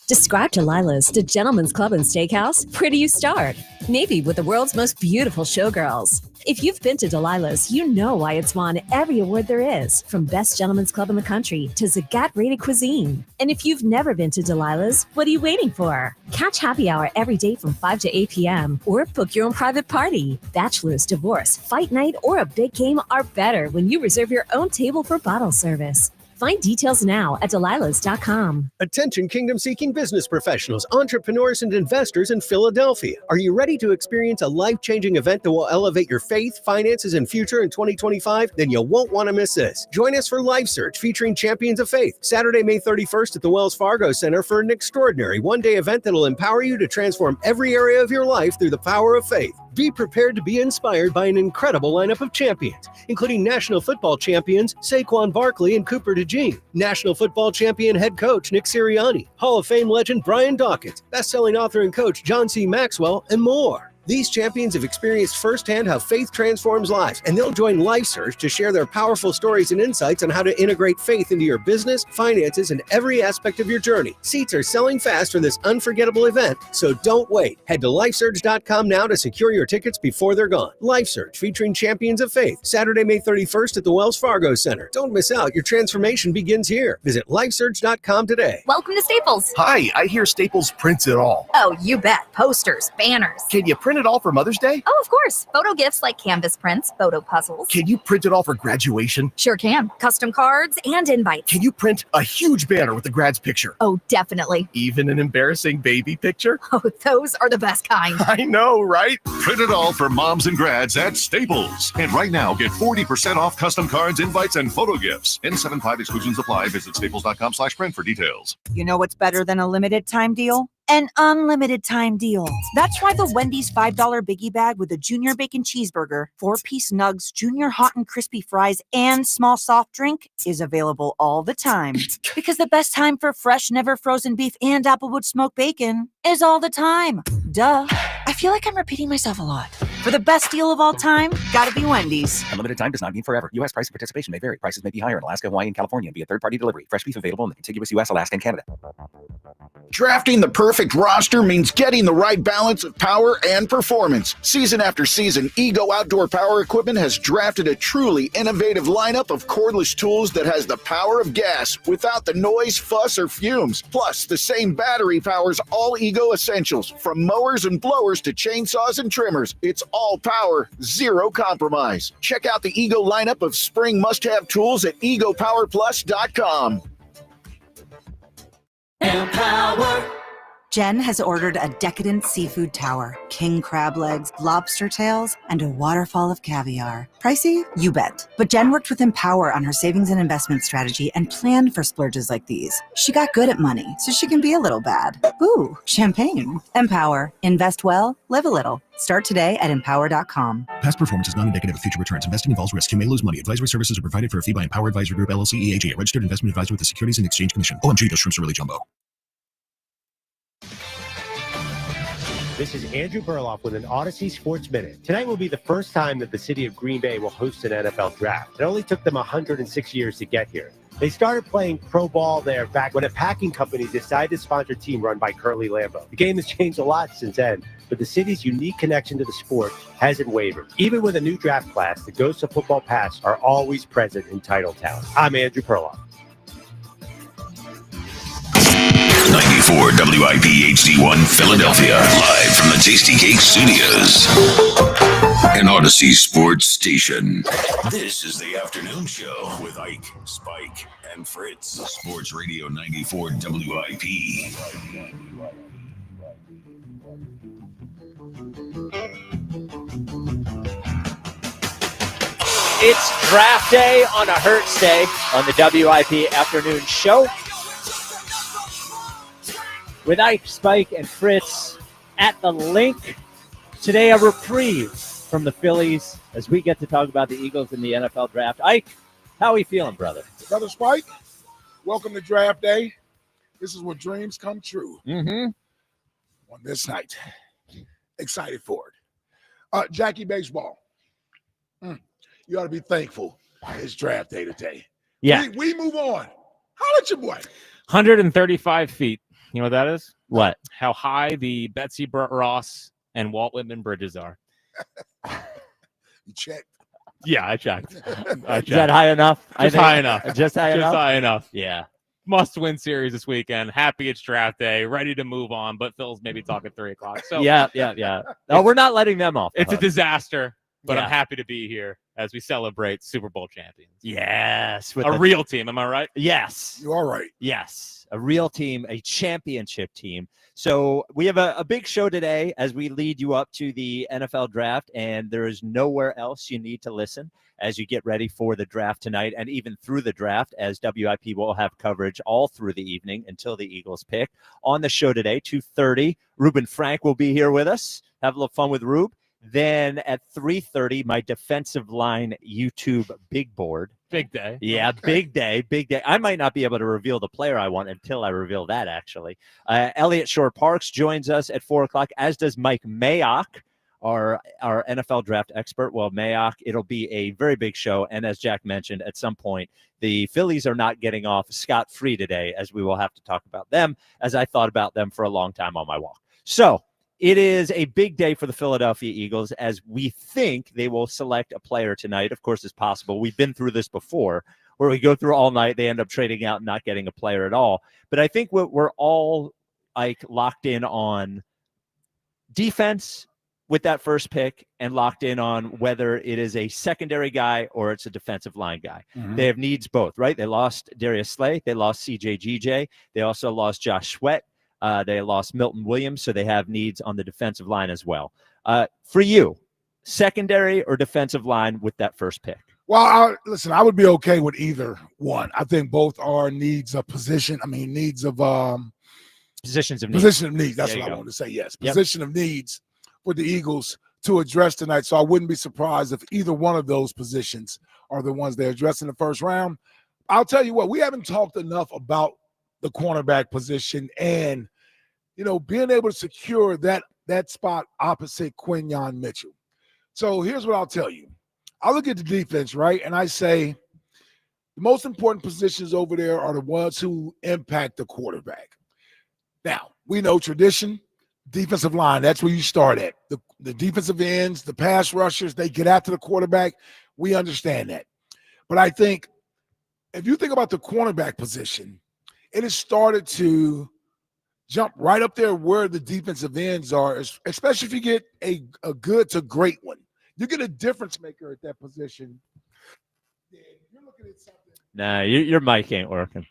Describe Delilah's to Gentleman's Club and Steakhouse. Where do you start? Maybe with the world's most beautiful showgirls. If you've been to Delilah's, you know why it's won every award there is, from Best Gentleman's Club in the country to Zagat-rated cuisine. And if you've never been to Delilah's, what are you waiting for? Catch happy hour every day from 5 to 8 p.m. or book your own private party. Bachelor's, divorce, fight night, or a big game are better when you reserve your own table for bottle service. Find details now at delilahs.com. Attention kingdom-seeking business professionals, entrepreneurs, and investors in Philadelphia. Are you ready to experience a life-changing event that will elevate your faith, finances, and future in 2025? Then you won't want to miss this. Join us for Life Search featuring Champions of Faith, Saturday, May 31st at the Wells Fargo Center for an extraordinary one-day event that will empower you to transform every area of your life through the power of faith. Be prepared to be inspired by an incredible lineup of champions, including National Football champions Saquon Barkley and Cooper DeJean, National Football champion head coach Nick Sirianni, Hall of Fame legend Brian Dawkins, best-selling author and coach John C. Maxwell, and more. These champions have experienced firsthand how faith transforms lives, and they'll join Life Search to share their powerful stories and insights on how to integrate faith into your business, finances, and every aspect of your journey. Seats are selling fast for this unforgettable event, so don't wait. Head to lifesearch.com now to secure your tickets before they're gone. Life Search featuring Champions of Faith, Saturday, May 31st at the Wells Fargo Center. Don't miss out. Your transformation begins here. Visit lifesearch.com today. Welcome to Staples. Hi, I hear Staples prints it all. Oh, you bet. Posters, banners. Can you print it all for Mother's Day? Oh, of course. Photo gifts like canvas prints, photo puzzles. Can you print it all for graduation? Sure can. Custom cards and invites. Can you print a huge banner with the grad's picture? Oh, definitely. Even an embarrassing baby picture? Oh, those are the best kind. I know, right? Print it all for moms and grads at Staples. And right now, get 40% off custom cards, invites, and photo gifts. N75 exclusions apply. Visit staples.com/print for details. You know what's better than a limited time deal? An unlimited time deal. That's why the Wendy's $5 biggie bag with a junior bacon cheeseburger, 4-piece nugs, junior hot and crispy fries, and small soft drink is available all the time. Because the best time for fresh, never frozen beef and Applewood smoked bacon is all the time. Duh. I feel like I'm repeating myself a lot. For the best deal of all time, gotta be Wendy's. Unlimited time does not mean forever. U.S. price and participation may vary. Prices may be higher in Alaska, Hawaii, and California via third-party delivery. Fresh beef available in the contiguous U.S., Alaska, and Canada. Drafting the perfect roster means getting the right balance of power and performance. Season after season, Ego Outdoor Power Equipment has drafted a truly innovative lineup of cordless tools that has the power of gas without the noise, fuss, or fumes. Plus, the same battery powers all Ego essentials, from mowers and blowers to chainsaws and trimmers. It's all power, zero compromise. Check out the Ego lineup of spring must-have tools at egopowerplus.com. Empower. Jen has ordered a decadent seafood tower, king crab legs, lobster tails, and a waterfall of caviar. Pricey? You bet. But Jen worked with Empower on her savings and investment strategy and planned for splurges like these. She got good at money, so she can be a little bad. Ooh, champagne. Empower. Invest well, live a little. Start today at empower.com. Past performance is not indicative of future returns. Investing involves risk. You may lose money. Advisory services are provided for a fee by Empower Advisory Group, LLC, EAG, a registered investment advisor with the Securities and Exchange Commission. OMG, those shrimps are really jumbo. This is Andrew Burloff with an Odyssey Sports Minute. Tonight will be the first time that the city of Green Bay will host an NFL draft. It only took them 106 years to get here. They started playing pro ball there back when a packing company decided to sponsor a team run by Curly Lambeau. The game has changed a lot since then, but the city's unique connection to the sport hasn't wavered. Even with a new draft class, the ghosts of football past are always present in Titletown. I'm Andrew Burloff. 94 WIP HD1 Philadelphia, live from the Tasty Cake Studios. An Odyssey Sports Station. This is the afternoon show with Ike, Spike, and Fritz. Sports Radio 94 WIP. It's draft day on a Hertz day on the WIP afternoon show. With Ike, Spike, and Fritz at the link. Today, a reprieve from the Phillies as we get to talk about the Eagles in the NFL draft. Ike, how are we feeling, brother? Brother Spike, welcome to draft day. This is where dreams come true. Mm-hmm. On this night. Excited for it. Jackie Baseball. You ought to be thankful it's draft day today. Yeah. We move on. Holla at your boy. 135 feet. You know what that is? What? How high the Betsy Ross and Walt Whitman bridges are. You checked. Yeah, I checked. Is that high enough? Just high enough. Just high enough? Just high enough. Yeah. Must-win series this weekend. Happy it's draft day. Ready to move on, but Phil's maybe talking 3 o'clock. So Yeah. No, we're not letting them off. It's a disaster, but Yeah. I'm happy to be here as we celebrate Super Bowl champions. Yes. A real team, am I right? Yes. You are right. Yes. A real team, a championship team. So we have a big show today as we lead you up to the NFL draft, and there is nowhere else you need to listen as you get ready for the draft tonight and even through the draft, as WIP will have coverage all through the evening until the Eagles pick. On the show today, 2:30, Ruben Frank will be here with us. Have a little fun with Rube. Then at 3:30, my defensive line YouTube big board. Big day. Yeah, big day. I might not be able to reveal the player I want until I reveal that, actually. Elliot Shore-Parks joins us at 4 o'clock, as does Mike Mayock, our NFL draft expert. Well, Mayock, it'll be a very big show. And as Jack mentioned, at some point, the Phillies are not getting off scot-free today, as we will have to talk about them, as I thought about them for a long time on my walk. So it is a big day for the Philadelphia Eagles, as we think they will select a player tonight. Of course, it's possible. We've been through this before, where we go through all night, they end up trading out and not getting a player at all. But I think what we're all like locked in on defense, with that first pick and locked in on whether it is a secondary guy or it's a defensive line guy. Mhm. They have needs both, right? They lost Darius Slay. They lost CJ GJ. They also lost Josh Sweat. They lost Milton Williams. So they have needs on the defensive line as well. For you, secondary or defensive line with that first pick? Well, listen, I would be okay with either one. I think both are needs of position. I mean, needs of Positions of need. position of needs. That's There you what I go. wanted to say. Yes, Yep. position of needs for the Eagles to address tonight. So I wouldn't be surprised if either one of those positions are the ones they address in the first round. I'll tell you what, we haven't talked enough about the cornerback position and, being able to secure that spot opposite Quinyon Mitchell. So here's what I'll tell you. I look at the defense, right, and I say the most important positions over there are the ones who impact the quarterback. Now, we know tradition, defensive line, that's where you start at. The defensive ends, the pass rushers, they get after the quarterback. We understand that. But I think if you think about the cornerback position, it has started to jump right up there where the defensive ends are, especially if you get a good to great one. You get a difference maker at that position. You're looking at something. Nah, your mic ain't working.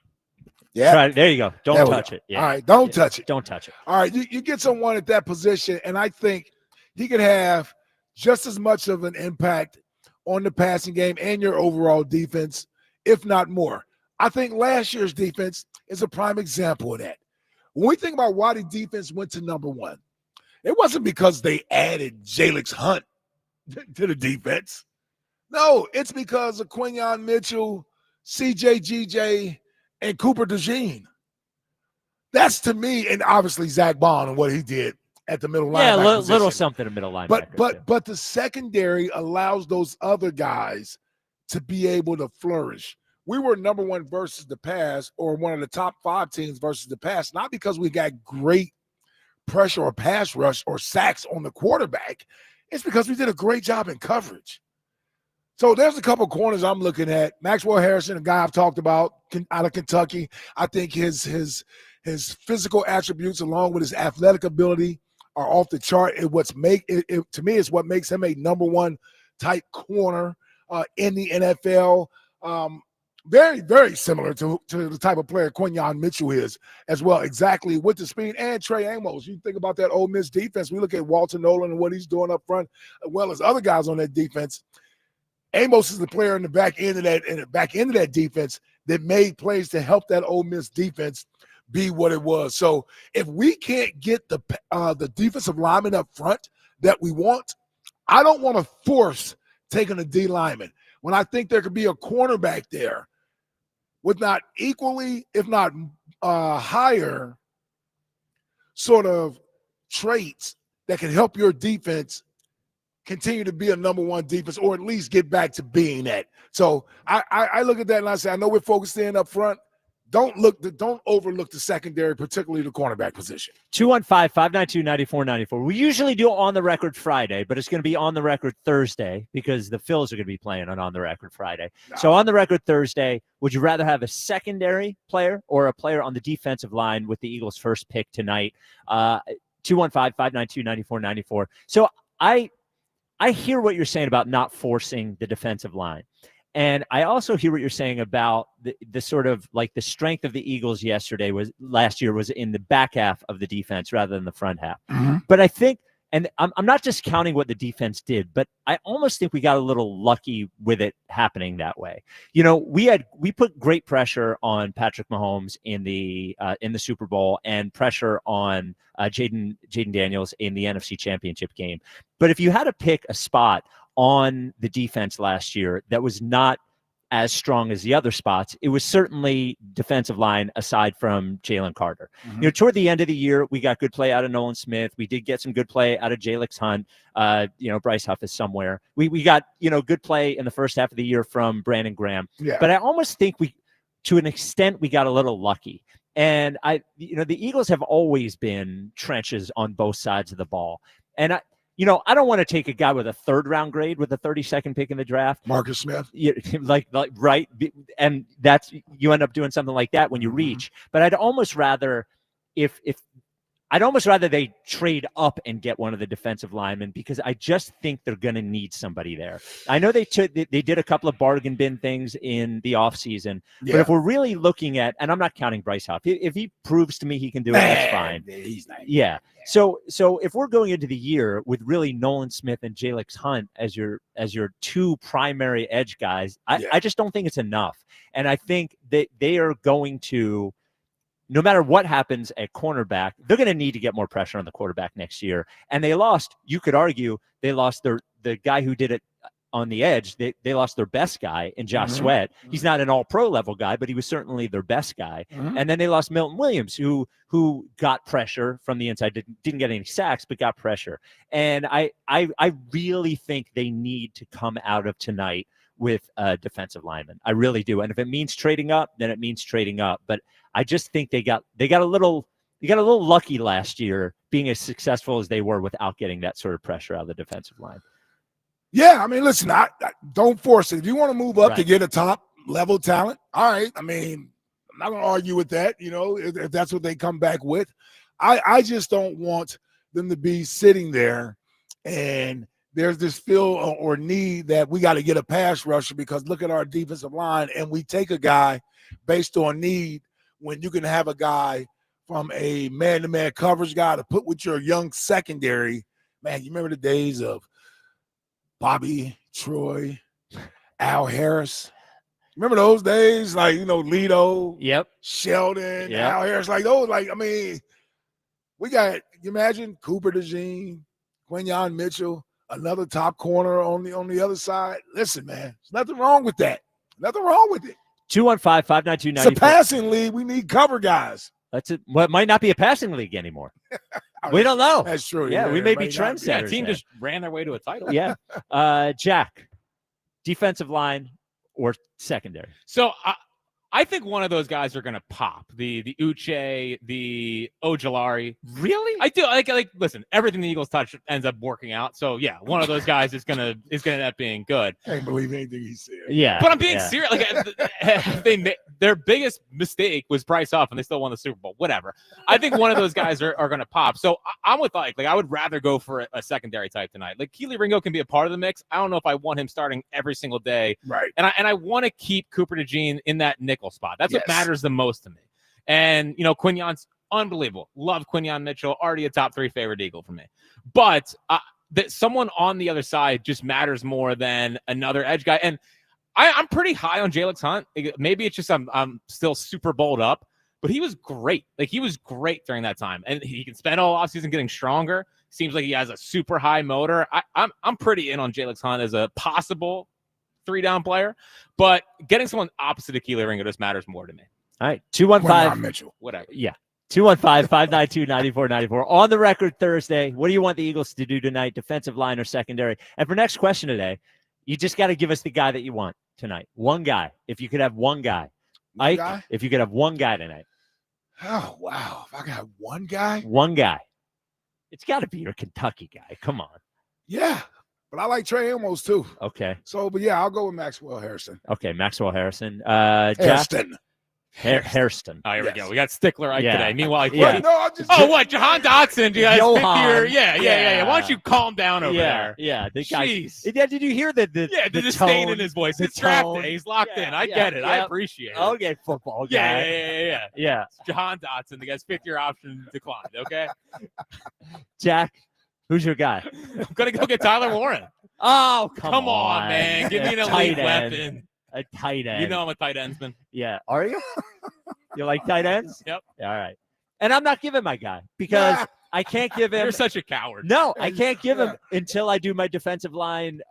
Yeah. There you go. Don't There we touch go. it. Yeah. All right, don't touch it. Don't touch it. All right, you get someone at that position, and I think he could have just as much of an impact on the passing game and your overall defense, if not more. I think last year's defense is a prime example of that. When we think about why the defense went to number one, it wasn't because they added Jalix Hunt to the defense. No, it's because of Quinyon Mitchell, CJ GJ, and Cooper DeJean. That's to me, and obviously Zach Bond and what he did at the middle linebacker Yeah, position. little something in middle linebacker. But the secondary allows those other guys to be able to flourish. We were number one versus the pass, or one of the top 5 teams versus the pass, not because we got great pressure or pass rush or sacks on the quarterback. It's because we did a great job in coverage. So there's a couple corners I'm looking at. Maxwell Harrison, a guy I've talked about out of Kentucky. I think his physical attributes along with his athletic ability are off the chart. To me, it's what makes him a number one type corner in the NFL. Very, very similar to the type of player Quinyon Mitchell is as well, exactly with the speed, and Trey Amos. You think about that Ole Miss defense. We look at Walter Nolan and what he's doing up front, as well as other guys on that defense. Amos is the player in the back end of that defense that made plays to help that Ole Miss defense be what it was. So if we can't get the defensive lineman up front that we want, I don't want to force taking a D lineman when I think there could be a cornerback there with not equally, if not higher sort of traits that can help your defense continue to be a number one defense, or at least get back to being that. So I look at that and I say, I know we're focused in up front. Don't overlook the secondary, particularly the cornerback position. 215-592-9494. We usually do on the record Friday, but it's going to be on the record Thursday because the Phillies are going to be playing on the record Friday. So on the record Thursday, would you rather have a secondary player or a player on the defensive line with the Eagles' first pick tonight? 215-592-9494. So I hear what you're saying about not forcing the defensive line. And I also hear what you're saying about the sort of like the strength of the Eagles last year was in the back half of the defense rather than the front half. Mm-hmm. But I think, and I'm not just counting what the defense did, but I almost think we got a little lucky with it happening that way. We put great pressure on Patrick Mahomes in the Super Bowl and pressure on Jaden Daniels in the NFC Championship game. But if you had to pick a spot on the defense last year that was not as strong as the other spots, it was certainly defensive line aside from Jalen Carter. Mm-hmm. Toward the end of the year, we got good play out of Nolan Smith. We did get some good play out of Jalix Hunt. Bryce Huff is somewhere. We got, good play in the first half of the year from Brandon Graham. Yeah. But I almost think to an extent, we got a little lucky. And the Eagles have always been trenches on both sides of the ball. And I don't want to take a guy with a 3rd round grade with a 32nd pick in the draft. Marcus Smith. Right. And that's, you end up doing something like that when you reach. But I'd almost rather, if I'd almost rather they trade up and get one of the defensive linemen because I just think they're going to need somebody there. I know they did a couple of bargain bin things in the offseason, but if we're really looking at, and I'm not counting Bryce Huff, if he proves to me he can do it, that's fine. He's not. Yeah. So if we're going into the year with really Nolan Smith and Jalix Hunt as your two primary edge guys, I just don't think it's enough. And I think that they are going to, no matter what happens at cornerback, they're going to need to get more pressure on the quarterback next year. And they lost, you could argue, they lost the guy who did it on the edge. They lost their best guy in Josh Sweat. He's not an all-pro level guy, but he was certainly their best guy. And then they lost Milton Williams, who got pressure from the inside, didn't get any sacks, but got pressure. And I really think they need to come out of tonight with a defensive lineman. I really do. And if it means trading up, then it means trading up. But I just think they got a little lucky last year being as successful as they were without getting that sort of pressure out of the defensive line. Yeah, I mean, listen, I don't force it. If you want to move up to get a top level talent, all right. I mean, I'm not going to argue with that, if that's what they come back with. I just don't want them to be sitting there and there's this feel or need that we got to get a pass rusher because look at our defensive line, and we take a guy based on need when you can have a guy from a man-to-man coverage guy to put with your young secondary. Man, you remember the days of Bobby, Troy, Al Harris? Remember those days? Like, Lito, Sheldon, Al Harris, like those, we got, you imagine Cooper DeJean, Quinyon Mitchell, another top corner on the other side. Listen, man, there's nothing wrong with that. Nothing wrong with it. 215-592-94. It's a passing league. We need cover guys. That's it. Well, it might not be a passing league anymore. We don't know. That's true. Yeah, we may be trendsetters. Yeah, team just ran their way to a title. Yeah. Jack, defensive line or secondary? So I think one of those guys are going to pop. The Uche, the Ojulari. Really? I do. Like. Listen, everything the Eagles touch ends up working out. So yeah, one of those guys is gonna end up being good. I can't believe anything he said. Yeah, but I'm being serious. Like their biggest mistake was Bryce Huff, and they still won the Super Bowl. Whatever. I think one of those guys are going to pop. So I'm with like I would rather go for a secondary type tonight. Like Keely Ringo can be a part of the mix. I don't know if I want him starting every single day. Right. And I want to keep Cooper DeJean in that nickel spot. That's what matters the most to me. And Quinyon's unbelievable. Love Quinyon Mitchell. Already a top 3 favorite Eagle for me. But that someone on the other side just matters more than another edge guy. And I'm pretty high on Jalix Hunt. Maybe it's just I'm still super bowled up, but he was great. Like he was great during that time, and he can spend all offseason getting stronger. Seems like he has a super high motor. I'm pretty in on Jalix Hunt as a possible 3-down player, but getting someone opposite of Keely Ringo just matters more to me. All right, 215 Mitchell. Whatever. Yeah. 215-592-9494. On the record Thursday, what do you want the Eagles to do tonight, defensive line or secondary? And for next question today, you just got to give us the guy that you want tonight. One guy. If you could have one guy. Ike, if you could have one guy tonight. Oh, wow. If I could have one guy? One guy. It's got to be your Kentucky guy. Come on. Yeah. But I like Trey Amos too. Okay. So, but yeah, I'll go with Maxwell Harrison. Okay, Maxwell Harrison. Hairston. Hairston. Oh, here we go. We got Stickler Ike today. Meanwhile, what? Jahan Dotson? Do you guys Johan. Yeah. Why don't you calm down over there? Yeah. The guy. Jeez. Yeah, did you hear the disdain in his voice? It's draft tone. day. He's locked in. I get it. I appreciate it. Okay, football guy. Yeah. It's Jahan Dotson. The guy's 5th-year option declined. Okay. Jack, who's your guy? I'm gonna go get Tyler Warren. Oh, come on, man. Give me an elite weapon. A tight end. You know I'm a tight endsman. Yeah. Are you? You like tight ends? Yep. Yeah, all right. And I'm not giving my guy because I can't give him. You're such a coward. No, I can't give him until I do my defensive line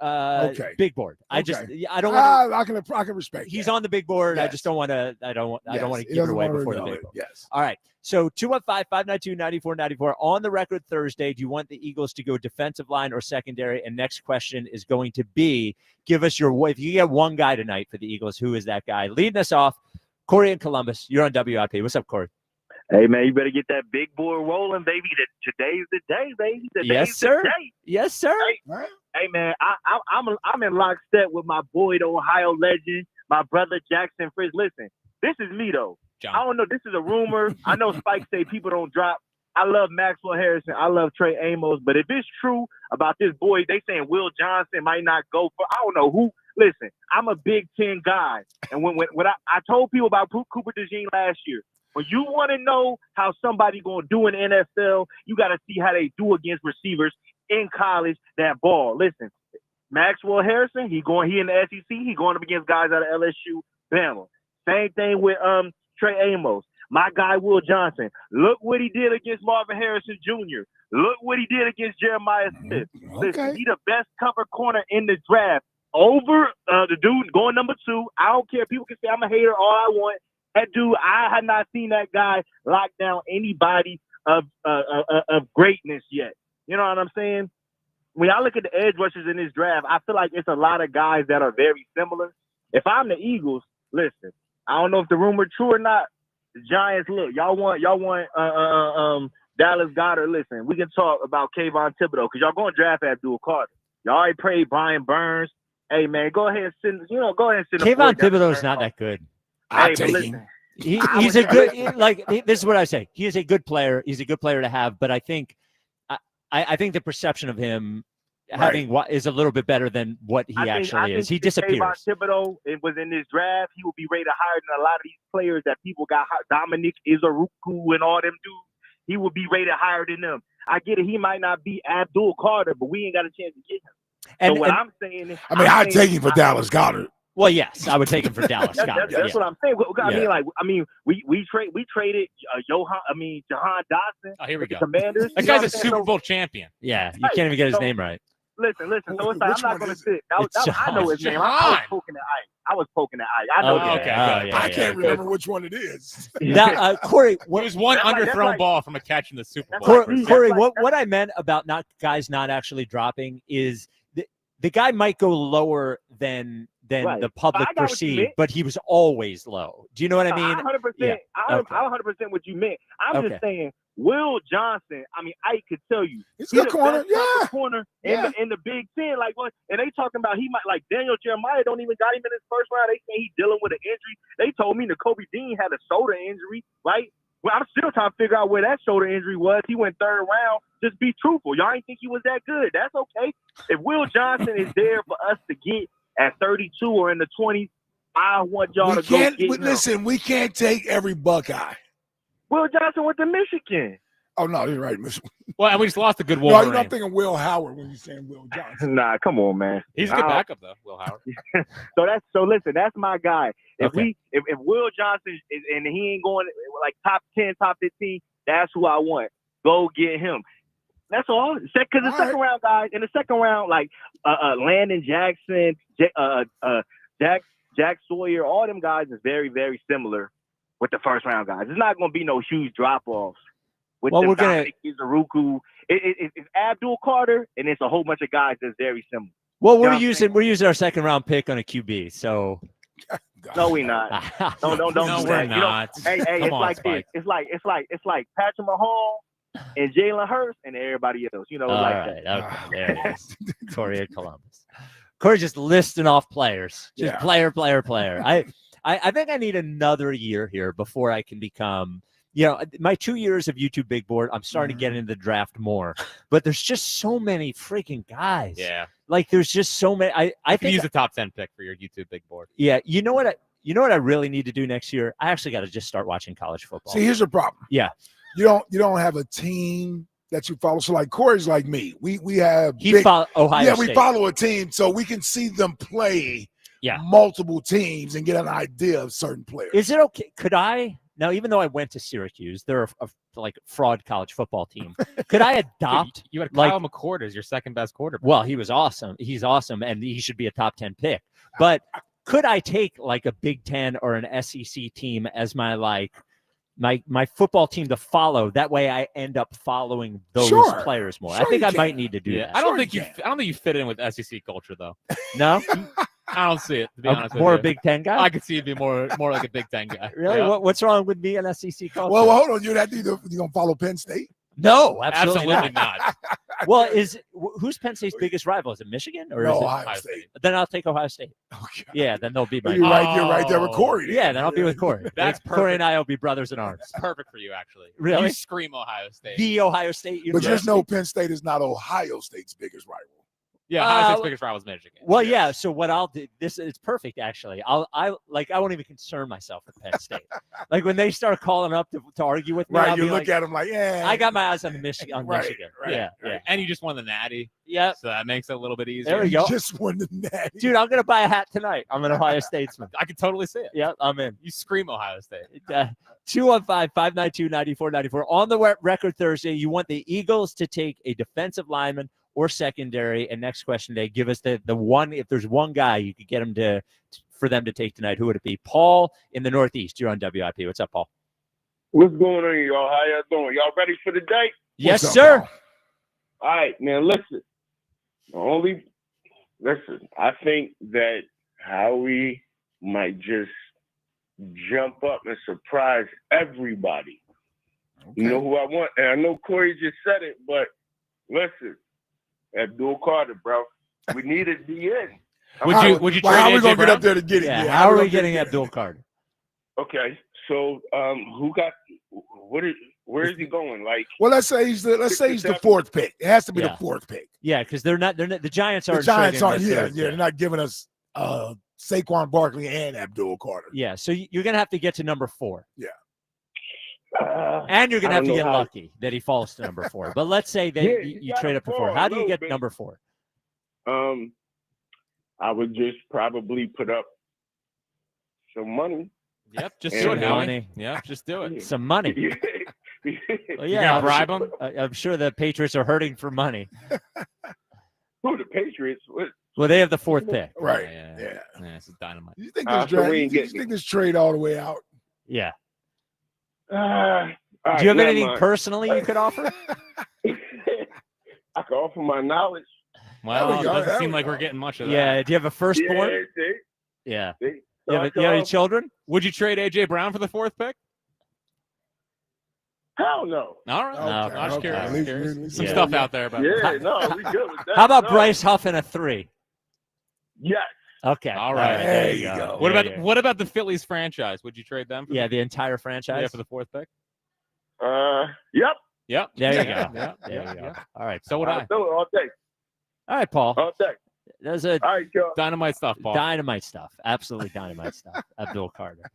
big board. I don't want I can respect. He's that. on the big board. Yes. I just don't want to. I don't want to give it away before the big board. Yes. All right. So 215-592-9494 on the record Thursday. Do you want the Eagles to go defensive line or secondary? And next question is going to be: give us your. If you get one guy tonight for the Eagles, who is that guy? Leading us off, Corey in Columbus. You're on WIP. What's up, Corey? Hey, man, you better get that big boy rolling, baby. Today's the day, baby. Yes, sir. Yes, sir. Hey, man, I'm in lockstep with my boy, the Ohio legend, my brother Jackson Frizz. Listen, this is me, though. John. I don't know. This is a rumor. I know Spike say people don't drop. I love Maxwell Harrison. I love Trey Amos. But if it's true about this boy, they saying Will Johnson might not go for, I don't know who. Listen, I'm a Big Ten guy. And when I told people about Cooper DeJean last year, when you want to know how somebody going to do in the NFL, you got to see how they do against receivers in college that ball. Listen, Maxwell Harrison, he in the SEC. He going up against guys out of LSU, Bama. Same thing with Trey Amos. My guy, Will Johnson. Look what he did against Marvin Harrison Jr. Look what he did against Jeremiah Smith. Listen, he the best cover corner in the draft over the dude going number 2. I don't care. People can say I'm a hater all I want. That dude, I had not seen that guy lock down anybody of greatness yet. You know what I'm saying? When I look at the edge rushers in this draft, I feel like it's a lot of guys that are very similar. If I'm the Eagles, listen, I don't know if the rumor true or not. The Giants, look, y'all want Dallas Goedert. Listen, we can talk about Kayvon Thibodeau because y'all going to draft Abdul Carter. Y'all already prayed Brian Burns. Hey man, go ahead and send. Kayvon Thibodeau is not that good. Hey, but listen, he's a good. This is what I say. He is a good player. He's a good player to have. But I think the perception of him having what is a little bit better than what he actually is. He disappears. Kayvon Thibodeau, it was in this draft. He will be rated higher than a lot of these players that people got. Dominic Izaruku and all them dudes. He will be rated higher than them. I get it. He might not be Abdul Carter, but we ain't got a chance to get him. I'm saying is, I'd take him for Dallas Goedert. Well, yes, I would take him for Dallas Goedert. That's what I'm saying. We traded Jahan Dotson. Oh, here we go. Commanders. That guy's a Super Bowl champion. Yeah, you can't even get his name right. Listen. So it's like, I'm not going to sit. I know his name. I was poking at Ike. I know. Okay. I can't remember which one it is. Now, Corey, it was one underthrown ball from a catch in the Super Bowl. Corey, what I meant about guys not actually dropping is the guy might go lower than the public perceived, but he was always low. Do you know what I mean? 100%. I 100% what you meant. I'm just saying, Will Johnson. I mean, I could tell you, he's a corner, corner in the Big Ten. Like what? And they talking about he might like Daniel Jeremiah don't even got him in his first round. They say he's dealing with an injury. They told me Nakobe Dean had a shoulder injury, right? Well, I'm still trying to figure out where that shoulder injury was. He went 3rd round. Just be truthful. Y'all ain't think he was that good. That's okay. If Will Johnson is there for us to get at 32 or in the 20s, I want y'all to go get him. Listen, we can't take every Buckeye. Will Johnson went to Michigan. Oh, no, you're right, Michigan. Well, and we just lost a good Wolverine. No, you're not thinking Will Howard when you're saying Will Johnson. Nah, come on, man. He's a good backup, though, Will Howard. So listen, that's my guy. If Will Johnson is, and he ain't going like top 10, top 15, that's who I want. Go get him. That's all. Because the second round guys, in the second round, like Landon Jackson, Jack Sawyer, all them guys is very, very similar with the first round guys. It's not going to be no huge drop-offs. With we're going to – Izaruku. It's Abdul Carter, and it's a whole bunch of guys that's very similar. Well, we're using our second round pick on a QB, so no, we not. Don't do we're that. Not. Hey, it's like Spike. This. It's like Patrick Mahomes and Jalen Hurts and everybody else. You know, like right. that. Okay, there it is. Corey at Columbus. Corey just listing off players, just player. I think I need another year here before I can become. My 2 years of YouTube Big Board, I'm starting to get into the draft more, but there's just so many freaking guys. Yeah. Like there's just so many. I can use a top 10 pick for your YouTube Big Board. Yeah. You know what I really need to do next year? I actually got to just start watching college football. See, here's the problem. Yeah. You don't have a team that you follow. So like Corey's like me. We have Ohio State. We follow a team so we can see them play multiple teams and get an idea of certain players. Is it okay? Could I? Now, even though I went to Syracuse, they're a fraud college football team. Could I adopt? You had Kyle McCord as your second best quarterback. Well, he was awesome. He's awesome, and he should be a top 10 pick. But could I take like a Big Ten or an SEC team as my football team to follow? That way, I end up following those players more. I think I might need to do that. I don't think you fit in with SEC culture though. No. I don't see it, to be honest with you. More a Big Ten guy? I could see it be more like a Big Ten guy. Really? Yeah. What's wrong with me and SEC culture? Well, hold on. You going to follow Penn State? No, absolutely not. Well, who's Penn State's biggest rival? Is it Michigan or is it Ohio State? Then I'll take Ohio State. Okay. Yeah, then they'll be my. You're right there with Corey. Then. Yeah, then I'll be with Corey. That's Corey and I will be brothers in arms. Perfect for you, actually. Really? You scream Ohio State. The Ohio State But University. just know Penn State is not Ohio State's biggest rival. Yeah, Ohio State's biggest rival is Michigan. Well, yeah. So what I'll do, it's perfect actually. I won't even concern myself with Penn State. Like when they start calling up to argue with me, Right, I'll you be look like, at them like, yeah. I got my eyes on Michigan. Right. Yeah. And you just won the Natty. Yeah. So that makes it a little bit easier. There we go. Just won the Natty. Dude, I'm gonna buy a hat tonight. I'm an Ohio Statesman. I can totally see it. Yep, I'm in. You scream Ohio State. 215-592-9494. On the record Thursday, you want the Eagles to take a defensive lineman or secondary. And next question today, give us the one, if there's one guy you could get him for them to take tonight, who would it be? Paul in the Northeast. You're on WIP. What's up, Paul? What's going on, y'all? How y'all doing? Y'all ready for the day? Yes, sir. All right, man. Listen. I think that Howie might just jump up and surprise everybody. Okay. You know who I want? And I know Corey just said it, but listen, Abdul Carter, bro. We need a DN. Would you trade how are we AJ gonna Brown? get up there to get it? Yeah, how are we getting Abdul Carter? Okay, so where is he going? Like, well, let's say he's the fourth pick. It has to be the fourth pick. Yeah, because they're not the Giants aren't. The Giants aren't. trading They're not giving us Saquon Barkley and Abdul Carter. Yeah, so you're gonna have to get to number 4. Yeah. And you're gonna have to get lucky that he falls to number 4. But let's say that you trade up to 4. How do you get number 4? I would just probably put up some money. Yep, just do it, money. Yeah, just do it. Some money. Well, You yeah, gonna bribe him? I'm sure the Patriots are hurting for money. Who, the Patriots? What? Well, they have the 4th pick. Right. Yeah, this is dynamite. You think this think this trade all the way out? Yeah. All right, do you have never anything mind. personally you could offer? I can offer my knowledge. Well, it doesn't seem like we're getting much of that. Yeah. Do you have a firstborn? Yeah, see? Yeah. See? You have any children? Would you trade AJ Brown for the 4th pick? Hell no. All right. No, I'm just curious. Some Yeah. stuff out there about Yeah, no, we good with that. How about No. Bryce Huff in a 3? Yes. Okay. All right. There you go. What about the Phillies franchise? Would you trade them? For the entire franchise? Yeah, for the 4th pick. Yep. Yep. There you go. Yeah. There you go. All right. So would I. Do it all day. All right, Paul. All day. There's a All right, y'all. Dynamite stuff, Paul. dynamite stuff. Absolutely dynamite stuff. Abdul Carter.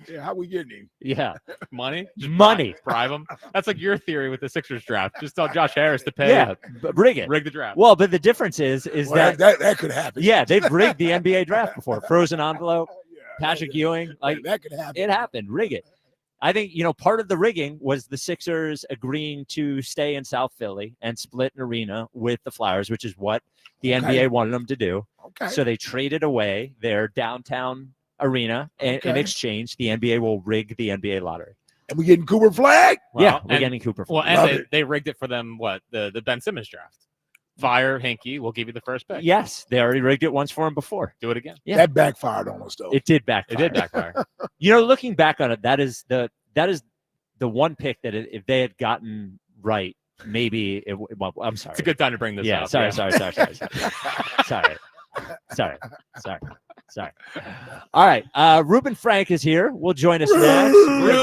Yeah, how we getting him? Yeah. Money? Just Money. Bribe him. That's like your theory with the Sixers draft. Just tell Josh Harris to pay. Yeah. Rig it. Rig the draft. Well, but the difference is Well, that could happen. yeah, they've rigged the NBA draft before. Frozen envelope, Patrick Ewing. Like that could happen. it happened. Rig it. I think, part of the rigging was the Sixers agreeing to stay in South Philly and split an arena with the Flyers, which is what the NBA wanted them to do. Okay. So they traded away their downtown arena, and in exchange, the NBA will rig the NBA lottery. And we getting Cooper Flag? Yeah, we're getting Cooper Well, Flag. and they rigged it for them, the Ben Simmons draft. Fire Hinkie, we'll give you the first pick. Yes, they already rigged it once for him before. Do it again. Yeah. That backfired on us, though. It did backfire. It did backfire. Looking back on it, that is the one pick that if they had gotten right, maybe well, I'm sorry. It's a good time to bring this up. Sorry. Sorry. All right. Ruben Frank is here. Will join us next.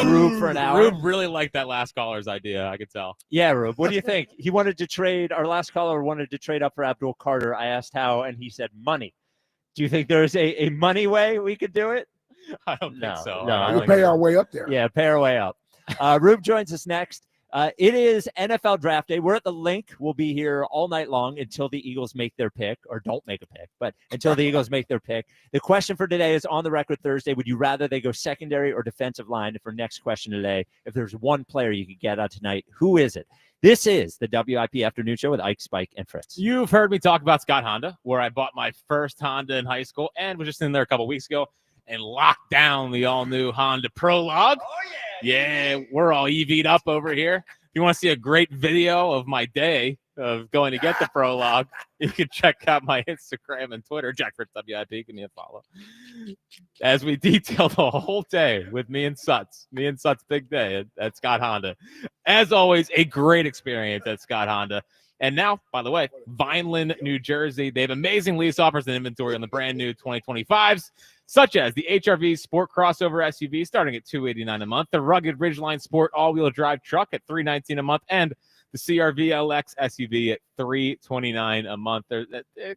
Rube for an hour. Rube really liked that last caller's idea. I could tell. Yeah, Rube. What do you think? He wanted to trade. Our last caller wanted to trade up for Abdul Carter. I asked how, and he said money. Do you think there's a money way we could do it? I don't think so. No, We'll pay our way up there. Yeah, pay our way up. Rube joins us next. It is NFL Draft Day. We're at the link. We'll be here all night long until the Eagles make their pick, or don't make a pick, but until the Eagles make their pick. The question for today is on the record Thursday. Would you rather they go secondary or defensive line? And for next question today, if there's one player you could get out tonight, who is it? This is the WIP Afternoon Show with Ike, Spike, and Fritz. You've heard me talk about Scott Honda, where I bought my first Honda in high school and was just in there a couple weeks ago and locked down the all-new Honda Prologue. Oh, yeah. Yeah, we're all EV'd up over here. If you want to see a great video of my day, of going to get the prologue, you can check out my Instagram and Twitter, JackFritzWIP. Give me a follow. As we detail the whole day with me and Suts. Me and Suts' big day at Scott Honda. As always, a great experience at Scott Honda. And now, by the way, Vineland, New Jersey. They have amazing lease offers and inventory on the brand new 2025s, such as the HRV Sport Crossover SUV starting at $289 a month, the rugged Ridgeline Sport all-wheel drive truck at $319 a month, and the CRV LX SUV at $329 a month. They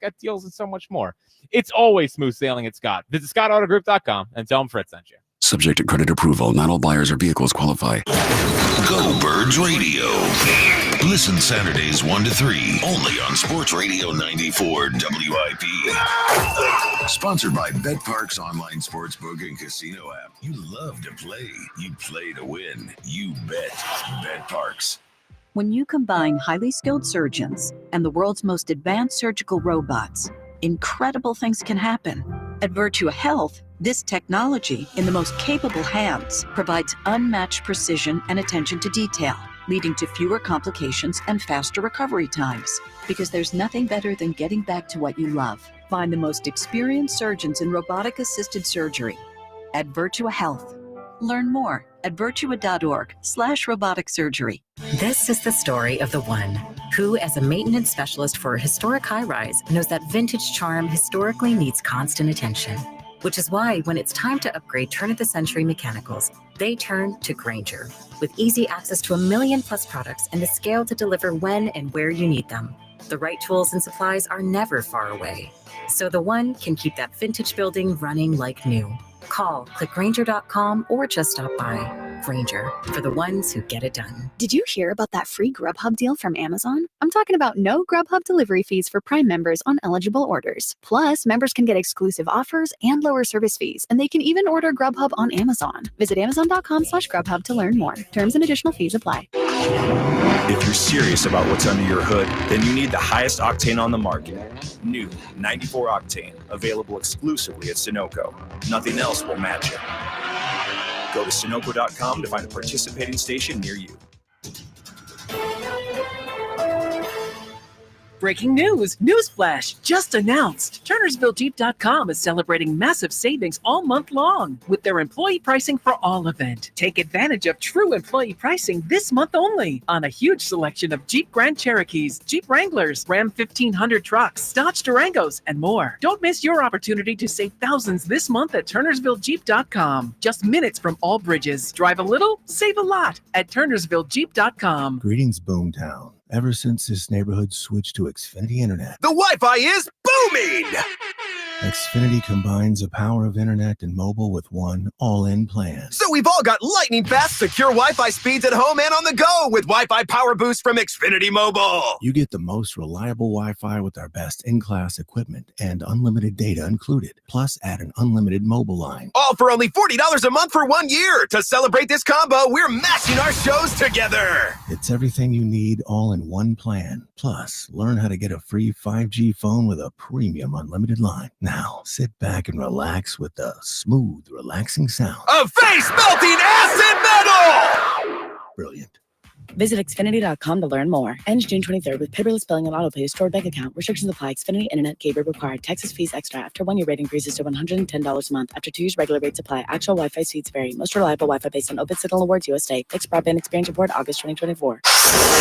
got deals and so much more. It's always smooth sailing at Scott. Visit ScottAutoGroup.com and tell them Fritz sent you. Subject to credit approval. Not all buyers or vehicles qualify. Go Birds Radio. Listen Saturdays 1 to 3 only on Sports Radio 94 WIP. Sponsored by Bet Parks online sportsbook and casino app. You love to play. You play to win. You bet. Bet Parks. When you combine highly skilled surgeons and the world's most advanced surgical robots, incredible things can happen. At Virtua Health, this technology in the most capable hands provides unmatched precision and attention to detail, leading to fewer complications and faster recovery times. Because there's nothing better than getting back to what you love. Find the most experienced surgeons in robotic-assisted surgery at Virtua Health. Learn more at virtua.org/robotic surgery. This is the story of the one who, as a maintenance specialist for a historic high-rise, knows that vintage charm historically needs constant attention. Which is why when it's time to upgrade turn-of-the-century mechanicals, they turn to Grainger. With easy access to 1 million+ products and the scale to deliver when and where you need them. The right tools and supplies are never far away. So the one can keep that vintage building running like new. Call, click Grainger.com, or just stop by. Grainger, for the ones who get it done. Did you hear about that free Grubhub deal from Amazon? I'm talking about no Grubhub delivery fees for Prime members on eligible orders. Plus, members can get exclusive offers and lower service fees, and they can even order Grubhub on Amazon. Visit Amazon.com/Grubhub to learn more. Terms and additional fees apply. If you're serious about what's under your hood, then you need the highest octane on the market. New 94 Octane, available exclusively at Sunoco. Nothing else will match it. Go to Sunoco.com to find a participating station near you. Breaking news! Newsflash! Just announced! TurnersvilleJeep.com is celebrating massive savings all month long with their employee pricing for all event. Take advantage of true employee pricing this month only on a huge selection of Jeep Grand Cherokees, Jeep Wranglers, Ram 1500 trucks, Dodge Durangos, and more. Don't miss your opportunity to save thousands this month at TurnersvilleJeep.com. Just minutes from all bridges. Drive a little, save a lot at TurnersvilleJeep.com. Greetings, Boomtown. Ever since this neighborhood switched to Xfinity Internet, the Wi-Fi is booming! Xfinity combines the power of internet and mobile with one all-in plan. So we've all got lightning-fast, secure Wi-Fi speeds at home and on the go with Wi-Fi Power Boost from Xfinity Mobile. You get the most reliable Wi-Fi with our best in-class equipment and unlimited data included. Plus, add an unlimited mobile line. All for only $40 a month for 1 year. To celebrate this combo, we're mashing our shows together. It's everything you need all in one plan. Plus, learn how to get a free 5G phone with a premium unlimited line. Now, sit back and relax with the smooth, relaxing sound of face-melting acid metal! Brilliant. Visit Xfinity.com to learn more. Ends June 23rd with paperless billing and autopay stored bank account. Restrictions apply. Xfinity Internet cable required. Texas fees extra. After 1 year rate increases to $110 a month. After 2 years regular rates apply. Actual Wi-Fi speeds vary. Most reliable Wi-Fi based on Open Signal Awards USA. Fixed Broadband Experience Report August 2024.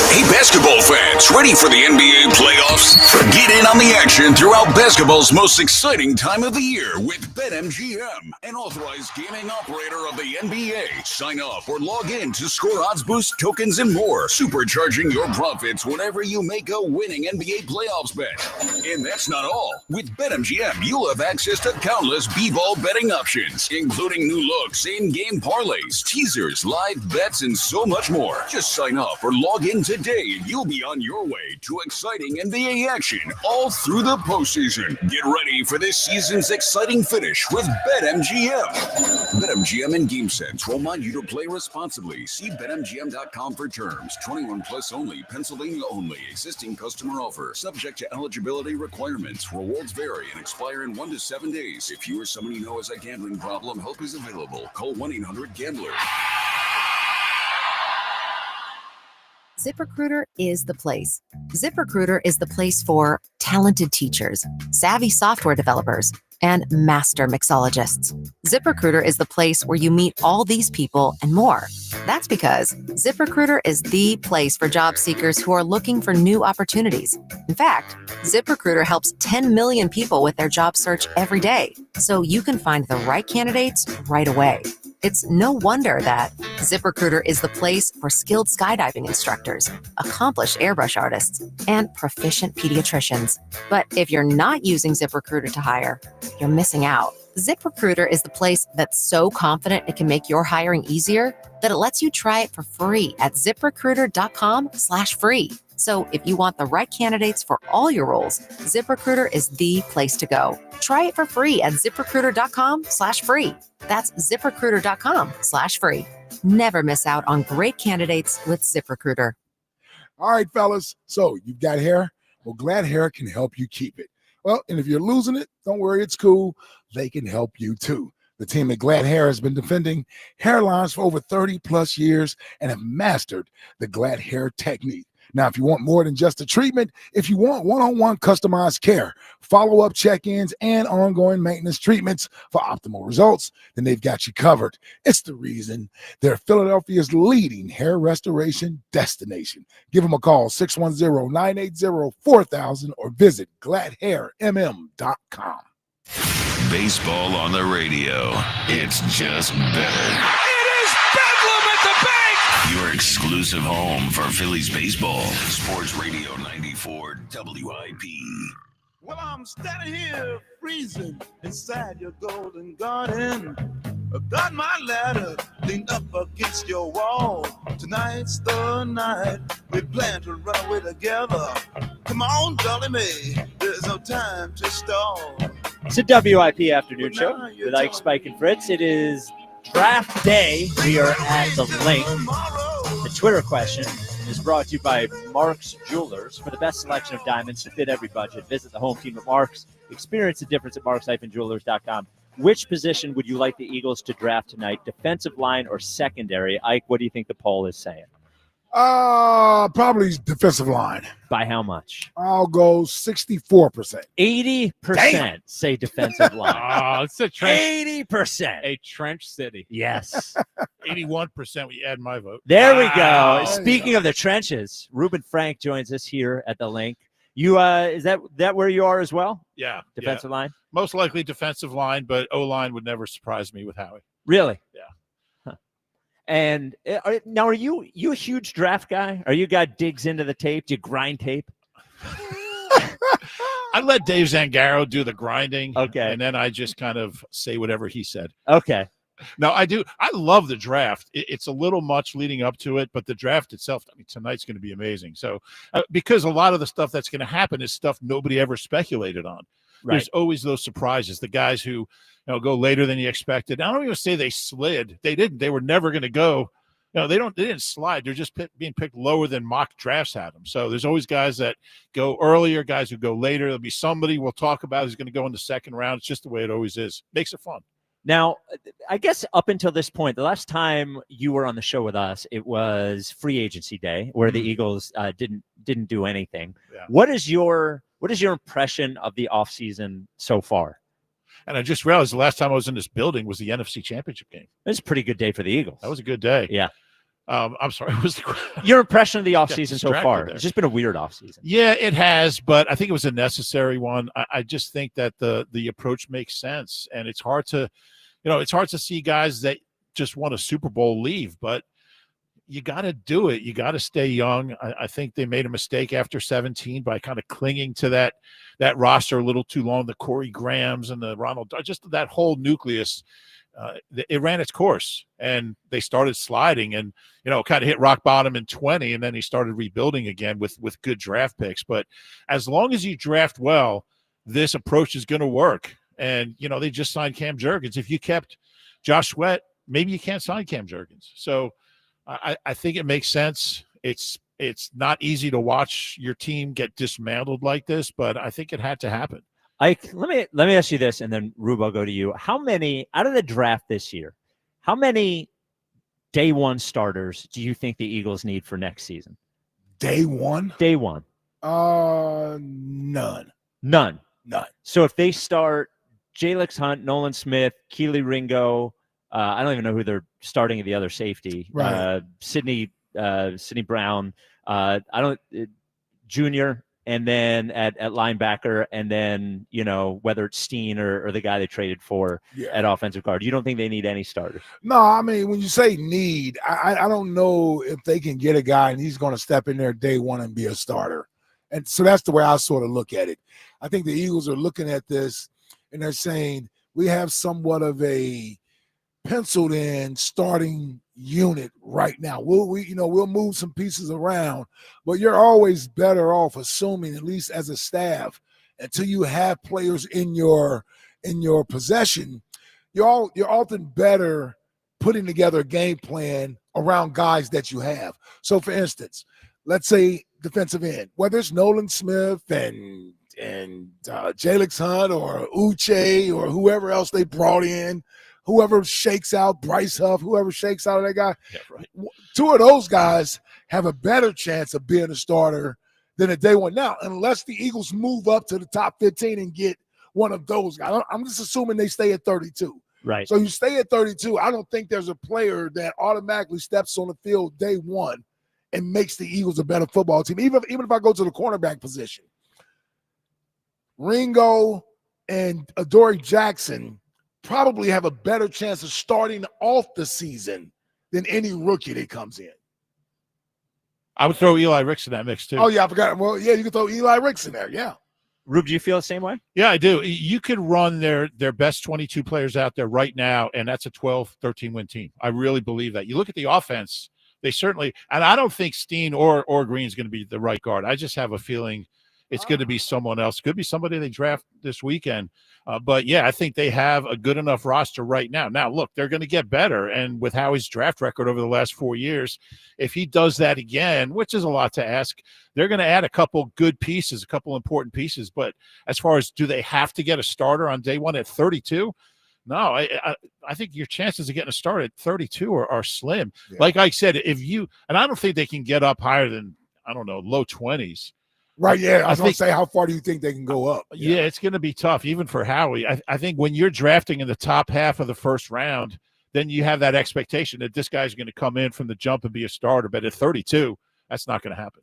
Hey basketball fans, ready for the NBA playoffs? Get in on the action throughout basketball's most exciting time of the year with BetMGM, an authorized gaming operator of the NBA. Sign up or log in to score odds boost, tokens, and more, supercharging your profits whenever you make a winning NBA playoffs bet. And that's not all. With BetMGM, you'll have access to countless b-ball betting options, including new looks, in-game parlays, teasers, live bets, and so much more. Just sign up or log in today and you'll be on your way to exciting NBA action all through the postseason. Get ready for this season's exciting finish with BetMGM. BetMGM and GameSense remind you to play responsibly. See BetMGM.com for terms. 21 plus only. Pennsylvania only. Existing customer offer. Subject to eligibility requirements. Rewards vary and expire in 1 to 7 days. If you or someone you know has a gambling problem, help is available. Call 1-800-GAMBLER. ZipRecruiter is the place. ZipRecruiter is the place for talented teachers, savvy software developers, and master mixologists. ZipRecruiter is the place where you meet all these people and more. That's because ZipRecruiter is the place for job seekers who are looking for new opportunities. In fact, ZipRecruiter helps 10 million people with their job search every day, so you can find the right candidates right away. It's no wonder that ZipRecruiter is the place for skilled skydiving instructors, accomplished airbrush artists, and proficient pediatricians. But if you're not using ZipRecruiter to hire, you're missing out. ZipRecruiter is the place that's so confident it can make your hiring easier that it lets you try it for free at ZipRecruiter.com/free. So if you want the right candidates for all your roles, ZipRecruiter is the place to go. Try it for free at ZipRecruiter.com/free. That's ZipRecruiter.com/free. Never miss out on great candidates with ZipRecruiter. All right, fellas. So you've got hair? Well, Glad Hair can help you keep it. Well, and if you're losing it, don't worry, it's cool. They can help you too. The team at Glad Hair has been defending hairlines for over 30 plus years and have mastered the Glad Hair technique. Now, if you want more than just a treatment, if you want one-on-one customized care, follow-up check-ins, and ongoing maintenance treatments for optimal results, then they've got you covered. It's the reason they're Philadelphia's leading hair restoration destination. Give them a call, 610-980-4000, or visit gladhairmm.com. Baseball on the radio. It's just better. It is bedlam at the bank! Your exclusive home for Phillies baseball. Sports Radio 94 WIP. Well, I'm standing here freezing inside your golden garden. I've got my ladder leaned up against your wall. Tonight's the night we plan to run away together. Come on, Dolly Mae, there's no time to stall. It's a WIP afternoon show with Ike, Spike, and Fritz. It is draft day. We are at the link. The Twitter question is brought to you by Mark's Jewelers. For the best selection of diamonds to fit every budget, visit the home team at Mark's. Experience the difference at marks-jewelers.com. Which position would you like the Eagles to draft tonight, defensive line or secondary? Ike, what do you think the poll is saying? Probably defensive line. By how much? I'll go 64%. 80% say defensive line. Oh, it's a trench. 80%. A trench city. Yes. 81%. We add my vote. There we go. Speaking of the trenches, Ruben Frank joins us here at the link. You is that where you are as well? Yeah. Defensive line? Most likely defensive line, but O-line would never surprise me with Howie. Really? Yeah. And now, are you a huge draft guy? Are you a guy digs into the tape? Do you grind tape? I let Dave Zangaro do the grinding. Okay. And then I just kind of say whatever he said. Okay. No, I do. I love the draft. It's a little much leading up to it, but the draft itself, I mean, tonight's going to be amazing. So because a lot of the stuff that's going to happen is stuff nobody ever speculated on. Right. There's always those surprises, the guys who go later than you expected. I don't even say they slid. They didn't. They were never going to go. They didn't slide. They're just being picked lower than mock drafts had them. So there's always guys that go earlier, guys who go later. There'll be somebody we'll talk about who's going to go in the second round. It's just the way it always is. Makes it fun. Now, I guess up until this point, the last time you were on the show with us, it was free agency day where the Eagles didn't do anything. Yeah. What is your impression of the offseason so far? And I just realized the last time I was in this building was the NFC Championship game. It was a pretty good day for the Eagles. That was a good day. Yeah. I'm sorry. It was your impression of the offseason so far? There. It's just been a weird offseason. Yeah, it has, but I think it was a necessary one. I just think that the approach makes sense, and it's hard to see guys that just won a Super Bowl leave, but you got to do it. You got to stay young. I think they made a mistake after 17 by kind of clinging to that roster a little too long. The Corey Grahams and the Ronald, just that whole nucleus, it ran its course, and they started sliding and, kind of hit rock bottom in 20, and then he started rebuilding again with good draft picks. But as long as you draft well, this approach is going to work. And, they just signed Cam Jurgens. If you kept Josh Sweat, maybe you can't sign Cam Jurgens. So I think it makes sense. It's not easy to watch your team get dismantled like this, but I think it had to happen. Ike, let me ask you this, and then Rube, I'll go to you. How many out of the draft this year? How many day one starters do you think the Eagles need for next season? Day one? Day one. None. None. None. So if they start Jalix Hunt, Nolan Smith, Keely Ringo, I don't even know who they're starting at the other safety. Right. Sydney Brown, Junior, and then at linebacker, and then, whether it's Steen or the guy they traded for at offensive guard. You don't think they need any starters? No, I mean, when you say need, I don't know if they can get a guy and he's going to step in there day one and be a starter. And so that's the way I sort of look at it. I think the Eagles are looking at this and they're saying we have somewhat of a penciled in starting unit right now. We'll move some pieces around, but you're always better off assuming, at least as a staff, until you have players in your possession, you're often better putting together a game plan around guys that you have. So for instance, let's say defensive end, whether it's Nolan Smith and Jalix Hunt or Uche or whoever else they brought in, whoever shakes out, Bryce Huff, whoever shakes out of that guy, two of those guys have a better chance of being a starter than a day one. Now, unless the Eagles move up to the top 15 and get one of those guys, I'm just assuming they stay at 32. Right. So you stay at 32. I don't think there's a player that automatically steps on the field day one and makes the Eagles a better football team. Even if I go to the cornerback position, Ringo and Adoree Jackson probably have a better chance of starting off the season than any rookie that comes in. I would throw Eli Ricks in that mix too. Oh, yeah, I forgot. Well, yeah, you can throw Eli Ricks in there, yeah. Rube, do you feel the same way? Yeah, I do. You could run their best 22 players out there right now, and that's a 12, 13-win team. I really believe that. You look at the offense, they certainly – and I don't think Steen or Green is going to be the right guard. I just have a feeling it's going to be someone else. Could be somebody they draft this weekend. But, yeah, I think they have a good enough roster right now. Now, look, they're going to get better. And with Howie's draft record over the last 4 years, if he does that again, which is a lot to ask, they're going to add a couple good pieces, a couple important pieces. But as far as do they have to get a starter on day one at 32? No, I think your chances of getting a start at 32 are slim. Yeah. Like I said, and I don't think they can get up higher than, I don't know, low 20s. Right, yeah. I was going to say, how far do you think they can go up? Yeah, it's going to be tough, even for Howie. I think when you're drafting in the top half of the first round, then you have that expectation that this guy's going to come in from the jump and be a starter. But at 32, that's not going to happen.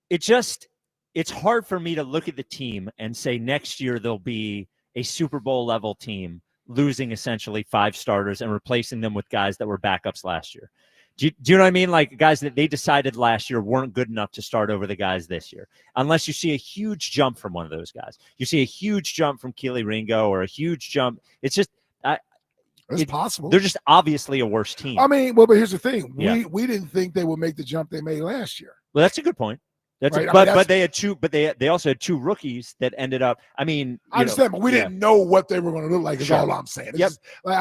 It's hard for me to look at the team and say next year there'll be a Super Bowl level team losing essentially 5 starters and replacing them with guys that were backups last year. Do you know what I mean? Like guys that they decided last year weren't good enough to start over the guys this year. Unless you see a huge jump from one of those guys. You see a huge jump from Keely Ringo or a huge jump. It's just it's possible. They're just obviously a worse team. I mean, well, but here's the thing. Yeah. We didn't think they would make the jump they made last year. Well, that's a good point. Right? But they had two. But they also had 2 rookies that ended up. I mean, I understand, but we didn't know what they were going to look like. Is all I'm saying. It's just, like,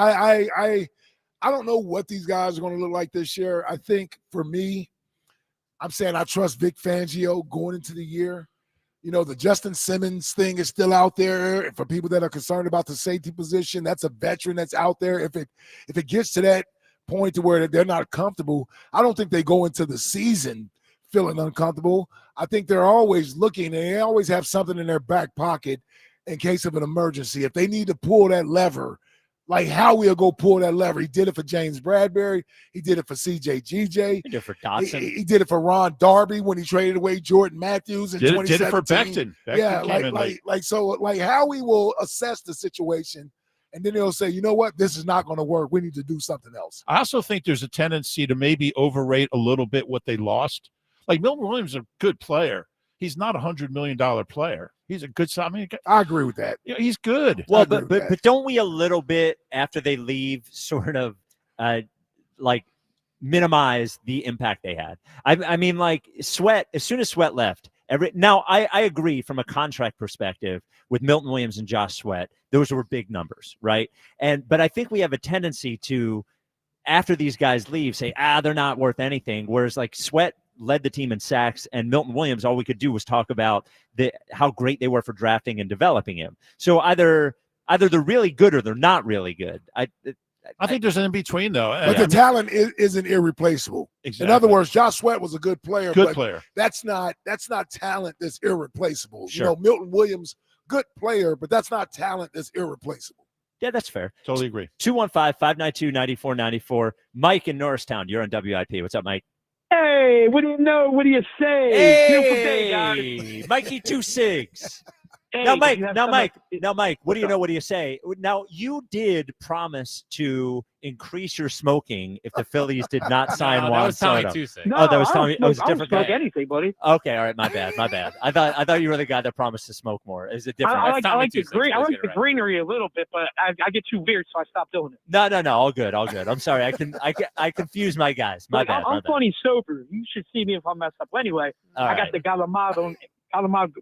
I don't know what these guys are going to look like this year. I think for me, I'm saying I trust Vic Fangio going into the year. The Justin Simmons thing is still out there. For people that are concerned about the safety position, that's a veteran that's out there. If it gets to that point to where they're not comfortable, I don't think they go into the season feeling uncomfortable. I think they're always looking, and they always have something in their back pocket in case of an emergency. If they need to pull that lever, like Howie will go pull that lever. He did it for James Bradbury. He did it for CJ GJ. He did it for Dotson. He did it for Ron Darby when he traded away Jordan Matthews in 2017. Did it for Becton. Like Howie will assess the situation, and then he'll say, you know what, this is not going to work. We need to do something else. I also think there's a tendency to maybe overrate a little bit what they lost. Like Milton Williams is a good player. He's not a $100 million player. He's a good. I mean, I agree with that. He's good. Well, but don't we a little bit after they leave sort of like minimize the impact they had? I mean, like Sweat. As soon as Sweat left, now I agree from a contract perspective with Milton Williams and Josh Sweat. Those were big numbers, right? But I think we have a tendency to, after these guys leave, say they're not worth anything. Whereas like Sweat led the team in sacks, and Milton Williams, all we could do was talk about how great they were for drafting and developing him. So either they're really good or they're not really good. I think there's an in-between, though. But the talent isn't irreplaceable. Exactly. In other words, Josh Sweat was a good player. Good but player. That's not talent that's irreplaceable. Sure. You know, Milton Williams, good player, but that's not talent that's irreplaceable. Yeah, that's fair. Totally agree. 215-592-9494. Mike in Norristown, you're on WIP. What's up, Mike? Hey, what do you know? What do you say? Hey, Beautiful day, guys. Mikey 26. Hey, Now, you Mike, have now, some- Mike, now, Mike, what do you What's know? up? What do you say? Now, you did promise to increase your smoking if the Phillies did not sign that Juan was Tommy Soto. Tuesday. No, Oh, that was I don't Tommy. Oh, it was a smoke- I don't different smoke guy. anything, buddy. Okay, all right, my bad, my bad. I thought you were the guy that promised to smoke more. Is it different? I like Tommy the Tuesday. green. I Let's like get the it right. greenery a little bit, but I get too weird, so I stopped doing it. No, all good, all good. I'm sorry. I confuse my guys. My Like, bad. I'm my bad. funny sober. You should see me if I mess up. Anyway, All I got right. the Galamad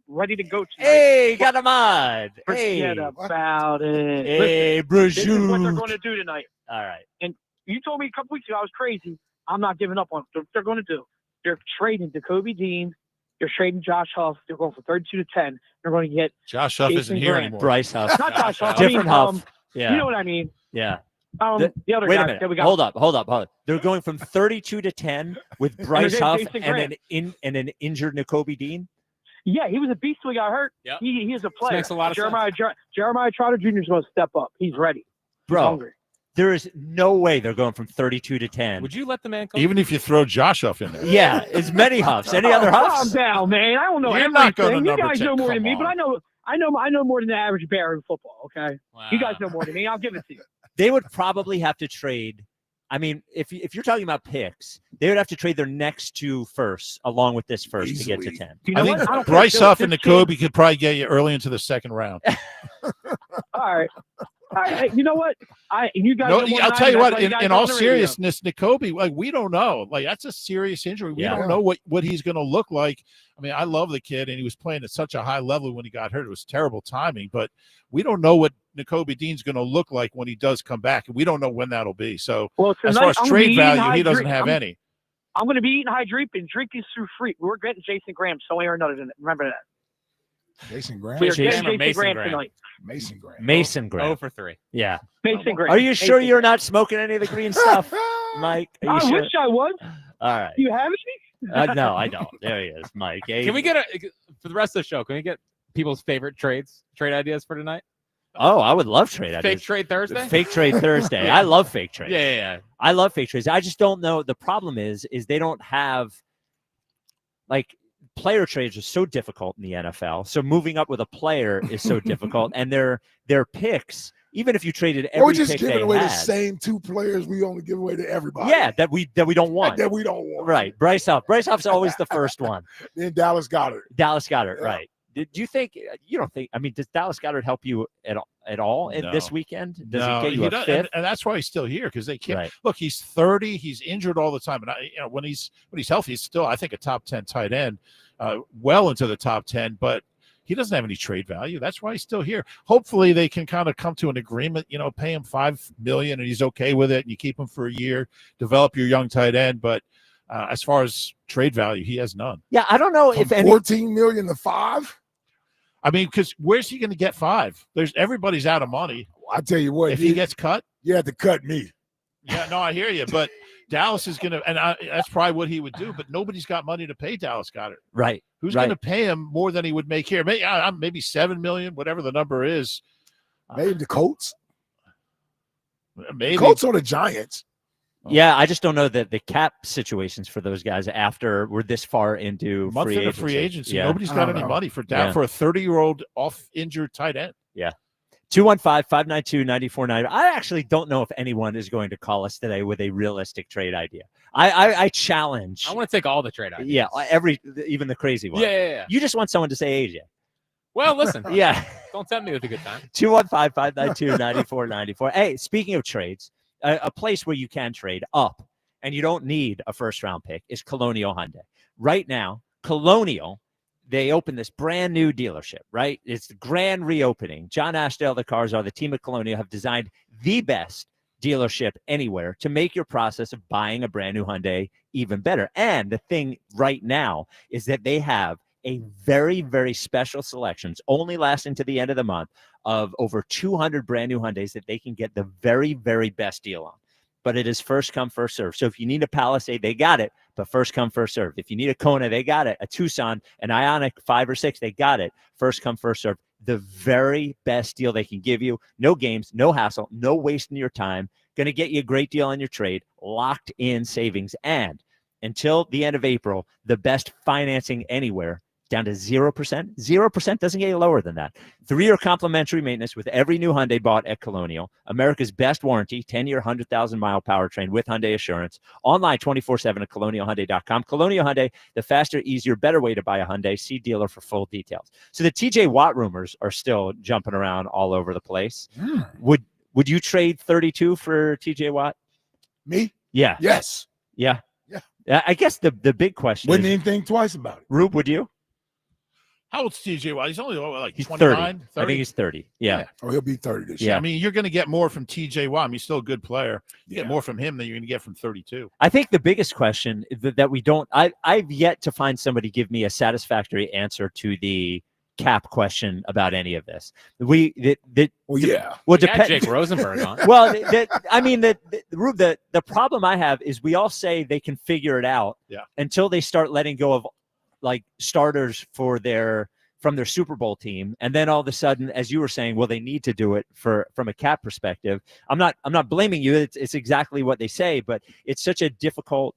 ready to go tonight. Hey, got a mod. Hey, Forget about it. hey, Listen, this is what they're prosciutto. going to do tonight. All right. And you told me a couple weeks ago I was crazy. I'm not giving up on it. They're going to do. They're trading Jacoby Dean. They're trading Josh Huff. They're going from 32 to 10. They're going to get Josh Huff Jason isn't here Grant. anymore. Bryce Huff. Not Josh Huff. Different I mean, Huff. Yeah. You know what I mean. Yeah. The other Wait guy a minute. that we got. Hold up. They're going from 32 to 10 with Bryce getting Huff Jason and Grant. an injured Nakobe Dean. Yeah, he was a beast when he got hurt. Yep. He is a player. makes a lot of Jeremiah Trotter Jr. is going to step up. He's ready. He's Bro, hungry. there is no way they're going from 32 to 10. Would you let the man come? Even if you throw Josh Huff in there. Yeah, as many Huffs. Any other Calm Huffs? down, man. I don't know You're everything. not going to You number guys 10. know more than Come me, but on. I know more than the average bear in football. Okay, Wow. you guys know more than me. I'll give it to you. They would probably have to trade. I mean, if you're talking about picks, they would have to trade their next two firsts along with this first to get to 10. You know I what? think I don't Bryce care. Huff and Nakobe could probably get you early into the second round. All right. Hey, you know what? You guys. No, know more I'll than tell I you do. what. That's why you In guys in are all on the radio. seriousness, Nakobe, like we don't know. Like that's a serious injury. We Yeah. don't know what he's going to look like. I mean, I love the kid, and he was playing at such a high level when he got hurt. It was terrible timing, but we don't know what Nakobe Dean's going to look like when he does come back, and we don't know when that'll be. So, Well, as tonight, far as I'm gonna trade be value, eating he doesn't hydra- have I'm- any. I'm going to be eating hydrape, and drink is through free. We're getting Jason Graham some way or another. Remember that. Jason Graham. We are Jason getting Graham or Jason Mason Graham Graham? tonight. Mason Graham. Mason Graham. 0 for 3. Yeah. Mason Graham. Are you sure Mason you're not smoking any of the green stuff, Mike? Are you I sure? wish I was. All right. Do you have any? No, I don't. There he is, Mike. Hey. Can we get for the rest of the show? Can we get people's favorite trade ideas for tonight? Oh, I would love trade Fake ideas. trade Thursday. Fake trade Thursday. I love fake trades. Yeah. I love fake trades. I just don't know. The problem is they don't have like player trades are so difficult in the NFL. So moving up with a player is so difficult, and their picks. Even if you traded Or we're every just pick giving they away had, the same two players we only give away to everybody. yeah, that we don't want. That we don't want. Right, Bryce Huff. Bryce Huff's always the first one. Then Dallas Goedert. Dallas Goedert, Yeah. right? Do you think you don't think? I mean, does Dallas Goedert help you at all in this No. weekend? Does No, he get you a does- fifth? and that's why he's still here because they can't Right. look. He's 30. He's injured all the time, and when he's healthy, he's still I think a top 10 tight end, well into the top 10. But he doesn't have any trade value. That's why he's still here. Hopefully, they can kind of come to an agreement. Pay him $5 million, and he's okay with it. And you keep him for a year, develop your young tight end. But as far as trade value, he has none. Yeah, I don't know if any. 14 million to 5. I mean, because where's he going to get 5? Everybody's out of money. I tell you what, If he gets cut, you have to cut me. yeah, no, I hear you, but Dallas is going to, and that's probably what he would do. But nobody's got money to pay Dallas Goedert. Right. Who's right. going to pay him more than he would make here? Maybe $7 million, whatever the number is. Maybe the Colts. Maybe Colts or the Giants. Yeah, I just don't know that the cap situations for those guys after we're this far into month into free agency. Yeah. Nobody's got any money for down for a 30-year-old off injured tight end. Yeah. 215-592-9490. I actually don't know if anyone is going to call us today with a realistic trade idea. I challenge. I want to take all the trade ideas. Yeah, even the crazy one. Yeah. You just want someone to say AJ. Well, listen. Yeah. Don't tempt me with a good time. 215-592-9494. Hey, speaking of trades, a place where you can trade up and you don't need a first-round pick is Colonial Hyundai. Right now, Colonial, they opened this brand new dealership, right? It's the grand reopening. John Ashdale, the cars are the team at Colonial have designed the best dealership anywhere to make your process of buying a brand new Hyundai even better. And the thing right now is that they have a very, very special selections, only lasting to the end of the month, of over 200 brand new Hyundais that they can get the very, very best deal on. But it is first come, first serve. So if you need a Palisade, they got it, but first come, first serve. If you need a Kona, they got it. A Tucson, an Ioniq 5 or 6, they got it. First come, first serve. The very best deal they can give you. No games, no hassle, no wasting your time. Going to get you a great deal on your trade, locked in savings. And until the end of April, the best financing anywhere, down to 0%. 0% doesn't get you lower than that. 3-year complimentary maintenance with every new Hyundai bought at Colonial. America's best warranty, 10-year, 100,000-mile powertrain with Hyundai Assurance. Online 24/7 at colonialhyundai.com. Colonial Hyundai, the faster, easier, better way to buy a Hyundai. See dealer for full details. So the TJ Watt rumors are still jumping around all over the place. Would you trade 32 for TJ Watt? Me? Yeah. Yes. Yeah. Yeah. I guess the big question Wouldn't is, even think twice about it. Rube, would you? How old's TJ Watt? He's only like He's 29, 30. I think he's 30. Yeah. Oh, he'll be 30 this Yeah. year. I mean, you're going to get more from TJ Watt. I mean, he's still a good player. You get more from him than you're going to get from 32. I think the biggest question that we don't, I've yet to find somebody give me a satisfactory answer to the cap question about any of this. Yeah. Jake Rosenberg on. Well, Rube, the problem I have is we all say they can figure it out until they start letting go of like starters from their Super Bowl team, and then all of a sudden, as you were saying, well, they need to do it from a cap perspective. I'm not blaming you. It's exactly what they say, but it's such a difficult.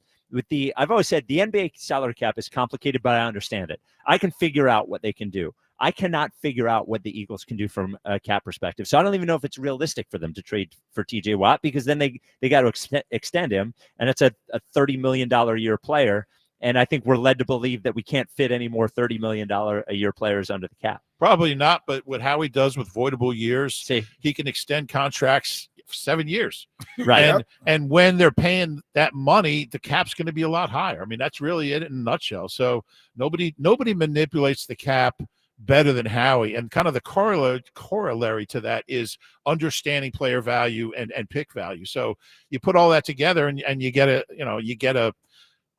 I've always said the NBA salary cap is complicated, but I understand it. I can figure out what they can do. I cannot figure out what the Eagles can do from a cap perspective. So I don't even know if it's realistic for them to trade for TJ Watt, because then they got to extend him, and it's a $30 million a year player. And I think we're led to believe that we can't fit any more $30 million a year players under the cap. Probably not, but what Howie does with voidable years, he can extend contracts for 7 years. Right. And when they're paying that money, the cap's going to be a lot higher. I mean, that's really it in a nutshell. So nobody manipulates the cap better than Howie. And kind of the corollary to that is understanding player value and pick value. So you put all that together and you get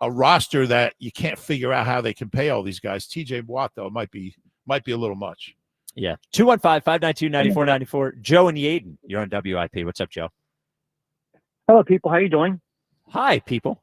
a roster that you can't figure out how they can pay all these guys. TJ Watt, though, might be a little much. Yeah. 215-592-9494. Joe and Yaden, you're on WIP. What's up, Joe? Hello, people. How you doing? Hi, people.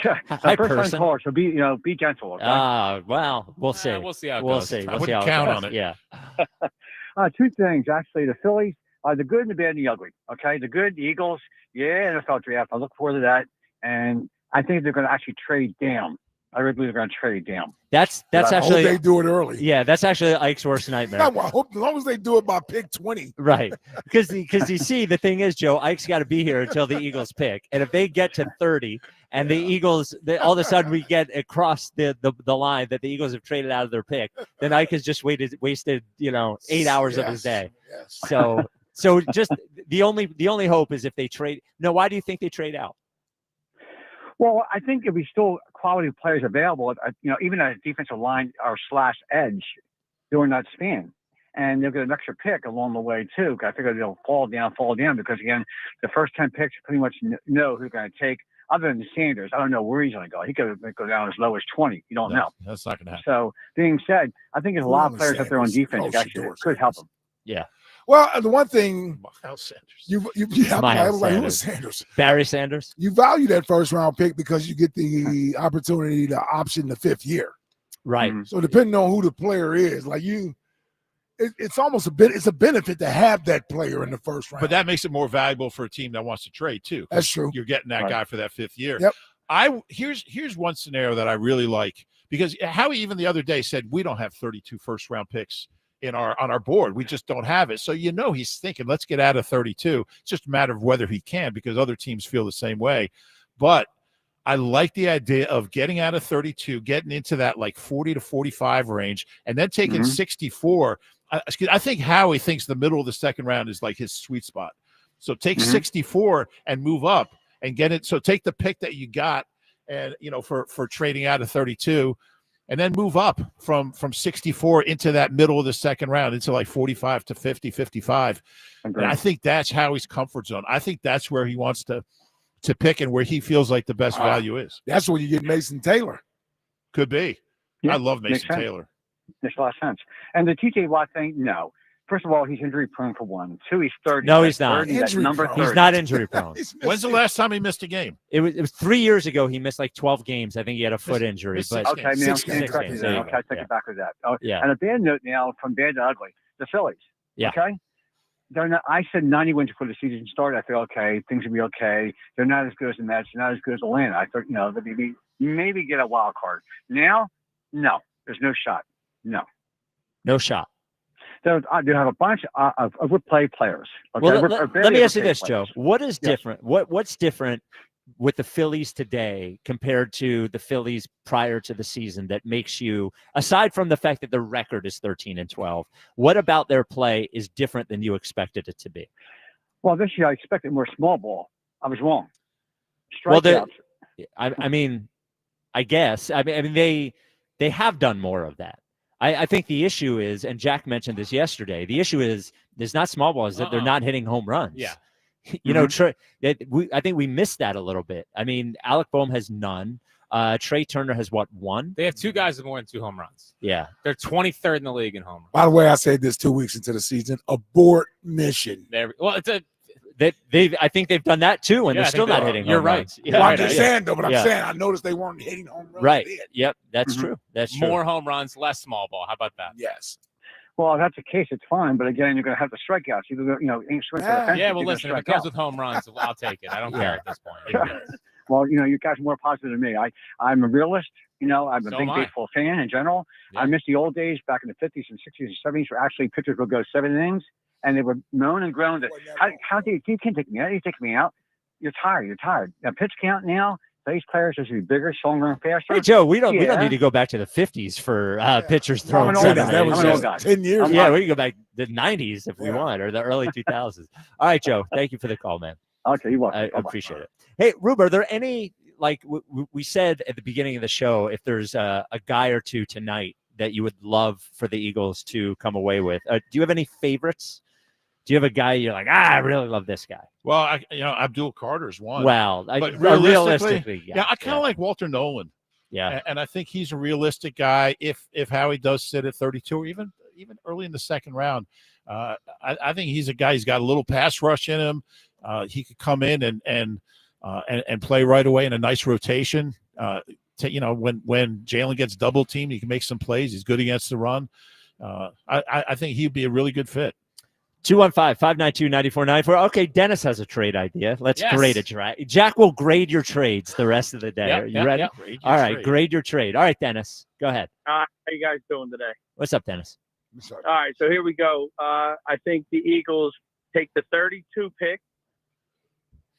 Yeah. Hi, first person. time caller, so be gentle. Okay? Well, we'll see. We'll see how it We'll goes. see. I We'll see wouldn't how count it on goes. it. Yeah. Two things, actually. The Phillies, the good and the bad and the ugly. Okay, the good, the Eagles, NFL draft. I look forward to that, and I think they're going to actually trade down. I really believe they're going to trade down. That's I actually hope they do it early. Yeah, that's actually Ike's worst nightmare. I hope as long as they do it by pick 20. Right. Because you see, the thing is, Joe, Ike's got to be here until the Eagles pick. And if they get to 30 and the Eagles, all of a sudden we get across the line that the Eagles have traded out of their pick, then Ike has just wasted 8 hours of his day. Yes. So just the only hope is if they trade. No, why do you think they trade out? Well, I think if we still quality players available, even a defensive line or / edge during that span, and they'll get an extra pick along the way too. I figure they'll fall down because again, the first 10 picks pretty much know who's going to take. Other than Sanders, I don't know where he's going to go. He could go down as low as 20. You don't know. That's not going to happen. So, being said, I think there's a lot of players out there on defense that actually could help them. Yeah. Well, the one thing Miles Sanders. Miles who was Sanders? Barry Sanders. You value that first round pick because you get the opportunity to option the 5th year. Right. So depending on who the player is, it's almost it's a benefit to have that player in the first round. But that makes it more valuable for a team that wants to trade too. That's true. You're getting that guy for that 5th year. Yep. Here's one scenario that I really like, because Howie even the other day said we don't have 32 first round picks on our board. We just don't have it. So he's thinking, let's get out of 32. It's just a matter of whether he can, because other teams feel the same way. But I like the idea of getting out of 32, getting into that 40 to 45 range, and then taking 64. I think Howie thinks the middle of the second round is his sweet spot. So take 64 and move up and get it. So take the pick that you got and, for trading out of 32, and then move up from 64 into that middle of the second round, into 45 to 50, 55. And I think that's Howie's comfort zone. I think that's where he wants to pick and where he feels like the best value is. That's where you get Mason Taylor. Could be. Yeah, I love makes Mason sense. Taylor. Makes a lot of sense. And the TJ Watt thing, no. First of all, he's injury prone for one. Two, he's 30. No, That's he's not. 30, that's number 30. He's not injury prone. When's the last time he missed a game? It was 3 years ago. He missed like 12 games. I think he had a foot injury. But okay, maybe I'm saying six correctly games. then. There you Okay, I go. take Yeah. it back with that. Oh, Yeah. And a bad note now, from bad to ugly, the Phillies. Yeah. Okay? They're not, I said 90 wins before the season started. I thought, okay, things will be okay. They're not as good as the Mets. They're not as good as Atlanta. I thought, they'd maybe get a wild card. Now, no. There's no shot. No. No shot. They have a bunch of overpaid players. Okay? Well, Very let me ask you overpaid this, players. Joe. What is Yes. different? What's different with the Phillies today compared to the Phillies prior to the season that makes you, aside from the fact that their record is 13-12, what about their play is different than you expected it to be? Well, this year I expected more small ball. I was wrong. Well, Strikeouts. I mean, I guess. I mean, they have done more of that. I think the issue is, and Jack mentioned this yesterday, the issue is there's not small balls, that they're not hitting home runs. Yeah. You know, I think we missed that a little bit. I mean, Alec Boehm has none. Trey Turner has one? They have two guys with more than 2 home runs. Yeah. They're 23rd in the league in home runs. By the way, I said this 2 weeks into the season. Abort mission. Well, it's a I think they've done that too, and Yeah, they're I still think not they hitting are. You're home right. runs. Yeah, Well, I'm right, just yeah. saying, though, but I'm Yeah. saying I noticed they weren't hitting home runs. Right. then. Yep. That's true. That's true. More home runs, less small ball. How about that? Yes. Well, if that's the case, it's fine. But again, you're going to have the strikeouts. You're going to, swing for the fences, Yeah, well, you're gonna listen, if it strike comes out. with home runs, I'll take it. I don't care at this point. Well, you guys are more positive than me. I'm a realist. I'm a So big am I. baseball fan in general. I miss the old days back in the 50s and 60s and 70s where actually pitchers would go 7 innings and they were moan and groan that how do you can't take me out? You take me out. You're tired. You're tired. Now pitch count now. These players are to be bigger, stronger, and faster. Hey, Joe, we don't Yeah. need to go back to the 50s for pitchers throwing I'm an old 7 guy. I'm innings. an old guy. 10 years. Yeah, we can go back to the 90s if we want, or the early 2000s. All right, Joe, thank you for the call, man. Okay, you're welcome. I Bye-bye. appreciate it. Hey, Rube, are there any, like we said at the beginning of the show, if there's a guy or two tonight that you would love for the Eagles to come away with? Do you have any favorites? Do you have a guy you're like, I really love this guy? Well, Abdul Carter's one. Well, but realistically, yeah, I kind of like Walter Nolan. Yeah, and I think he's a realistic guy. If Howie does sit at 32, or even early in the second round, I think he's a guy. He's got a little pass rush in him. He could come in and play right away in a nice rotation. When Jalen gets double teamed, he can make some plays. He's good against the run. I think he'd be a really good fit. 215-592-9494. Okay, Dennis has a trade idea. Let's grade a trade. Jack will grade your trades the rest of the day. Are you ready? All right, grade your trade. All right, Dennis, go ahead. How you guys doing today? What's up, Dennis? All right, so here we go. I think the Eagles take the 32 pick,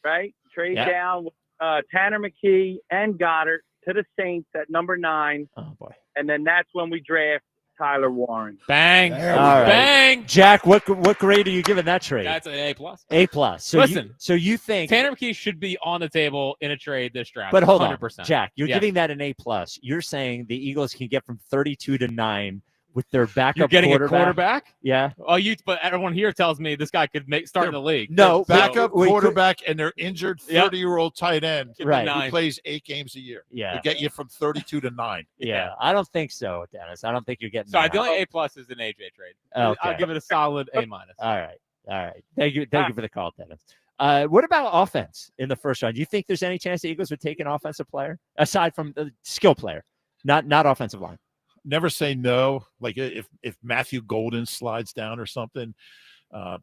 right? Trade down Tanner McKee and Goddard to the Saints at number 9. Oh, boy. And then that's when we draft Tyler Warren. Bang. All right. Bang. Jack, what grade are you giving that trade? That's an A+. A+. So Listen, so you think Tanner McKee should be on the table in a trade this draft. But hold 100%. on, Jack, you're Yes. giving that an A+. You're saying the Eagles can get from 32 to 9 with their backup You're getting quarterback. a quarterback? Yeah. Oh, but everyone here tells me this guy could start in the league. No, backup wait, quarterback and their injured 30-year-old tight end Right. who plays 8 games a year. Yeah. To get you from 32 to 9. Yeah, I don't think so, Dennis. I don't think you're getting. Sorry, that. the only A+ is an AJ trade. Okay. I'll give it a solid A-. All right. Thank you for the call, Dennis. What about offense in the first round? Do you think there's any chance the Eagles would take an offensive player aside from the skill player, not offensive line? Never say no. Like if Matthew Golden slides down or something.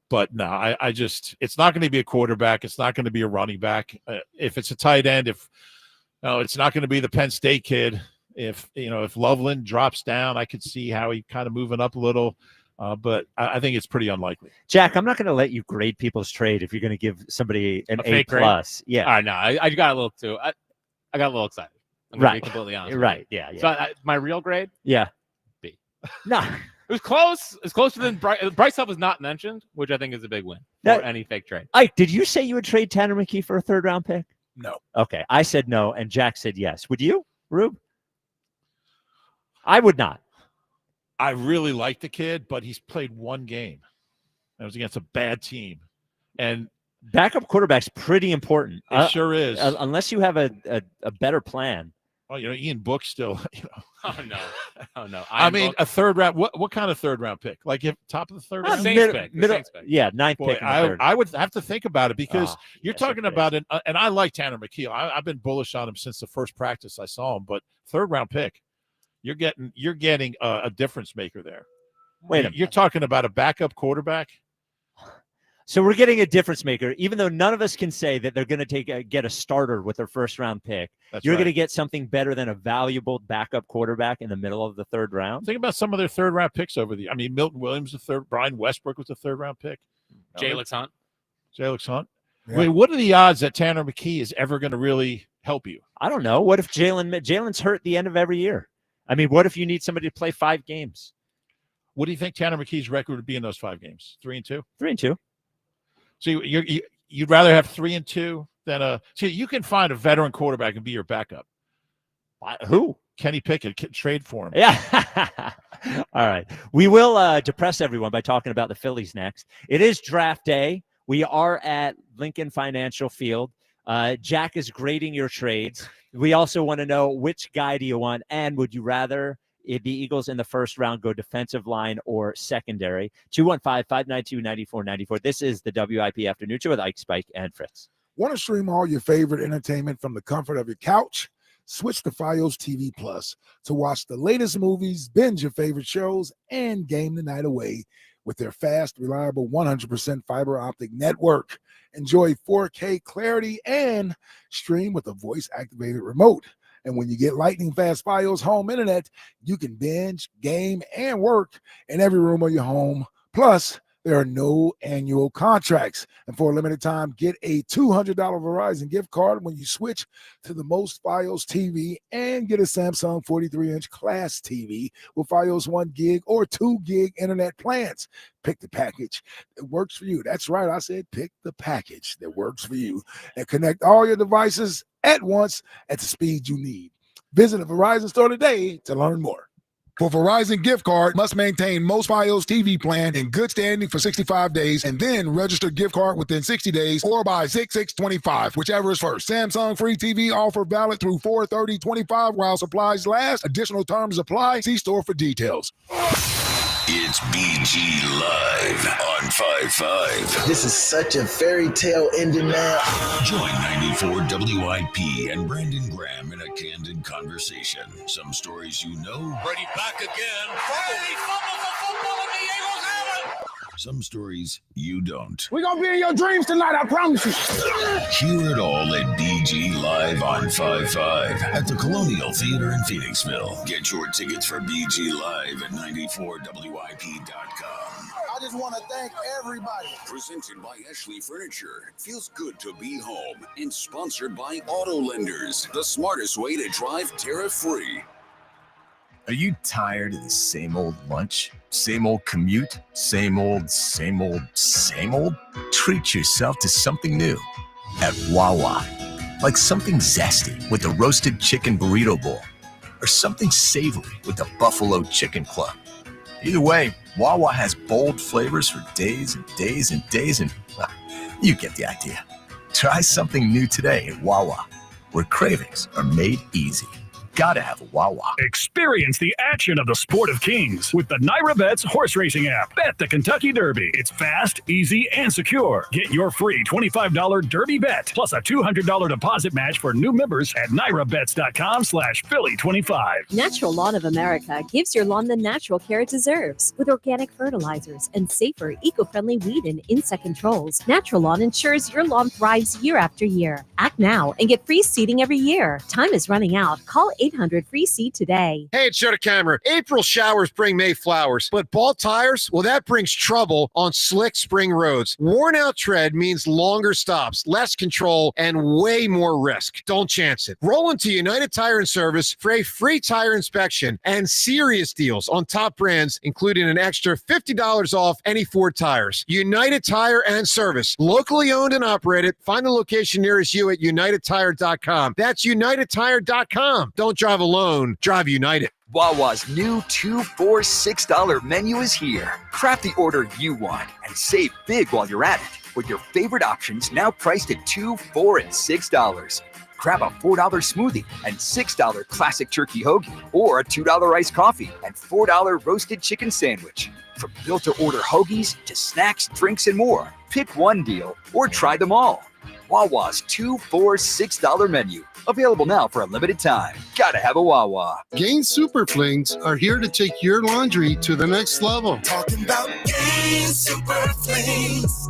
But no, I just it's not going to be a quarterback. It's not going to be a running back. If it's a tight end, it's not going to be the Penn State kid. If Loveland drops down, I could see how he kind of moving up a little. But I think it's pretty unlikely. Jack, I'm not going to let you grade people's trade if you're going to give somebody an A+. Yeah. All right, no, I got a little too. I got a little excited. I'm gonna be completely honest. Right. Yeah. So my real grade? Yeah. B. No. It was close. It's closer than Bryce Huff was not mentioned, which I think is a big win for any fake trade. Ike, did you say you would trade Tanner McKee for a 3rd round pick? No. Okay. I said no, and Jack said yes. Would you, Rube? I would not. I really like the kid, but he's played 1 game. That was against a bad team. And backup quarterback's pretty important. It sure is. Unless you have a better plan. Well, Ian Book still. Oh no. I mean, a third round. What kind of third round pick? Like if top of the third round? Saints pick. Yeah, ninth Boy, pick in the third. I would have to think about it because you're that's so talking about it, and I like Tanner McKee. I've been bullish on him since the first practice I saw him. But third round pick, you're getting a difference maker there. Wait a minute. You're talking about a backup quarterback. So we're getting a difference maker, even though none of us can say that they're going to get a starter with their first round pick. You're going to get something better than a valuable backup quarterback in the middle of the third round. Think about some of their third round picks over the. I mean, Milton Williams, the third. Brian Westbrook was the third round pick. Jalen Hunt. Yeah. Yeah. What are the odds that Tanner McKee is ever going to really help you? I don't know. What if Jalen's hurt at the end of every year? I mean, what if you need somebody to play 5 games? What do you think Tanner McKee's record would be in those 5 games? 3-2. 3-2. So you'd rather have 3-2 than a. See, you can find a veteran quarterback and be your backup. Who? Kenny Pickett. Trade for him. Yeah. All right. We will depress everyone by talking about the Phillies next. It is draft day. We are at Lincoln Financial Field. Jack is grading your trades. We also want to know which guy do you want, and would you rather the Eagles in the first round go defensive line or secondary? 215-592-9494. This is the WIP Afternoon Show with Ike, Spike, and Fritz. Want to stream all your favorite entertainment from the comfort of your couch? Switch to Fios TV Plus to watch the latest movies, binge your favorite shows, and game the night away with their fast, reliable 100% fiber optic network. Enjoy 4K clarity and stream with a voice-activated remote. And when you get lightning fast Fios home internet, you can binge, game, and work in every room of your home. Plus, there are no annual contracts. And for a limited time, get a $200 Verizon gift card when you switch to the most Fios TV and get a Samsung 43-inch Class TV with Fios 1 gig or 2 gig internet plans. Pick the package that works for you. That's right. I said pick the package that works for you and connect all your devices at once at the speed you need. Visit a Verizon store today to learn more. For Verizon gift card, must maintain most Fios TV plan in good standing for 65 days and then register gift card within 60 days or by 6/6/25, whichever is first. Samsung free TV offer valid through 4/30/25 while supplies last. Additional terms apply. See store for details. It's BG Live on 5-5. This is such a fairy tale ending now. Join 94 WIP and Brandon Graham in a candid conversation. Some stories you know. Brady back again. Brady fumbles the football and the Eagles have it. Some stories you don't. We're going to be in your dreams tonight, I promise you. Hear it all at BG Live on 5-5 at the Colonial Theater in Phoenixville. Get your tickets for BG Live at 94WIP.com. I just want to thank everybody. Presented by Ashley Furniture. Feels good to be home. And sponsored by Auto Lenders. The smartest way to drive tariff-free. Are you tired of the same old lunch? Same old commute? Same old? Treat yourself to something new at Wawa. Like something zesty with the roasted chicken burrito bowl. Or something savory with the buffalo chicken club. Either way, Wawa has bold flavors for days and days and days, and well, you get the idea. Try something new today at Wawa, where cravings are made easy. Gotta have a Wawa. Experience the action of the Sport of Kings with the Naira Bets horse racing app. Bet the Kentucky Derby. It's fast, easy, and secure. Get your free $25 Derby bet plus a $200 deposit match for new members at nairabets.com/Philly25. Natural Lawn of America gives your lawn the natural care it deserves with organic fertilizers and safer, eco-friendly weed and insect controls. Natural Lawn ensures your lawn thrives year after year. Act now and get free seeding every year. Time is running out. Call 800-FREE-SEED today. Hey, it's Joe DeCamera. April showers bring May flowers, but ball tires, well, that brings trouble on slick spring roads. Worn out tread means longer stops, less control, and way more risk. Don't chance it. Roll into United Tire and Service for a free tire inspection and serious deals on top brands, including an extra $50 off any Ford tires. United Tire and Service, locally owned and operated. Find the location nearest you at UnitedTire.com. That's UnitedTire.com. Don't drive alone. Drive United. Wawa's new $2 for $6 menu is here. Craft the order you want and save big while you're at it with your favorite options now priced at $2, $4, and $6. Grab a $4 smoothie and $6 classic turkey hoagie, or a $2 iced coffee and $4 roasted chicken sandwich. From built-to-order hoagies to snacks, drinks, and more, pick one deal or try them all. Wawa's $2, $4, $6 menu. Available now for a limited time. Gotta have a Wawa. Gain Super Flings are here to take your laundry to the next level. Talking about Gain Super Flings.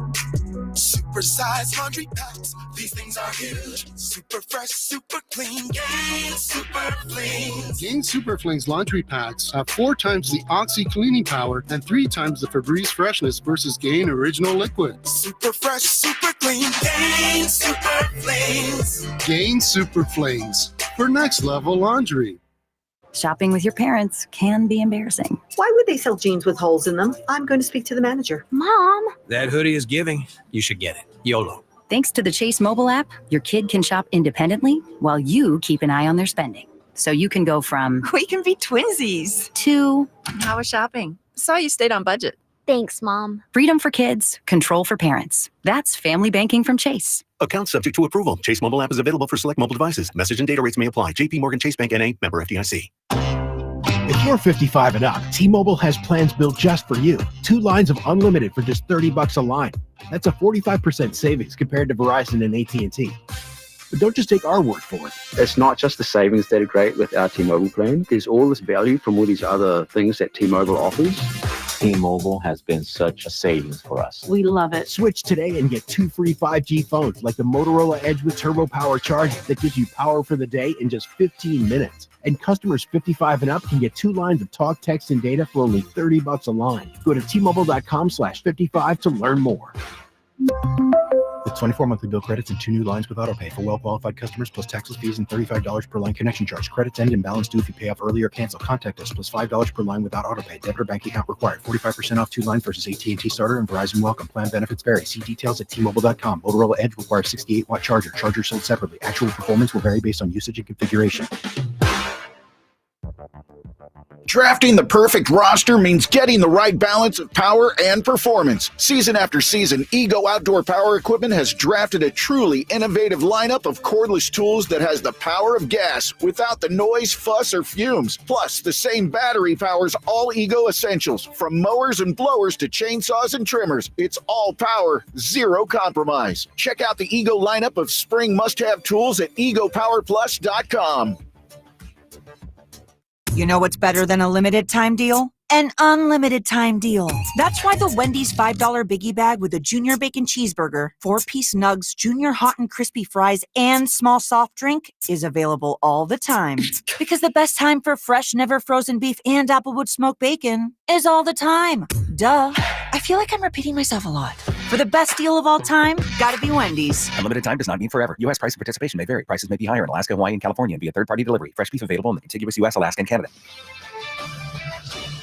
Super size laundry packs. These things are huge. Super fresh, super clean. Gain Super Flings. Gain Super Flings laundry packs have 4 times the Oxy cleaning power and 3 times the Febreze freshness versus Gain Original Liquid. Super fresh, super clean. Gain Super Flings. Gain Super Flings for next level laundry. Shopping with your parents can be embarrassing. Why would they sell jeans with holes in them? I'm going to speak to the manager. Mom! That hoodie is giving. You should get it. YOLO. Thanks to the Chase mobile app, your kid can shop independently while you keep an eye on their spending. So you can go from We can be twinsies. to How was shopping? Saw you stayed on budget. Thanks, Mom. freedom for kids, control for parents. That's family banking from Chase. Account subject to approval. Chase mobile app is available for select mobile devices. Message and data rates may apply. JP Morgan Chase Bank N.A. Member FDIC. If you're 55 and up, T-Mobile has plans built just for you. 2 lines of unlimited for just $30 a line. That's a 45% savings compared to Verizon and AT&T. But don't just take our word for it. It's not just the savings that are great with our T-Mobile plan. There's all this value from all these other things that T-Mobile offers. T-Mobile has been such a savings for us. We love it. Switch today and get 2 free 5G phones like the Motorola Edge with Turbo Power charging that gives you power for the day in just 15 minutes. And customers 55 and up can get 2 lines of talk, text, and data for only $30 a line. Go to T-Mobile.com/55 to learn more. With 24 monthly bill credits and 2 new lines with autopay for well-qualified customers, plus taxes, fees, and $35 per line connection charge. Credits end and balance due if you pay off early or cancel. Contact us, plus $5 per line without autopay. Debit or bank account required. 45% off 2 line versus AT&T Starter and Verizon Welcome. Plan benefits vary. See details at T-Mobile.com. Motorola Edge requires 68-watt charger. Charger sold separately. Actual performance will vary based on usage and configuration. Drafting the perfect roster means getting the right balance of power and performance. Season after season, Ego Outdoor Power Equipment has drafted a truly innovative lineup of cordless tools that has the power of gas without the noise, fuss, or fumes. Plus, the same battery powers all Ego essentials, from mowers and blowers to chainsaws and trimmers. It's all power, zero compromise. Check out the Ego lineup of spring must-have tools at egopowerplus.com. You know what's better than a limited time deal? An unlimited time deal. That's why the Wendy's $5 biggie bag with a junior bacon cheeseburger, 4-piece nugs, junior hot and crispy fries, and small soft drink is available all the time. Because the best time for fresh, never frozen beef and Applewood smoked bacon is all the time. Duh. I feel like I'm repeating myself a lot. For the best deal of all time, gotta be Wendy's. Unlimited time does not mean forever. U.S. price and participation may vary. Prices may be higher in Alaska, Hawaii, and California via third-party delivery. Fresh beef available in the contiguous U.S., Alaska, and Canada.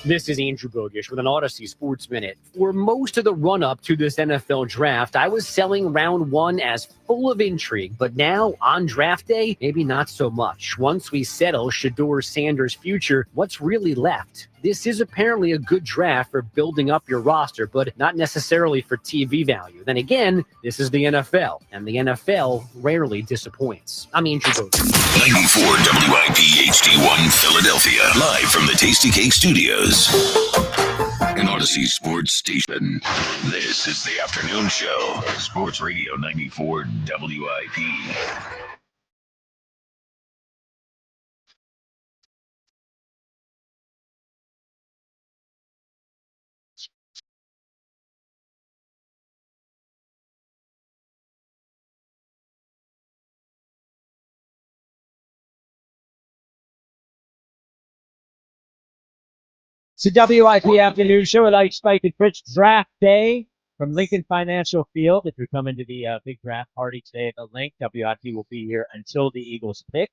This is Andrew Bogish with an Odyssey Sports Minute. For most of the run-up to this NFL draft, I was selling round 1 as full of intrigue, but now on draft day, maybe not so much. Once we settle Shedeur Sanders' future, what's really left? This is apparently a good draft for building up your roster, but not necessarily for TV value. Then again, this is the NFL, and the NFL rarely disappoints. I'm Andrew Bogish. 94 WIP HD1 Philadelphia, live from the Tasty Cake Studios. An Odyssey Sports Station. This is the afternoon show. Sports Radio 94 WIP. It's a WIP afternoon show with Ike Spike and Fritz. Draft day from Lincoln Financial Field. If you're coming to the big draft party today at the Link, WIP will be here until the Eagles pick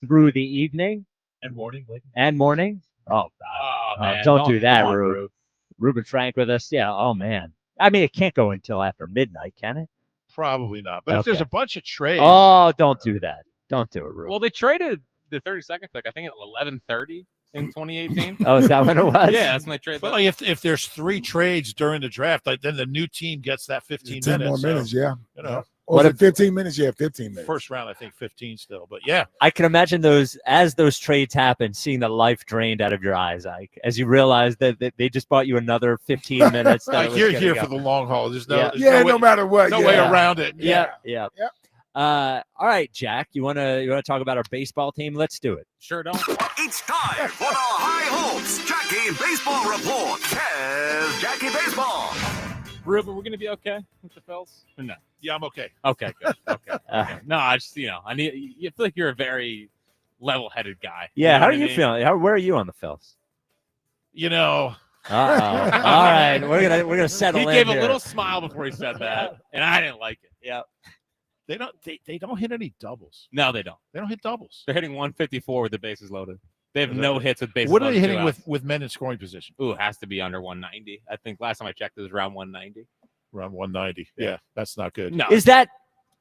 through the evening. And morning. And morning. Oh, God. man. Don't do that, Come on, Rube. Ruben Frank with us. Yeah, oh, man. I mean, it can't go until after midnight, can it? Probably not. But if there's a bunch of trades. Oh, don't do that. Don't do it, Rube. Well, they traded the 32nd pick, I think, at 11:30 in 2018. Oh, is that what it was? Yeah, that's when they traded. But like if there's 3 trades during the draft, like then the new team gets that 15 10 minutes. more minutes, yeah. You know. Was it 15 minutes? Yeah, 15 minutes. First round, I think 15 still. But yeah, I can imagine those trades happen, seeing the life drained out of your eyes, Ike, as you realize that they just bought you another 15 minutes. Like you're here for the long haul. There's no, no matter what. No way around it. Yeah. All right, Jack, you wanna talk about our baseball team? Let's do it. Sure don't. It's time for the High Hopes Jackie Baseball Report. Here's Jackie Baseball. Ruben, we're gonna be okay with the Phils? Or no? Yeah, I'm okay. Okay, good. Okay. No, I just I need. You feel like you're a very level-headed guy. Yeah, how are what I you mean? feeling? Where are you on the Phils? You know. All right, we're gonna settle in. He gave here. a little smile before he said that, and I didn't like it. Yeah. They don't hit any doubles. No, they don't. They don't hit doubles. They're hitting 154 with the bases loaded. They have no hits with bases What are loaded. they hitting with men in scoring position? Ooh, it has to be under 190. I think last time I checked, it was around 190. Around 190. Yeah, that's not good. No. Is that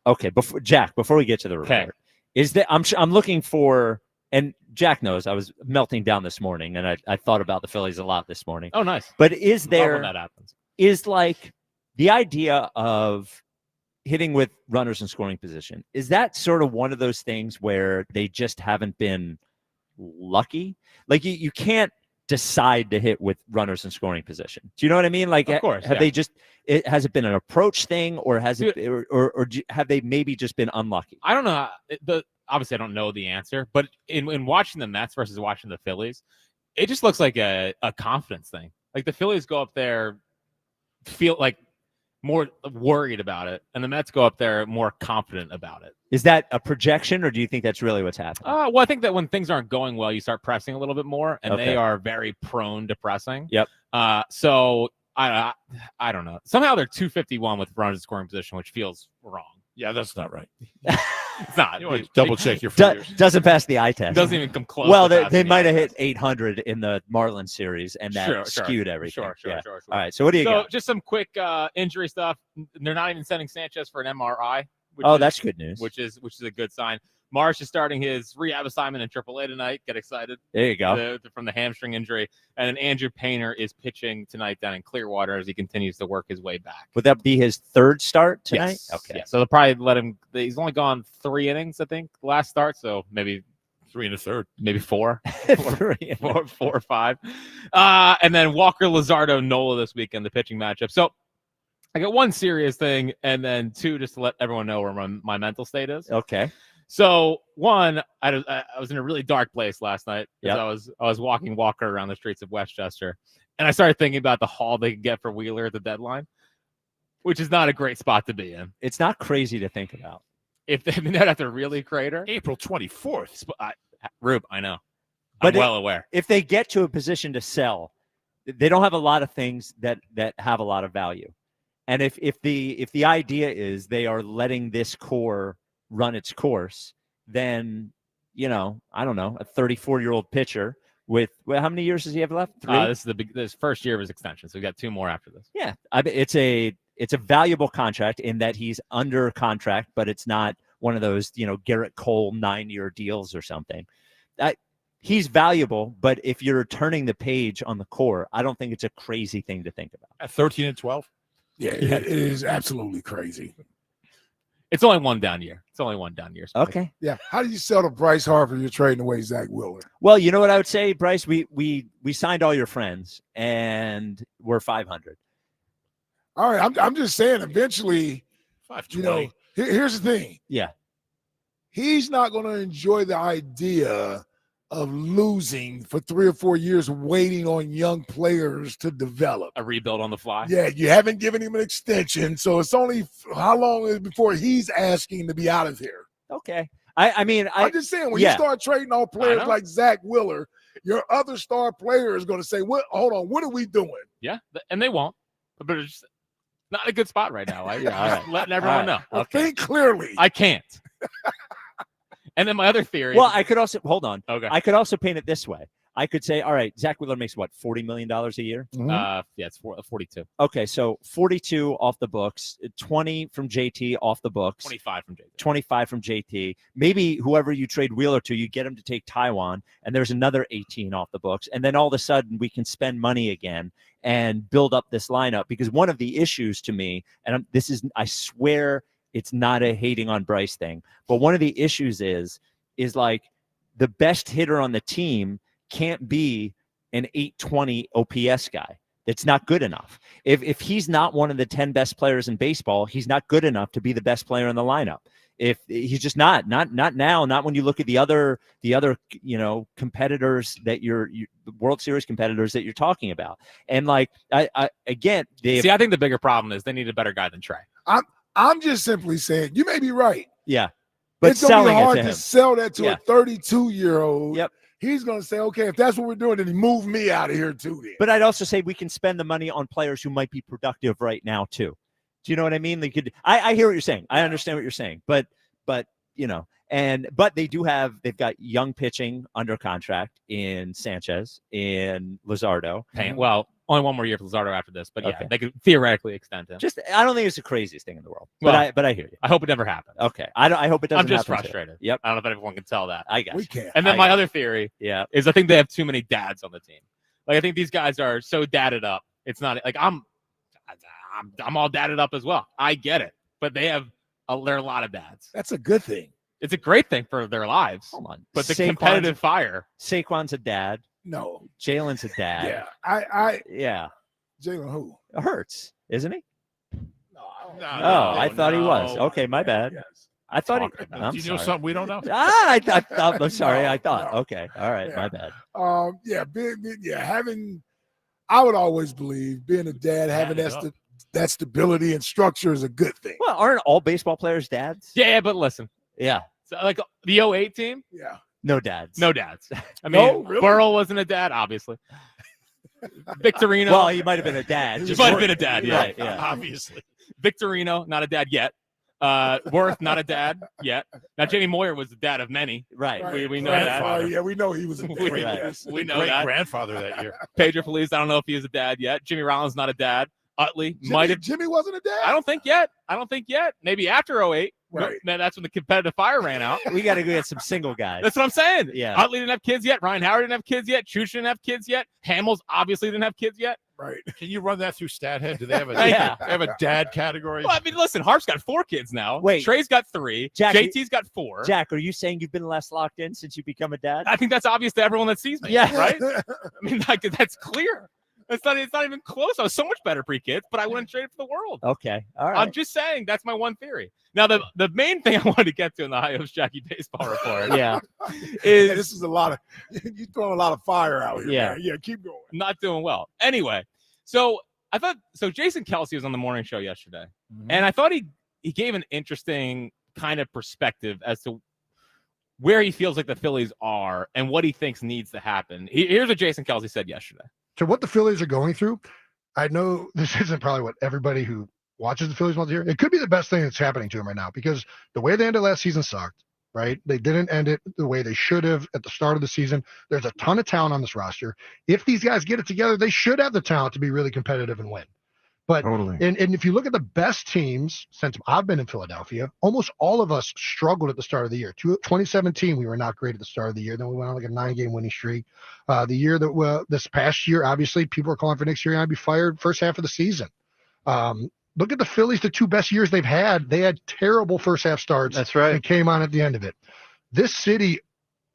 okay? Before we get to the report, is that I'm looking for, and Jack knows I was melting down this morning, and I thought about the Phillies a lot this morning. Oh, nice. But is Love there when that happens. is like the idea of hitting with runners in scoring position? Is that sort of one of those things where they just haven't been lucky? Like you can't decide to hit with runners in scoring position. Do you know what I mean? Like, of course, they just has it been an approach thing, or has it, or have they maybe just been unlucky? I don't know. Obviously, I don't know the answer, but in watching the Mets versus watching the Phillies, it just looks like a confidence thing. Like the Phillies go up there, feel like more worried about it, and the Mets go up there more confident about it. Is that a projection, or do you think that's really what's happening? Well, I think that when things aren't going well, you start pressing a little bit more, and they are very prone to pressing. Yep. So I don't know. Somehow they're 251 with runners in scoring position, which feels wrong. Yeah, that's not right. It's not. You want to double check your figures. Doesn't pass the eye test. Doesn't even come close. Well, to they passing might have the eye hit 800 in the Marlins series, and that skewed everything. Sure. All right, so what do you got? Just some quick injury stuff. They're not even sending Sanchez for an MRI. That's good news. Which is a good sign. Marsh is starting his rehab assignment in AAA tonight. Get excited. There you go. From the hamstring injury. And then Andrew Painter is pitching tonight down in Clearwater as he continues to work his way back. Would that be his third start tonight? Yes. Okay. Yeah. So they'll probably let him. He's only gone 3 innings, I think, last start. So maybe 3 1/3. Maybe 4. 3 4 or 5. And then Walker Luzardo Nola this weekend, the pitching matchup. So I got one serious thing, and then 2 just to let everyone know where my mental state is. Okay. So 1, I was in a really dark place last night. Yep. I was walking Walker around the streets of Westchester, and I started thinking about the haul they could get for Wheeler at the deadline, which is not a great spot to be in. It's not crazy to think about. If they'd have to really crater. April 24th. Rube, I know. But I'm well aware. If they get to a position to sell, they don't have a lot of things that have a lot of value. And if the idea is they are letting this core run its course, then, I don't know, a 34-year-old pitcher with, how many years does he have left? 3? This is this first year of his extension, so we got 2 more after this. Yeah, it's a valuable contract in that he's under contract, but it's not one of those, Garrett Cole 9-year deals or something. He's valuable, but if you're turning the page on the core, I don't think it's a crazy thing to think about. At 13 and 12? Yeah, it is absolutely crazy. It's only one down year. Okay. Yeah. How do you sell to Bryce Harper? You're trading away Zach Wheeler. Well, you know what I would say, Bryce? We signed all your friends, and we're 500. All right. I'm just saying. Eventually, 520. Here's the thing. Yeah. He's not going to enjoy the idea of losing for 3 or 4 years, waiting on young players to develop. A rebuild on the fly. Yeah, you haven't given him an extension, so it's only how long is before he's asking to be out of here. Okay. I'm just saying, when you start trading on players like Zach Wheeler, your other star player is going to say, "What? Hold on, what are we doing?" Yeah, and they won't. But it's just not a good spot right now. Letting everyone know. Well, think clearly. I can't. And then my other theory. Well, I could also hold on. Okay. I could also paint it this way. I could say, all right, Zach Wheeler makes what, $40 million a year? Yeah, it's 42. Okay, so 42 off the books, 20 from JT off the books, 25 from JT. 25 from JT. Maybe whoever you trade Wheeler to, you get him to take Taiwan, and there's another 18 off the books, and then all of a sudden we can spend money again and build up this lineup. Because one of the issues to me, and I swear It's not a hating on Bryce thing. But one of the issues is like the best hitter on the team can't be an 820 OPS guy. It's not good enough. If he's not one of the 10 best players in baseball, he's not good enough to be the best player in the lineup. If he's just not now, not when you look at the other competitors that you're World Series competitors that you're talking about. And like I think the bigger problem is they need a better guy than Trey. I'm just simply saying you may be right. Yeah. But it's gonna be hard to to sell that to a 32-year-old. Yep. He's going to say, okay, if that's what we're doing, then he move me out of here too. Then. But I'd also say we can spend the money on players who might be productive right now too. Do you know what I mean? They could. I hear what you're saying. I understand what you're saying. But they've got young pitching under contract in Sanchez, in Luzardo. Well, only one more year for Luzardo after this, but Okay. they could theoretically extend him. I don't think it's the craziest thing in the world. Well, but I hear you. I hope it never happens. Okay. I hope it doesn't. I'm just happen frustrated. Too. Yep. I don't know if everyone can tell that. I guess we can't. And then my other theory, is I think they have too many dads on the team. Like I think these guys are so dadded up. It's not like I'm all dadded up as well. I get it, but they're a lot of dads. That's a good thing. It's a great thing for their lives. Hold on, but the competitive fire. Saquon's a dad. No, Jalen's a dad. Yeah, Jalen who? Hurts, isn't he? No, I thought he was. Okay, my bad. Yes. I thought Do you know something we don't know? I'm sorry. I thought. No. Okay, all right, my bad. Having. I would always believe being a dad, having that stability and structure is a good thing. Well, aren't all baseball players dads? Yeah, but listen. Yeah. So, like the 08 team? Yeah. No dads. No dads. I mean, really? Burrell wasn't a dad, obviously. Victorino. Well, he might have been a dad. He might have been a dad, yeah. Right, yeah. Obviously. Victorino, not a dad yet. Worth, not a dad yet. Now, Jamie Moyer was the dad of many. Right. We know that. Yeah, we know he was a dad. We know that. Grandfather that year. Pedro Feliz, I don't know if he is a dad yet. Jimmy Rollins, not a dad. Utley might have. Jimmy wasn't a dad? I don't think yet. Maybe after 08. Right. Man, that's when the competitive fire ran out. We got to go get some single guys. That's what I'm saying. Yeah. Utley didn't have kids yet. Ryan Howard didn't have kids yet. Chuch didn't have kids yet. Hamels obviously didn't have kids yet. Right. Can you run that through StatHead? Do they have a Thank you. they have a dad category? Well, I mean, listen, Harp's got 4 kids now. Wait. Trey's got 3. Jack, JT's got 4. Jack, are you saying you've been less locked in since you become a dad? I think that's obvious to everyone that sees me. Yeah. Right? I mean, like, that's clear. It's not even close. I was so much better pre-kids, but I wouldn't trade it for the world. Okay. All right. I'm just saying that's my one theory. Now, the main thing I wanted to get to in the Hi-O's Jackie Baseball Report is this is a lot of you throwing a lot of fire out here. Yeah. Man. Yeah, keep going. Not doing well. Anyway, so Jason Kelsey was on the morning show yesterday, and I thought he gave an interesting kind of perspective as to where he feels like the Phillies are and what he thinks needs to happen. Here's what Jason Kelsey said yesterday. To what the Phillies are going through, I know this isn't probably what everybody who watches the Phillies wants to hear. It could be the best thing that's happening to them right now because the way they ended last season sucked, right? They didn't end it the way they should have at the start of the season. There's a ton of talent on this roster. If these guys get it together, they should have the talent to be really competitive and win. But Totally. and if you look at the best teams since I've been in Philadelphia, almost all of us struggled at the start of the year. 2017, we were not great at the start of the year. Then we went on like a 9-game winning streak. The year that this past year, obviously, people are calling for next year and I'd be fired first half of the season. Look at the Phillies, the 2 best years they've had. They had terrible first half starts. That's right. And came on at the end of it. This city,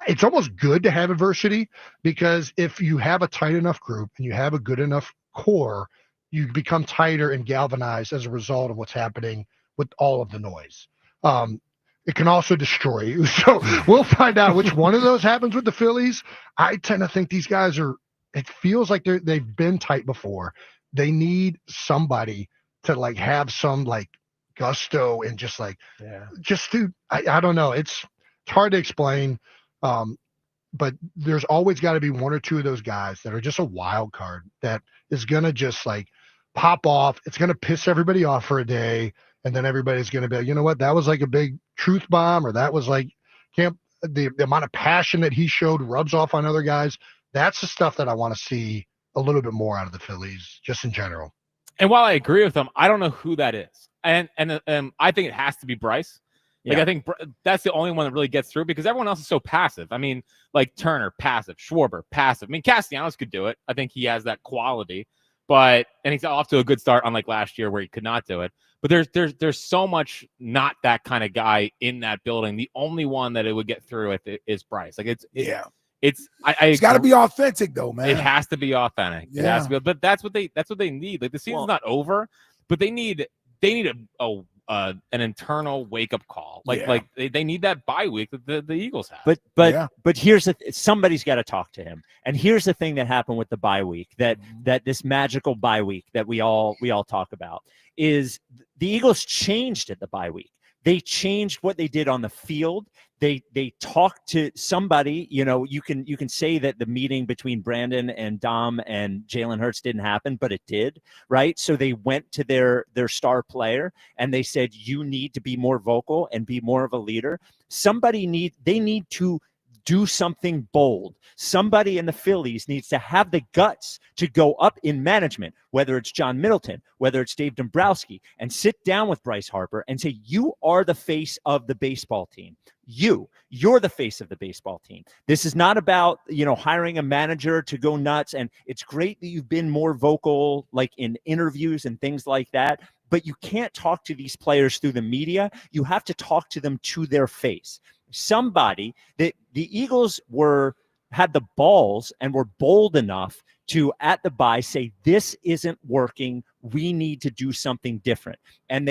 it's almost good to have adversity because if you have a tight enough group and you have a good enough core, you become tighter and galvanized as a result of what's happening with all of the noise. It can also destroy you. So we'll find out which one of those happens with the Phillies. I tend to think these guys it feels like they've been tight before. They need somebody to like have some like gusto and just like, I don't know. It's hard to explain. But there's always got to be 1 or 2 of those guys that are just a wild card that is going to just like pop off. It's going to piss everybody off for a day. And then everybody's going to be like, you know what? That was like a big truth bomb, or that was like the amount of passion that he showed rubs off on other guys. That's the stuff that I want to see a little bit more out of the Phillies just in general. And while I agree with him, I don't know who that is. And I think it has to be Bryce. Like, I think that's the only one that really gets through because everyone else is so passive. I mean, like Turner, passive. Schwarber, passive. I mean, Castellanos could do it. I think he has that quality. and he's off to a good start, unlike last year where he could not do it. But there's so much not that kind of guy in that building. The only one that it would get through with it is Bryce. Like it's It's got to be authentic though, man. It has to be authentic. Yeah. It has to be, but that's what they need. Like the season's not over, but they need an internal wake up call. Like they need that bye week that the Eagles have. But here's somebody's got to talk to him. And here's the thing that happened with the bye week, that this magical bye week that we all talk about, is the Eagles changed at the bye week. They changed what they did on the field. They talked to somebody. You can say that the meeting between Brandon and Dom and Jalen Hurts didn't happen, but it did, right? So they went to their star player and they said, you need to be more vocal and be more of a leader. They need to do something bold. Somebody in the Phillies needs to have the guts to go up in management, whether it's John Middleton, whether it's Dave Dombrowski, and sit down with Bryce Harper and say, you are the face of the baseball team. You're the face of the baseball team. This is not about, hiring a manager to go nuts. And it's great that you've been more vocal, like in interviews and things like that. But you can't talk to these players through the media. You have to talk to them to their face. Somebody that the Eagles had the balls and were bold enough to, at the bye, say, this isn't working. We need to do something different. And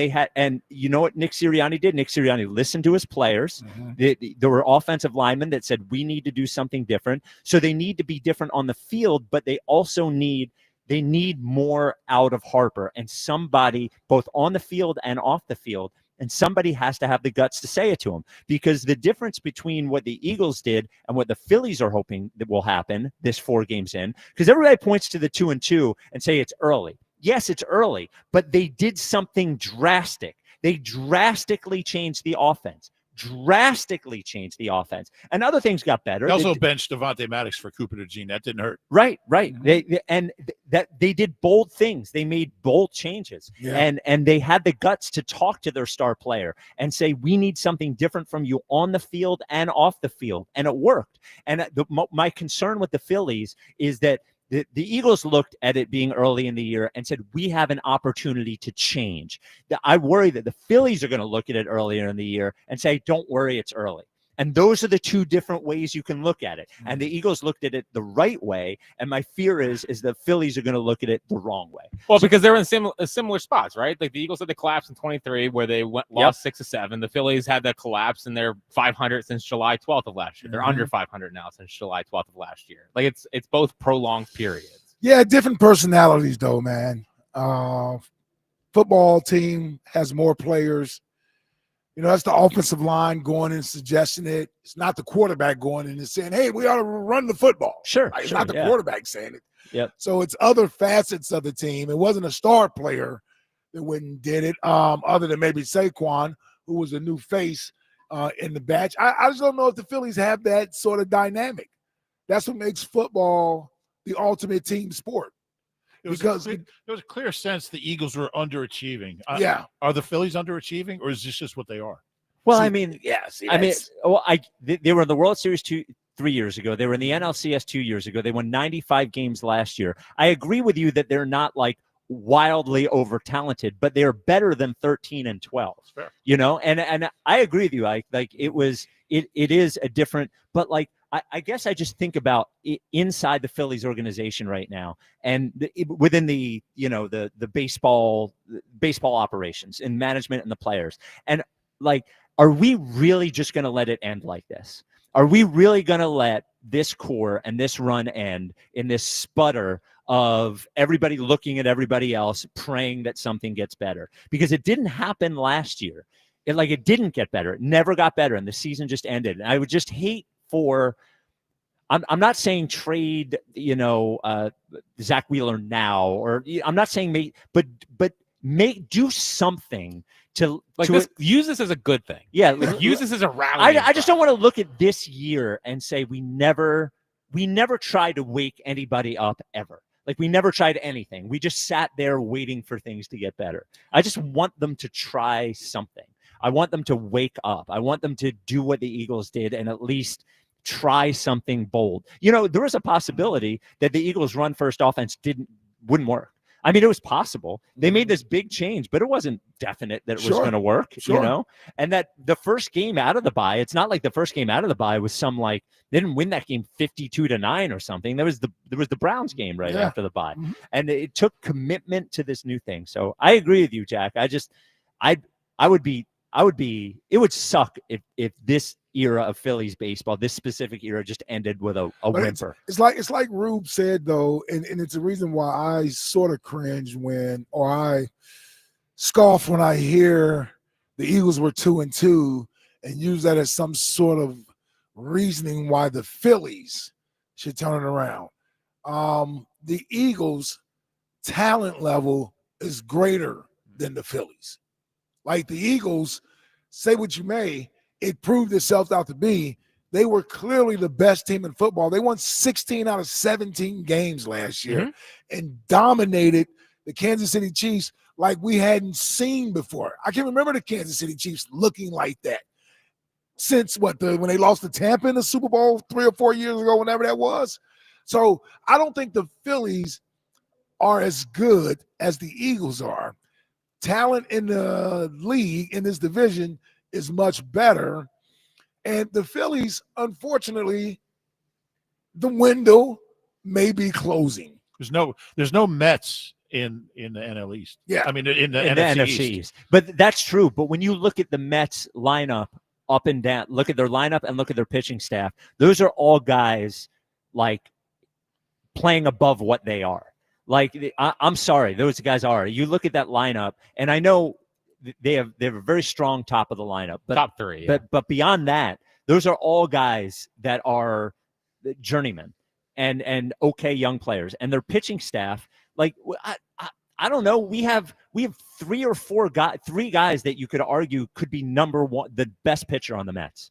you know what Nick Sirianni did? Nick Sirianni listened to his players. There were offensive linemen that said, we need to do something different. So they need to be different on the field, but they also need more out of Harper, and somebody both on the field and off the field. And somebody has to have the guts to say it to him, because the difference between what the Eagles did and what the Phillies are hoping that will happen this 4 games in, because everybody points to the 2-2 and say it's early. Yes, it's early, but they did something drastic. They drastically changed the offense. And other things got better. They also benched Devontae Maddox for Cooper DeJean. That didn't hurt. Right. They did bold things. They made bold changes. Yeah. And they had the guts to talk to their star player and say, we need something different from you on the field and off the field. And it worked. And my concern with the Phillies is that the Eagles looked at it being early in the year and said, we have an opportunity to change. I worry that the Phillies are going to look at it earlier in the year and say, don't worry, it's early. And those are the two different ways you can look at it. And the Eagles looked at it the right way. And my fear is the Phillies are going to look at it the wrong way. Well, because they're in similar spots, right? Like the Eagles had the collapse in 23 where they lost 6 of 7. The Phillies had the collapse and they're 500 since July 12th of last year. They're under 500 now since July 12th of last year. Like it's both prolonged periods. Yeah, different personalities though, man. Football team has more players. That's the offensive line going and suggesting it. It's not the quarterback going in and saying, hey, we ought to run the football. Sure. It's not the quarterback saying it. Yep. So it's other facets of the team. It wasn't a star player that went and did it, other than maybe Saquon, who was a new face in the batch. I just don't know if the Phillies have that sort of dynamic. That's what makes football the ultimate team sport. There was a clear sense the Eagles were underachieving. Yeah. Are the Phillies underachieving, or is this just what they are? Well, they were in the World Series 3 years ago. They were in the NLCS 2 years ago. They won 95 games last year. I agree with you that they're not like wildly over talented, but they're better than 13 and 12. Fair. And I agree with you. It is a different, but like I guess I just think about inside the Phillies organization right now, and within the baseball operations and management and the players, and like, are we really just going to let it end like this? Are we really going to let this core and this run end in this sputter of everybody looking at everybody else, praying that something gets better? Because it didn't happen last year. It didn't get better. It never got better, and the season just ended. And I would just hate for. I'm not saying trade, Zach Wheeler now, or I'm not saying but do something to use this as a good thing. Yeah, use this as a rally. I just don't want to look at this year and say we never tried to wake anybody up ever. Like we never tried anything. We just sat there waiting for things to get better. I just want them to try something. I want them to wake up. I want them to do what the Eagles did and at least try something bold. There was a possibility that the Eagles' run first offense wouldn't work. I mean, it was possible. They made this big change, but it wasn't definite that it was going to work, you know? And that the first game out of the bye, it's not like the first game out of the bye was some like they didn't win that game 52-9 or something. There was the Browns game right after the bye. And it took commitment to this new thing. So I agree with you, Jack. It would suck if this era of Phillies baseball, this specific era, just ended with a whimper. It's like Rube said, though, and it's a reason why I sort of cringe or I scoff when I hear the Eagles were 2-2 and use that as some sort of reasoning why the Phillies should turn it around. The Eagles' talent level is greater than the Phillies. Like the Eagles, say what you may, it proved itself out to be. They were clearly the best team in football. They won 16 out of 17 games last year and dominated the Kansas City Chiefs like we hadn't seen before. I can remember the Kansas City Chiefs looking like that since when they lost to Tampa in the Super Bowl 3 or 4 years ago, whenever that was. So I don't think the Phillies are as good as the Eagles are. Talent in the league in this division is much better. And the Phillies, unfortunately, the window may be closing. There's no Mets in the NL East. Yeah. I mean, in the NFC East. But that's true. But when you look at the Mets lineup up and down, look at their lineup and look at their pitching staff, those are all guys like playing above what they are. Like, I'm sorry, those guys are. You look at that lineup, and I know they have a very strong top of the lineup. But, top 3. Yeah. But beyond that, those are all guys that are journeymen and okay young players. And their pitching staff, like, I don't know, we have 3 or 4 guys, 3 guys that you could argue could be number one, the best pitcher on the Mets.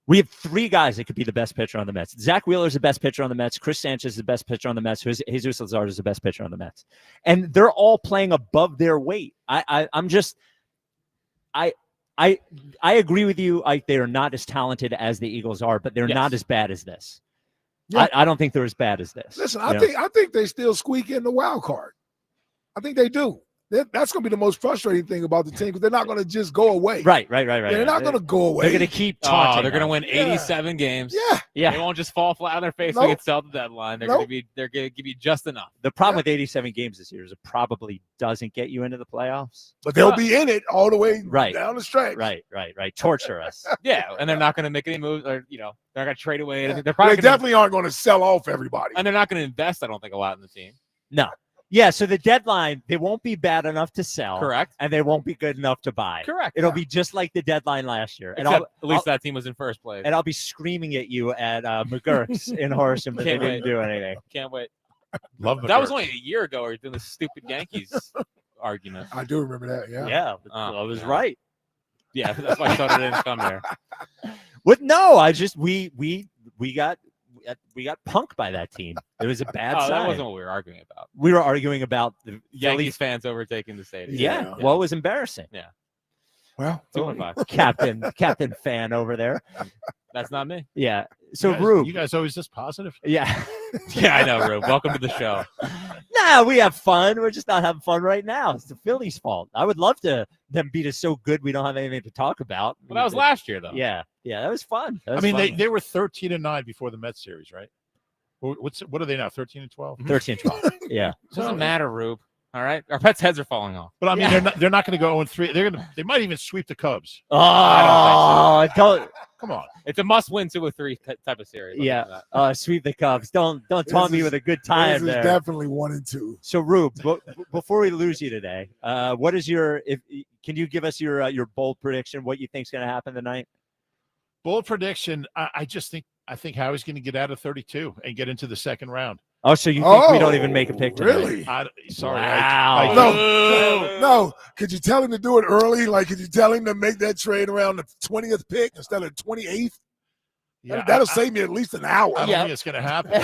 We have 3 guys that could be the best pitcher on the Mets. Zach Wheeler is the best pitcher on the Mets. Chris Sanchez is the best pitcher on the Mets. Jesus Lazard is the best pitcher on the Mets. And they're all playing above their weight. I agree with you. They are not as talented as the Eagles are, but they're not as bad as this. Yeah. I don't think they're as bad as this. Listen, I think they still squeak in the wild card. I think they do. That's going to be the most frustrating thing about the team because they're not going to just go away. Right. They're not going to go away. They're going to keep taunting. They're going to win 87 games. Yeah. They won't just fall flat on their face when it's sell the deadline. They're going to give you just enough. The problem with 87 games this year is it probably doesn't get you into the playoffs. But they'll be in it all the way down the stretch. Right. Torture us. Yeah, and they're not going to make any moves, or they're not going to trade away. Yeah. They definitely aren't going to sell off everybody. And they're not going to invest, I don't think, a lot in the team. No. Yeah, so the deadline, they won't be bad enough to sell. Correct. And they won't be good enough to buy. Correct. It'll be just like the deadline last year. Except at least that team was in first place. And I'll be screaming at you at McGurk's in Horsham that they didn't do anything. Can't wait. Love McGurk's. That was only a year ago we were doing the stupid Yankees argument. I do remember that, yeah. Yeah, I was right. Yeah, that's why I thought it didn't come there. What? No, I just we got punked by that team. It was a bad sign. That wasn't what we were arguing about. We were arguing about the Yankees fans overtaking the stadium. Yeah. Well, it was embarrassing. Yeah. Well, Captain fan over there. That's not me. Yeah. So, Rube, you guys always this positive? Yeah. Yeah, I know, Rube. Welcome to the show. Nah, we have fun. We're just not having fun right now. It's the Phillies' fault. I would love to them beat us so good we don't have anything to talk about. Well, that was last year, though. Yeah, that was fun. I mean, they were 13-9 before the Mets series, right? What are they now? 13-12. 13-12. Yeah. Doesn't matter, Rube. All right, our pets' heads are falling off. But I mean, they're not going to go 0-3. They might even sweep the Cubs. Oh, I don't. Come on, it's a must-win 2-3 type of series. Yeah, sweep the Cubs. Don't taunt me with a good time there. Definitely 1-2. So, Rube, before we lose you today, what is can you give us your bold prediction? What you think's going to happen tonight? Bold prediction. I think Howie's going to get out of 32 and get into the second round. Oh, so you think we don't even make a pick tonight? Really? Sorry. Wow. No. Could you tell him to do it early? Like, could you tell him to make that trade around the 20th pick instead of 28th? Yeah, that'll save me at least an hour. I don't think it's going to happen.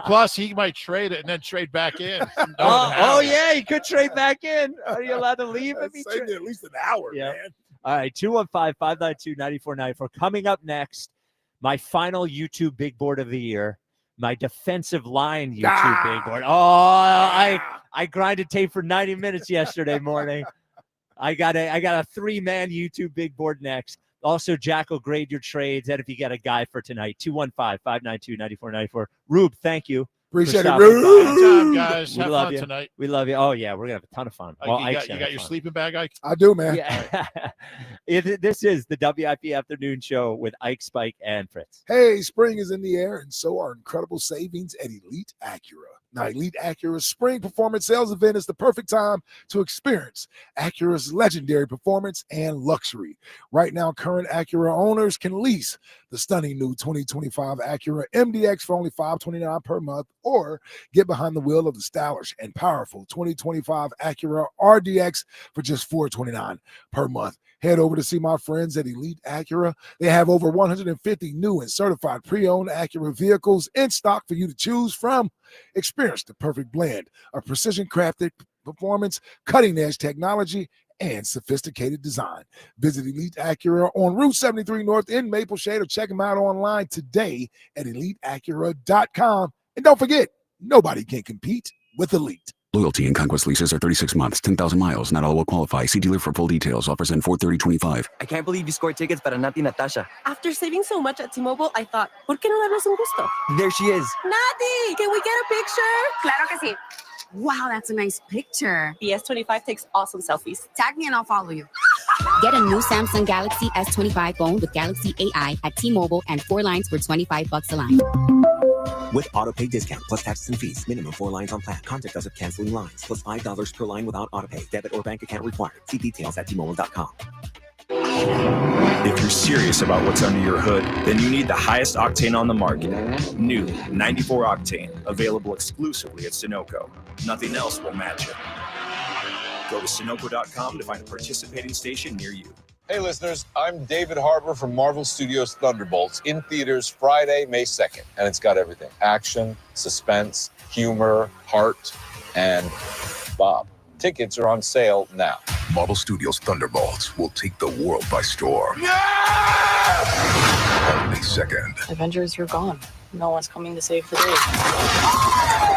Plus, he might trade it and then trade back in. Yeah, he could trade back in. Are you allowed to leave? Save me at least an hour, man. All right, 215-592-9494. Coming up next, my final YouTube big board of the year. My defensive line YouTube big board. Oh, I I grinded tape for 90 minutes yesterday morning. I got a 3-man YouTube big board next. Also, Jack will grade your trades. And if you get a guy for tonight, 215-592-9494. Rube, thank you. Appreciate it, Rube. Anytime, guys. We Have love fun you tonight. We love you. Oh, yeah. We're going to have a ton of fun. Well, You got your sleeping bag, Ike? I do, man. Yeah. This is the WIP Afternoon Show with Ike, Spike, and Fritz. Hey, spring is in the air, and so are incredible savings at Elite Acura. Now, Elite Acura's spring performance sales event is the perfect time to experience Acura's legendary performance and luxury. Right now, current Acura owners can lease the stunning new 2025 Acura MDX for only $529 per month, or get behind the wheel of the stylish and powerful 2025 Acura RDX for just $429 per month. Head over to see my friends at Elite Acura. They have over 150 new and certified pre-owned Acura vehicles in stock for you to choose from. Experience the perfect blend of precision-crafted performance, cutting-edge technology, and sophisticated design. Visit Elite Acura on Route 73 North in Maple Shade, or check them out online today at EliteAcura.com. And don't forget, nobody can compete with Elite. Loyalty and Conquest leases are 36 months, 10,000 miles. Not all will qualify. See dealer for full details. Offers end 4/30/25. I can't believe you scored tickets para Nati Natasha. After saving so much at T-Mobile, I thought, ¿por qué no darles un gusto? There she is. Nati, can we get a picture? Claro que sí. Wow, that's a nice picture. The S25 takes awesome selfies. Tag me and I'll follow you. Get a new Samsung Galaxy S25 phone with Galaxy AI at T-Mobile and 4 lines for $25 a line. With autopay discount plus taxes and fees. Minimum 4 lines on plan. Contact us if canceling lines. Plus $5 per line without autopay. Debit or bank account required. See details at T-Mobile.com. If you're serious about what's under your hood, then you need the highest octane on the market. New 94 Octane. Available exclusively at Sunoco. Nothing else will match it. Go to Sunoco.com to find a participating station near you. Hey, listeners, I'm David Harbour from Marvel Studios' Thunderbolts, in theaters Friday, May 2nd. And it's got everything: action, suspense, humor, heart, and Bob. Tickets are on sale now. Marvel Studios' Thunderbolts will take the world by storm. On May 2nd. Avengers, you're gone. No one's coming to save the day.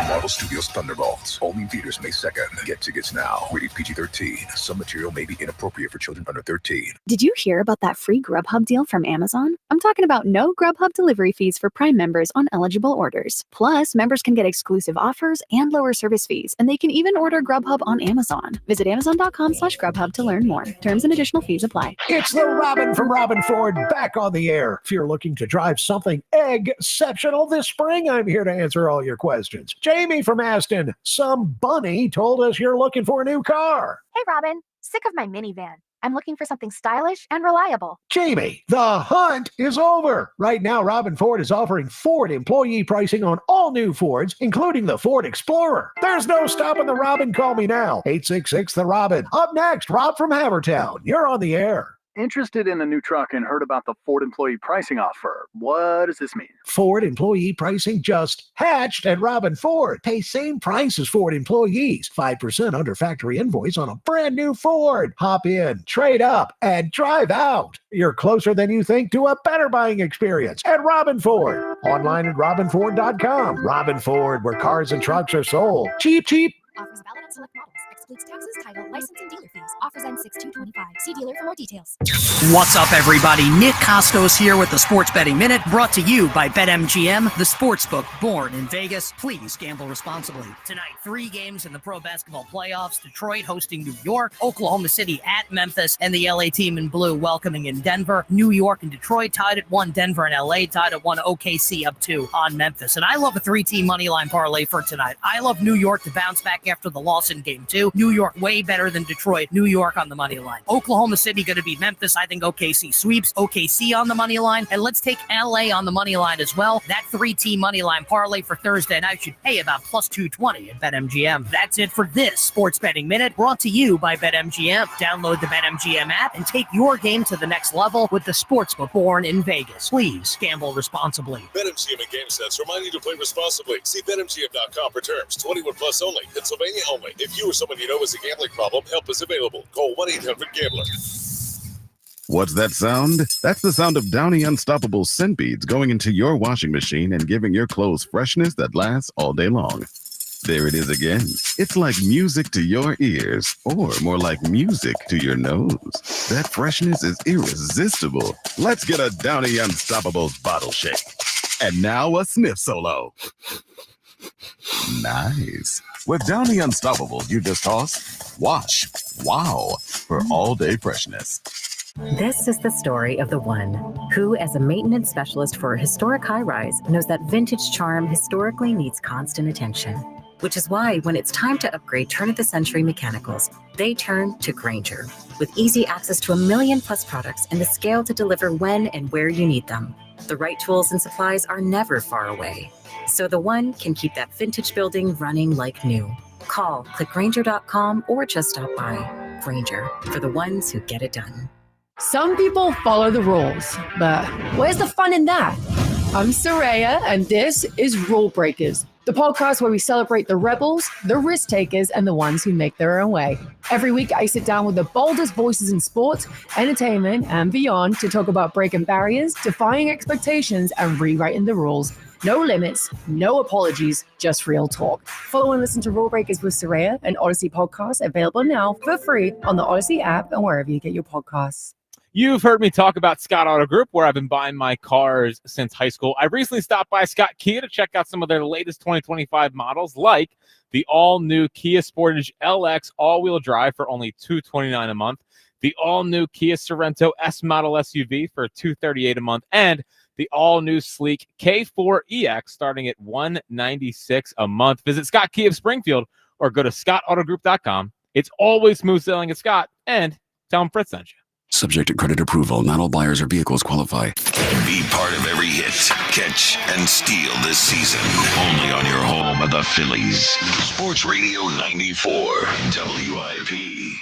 Marvel Studios' Thunderbolts. Only in theaters May 2nd. Get tickets now. Rated PG-13. Some material may be inappropriate for children under 13. Did you hear about that free Grubhub deal from Amazon? I'm talking about no Grubhub delivery fees for Prime members on eligible orders. Plus, members can get exclusive offers and lower service fees, and they can even order Grubhub on Amazon. Visit Amazon.com/Grubhub to learn more. Terms and additional fees apply. It's the Robin from Robin Ford back on the air. If you're looking to drive something exceptional this spring, I'm here to answer all your questions. Jamie from Aston, some bunny told us you're looking for a new car. Hey, Robin. Sick of my minivan. I'm looking for something stylish and reliable. Jamie, the hunt is over. Right now, Robin Ford is offering Ford employee pricing on all new Fords, including the Ford Explorer. There's no stopping the Robin. Call me now. 866-THE-ROBIN. Up next, Rob from Havertown. You're on the air. Interested in a new truck and heard about the Ford employee pricing offer. What does this mean? Ford employee pricing just hatched at Robin Ford. Pay same price as Ford employees. 5% under factory invoice on a brand new Ford. Hop in, trade up, and drive out. You're closer than you think to a better buying experience at Robin Ford. Online at robinford.com. Robin Ford, where cars and trucks are sold. Cheap, cheap. Offers valid on select models. Excludes taxes, title, license, and dealer fees. Offers end 6/2/25. See dealer for more details. What's up, everybody? Nick Costos here with the Sports Betting Minute, brought to you by BetMGM, the sportsbook born in Vegas. Please gamble responsibly. Tonight, 3 games in the pro basketball playoffs. Detroit hosting New York, Oklahoma City at Memphis, and the LA team in blue welcoming in Denver. New York and Detroit tied at 1. Denver and LA tied at 1. OKC up 2 on Memphis. And I love a 3-team money line parlay for tonight. I love New York to bounce back after the loss in game 2. New York way better than Detroit. New York on the money line. Oklahoma City going to beat Memphis. I think OKC sweeps. OKC on the money line. And let's take LA on the money line as well. That 3-team money line parlay for Thursday night should pay about plus 220 at BetMGM. That's it for this Sports Betting Minute, brought to you by BetMGM. Download the BetMGM app and take your game to the next level with the sportsbook born in Vegas. Please gamble responsibly. BetMGM and GameSense remind you to play responsibly. See BetMGM.com for terms. 21 plus only. Pennsylvania only. If you or someone you know has a gambling problem, help is available. Call 1-800-GAMBLER. What's that sound? That's the sound of Downy Unstoppable scent beads going into your washing machine and giving your clothes freshness that lasts all day long. There it is again. It's like music to your ears, or more like music to your nose. That freshness is irresistible. Let's get a Downy Unstoppables bottle shake. And now a sniff solo. Nice. With Downy Unstoppables, you just toss, wash, wow, for all-day freshness. This is the story of the one who, as a maintenance specialist for a historic high-rise, knows that vintage charm historically needs constant attention. Which is why when it's time to upgrade turn-of-the-century mechanicals, they turn to Grainger. With easy access to 1 million+ products and the scale to deliver when and where you need them. The right tools and supplies are never far away. So the one can keep that vintage building running like new. Call, click Grainger.com, or just stop by. Grainger, for the ones who get it done. Some people follow the rules, but where's the fun in that? I'm Soraya, and this is Rule Breakers, the podcast where we celebrate the rebels, the risk takers, and the ones who make their own way. Every week, I sit down with the boldest voices in sports, entertainment, and beyond to talk about breaking barriers, defying expectations, and rewriting the rules. No limits, no apologies, just real talk. Follow and listen to Rule Breakers with Soraya, an Odyssey podcast, available now for free on the Odyssey app and wherever you get your podcasts. You've heard me talk about Scott Auto Group, where I've been buying my cars since high school. I recently stopped by Scott Kia to check out some of their latest 2025 models, like the all-new Kia Sportage LX all-wheel drive for only $229 a month, the all-new Kia Sorento S model SUV for $238 a month, and the all-new sleek K4 EX starting at $196 a month. Visit Scott Kia of Springfield or go to scottautogroup.com. It's always smooth sailing at Scott, and tell them Fritz sent you. Subject to credit approval. Not all buyers or vehicles qualify. Be part of every hit, catch, and steal this season. Only on your home of the Phillies. Sports Radio 94 WIP.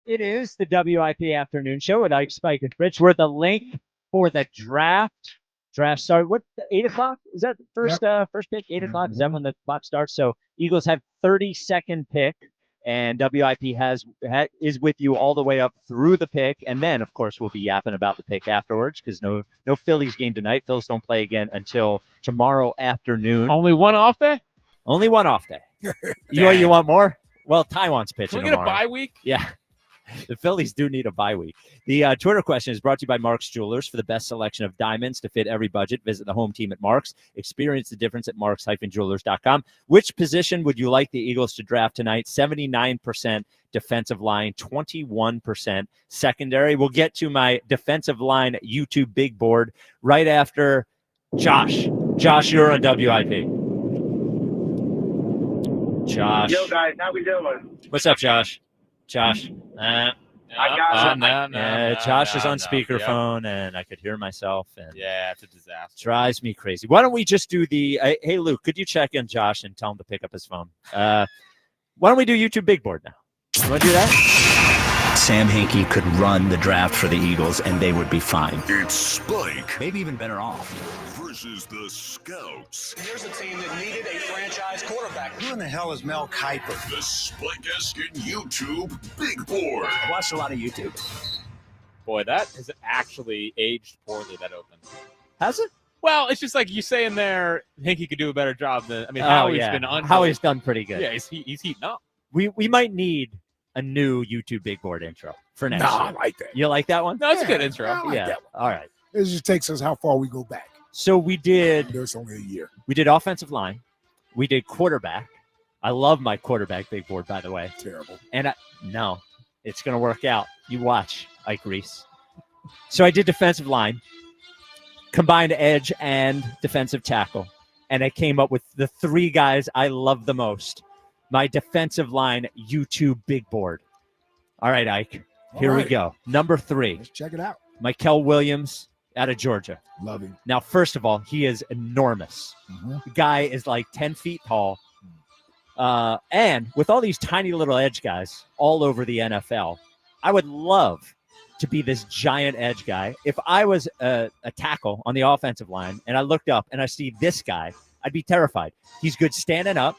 It is the WIP Afternoon Show with Ike, Spike, and Fritz. We're the link for the draft. Draft started, 8 o'clock? Is that the first pick? 8 o'clock? Is that when the clock starts? So Eagles have 32nd pick. And WIP is with you all the way up through the pick. And then, of course, we'll be yapping about the pick afterwards because no Phillies game tonight. Phillies don't play again until tomorrow afternoon. Only one off day? Only one off day. You want more? Well, Taiwan's pitching Can we get tomorrow. a bye week? Yeah. The Phillies do need a bye week. The Twitter question is brought to you by Mark's Jewelers. For the best selection of diamonds to fit every budget, visit the home team at Mark's. Experience the difference at marks-jewelers.com. Which position would you like the Eagles to draft tonight? 79% defensive line, 21% secondary. We'll get to my defensive line YouTube big board right after Josh. Josh, you're on WIP. Josh. Yo, guys, how we doing? What's up, Josh? Josh. I got Josh is on speakerphone, and I could hear myself. And yeah, it's a disaster. Drives me crazy. Why don't we just do the hey, Luke, could you check in Josh and tell him to pick up his phone? Why don't we do YouTube Big Board now? You want to do that? Sam Hinkie could run the draft for the Eagles, and they would be fine. It's Spike Maybe even better off. versus the Scouts. Here's a team that needed a franchise quarterback. Who in the hell is Mel Kiper? The Spike-esque YouTube Big Board. I watched a lot of YouTube. Boy, that has actually aged poorly, that open. Has it? Well, it's just like you say in there, Hinkie could do a better job than, Howie's been Howie's done pretty good. Yeah, he's heating up. We might need a new YouTube Big Board intro for next year. I like that. You like that one? No, it's a good intro. I like that one. All right. It just takes us how far we go back. So we did. There's only a year. We did offensive line. We did quarterback. I love my quarterback big board, by the way. Terrible. And no, it's going to work out. You watch, Ike Reese. So I did defensive line, combined edge and defensive tackle. And I came up with the three guys I love the most. My defensive line YouTube big board. All right, Ike. Here we go. Number 3. Let's check it out. Mikel Williams out of Georgia. Love him. Now, first of all, he is enormous. The guy is like 10 feet tall. And with all these tiny little edge guys all over the NFL, I would love to be this giant edge guy. If I was a tackle on the offensive line and I looked up and I see this guy, I'd be terrified. He's good standing up.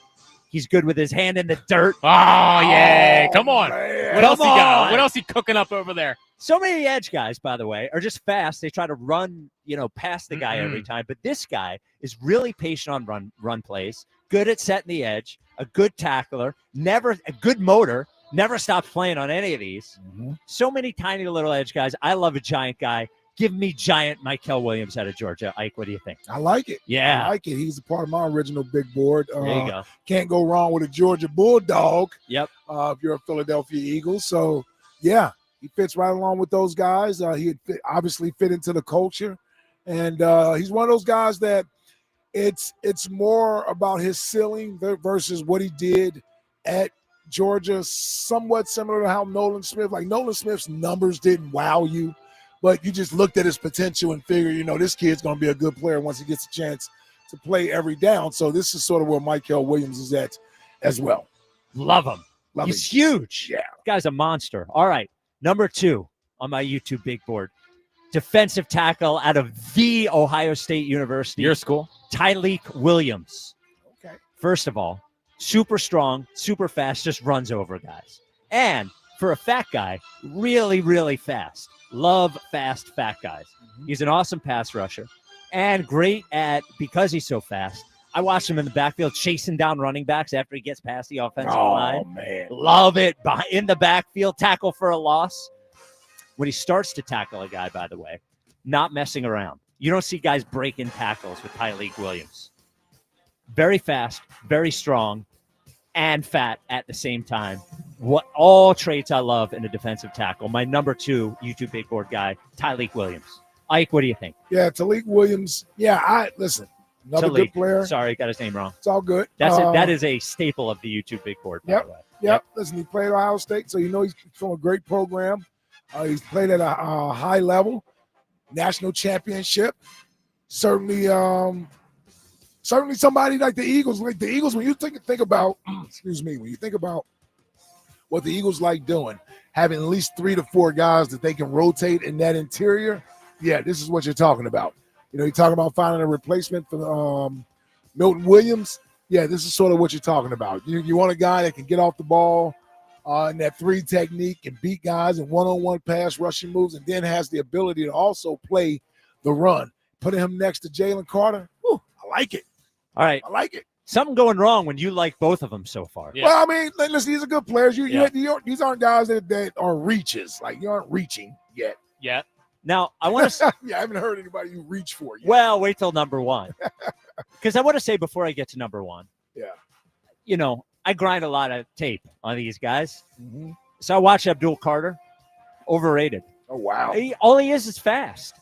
He's good with his hand in the dirt. Oh, yeah. Come on. Man. What else he got? on. What else he cooking up over there? So many of the edge guys, by the way, are just fast. They try to run, past the guy every time. But this guy is really patient on run plays, good at setting the edge, a good tackler, a good motor, never stops playing on any of these. So many tiny little edge guys. I love a giant guy. Give me giant Michael Williams out of Georgia. Ike, what do you think? I like it. Yeah. I like it. He's a part of my original big board. There you go. Can't go wrong with a Georgia Bulldog. Yep. If you're a Philadelphia Eagle. So, yeah, he fits right along with those guys. He obviously fit into the culture. And he's one of those guys that it's more about his ceiling versus what he did at Georgia, somewhat similar to how Nolan Smith's numbers didn't wow you. But you just looked at his potential and figured, this kid's going to be a good player once he gets a chance to play every down. So this is sort of where Michael Williams is at as well. Love him. He's huge. Yeah. Guy's a monster. All right. Number 2 on my YouTube big board. Defensive tackle out of the Ohio State University. Your school? Tyleik Williams. Okay. First of all, super strong, super fast, just runs over guys. And for a fat guy, really, really fast. Love fast, fat guys. He's an awesome pass rusher and great because he's so fast. I watched him in the backfield chasing down running backs after he gets past the offensive line. Oh, man. Love it. In the backfield, tackle for a loss. When he starts to tackle a guy, by the way, not messing around. You don't see guys breaking tackles with Tyleik Williams. Very fast, very strong, and fat at the same time. What all traits I love in a defensive tackle. My number 2 YouTube big board guy, Tyleik Williams. Ike, what do you think? Yeah, Tyleik Williams. Yeah, listen. Another good player. Sorry, got his name wrong. It's all good. That's it. That is a staple of the YouTube big board, by the way. Yep. Listen, he played at Ohio State, so he's from a great program. He's played at a high level, national championship. Certainly somebody like the Eagles. Like the Eagles, when you think about, when you think about what the Eagles like doing, having at least 3 to 4 guys that they can rotate in that interior, yeah, this is what you're talking about. You're talking about finding a replacement for Milton Williams. Yeah, this is sort of what you're talking about. You want a guy that can get off the ball in that 3 technique and beat guys in one-on-one pass rushing moves, and then has the ability to also play the run. Putting him next to Jalen Carter, I like it. All right. I like it. Something going wrong when you like both of them so far. Yeah. Well, I mean, listen, these are good players. These aren't guys that are reaches. Like, you aren't reaching yet. Yeah. Now, I want to I haven't heard anybody you reach for yet. Well, wait till number 1. Because I want to say before I get to number 1, I grind a lot of tape on these guys. So I watch Abdul Carter. Overrated. Oh, wow. All he is fast.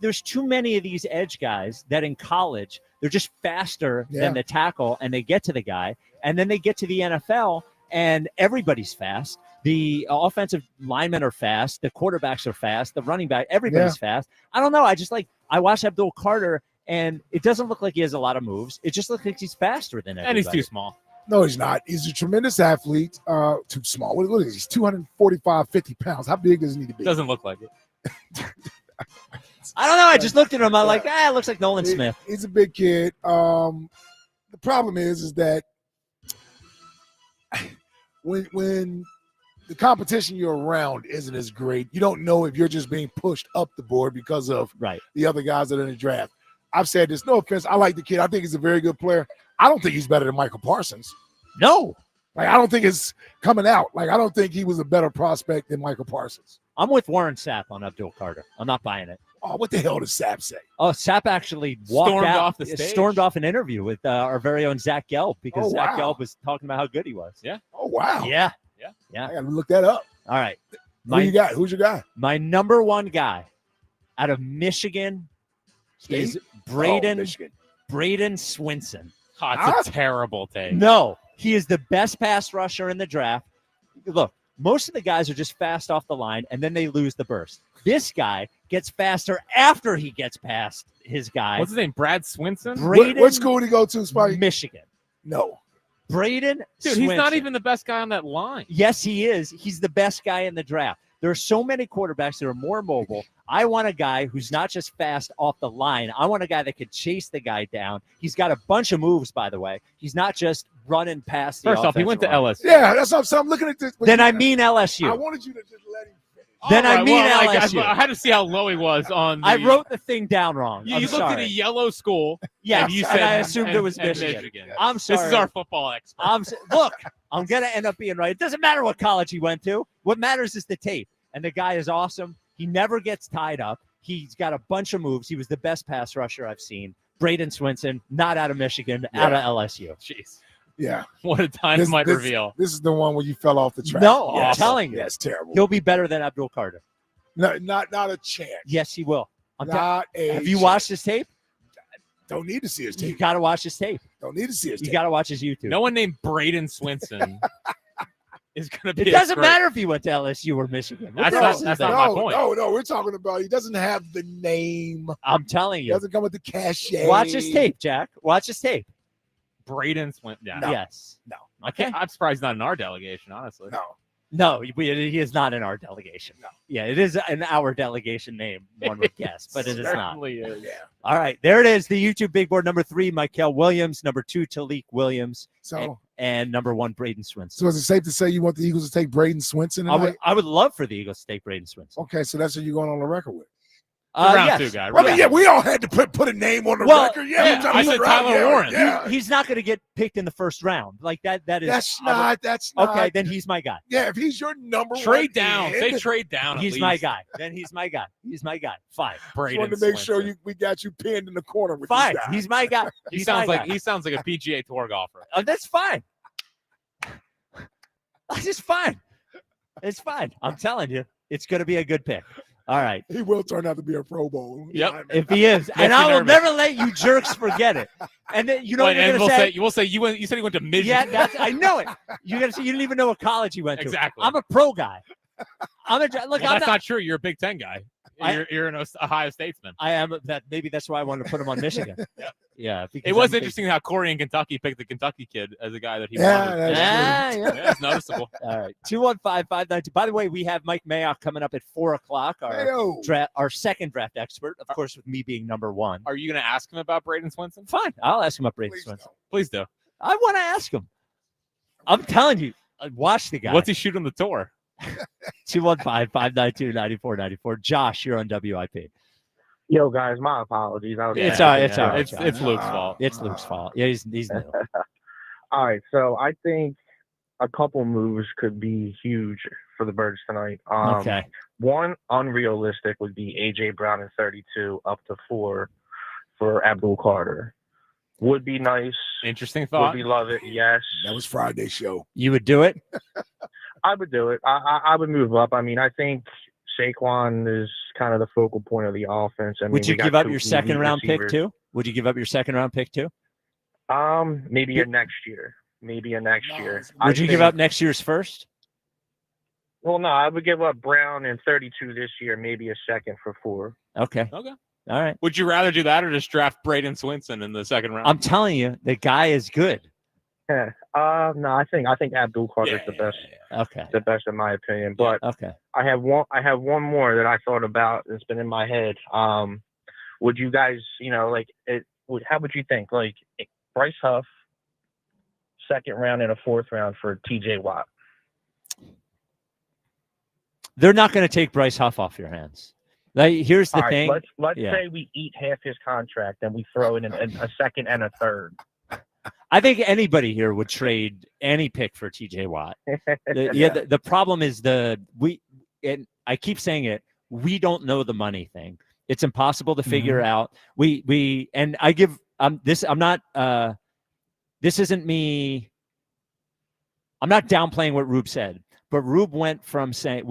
There's too many of these edge guys that in college, they're just faster than the tackle, and they get to the guy. And then they get to the NFL, and everybody's fast. The offensive linemen are fast. The quarterbacks are fast. The running back, everybody's fast. I don't know. I watched Abdul Carter, and it doesn't look like he has a lot of moves. It just looks like he's faster than everybody. And he's too small. No, he's not. He's a tremendous athlete. Too small. What is he? He's 245, 50 pounds. How big does he need to be? Doesn't look like it. I don't know. I just looked at him. I'm like, it looks like Nolan Smith. He's a big kid. The problem is that when the competition you're around isn't as great, you don't know if you're just being pushed up the board because of the other guys that are in the draft. I've said this, no offense. I like the kid. I think he's a very good player. I don't think he's better than Michael Parsons. No. I don't think it's coming out. I don't think he was a better prospect than Michael Parsons. I'm with Warren Sapp on Abdul Carter. I'm not buying it. Oh, what the hell does Sapp say? Oh, Sapp actually stormed off an interview with our very own Zach Gelb because Zach Gelb was talking about how good he was. Yeah. Oh, wow. Yeah. I got to look that up. All right. Who you got? Who's your guy? My number 1 guy out of Michigan is Braden Swinson. Oh, it's a terrible take. No, he is the best pass rusher in the draft. Look, most of the guys are just fast off the line, and then they lose the burst. This guy gets faster after he gets past his guy. What's his name? Brad Swinson? What school did he go to, Spike? Michigan. No. Braden Dude, Swinson. he's not even the best guy on that line. Yes, he is. He's the best guy in the draft. There are so many quarterbacks that are more mobile. I want a guy who's not just fast off the line. I want a guy that could chase the guy down. He's got a bunch of moves, by the way. He's not just running past the First off, he went to LSU. Yeah, that's what I'm looking at this. Then I mean LSU. I wanted you to just let him finish. Then I mean LSU. LSU. I had to see how low he was on. I wrote the thing down wrong. You I'm looked sorry. at a yellow school. Yes, and you and said I assumed it was and Michigan. I'm sorry. This is our football expert. Look, I'm going to end up being right. It doesn't matter what college he went to. What matters is the tape. And the guy is awesome. He never gets tied up. He's got a bunch of moves. He was the best pass rusher I've seen. Braden Swinson, not out of Michigan, out of LSU. Jeez. Yeah. What a dynamite reveal. This is the one where you fell off the track. No, Yes. I'm telling you. That's terrible. He'll be better than Abdul Carter. No, not a chance. Yes, he will. Not a Have you chance. watched his tape? Don't need to see his You tape. got to watch his tape. Don't need to see his You tape. got to watch his YouTube. No one named Braden Swinson is going to be. It doesn't matter if he went to LSU or Michigan. That's not my point. No, we're talking about he doesn't have the name. I'm telling He you. doesn't come with the cachet. Watch his tape, Jack. Watch his tape. Braden Swinson. Yeah. No. Yes. No. I'm surprised he's not in our delegation, honestly. No, he is not in our delegation. No. Yeah, it is in our delegation name, one would guess, but it is not. Certainly is. Yeah. All right, there it is. The YouTube big board. Number 3, Michael Williams. Number 2, Talik Williams. So, and number 1, Braden Swinson. so is it safe to say you want the Eagles to take Braden Swinson tonight? I would love for the Eagles to take Braden Swinson. Okay, so that's what you're going on the record with. Round yes. 2 guy. I mean, yeah, we all had to put a name on the record. Yeah, I said Tyler Warren. Yeah. He's not going to get picked in the first round. Like that is That's not. okay, then he's my guy. Yeah, if he's your number Trade one down. kid, Say trade down. at He's my least. guy. Then he's my guy. He's my guy. 5. just Braden wanted to make sure Swinson. we got you pinned in the corner with 5. this guy. He's my guy. He He's sounds my like guy. he sounds like a PGA Tour golfer. That's fine. That's just fine. It's fine. I'm telling you, it's going to be a good pick. All right. He will turn out to be a Pro Bowl. Yep. If he is, and I will never let you jerks forget it. And then you know what you're and going to say? You will say you said he went to Michigan. Yeah, I know it. You're going to say you didn't even know what college he went to. Exactly. I'm a pro guy. Look. Well, that's not true. You're a Big Ten guy. You're an Ohio Statesman. I am that. Maybe that's why I wanted to put him on Michigan. Yeah. It was interesting how Corey in Kentucky picked the Kentucky kid as a guy that he Yeah, wanted. that's Yeah. Yeah, it's noticeable. All right. 215-592. By the way, we have Mike Mayock coming up at 4:00. Our second draft expert, of course, with me being number 1. Are you going to ask him about Braden Swinson? Fine. I'll ask him about Braden Swinson. Please do. I want to ask him. I'm telling you, watch the guy. What's he shoot on the tour? 215-592-9494. Josh, you're on WIP. Yo, guys, my apologies. It's all right. It's Luke's fault. It's Luke's fault. Yeah, he's new. All right, so I think a couple moves could be huge for the Birds tonight. Okay. One, unrealistic would be A.J. Brown in 32 up to 4 for Abdul Carter. Would be nice. Interesting thought. Would be love it, yes. That was Friday's show. You would do it? I would do it. I would move up. I mean, I think Saquon is kind of the focal point of the offense. I mean, Would you we got give up 2 your second elite round pick receivers. too? Would you give up your second round pick too? Maybe a next year. Maybe a next year. Would you give up next year's first? Well, no, I would give up Brown in 32 this year, maybe a second for 4. Okay. Okay. All right. Would you rather do that or just draft Braden Swinson in the second round? I'm telling you, the guy is good. Yeah. No, I think Abdul Carter's the best. Okay. The best in my opinion. But okay. I have one more that I thought about. It's been in my head. Would you guys, how would you think? Like Bryce Huff, second round and a 4th round for TJ Watt. They're not going to take Bryce Huff off your hands. Like, here's the All right, thing. Let's say we eat half his contract and we throw in a second and a 3rd. I think anybody here would trade any pick for TJ Watt. The problem is and I keep saying it, we don't know the money thing. It's impossible to figure out. This isn't me. I'm not downplaying what Rube said, but Rube went from saying,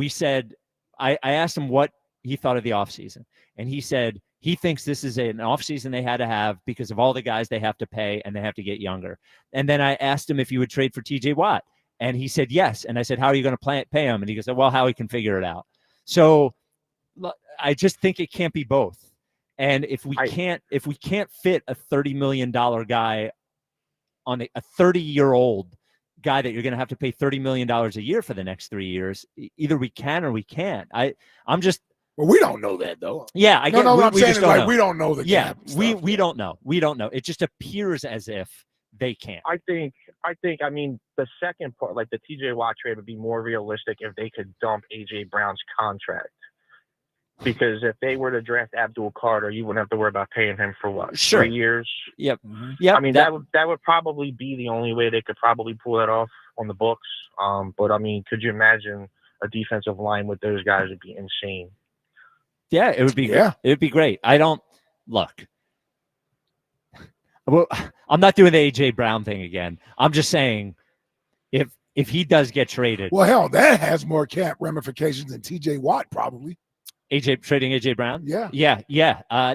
I asked him what he thought of the offseason, and he said he thinks this is an offseason they had to have because of all the guys they have to pay and they have to get younger. And then I asked him if he would trade for TJ Watt, and he said yes. And I said, how are you going to pay him? And he goes, well, how he can figure it out. So I just think it can't be both. And if we can't fit a $30 million guy on a 30-year-old, guy that you're going to have to pay $30 million a year for the next 3 years. Either we can or we can't. I'm just. Well, we don't know that though. Yeah, I get. No, what I'm we saying just is don't like know. we don't know the cap. We don't know. We don't know. It just appears as if they can't. I mean, the second part, like the TJ Watt trade, would be more realistic if they could dump AJ Brown's contract. Because if they were to draft Abdul Carter, you wouldn't have to worry about paying him for what? Sure. 3 years? Yep. Yep. I mean, that would probably be the only way they could probably pull that off on the books. But I mean, could you imagine a defensive line with those guys? Would be insane. Yeah, it would be. Yeah. It would be great. I don't look. Well, I'm not doing the AJ Brown thing again. I'm just saying, if he does get traded, well, hell, that has more cap ramifications than TJ Watt probably. Trading AJ Brown. Yeah.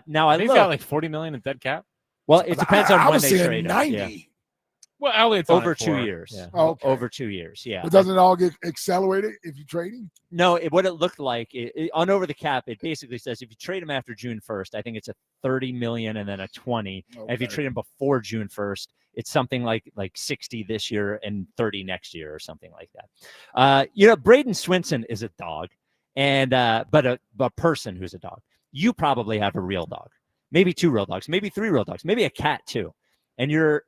Now He's got like $40 million in dead cap. Well, it depends on when they trade him. 90. Yeah. Well, Elliott's over 2 years. Yeah. Oh, okay. Over 2 years. Yeah. But doesn't it all get accelerated if you trade him? No, what it looked like on over the cap, it basically says if you trade him after June 1st, I think it's a 30 million and then a 20. Okay. And if you trade him before June 1st, it's something like 60 this year and 30 next year or something like that. Braden Swinson is a dog, and but a person who's a dog. You probably have a real dog, maybe 2 real dogs, maybe 3 real dogs, maybe a cat too, and your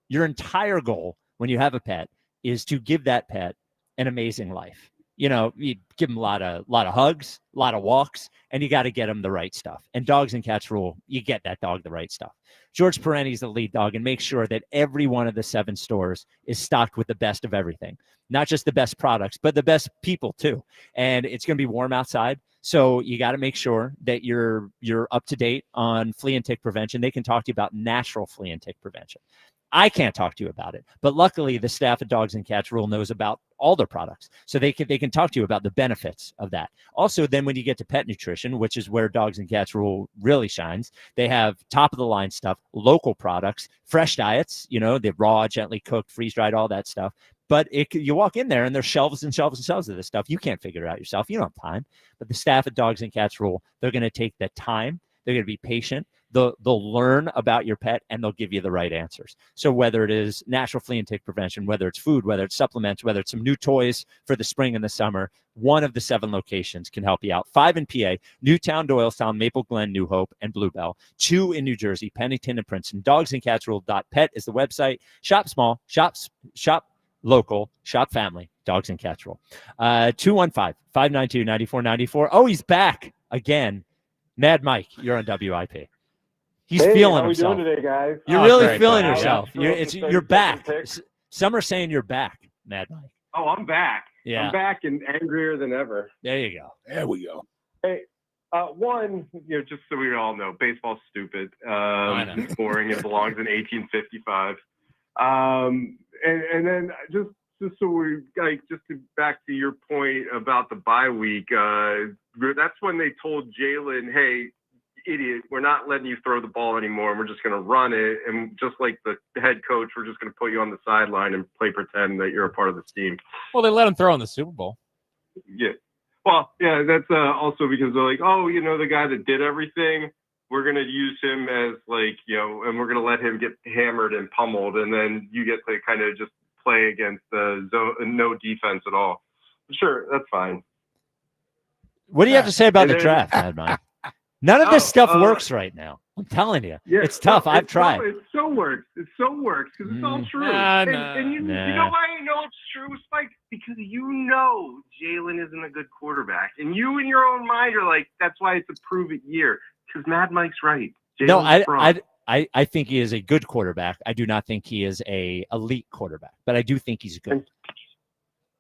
entire goal when you have a pet is to give that pet an amazing life. You give them a lot of hugs, a lot of walks, and you got to get them the right stuff. And dogs and cats rule, you get that dog the right stuff. George Perenni is the lead dog and makes sure that every one of the 7 stores is stocked with the best of everything. Not just the best products, but the best people too. And it's going to be warm outside. So you got to make sure that you're up to date on flea and tick prevention. They can talk to you about natural flea and tick prevention. I can't talk to you about it, but luckily the staff at Dogs and Cats Rule knows about all their products, so they can talk to you about the benefits of that. Also, then when you get to pet nutrition, which is where Dogs and Cats Rule really shines, they have top of the line stuff, local products, fresh diets, the raw, gently cooked, freeze dried, all that stuff. But you walk in there and there's shelves and shelves and shelves of this stuff. You can't figure it out yourself. You don't have time. But the staff at Dogs and Cats Rule, they're going to take the time. They're going to be patient. They'll learn about your pet and they'll give you the right answers. So whether it is natural flea and tick prevention, whether it's food, whether it's supplements, whether it's some new toys for the spring and the summer, one of the 7 locations can help you out. 5 in PA, Newtown, Doylestown, Maple Glen, New Hope, and Bluebell. 2 in New Jersey, Pennington and Princeton. Dogsandcatsrule.pet is the website. Shop small, shop local, shop family. Dogs and Cats Rule. 215-592-9494. Oh, he's back again. Mad Mike, you're on WIP. He's feeling himself. How we doing today, guys? You're really feeling yourself. You're back. Some are saying you're back, Mad Mike. Oh, I'm back. Yeah. I'm back and angrier than ever. There you go. There we go. Hey, one, just so we all know, baseball's stupid. It's boring. It belongs in 1855. And then just so we just back to your point about the bye week. That's when they told Jalen, "Hey, idiot, we're not letting you throw the ball anymore, and we're just going to run it. And just like the head coach, we're just going to put you on the sideline and play pretend that you're a part of the team." Well, they let him throw in the Super Bowl. Yeah. Well, yeah, that's also because they're like, oh, the guy that did everything, we're going to use him as and we're going to let him get hammered and pummeled. And then you get to kind of just play against the no defense at all. Sure, that's fine. What do you have to say about the draft, Mad Mike? None of this stuff works right now. I'm telling you. Yeah, it's tough. I've tried. It so works because it's all true. And you know why I know it's true, Spike? Because Jalen isn't a good quarterback. And you in your own mind are like, that's why it's a prove-it year. Because Mad Mike's right. I think he is a good quarterback. I do not think he is a elite quarterback, but I do think he's good.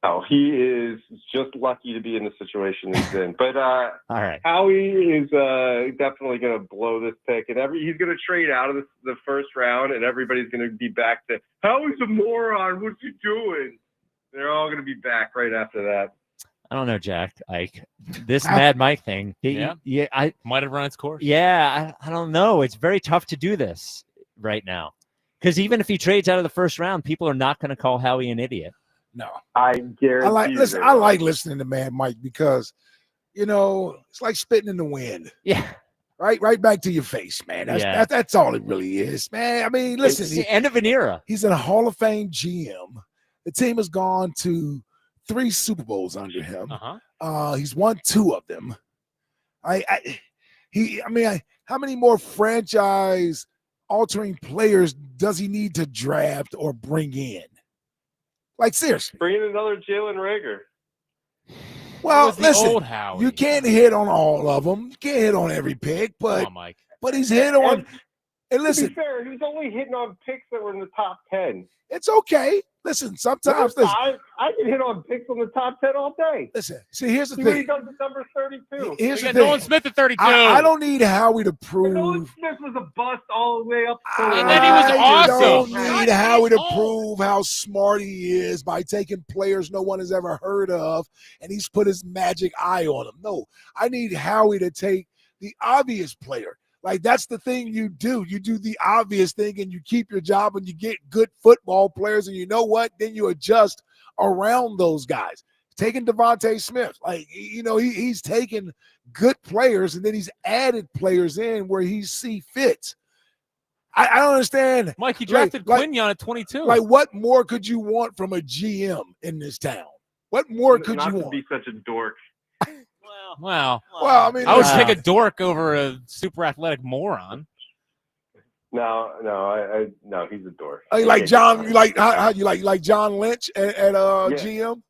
Oh, he is just lucky to be in the situation he's in. But all right, Howie is definitely going to blow this pick, and he's going to trade out of the first round, and everybody's going to be back to Howie's a moron. What's he doing? They're all going to be back right after that. I don't know, Jack. This Mad Mike thing. I might have run its course. Yeah, I don't know. It's very tough to do this right now because even if he trades out of the first round, people are not going to call Howie an idiot. No, I guarantee. I like listening to Mad Mike because, it's like spitting in the wind. Yeah. Right back to your face, man. That's all it really is, man. I mean, listen. It's the end of an era. He's in a Hall of Fame GM The team has gone to 3 Super Bowls under him. Uh-huh. He's won 2 of them. How many more franchise-altering players does he need to draft or bring in? Like, seriously. Bring in another Jalen Rager. Well, the listen, old Howie. you can't hit on all of them. You can't hit on every pick, but Come on, Mike. but he's hit on. And To listen, be fair, he's only hitting on picks that were in the top 10. it's okay. Listen, sometimes listen. I can hit on picks on the top 10 all day. Listen, see, here's the See what he thing. does at number 32. Here's We the got thing. Nolan Smith at 32. I don't need Howie to prove. Nolan Smith was a bust all the way up. And then he was I awesome. don't need Howie to prove how smart he is by taking players no one has ever heard of, and he's put his magic eye on them. No, I need Howie to take the obvious player. Like, that's the thing you do. You do the obvious thing, and you keep your job, and you get good football players, and you know what? Then you adjust around those guys. Taking Devontae Smith, like, he's taken good players, and then he's added players in where he see fit. I don't understand. Mike, he drafted Quinyon at 22. Like, what more could you want from a GM in this town? What more could you Not to want? be such a dork. Well, I mean, I would take a dork over a super athletic moron. No, he's a dork. You like John? You like how you like John Lynch at GM? Of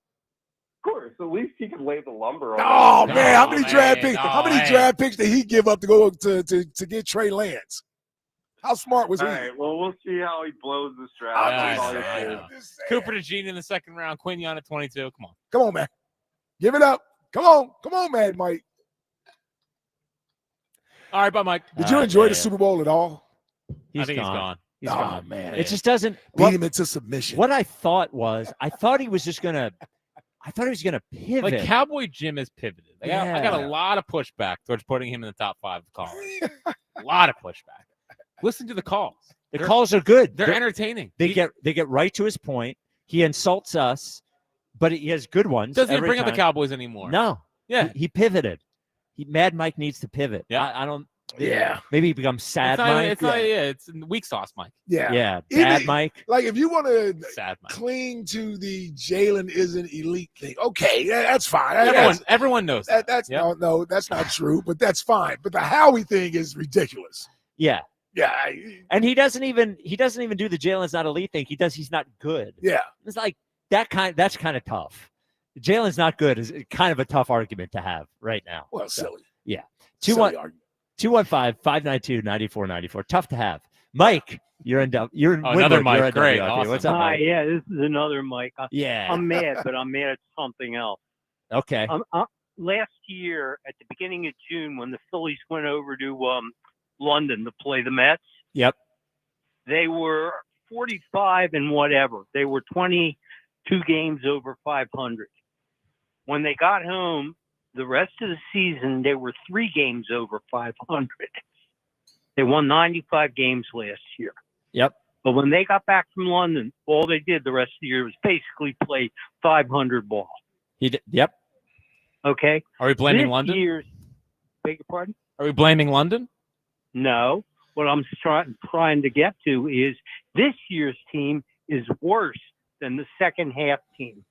course, at least he could lay the lumber on. Oh it. man, how many draft picks? How many draft picks did he give up to go to get Trey Lance? How smart was All he? right, well, we'll see how he blows this draft. That's all you I can know. do. Cooper DeJean in the second round, Quinyon at 22. Come on. Come on, man. Give it up. Come on, man, Mike. All right, bye, Mike. Did you enjoy the Super Bowl at all? I think he's gone. He's Oh, gone. man. It just doesn't Beat him into submission. What I thought he was just gonna. I thought he was gonna pivot. Like Cowboy Jim has pivoted. I got a Yeah. lot of pushback towards putting him in the top 5 of college. A lot of pushback. Listen to the calls. The calls are good. They're entertaining. They get right to his point. He insults us, but he has good ones. Doesn't even every bring up the time. Cowboys anymore. No. Yeah. He pivoted. Mad Mike needs to pivot. Yeah. I don't. Yeah. Maybe he becomes sad Mike. It's weak sauce, Mike. Yeah. Yeah. Even- Bad Mike. Like, if you want to Sad Mike. cling to the Jalen isn't elite thing, okay, that's fine. Everyone knows that. That's no, that's not true, but that's fine. But the Howie thing is ridiculous. Yeah. Yeah. And he doesn't even do the Jalen's not elite thing. He's not good. Yeah. It's like that's kind of tough. Jalen's not good is kind of a tough argument to have right now. Well, silly. Yeah. Silly argument. 215-592-9494. Tough to have. Mike, you're in another Woodward. Mike. You're in Great. WIP. Awesome. What's up, Hi, Mike? yeah, this is another Mike. Yeah. I'm mad, but I'm mad at something else. Okay. Last year, at the beginning of June, when the Phillies went over to London to play the Mets, Yep. they were 45 and whatever. They were 22 games over 500. When they got home, the rest of the season, they were 3 games over 500. They won 95 games last year. Yep. But when they got back from London, all they did the rest of the year was basically play 500 ball. He did. Yep. Okay. Are we blaming This London? Beg your pardon? Are we blaming London? No. What I'm trying to get to is this year's team is worse than the second half team.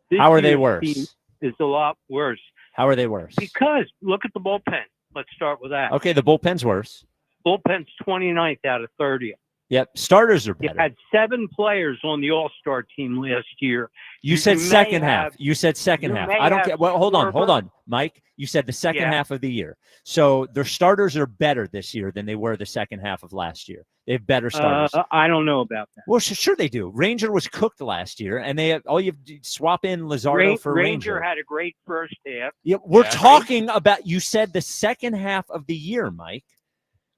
This How are they year's worse? team is a lot worse. How are they worse? Because look at the bullpen. Let's start with that. Okay, the bullpen's worse. Bullpen's 29th out of 30. Yep. Starters are You better. had 7 players on the All-Star team last year. You said may second half. have- You said second you half. may I don't have get. Well, hold on, Schwarber. Mike. You said the second Yeah. half of the year. So their starters are better this year than they were the second half of last year. They have better starters. I don't know about that. Well, sure they do. Ranger was cooked last year, and they have, all you have to swap in Lizardo for Ranger had a great first half. Yeah, we're Yeah. talking about. You said the second half of the year, Mike.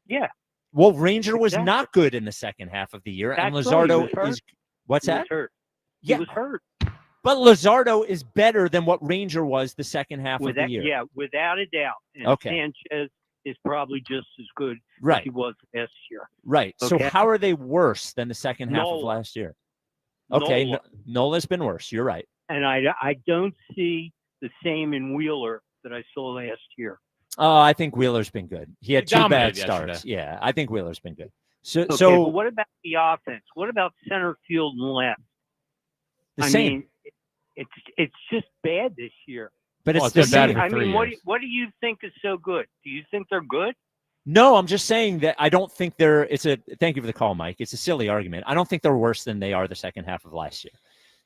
Yeah. Well, Ranger was Exactly. not good in the second half of the year, and That's right, he Lizardo was hurt. is. What's He that? was hurt. Yeah. He was hurt. But Lizardo is better than what Ranger was the second half of the year. Yeah, without a doubt. And Okay. Sanchez is probably just as good Right. as he was last year. Right. So Okay. how are they worse than the second half of Nola. last year? Okay, Nola. Nola's been worse. You're right. And I don't see the same in Wheeler that I saw last year. Oh, I think Wheeler's been good. He had He 2 bad dominated starts. yesterday. Yeah, I think Wheeler's been good. So but what about the offense? What about center field and left? The same. mean, it's just bad this year. But it's the same. I mean, what do you think is so good? Do you think they're good? No, I'm just saying that I don't think they're. Thank you for the call, Mike. It's a silly argument. I don't think they're worse than they are the second half of last year.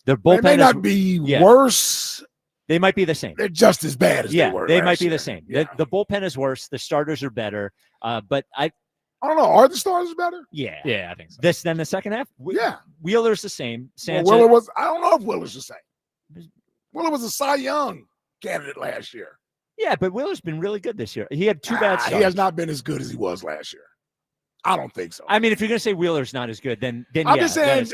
Their bullpen may not be worse. They might be the same. They're just as bad as they were. They might be year. the same. The bullpen is worse. The starters are better. But I don't know. Are the starters better? Yeah, I think so. Then the second half. Wheeler's the same. Sanchez. Well, Wheeler was. I don't know if Wheeler's the same. Wheeler was a Cy Young candidate last year. Yeah, but Wheeler's been really good this year. He had 2 bad starts. He has not been as good as he was last year. I don't think so. I mean, if you're going to say Wheeler's not as good, then I'm just saying,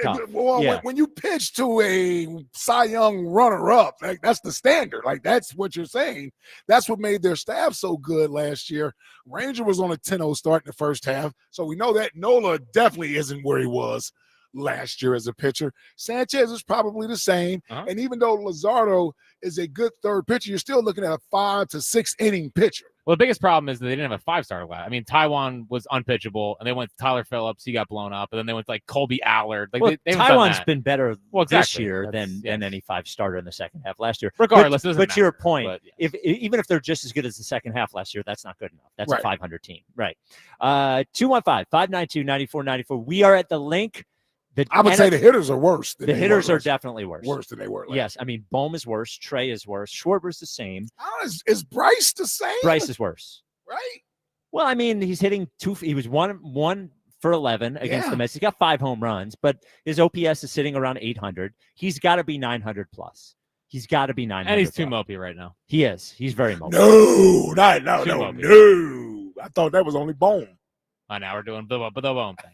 when you pitch to a Cy Young runner-up, like, that's the standard. Like, that's what you're saying. That's what made their staff so good last year. Ranger was on a 10-0 start in the first half, so we know that Nola definitely isn't where he was last year as a pitcher. Sanchez is probably the same, and even though Luzardo is a good third pitcher, you're still looking at a 5 to 6 inning pitcher. Well, the biggest problem is that they didn't have a 5-star last. I mean, Taiwan was unpitchable, and they went to Tyler Phillips. He got blown up, and then they went to, like, Colby Allard. Like, they Taiwan's been better exactly. this year than any 5-starter in the second half last year. Regardless, but to your point, even if they're just as good as the second half last year, that's not good enough. That's a 500 team, right? 215-592-9494. We are at the link. I would say the hitters are worse. The hitters are definitely worse. Worse than they were. Yes, I mean, Bohm is worse. Trey is worse. Schwarber's the same. Is Bryce the same? Bryce is worse. Right? Well, I mean, he's hitting 2. He was 1 for 11 against the Mets. He's got 5 home runs, but his OPS is sitting around 800. He's got to be 900 plus. He's got to be 900. And he's too mopey right now. He is. He's very mopey. No. I thought that was only Bohm. Now we're doing the Bohm thing.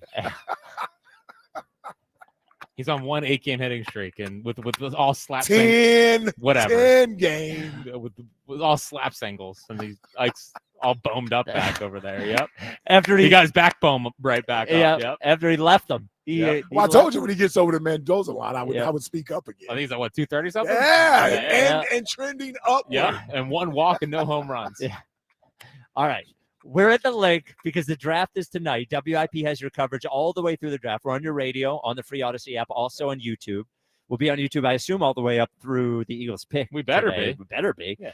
He's on 1 8-game hitting streak, and with all slap 10 whatever game with all slap singles, and he's like all bombed up back over there. Yep. After he got his backbone right back up. Yep. After he left them. I told you when he gets over the Mendoza line, I would speak up again. I think he's at 230 something. And trending upward. Yeah, and 1 walk and no home runs. Yeah. All right. We're at the link because the draft is tonight. WIP has your coverage all the way through the draft. We're on your radio, on the free Odyssey app, also on YouTube. We'll be on YouTube, I assume, all the way up through the Eagles pick. We better today. be. We better be. Yeah.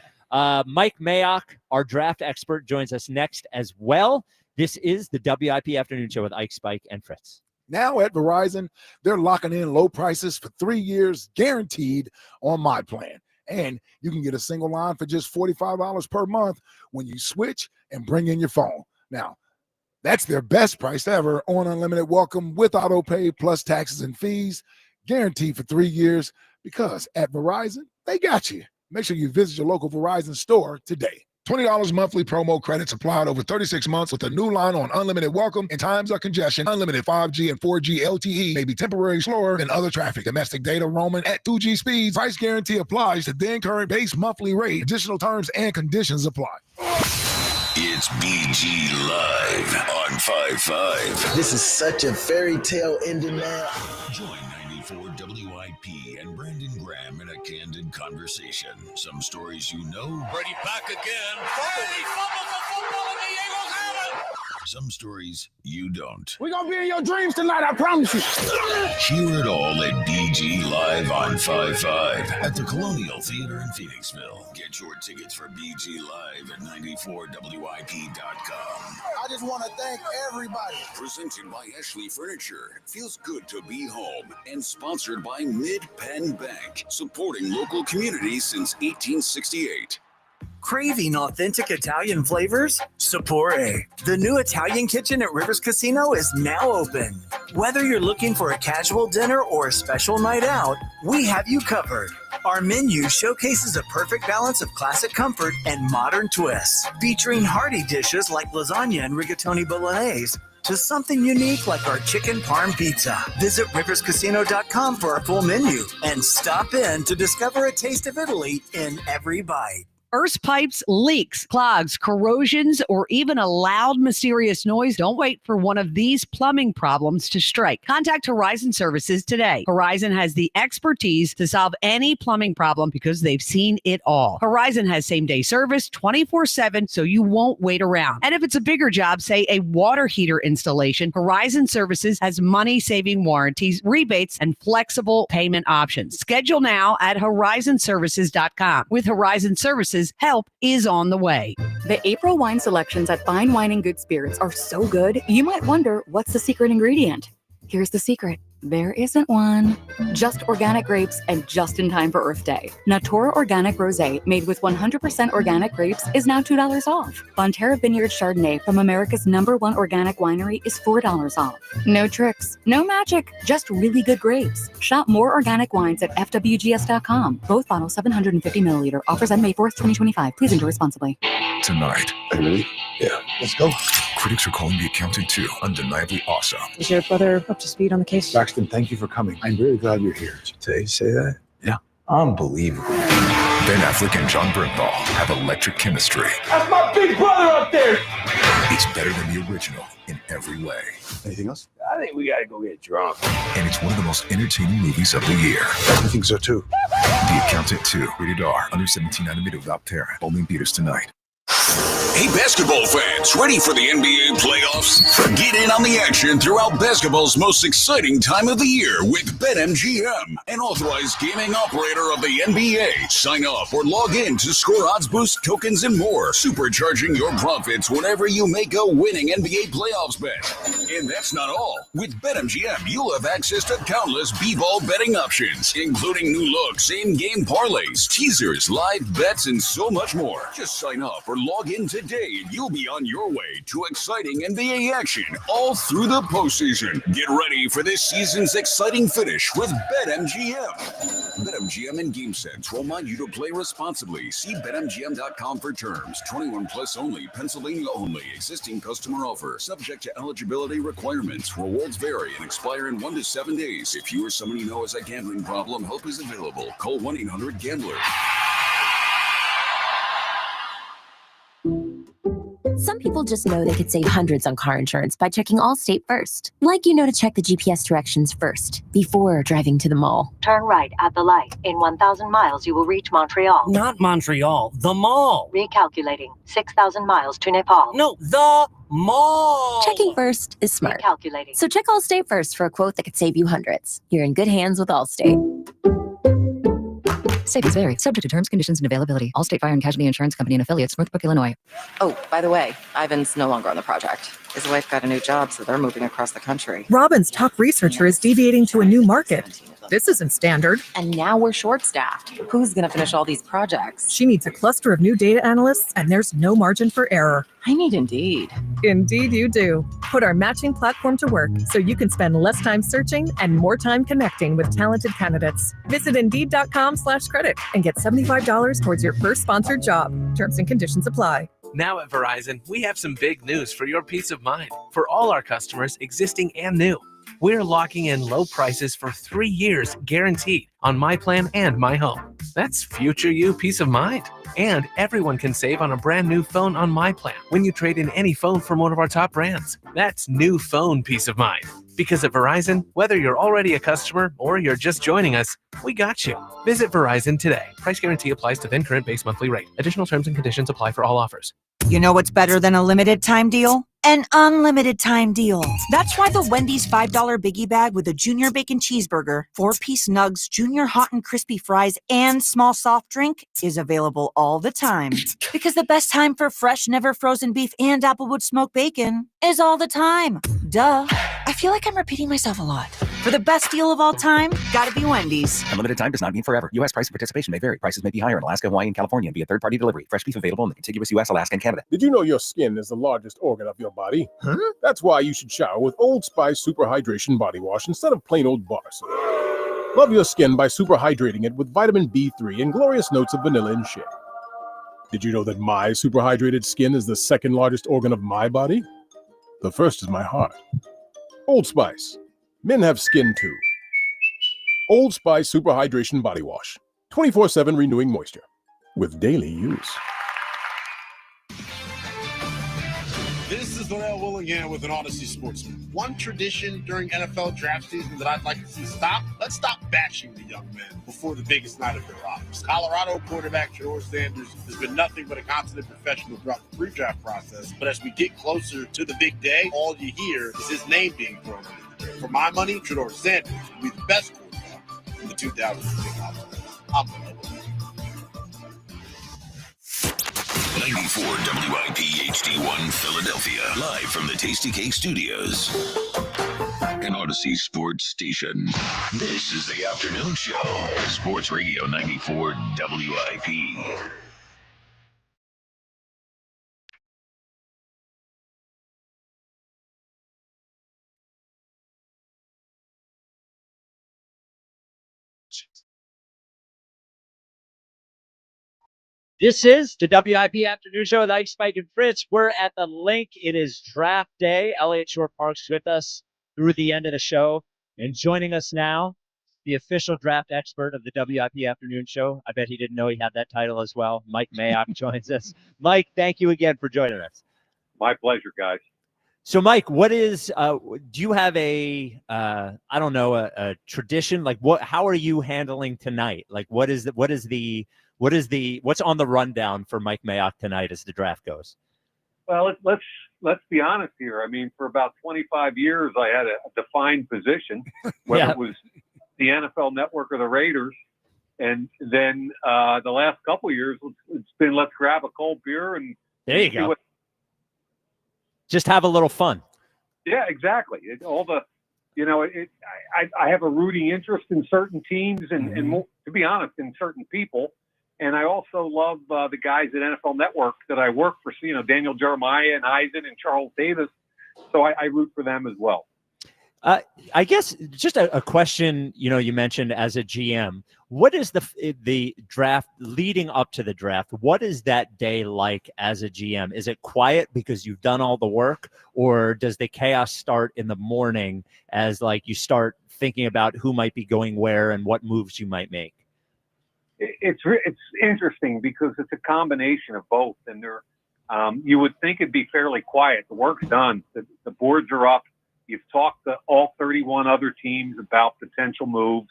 Mike Mayock, our draft expert, joins us next as well. This is the WIP Afternoon Show with Ike, Spike, and Fritz. Now at Verizon, they're locking in low prices for 3 years guaranteed on my plan. And you can get a single line for just $45 per month when you switch and bring in your phone. Now, that's their best price ever on unlimited welcome with auto pay plus taxes and fees, guaranteed for 3 years, because at Verizon, they got you. Make sure you visit your local Verizon store today. $20 monthly promo credits applied over 36 months with a new line on unlimited welcome. In times of congestion, unlimited 5G and 4G LTE may be temporarily slower than other traffic. Domestic data roaming at 2G speeds. Price guarantee applies to then current base monthly rate. Additional terms and conditions apply. It's BG Live on 5-5. This is such a fairy tale ending, man. Join 94 WIP and Brandon Graham in a candid conversation. Some stories you know. Brady back again. Brady fumbles the football and the Eagles have it. Some stories you don't. We're going to be in your dreams tonight, I promise you. Hear it all at BG Live on 5-5 at the Colonial Theater in Phoenixville. Get your tickets for BG Live at 94WIP.com. I just want to thank everybody. Presented by Ashley Furniture. Feels good to be home. And sponsored by Mid-Penn Bank. Supporting local communities since 1868. Craving authentic Italian flavors? Sapore, the new Italian kitchen at Rivers Casino, is now open. Whether you're looking for a casual dinner or a special night out, we have you covered. Our menu showcases a perfect balance of classic comfort and modern twists, featuring hearty dishes like lasagna and rigatoni bolognese, to something unique like our chicken parm pizza. Visit riverscasino.com for our full menu and stop in to discover a taste of Italy in every bite. Burst pipes, leaks, clogs, corrosions, or even a loud, mysterious noise? Don't wait for one of these plumbing problems to strike. Contact Horizon Services today. Horizon has the expertise to solve any plumbing problem because they've seen it all. Horizon has same-day service 24/7, so you won't wait around. And if it's a bigger job, say a water heater installation, Horizon Services has money-saving warranties, rebates, and flexible payment options. Schedule now at horizonservices.com. With Horizon Services, help is on the way. The April wine selections at Fine Wine and Good Spirits are so good, you might wonder, what's the secret ingredient? Here's the secret. There isn't one. Just organic grapes and just in time for Earth Day. Natura Organic Rosé, made with 100% organic grapes, is now $2 off. Bonterra Vineyard Chardonnay from America's #1 organic winery is $4 off. No tricks, no magic, just really good grapes. Shop more organic wines at fwgs.com. Both bottles 750 milliliter. Offers end May 4th, 2025. Please enjoy responsibly. Tonight. Are you ready? Yeah. Let's go. Critics are calling The Accountant 2 undeniably awesome. Is your brother up to speed on the case? Braxton, thank you for coming. I'm really glad you're here. Today, you say that? Yeah. Unbelievable. Ben Affleck and John Bernthal have electric chemistry. That's my big brother up there. It's better than the original in every way. Anything else? I think we gotta go get drunk. And it's one of the most entertaining movies of the year. I think so too. The Accountant 2, rated R, under 17 without parent. Only in theaters tonight. Hey, basketball fans, ready for the NBA playoffs? Get in on the action throughout basketball's most exciting time of the year with BetMGM, an authorized gaming operator of the NBA. Sign up or log in to score odds boost, tokens, and more, supercharging your profits whenever you make a winning NBA playoffs bet. And that's not all. With BetMGM, you'll have access to countless b-ball betting options, including new look, same-game parlays, teasers, live bets, and so much more. Just sign up or log in today and you'll be on your way to exciting NBA action all through the postseason. Get ready for this season's exciting finish with BetMGM. BetMGM and GameSense remind you to play responsibly. See BetMGM.com for terms. 21 plus only. Pennsylvania only. Existing customer offer. Subject to eligibility requirements. Rewards vary and expire in 1 to 7 days. If you or someone you know has a gambling problem, help is available. Call 1-800-GAMBLER. Some people just know they could save hundreds on car insurance by checking Allstate first. Like you know to check the GPS directions first, before driving to the mall. Turn right at the light. In 1,000 miles, you will reach Montreal. Not Montreal, the mall. Recalculating. 6,000 miles to Nepal. No, the mall. Checking first is smart. Recalculating. So check Allstate first for a quote that could save you hundreds. You're in good hands with Allstate. Savings vary. Subject to terms, conditions, and availability. Allstate Fire and Casualty Insurance Company and Affiliates, Northbrook, Illinois. Oh, by the way, Ivan's no longer on the project. His wife got a new job, so they're moving across the country. Robin's top researcher is deviating to a new market. This isn't standard. And now we're short-staffed. Who's going to finish all these projects? She needs a cluster of new data analysts, and there's no margin for error. I need Indeed. Indeed you do. Put our matching platform to work so you can spend less time searching and more time connecting with talented candidates. Visit Indeed.com/credit and get $75 towards your first sponsored job. Terms and conditions apply. Now at Verizon, we have some big news for your peace of mind. For all our customers, existing and new, we're locking in low prices for 3 years guaranteed on My Plan and My Home. That's future you peace of mind. And everyone can save on a brand new phone on My Plan when you trade in any phone from one of our top brands. That's new phone peace of mind. Because at Verizon, whether you're already a customer or you're just joining us, we got you. Visit Verizon today. Price guarantee applies to then current base monthly rate. Additional terms and conditions apply for all offers. You know what's better than a limited time deal? An unlimited time deal. That's why the Wendy's $5 Biggie Bag with a Junior Bacon Cheeseburger, 4-piece nugs, Junior Hot and Crispy Fries, and small soft drink is available all the time. Because the best time for fresh, never frozen beef and Applewood smoked bacon is all the time. Duh. I feel like I'm repeating myself a lot. For the best deal of all time, gotta be Wendy's. Unlimited time does not mean forever. U.S. price and participation may vary. Prices may be higher in Alaska, Hawaii, and California via third-party delivery. Fresh beef available in the contiguous U.S., Alaska, and Canada. Did you know your skin is the largest organ of your body? Huh? That's why you should shower with Old Spice Super Hydration Body Wash instead of plain old bar soap. Love your skin by super hydrating it with vitamin B3 and glorious notes of vanilla and shea. Did you know that my super hydrated skin is the second largest organ of my body? The first is my heart. Old Spice. Men have skin too. Old Spice Super Hydration Body Wash. 24/7 renewing moisture. with daily use. This is Darrell Willingham with an Odyssey Sportsman. One tradition during NFL draft season that I'd like to see stop, let's stop bashing the young men before the biggest night of their lives. Colorado quarterback Shedeur Sanders has been nothing but a constant professional throughout the pre-draft process, but as we get closer to the big day, all you hear is his name being thrown under the bed. For my money, Shedeur Sanders will be the best quarterback in the 2015 offense. I'm going to 94 WIP HD1 Philadelphia, live from the Tasty Cake Studios. An Odyssey Sports Station. This is the afternoon show. Sports Radio 94 WIP. This is the WIP Afternoon Show with Ike, Spike, and Fritz. We're at the link. It is draft day. Elliott Shore Park's with us through the end of the show. And joining us now, the official draft expert of the WIP Afternoon Show. I bet he didn't know he had that title as well. Mike Mayock joins us. Mike, thank you again for joining us. My pleasure, guys. So, Mike, what is? Do you have a tradition? Like, how are you handling tonight? Like, what's on the rundown for Mike Mayock tonight as the draft goes? Well, let's be honest here. I mean, for about 25 years, I had a defined position, whether it was the NFL Network or the Raiders, and then the last couple of years, it's been let's grab a cold beer and there you go. Just have a little fun. Yeah, exactly. I have a rooting interest in certain teams and more, to be honest, in certain people. And I also love the guys at NFL Network that I work for, Daniel Jeremiah and Eisen and Charles Davis. So I root for them as well. I guess just a question, you mentioned as a GM, what is the draft leading up to the draft? What is that day like as a GM? Is it quiet because you've done all the work, or does the chaos start in the morning as like you start thinking about who might be going where and what moves you might make? It's interesting because it's a combination of both, and you would think it'd be fairly quiet. The work's done. The boards are up. You've talked to all 31 other teams about potential moves.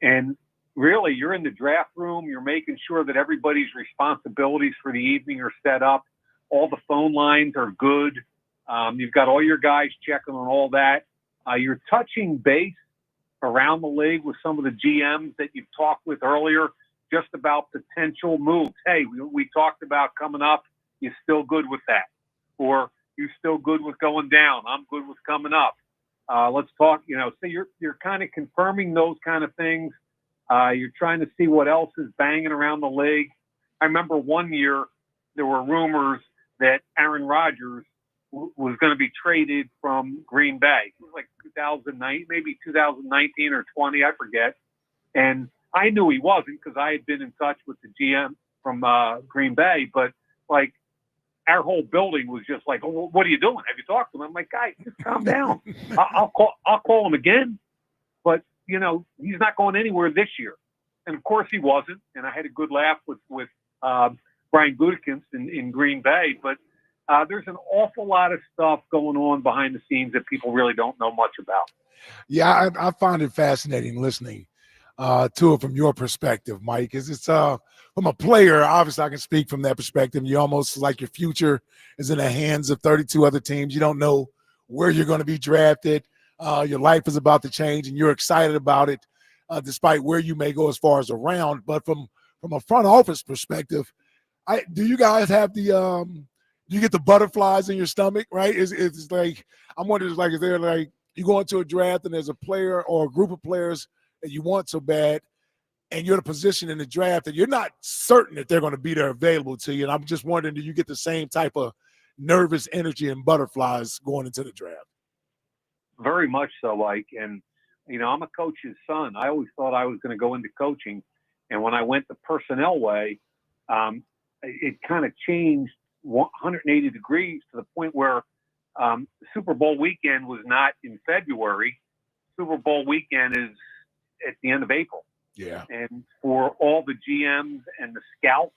And really, you're in the draft room. You're making sure that everybody's responsibilities for the evening are set up. All the phone lines are good. You've got all your guys checking on all that. You're touching base around the league with some of the GMs that you've talked with earlier, just about potential moves. Hey, we talked about coming up. You still good with that? Or you still good with going down? I'm good with coming up. Let's talk, so you're kind of confirming those kind of things. You're trying to see what else is banging around the league. I remember one year there were rumors that Aaron Rodgers was going to be traded from Green Bay. It was like 2009, maybe 2019 or 20, I forget. And I knew he wasn't because I had been in touch with the GM from Green Bay, but like, our whole building was just like, oh, what are you doing? Have you talked to him? I'm like, guys, just calm down. I'll call him again. But, he's not going anywhere this year. And, of course, he wasn't. And I had a good laugh with Brian Gutekunst in Green Bay. But there's an awful lot of stuff going on behind the scenes that people really don't know much about. Yeah, I find it fascinating listening to it from your perspective, Mike. It's from a player, obviously I can speak from that perspective. You almost like your future is in the hands of 32 other teams. You don't know where you're going to be drafted. Your life is about to change, and you're excited about it, despite where you may go as far as a round. But from a front office perspective, do you guys have do you get the butterflies in your stomach, right? It's like, I'm wondering, like, is there like you go into a draft and there's a player or a group of players that you want so bad, and you're in a position in the draft that you're not certain that they're going to be there available to you. And I'm just wondering, do you get the same type of nervous energy and butterflies going into the draft? Very much so, Mike. And, I'm a coach's son. I always thought I was going to go into coaching. And when I went the personnel way, it kind of changed 180 degrees to the point where Super Bowl weekend was not in February. Super Bowl weekend is at the end of April. Yeah. And for all the GMs and the scouts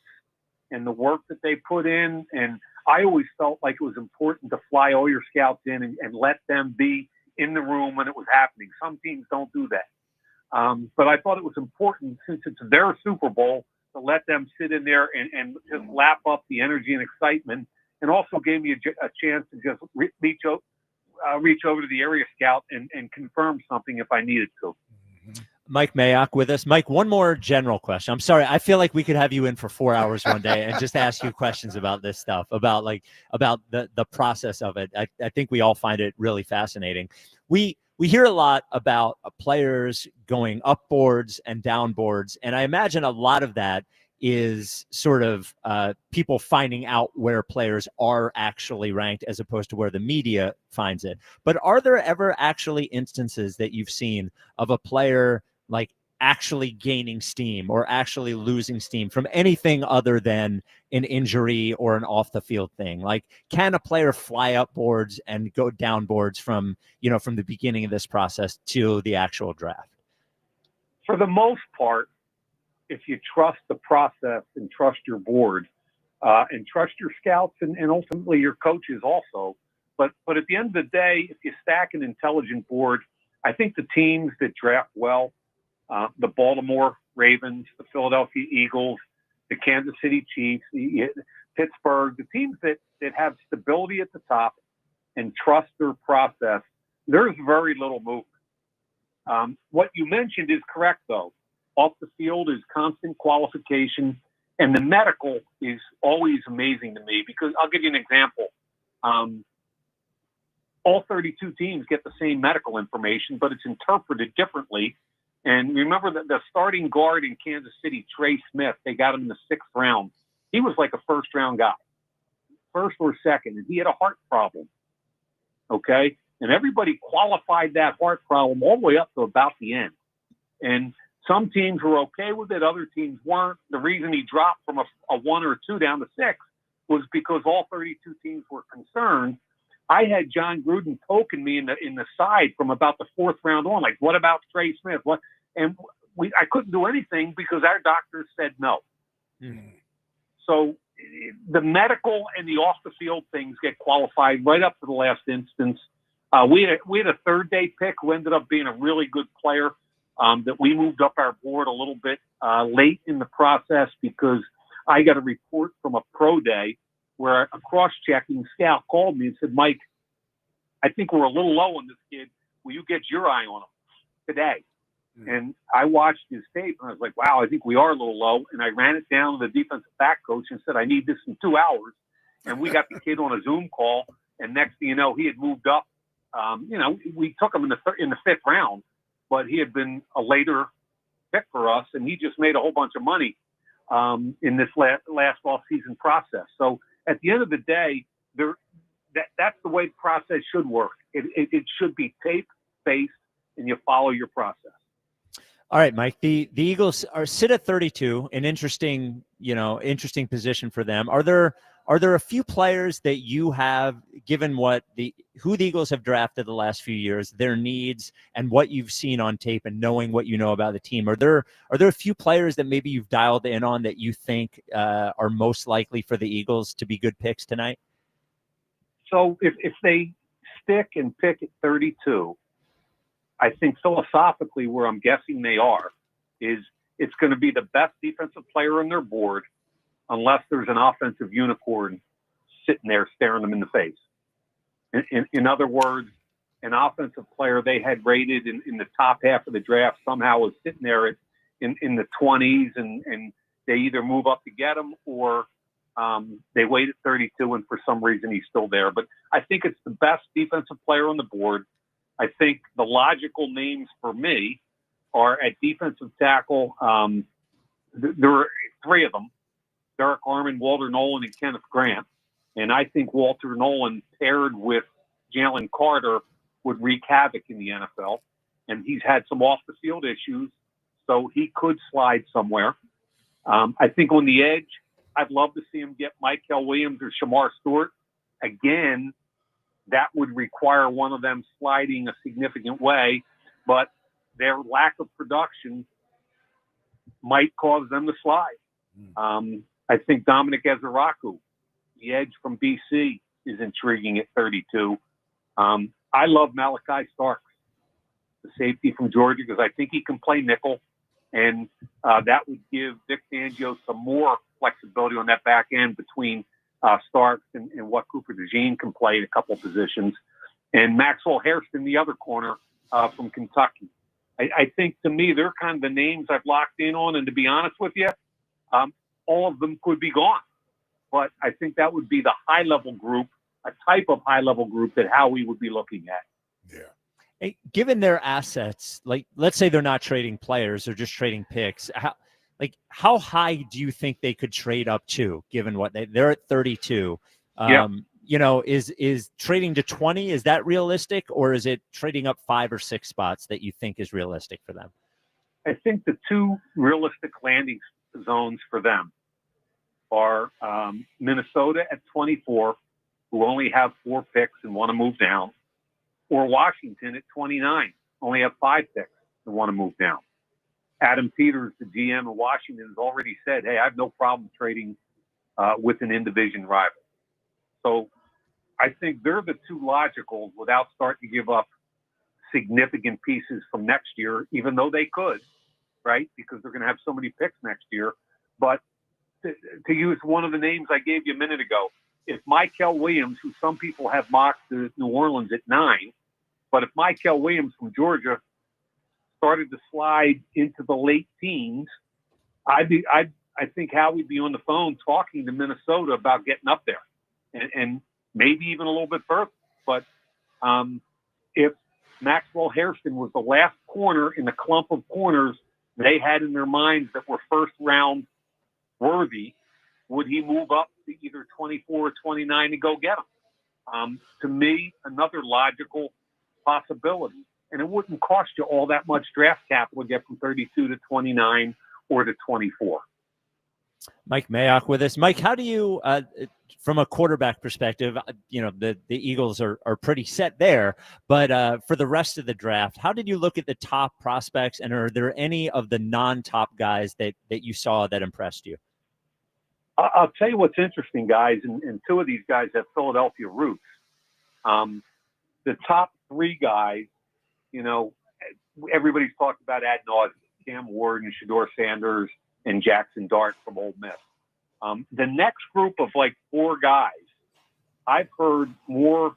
and the work that they put in. And I always felt like it was important to fly all your scouts in and let them be in the room when it was happening. Some teams don't do that. But I thought it was important, since it's their Super Bowl, to let them sit in there and just lap up the energy and excitement, and also gave me a chance to just reach over to the area scout and confirm something if I needed to. Mike Mayock with us. Mike, one more general question. I'm sorry. I feel like we could have you in for 4 hours one day and just ask you questions about this stuff, about the process of it. I think we all find it really fascinating. We hear a lot about players going up boards and down boards, and I imagine a lot of that is sort of people finding out where players are actually ranked as opposed to where the media finds it. But are there ever actually instances that you've seen of a player like actually gaining steam or actually losing steam from anything other than an injury or an off the field thing? Like, can a player fly up boards and go down boards from the beginning of this process to the actual draft? For the most part, if you trust the process and trust your board and trust your scouts and ultimately your coaches also. But at the end of the day, if you stack an intelligent board, I think the teams that draft well, the Baltimore Ravens, the Philadelphia Eagles, the Kansas City Chiefs, Pittsburgh, the teams that have stability at the top and trust their process, there's very little movement. What you mentioned is correct, though. Off the field is constant qualification, and the medical is always amazing to me, because I'll give you an example. All 32 teams get the same medical information, but it's interpreted differently. And remember that the starting guard in Kansas City, Trey Smith, they got him in the 6th round. He was like a first-round guy, first or second, and he had a heart problem. Okay? And everybody qualified that heart problem all the way up to about the end. And some teams were okay with it, other teams weren't. The reason he dropped from a 1 or 2 down to 6 was because all 32 teams were concerned. I had John Gruden poking me in the side from about the 4th round on, like, what about Trey Smith? What? And I couldn't do anything because our doctors said no. So the medical and the off the field things get qualified right up to the last instance. We had a 3rd-day pick who ended up being a really good player that we moved up our board a little bit late in the process, because I got a report from a pro day where a cross-checking scout called me and said, Mike, I think we're a little low on this kid. Will you get your eye on him today? And I watched his tape, and I was like, wow, I think we are a little low. And I ran it down to the defensive back coach and said, I need this in 2 hours. And we got the kid on a Zoom call, and next thing you know, he had moved up. We took him in the 5th round, but he had been a later pick for us, and he just made a whole bunch of money in this last off-season process. So at the end of the day, that's the way the process should work. It should be tape-based, and you follow your process. All right, Mike. The Eagles sit at 32, an interesting position for them. Are there a few players that you have, given who the Eagles have drafted the last few years, their needs, and what you've seen on tape, and knowing what you know about the team? Are there a few players that maybe you've dialed in on that you think are most likely for the Eagles to be good picks tonight? So if they stick and pick at 32, I think philosophically where I'm guessing they are is it's going to be the best defensive player on their board, unless there's an offensive unicorn sitting there staring them in the face. In other words, an offensive player they had rated in the top half of the draft somehow was sitting there in the 20s, and they either move up to get him, or they wait at 32 and for some reason he's still there. But I think it's the best defensive player on the board. I think the logical names for me are at defensive tackle. There are 3 of them: Derek Armand, Walter Nolan, and Kenneth Grant. And I think Walter Nolan paired with Jalen Carter would wreak havoc in the NFL. And he's had some off-the-field issues, so he could slide somewhere. I think on the edge, I'd love to see him get Michael Williams or Shamar Stewart. Again, that would require one of them sliding a significant way, but their lack of production might cause them to slide. I think Dominic Ezeraku, the edge from BC, is intriguing at 32. I love Malachi Starks, the safety from Georgia, because I think he can play nickel, and that would give Vic Fangio some more flexibility on that back end between Starks and what Cooper DeJean can play in a couple of positions. And Maxwell Hairston, the other corner from Kentucky. I think, to me, they're kind of the names I've locked in on, and to be honest with you, all of them could be gone. But I think that would be the high-level group, a type of high-level group that Howie would be looking at. Hey, given their assets, like let's say they're not trading players, they're just trading picks. How high do you think they could trade up to, given what they're at 32? You know, is trading to 20, is that realistic, or is it trading up 5 or 6 spots that you think is realistic for them? I think the two realistic landing zones for them are Minnesota at 24, who only have 4 picks and want to move down, or Washington at 29, only have 5 picks and want to move down. Adam Peters, the GM of Washington, has already said, hey, I have no problem trading with an in-division rival. So I think they're the two logicals without starting to give up significant pieces from next year, even though they could, right? Because they're going to have so many picks next year. But to use one of the names I gave you a minute ago, if Michael Williams, who some people have mocked to New Orleans at 9, but if Michael Williams from Georgia started to slide into the late teens, I think Howie'd be on the phone talking to Minnesota about getting up there, and maybe even a little bit further. But if Maxwell Hairston was the last corner in the clump of corners they had in their minds that were first round worthy, would he move up to either 24 or 29 to go get him? To me, another logical possibility. And it wouldn't cost you all that much draft capital to get from 32 to 29 or to 24. Mike Mayock with us. Mike, how do you, from a quarterback perspective, you know, the Eagles are pretty set there, but for the rest of the draft, how did you look at the top prospects, and are there any of the non-top guys that you saw that impressed you? I'll tell you what's interesting, guys, and 2 of these guys have Philadelphia roots. The top 3 guys, you know, everybody's talked about ad nauseam: Cam Ward and Shedeur Sanders and Jackson Dart from Ole Miss. The next group of like 4 guys, I've heard more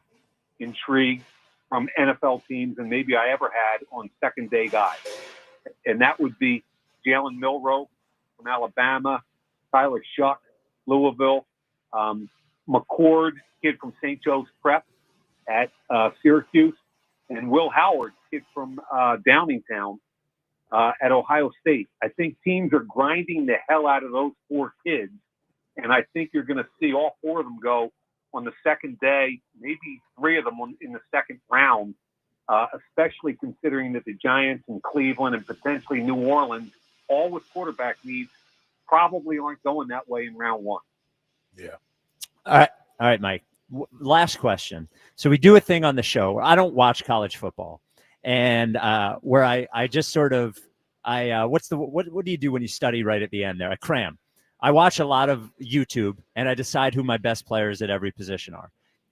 intrigue from NFL teams than maybe I ever had on second-day guys. And that would be Jalen Milroe from Alabama, Tyler Shuck, Louisville, McCord, kid from St. Joe's Prep at Syracuse, and Will Howard, kid from Downingtown at Ohio State. I think teams are grinding the hell out of those 4 kids, and I think you're going to see all 4 of them go on the second day, maybe 3 of them in the second round, especially considering that the Giants and Cleveland and potentially New Orleans, all with quarterback needs, probably aren't going that way in round 1. Yeah. All right, Mike. Last question. So we do a thing on the show where I don't watch college football, and where I just sort of what do you do when you study right at the end there? I cram. I watch a lot of YouTube, and I decide who my best players at every position are.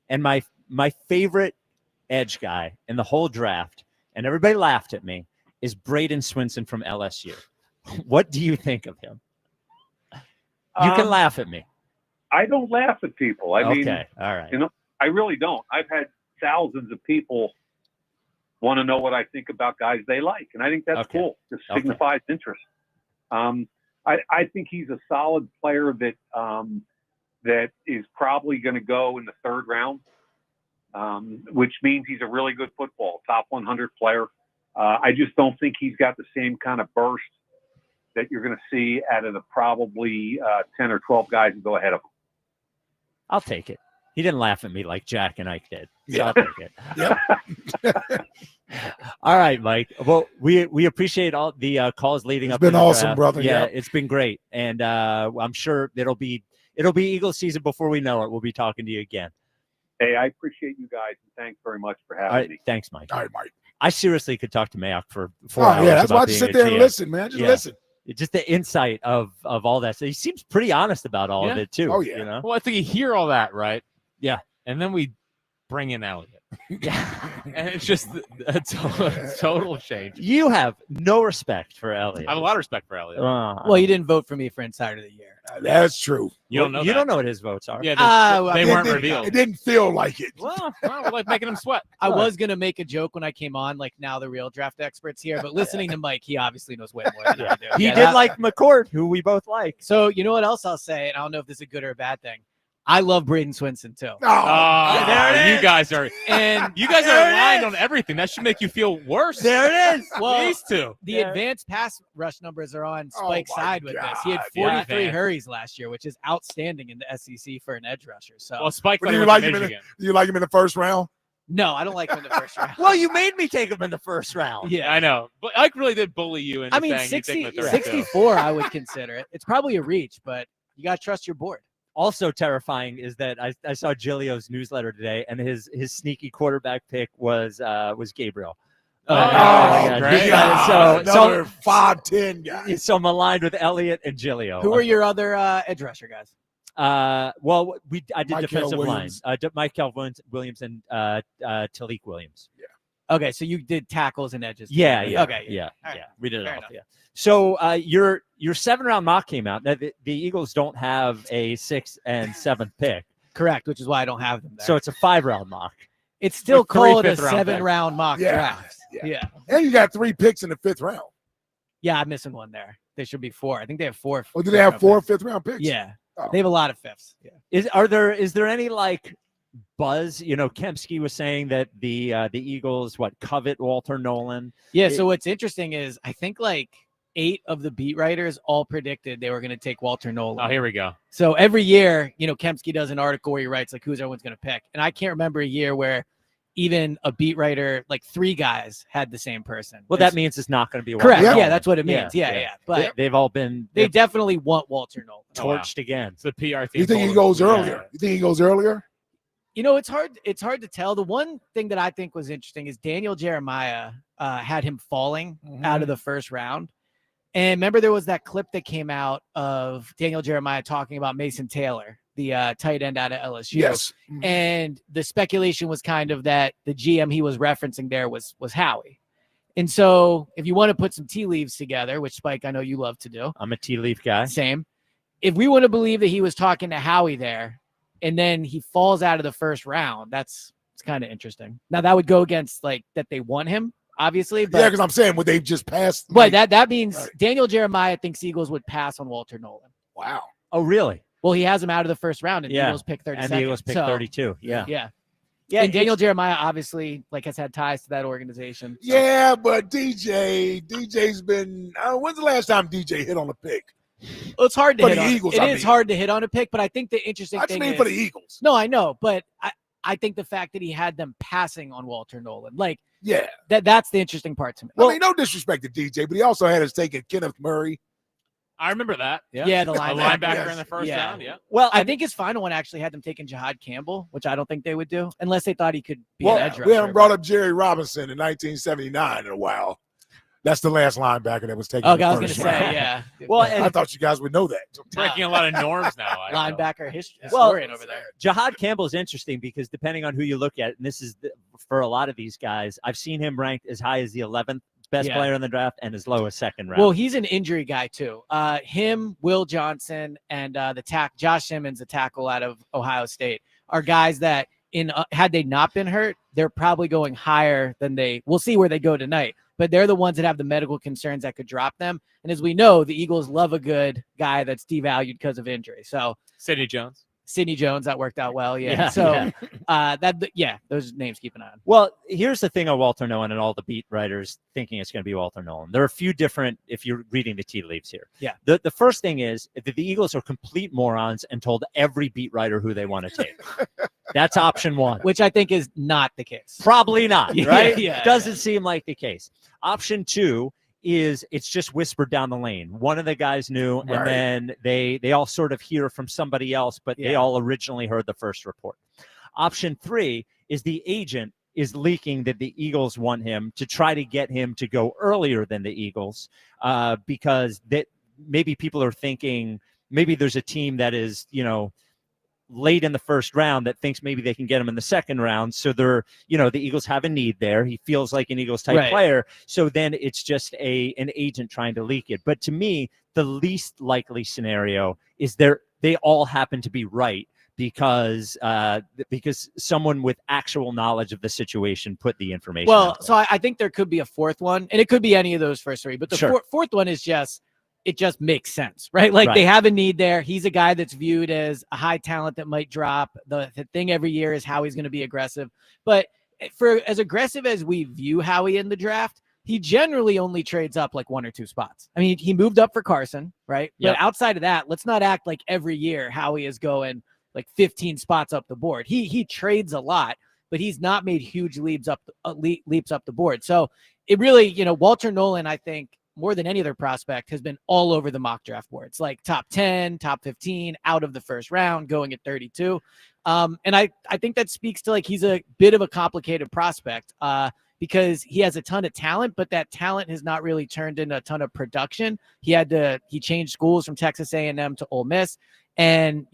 And my favorite edge guy in the whole draft, and everybody laughed at me, is Braden Swinson from LSU. What do you think of him? You can laugh at me. I don't laugh at people. I mean, all right. You know, I really don't. I've had thousands of people want to know what I think about guys they like, and I think that's cool. It signifies interest. I think he's a solid player that is probably going to go in the 3rd round, which means he's a really good football, top 100 player. I just don't think he's got the same kind of burst that you're going to see out of the probably 10 or 12 guys who go ahead of him. I'll take it. He didn't laugh at me like Jack and Ike did. So I'll take it. All right, Mike. Well, we appreciate all the calls leading up. It's been awesome, draft. brother. Yeah, it's been great. And I'm sure it'll be Eagles season before we know it. We'll be talking to you again. Hey, I appreciate you guys, and thanks very much for having me. Thanks, Mike. All right, Mike. I seriously could talk to Mayock for 4 hours. Yeah, that's about why I just sit there and listen, man. Just listen. just the insight of all that. So he seems pretty honest about all of it too. Oh, yeah. You know? Well, I think you hear all that, right? Yeah. And then we bring in Elliot. Yeah. And it's just a total change. You have no respect for Elliot. I have a lot of respect for Elliot. Well, you didn't vote for me for Insider of the Year. That's true. You don't know You that. don't know what his votes are. Yeah, they weren't revealed. It didn't feel like it. Well, we're like making him sweat. I was going to make a joke when I came on, like now the real draft expert's here, but listening to Mike, he obviously knows way more than I do. He did like McCord, who we both like. So you know what else I'll say, and I don't know if this is a good or a bad thing. I love Braden Swinson too. Oh, there it is. You guys are There it aligned is. on everything. That should make you feel worse. There it is. Well, These two. The advanced pass rush numbers are on Spike's side with this. He had God. 43 Yeah. hurries last year, which is outstanding in the SEC for an edge rusher. So, Well, Spike, But do you like him in the first round? no, I don't like him in the first round. Well, you made me take him in the first round. Yeah, I know. But Ike really did bully you into I mean, saying you take him in the third, 64, I would consider it. It's probably a reach, but you got to trust your board. Also terrifying is that I saw Giglio's newsletter today, and his sneaky quarterback pick was Gabriel. Oh, my God. great. Another 5'10" guy. He's so maligned with Elliott and Giglio. Who are your other edge rusher guys? Well, I did Michael defensive Williams. lines. Michael Williams and Talik Williams. Okay, so you did tackles and edges. Yeah. Okay. Yeah. All right. Yeah. We did it Fair all. enough. Yeah. So your 7-round mock came out. Now, the Eagles don't have a 6th and 7th pick, Correct, which is why I don't have them there. so it's a 5-round mock. it's still with three called a fifth-round picks. 7-round mock Yeah. draft. Yeah. Yeah. And you got 3 picks in the 5th round. Yeah, I'm missing one there. There should be 4. I think they have 4. Or do they have 4 fifth-round 5th round picks? picks. Yeah. Oh. They have a lot of fifths. Yeah. Is there any like buzz? You know, Kempsky was saying that the Eagles covet Walter Nolan. Yeah. So what's interesting is I think like 8 of the beat writers all predicted they were going to take Walter Nolan. Oh, here we go. So every year, Kempsky does an article where he writes like who's everyone's going to pick. And I can't remember a year where even a beat writer, like 3 guys had the same person. Well, that means it's not going to be Walter correct. Nolan. Yeah, that's what it means. Yeah. But they've all been they definitely want Walter Nolan. torched again. It's the PR team. You think he goes earlier? You think he goes earlier? It's hard to tell. The one thing that I think was interesting is Daniel Jeremiah had him falling out of the first round. And remember, there was that clip that came out of Daniel Jeremiah talking about Mason Taylor, the tight end out of LSU. Yes. And the speculation was kind of that the GM he was referencing there was Howie. And so if you want to put some tea leaves together, which Spike, I know you love to do. I'm a tea leaf guy. Same. If we want to believe that he was talking to Howie there and then he falls out of the first round, it's kind of interesting. Now that would go against like that they want him, obviously. But Yeah, because I'm saying would they just pass? Right, that means Daniel Jeremiah thinks Eagles would pass on Walter Nolan. Wow. Oh, really? Well, he has him out of the first round, and the Yeah. Eagles pick 32nd. And the Eagles pick 32. Yeah. Yeah. Yeah. And Daniel Jeremiah obviously has had ties to that organization. So. Yeah, but DJ's been. When's the last time DJ hit on a pick? Well, it's hard to For hit the on. Eagles, It I is mean. hard to hit on a pick, but I think the interesting I just thing mean is for the Eagles. No, I know, but I think the fact that he had them passing on Walter Nolan, like Yeah. that's the interesting part to me. I mean, no disrespect to DJ, but he also had us taking Kenneth Murray. I remember that. Yeah, the A linebacker. linebacker in the first round. Yeah. Well, I think his final one actually had them taking Jahad Campbell, which I don't think they would do unless they thought he could be Well, an edge rusher. we haven't brought up Jerry Robinson in 1979 in a while. That's the last linebacker that was taken. Okay, in I the was first going to say, round. yeah. Well, I thought you guys would know that. Breaking a lot of norms now. Linebacker history Well, historian over there. Jahad Campbell is interesting because depending on who you look at, and this is for a lot of these guys, I've seen him ranked as high as the 11th best Yeah. player in the draft and as low as second round. Well, he's an injury guy too. Him, Will Johnson, and Josh Simmons, the tackle out of Ohio State, are guys that had they not been hurt, they're probably going higher than we'll see where they go tonight. But they're the ones that have the medical concerns that could drop them. And as we know, the Eagles love a good guy that's devalued because of injury. So Sidney Jones. Sidney Jones, that worked out well. Yeah. Yeah, So those names keep an eye on. Well, here's the thing on Walter Nolan and all the beat writers thinking it's going to be Walter Nolan. There are a few different, if you're reading the tea leaves here. Yeah. The first thing is that the Eagles are complete morons and told every beat writer who they want to take. That's option one. Which I think is not the case. Probably not, Yeah, right? yeah, Doesn't seem like the case. Option two is it's just whispered down the lane. One of the guys knew, Right. and then they all sort of hear from somebody else, but they Yeah. all originally heard the first report. Option three is the agent is leaking that the Eagles want him to try to get him to go earlier than the Eagles, because that maybe people are thinking maybe there's a team that is, late in the first round that thinks maybe they can get him in the second round. So they're, the Eagles have a need there. He feels like an Eagles type player. So then it's just an agent trying to leak it. But to me, the least likely scenario is they all happen to be right because someone with actual knowledge of the situation put the information out there. So I think there could be a fourth one, and it could be any of those first three. But the fourth one is it just makes sense, right? Like they have a need there. He's a guy that's viewed as a high talent that might drop. The thing every year is how he's going to be aggressive. But for as aggressive as we view Howie in the draft, he generally only trades up like 1 or 2 spots. I mean, he moved up for Carson, right? But outside of that, let's not act like every year Howie is going like 15 spots up the board. He trades a lot, but he's not made huge leaps up the board. So it really, Walter Nolan, I think, more than any other prospect, has been all over the mock draft boards, like top 10, top 15, out of the first round, going at 32. And I think that speaks to like he's a bit of a complicated prospect because he has a ton of talent, but that talent has not really turned into a ton of production. He changed schools from Texas A&M to Ole Miss. And,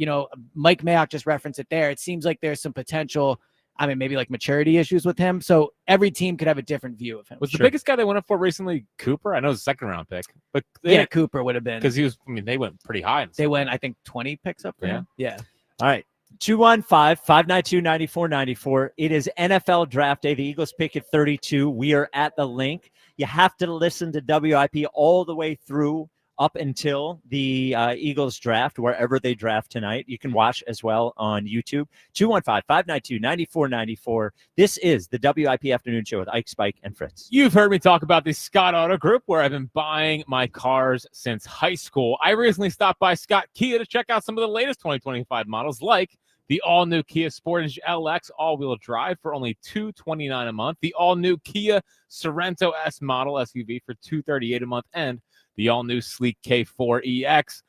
Mike Mayock just referenced it there. It seems like there's some potential, maybe like maturity issues with him. So every team could have a different view of him. Was the biggest guy they went up for recently Cooper? I know it's a second round pick, but Cooper would have been, because they went pretty high. They went, I think, 20 picks up for him. Yeah. All right. 215-592-9494. It is NFL draft day. The Eagles pick at 32. We are at the link. You have to listen to WIP all the way through up until the Eagles draft, wherever they draft tonight. You can watch as well on YouTube. 215-592-9494. This is the WIP Afternoon Show with Ike, Spike, and Fritz. You've heard me talk about the Scott Auto Group, where I've been buying my cars since high school. I recently stopped by Scott Kia to check out some of the latest 2025 models, like the all-new Kia Sportage LX all-wheel drive for only $229 a month, the all-new Kia Sorento S model SUV for $238 a month, and the all-new sleek K4 EX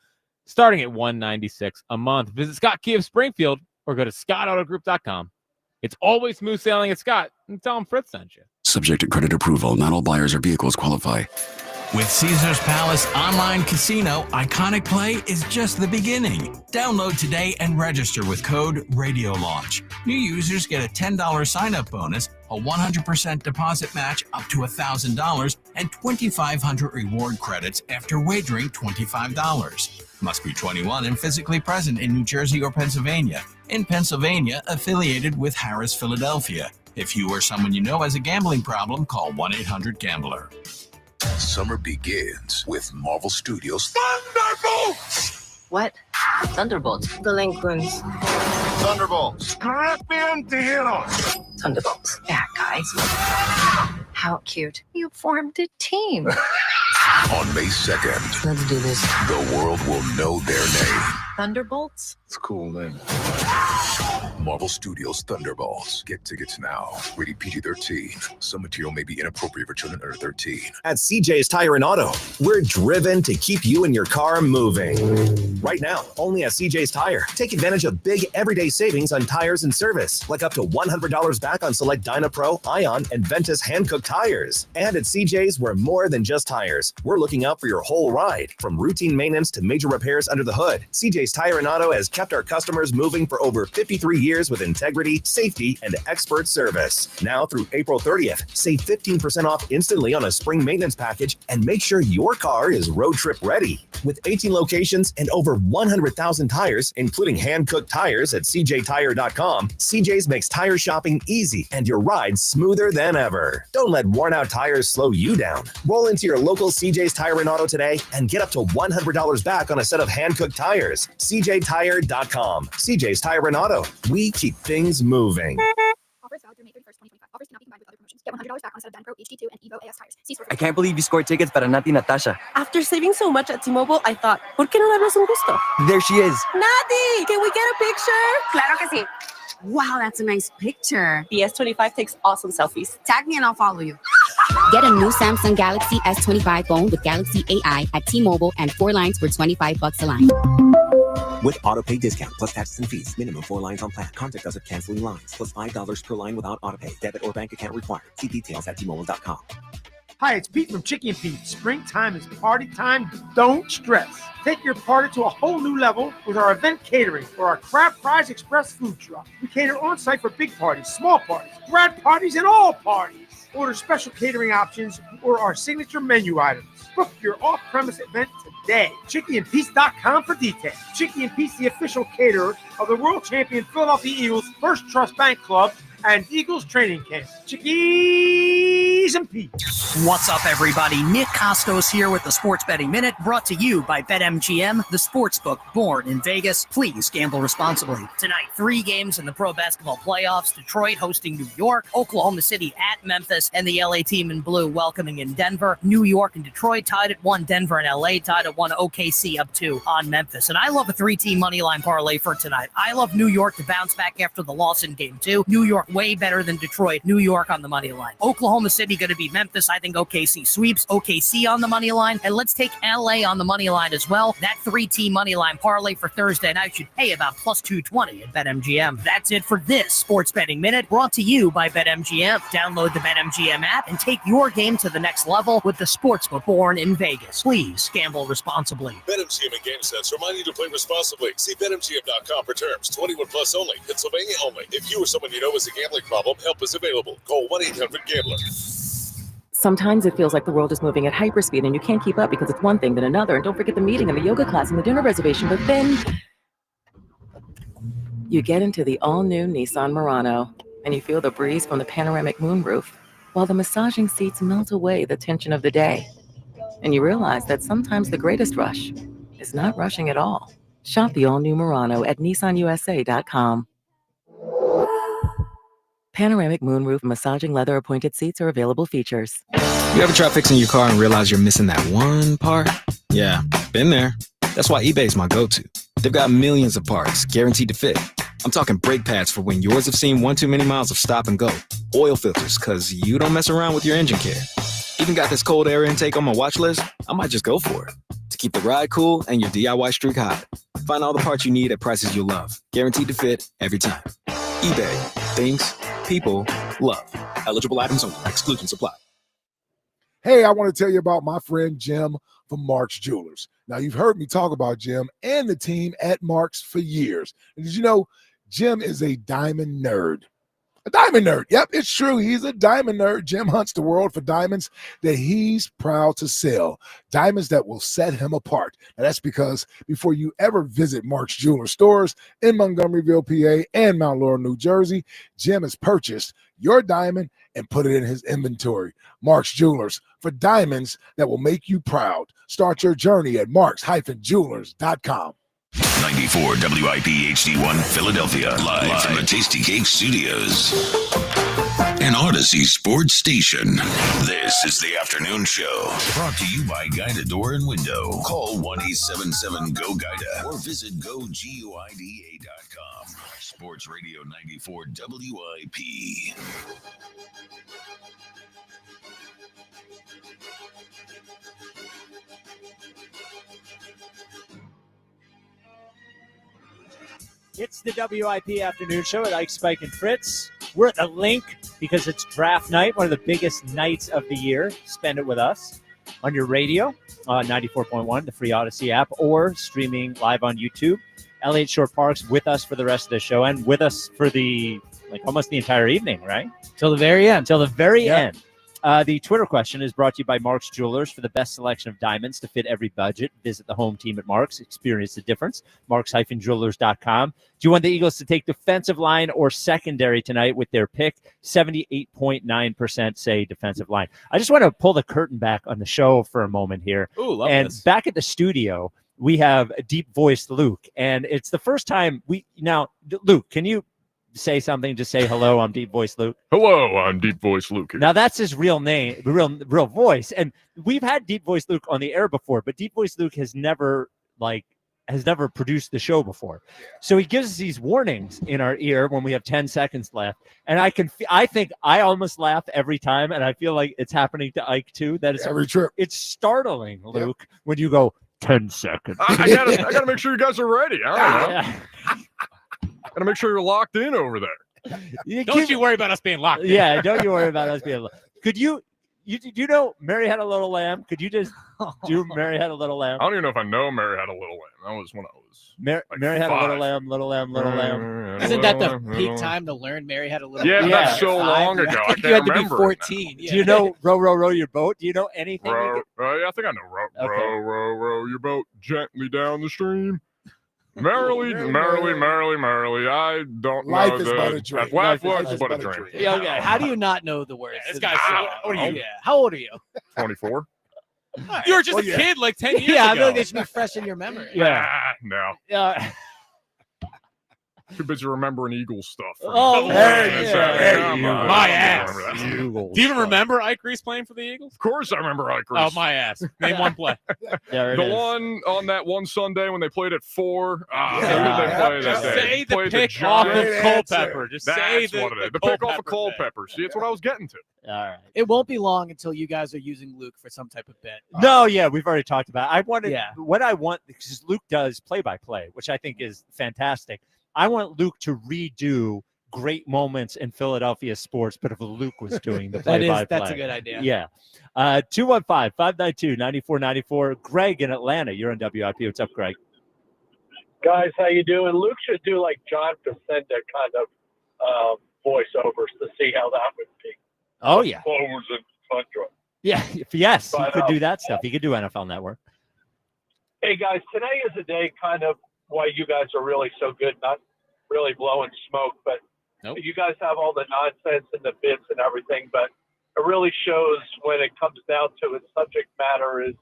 starting at $196 a month. Visit Scott Kia of Springfield or go to scottautogroup.com. It's always smooth sailing at Scott, and tell them Fritz sent you. Subject to credit approval, not all buyers or vehicles qualify. With Caesars Palace Online Casino, Iconic Play is just the beginning. Download today and register with code RadioLaunch. New users get a $10 sign-up bonus, a 100% deposit match up to $1,000, and 2,500 reward credits after wagering $25. Must be 21 and physically present in New Jersey or Pennsylvania. In Pennsylvania, affiliated with Harris Philadelphia. If you or someone you know has a gambling problem, call 1-800-GAMBLER. Summer begins with Marvel Studios' Thunderbolts! What? Thunderbolts. Delinquents. Thunderbolts. Thunderbolts. Bad guys. How cute. You formed a team. On May 2nd, Let's do this. the world will know their name. Thunderbolts? It's a cool name. Marvel Studios Thunderbolts. Get tickets now. Rated PG-13. Some material may be inappropriate for children under 13. At CJ's Tire and Auto, we're driven to keep you and your car moving. Right now, only at CJ's Tire. Take advantage of big everyday savings on tires and service, like up to $100 back on select DynaPro, Ion, and Ventus hand-cooked tires. And at CJ's, we're more than just tires. We're looking out for your whole ride, from routine maintenance to major repairs under the hood. CJ's Tire and Auto has kept our customers moving for over 53 years with integrity, safety, and expert service. Now through April 30th, save 15% off instantly on a spring maintenance package and make sure your car is road trip ready. With 18 locations and over 100,000 tires, including hand-cooked tires at cjtire.com, CJ's makes tire shopping easy and your ride smoother than ever. Don't let worn-out tires slow you down. Roll into your local CJ's Tire and Auto today and get up to $100 back on a set of hand-cooked tires. cjtire.com. CJ's Tire and Auto. We keep things moving. Offers valid through May 31st, 2025. Offers cannot be combined with other promotions. Get $100 back on a set of DynPro, HD2, and Evo AS tires. See store for I can't believe you scored tickets para Nati Natasha. After saving so much at T-Mobile, I thought, ¿por qué no darnos un gusto? There she is. Nati, can we get a picture? Claro que sí. Wow, that's a nice picture. The S25 takes awesome selfies. Tag me and I'll follow you. Get a new Samsung Galaxy S25 phone with Galaxy AI at T-Mobile and 4 lines for $25 a line. With autopay discount plus taxes and fees. Minimum 4 lines on plan. Contact us at canceling lines. Plus $5 per line without autopay. Debit or bank account required. See details at T-Mobile.com. Hi, it's Pete from Chicky and Pete. Springtime is party time. Don't stress. Take your party to a whole new level with our event catering or our Crab Fries Express food truck. We cater on-site for big parties, small parties, grad parties, and all parties. Order special catering options or our signature menu items. Book your off-premise event today. ChickyandPete's.com for details. Chicky and Pete's, the official caterer of the world champion Philadelphia Eagles First Trust Bank Club and Eagles training camp. Chickies and Pete. What's up, everybody? Nick Costos here with the Sports Betting Minute, brought to you by BetMGM, the sportsbook born in Vegas. Please gamble responsibly. Tonight, 3 games in the pro basketball playoffs. Detroit hosting New York, Oklahoma City at Memphis, and the LA team in blue welcoming in Denver. New York and Detroit tied at 1. Denver and LA tied at 1. OKC up 2 on Memphis. And I love a 3-team money line parlay for tonight. I love New York to bounce back after the loss in game 2. New York way better than Detroit. New York on the money line. Oklahoma City going to beat Memphis. I think OKC sweeps. OKC on the money line. And let's take LA on the money line as well. That 3-team money line parlay for Thursday night should pay about plus 220 at BetMGM. That's it for this Sports Betting Minute, brought to you by BetMGM. Download the BetMGM app and take your game to the next level with the sportsbook born in Vegas. Please gamble responsibly. BetMGM and GameSense remind you to play responsibly. See BetMGM.com for terms. 21 plus only. Pennsylvania only. If you or someone you know has a gambling problem, help is available. Call 1-800-GAMBLER. Sometimes it feels like the world is moving at hyperspeed and you can't keep up because it's one thing then another. And don't forget the meeting and the yoga class and the dinner reservation. But then you get into the all-new Nissan Murano and you feel the breeze from the panoramic moonroof while the massaging seats melt away the tension of the day. And you realize that sometimes the greatest rush is not rushing at all. Shop the all-new Murano at nissanusa.com. Panoramic moonroof massaging leather appointed seats are available features. You ever try fixing your car and realize you're missing that one part? Yeah, been there. That's why eBay's my go-to. They've got millions of parts guaranteed to fit. I'm talking brake pads for when yours have seen one too many miles of stop and go. Oil filters, because you don't mess around with your engine care. Even got this cold air intake on my watch list. I might just go for it. To keep the ride cool and your DIY streak hot. Find all the parts you need at prices you'll love. Guaranteed to fit every time. eBay. Things people love. Eligible items only. Exclusions apply. Hey, I want to tell you about my friend Jim from Mark's Jewelers. Now, you've heard me talk about Jim and the team at Mark's for years. And did you know Jim is a diamond nerd? A diamond nerd. Yep, it's true. He's a diamond nerd. Jim hunts the world for diamonds that he's proud to sell. Diamonds that will set him apart. Now, that's because before you ever visit Mark's Jeweler stores in Montgomeryville, PA, and Mount Laurel, New Jersey, Jim has purchased your diamond and put it in his inventory. Mark's Jewelers, for diamonds that will make you proud. Start your journey at marks-jewelers.com. 94 WIP HD1 Philadelphia, live from the Tasty Cake Studios. An Odyssey sports station. This is the afternoon show. Brought to you by Guida Door and Window. Call 1-877-GO-GUIDA or visit GoGuida.com. Sports Radio 94 WIP. It's the WIP Afternoon Show with Ike, Spike, and Fritz. We're at the Link because it's draft night, one of the biggest nights of the year. Spend it with us on your radio, 94.1, the free Odyssey app, or streaming live on YouTube. Elliott Shore Parks with us for the rest of the show and with us for almost the entire evening, right? Till the very end. Till the very end. The Twitter question is brought to you by Mark's Jewelers. For the best selection of diamonds to fit every budget, visit the home team at Mark's. Experience the difference. Marks-jewelers.com. Do you want the Eagles to take defensive line or secondary tonight with their pick? 78.9% say defensive line. I just want to pull the curtain back on the show for a moment here. Ooh, love and this. Back at the studio, we have a deep-voiced Luke. And it's the first time Luke, can you say something? Just say hello. I'm Deep Voice Luke. Hello, I'm Deep Voice Luke. Now that's his real name, real voice. And we've had Deep Voice Luke on the air before, but Deep Voice Luke has never produced the show before. So he gives us these warnings in our ear when we have 10 seconds left. And I think I almost laugh every time, and I feel like it's happening to Ike too. That is every trip. It's startling, Luke, when you go, 10 seconds. I gotta make sure you guys are ready. All right. Gotta make sure you're locked in over there. Don't you worry about us being locked in. Yeah, don't you worry about us being. Could you know Mary Had a Little Lamb? Could you just do Mary Had a Little Lamb? I don't even know if I know Mary Had a Little Lamb. That was when I was Mary Had a Little Lamb, Little Lamb, Little Lamb. Isn't that the peak time to learn Mary Had a Little Yeah, Lamb? that's so long ago. I can't You had to be remember it 14. now. Yeah. Do you know Row, Row, Row Your Boat? Do you know anything? Yeah, I think I know. Row your boat gently down the stream. Merrily. I don't Life know is but a dream. Life is but a dream. Yeah, okay. How do you not know the words? This guy's What are you? Yeah. How old are you? 24. You were just a kid like 10 years Yeah, I ago. feel like they should be fresh in your memory. No. Yeah. Too busy remembering Eagles stuff. Oh, there you go. My ass. Eagles. Do you even remember Ike Reese playing for the Eagles? Of course I remember Ike Reese. Oh, my ass. Name one play. There it The is. one on that one Sunday when they played at 4. Who did they play that Just day? say the Played pick off of Giants. Culpepper. Just That's say the what it is. The Culpepper pick off of thing. Culpepper. See, it's what I was getting to. All right. It won't be long until you guys are using Luke for some type of bet. No, yeah, we've already talked about it. I wanted Yeah. what I want because Luke does play-by-play, which I think is fantastic. I want Luke to redo great moments in Philadelphia sports, but if Luke was doing the play-by-play. That's a good idea. Yeah. 215-592-9494. Greg in Atlanta, you're on WIP. What's up, Greg? Guys, how you doing? Luke should do like John Facenda kind of voiceovers to see how that would be. Oh, yeah. Clovers and tundra. Yeah, yes, he But, could do that stuff. He could do NFL Network. Hey guys, today is a day kind of why you guys are really so good, not really blowing smoke, but you guys have all the nonsense and the bits and everything, but it really shows when it comes down to it, subject matter is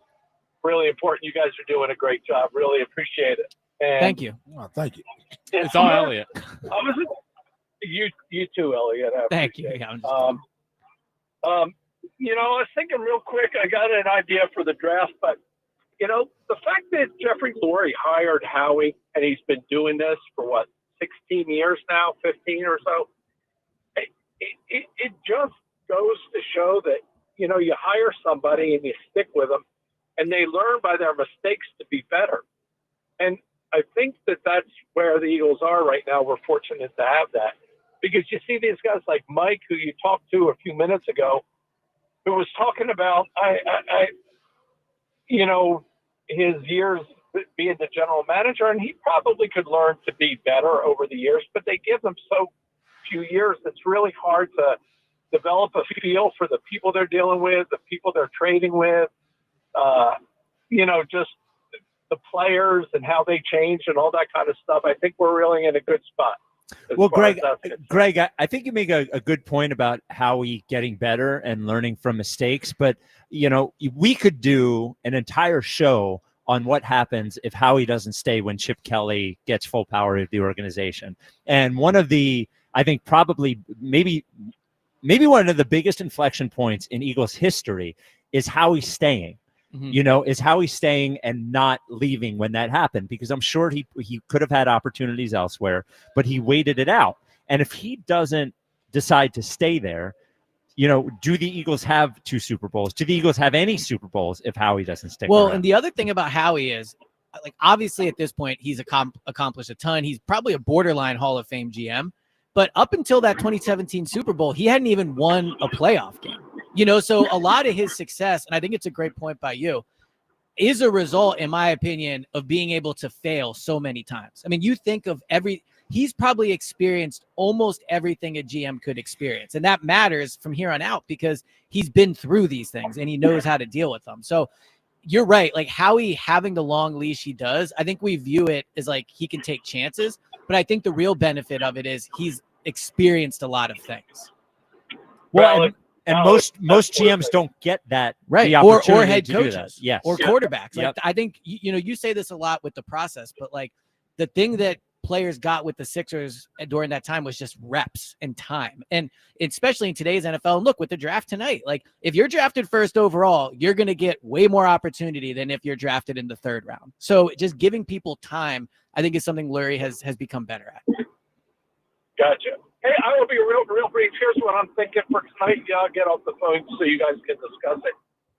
really important. You guys are doing a great job. Really appreciate it. And Thank you. Oh, thank you. It's all Elliot. You too, Elliot. I Thank you. appreciate Yeah, it. I'm just You know, I was thinking real quick, I got an idea for the draft, but you know, the fact that Jeffrey Lurie hired Howie and he's been doing this for 16 years now, 15 or so, it just goes to show that, you know, you hire somebody and you stick with them and they learn by their mistakes to be better. And I think that that's where the Eagles are right now. We're fortunate to have that because you see these guys like Mike, who you talked to a few minutes ago, who was talking about, you know, his years being the general manager, and he probably could learn to be better over the years, but they give them so few years, it's really hard to develop a feel for the people they're dealing with, the people they're trading with, you know, just the players and how they change and all that kind of stuff. I think we're really in a good spot. Well, Greg, I think you make a good point about Howie getting better and learning from mistakes. But, you know, we could do an entire show on what happens if Howie doesn't stay when Chip Kelly gets full power of the organization. And one of the, I think probably maybe one of the biggest inflection points in Eagles history is Howie staying. Mm-hmm. You know, is Howie staying and not leaving when that happened? Because I'm sure he could have had opportunities elsewhere, but he waited it out. And if he doesn't decide to stay there, you know, do the Eagles have 2 Super Bowls? Do the Eagles have any Super Bowls if Howie doesn't stick around? And the other thing about Howie is, like, obviously at this point, he's accomplished a ton. He's probably a borderline Hall of Fame GM. But up until that 2017 Super Bowl, he hadn't even won a playoff game. You know, so a lot of his success, and I think it's a great point by you, is a result, in my opinion, of being able to fail so many times. I mean, you think of he's probably experienced almost everything a GM could experience. And that matters from here on out because he's been through these things and he knows how to deal with them. So you're right. Like Howie having the long leash he does, I think we view it as like he can take chances. But I think the real benefit of it is he's experienced a lot of things. Well, and most GMs don't get that, right? The Or opportunity head to do coaches, that. Yes, or quarterbacks. Like Yep. I think you know you say this a lot with the process, but like the thing that players got with the Sixers during that time was just reps and time, and especially in today's NFL. And look with the draft tonight, like if you're drafted first overall, you're going to get way more opportunity than if you're drafted in the 3rd round. So just giving people time, I think, is something Lurie has become better at. Gotcha. Hey, I will be real brief. Here's what I'm thinking for tonight. Yeah, I'll get off the phone so you guys can discuss it.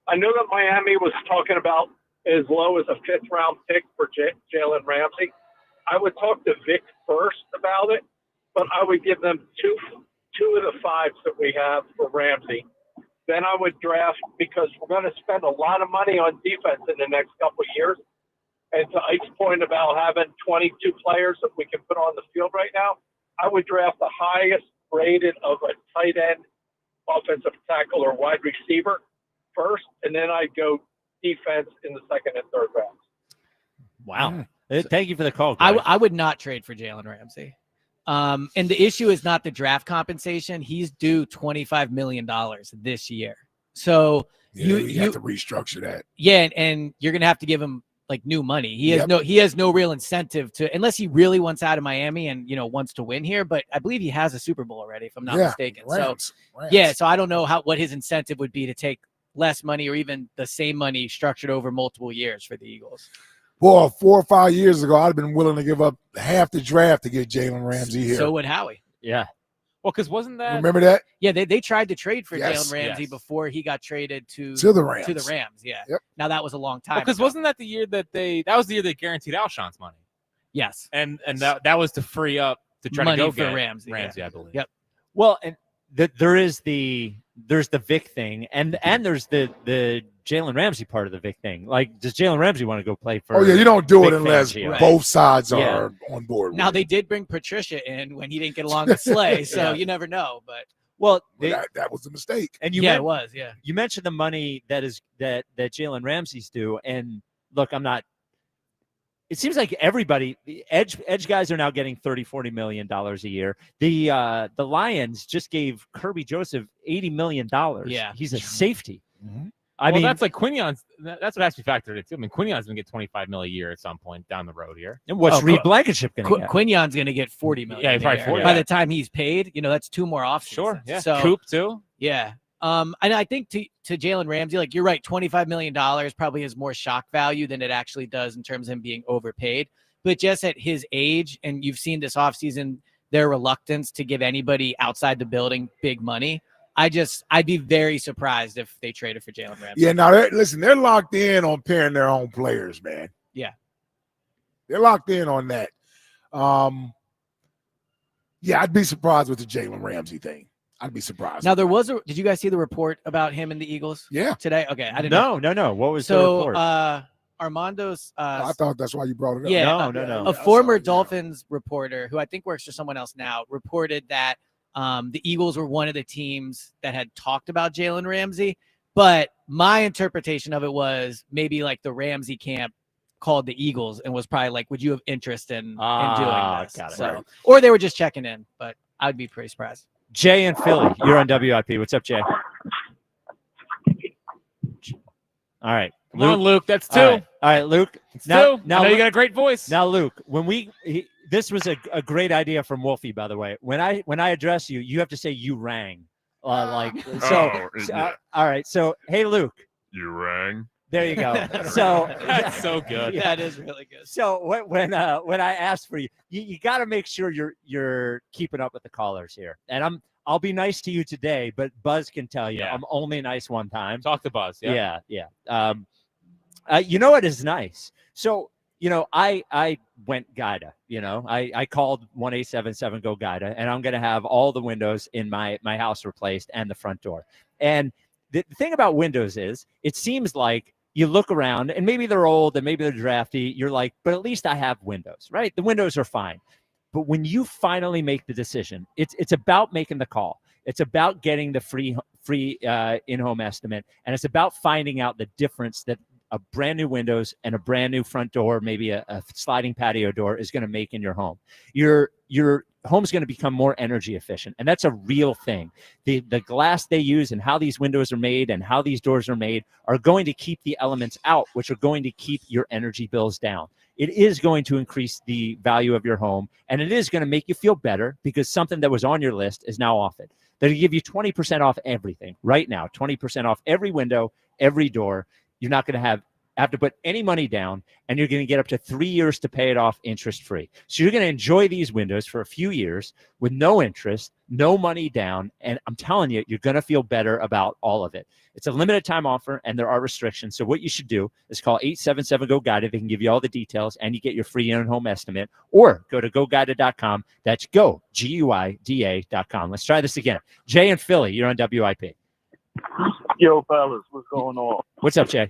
I know that Miami was talking about as low as a 5th-round pick for Jalen Ramsey. I would talk to Vic first about it, but I would give them two of the 5s that we have for Ramsey. Then I would draft, because we're going to spend a lot of money on defense in the next couple of years. And to Ike's point about having 22 players that we can put on the field right now, I would draft the highest rated of a tight end, offensive tackle, or wide receiver first, and then I'd go defense in the 2nd and 3rd rounds. Wow. Thank you for the call. I would not trade for Jalen Ramsey. And the issue is not the draft compensation. He's due $25 million this year. So you have to restructure that. Yeah, and you're going to have to give him like new money. He has no real incentive to, unless he really wants out of Miami and wants to win here. But I believe he has a Super Bowl already, if I'm not mistaken. Rams. So I don't know what his incentive would be to take less money or even the same money structured over multiple years for the Eagles. Well, 4 or 5 years ago, I'd have been willing to give up half the draft to get Jalen Ramsey here. So would Howie. Yeah. Well, because wasn't that remember that? Yeah, they tried to trade for Yes. Jalen Ramsey before he got traded to the Rams. Yeah. Yep. Now that was a long time. Because wasn't that the year that they guaranteed Alshon's money? Yes. And that was to free up to try Money to go for get Ramsey, I believe. Yep. Well, and there's the Vic thing, and there's the Jalen Ramsey part of the Vic thing. Like, does Jalen Ramsey want to go play for? Oh yeah, you don't do Vic it unless Fangio? both sides are on board. Now they did bring Patricia in when he didn't get along with Slay, so you never know. But that was a mistake. And it was. Yeah. You mentioned the money that Jalen Ramsey's due, and look, I'm not. It seems like everybody, the edge guys are now getting $30-40 million a year. The Lions just gave Kirby Joseph $80 million. Yeah. He's a safety. Mm-hmm. I mean, that's like Quinion's. That's what has to be factored in too. I mean, Quinion's going to get $25 million a year at some point down the road here. And what's Reed Blankenship going to get? Quinion's going to get $40 million. Yeah, probably 40. By the time he's paid, that's 2 more off. Sure. Yeah. So, Coop too. Yeah. And I think to Jalen Ramsey, like you're right, $25 million probably has more shock value than it actually does in terms of him being overpaid. But just at his age, and you've seen this offseason, their reluctance to give anybody outside the building big money. I'd be very surprised if they traded for Jalen Ramsey. Yeah, now they're locked in on pairing their own players, man. Yeah. They're locked in on that. Yeah, I'd be surprised with the Jalen Ramsey thing. I'd be surprised. Now did you guys see the report about him and the Eagles? Yeah. Today? Okay. I didn't know. No. What was the report? Armando's I thought that's why you brought it up. Yeah, no. A former Dolphins reporter who I think works for someone else now reported that the Eagles were one of the teams that had talked about Jalen Ramsey. But my interpretation of it was maybe like the Ramsey camp called the Eagles and was probably like, would you have interest in doing this? Got it. So, Right. Or they were just checking in, but I'd be pretty surprised. Jay and Philly, you're on WIP. What's up, Jay? All right. Come on, Luke. That's 2. All right, Luke. Now I know you got a great voice. Now, Luke, this was a great idea from Wolfie, by the way. When I address you, you have to say you rang. All right. So, hey, Luke. You rang. There you go. So that's so good. Yeah, that is really good. So when I asked for you got to make sure you're keeping up with the callers here. And I'll be nice to you today, but Buzz can tell you I'm only nice one time. Talk to Buzz. Yeah. You know what is nice? So I went GIDA. I called 1-877-GO-GIDA, and I'm going to have all the windows in my house replaced and the front door. And the thing about windows is, it seems like you look around and maybe they're old and maybe they're drafty. You're like, but at least I have windows, right? The windows are fine. But when you finally make the decision, it's about making the call. It's about getting the free in-home estimate, and it's about finding out the difference that a brand new windows and a brand new front door, maybe a sliding patio door, is going to make in your home. Your home's going to become more energy efficient, and that's a real thing. The glass they use and how these windows are made and how these doors are made are going to keep the elements out, which are going to keep your energy bills down. It is going to increase the value of your home, and it is going to make you feel better because something that was on your list is now off it. They'll give you 20% off everything right now, 20% off every window, every door. You're not going to have have to put any money down, and you're going to get up to 3 years to pay it off interest-free. So you're going to enjoy these windows for a few years with no interest, no money down, and I'm telling you, you're going to feel better about all of it. It's a limited time offer, and there are restrictions. So what you should do is call 877-GO-GUIDED. They can give you all the details, and you get your free in-home estimate, or go to GoGuided.com. That's go, GUIDA.com. Let's try this again. Jay and Philly, you're on WIP. Yo, fellas, what's going on? What's up, Jay?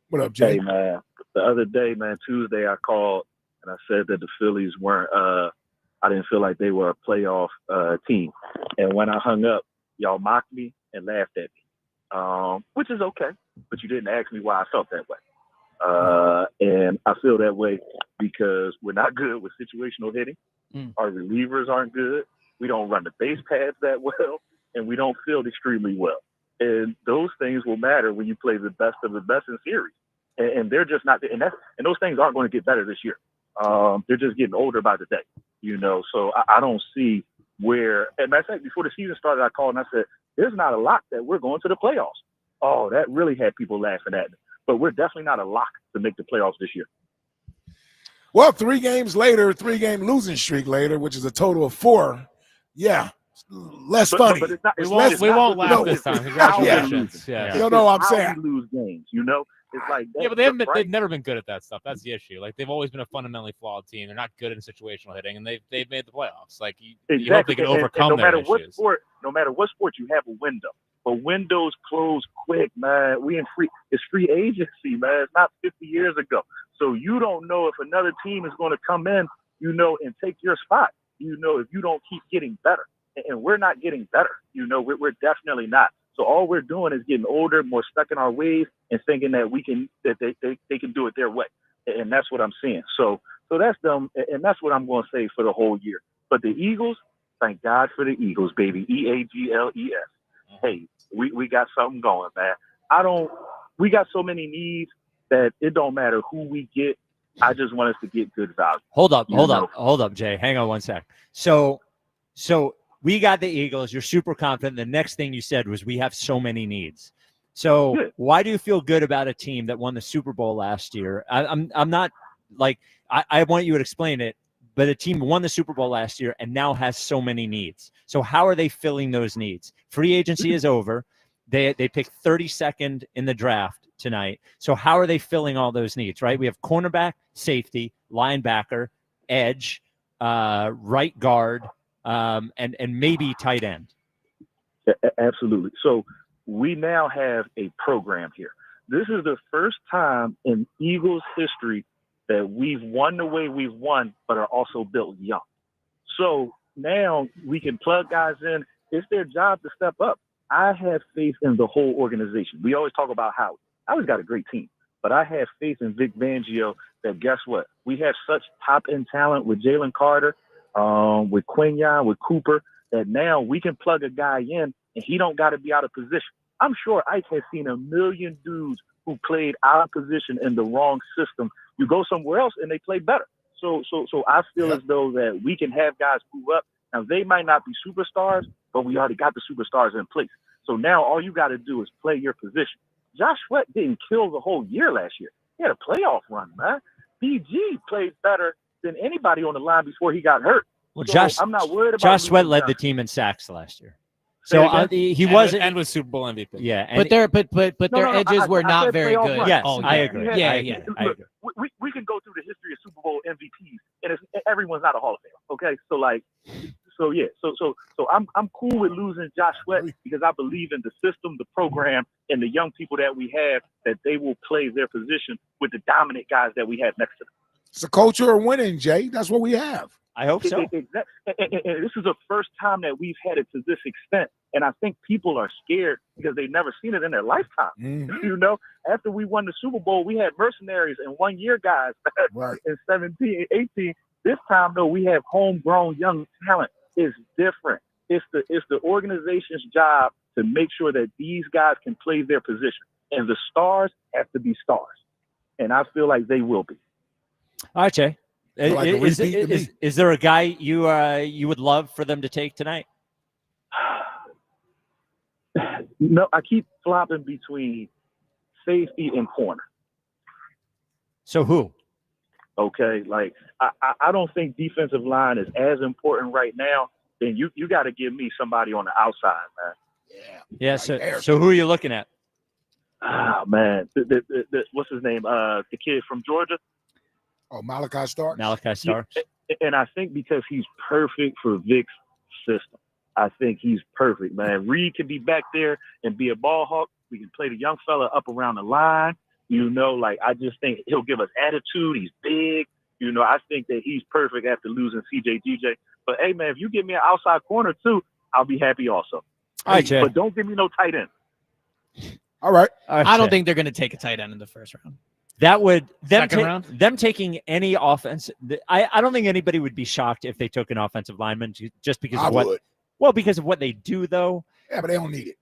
What up, Jay? Hey, man. The other day, man, Tuesday, I called and I said that the Phillies weren't, I didn't feel like they were a playoff team. And when I hung up, y'all mocked me and laughed at me, which is okay. But you didn't ask me why I felt that way. And I feel that way because we're not good with situational hitting. Our relievers aren't good. We don't run the base paths that well, and we don't field extremely well. And those things will matter when you play the best of the best in series. And they're just not, and those things aren't going to get better this year. They're just getting older by the day, you know. So I don't see where, and matter of fact, before the season started, I called and I said, there's not a lock that we're going to the playoffs. Oh, that really had people laughing at me. But we're definitely not a lock to make the playoffs this year. Well, 3 games later, 3-game losing streak later, which is a total of 4. Yeah. Less funny. But it's not, we won't laugh this time. Congratulations. Yeah. You know what I'm how saying? we lose games, you know? It's like Yeah, but they've never been good at that stuff. That's the issue. Like, they've always been a fundamentally flawed team. They're not good in situational hitting, and they've made the playoffs. Like, you hope they can overcome and no their matter what issues. no matter what sport, you have a window. But windows close quick, man. It's free agency, man. It's not 50 years ago. So you don't know if another team is going to come in, you know, and take your spot. You know, if you don't keep getting better. And we're not getting better. You know, we're definitely not. So all we're doing is getting older, more stuck in our ways, and thinking that they can do it their way. And that's what I'm seeing. So that's them, and that's what I'm going to say for the whole year. But the Eagles, thank God for the Eagles, baby. EAGLES. Hey, we got something going, man. We got so many needs that it don't matter who we get. I just want us to get good value. Hold up, Jay. Hang on one sec. So we got the Eagles. You're super confident. The next thing you said was we have so many needs. So why do you feel good about a team that won the Super Bowl last year? I'm not like I want you to explain it, but a team won the Super Bowl last year and now has so many needs. So how are they filling those needs? Free agency is over. They picked 32nd in the draft tonight. So how are they filling all those needs, right? We have cornerback, safety, linebacker, edge, right guard, and maybe tight end. Absolutely. So we now have a program here. This is the first time in Eagles history that we've won the way we've won, but are also built young. So now we can plug guys in. It's their job to step up. I have faith in the whole organization. We always talk about Howie. Howie's got a great team, but I have faith in Vic Fangio that guess what? We have such top-end talent with Jalen Carter, with Quinyon, with Cooper, that now we can plug a guy in and he don't got to be out of position. I'm sure Ike has seen a million dudes who played out of position in the wrong system. You go somewhere else and they play better. So I feel as though that we can have guys move up. Now, they might not be superstars, but we already got the superstars in place. So now all you got to do is play your position. Josh Sweat didn't kill the whole year last year. He had a playoff run, man. BG played better than anybody on the line before he got hurt. Well, so I'm not worried about Josh Sweat led Josh. the team in sacks last year. So he wasn't, and was Super Bowl MVP. Yeah, But their edges were not very good. Yes, Oh, I agree. Yeah. Look, we can go through the history of Super Bowl MVPs, and everyone's not a Hall of Famer. Okay, so I'm cool with losing Josh Sweat because I believe in the system, the program, and the young people that we have that they will play their position with the dominant guys that we have next to them. It's a culture of winning, Jay. That's what we have. I hope so. And this is the first time that we've had it to this extent. And I think people are scared because they've never seen it in their lifetime. You know, after we won the Super Bowl, we had mercenaries and 1 year guys in 17, 18. This time, though, we have homegrown young talent. It's different. It's the organization's job to make sure that these guys can play their position. And the stars have to be stars. And I feel like they will be. All right, Jay. Is there a guy you would love for them to take tonight? No, I keep flopping between safety and corner. So who? Okay, like I don't think defensive line is as important right now. Then you got to give me somebody on the outside, man. Yeah. So who are you looking at? Ah, man, what's his name? The kid from Georgia. Oh, Malachi Starks. Malachi Starks. And I think because he's perfect for Vic's system, I think he's perfect, man. Reed can be back there and be a ball hawk. We can play the young fella up around the line. Like I just think he'll give us attitude. He's big. I think that he's perfect after losing CJ DJ. But hey, man, if you give me an outside corner too, I'll be happy also. All right, Jay. But don't give me no tight end. All right. I don't think they're going to take a tight end in the first round. That would Second round? them taking any offense. I don't think anybody would be shocked if they took an offensive lineman just because I of what. would. Well, because of what they do, though. Yeah, but they don't need it.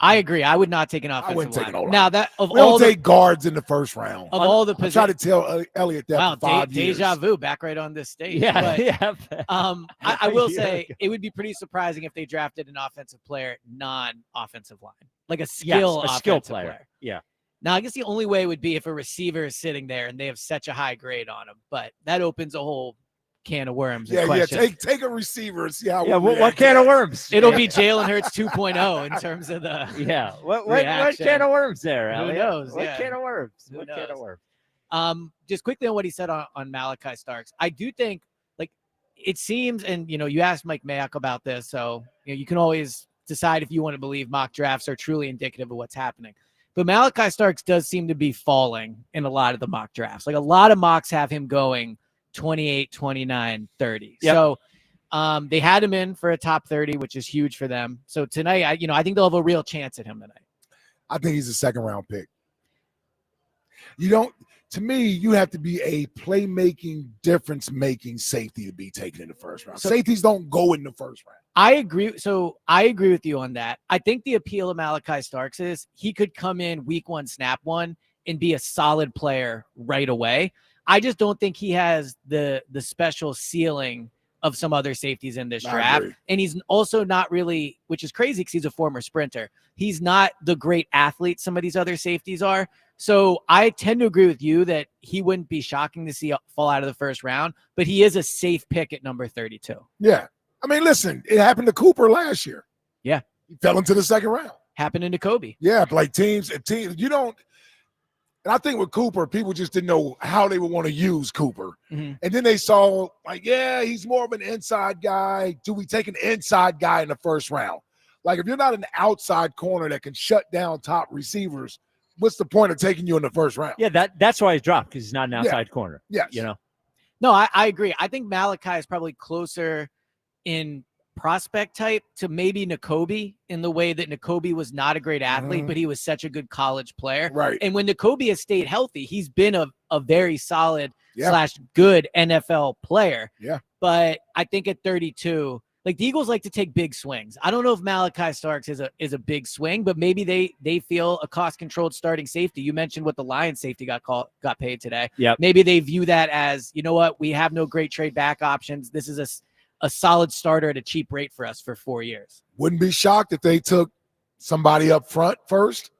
I agree. I would not take an I offensive wouldn't take an lineman. O-line. Now that of We all don't take guards in the first round. of all the I try to tell Elliot that wow, for 5 years. deja vu back right on this stage. Yeah, But, yeah. I will A year say ago. it would be pretty surprising if they drafted an offensive player, non-offensive line, like a Yes, skill a skill offensive player. Yeah. Now, I guess the only way would be if a receiver is sitting there and they have such a high grade on him, but that opens a whole can of worms. And Yeah. questions. Take a receiver and see how. Yeah. we What react to can of that. worms? It'll be Jalen Hurts 2.0 in terms of the Yeah. What reaction. can of worms there, Who Elliot? knows? What Yeah. can of worms? Who What can of knows? worms? Just quickly on what he said on Malachi Starks, I do think like it seems, and you asked Mike Mayock about this, so you can always decide if you want to believe mock drafts are truly indicative of what's happening. But Malachi Starks does seem to be falling in a lot of the mock drafts. Like a lot of mocks have him going 28, 29, 30. Yep. So they had him in for a top 30, which is huge for them. So tonight, I think they'll have a real chance at him tonight. I think he's a second round pick. To me, you have to be a playmaking, difference-making safety to be taken in the first round. So- Safeties don't go in the first round. I agree. So I agree with you on that. I think the appeal of Malachi Starks is he could come in week one, snap one, and be a solid player right away. I just don't think he has the special ceiling of some other safeties in this I draft. agree. And he's also not really, which is crazy because he's a former sprinter. He's not the great athlete some of these other safeties are. So I tend to agree with you that he wouldn't be shocking to see fall out of the first round, but he is a safe pick at number 32. Yeah. I mean, listen, it happened to Cooper last year. Yeah. He fell into the second round. Happened to Kobe. Yeah, like teams, you don't. And I think with Cooper, people just didn't know how they would want to use Cooper. Mm-hmm. And then they saw, like, yeah, he's more of an inside guy. Do we take an inside guy in the first round? Like, if you're not an outside corner that can shut down top receivers, what's the point of taking you in the first round? Yeah, that's why he's dropped because he's not an outside corner. Yes. No, I agree. I think Malachi is probably closer in prospect type to maybe Nakobe in the way that Nakobe was not a great athlete, but he was such a good college player. Right. And when Nakobe has stayed healthy, he's been a very solid / good NFL player. Yeah. But I think at 32, like the Eagles like to take big swings. I don't know if Malachi Starks is a big swing, but maybe they feel a cost-controlled starting safety. You mentioned what the Lions safety got paid today. Yeah. Maybe they view that as, you know what, we have no great trade back options. This is a solid starter at a cheap rate for us for 4 years. Wouldn't be shocked if they took somebody up front first.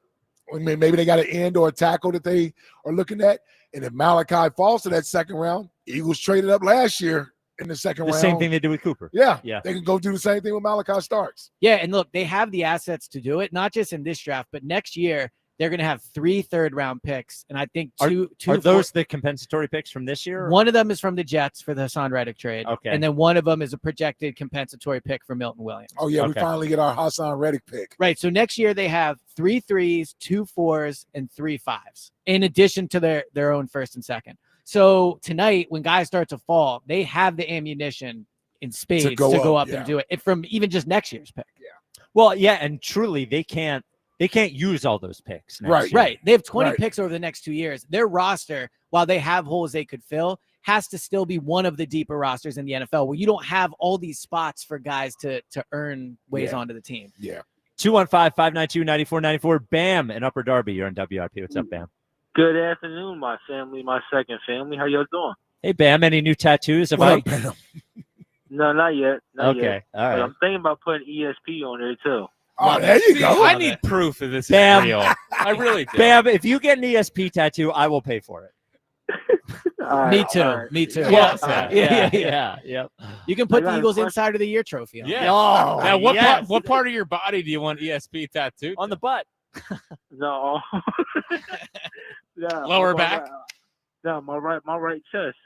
I mean, maybe they got an end or a tackle that they are looking at. And if Malachi falls to that second round, Eagles traded up last year in the second round. The same thing they did with Cooper. Yeah. Yeah. They can go do the same thing with Malachi Starks. Yeah, and look, they have the assets to do it, not just in this draft, but next year they're going to have 3 third-round picks, and I think two Are those the compensatory picks from this year? One of them is from the Jets for the Hassan Reddick trade. Okay. And then one of them is a projected compensatory pick for Milton Williams. Oh, yeah, we finally get our Hassan Reddick pick. Right. So next year they have 3 3s, 2 4s, and 3 5s, in addition to their own first and second. So tonight, when guys start to fall, they have the ammunition in spades to go up and do it from even just next year's pick. Yeah. Well, yeah, and truly they can't use all those picks. next year. Right. They have 20 picks over the next 2 years. Their roster, while they have holes they could fill, has to still be one of the deeper rosters in the NFL where you don't have all these spots for guys to earn ways onto the team. Yeah. 215-592-9494. Bam in Upper Darby. You're on WRP. What's up, Bam? Good afternoon, my family, my second family. How y'all doing? Hey, Bam. Any new tattoos? What up, Bam? No, not yet. Not Okay, yet. all right. But I'm thinking about putting ESP on there too. Oh, there you go. I need proof of this is Bam. real. I really do. Bam, if you get an ESP tattoo, I will pay for it. Me too. Me too. Yeah. You can put I got the a Eagles question. Insider of the Year trophy on. Yeah. Oh, now, yes. what part of your body do you want ESP tattooed? On the butt. No. Yeah, Lower my back? right- no, my right chest.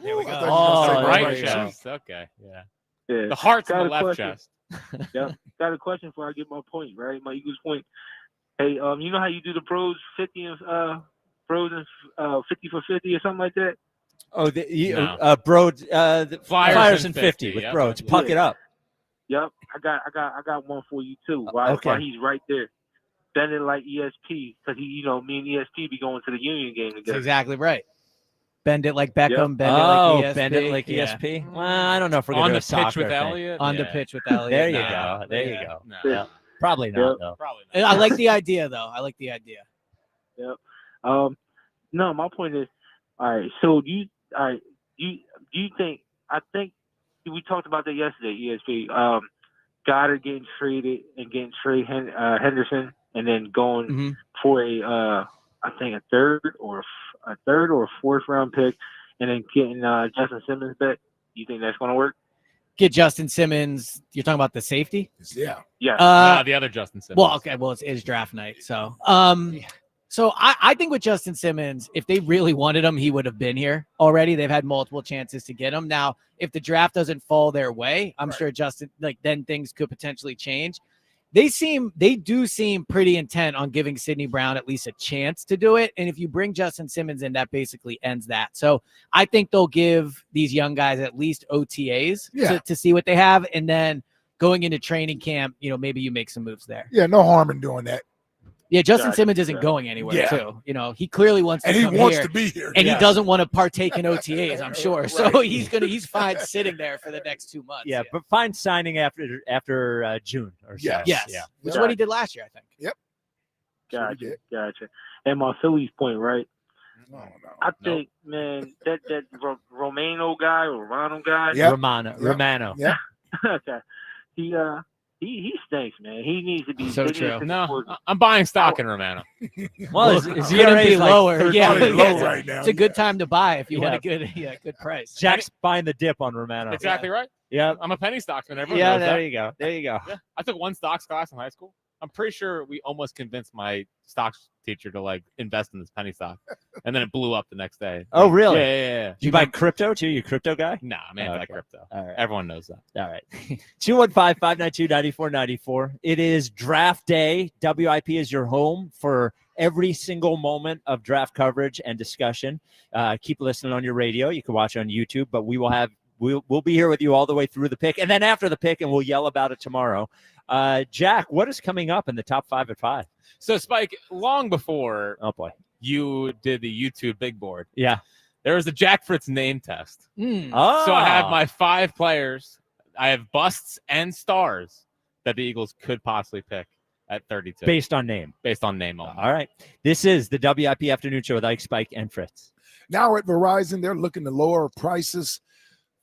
There we go. Oh, right there you go. chest. Okay. Yeah. Yeah. The heart's in Got the a left question. chest. Yep. Got a question before I get my point, right? My Eagles point. Hey, you know how you do the pros 50 and 50 for 50 or something like that? Oh, the No. Broad the Flyers and and 50 50, with yep. Broads. Puck it up. Yep. I got one for you too. Why Okay. he's right there. Bend it like ESP, because me and ESP be going to the Union game That's together. exactly right. Bend it like Beckham. Yep. Bend it like ESP. Bend it like Yeah. ESP. Well, I don't know if we're On going the to do a pitch soccer with thing. Elliott? On the Yeah. pitch with Elliott. There you No. go. There you Yeah. go. No. Yeah. Probably not, Yep. though. Probably not. I like the idea, though. I like the idea. Yep. No, my point is, all right. So do you think? I think we talked about that yesterday. ESP. Goddard getting traded and getting Henderson, and then going for I think a third or a fourth round pick, and then getting Justin Simmons back. You think that's going to work? Get Justin Simmons. You're talking about the safety? Yeah. Yeah. No, the other Justin Simmons. Well, okay. Well, it's draft night. So, so I think with Justin Simmons, if they really wanted him, he would have been here already. They've had multiple chances to get him. Now, if the draft doesn't fall their way, I'm sure Justin, then things could potentially change. They do seem pretty intent on giving Sidney Brown at least a chance to do it. And if you bring Justin Simmons in, that basically ends that. So I think they'll give these young guys at least OTAs to see what they have. And then going into training camp, maybe you make some moves there. Yeah, no harm in doing that. Yeah, Justin Simmons isn't going anywhere, too. He clearly wants to And he come wants here, to be here. and Yeah. he doesn't want to partake in OTAs, I'm sure. So he's fine sitting there for the next 2 months. Yeah, but fine signing after June or so. Yes. Yeah. Which is what he did last year, I think. Yep. Gotcha. And my Phillies point, right? No. I think, man, that Romano guy or Romano guy. Yep. Romano. Yeah. Okay. He stinks, man. He needs to be So they need to true. take No, forward. I'm buying stock in Romano. Well, his Couldn't ERA be is like lower. 13 Yeah, low right now. It's a good time to buy if you want Yeah. a good price. Jack's buying the dip on Romano. Exactly right. Yeah. I'm a penny stockman. Everyone Yeah, knows there that. you go. There you go. Yeah. I took one stocks class in high school. I'm pretty sure we almost convinced my stocks teacher to invest in this penny stock, and then it blew up the next day. Oh, really? Yeah. Do you buy crypto too? You a crypto guy? Nah, I'm anti-crypto. All right. Everyone knows that. All right. 215-592-9494. It is draft day. WIP is your home for every single moment of draft coverage and discussion. Keep listening on your radio. You can watch on YouTube, but we'll be here with you all the way through the pick and then after the pick, and we'll yell about it tomorrow. Jack, what is coming up in the top 5 at 5? So, Spike, long before you did the YouTube big board, there was a Jack Fritz name test. Oh. So I have my 5 players. I have busts and stars that the Eagles could possibly pick at 32. Based on name. Based on name only. All right. This is the WIP Afternoon Show with Ike, Spike, and Fritz. Now at Verizon, they're looking to lower prices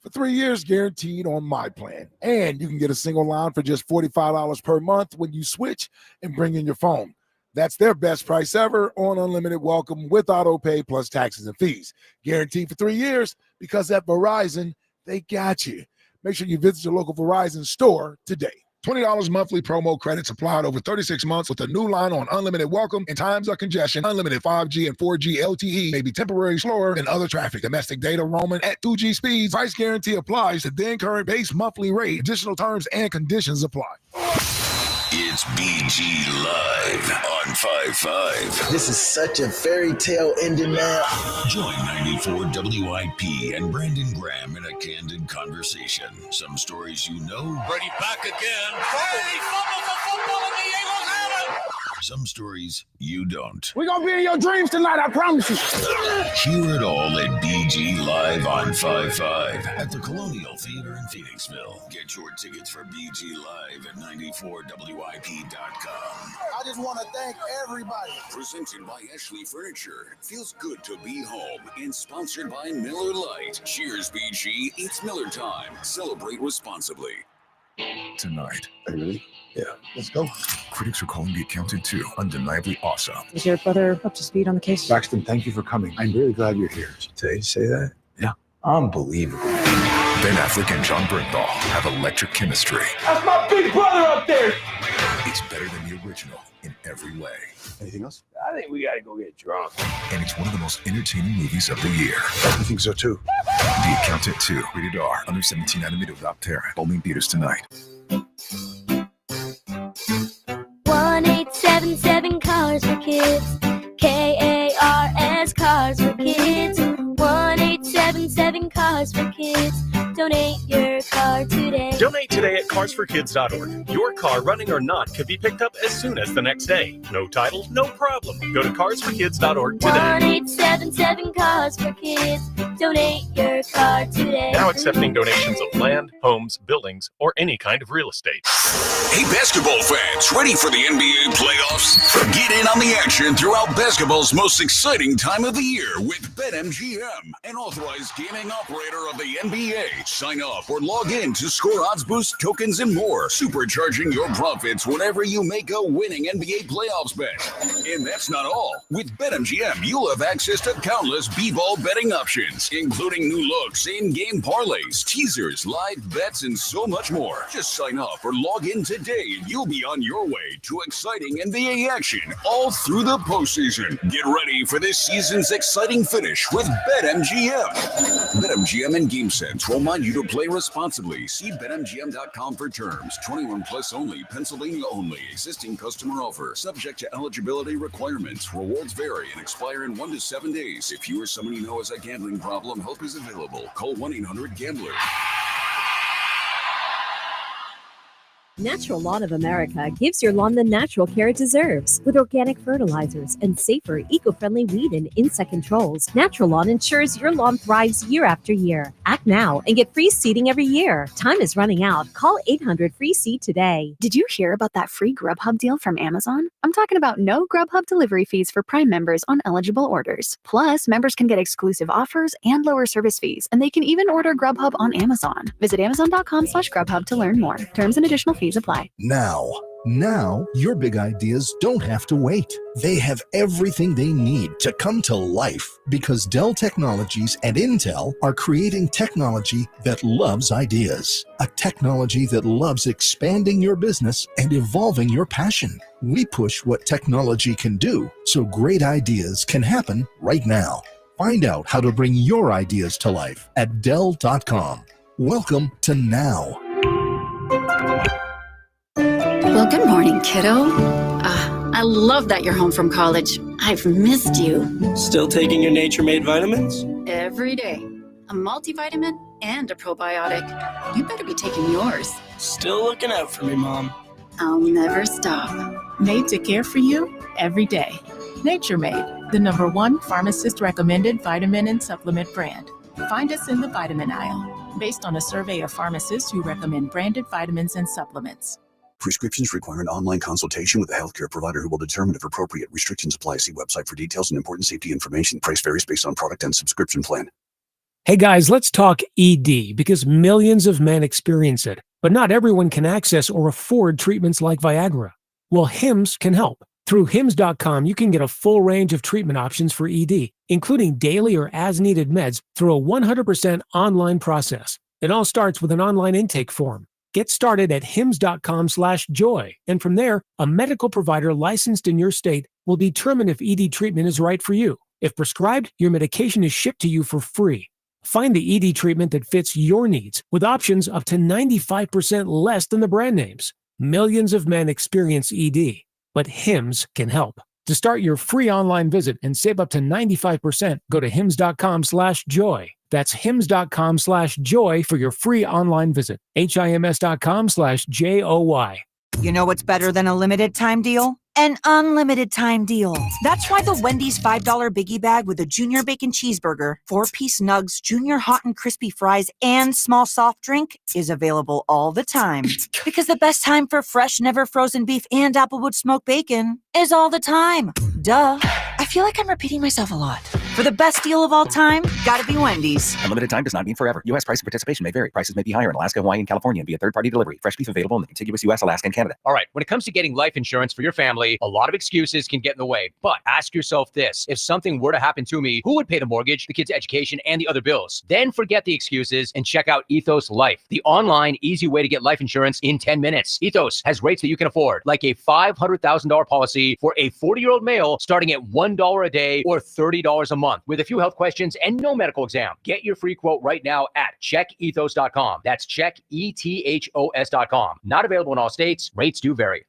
for 3 years guaranteed on my plan. And you can get a single line for just $45 per month when you switch and bring in your phone. That's their best price ever on unlimited welcome with auto pay plus taxes and fees. Guaranteed for 3 years because at Verizon, they got you. Make sure you visit your local Verizon store today. $20 monthly promo credits applied over 36 months with a new line on unlimited welcome. In times of congestion, unlimited 5G and 4G LTE may be temporarily slower than other traffic. Domestic data roaming at 2G speeds. Price guarantee applies to then current base monthly rate. Additional terms and conditions apply. It's BG Live on 5-5. This is such a fairy tale ending, man. Join 94 WIP and Brandon Graham in a candid conversation. Some stories you know. Brady back again. Brady fumbles the football and the Eagles have it. Some stories you don't. We're going to be in your dreams tonight, I promise you. Hear it all at BG Live on 5-5 at the Colonial Theater in Phoenixville. Get your tickets for BG Live at 94WIP.com. I just want to thank everybody. Presented by Ashley Furniture. Feels good to be home. And sponsored by Miller Lite. Cheers, BG. It's Miller time. Celebrate responsibly. Tonight. Really? Yeah. Let's go. Critics are calling The Accountant 2 undeniably awesome. Is your brother up to speed on the case? Braxton, thank you for coming. I'm really glad you're here. Did you say that? Yeah. Unbelievable. Ben Affleck and John Bernthal have electric chemistry. That's my big brother up there! It's better than the original in every way. Anything else? I think we gotta go get drunk. And it's one of the most entertaining movies of the year. I think so too. The Accountant 2, rated R, under 17 animated without parent. Only in theaters tonight. 1877 Cars for Kids. KARS Cars for Kids. 1877 Cars for Kids. Donate your car today. Donate today at carsforkids.org. Your car, running or not, could be picked up as soon as the next day. No title, no problem. Go to carsforkids.org today. 1877 Cars for Kids. Donate your car today. Now accepting donations of land, homes, buildings, or any kind of real estate. Hey, basketball fans, ready for the NBA playoffs? Get in on the action throughout basketball's most exciting time of the year with BetMGM, an authorized gaming operator of the NBA. Sign up or log in to score odds boost, tokens, and more, supercharging your profits whenever you make a winning NBA playoffs bet. And that's not all. With BetMGM, you'll have access to countless b-ball betting options, including new looks, in-game parlays, teasers, live bets, and so much more. Just sign up or log in today and you'll be on your way to exciting NBA action all through the postseason. Get ready for this season's exciting finish with BetMGM. BetMGM and GameSense will remind you to play responsibly. See BetMGM.com for terms. 21 plus only. Pennsylvania only. Existing customer offer. Subject to eligibility requirements. Rewards vary and expire in 1 to 7 days. If you or someone you know has a gambling problem, help is available. Call 1-800-GAMBLER. Natural Lawn of America gives your lawn the natural care it deserves. With organic fertilizers and safer, eco-friendly weed and insect controls, Natural Lawn ensures your lawn thrives year after year. Act now and get free seeding every year. Time is running out. Call 800-FREE-SEED today. Did you hear about that free Grubhub deal from Amazon? I'm talking about no Grubhub delivery fees for Prime members on eligible orders. Plus, members can get exclusive offers and lower service fees, and they can even order Grubhub on Amazon. Visit Amazon.com/Grubhub to learn more. Terms and additional fees apply. Now, your big ideas don't have to wait. They have everything they need to come to life because Dell Technologies and Intel are creating technology that loves ideas. A technology that loves expanding your business and evolving your passion. We push what technology can do so great ideas can happen right now. Find out how to bring your ideas to life at Dell.com. Welcome to Now. Well, good morning, kiddo. I love that you're home from college. I've missed you. Still taking your Nature Made vitamins? Every day. A multivitamin and a probiotic. You better be taking yours. Still looking out for me, Mom. I'll never stop. Made to care for you every day. Nature Made, the #1 pharmacist-recommended vitamin and supplement brand. Find us in the vitamin aisle, based on a survey of pharmacists who recommend branded vitamins and supplements. Prescriptions require an online consultation with a healthcare provider who will determine if appropriate. Restrictions apply. See website for details and important safety information. Price varies based on product and subscription plan. Hey guys, let's talk ED because millions of men experience it, but not everyone can access or afford treatments like Viagra. Well, Hims can help. Through Hims.com, you can get a full range of treatment options for ED, including daily or as-needed meds through a 100% online process. It all starts with an online intake form. Get started at hims.com/joy. And from there, a medical provider licensed in your state will determine if ED treatment is right for you. If prescribed, your medication is shipped to you for free. Find the ED treatment that fits your needs with options up to 95% less than the brand names. Millions of men experience ED, but Hims can help. To start your free online visit and save up to 95%, go to hims.com/joy. That's hims.com/joy for your free online visit. HIMS.com/JOY. You know what's better than a limited time deal? An unlimited time deal. That's why the Wendy's $5 Biggie Bag with a Junior Bacon Cheeseburger, 4-piece nugs, Junior Hot and Crispy Fries, and small soft drink is available all the time. Because the best time for fresh, never frozen beef and Applewood smoked bacon is all the time. Duh. I feel like I'm repeating myself a lot. For the best deal of all time, gotta be Wendy's. Unlimited time does not mean forever. U.S. price and participation may vary. Prices may be higher in Alaska, Hawaii, and California and via third-party delivery. Fresh beef available in the contiguous U.S., Alaska, and Canada. All right, when it comes to getting life insurance for your family, a lot of excuses can get in the way. But ask yourself this. If something were to happen to me, who would pay the mortgage, the kids' education, and the other bills? Then forget the excuses and check out Ethos Life, the online, easy way to get life insurance in 10 minutes. Ethos has rates that you can afford, like a $500,000 policy for a 40-year-old male starting at $1 a day or $30 a month with a few health questions and no medical exam. Get your free quote right now at checkethos.com. That's checkethos.com. Not available in all states. Rates do vary.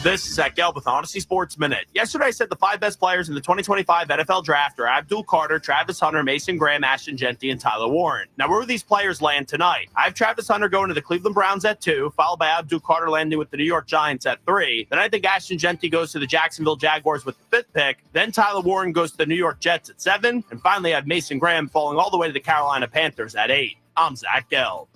This is Zach Gelb with Honesty Sports Minute. Yesterday, I said the 5 best players in the 2025 NFL Draft are Abdul Carter, Travis Hunter, Mason Graham, Ashton Genty, and Tyler Warren. Now, where will these players land tonight? I have Travis Hunter going to the Cleveland Browns at 2, followed by Abdul Carter landing with the New York Giants at 3. Then I think Ashton Genty goes to the Jacksonville Jaguars with the 5th pick. Then Tyler Warren goes to the New York Jets at 7. And finally, I have Mason Graham falling all the way to the Carolina Panthers at 8. I'm Zach Gelb.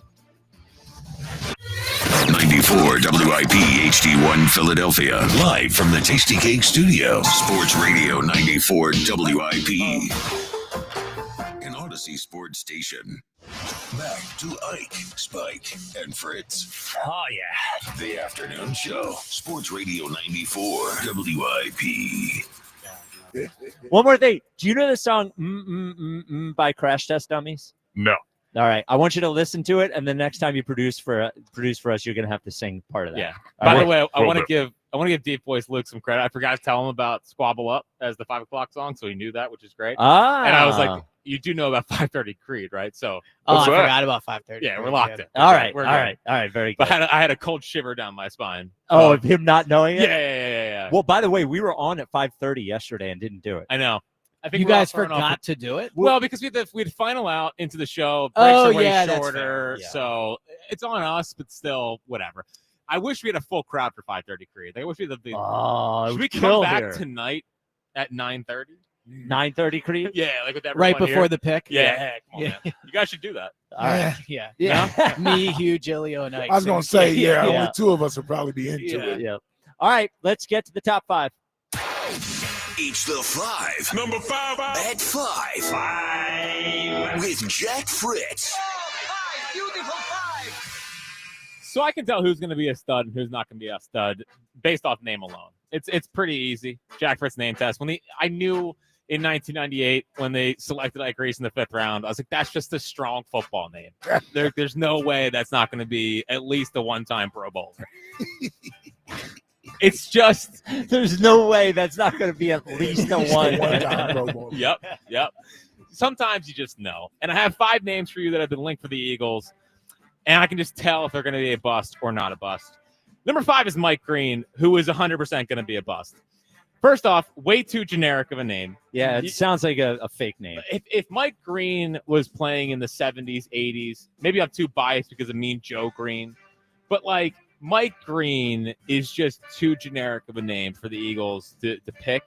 94 WIP HD1 Philadelphia. Live from the Tasty Cake Studio. Sports Radio 94 WIP. An Odyssey Sports Station. Back to Ike, Spike, and Fritz. Oh, yeah. The afternoon show. Sports Radio 94 WIP. One more thing. Do you know the song by Crash Test Dummies? No. All right. I want you to listen to it, and the next time you produce for us, you're going to have to sing part of that. Yeah. All By right? the way, I want to give Deep Voice Luke some credit. I forgot to tell him about Squabble Up as the 5 o'clock song, so he knew that, which is great. Ah. And I was like, you do know about 5:30 Creed, right? So I forgot about 5:30. Yeah, we're locked in. All right. We're All good. right. All right. Very good. But I had a cold shiver down my spine. Oh, of him not knowing it? Yeah. Well, by the way, we were on at 5:30 yesterday and didn't do it. I know. I think You we're all guys thrown off forgot to do it? Well, because we'd final out into the show. Breaks Oh, are way yeah, that's shorter, fair. Yeah. so it's on us. But still, whatever. I wish we had a full crowd for 5:30 Creed. I wish we had the. Oh, should we come back tonight at 9:30? 9:30 Creed? Yeah, like with Right everyone before here. the pick? Yeah, come on, Yeah. man. You guys should do that. All right. Yeah. Me, Hugh, Gilio, and Ike. I was going to say, Yeah. only 2 of us would probably be into it. Yeah. All right. Let's get to the top 5. It's the 5. Number 5. At 5. With Jack Fritz. So I can tell who's going to be a stud and who's not going to be a stud based off name alone. It's pretty easy. Jack Fritz name test. I knew in 1998 when they selected Ike Reese in the 5th round, I was like, that's just a strong football name. There's no way that's not going to be at least a one-time Pro Bowler. It's just there's no way that's not going to be at least a one-time Pro Bowler. Yep. Sometimes you just know. And I have 5 names for you that have been linked for the Eagles, and I can just tell if they're going to be a bust or not a bust. Number 5 is Mike Green, who is 100% going to be a bust. First off, way too generic of a name. Yeah, it sounds like a fake name. If Mike Green was playing in the 70s, 80s, maybe I'm too biased because of Mean Joe Green, but like Mike Green is just too generic of a name for the Eagles to pick.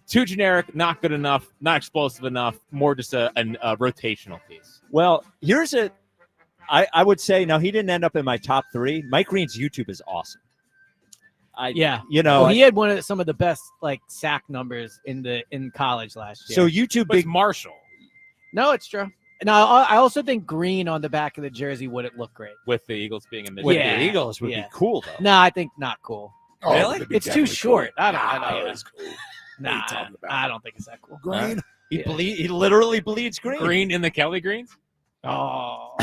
Too generic, not good enough, not explosive enough, more just a rotational piece. Well, I would say, now he didn't end up in my top 3. Mike Green's YouTube is awesome. He had some of the best sack numbers in college last year. So YouTube, big Marshall. No, it's true. Now I also think green on the back of the jersey wouldn't look great With the Eagles being in Michigan. the Eagles would be cool though. No, I think not cool. Oh, Really? it'd be It's too definitely short. cool. I don't. It's cool. Nah, What are you talking about? I don't think it's that cool. Green? He literally bleeds green. Green in the Kelly Greens? Oh,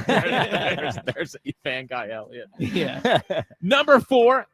there's a fan guy, Elliot. yeah. Number 4,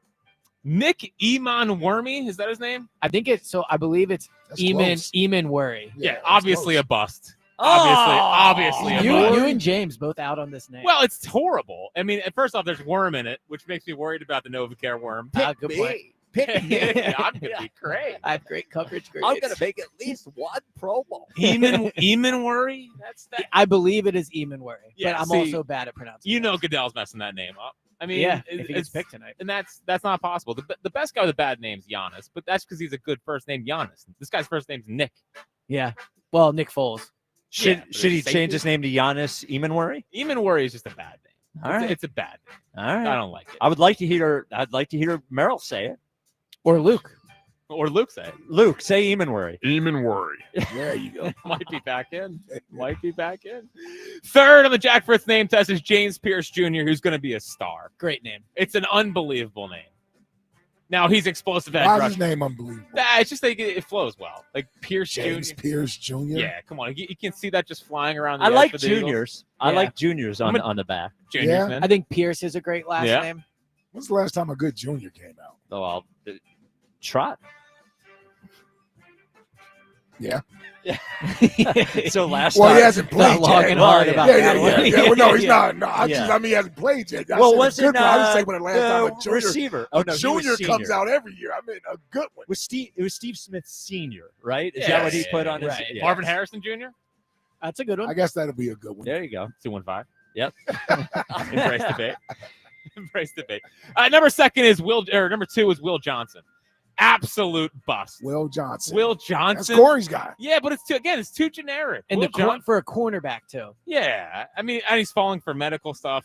Nick Eman Wormy. Is that his name? I think it's so. I believe it's That's Eman close. Eman Worry. Yeah, that's obviously close. a bust. Oh! Obviously a You bust. and James both out on this name. Well, it's horrible. I mean, first off, there's worm in it, which makes me worried about the Novacare worm. Good point. I'm gonna be great. I have great coverage. Great. I'm going to make at least one promo. Eman Worry? That's that. I believe it is Eman Worry, Yeah, but I'm see, also bad at pronouncing. You it. know Goodell's messing that name up. I mean, Yeah, if he gets picked tonight. And that's not possible. The best guy with a bad name's Giannis, but that's because he's a good first name, Giannis. This guy's first name's Nick. Yeah. Well, Nick Foles. Should he change his name to Giannis Emanworry? Emanworry is just a bad name. All right. It's a bad name. All right. I don't like it. I'd like to hear Merrill say it. Or Luke. Or Luke say it. Luke, say Eamon Eamon. There you go. Might be back in. Third on the Jack Fritz name test is James Pierce Jr., who's going to be a star. Great name. It's an unbelievable name. Now, he's explosive edge Why is rush. his name unbelievable? It's just like it flows well. Like Pierce James Jr. Pierce Jr. Yeah, come on. You can see that just flying around the I edge like for the Eagles. juniors. I like juniors on the back. Juniors, Yeah. man. I think Pierce is a great last name. When's the last time a good junior came out? Oh, well, Trot. Yeah. So last Well, time, he hasn't played yet. hard about that one. Yeah. Well, no, he's Yeah. not. No, I mean, he hasn't played yet. I Well, said a wasn't good one. I was saying when the last time a junior receiver? Oh no, he was junior comes senior. out every year. I mean, a good one. It was Steve Smith Senior, right? Is that what he put on his? right. Yeah. Marvin Harrison Jr.? That's a good one. I guess that'll be a good one. There you go. 215. Yep. Embrace debate. Embrace debate. Number two is Will Johnson. Absolute bust. Will Johnson. That's Corey's guy. Yeah, but it's too generic. And Will for a cornerback too. Yeah, I mean, and he's falling for medical stuff.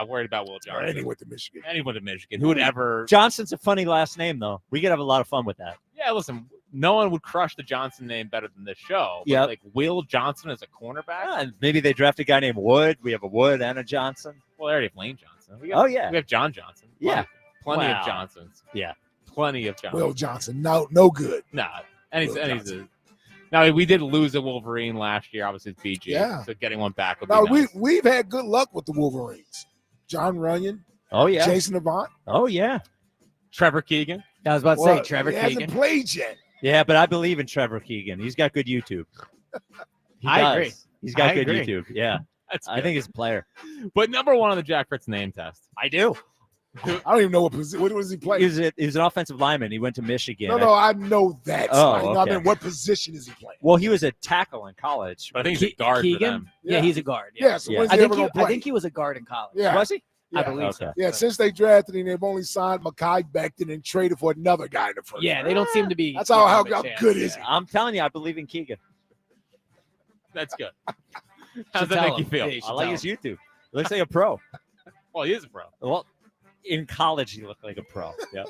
Worried about Will Johnson. And he went to Michigan. Anyone to Michigan. Who would ever? Johnson's a funny last name though. We could have a lot of fun with that. Yeah, listen, no one would crush the Johnson name better than this show. Yeah, like Will Johnson as a cornerback. And maybe they draft a guy named Wood. We have a Wood and a Johnson. Well, they already have Lane Johnson. We have John Johnson. Plenty of Johnsons. Yeah, plenty of Johnsons. Will Johnson. No good. Nah, and he's now we did lose a Wolverine last year. Obviously, it's BG. Yeah. So getting one back would Now be nice. we've had good luck with the Wolverines. John Runyon. Oh yeah. Jason Avant. Oh yeah. Trevor Keegan. I was about to say Trevor he Keegan. hasn't played yet. Yeah, but I believe in Trevor Keegan. He's got good YouTube. I agree. He's got I good agree. YouTube. Yeah. I think he's a player. But number one on the Jack Fritz name test. I do. I don't even know what position. What was he playing? He was an offensive lineman. He went to Michigan. No, I know that. Oh, I okay. mean, what position is he playing? Well, he was a tackle in college. But I think he's a guard for Keegan? them. Yeah, he's a guard. Yeah, so when's I he think ever gonna play? I think he was a guard in college. Yeah. Was he? I believe so. Yeah, since they drafted him, they've only signed Mekhi Becton and traded for another guy in the first. Yeah, they don't seem to be. That's how giving him a chance. good is he? I'm telling you, I believe in Keegan. That's good. How does Should that tell make you him. feel? Yeah, you should I like tell his him. YouTube. He looks like a pro. Well, he is a pro. Well, in college, he looked like a pro. Yeah.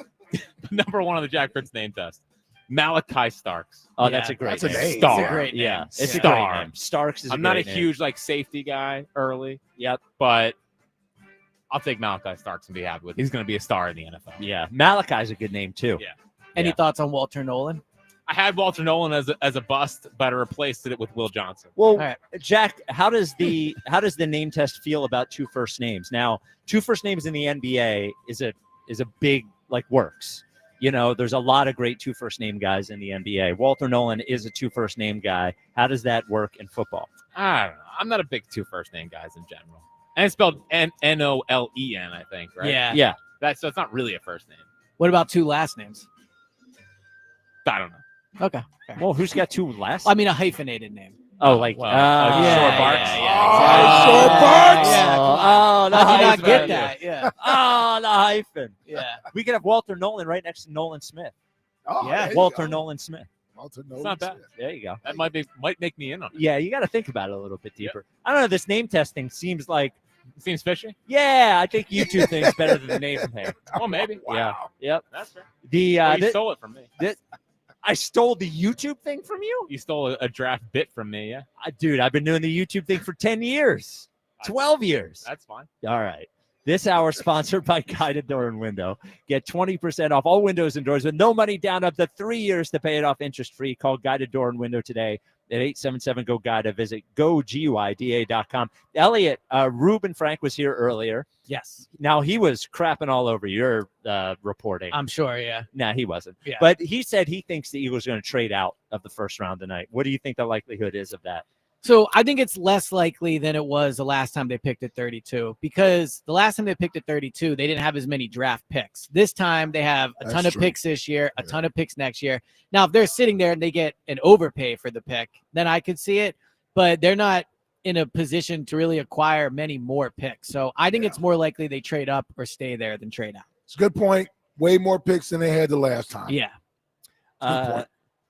Number one on the Jack Fritz name test. Malachi Starks. Oh, Yeah, that's a great that's a name. name. Star. It's a great name. Yeah, it's Star. a great name. Starks is. I'm not a great name. huge safety guy early. Yep. But I'll take Malachi Starks and be happy with it. He's going to be a star in the NFL. Yeah, Malachi's a good name too. Yeah. Any Yeah. thoughts on Walter Nolan? I had Walter Nolan as a bust, but I replaced it with Will Johnson. Well, right. Jack, how does the name test feel about two first names? Now, two first names in the NBA is a big works. You know, there's a lot of great two first name guys in the NBA. Walter Nolan is a two first name guy. How does that work in football? I don't know. I'm not a big two first name guys in general. And it's spelled Nolen, I think, right? Yeah. Yeah. So it's not really a first name. What about two last names? I don't know. Okay. Fair. Well, who's got two last? I mean, a hyphenated name. Oh, like well, Shore Barks. Shore Barks. Yeah. Oh, the How did you not hyphen. get that? Yeah. Oh, the hyphen. Yeah. We could have Walter Nolan right next to Nolan Smith. Oh, Yeah. there you Walter go. Nolan Smith. Walter It's Nolan. not bad. Smith. There you go. That might make me in on it. Yeah, you got to think about it a little bit deeper. I don't know. This name testing seems like, Seems fishy. yeah, I think YouTube thing's better than the name thing. Well, maybe. Yeah. Yep. That's fair. The Well, you stole it from me. I stole the YouTube thing from you? You stole a draft bit from me, yeah? Dude, I've been doing the YouTube thing for 10 years, 12 years. That's fine. All right. This hour sponsored by Guided Door and Window. Get 20% off all windows and doors with no money down up to 3 years to pay it off interest-free. Call Guided Door and Window today at 877-GO-GUIDA. Visit GoGuida.com. Elliot, Ruben Frank was here earlier. Yes. Now, he was crapping all over your reporting. I'm sure. Yeah. Nah, he wasn't. Yeah. But he said he thinks the Eagles are going to trade out of the first round tonight. What do you think the likelihood is of that? So I think it's less likely than it was the last time they picked at 32, because the last time they picked at 32, they didn't have as many draft picks. This time they have a ton of picks this year, a ton of picks next year. Now, if they're sitting there and they get an overpay for the pick, then I could see it, but they're not in a position to really acquire many more picks. So I think it's more likely they trade up or stay there than trade out. It's a good point. Way more picks than they had the last time. Yeah.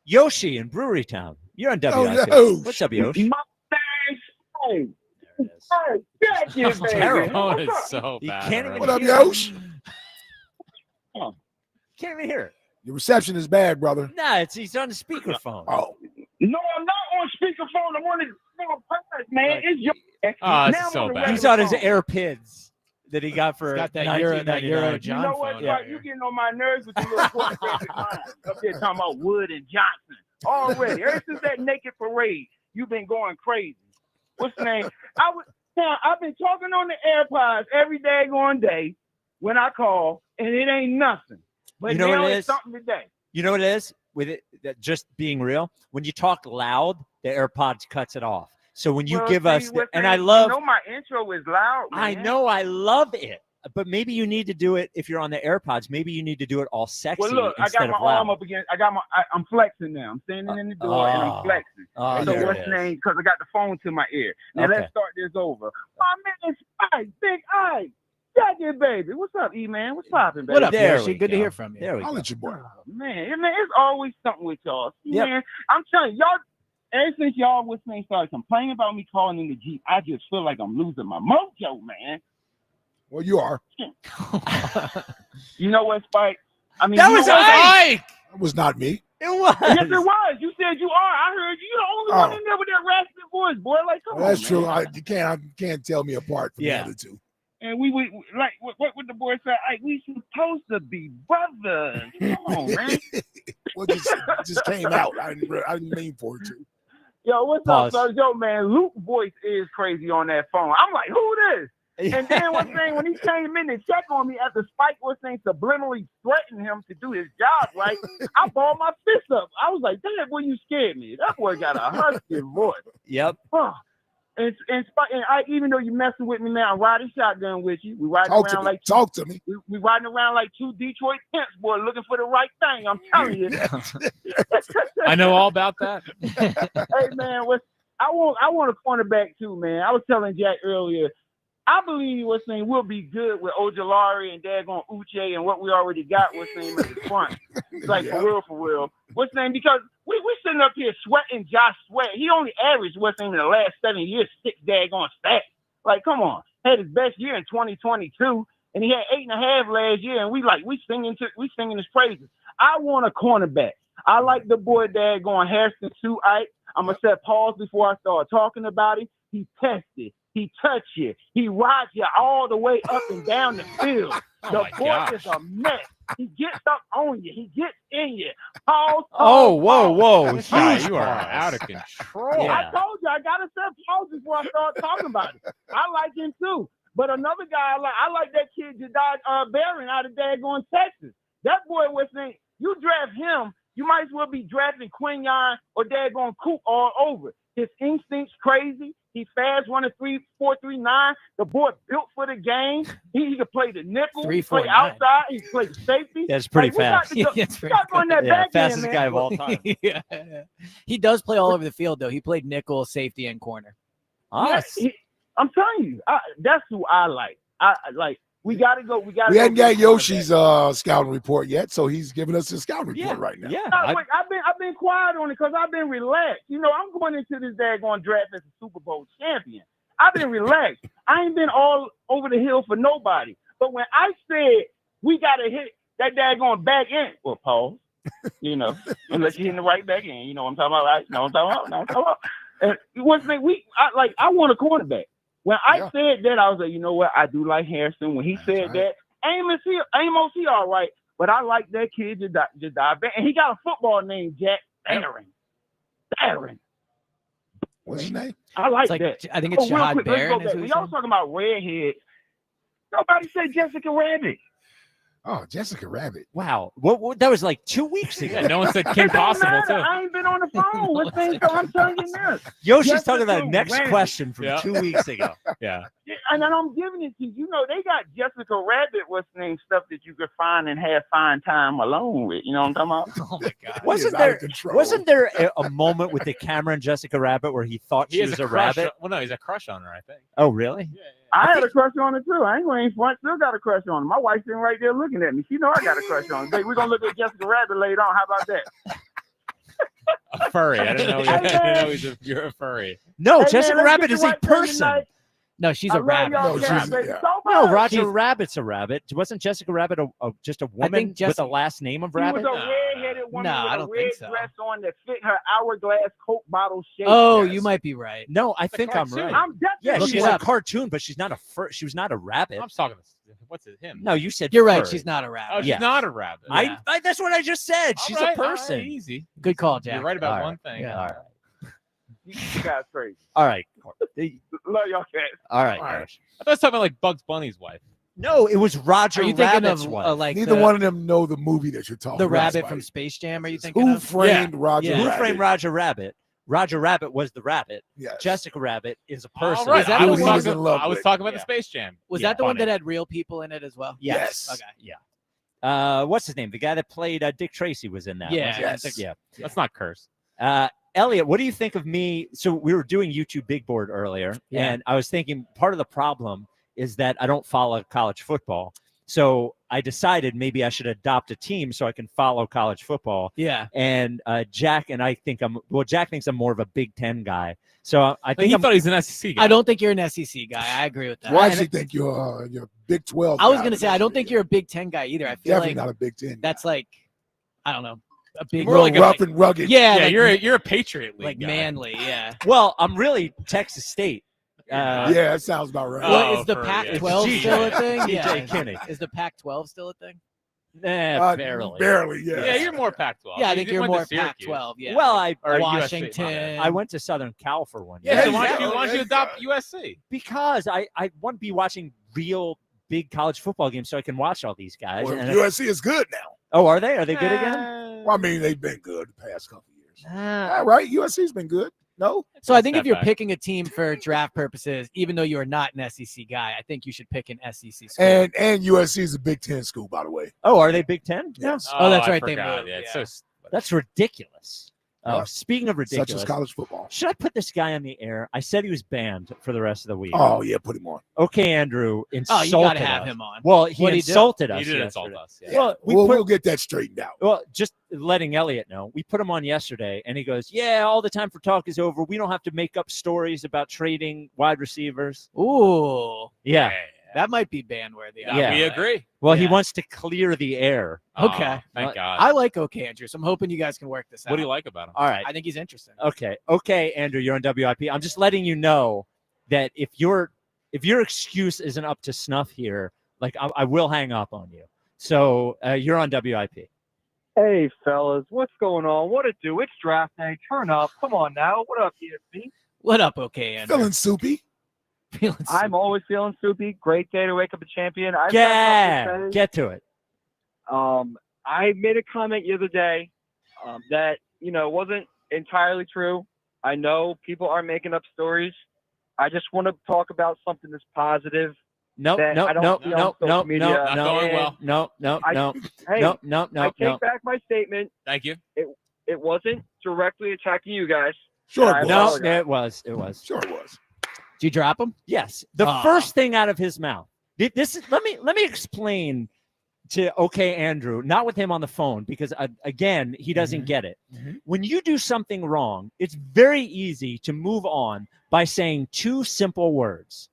Yoshi in Brewery Town. You're on WIC. no. What's up, Yoshi? Thank you, baby. Terrible. Oh, it's so You bad. can't even What up, hear Yosh? Can't even hear it. Your reception is bad, brother. Nah, he's on the speakerphone. Oh. No, I'm not on speakerphone. I'm on the podcast, man. It's your. Oh, now it's so I'm bad. He's on his AirPids that he got for got that Euro $19.99. John You know what? phone. Right, you getting on my nerves with the little quarterback of mine. Up there talking about Wood and Johnson. Already. Ever since that naked parade, you've been going crazy. What's the name? I've been talking on the AirPods every day when I call, and it ain't nothing. But You know now what it it's is? something today. You know what it is? With it, that just being real, when you talk loud, the AirPods cuts it off. So when you give us, and I love, You know my intro is loud, man. I know, I love it. But maybe you need to do it if you're on the AirPods. Maybe you need to do it all sexy Well, look, I instead got my of loud. arm up against. I'm flexing now. I'm standing in the door and I'm flexing. Oh, so there what's it the is. name? Because I got the phone to my ear. Now Okay. let's start this over. My man, Spike, Big Eye, Jacket Baby. What's up, E-Man? What's popping, baby? What up, There Yoshi? we Good to go. hear from you. There we I'll go. let you boy. Oh, man, it's always something with y'all. See, Yep. man, I'm telling y'all, ever since y'all was saying started complaining about me calling in the Jeep, I just feel like I'm losing my mojo, man. Well, you are. You know what, Spike? I mean, That you was know what? Ike! That was not me. It was. Yes, it was. You said you are. I heard you. You're the only one Oh. in there with that raspy voice, boy. Like, come Well, that's on, true. man. You can't tell me apart from Yeah. the other two. And we like what would the boy say? Like, we supposed to be brothers. Come on, man. Well, just came out. I didn't mean for it to. Yo, what's Pause. up, sir? Yo, man, Luke's voice is crazy on that phone. I'm like, who this? And then what's saying when he came in to check on me after Spike was saying subliminally threatened him to do his job right, I balled my fist up. I was like, damn, boy, you scared me. That boy got a husky voice. Yep. Huh. And Spike, and I, even though you messing with me now, I'm riding shotgun with you. We riding Talk to around me. like Talk to me. we riding around like two Detroit pimps, boy, looking for the right thing. I'm telling you. I know all about that. Hey man, I want a cornerback too, man. I was telling Jack earlier, I believe what's name will be good with Ojolari and daggone Uche and what we already got what's name at the front. It's like for real. What's name? Because we sitting up here sweating Josh Sweat. He only averaged what's name in the last 7 years 6 daggone stats. Like, come on, had his best year in 2022, and he had 8.5 last year, and we singing his praises. I want a cornerback. I like the boy daggone Harrison Sue Ike. I'm gonna set pause before I start talking about him. He tested. He touched you. He rides you all the way up and down the field. The boy is a mess. He gets up on you. He gets in you. Pause. Whoa. This guy, Huge you are pause. out of control. Yeah. I told you I gotta set pause before I start talking about it. I like him too. But another guy I like that kid Jadad Barron out of daggone Texas. That boy was saying, you draft him, you might as well be drafting Quinyon or daggone Coop all over. His instinct's crazy. He fast, running 3.439. The boy built for the game. He can play the nickel. He play 3.49. outside. He play safety. That's pretty fast. We got to go on that back end, fastest man. guy of all time. Yeah. He does play all over the field, though. He played nickel, safety, and corner. Us. I'm telling you, that's who I like. I like. We gotta go. We hadn't got Yoshi's scouting report yet, so he's giving us his scouting report right now. Yeah. I've been quiet on it because I've been relaxed. You know, I'm going into this daggone draft as a Super Bowl champion. I've been relaxed. I ain't been all over the hill for nobody. But when I said we gotta hit that daggone back end, well, pause. You know, unless you're hitting the right back end. You know what I'm talking about, right? You know what I'm talking about. And I want a cornerback. When I said that, I was like, you know what? I do like Harrison. When he said that, Amos, he all right. But I like that kid, Jadai. And he got a football name, Jack Barron. What's his name? I like that. I think it's real Shahad quick, let's Barron. go back. When y'all was talking about redheads, nobody said Jessica Rabbit. Oh, Jessica Rabbit. Wow. What that was like 2 weeks ago. Yeah, no one said Kim Possible, too. I ain't been on the phone with things, so I'm telling you this. Yoshi's talking about the next Rabbit. question from 2 weeks ago. Yeah. And then I'm giving it to you. You know, they got Jessica Rabbit, what's the name, stuff that you could find and have fine time alone with. You know what I'm talking about? Oh, my God. Wasn't there a moment with the camera and Jessica Rabbit where he thought she was a crush rabbit? Well, no, he's a crush on her, I think. Oh, really? Yeah. I had a crush on her too. I ain't going to front. Still got a crush on her. My wife's sitting right there looking at me. She know I got a crush on her. Babe, we're going to look at Jessica Rabbit later on. How about that? A furry. I didn't know, you're a furry. No, Hey, Jessica man, let's Rabbit get is the a right thing person. tonight. No, she's I a love rabbit. y'all No, cats, she's- but yeah. so No, much. Roger Rabbit's a rabbit. Wasn't Jessica Rabbit just a woman with Jessica- a last name of She was Rabbit? a red-headed woman No, with I a don't red think so. dress on that fit her hourglass Coke bottle shape. Oh, Yes. you might be right. No, I think I'm cartoon. right. I'm Yeah, definitely she's it a up. cartoon, but she's not she was not a rabbit. I'm talking. What's it? Him? No, you said You're right. fur. She's not a Oh, rabbit. she's Yes. not a rabbit. Yeah. I that's what I just said. She's All right, a person. all right, easy. Good call, Jack. You're right about All one right. thing. Yeah. All right. You guys crazy. All right. Love y'all cats. All right. All right. Josh. I thought I was talking about like Bugs Bunny's wife. No, it was Roger Are you thinking Rabbit's of wife. like Neither the, one of them know the movie that you're talking the about. rabbit Spike. from Space Jam? Are you thinking Who of? framed Roger Yeah. Who Rabbit? framed Roger Rabbit? Roger Rabbit was the rabbit. Yes. Jessica Rabbit is a person. All right, Is that I the was one- talking. in love I was with? talking about Yeah. the Space Jam. Was Yeah, that the one funny. that had real people in it as well? Yes. Okay. Yeah. What's his name? The guy that played Dick Tracy was in that. Yeah. wasn't he? Yes. Yeah. Let's not curse. Elliot, what do you think of me? So we were doing YouTube Big Board earlier, Yeah. and I was thinking part of the problem is that I don't follow college football. So I decided maybe I should adopt a team so I can follow college football. Yeah. And Jack and I think Jack thinks I'm more of a Big Ten guy. So I But think he I'm, thought he's an SEC guy. I don't think you're an SEC guy. I agree with that. Well, I actually think you're Big 12. I was guy, going to but say, I that's don't what think you're you're a Big Ten guy either. I feel definitely like not a Big 10. that's like, I don't know, a big Real like a- rough and rugged. Yeah, Yeah, like, you're a Patriot League like guy. manly. Yeah. well, I'm really Texas State. Yeah, that sounds about right. Oh, What is the for- Pac-12 yeah. still a thing? TJ Yeah. Kinney. Is the Pac-12 still a thing? Barely. Barely, yeah. Yeah, you're more Pac-12. Yeah, I You think you're went to more Syracuse. Pac-12. Yeah. Well, I Or USC, my Washington. bad. I went to Southern Cal for one Yeah, year. so There why you don't go, you there you adopt go. USC? Because I want to be watching real big college football games so I can watch all these guys. Well, And USC is good now. oh, are they? Are they good again? Well, I mean, they've been good the past couple of years. Ah, All right, USC's been good. No, So I think if Step you're back. picking a team for draft purposes, even though you are not an SEC guy, I think you should pick an SEC school. and USC is a Big 10 school, by the way. oh, are they Big Ten? Yes. Oh, that's I right, they forgot. moved, Yeah, it's yeah. so That's ridiculous. Oh, Yeah. speaking of Such ridiculous, as college football. should I put this guy on the air? I said he was banned for the rest of the week. Oh yeah, put him on. Okay, Andrew Oh, insulted you got to us. have him on. Well, he What'd he do? insulted us. He did insult yesterday. us. Yeah. Well, We'll get that straightened out. Well, just letting Elliot know, we put him on yesterday, and he goes, "Yeah, all the time for talk is over. We don't have to make up stories about trading wide receivers." Ooh, Yeah. that might be ban worthy. Yeah. We agree. Well, he Yeah. wants to clear the air. Okay. Oh, thank God. I like OK Andrew, so I'm hoping you guys can work this out. What do you like about him? All right. I think he's interesting. Okay, Andrew, you're on WIP. I'm just letting you know that if your excuse isn't up to snuff here, like I will hang up on you. So you're on WIP. Hey, fellas, what's going on? What it do? It's draft day. Turn up. Come on now. What up, ESP? What up, OK Andrew? Feeling soupy. I'm always feeling soupy. Great day to wake up a champion. I've got Yeah, something to say. get to it. I made a comment the other day that, wasn't entirely true. I know people are making up stories. I just want to talk about something that's positive. No, that no, I don't no, see on no, social no, media. no, Not no, going And well. no, I- no, hey, no, no, I no, take no. back my statement. Thank you. It wasn't directly attacking you guys. Sure, I it was. No, apologize. it was. Sure, it was. Did you drop him? Yes. The first thing out of his mouth. This is let me explain to OK Andrew, not with him on the phone, because again, he doesn't get it. When you do something wrong, it's very easy to move on by saying two simple words.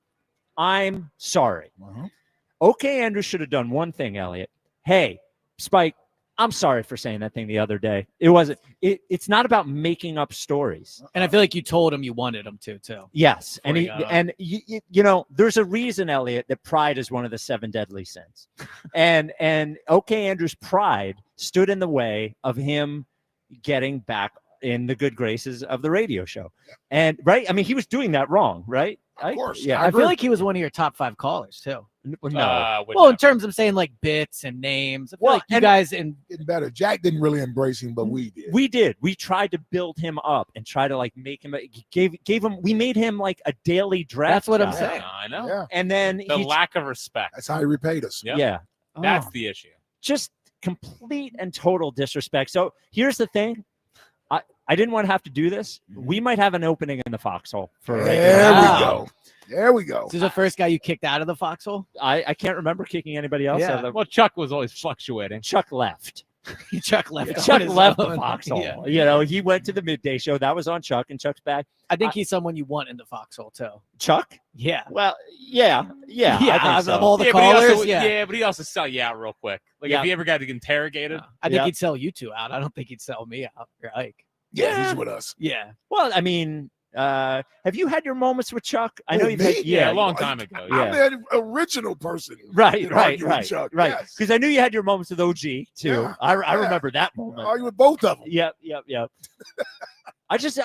I'm sorry. OK Andrew should have done one thing, Elliot. Hey, Spike, I'm sorry for saying that thing the other day. It wasn't. It's not about making up stories. And I feel like you told him you wanted him to, too. Yes, and Before he got on. you know, there's a reason, Elliot, that pride is one of the 7 deadly sins, and OK Andrew's pride stood in the way of him getting back in the good graces of the radio show, and right. I mean, he was doing that wrong, right? Of course. Yeah. I feel like he was one of your top 5 callers, too. No. Would Well, in never. terms of saying like bits and names, I feel Well, like you and- guys in Getting better. Jack didn't really embrace him, but we did. We did. We tried to build him up and try to like make him. Gave him. We made him like a daily draft. That's what I'm guy. saying. I know. Yeah, And then The he, lack of respect. that's how he repaid us. Yep. yeah, That's Oh. the issue. just complete and total disrespect. So here's the thing. I didn't want to have to do this. We might have an opening in the foxhole for a regular. There we Wow. go. There we go. This is the first guy you kicked out of the foxhole. I can't remember kicking anybody else Yeah. out of the. Well, Chuck was always fluctuating. Chuck left. Chuck left. on Chuck his left the own. foxhole. Yeah. You know, he went to the midday show. That was on Chuck, and Chuck's back. I think he's someone you want in the foxhole too. Chuck? Yeah. Well, yeah. Yeah, I think of so. all the But callers, but he also sell you out real quick. Like Yeah. if he ever got interrogated. I think he'd sell you two out. I don't think he'd sell me out. Like, Yeah, he's with us. yeah. Well, I mean, have you had your moments with Chuck? I know Who, you've me? had, Yeah, a long time ago. Yeah. I'm the original person. Right, that right, argued with right, Chuck. right. Yes. Because I knew you had your moments with OG too. Yeah, I yeah. remember that moment. Argue with both of them. Yep. I'm just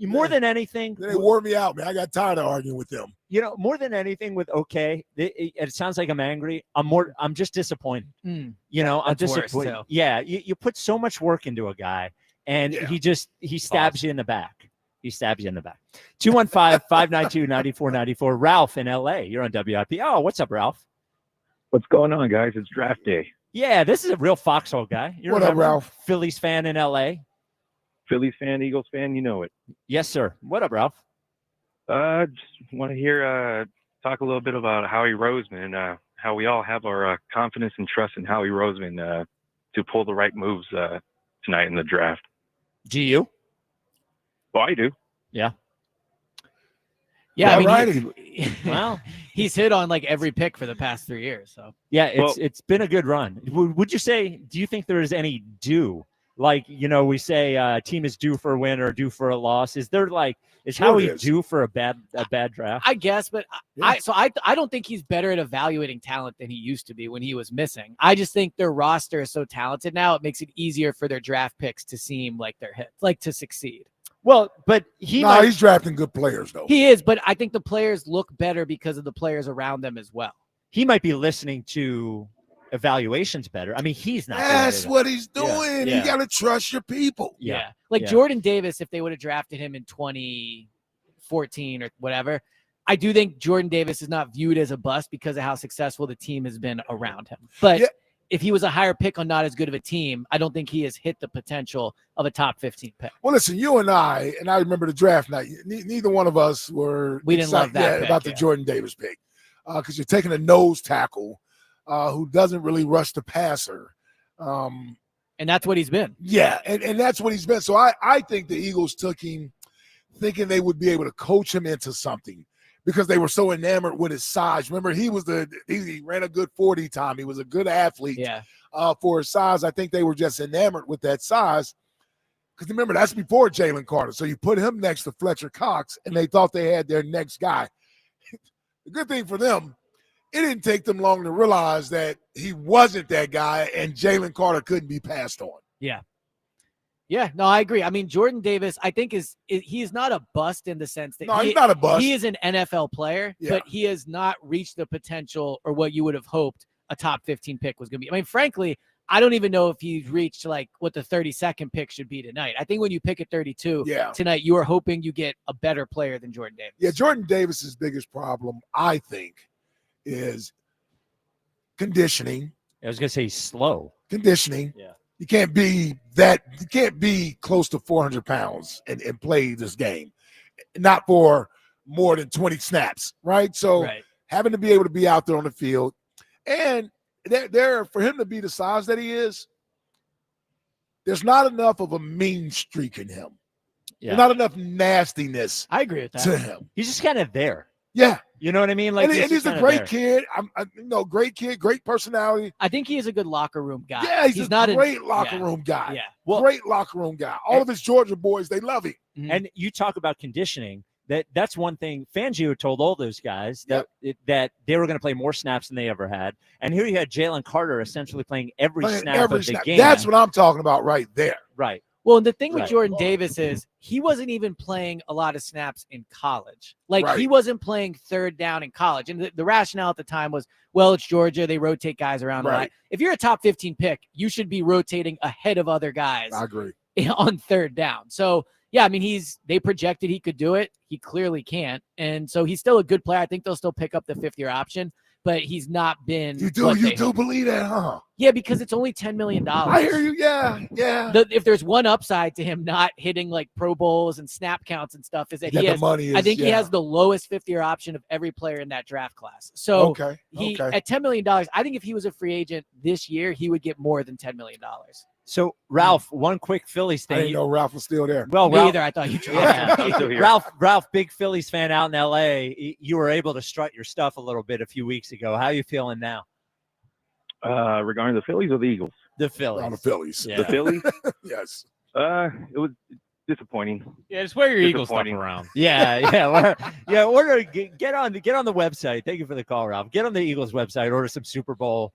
more than anything. They wore me out, man. I got tired of arguing with them. You know, more than anything with OK, it sounds like I'm angry. I'm just disappointed. Mm. You know, I'm That's worse, disappointed. too. Yeah, you put so much work into a guy, and he stabs you in the back. He stabs you in the back. 215-592-9494. Ralph in LA. You're on WIP. Oh, what's up, Ralph? What's going on, guys? It's draft day. Yeah, this is a real foxhole guy. You What up, remember? Ralph? Phillies fan in LA. Phillies fan, Eagles fan, you know it. Yes, sir. What up, Ralph? Just want to hear talk a little bit about Howie Roseman, how we all have our confidence and trust in Howie Roseman to pull the right moves tonight in the draft. Do you? Well, I do. Yeah. Yeah, I All mean, Well, he's hit on like every pick for the past 3 years. So yeah, it's been a good run. Would you say? Do you think there is any due? Like, you know, we say team is due for a win or due for a loss. Is there is Sure Howie it is. due for a bad draft? I guess, but I don't think he's better at evaluating talent than he used to be when he was missing. I just think their roster is so talented now; it makes it easier for their draft picks to seem like they're hits, like to succeed. Well, but he's drafting good players though. He is, but I think the players look better because of the players around them as well. He might be listening to evaluations better. I mean, he's not. That's doing it. what he's doing. Yeah. You got to trust your people. Yeah. Like Jordan Davis, if they would have drafted him in 2014 or whatever, I do think Jordan Davis is not viewed as a bust because of how successful the team has been around him. But if he was a higher pick on not as good of a team, I don't think he has hit the potential of a top 15 pick. Well, listen, you and I remember the draft night. Neither one of us were We didn't love excited that pick, about the Jordan Davis pick because you're taking a nose tackle who doesn't really rush the passer. And that's what he's been. Yeah, and that's what he's been. So I think the Eagles took him thinking they would be able to coach him into something because they were so enamored with his size. Remember, he ran a good 40 time. He was a good athlete for his size. I think they were just enamored with that size because remember, that's before Jalen Carter. So you put him next to Fletcher Cox, and they thought they had their next guy. The good thing for them, it didn't take them long to realize that he wasn't that guy and Jalen Carter couldn't be passed on. Yeah. Yeah, no, I agree. I mean, Jordan Davis, I think he's not a bust in the sense that he's not a bust. He is an NFL player, but he has not reached the potential or what you would have hoped a top 15 pick was going to be. I mean, frankly, I don't even know if he's reached like what the 32nd pick should be tonight. I think when you pick at 32 tonight, you are hoping you get a better player than Jordan Davis. Yeah, Jordan Davis's biggest problem, I think, is conditioning. I was going to say he's slow. Conditioning. Yeah. You can't be close to 400 pounds and play this game. Not for more than 20 snaps, right? So having to be able to be out there on the field. And there for him to be the size that he is, there's not enough of a mean streak in him. Yeah. There's not enough nastiness. I agree with that. To him. He's just kind of there. Yeah. You know what I mean? Like, and he's a great kid. Great kid, great personality. I think he is a good locker room guy. Yeah, he's not a great locker room guy. Yeah. Well, great locker room guy. All of his Georgia boys, they love him. And you talk about conditioning. That's one thing Fangio told all those guys that they were going to play more snaps than they ever had. And here you had Jalen Carter essentially playing every snap of the game. That's what I'm talking about right there. Right. Well, and the thing with Jordan Davis is he wasn't even playing a lot of snaps in college. Like he wasn't playing third down in college. And the rationale at the time was, well, it's Georgia. They rotate guys around a lot. If you're a top 15 pick, you should be rotating ahead of other guys. I agree. On third down. So, yeah, I mean, they projected he could do it. He clearly can't. And so he's still a good player. I think they'll still pick up the 5th-year option. but he's not been. You do believe that, huh? Yeah, because it's only $10 million. I hear you. Yeah. If there's one upside to him not hitting like Pro Bowls and snap counts and stuff, is that he has. I think he has the lowest fifth-year option of every player in that draft class. So at $10 million, I think if he was a free agent this year, he would get more than $10 million. So, Ralph, one quick Phillies thing. I didn't know Ralph was still there. Well, Me either. I thought you tried. Ralph, big Phillies fan out in L.A. You were able to strut your stuff a little bit a few weeks ago. How are you feeling now? Regarding the Phillies or the Eagles? The Phillies. Oh, the Phillies. Yeah. The Phillies? Yes. It was disappointing. Yeah, just wear your Eagles stuff around. Yeah. Order. Get on the website. Thank you for the call, Ralph. Get on the Eagles website. Order some Super Bowl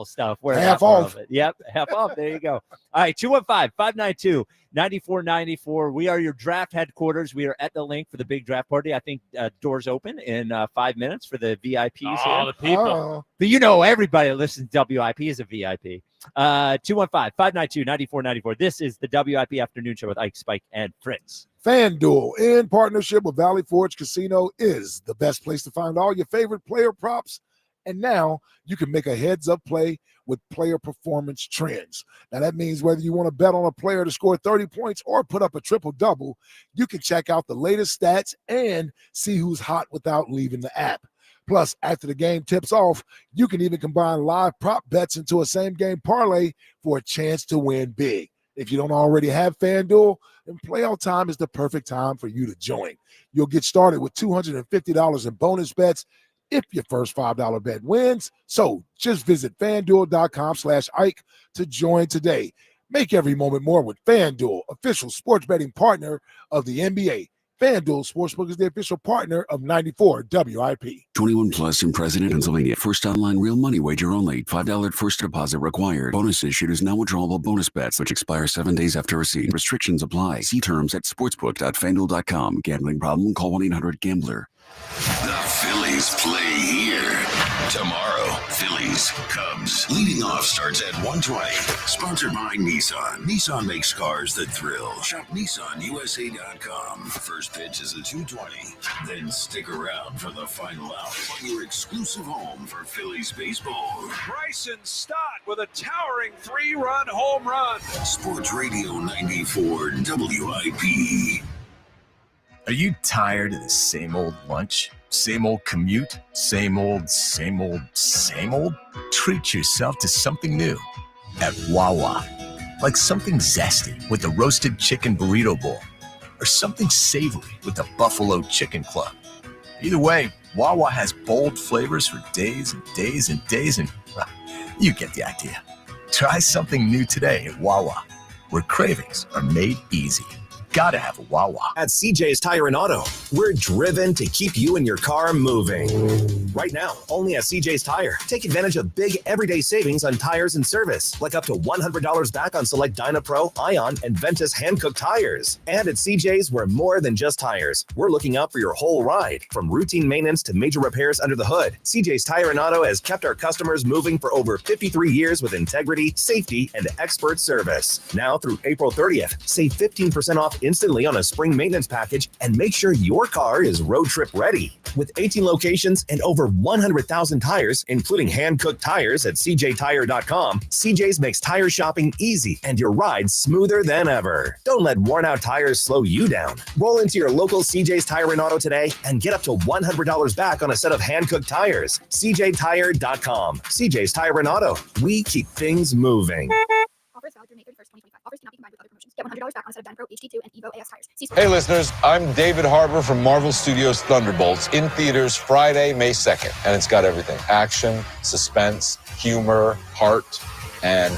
stuff. Wear half off. Of it. Yep, half off. There you go. All right, 215-592-9494. We are your draft headquarters. We are at the link for the big draft party. I think doors open in 5 minutes for the VIPs. Oh, the people. But everybody that listens to WIP is a VIP. 215-592-9494. This is the WIP Afternoon Show with Ike, Spike, and Fritz. FanDuel, in partnership with Valley Forge Casino, is the best place to find all your favorite player props. And now you can make a heads-up play with player performance trends. Now, that means whether you want to bet on a player to score 30 points or put up a triple-double, you can check out the latest stats and see who's hot without leaving the app. Plus, after the game tips off, you can even combine live prop bets into a same-game parlay for a chance to win big. If you don't already have FanDuel, then playoff time is the perfect time for you to join. You'll get started with $250 in bonus bets if your first $5 bet wins. So just visit FanDuel.com/Ike to join today. Make every moment more with FanDuel, official sports betting partner of the NBA. FanDuel Sportsbook is the official partner of 94 WIP. 21 plus in President, Pennsylvania. First online real money wager only. $5 first deposit required. Bonus issued is now withdrawable bonus bets, which expire 7 days after receipt. Restrictions apply. See terms at sportsbook.fanduel.com. Gambling problem? Call 1-800-GAMBLER. The Phillies play here. Tomorrow, Phillies, Cubs. Leading off starts at 1:20. Sponsored by Nissan. Nissan makes cars that thrill. Shop NissanUSA.com. First pitch is at 2:20. Then stick around for the final out on your exclusive home for Phillies baseball. Bryson Stott with a towering 3-run home run. Sports Radio 94 WIP. Are you tired of the same old lunch? Same old commute? Same old? Treat yourself to something new at Wawa. Like something zesty with the roasted chicken burrito bowl. Or something savory with the buffalo chicken club. Either way, Wawa has bold flavors for days and days and days, and well, you get the idea. Try something new today at Wawa, where cravings are made easy. Gotta have a Wawa. At CJ's Tire and Auto, we're driven to keep you and your car moving. Right now, only at CJ's Tire. Take advantage of big everyday savings on tires and service, like up to $100 back on select DynaPro, Ion, and Ventus hand-cooked tires. And at CJ's, we're more than just tires. We're looking out for your whole ride, from routine maintenance to major repairs under the hood. CJ's Tire and Auto has kept our customers moving for over 53 years with integrity, safety, and expert service. Now through April 30th, save 15% off instantly on a spring maintenance package and make sure your car is road trip ready. With 18 locations and over 100,000 tires, including hand-cooked tires at cjtire.com, CJ's makes tire shopping easy and your ride smoother than ever. Don't let worn-out tires slow you down. Roll into your local CJ's Tire and Auto today and get up to $100 back on a set of hand-cooked tires. cjtire.com. CJ's Tire and Auto. We keep things moving. Offers valid through May 31st, 2025. Offers cannot be combined with other promotions. Get $100 back on a set of DynaPro, HD2, and Evo AS tires. Hey, listeners, I'm David Harbour from Marvel Studios' Thunderbolts in theaters Friday, May 2nd. And it's got everything. Action, suspense, humor, heart, and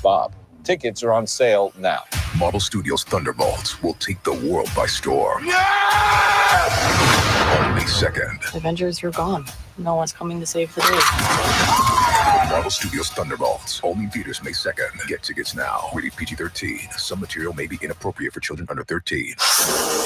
Bob. Tickets are on sale now. Marvel Studios' Thunderbolts will take the world by storm. On May 2nd. Avengers, you're gone. No one's coming to save the day. Marvel Studios Thunderbolts. Only in theaters May 2nd. Get tickets now. Rated PG-13. Some material may be inappropriate for children under 13.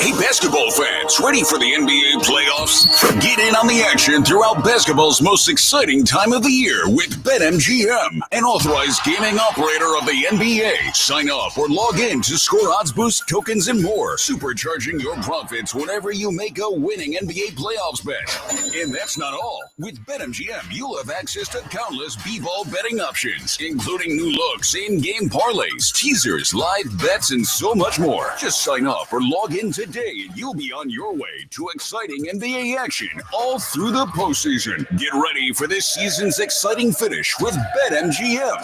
Hey, basketball fans, ready for the NBA playoffs? Get in on the action throughout basketball's most exciting time of the year with BetMGM, an authorized gaming operator of the NBA. Sign up or log in to score odds boost, tokens, and more, supercharging your profits whenever you make a winning NBA playoffs bet. And that's not all. With BetMGM, you'll have access to countless B-ball betting options, including new looks, in-game parlays, teasers, live bets, and so much more. Just sign up or log in today and you'll be on your way to exciting NBA action all through the postseason. Get ready for this season's exciting finish with BetMGM.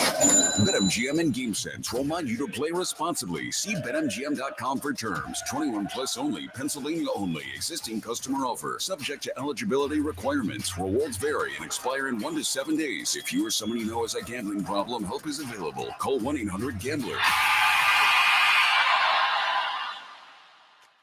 BetMGM and GameSense remind you to play responsibly. See BetMGM.com for terms. 21 plus only. Pennsylvania only. Existing customer offer. Subject to eligibility requirements. Rewards vary and expire in 1 to 7 days. If you or someone you know has a gambling problem, help is available. Call 1-800-GAMBLER.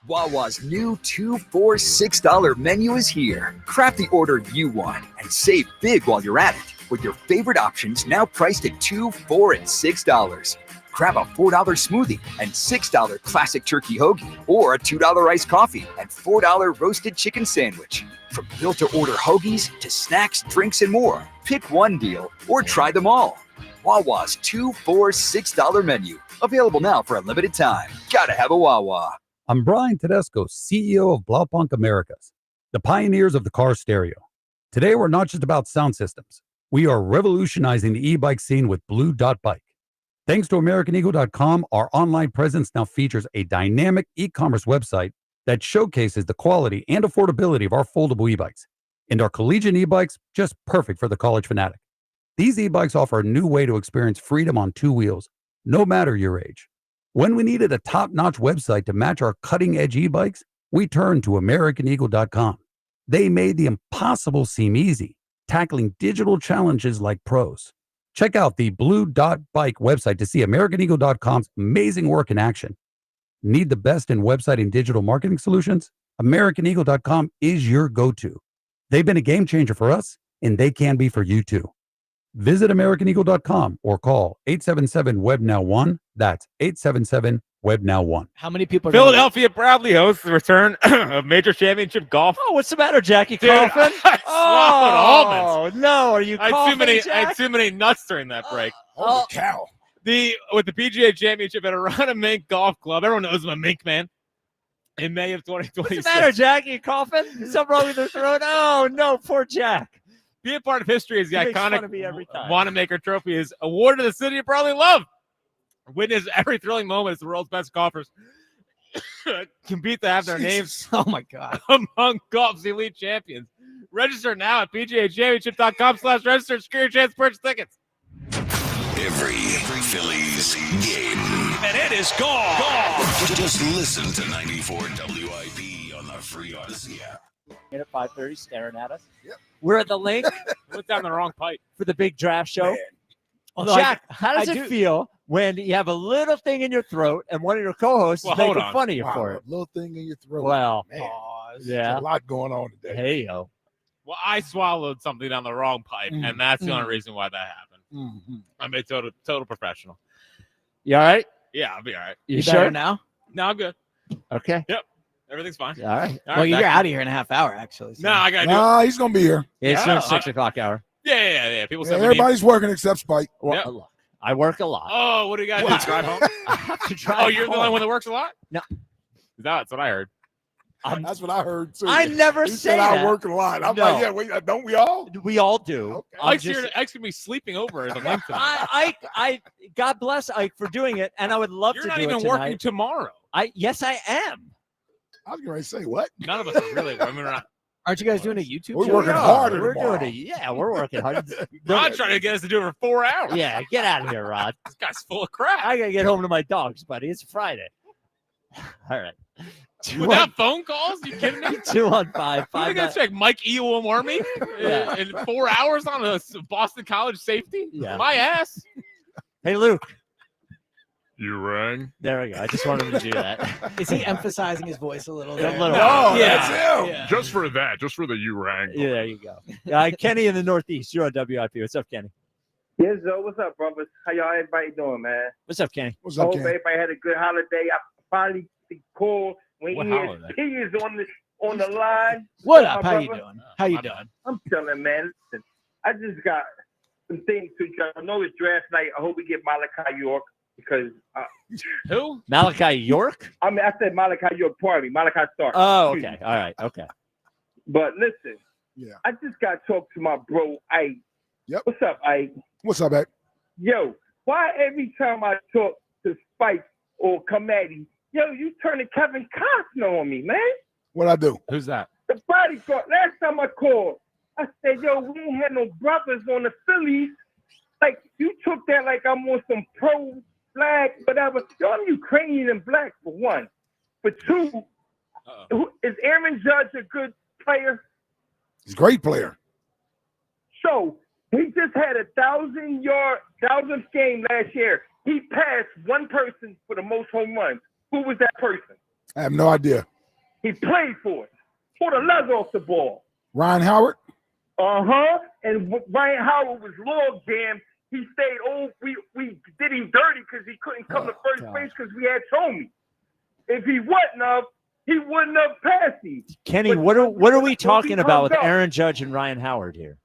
Wawa's new $2 for $6 menu is here. Craft the order you want and save big while you're at it with your favorite options now priced at $2, $4, and $6. Grab a $4 smoothie and $6 classic turkey hoagie, or a $2 iced coffee and $4 roasted chicken sandwich. From built-to-order hoagies to snacks, drinks, and more, pick one deal or try them all. Wawa's $2 for $6 menu, available now for a limited time. Gotta have a Wawa. I'm Brian Tedesco, CEO of Blaupunk Americas, the pioneers of the car stereo. Today, we're not just about sound systems. We are revolutionizing the e-bike scene with Blue Dot Bike. Thanks to AmericanEagle.com, our online presence now features a dynamic e-commerce website that showcases the quality and affordability of our foldable e-bikes. And our collegiate e-bikes, just perfect for the college fanatic. These e-bikes offer a new way to experience freedom on two wheels, no matter your age. When we needed a top-notch website to match our cutting-edge e-bikes, we turned to AmericanEagle.com. They made the impossible seem easy, tackling digital challenges like pros. Check out the Blue Dot Bike website to see AmericanEagle.com's amazing work in action. Need the best in website and digital marketing solutions? AmericanEagle.com is your go-to. They've been a game changer for us, and they can be for you too. Visit AmericanEagle.com or call 877-WEB-NOW-1. That's 877-WEB-NOW-1. How many people are Philadelphia proudly hosts the return of major championship golf. Oh, what's the matter, Jackie? Dude, Coughing? I swallowed almonds. No, are you I coughing, had too many nuts during that break. Holy cow. With the PGA Championship at Arana Mink Golf Club, everyone knows I'm a Mink man. In May of 2026. What's the matter, Jack? You coughing? Something wrong with your throat? Oh, no, poor Jack. Being part of history is the He makes fun iconic of me every time. Wanamaker Trophy is awarded to the city of brotherly love. Witness every thrilling moment as the world's best golfers compete to have their names Oh my God. among golf's elite champions. Register now at pgachampionship.com/register. Secure your chance to purchase tickets. Every Phillies game. And it is gone. Just listen to 94 WIP on the free Odyssey app. At 5:30, staring at us. Yep. We're at the link Went down the wrong pipe for the big draft show. Man. Although Jack, how does I it do- feel when you have a little thing in your throat and one of your co-hosts Well, is making hold on. fun of you Wow, for a it? little thing in your throat. Well, Man, yeah. there's a lot going on today. Hey, yo. Well, I swallowed something down the wrong pipe, and that's the only reason why that happened. Mm-hmm. I'm a total professional. You all right? Yeah, I'll be all right. You You sure? better now? No, I'm good. Okay. Yep. Everything's fine. All right. Well, you're out of here in a half hour, actually. No, I got to do it. Nah, he's going to be here. It's Yeah. the 6 o'clock hour. Yeah. People Yeah, said we need- everybody's working except Spike. Well, Yep. look, I work a lot. Oh, what do you got to do? Drive home? I have to drive Oh, you're the only home. one that works a lot? No. That's what I heard. That's what I heard, too. I never He say said that. I work a lot. I'm No. like, yeah, wait, don't we all? We all do. Okay. I'm Ike's just- Ike's gonna be sleeping over at the link tonight. I God bless Ike for doing it, and I would love You're to not do even it tonight. working tomorrow. Yes, I am. I was going to say, what? None of us are really. I mean, we're not. Aren't you guys doing a YouTube We're show? working We are. harder We're tomorrow. doing it. Yeah, we're working hard. Rod's trying to get us to do it for 4 hours. Yeah, get out of here, Rod. This guy's full of crap. I gotta get home to my dogs, buddy. It's Friday. All right. Without phone calls? You kidding me? 215 Who are you gonna check? Mike Iwamormi Yeah. in 4 hours on a Boston College safety? Yeah. My ass. Hey, Luke. You rang. There we go. I just wanted to do that. Is he emphasizing his voice a little? A there? little. No, Yeah. that's him. Yeah. Just for that. Just for the you rang. Yeah, there you go. Kenny in the Northeast. You're on WIP. What's up, Kenny? Yes, Joe. What's up, brothers? How y'all everybody doing, man? What's up, Kenny? What's Hope everybody had a good holiday. I finally called when What ESP is on the line. What My up? How you brother. doing? How you doing? I'm chilling, man. Listen, I just got some things to try. I know it's draft night. I hope we get Malachi York because who? Malachi York? I mean, I said Malachi York. Pardon me, Malachi Stark. Oh, Excuse okay. me. All right. Okay. But listen, I just got to talk to my bro Ike. Yep. What's up, Ike? What's up, Ike? Yo, why every time I talk to Spike or Kamadi, yo, you turning Kevin Costner on me, man? What I do? Who's that? The bodyguard. Last time I called, I said, yo, we ain't had no brothers on the Phillies. Like, you took that like I'm on some pro flag, whatever. Yo, I'm Ukrainian and black, for one. For two, is Aaron Judge a good player? He's a great player. So, he just had 1,000th game last year. He passed one person for the most home runs. Who was that person? I have no idea. He played for it. Pulled the lug off the ball. Ryan Howard? Uh-huh. And Ryan Howard was log jammed. He stayed we did him dirty because he couldn't come to first base because we had Tommy. If he he wouldn't have passed him. Kenny, what are we talking about with Aaron Judge and Ryan Howard here?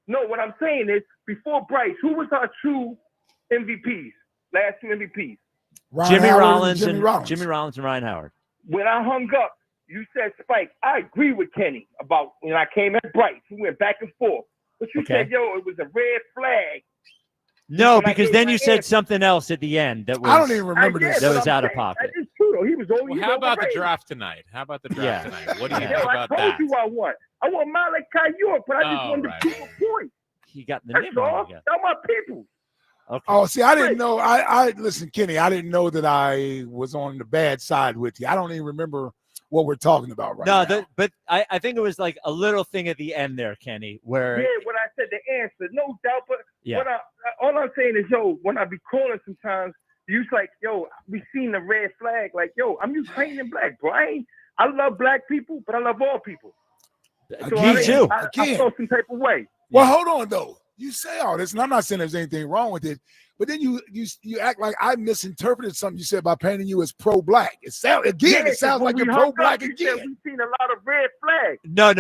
No, what I'm saying is, before Bryce, who was our two MVPs? Last two MVPs? Jimmy Rollins and Ryan Howard. When I hung up, you said, Spike, I agree with Kenny about when I came at Bryce. We went back and forth. But you said, yo, it was a red flag. No, When I because gave then my you said answer. something else at the end that was I don't even remember this. That was out of pocket. It's true, though. He was Well, how about the draft tonight? How about the draft tonight? What do you think about I that? told you I want. I want Malachi York, but I just wanted to prove a point. He got the That's name wrong all. again. Y'all my people. Okay. Oh, see, I didn't know. I listen, Kenny. I didn't know that I was on the bad side with you. I don't even remember what we're talking about right now. But I think it was like a little thing at the end there, Kenny, where Yeah, when I said the answer, no doubt. But Yeah. all I'm saying is, yo, when I be calling sometimes, you's like, yo, we seen the red flag. Like, yo, I'm Ukrainian black, bro. I love black people, but I love all people. Me too. I feel some type of way. Well, hold on though. You say all this, and I'm not saying there's anything wrong with it, but then you act like I misinterpreted something you said by painting you as pro-black. It sounds like when you're we hung pro-black up, you again. said we seen a lot of red flags. No.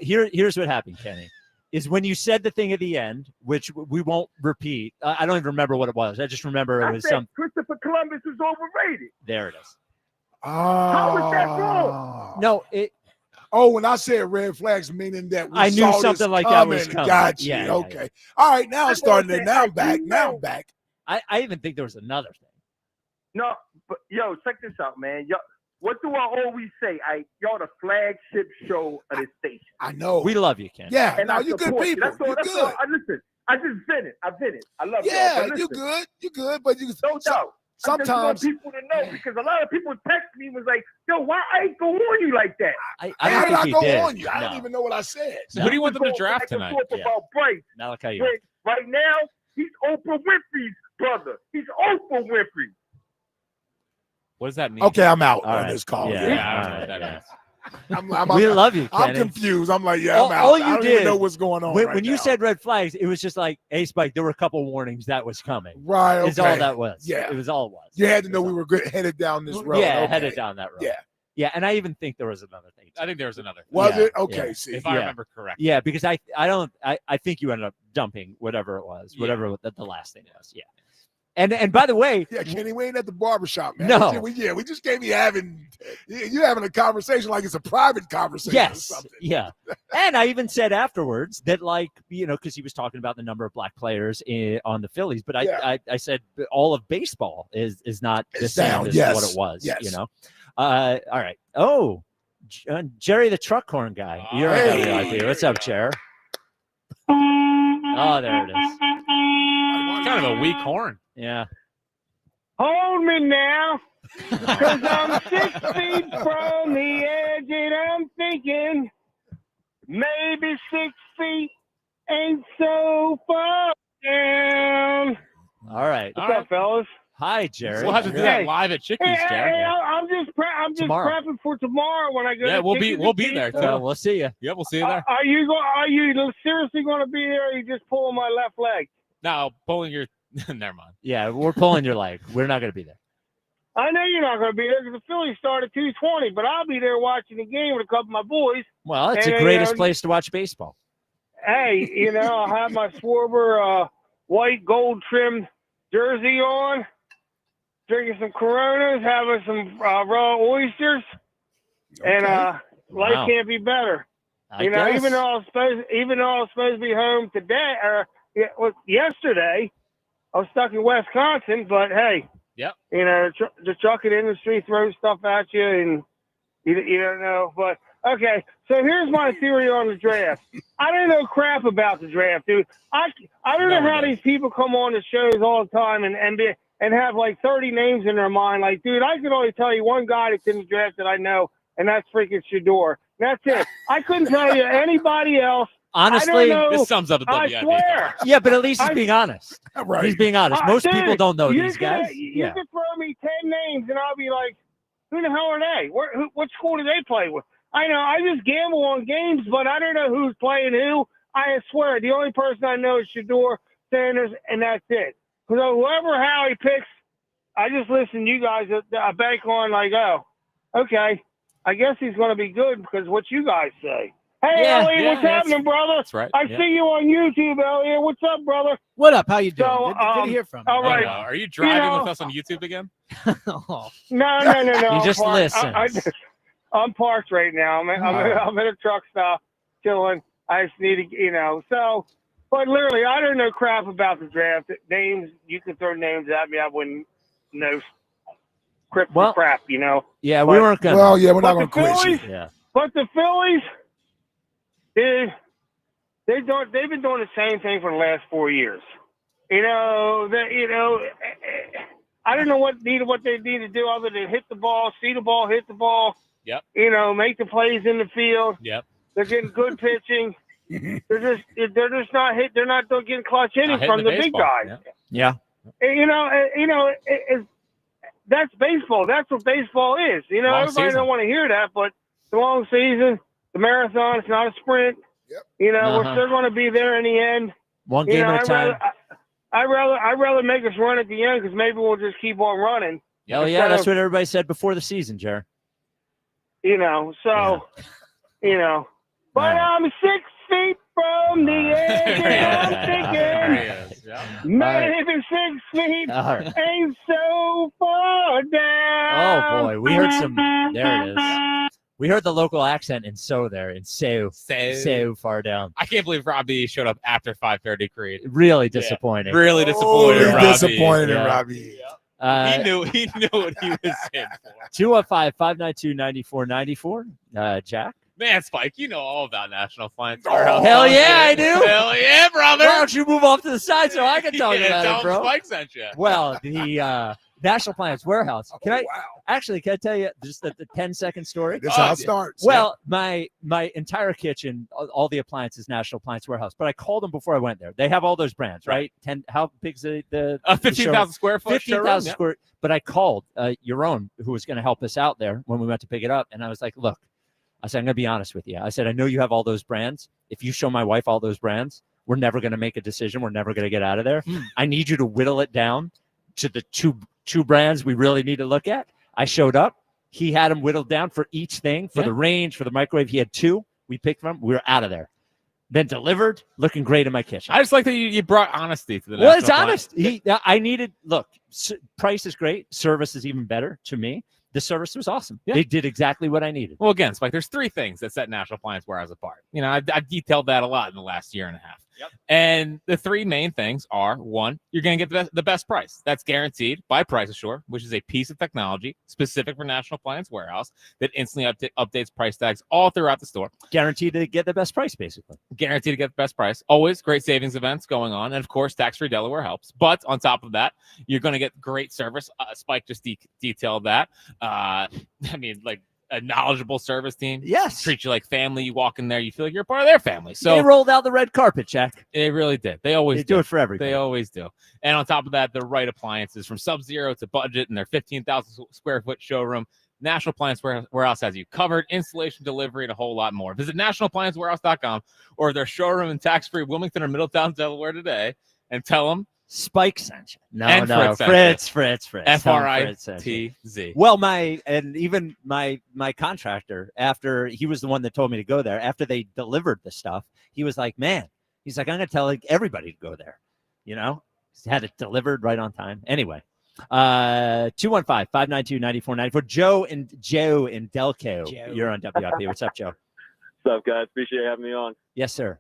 Here's what happened, Kenny. Is when you said the thing at the end, which we won't repeat. I don't even remember what it was. I just remember it I was said some. Christopher Columbus was overrated. There it is. How is that wrong? No, it. Oh, when I said red flags, meaning that we I knew saw this something like that was coming. Got you. Yeah, Okay. All right. Now I'm That's what starting I'm to. saying. Now I'm Like, back. you Now know- I'm back. I even think there was another thing. No, but yo, check this out, man. Yo, what do I always say? Y'all the flagship show of this station. I know. We love you, Kenny. Yeah. And No, I you good support you. people. That's all. You That's good. all. Listen, I just vented. I love Yeah, y'all. But you listen, good. You good. But you no doubt. I just want sometimes people to know because a lot of people text me was like, "Yo, why I go on you like that?" I how don't did think I he go did. on you? I don't No. even know what I said. So who do you want them to Go draft back and tonight? forth about Bryce. Malachi When York. right now, he's Oprah Winfrey's brother. He's Oprah Winfrey. What does that mean? Okay, I'm out All on right. this call. Yeah, Yeah, I don't know all what that right, means. We love you, I'm Kenny. confused. I'm like, yeah, All- I'm out. all you I don't did even know what's going on When you now. said red flags, it was just like, hey, Spike, there were a couple warnings that was coming. Right, Is all okay. that was. Yeah. It was all it was. You had to know we were good, headed down this road. Yeah, okay. headed down that road. Yeah. Yeah, and I even think there was another thing. I think there was another. Was Yeah, it? Okay, yeah. see. If I remember correctly. Yeah, because I think you ended up dumping whatever it was, whatever the last thing was. Yeah. And by the way, Yeah, Kenny, we ain't at the barbershop, man. No. We just can't be having you having a conversation like it's a private conversation or yes, something. yeah. And I even said afterwards that, like, because he was talking about the number of black players on the Phillies, but I said all of baseball is not the It's same down, as yes, what it was. yes. All right. Oh, Jerry the truck horn guy. You're on WIP. What's up, Jer? Oh, there it is. Kind of a weak horn. Yeah. Hold me now, because I'm 6 feet from the edge, and I'm thinking maybe 6 feet ain't so far down. All right. What's up, fellas? Hi, Jerry. We'll have to do that live at Chickies, Jerry. Hey, I'm just Tomorrow. prepping for tomorrow when I go. Yeah, to we'll Chickies be and there Pizza. too. Well, we'll see you. Yeah, we'll see you there. Are you seriously going to be there? Or are you just pulling my left leg? Now, pulling your never mind. Yeah, we're pulling your leg. We're not going to be there. I know you're not going to be there because the Phillies start at 2:20, but I'll be there watching the game with a couple of my boys. Well, it's And, the greatest place to watch baseball. Hey, I'll have my Schwarber white gold trimmed jersey on, drinking some Coronas, having some raw oysters, and life can't be better. I guess. even though I was supposed to be home today or yesterday, I was stuck in Wisconsin. But hey, yep, the trucking industry throws stuff at you, and you don't know. But okay, so here's my theory on the draft. I don't know crap about the draft, dude. I don't know how these people come on the shows all the time and have like 30 names in their mind. Like, dude, I can only tell you one guy that's in the draft that I know, and that's freaking Shador. That's it. I couldn't tell you anybody else. Honestly, this sums up the I WIP. swear. Yeah, but at least he's being honest. Right. He's being honest. Most Dude, people don't know you these guys. You could throw me 10 names, and I'll be like, who the hell are they? What school do they play with? I know. I just gamble on games, but I don't know who's playing who. I swear, the only person I know is Shador Sanders, and that's it. So whoever Howie picks, I just listen to you guys. I bank on, like, oh, okay. I guess he's going to be good because what you guys say. Hey, Elliot, what's happening, brother? That's right. I see you on YouTube, Elliot. What's up, brother? What up? How you doing? So, good to hear from you. all right. Are you driving with us on YouTube again? Oh. No. He just listens. I'm parked right now. I'm at a truck stop chilling. I just need to, so, but literally, I don't know crap about the draft. Names, you can throw names at me. I wouldn't know crap, Yeah, we weren't going to. Well, yeah, we're not going to quiz you. Yeah. But the Phillies, they've been doing the same thing for the last 4 years. I don't know what they need to do other than hit the ball, see the ball, hit the ball. Yep. Make the plays in the field. Yep. They're getting good pitching. They're just not hit. They're not getting clutch innings from the big guys. Yeah. That's baseball. That's what baseball is. Everybody don't want to hear that, but it's a long season. The marathon. It's not a sprint. Yep. We're still going to be there in the end. One game at a time. I'd rather make us run at the end because maybe we'll just keep on running. Oh yeah, that's what everybody said before the season, Jared. But I'm 6 feet from the edge, and I'm thinking, maybe 6 feet ain't so far down. Oh boy, we heard some. There it is. We heard the local accent in so far down. I can't believe Robbie showed up after 5:30 Creed. Really disappointing. Really disappointed. Really Robbie. disappointed in Robbie. He knew what he was in for. 215-592-9494. Jack. Man, Spike, you know all about National Appliance Oh, Warehouse. hell yeah, I do. Hell yeah, brother. Why don't you move off to the side so I can talk about tell it, bro? Spike sent you. Well, the National Appliance Warehouse. Can I tell you just the 10-second story? This is how it starts. Well, my entire kitchen, all the appliances, National Appliance Warehouse. But I called them before I went there. They have all those brands, right? How big's the 15,000 square foot 15,000 square. But I called your own, who was going to help us out there when we went to pick it up, and I was like, look. I said, I'm going to be honest with you. I said, I know you have all those brands. If you show my wife all those brands, we're never going to make a decision. We're never going to get out of there. I need you to whittle it down to the two brands we really need to look at. I showed up. He had them whittled down for each thing, for the range, for the microwave. He had two. We picked them. We were out of there. Then delivered, looking great in my kitchen. I just like that you brought honesty to the Well, it's National honest. I needed, look, price is great. Service is even better to me. The service was awesome. Yeah. They did exactly what I needed. Well, again, Spike, there's three things that set National Appliance Warehouse apart. I've detailed that a lot in the last year and a half. Yep. And the three main things are, one, you're going to get the best price. That's guaranteed by Price Assure, which is a piece of technology specific for National Appliance Warehouse that instantly updates price tags all throughout the store. Guaranteed to get the best price, basically. Guaranteed to get the best price. Always great savings events going on. And, of course, tax-free Delaware helps. But on top of that, you're going to get great service. Spike just detailed that. A knowledgeable service team. Yes. Treat you like family. You walk in there, you feel like you're a part of their family. So they rolled out the red carpet, Jack. They really did. They always do it for everybody. They always do. And on top of that, the right appliances from Sub-Zero to budget and their 15,000 square foot showroom. National Appliance Warehouse has you covered, installation, delivery, and a whole lot more. Visit nationalappliancewarehouse.com or their showroom in tax-free Wilmington or Middletown, Delaware today. and tell them Spike sent you. No, and no, Fritz. Fritz. Well, even my contractor, after he was the one that told me to go there, after they delivered the stuff, he was like, man, he's like, I'm going to tell everybody to go there. You know, he had it delivered right on time. Anyway, 215-592-9494. Joe in Delco. You're on WIP. What's up, Joe? What's up, guys? Appreciate you having me on. Yes, sir.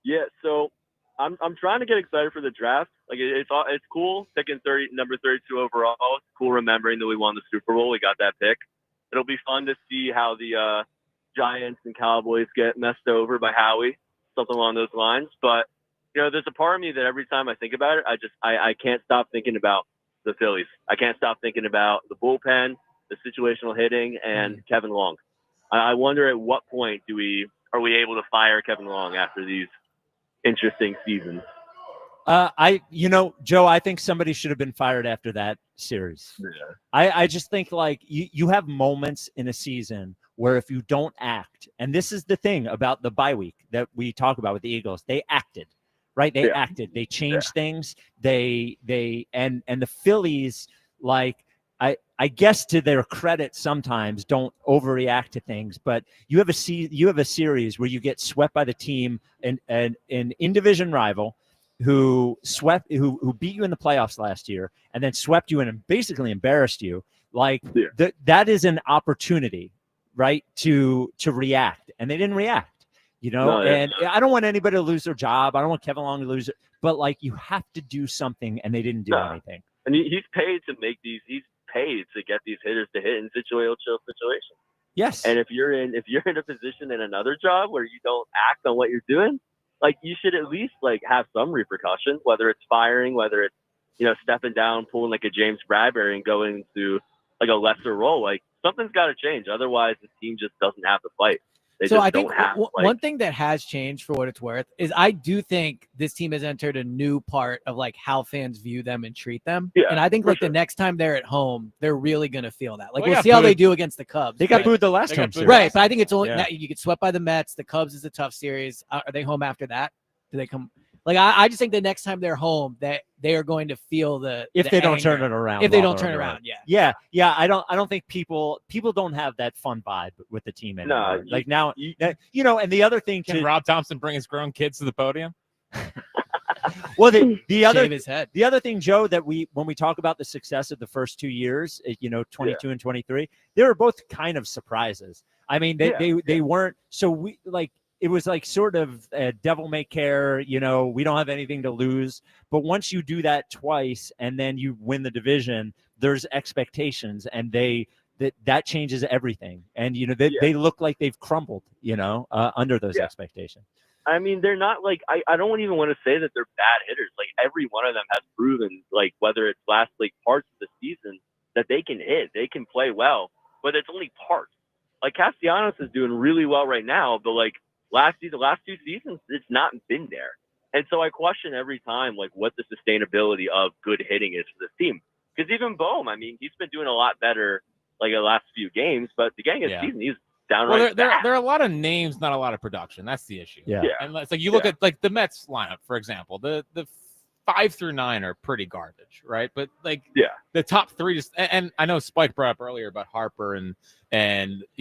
Yeah, so I'm trying to get excited for the draft. Like it's cool picking number 32 overall. It's cool remembering that we won the Super Bowl. We got that pick. It'll be fun to see how the Giants and Cowboys get messed over by Howie, something along those lines. But there's a part of me that every time I think about it, I can't stop thinking about the Phillies. I can't stop thinking about the bullpen, the situational hitting, and Kevin Long. I wonder at what point are we able to fire Kevin Long after these interesting seasons? Joe, I think somebody should have been fired after that series. Yeah. I just think like you have moments in a season where if you don't act, and this is the thing about the bye week that we talk about with the Eagles, they acted, right? They acted, they changed things. And the Phillies, like, I guess to their credit, sometimes don't overreact to things. But you have a series where you get swept by the team and an in-division rival who beat you in the playoffs last year and then swept you and basically embarrassed you. Like that is an opportunity, right, to react, and they didn't react. And I don't want anybody to lose their job. I don't want Kevin Long to lose it. But like you have to do something, and they didn't do anything. And he's paid to make these. He's paid to get these hitters to hit in situations. Yes. And if you're in a position in another job where you don't act on what you're doing, like you should at least like have some repercussion, whether it's firing, whether it's stepping down, pulling like a James Bradbury and going to like a lesser role. Like something's got to change. Otherwise, the team just doesn't have to fight. So I think one thing that has changed, for what it's worth, is I do think this team has entered a new part of like how fans view them and treat them. Yeah, and I think like the next time they're at home, they're really going to feel that. Like we'll see how they do against the Cubs. They got booed the last time, right? But I think it's only you get swept by the Mets. The Cubs is a tough series. Are they home after that? Do they come? Like I just think the next time they're home, that they are going to feel the they don't anger. turn it around. If they don't turn around, yeah. I don't think people don't have that fun vibe with the team anymore. Like now, and the other thing can Rob Thompson bring his grown kids to the podium? Well, the other Shave his head. The other thing, Joe, that when we talk about the success of the first 2 years, 22 and 23, they were both kind of surprises. I mean, they weren't. So we like. It was like sort of devil may care, we don't have anything to lose. But once you do that twice and then you win the division, there's expectations, and that changes everything. And, they look like they've crumbled, under those expectations. I mean, they're not like, I don't even want to say that they're bad hitters. Like every one of them has proven, like whether it's last like parts of the season, that they can hit, they can play well, but it's only parts. Like Castellanos is doing really well right now, but like, last two seasons, it's not been there. And so I question every time, like, what the sustainability of good hitting is for this team. Because even Bohm, I mean, he's been doing a lot better, like, the last few games. But beginning of the season, he's downright there are a lot of names, not a lot of production. That's the issue. Yeah. And it's like you look at, like, the Mets lineup, for example. The 5 through 9 are pretty garbage, right? But, like, the top 3 just – and I know Spike brought up earlier about Harper and